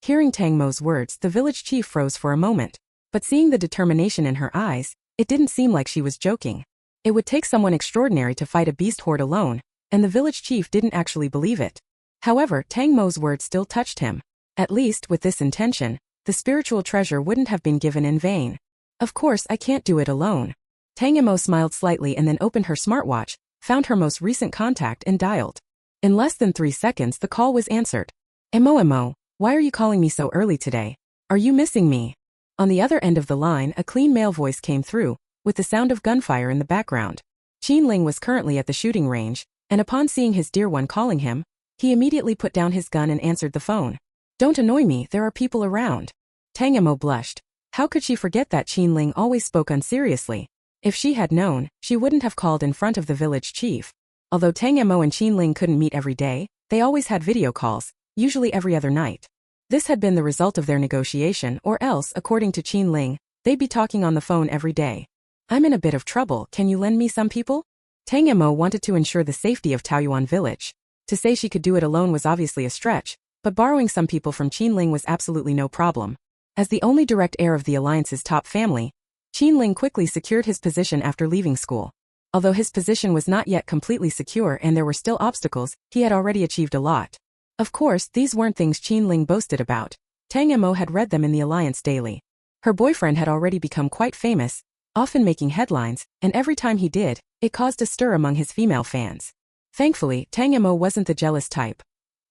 Hearing Tang Mo's words, the village chief froze for a moment, but seeing the determination in her eyes, it didn't seem like she was joking. It would take someone extraordinary to fight a beast horde alone, and the village chief didn't actually believe it. However, Tang Mo's words still touched him. At least, with this intention, the spiritual treasure wouldn't have been given in vain. Of course, I can't do it alone. Tang Mo smiled slightly and then opened her smartwatch, found her most recent contact and dialed. In less than 3 seconds, the call was answered. Mo, why are you calling me so early today? Are you missing me? On the other end of the line, a clean male voice came through, with the sound of gunfire in the background. Ling was currently at the shooting range, and upon seeing his dear one calling him, he immediately put down his gun and answered the phone. Don't annoy me, there are people around. Tang Mo blushed. How could she forget that Ling always spoke unseriously? If she had known, she wouldn't have called in front of the village chief. Although Tang Mo and Ling couldn't meet every day, they always had video calls, usually every other night. This had been the result of their negotiation, or else, according to Ling, they'd be talking on the phone every day. I'm in a bit of trouble, can you lend me some people? Tang Mo wanted to ensure the safety of Taoyuan village. To say she could do it alone was obviously a stretch, but borrowing some people from Ling was absolutely no problem. As the only direct heir of the alliance's top family, Ling quickly secured his position after leaving school. Although his position was not yet completely secure and there were still obstacles, he had already achieved a lot. Of course, these weren't things Ling boasted about. Tang Mo had read them in the alliance daily. Her boyfriend had already become quite famous, often making headlines, and every time he did, it caused a stir among his female fans. Thankfully, Tang Mo wasn't the jealous type.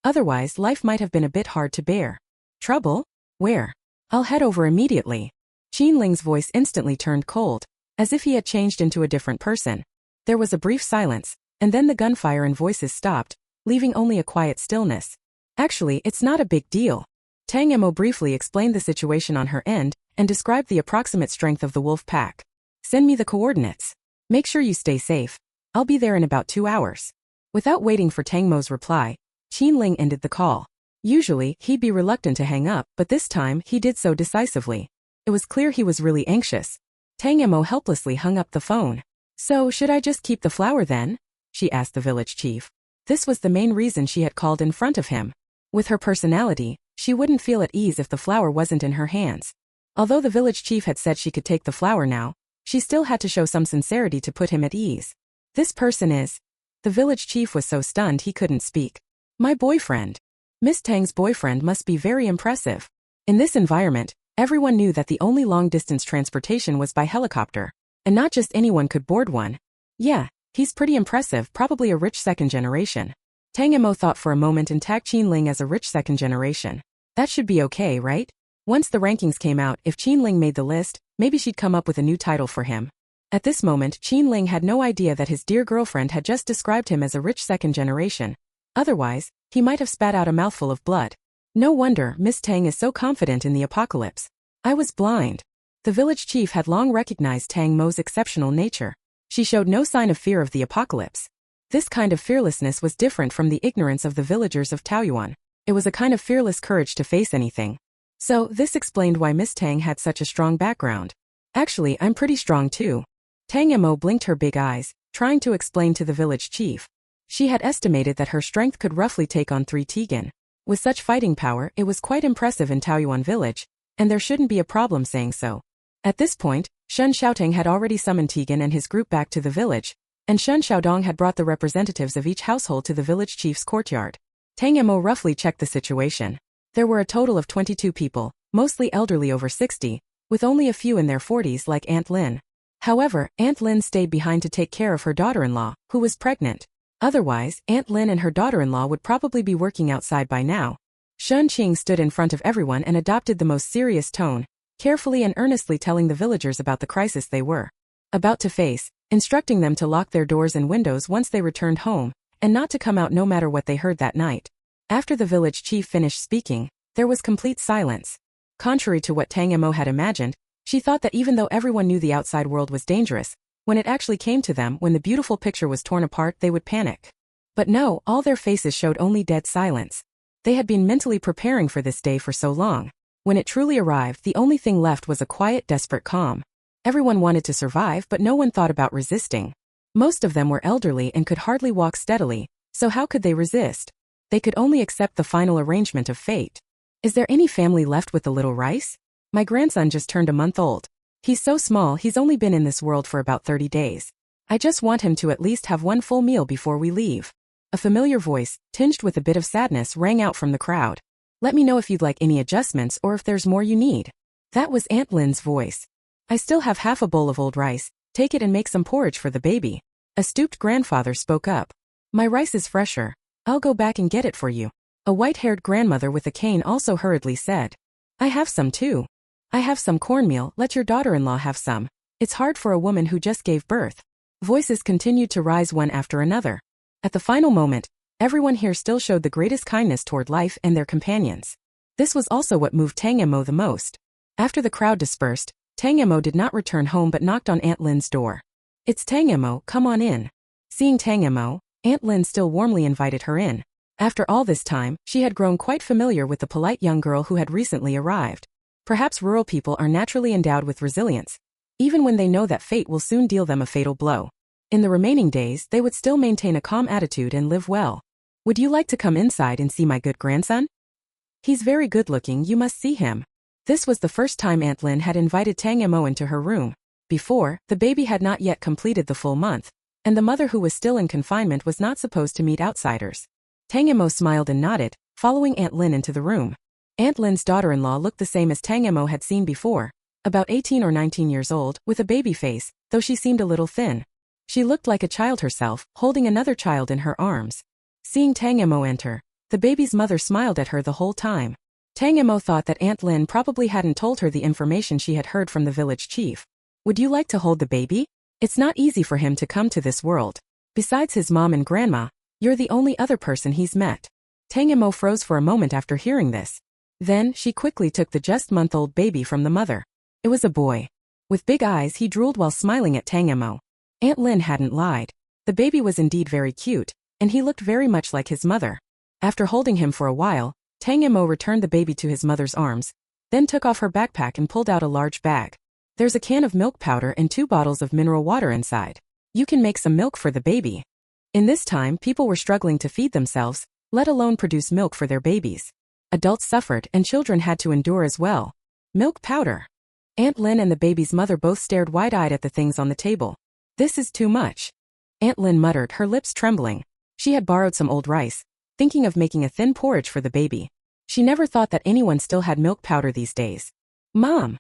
Otherwise, life might have been a bit hard to bear. Trouble? Where? I'll head over immediately. Ling's voice instantly turned cold, as if he had changed into a different person. There was a brief silence, and then the gunfire and voices stopped, leaving only a quiet stillness. Actually, it's not a big deal. Tang Mo briefly explained the situation on her end, and described the approximate strength of the wolf pack. Send me the coordinates. Make sure you stay safe. I'll be there in about 2 hours. Without waiting for Tang Mo's reply, Ling ended the call. Usually, he'd be reluctant to hang up, but this time, he did so decisively. It was clear he was really anxious. Tang Mo helplessly hung up the phone. So, should I just keep the flower then? She asked the village chief. This was the main reason she had called in front of him. With her personality, she wouldn't feel at ease if the flower wasn't in her hands. Although the village chief had said she could take the flower now, she still had to show some sincerity to put him at ease. This person is... The village chief was so stunned he couldn't speak. My boyfriend. Miss Tang's boyfriend must be very impressive. In this environment, everyone knew that the only long-distance transportation was by helicopter, and not just anyone could board one. Yeah, he's pretty impressive, probably a rich second generation. Tang Mo thought for a moment and tagged Ling as a rich second generation. That should be okay, right? Once the rankings came out, if Ling made the list, maybe she'd come up with a new title for him. At this moment, Ling had no idea that his dear girlfriend had just described him as a rich second generation. Otherwise, he might have spat out a mouthful of blood. No wonder Miss Tang is so confident in the apocalypse. I was blind. The village chief had long recognized Tang Mo's exceptional nature. She showed no sign of fear of the apocalypse. This kind of fearlessness was different from the ignorance of the villagers of Taoyuan. It was a kind of fearless courage to face anything. So, this explained why Miss Tang had such a strong background. Actually, I'm pretty strong too. Tang Mo blinked her big eyes, trying to explain to the village chief. She had estimated that her strength could roughly take on 3 Tigan. With such fighting power, it was quite impressive in Taoyuan village, and there shouldn't be a problem saying so. At this point, Shun Xiaotang had already summoned Tigan and his group back to the village, and Shun Xiaodong had brought the representatives of each household to the village chief's courtyard. Tang Mo roughly checked the situation. There were a total of 22 people, mostly elderly over 60, with only a few in their 40s like Aunt Lin. However, Aunt Lin stayed behind to take care of her daughter-in-law, who was pregnant. Otherwise, Aunt Lin and her daughter-in-law would probably be working outside by now. Shun Qing stood in front of everyone and adopted the most serious tone, carefully and earnestly telling the villagers about the crisis they were about to face, instructing them to lock their doors and windows once they returned home, and not to come out no matter what they heard that night. After the village chief finished speaking, there was complete silence. Contrary to what Tang Mo had imagined, she thought that even though everyone knew the outside world was dangerous, when it actually came to them, when the beautiful picture was torn apart, they would panic. But no, all their faces showed only dead silence. They had been mentally preparing for this day for so long. When it truly arrived, the only thing left was a quiet, desperate calm. Everyone wanted to survive, but no one thought about resisting. Most of them were elderly and could hardly walk steadily, so how could they resist? They could only accept the final arrangement of fate. Is there any family left with a little rice? My grandson just turned a month old. He's so small, he's only been in this world for about 30 days. I just want him to at least have one full meal before we leave. A familiar voice, tinged with a bit of sadness, rang out from the crowd. Let me know if you'd like any adjustments or if there's more you need. That was Aunt Lynn's voice. I still have half a bowl of old rice. Take it and make some porridge for the baby. A stooped grandfather spoke up. My rice is fresher. I'll go back and get it for you. A white-haired grandmother with a cane also hurriedly said. I have some too. I have some cornmeal, let your daughter-in-law have some. It's hard for a woman who just gave birth. Voices continued to rise one after another. At the final moment, everyone here still showed the greatest kindness toward life and their companions. This was also what moved Tang Mo the most. After the crowd dispersed, Tang Mo did not return home but knocked on Aunt Lynn's door. It's Tang Mo, come on in. Seeing Tang Mo, Aunt Lynn still warmly invited her in. After all this time, she had grown quite familiar with the polite young girl who had recently arrived. Perhaps rural people are naturally endowed with resilience, even when they know that fate will soon deal them a fatal blow. In the remaining days, they would still maintain a calm attitude and live well. Would you like to come inside and see my good grandson? He's very good-looking, you must see him. This was the first time Aunt Lynn had invited Tang Mo into her room. Before, the baby had not yet completed the full month, and the mother who was still in confinement was not supposed to meet outsiders. Tang Mo smiled and nodded, following Aunt Lynn into the room. Aunt Lynn's daughter-in-law looked the same as Tang Mo had seen before, about 18 or 19 years old, with a baby face, though she seemed a little thin. She looked like a child herself, holding another child in her arms. Seeing Tang Mo enter, the baby's mother smiled at her the whole time. Tang Mo thought that Aunt Lynn probably hadn't told her the information she had heard from the village chief. Would you like to hold the baby? It's not easy for him to come to this world. Besides his mom and grandma, you're the only other person he's met. Tang Mo froze for a moment after hearing this. Then, she quickly took the just-month-old baby from the mother. It was a boy. With big eyes, he drooled while smiling at Tang Mo. Aunt Lynn hadn't lied. The baby was indeed very cute, and he looked very much like his mother. After holding him for a while, Tang Mo returned the baby to his mother's arms, then took off her backpack and pulled out a large bag. There's a can of milk powder and 2 bottles of mineral water inside. You can make some milk for the baby. In this time, people were struggling to feed themselves, let alone produce milk for their babies. Adults suffered and children had to endure as well. Milk powder. Aunt Lynn and the baby's mother both stared wide-eyed at the things on the table. This is too much. Aunt Lynn muttered, her lips trembling. She had borrowed some old rice, thinking of making a thin porridge for the baby. She never thought that anyone still had milk powder these days. Mom!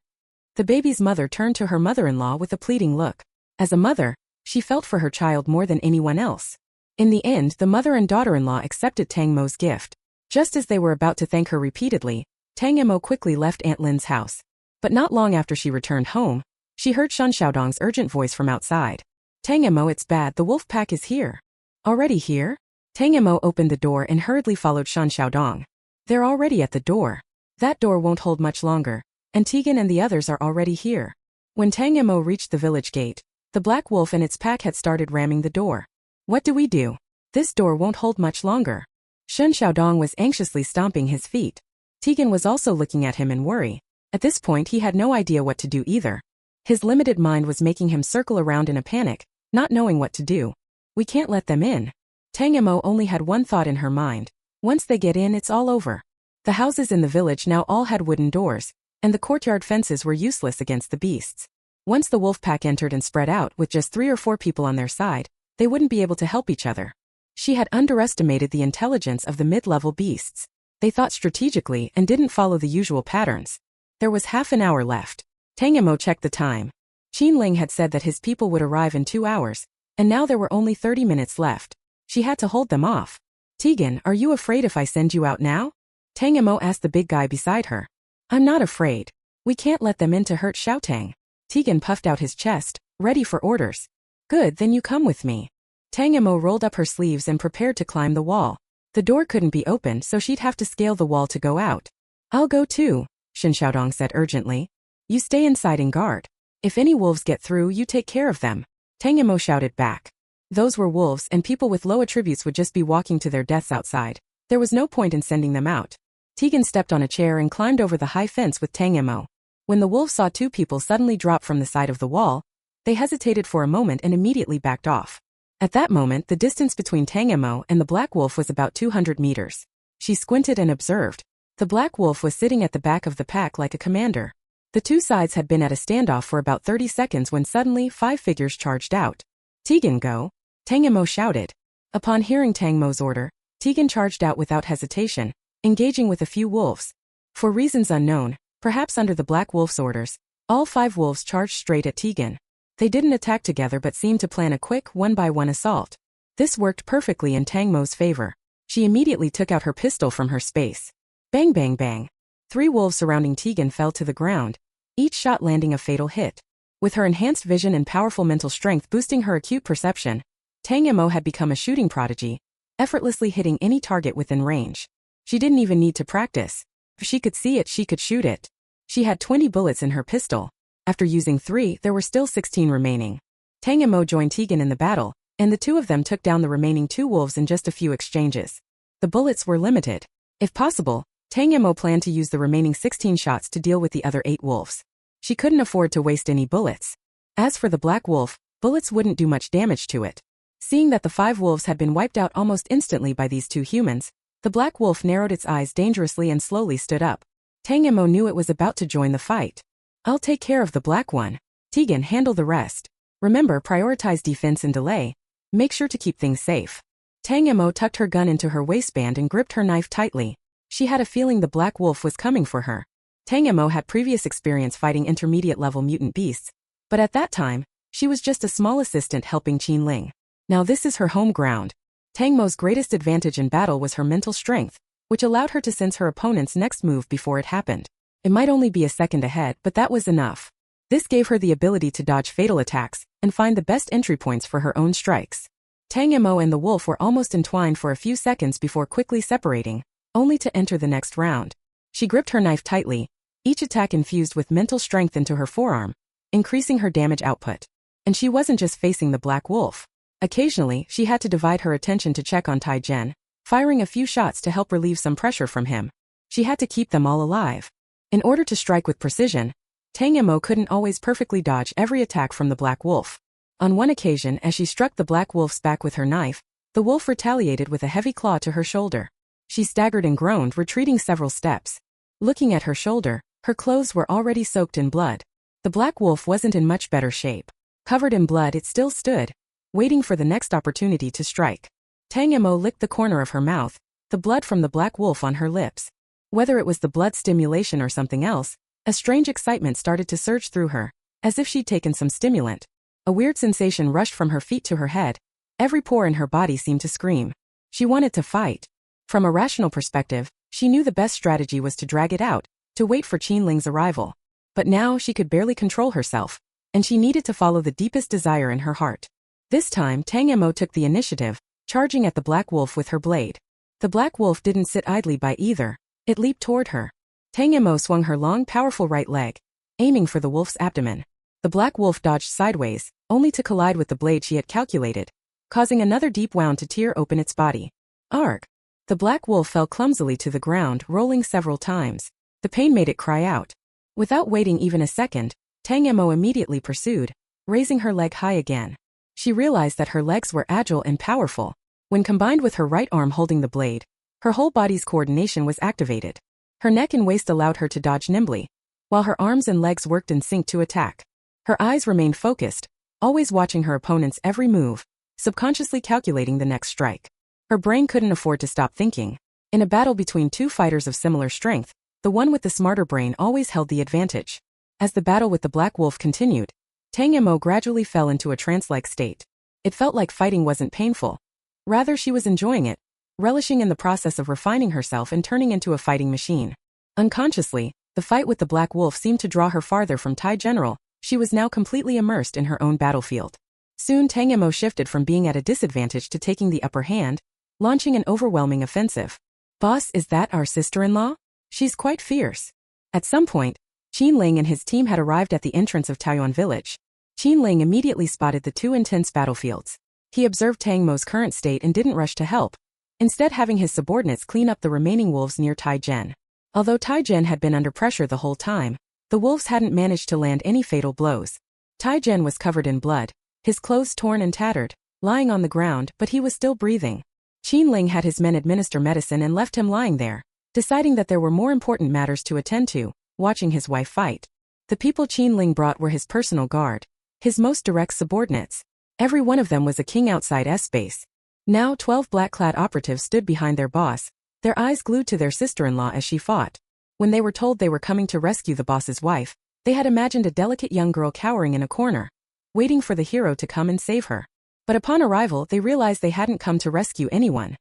The baby's mother turned to her mother-in-law with a pleading look. As a mother, she felt for her child more than anyone else. In the end, the mother and daughter-in-law accepted Tang Mo's gift. Just as they were about to thank her repeatedly, Tang Mo quickly left Aunt Lynn's house. But not long after she returned home, she heard Shan Xiaodong's urgent voice from outside. Tang Mo, it's bad, the wolf pack is here. Already here? Tang Mo opened the door and hurriedly followed Shan Xiaodong. They're already at the door. That door won't hold much longer, and Tegan and the others are already here. When Tang Mo reached the village gate, the black wolf and its pack had started ramming the door. What do we do? This door won't hold much longer. Shan Xiaodong was anxiously stomping his feet. Tegan was also looking at him in worry. At this point he had no idea what to do either. His limited mind was making him circle around in a panic, not knowing what to do. We can't let them in. Tang Mo only had one thought in her mind. Once they get in, it's all over. The houses in the village now all had wooden doors, and the courtyard fences were useless against the beasts. Once the wolf pack entered and spread out with just 3 or 4 people on their side, they wouldn't be able to help each other. She had underestimated the intelligence of the mid-level beasts. They thought strategically and didn't follow the usual patterns. There was half an hour left. Tang Mo checked the time. Qin Ling had said that his people would arrive in 2 hours, and now there were only 30 minutes left. She had to hold them off. Tegan, are you afraid if I send you out now? Tang Mo asked the big guy beside her. I'm not afraid. We can't let them in to hurt Xiaotang. Tegan puffed out his chest, ready for orders. Good, then you come with me. Tang Mo rolled up her sleeves and prepared to climb the wall. The door couldn't be opened, so she'd have to scale the wall to go out. I'll go too, Shan Xiaodong said urgently. You stay inside and guard. If any wolves get through, you take care of them. Tang Mo shouted back. Those were wolves, and people with low attributes would just be walking to their deaths outside. There was no point in sending them out. Tegan stepped on a chair and climbed over the high fence with Tang Mo. When the wolves saw two people suddenly drop from the side of the wall, they hesitated for a moment and immediately backed off. At that moment, the distance between Tang Mo and the black wolf was about 200 meters. She squinted and observed. The black wolf was sitting at the back of the pack like a commander. The two sides had been at a standoff for about 30 seconds when suddenly 5 figures charged out. "Tegan, go!" Tang Mo shouted. Upon hearing Tang Mo's order, Tegan charged out without hesitation, engaging with a few wolves. For reasons unknown, perhaps under the black wolf's orders, all 5 wolves charged straight at Tegan. They didn't attack together but seemed to plan a quick one-by-one assault. This worked perfectly in Tang Mo's favor. She immediately took out her pistol from her space. Bang bang bang. 3 wolves surrounding Tegan fell to the ground, each shot landing a fatal hit. With her enhanced vision and powerful mental strength boosting her acute perception, Tang Mo had become a shooting prodigy, effortlessly hitting any target within range. She didn't even need to practice. If she could see it, she could shoot it. She had 20 bullets in her pistol. After using 3, there were still 16 remaining. Tang Mo joined Tegan in the battle, and the two of them took down the remaining 2 wolves in just a few exchanges. The bullets were limited. If possible, Tang Mo planned to use the remaining 16 shots to deal with the other 8 wolves. She couldn't afford to waste any bullets. As for the black wolf, bullets wouldn't do much damage to it. Seeing that the 5 wolves had been wiped out almost instantly by these 2 humans, the black wolf narrowed its eyes dangerously and slowly stood up. Tang Mo knew it was about to join the fight. "I'll take care of the black one. Tegan, handle the rest. Remember, prioritize defense and delay. Make sure to keep things safe." Tang Mo tucked her gun into her waistband and gripped her knife tightly. She had a feeling the black wolf was coming for her. Tang Mo had previous experience fighting intermediate-level mutant beasts, but at that time, she was just a small assistant helping Qin Ling. Now this is her home ground. Tang Mo's greatest advantage in battle was her mental strength, which allowed her to sense her opponent's next move before it happened. It might only be a second ahead, but that was enough. This gave her the ability to dodge fatal attacks and find the best entry points for her own strikes. Tang Mo and the wolf were almost entwined for a few seconds before quickly separating, only to enter the next round. She gripped her knife tightly, each attack infused with mental strength into her forearm, increasing her damage output. And she wasn't just facing the black wolf. Occasionally, she had to divide her attention to check on Tai Gen, firing a few shots to help relieve some pressure from him. She had to keep them all alive. In order to strike with precision, Tang Mo couldn't always perfectly dodge every attack from the black wolf. On one occasion, as she struck the black wolf's back with her knife, the wolf retaliated with a heavy claw to her shoulder. She staggered and groaned, retreating several steps. Looking at her shoulder, her clothes were already soaked in blood. The black wolf wasn't in much better shape. Covered in blood, it still stood, waiting for the next opportunity to strike. Tang Mo licked the corner of her mouth, the blood from the black wolf on her lips. Whether it was the blood stimulation or something else, a strange excitement started to surge through her, as if she'd taken some stimulant. A weird sensation rushed from her feet to her head. Every pore in her body seemed to scream. She wanted to fight. From a rational perspective, she knew the best strategy was to drag it out, to wait for Qin Ling's arrival. But now she could barely control herself, and she needed to follow the deepest desire in her heart. This time, Tang Mo took the initiative, charging at the black wolf with her blade. The black wolf didn't sit idly by either. It leaped toward her. Tang Mo swung her long, powerful right leg, aiming for the wolf's abdomen. The black wolf dodged sideways, only to collide with the blade she had calculated, causing another deep wound to tear open its body. Arg! The black wolf fell clumsily to the ground, rolling several times. The pain made it cry out. Without waiting even a second, Tang Mo immediately pursued, raising her leg high again. She realized that her legs were agile and powerful. When combined with her right arm holding the blade, her whole body's coordination was activated. Her neck and waist allowed her to dodge nimbly, while her arms and legs worked in sync to attack. Her eyes remained focused, always watching her opponent's every move, subconsciously calculating the next strike. Her brain couldn't afford to stop thinking. In a battle between 2 fighters of similar strength, the one with the smarter brain always held the advantage. As the battle with the black wolf continued, Tang Mo gradually fell into a trance-like state. It felt like fighting wasn't painful. Rather, she was enjoying it, relishing in the process of refining herself and turning into a fighting machine. Unconsciously, the fight with the black wolf seemed to draw her farther from Tai General. She was now completely immersed in her own battlefield. Soon Tang Mo shifted from being at a disadvantage to taking the upper hand, launching an overwhelming offensive. "Boss, is that our sister-in-law? She's quite fierce." At some point, Qin Ling and his team had arrived at the entrance of Taiyuan village. Qin Ling immediately spotted the 2 intense battlefields. He observed Tang Mo's current state and didn't rush to help, instead having his subordinates clean up the remaining wolves near Tai Gen. Although Tai Gen had been under pressure the whole time, The wolves hadn't managed to land any fatal blows. Taijian was covered in blood, his clothes torn and tattered, lying on the ground, but he was still breathing. Qinling had his men administer medicine and left him lying there, deciding that there were more important matters to attend to, watching his wife fight. The people Qinling brought were his personal guard, his most direct subordinates. Every one of them was a king outside S-base. Now 12 black-clad operatives stood behind their boss, their eyes glued to their sister-in-law as she fought. When they were told they were coming to rescue the boss's wife, they had imagined a delicate young girl cowering in a corner, waiting for the hero to come and save her. But upon arrival, they realized they hadn't come to rescue anyone.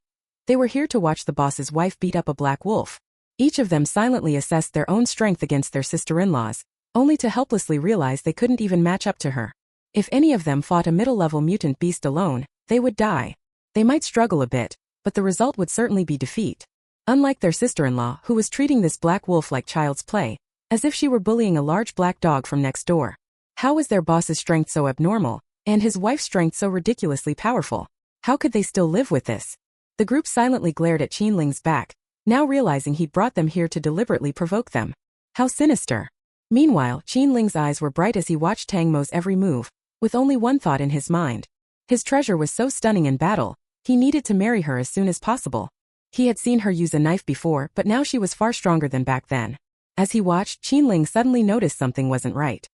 They were here to watch the boss's wife beat up a black wolf. Each of them silently assessed their own strength against their sister-in-law's, only to helplessly realize they couldn't even match up to her. If any of them fought a middle-level mutant beast alone, they would die. They might struggle a bit, but the result would certainly be defeat. Unlike their sister-in-law, who was treating this black wolf like child's play, as if she were bullying a large black dog from next door. How was their boss's strength so abnormal, and his wife's strength so ridiculously powerful? How could they still live with this? The group silently glared at Qinling's back, now realizing he'd brought them here to deliberately provoke them. How sinister. Meanwhile, Qinling's eyes were bright as he watched Tang Mo's every move, with only one thought in his mind. His treasure was so stunning in battle, he needed to marry her as soon as possible. He had seen her use a knife before, but now she was far stronger than back then. As he watched, Qinling suddenly noticed something wasn't right.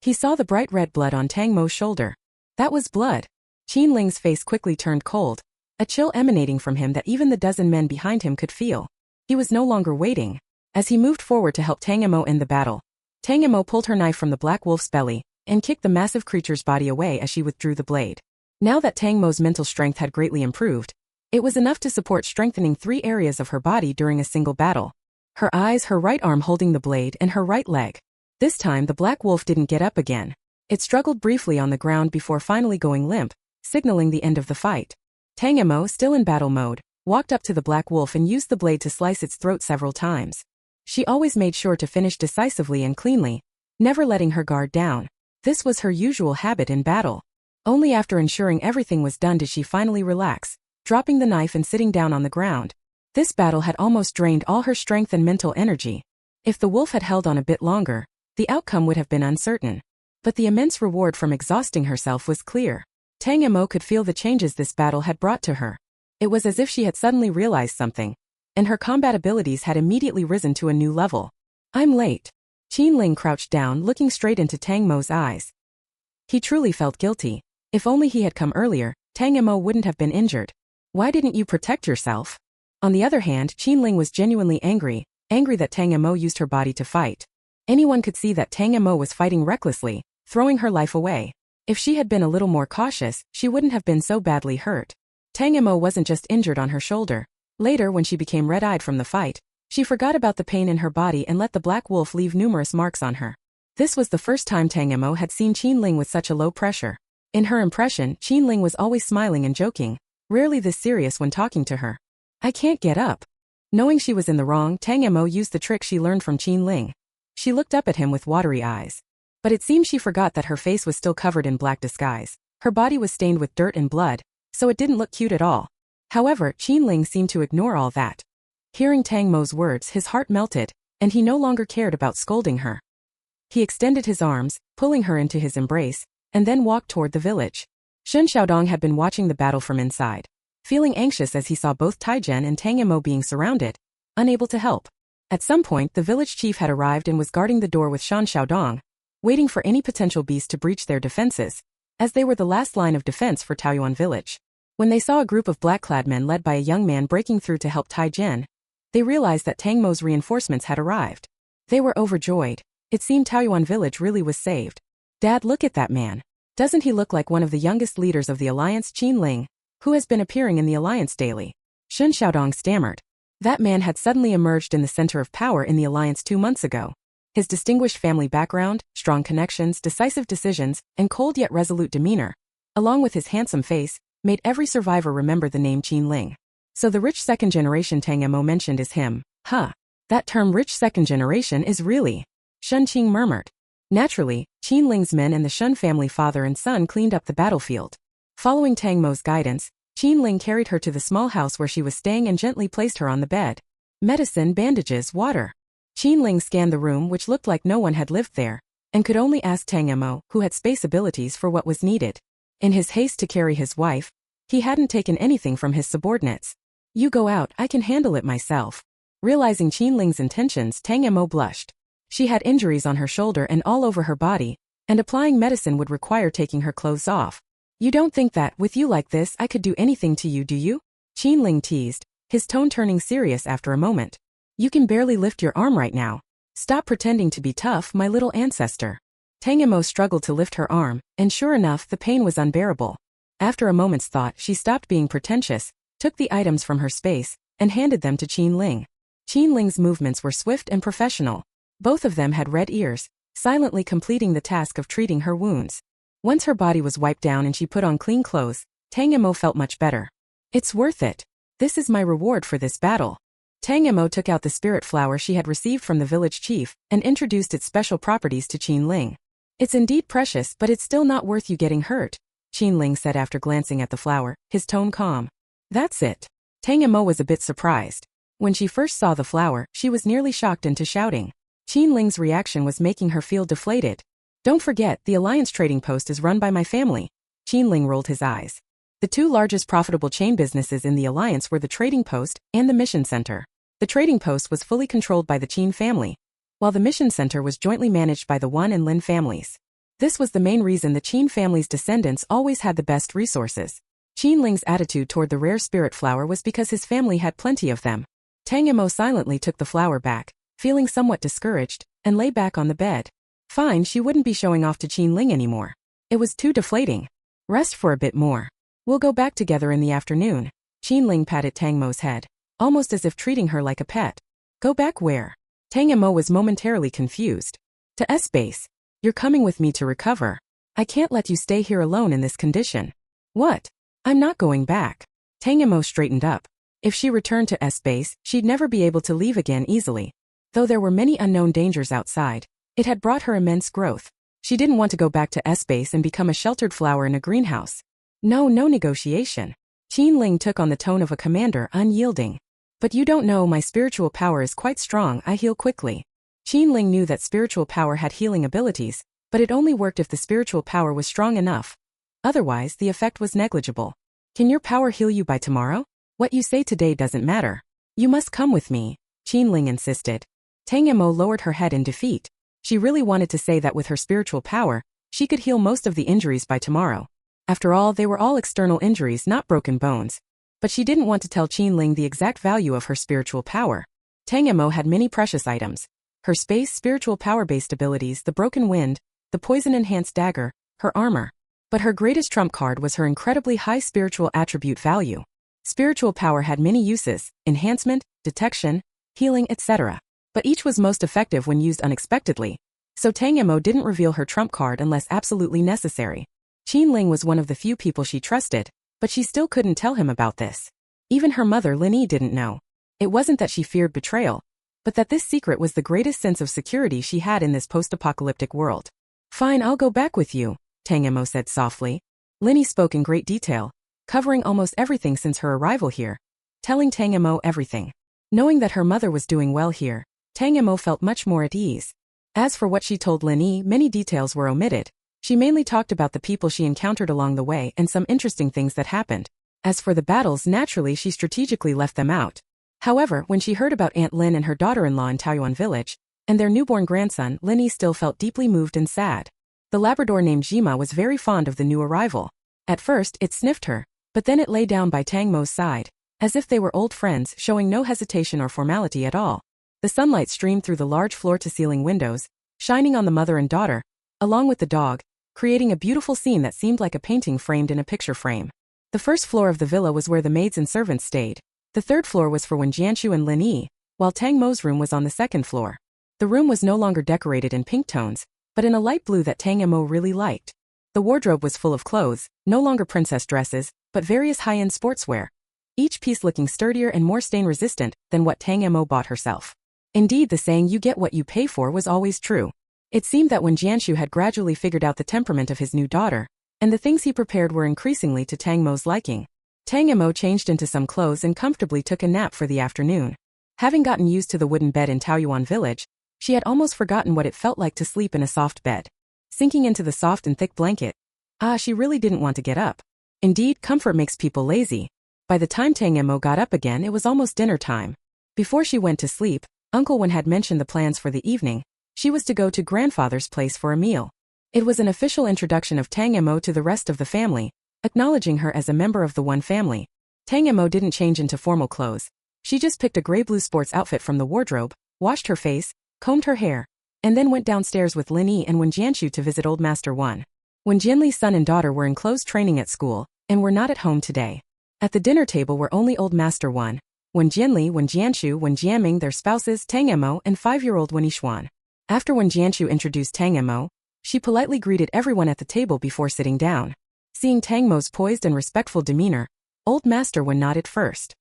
He saw the bright red blood on Tang Mo's shoulder. That was blood. Qinling's face quickly turned cold, a chill emanating from him that even the dozen men behind him could feel. He was no longer waiting. As he moved forward to help Tang Mo end the battle, Tang Mo pulled her knife from the black wolf's belly and kicked the massive creature's body away as she withdrew the blade. Now that Tang Mo's mental strength had greatly improved, it was enough to support strengthening 3 areas of her body during a single battle. Her eyes, her right arm holding the blade, and her right leg. This time the black wolf didn't get up again. It struggled briefly on the ground before finally going limp, signaling the end of the fight. Tang Mo, still in battle mode, walked up to the black wolf and used the blade to slice its throat several times. She always made sure to finish decisively and cleanly, never letting her guard down. This was her usual habit in battle. Only after ensuring everything was done did she finally relax, dropping the knife and sitting down on the ground. This battle had almost drained all her strength and mental energy. If the wolf had held on a bit longer, the outcome would have been uncertain. But the immense reward from exhausting herself was clear. Tang Mo could feel the changes this battle had brought to her. It was as if she had suddenly realized something, and her combat abilities had immediately risen to a new level. I'm late. Qinling crouched down, looking straight into Tang Mo's eyes. He truly felt guilty. If only he had come earlier, Tang Mo wouldn't have been injured. Why didn't you protect yourself? On the other hand, Qinling was genuinely angry that Tang Mo used her body to fight. Anyone could see that Tang Mo was fighting recklessly, throwing her life away. If she had been a little more cautious, she wouldn't have been so badly hurt. Tang Mo wasn't just injured on her shoulder. Later, when she became red-eyed from the fight, she forgot about the pain in her body and let the black wolf leave numerous marks on her. This was the first time Tang Mo had seen Qinling with such a low pressure. In her impression, Qinling was always smiling and joking, rarely this serious when talking to her. I can't get up. Knowing she was in the wrong, Tang Mo used the trick she learned from Qinling. She looked up at him with watery eyes. But it seemed she forgot that her face was still covered in black disguise. Her body was stained with dirt and blood, so it didn't look cute at all. However, Qinling seemed to ignore all that. Hearing Tang Mo's words, his heart melted, and he no longer cared about scolding her. He extended his arms, pulling her into his embrace, and then walked toward the village. Shun Xiaodong had been watching the battle from inside, feeling anxious as he saw both Taijian and Tang Mo being surrounded, unable to help. At some point, the village chief had arrived and was guarding the door with Shun Xiaodong, waiting for any potential beast to breach their defenses, as they were the last line of defense for Taoyuan village. When they saw a group of black-clad men led by a young man breaking through to help Taijian, they realized that Tang Mo's reinforcements had arrived. They were overjoyed. It seemed Taoyuan village really was saved. Dad, look at that man. Doesn't he look like one of the youngest leaders of the alliance, Qinling, who has been appearing in the alliance daily? Shun Xiaodong stammered. That man had suddenly emerged in the center of power in the alliance 2 months ago. His distinguished family background, strong connections, decisive decisions, and cold yet resolute demeanor, along with his handsome face, made every survivor remember the name Qinling. So the rich second generation Tang Mo mentioned is him. Huh. That term rich second generation is really... Shun Qing murmured. Naturally, Qinling's men and the Shun family father and son cleaned up the battlefield. Following Tang Mo's guidance, Qinling carried her to the small house where she was staying and gently placed her on the bed. Medicine, bandages, water. Ling scanned the room, which looked like no one had lived there, and could only ask Tang Mo, who had space abilities, for what was needed. In his haste to carry his wife, he hadn't taken anything from his subordinates. You go out, I can handle it myself. Realizing Ling's intentions, Tang Mo blushed. She had injuries on her shoulder and all over her body, and applying medicine would require taking her clothes off. You don't think that, with you like this, I could do anything to you, do you? Ling teased, his tone turning serious after a moment. You can barely lift your arm right now. Stop pretending to be tough, my little ancestor. Tang Mo struggled to lift her arm, and sure enough, the pain was unbearable. After a moment's thought, she stopped being pretentious, took the items from her space, and handed them to Ling. Ling's movements were swift and professional. Both of them had red ears, silently completing the task of treating her wounds. Once her body was wiped down and she put on clean clothes, Tang Mo felt much better. It's worth it. This is my reward for this battle. Tang Mo took out the spirit flower she had received from the village chief and introduced its special properties to Ling. It's indeed precious, but it's still not worth you getting hurt, Ling said after glancing at the flower, his tone calm. That's it. Tang Mo was a bit surprised. When she first saw the flower, she was nearly shocked into shouting. Ling's reaction was making her feel deflated. Don't forget, the Alliance trading post is run by my family. Ling rolled his eyes. The two largest profitable chain businesses in the Alliance were the trading post and the mission center. The trading post was fully controlled by the Qin family, while the mission center was jointly managed by the Wan and Lin families. This was the main reason the Qin family's descendants always had the best resources. Ling's attitude toward the rare spirit flower was because his family had plenty of them. Tang Mo silently took the flower back, feeling somewhat discouraged, and lay back on the bed. Fine, she wouldn't be showing off to Ling anymore. It was too deflating. Rest for a bit more. We'll go back together in the afternoon. Ling patted Tang Mo's head, almost as if treating her like a pet. Go back where? Tang Mo was momentarily confused. To S-Base. You're coming with me to recover. I can't let you stay here alone in this condition. What? I'm not going back. Tang Mo straightened up. If she returned to S-Base, she'd never be able to leave again easily. Though there were many unknown dangers outside, it had brought her immense growth. She didn't want to go back to S-Base and become a sheltered flower in a greenhouse. No negotiation. Ling took on the tone of a commander, unyielding. But you don't know, my spiritual power is quite strong, I heal quickly. Ling knew that spiritual power had healing abilities, but it only worked if the spiritual power was strong enough. Otherwise, the effect was negligible. Can your power heal you by tomorrow? What you say today doesn't matter. You must come with me, Ling insisted. Tang Mo lowered her head in defeat. She really wanted to say that with her spiritual power, she could heal most of the injuries by tomorrow. After all, they were all external injuries, not broken bones. But she didn't want to tell Ling the exact value of her spiritual power. Tang Mo had many precious items. Her space spiritual power-based abilities, the broken wind, the poison-enhanced dagger, her armor. But her greatest trump card was her incredibly high spiritual attribute value. Spiritual power had many uses: enhancement, detection, healing, etc. But each was most effective when used unexpectedly. So Tang Mo didn't reveal her trump card unless absolutely necessary. Ling was one of the few people she trusted, but she still couldn't tell him about this. Even her mother Lin didn't know. It wasn't that she feared betrayal, but that this secret was the greatest sense of security she had in this post-apocalyptic world. Fine, I'll go back with you, Tang Mo said softly. Lin spoke in great detail, covering almost everything since her arrival here, telling Tang Mo everything. Knowing that her mother was doing well here, Tang Mo felt much more at ease. As for what she told Lin, many details were omitted. She mainly talked about the people she encountered along the way and some interesting things that happened. As for the battles, naturally she strategically left them out. However, when she heard about Aunt Lin and her daughter-in-law in Taoyuan village, and their newborn grandson, Lin still felt deeply moved and sad. The Labrador named Jima was very fond of the new arrival. At first, it sniffed her, but then it lay down by Tang Mo's side, as if they were old friends, showing no hesitation or formality at all. The sunlight streamed through the large floor-to-ceiling windows, shining on the mother and daughter, along with the dog, creating a beautiful scene that seemed like a painting framed in a picture frame. The first floor of the villa was where the maids and servants stayed. The third floor was for Wen Jianshu and Lin, while Tang Mo's room was on the second floor. The room was no longer decorated in pink tones, but in a light blue that Tang Mo really liked. The wardrobe was full of clothes, no longer princess dresses, but various high-end sportswear, each piece looking sturdier and more stain-resistant than what Tang Mo bought herself. Indeed, the saying "you get what you pay for" was always true. It seemed that Wen Jianshu had gradually figured out the temperament of his new daughter, and the things he prepared were increasingly to Tang Mo's liking. Tang Mo changed into some clothes and comfortably took a nap for the afternoon. Having gotten used to the wooden bed in Taoyuan village, she had almost forgotten what it felt like to sleep in a soft bed. Sinking into the soft and thick blanket. She really didn't want to get up. Indeed, comfort makes people lazy. By the time Tang Mo got up again, it was almost dinner time. Before she went to sleep, Uncle Wen had mentioned the plans for the evening. She was to go to grandfather's place for a meal. It was an official introduction of Tang Mo to the rest of the family, acknowledging her as a member of the one family. Tang Mo didn't change into formal clothes. She just picked a gray-blue sports outfit from the wardrobe, washed her face, combed her hair, and then went downstairs with Lin Yi and Wen Jianshu to visit Old Master Wen. Wen Jianli's son and daughter were in close training at school, and were not at home today. At the dinner table were only Old Master Wen Jianli, Wen Jianshu, Wen Jiaming, their spouses, Tang Mo, and 5-year-old Wen Yixuan. After Wen Jianshu introduced Tang Mo, she politely greeted everyone at the table before sitting down. Seeing Tang Mo's poised and respectful demeanor, Old Master Wen nodded first.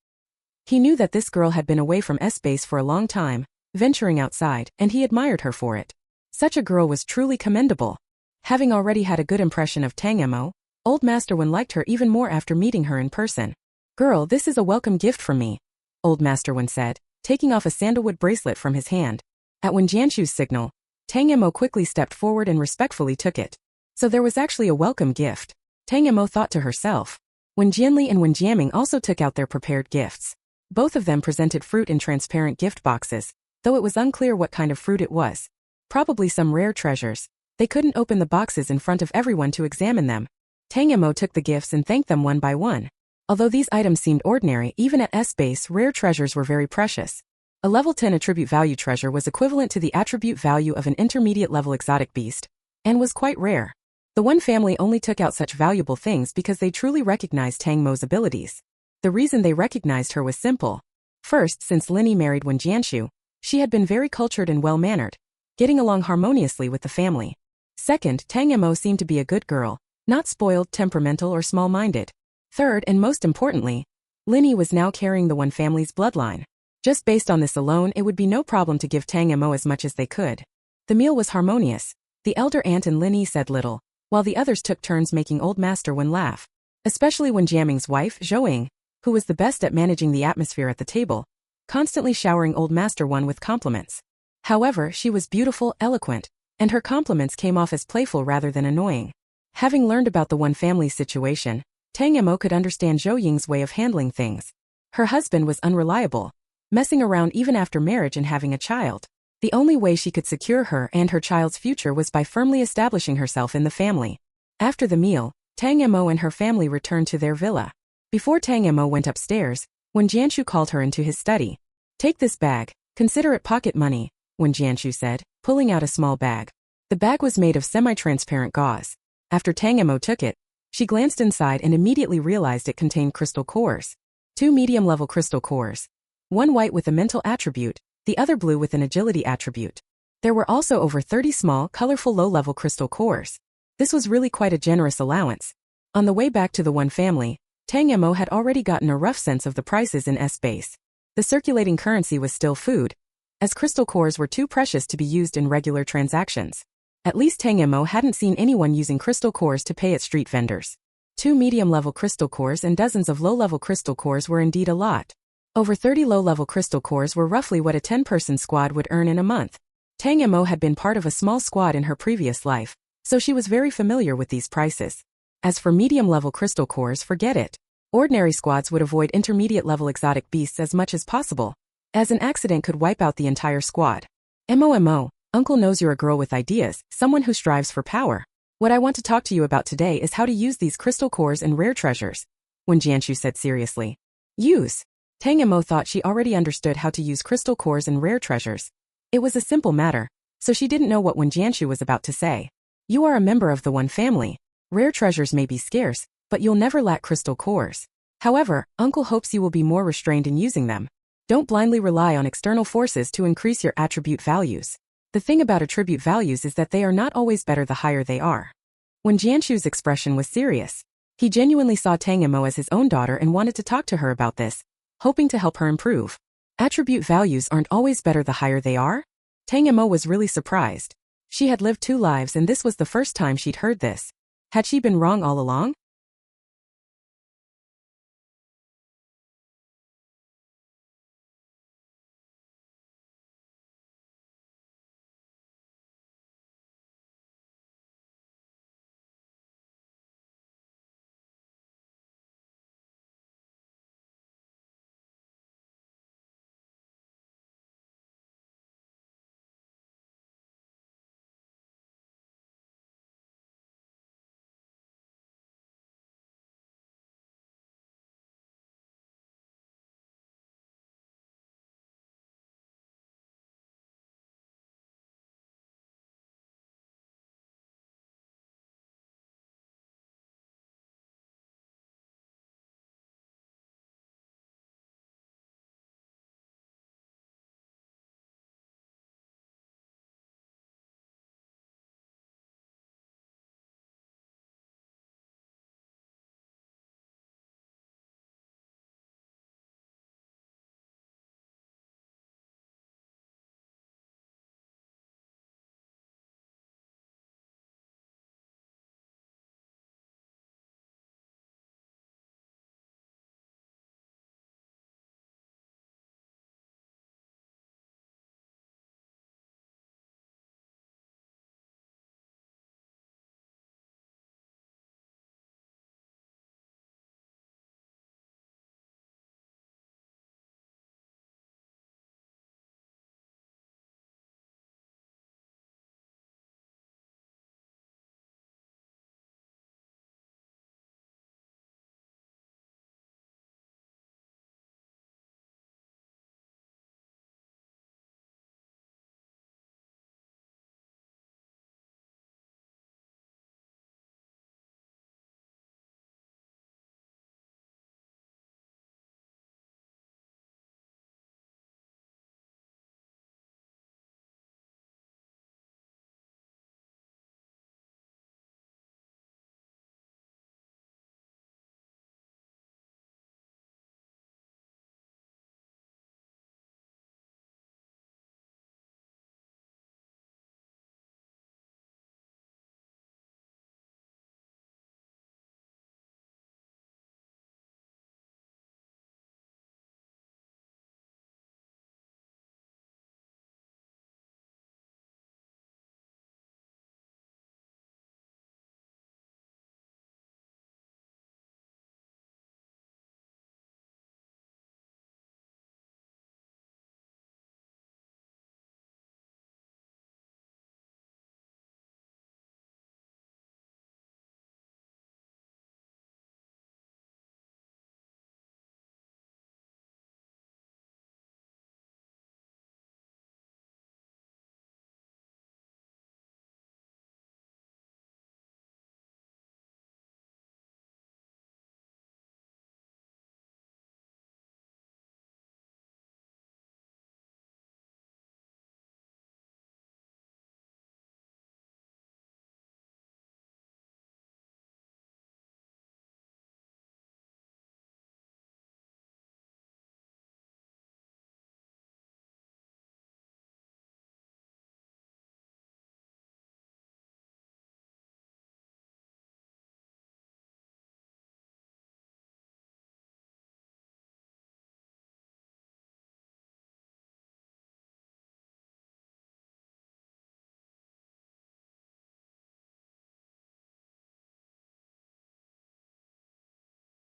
He knew that this girl had been away from S-base for a long time, venturing outside, and he admired her for it. Such a girl was truly commendable. Having already had a good impression of Tang Mo, Old Master Wen liked her even more after meeting her in person. "Girl, this is a welcome gift from me," Old Master Wen said, taking off a sandalwood bracelet from his hand. At Wen Jianshu's signal, Tang Mo quickly stepped forward and respectfully took it. So there was actually a welcome gift. Tang Mo thought to herself. Wen Jianli and Wen Jiaming also took out their prepared gifts. Both of them presented fruit in transparent gift boxes, though it was unclear what kind of fruit it was. Probably some rare treasures. They couldn't open the boxes in front of everyone to examine them. Tang Mo took the gifts and thanked them one by one. Although these items seemed ordinary, even at S-base, rare treasures were very precious. A level 10 attribute value treasure was equivalent to the attribute value of an intermediate level exotic beast, and was quite rare. The one family only took out such valuable things because they truly recognized Tang Mo's abilities. The reason they recognized her was simple. First, since Lin Yi married Wen Jianshu, she had been very cultured and well-mannered, getting along harmoniously with the family. Second, Tang Mo seemed to be a good girl, not spoiled, temperamental, or small-minded. Third, and most importantly, Lin Yi was now carrying the one family's bloodline. Just based on this alone, it would be no problem to give Tang Mo as much as they could. The meal was harmonious. The elder aunt and Lin Yi said little, while the others took turns making Old Master Wen laugh. Especially Wen Jiaming's wife, Zhou, who was the best at managing the atmosphere at the table, constantly showering Old Master Wen with compliments. However, she was beautiful, eloquent, and her compliments came off as playful rather than annoying. Having learned about the one family's situation, Tang Mo could understand Zhou Ying's way of handling things. Her husband was unreliable, messing around even after marriage and having a child. The only way she could secure her and her child's future was by firmly establishing herself in the family. After the meal, Tang Mo and her family returned to their villa. Before Tang Mo went upstairs, Wen Jianshu called her into his study. "Take this bag, consider it pocket money," Wen Jianshu said, pulling out a small bag. The bag was made of semi-transparent gauze. After Tang Mo took it, she glanced inside and immediately realized it contained crystal cores. 2 medium-level crystal cores. One white with a mental attribute, the other blue with an agility attribute. There were also over 30 small, colorful low-level crystal cores. This was really quite a generous allowance. On the way back to the one family, Tang Mo had already gotten a rough sense of the prices in S-base. The circulating currency was still food, as crystal cores were too precious to be used in regular transactions. At least Tang Mo hadn't seen anyone using crystal cores to pay at street vendors. 2 medium-level crystal cores and dozens of low-level crystal cores were indeed a lot. Over 30 low-level crystal cores were roughly what a 10-person squad would earn in a month. Tang Mo had been part of a small squad in her previous life, so she was very familiar with these prices. As for medium-level crystal cores, forget it. Ordinary squads would avoid intermediate-level exotic beasts as much as possible, as an accident could wipe out the entire squad. Mo, Uncle knows you're a girl with ideas, someone who strives for power. What I want to talk to you about today is how to use these crystal cores and rare treasures, Wen Jianshu said seriously. Use? Tang Mo thought she already understood how to use crystal cores and rare treasures. It was a simple matter, so she didn't know what Wen Jianshu was about to say. You are a member of the one family. Rare treasures may be scarce, but you'll never lack crystal cores. However, Uncle hopes you will be more restrained in using them. Don't blindly rely on external forces to increase your attribute values. The thing about attribute values is that they are not always better the higher they are. Wen Jianshu's expression was serious. He genuinely saw Tang Mo as his own daughter and wanted to talk to her about this, hoping to help her improve. Attribute values aren't always better the higher they are? Tang Mo was really surprised. She had lived 2 lives and this was the first time she'd heard this. Had she been wrong all along?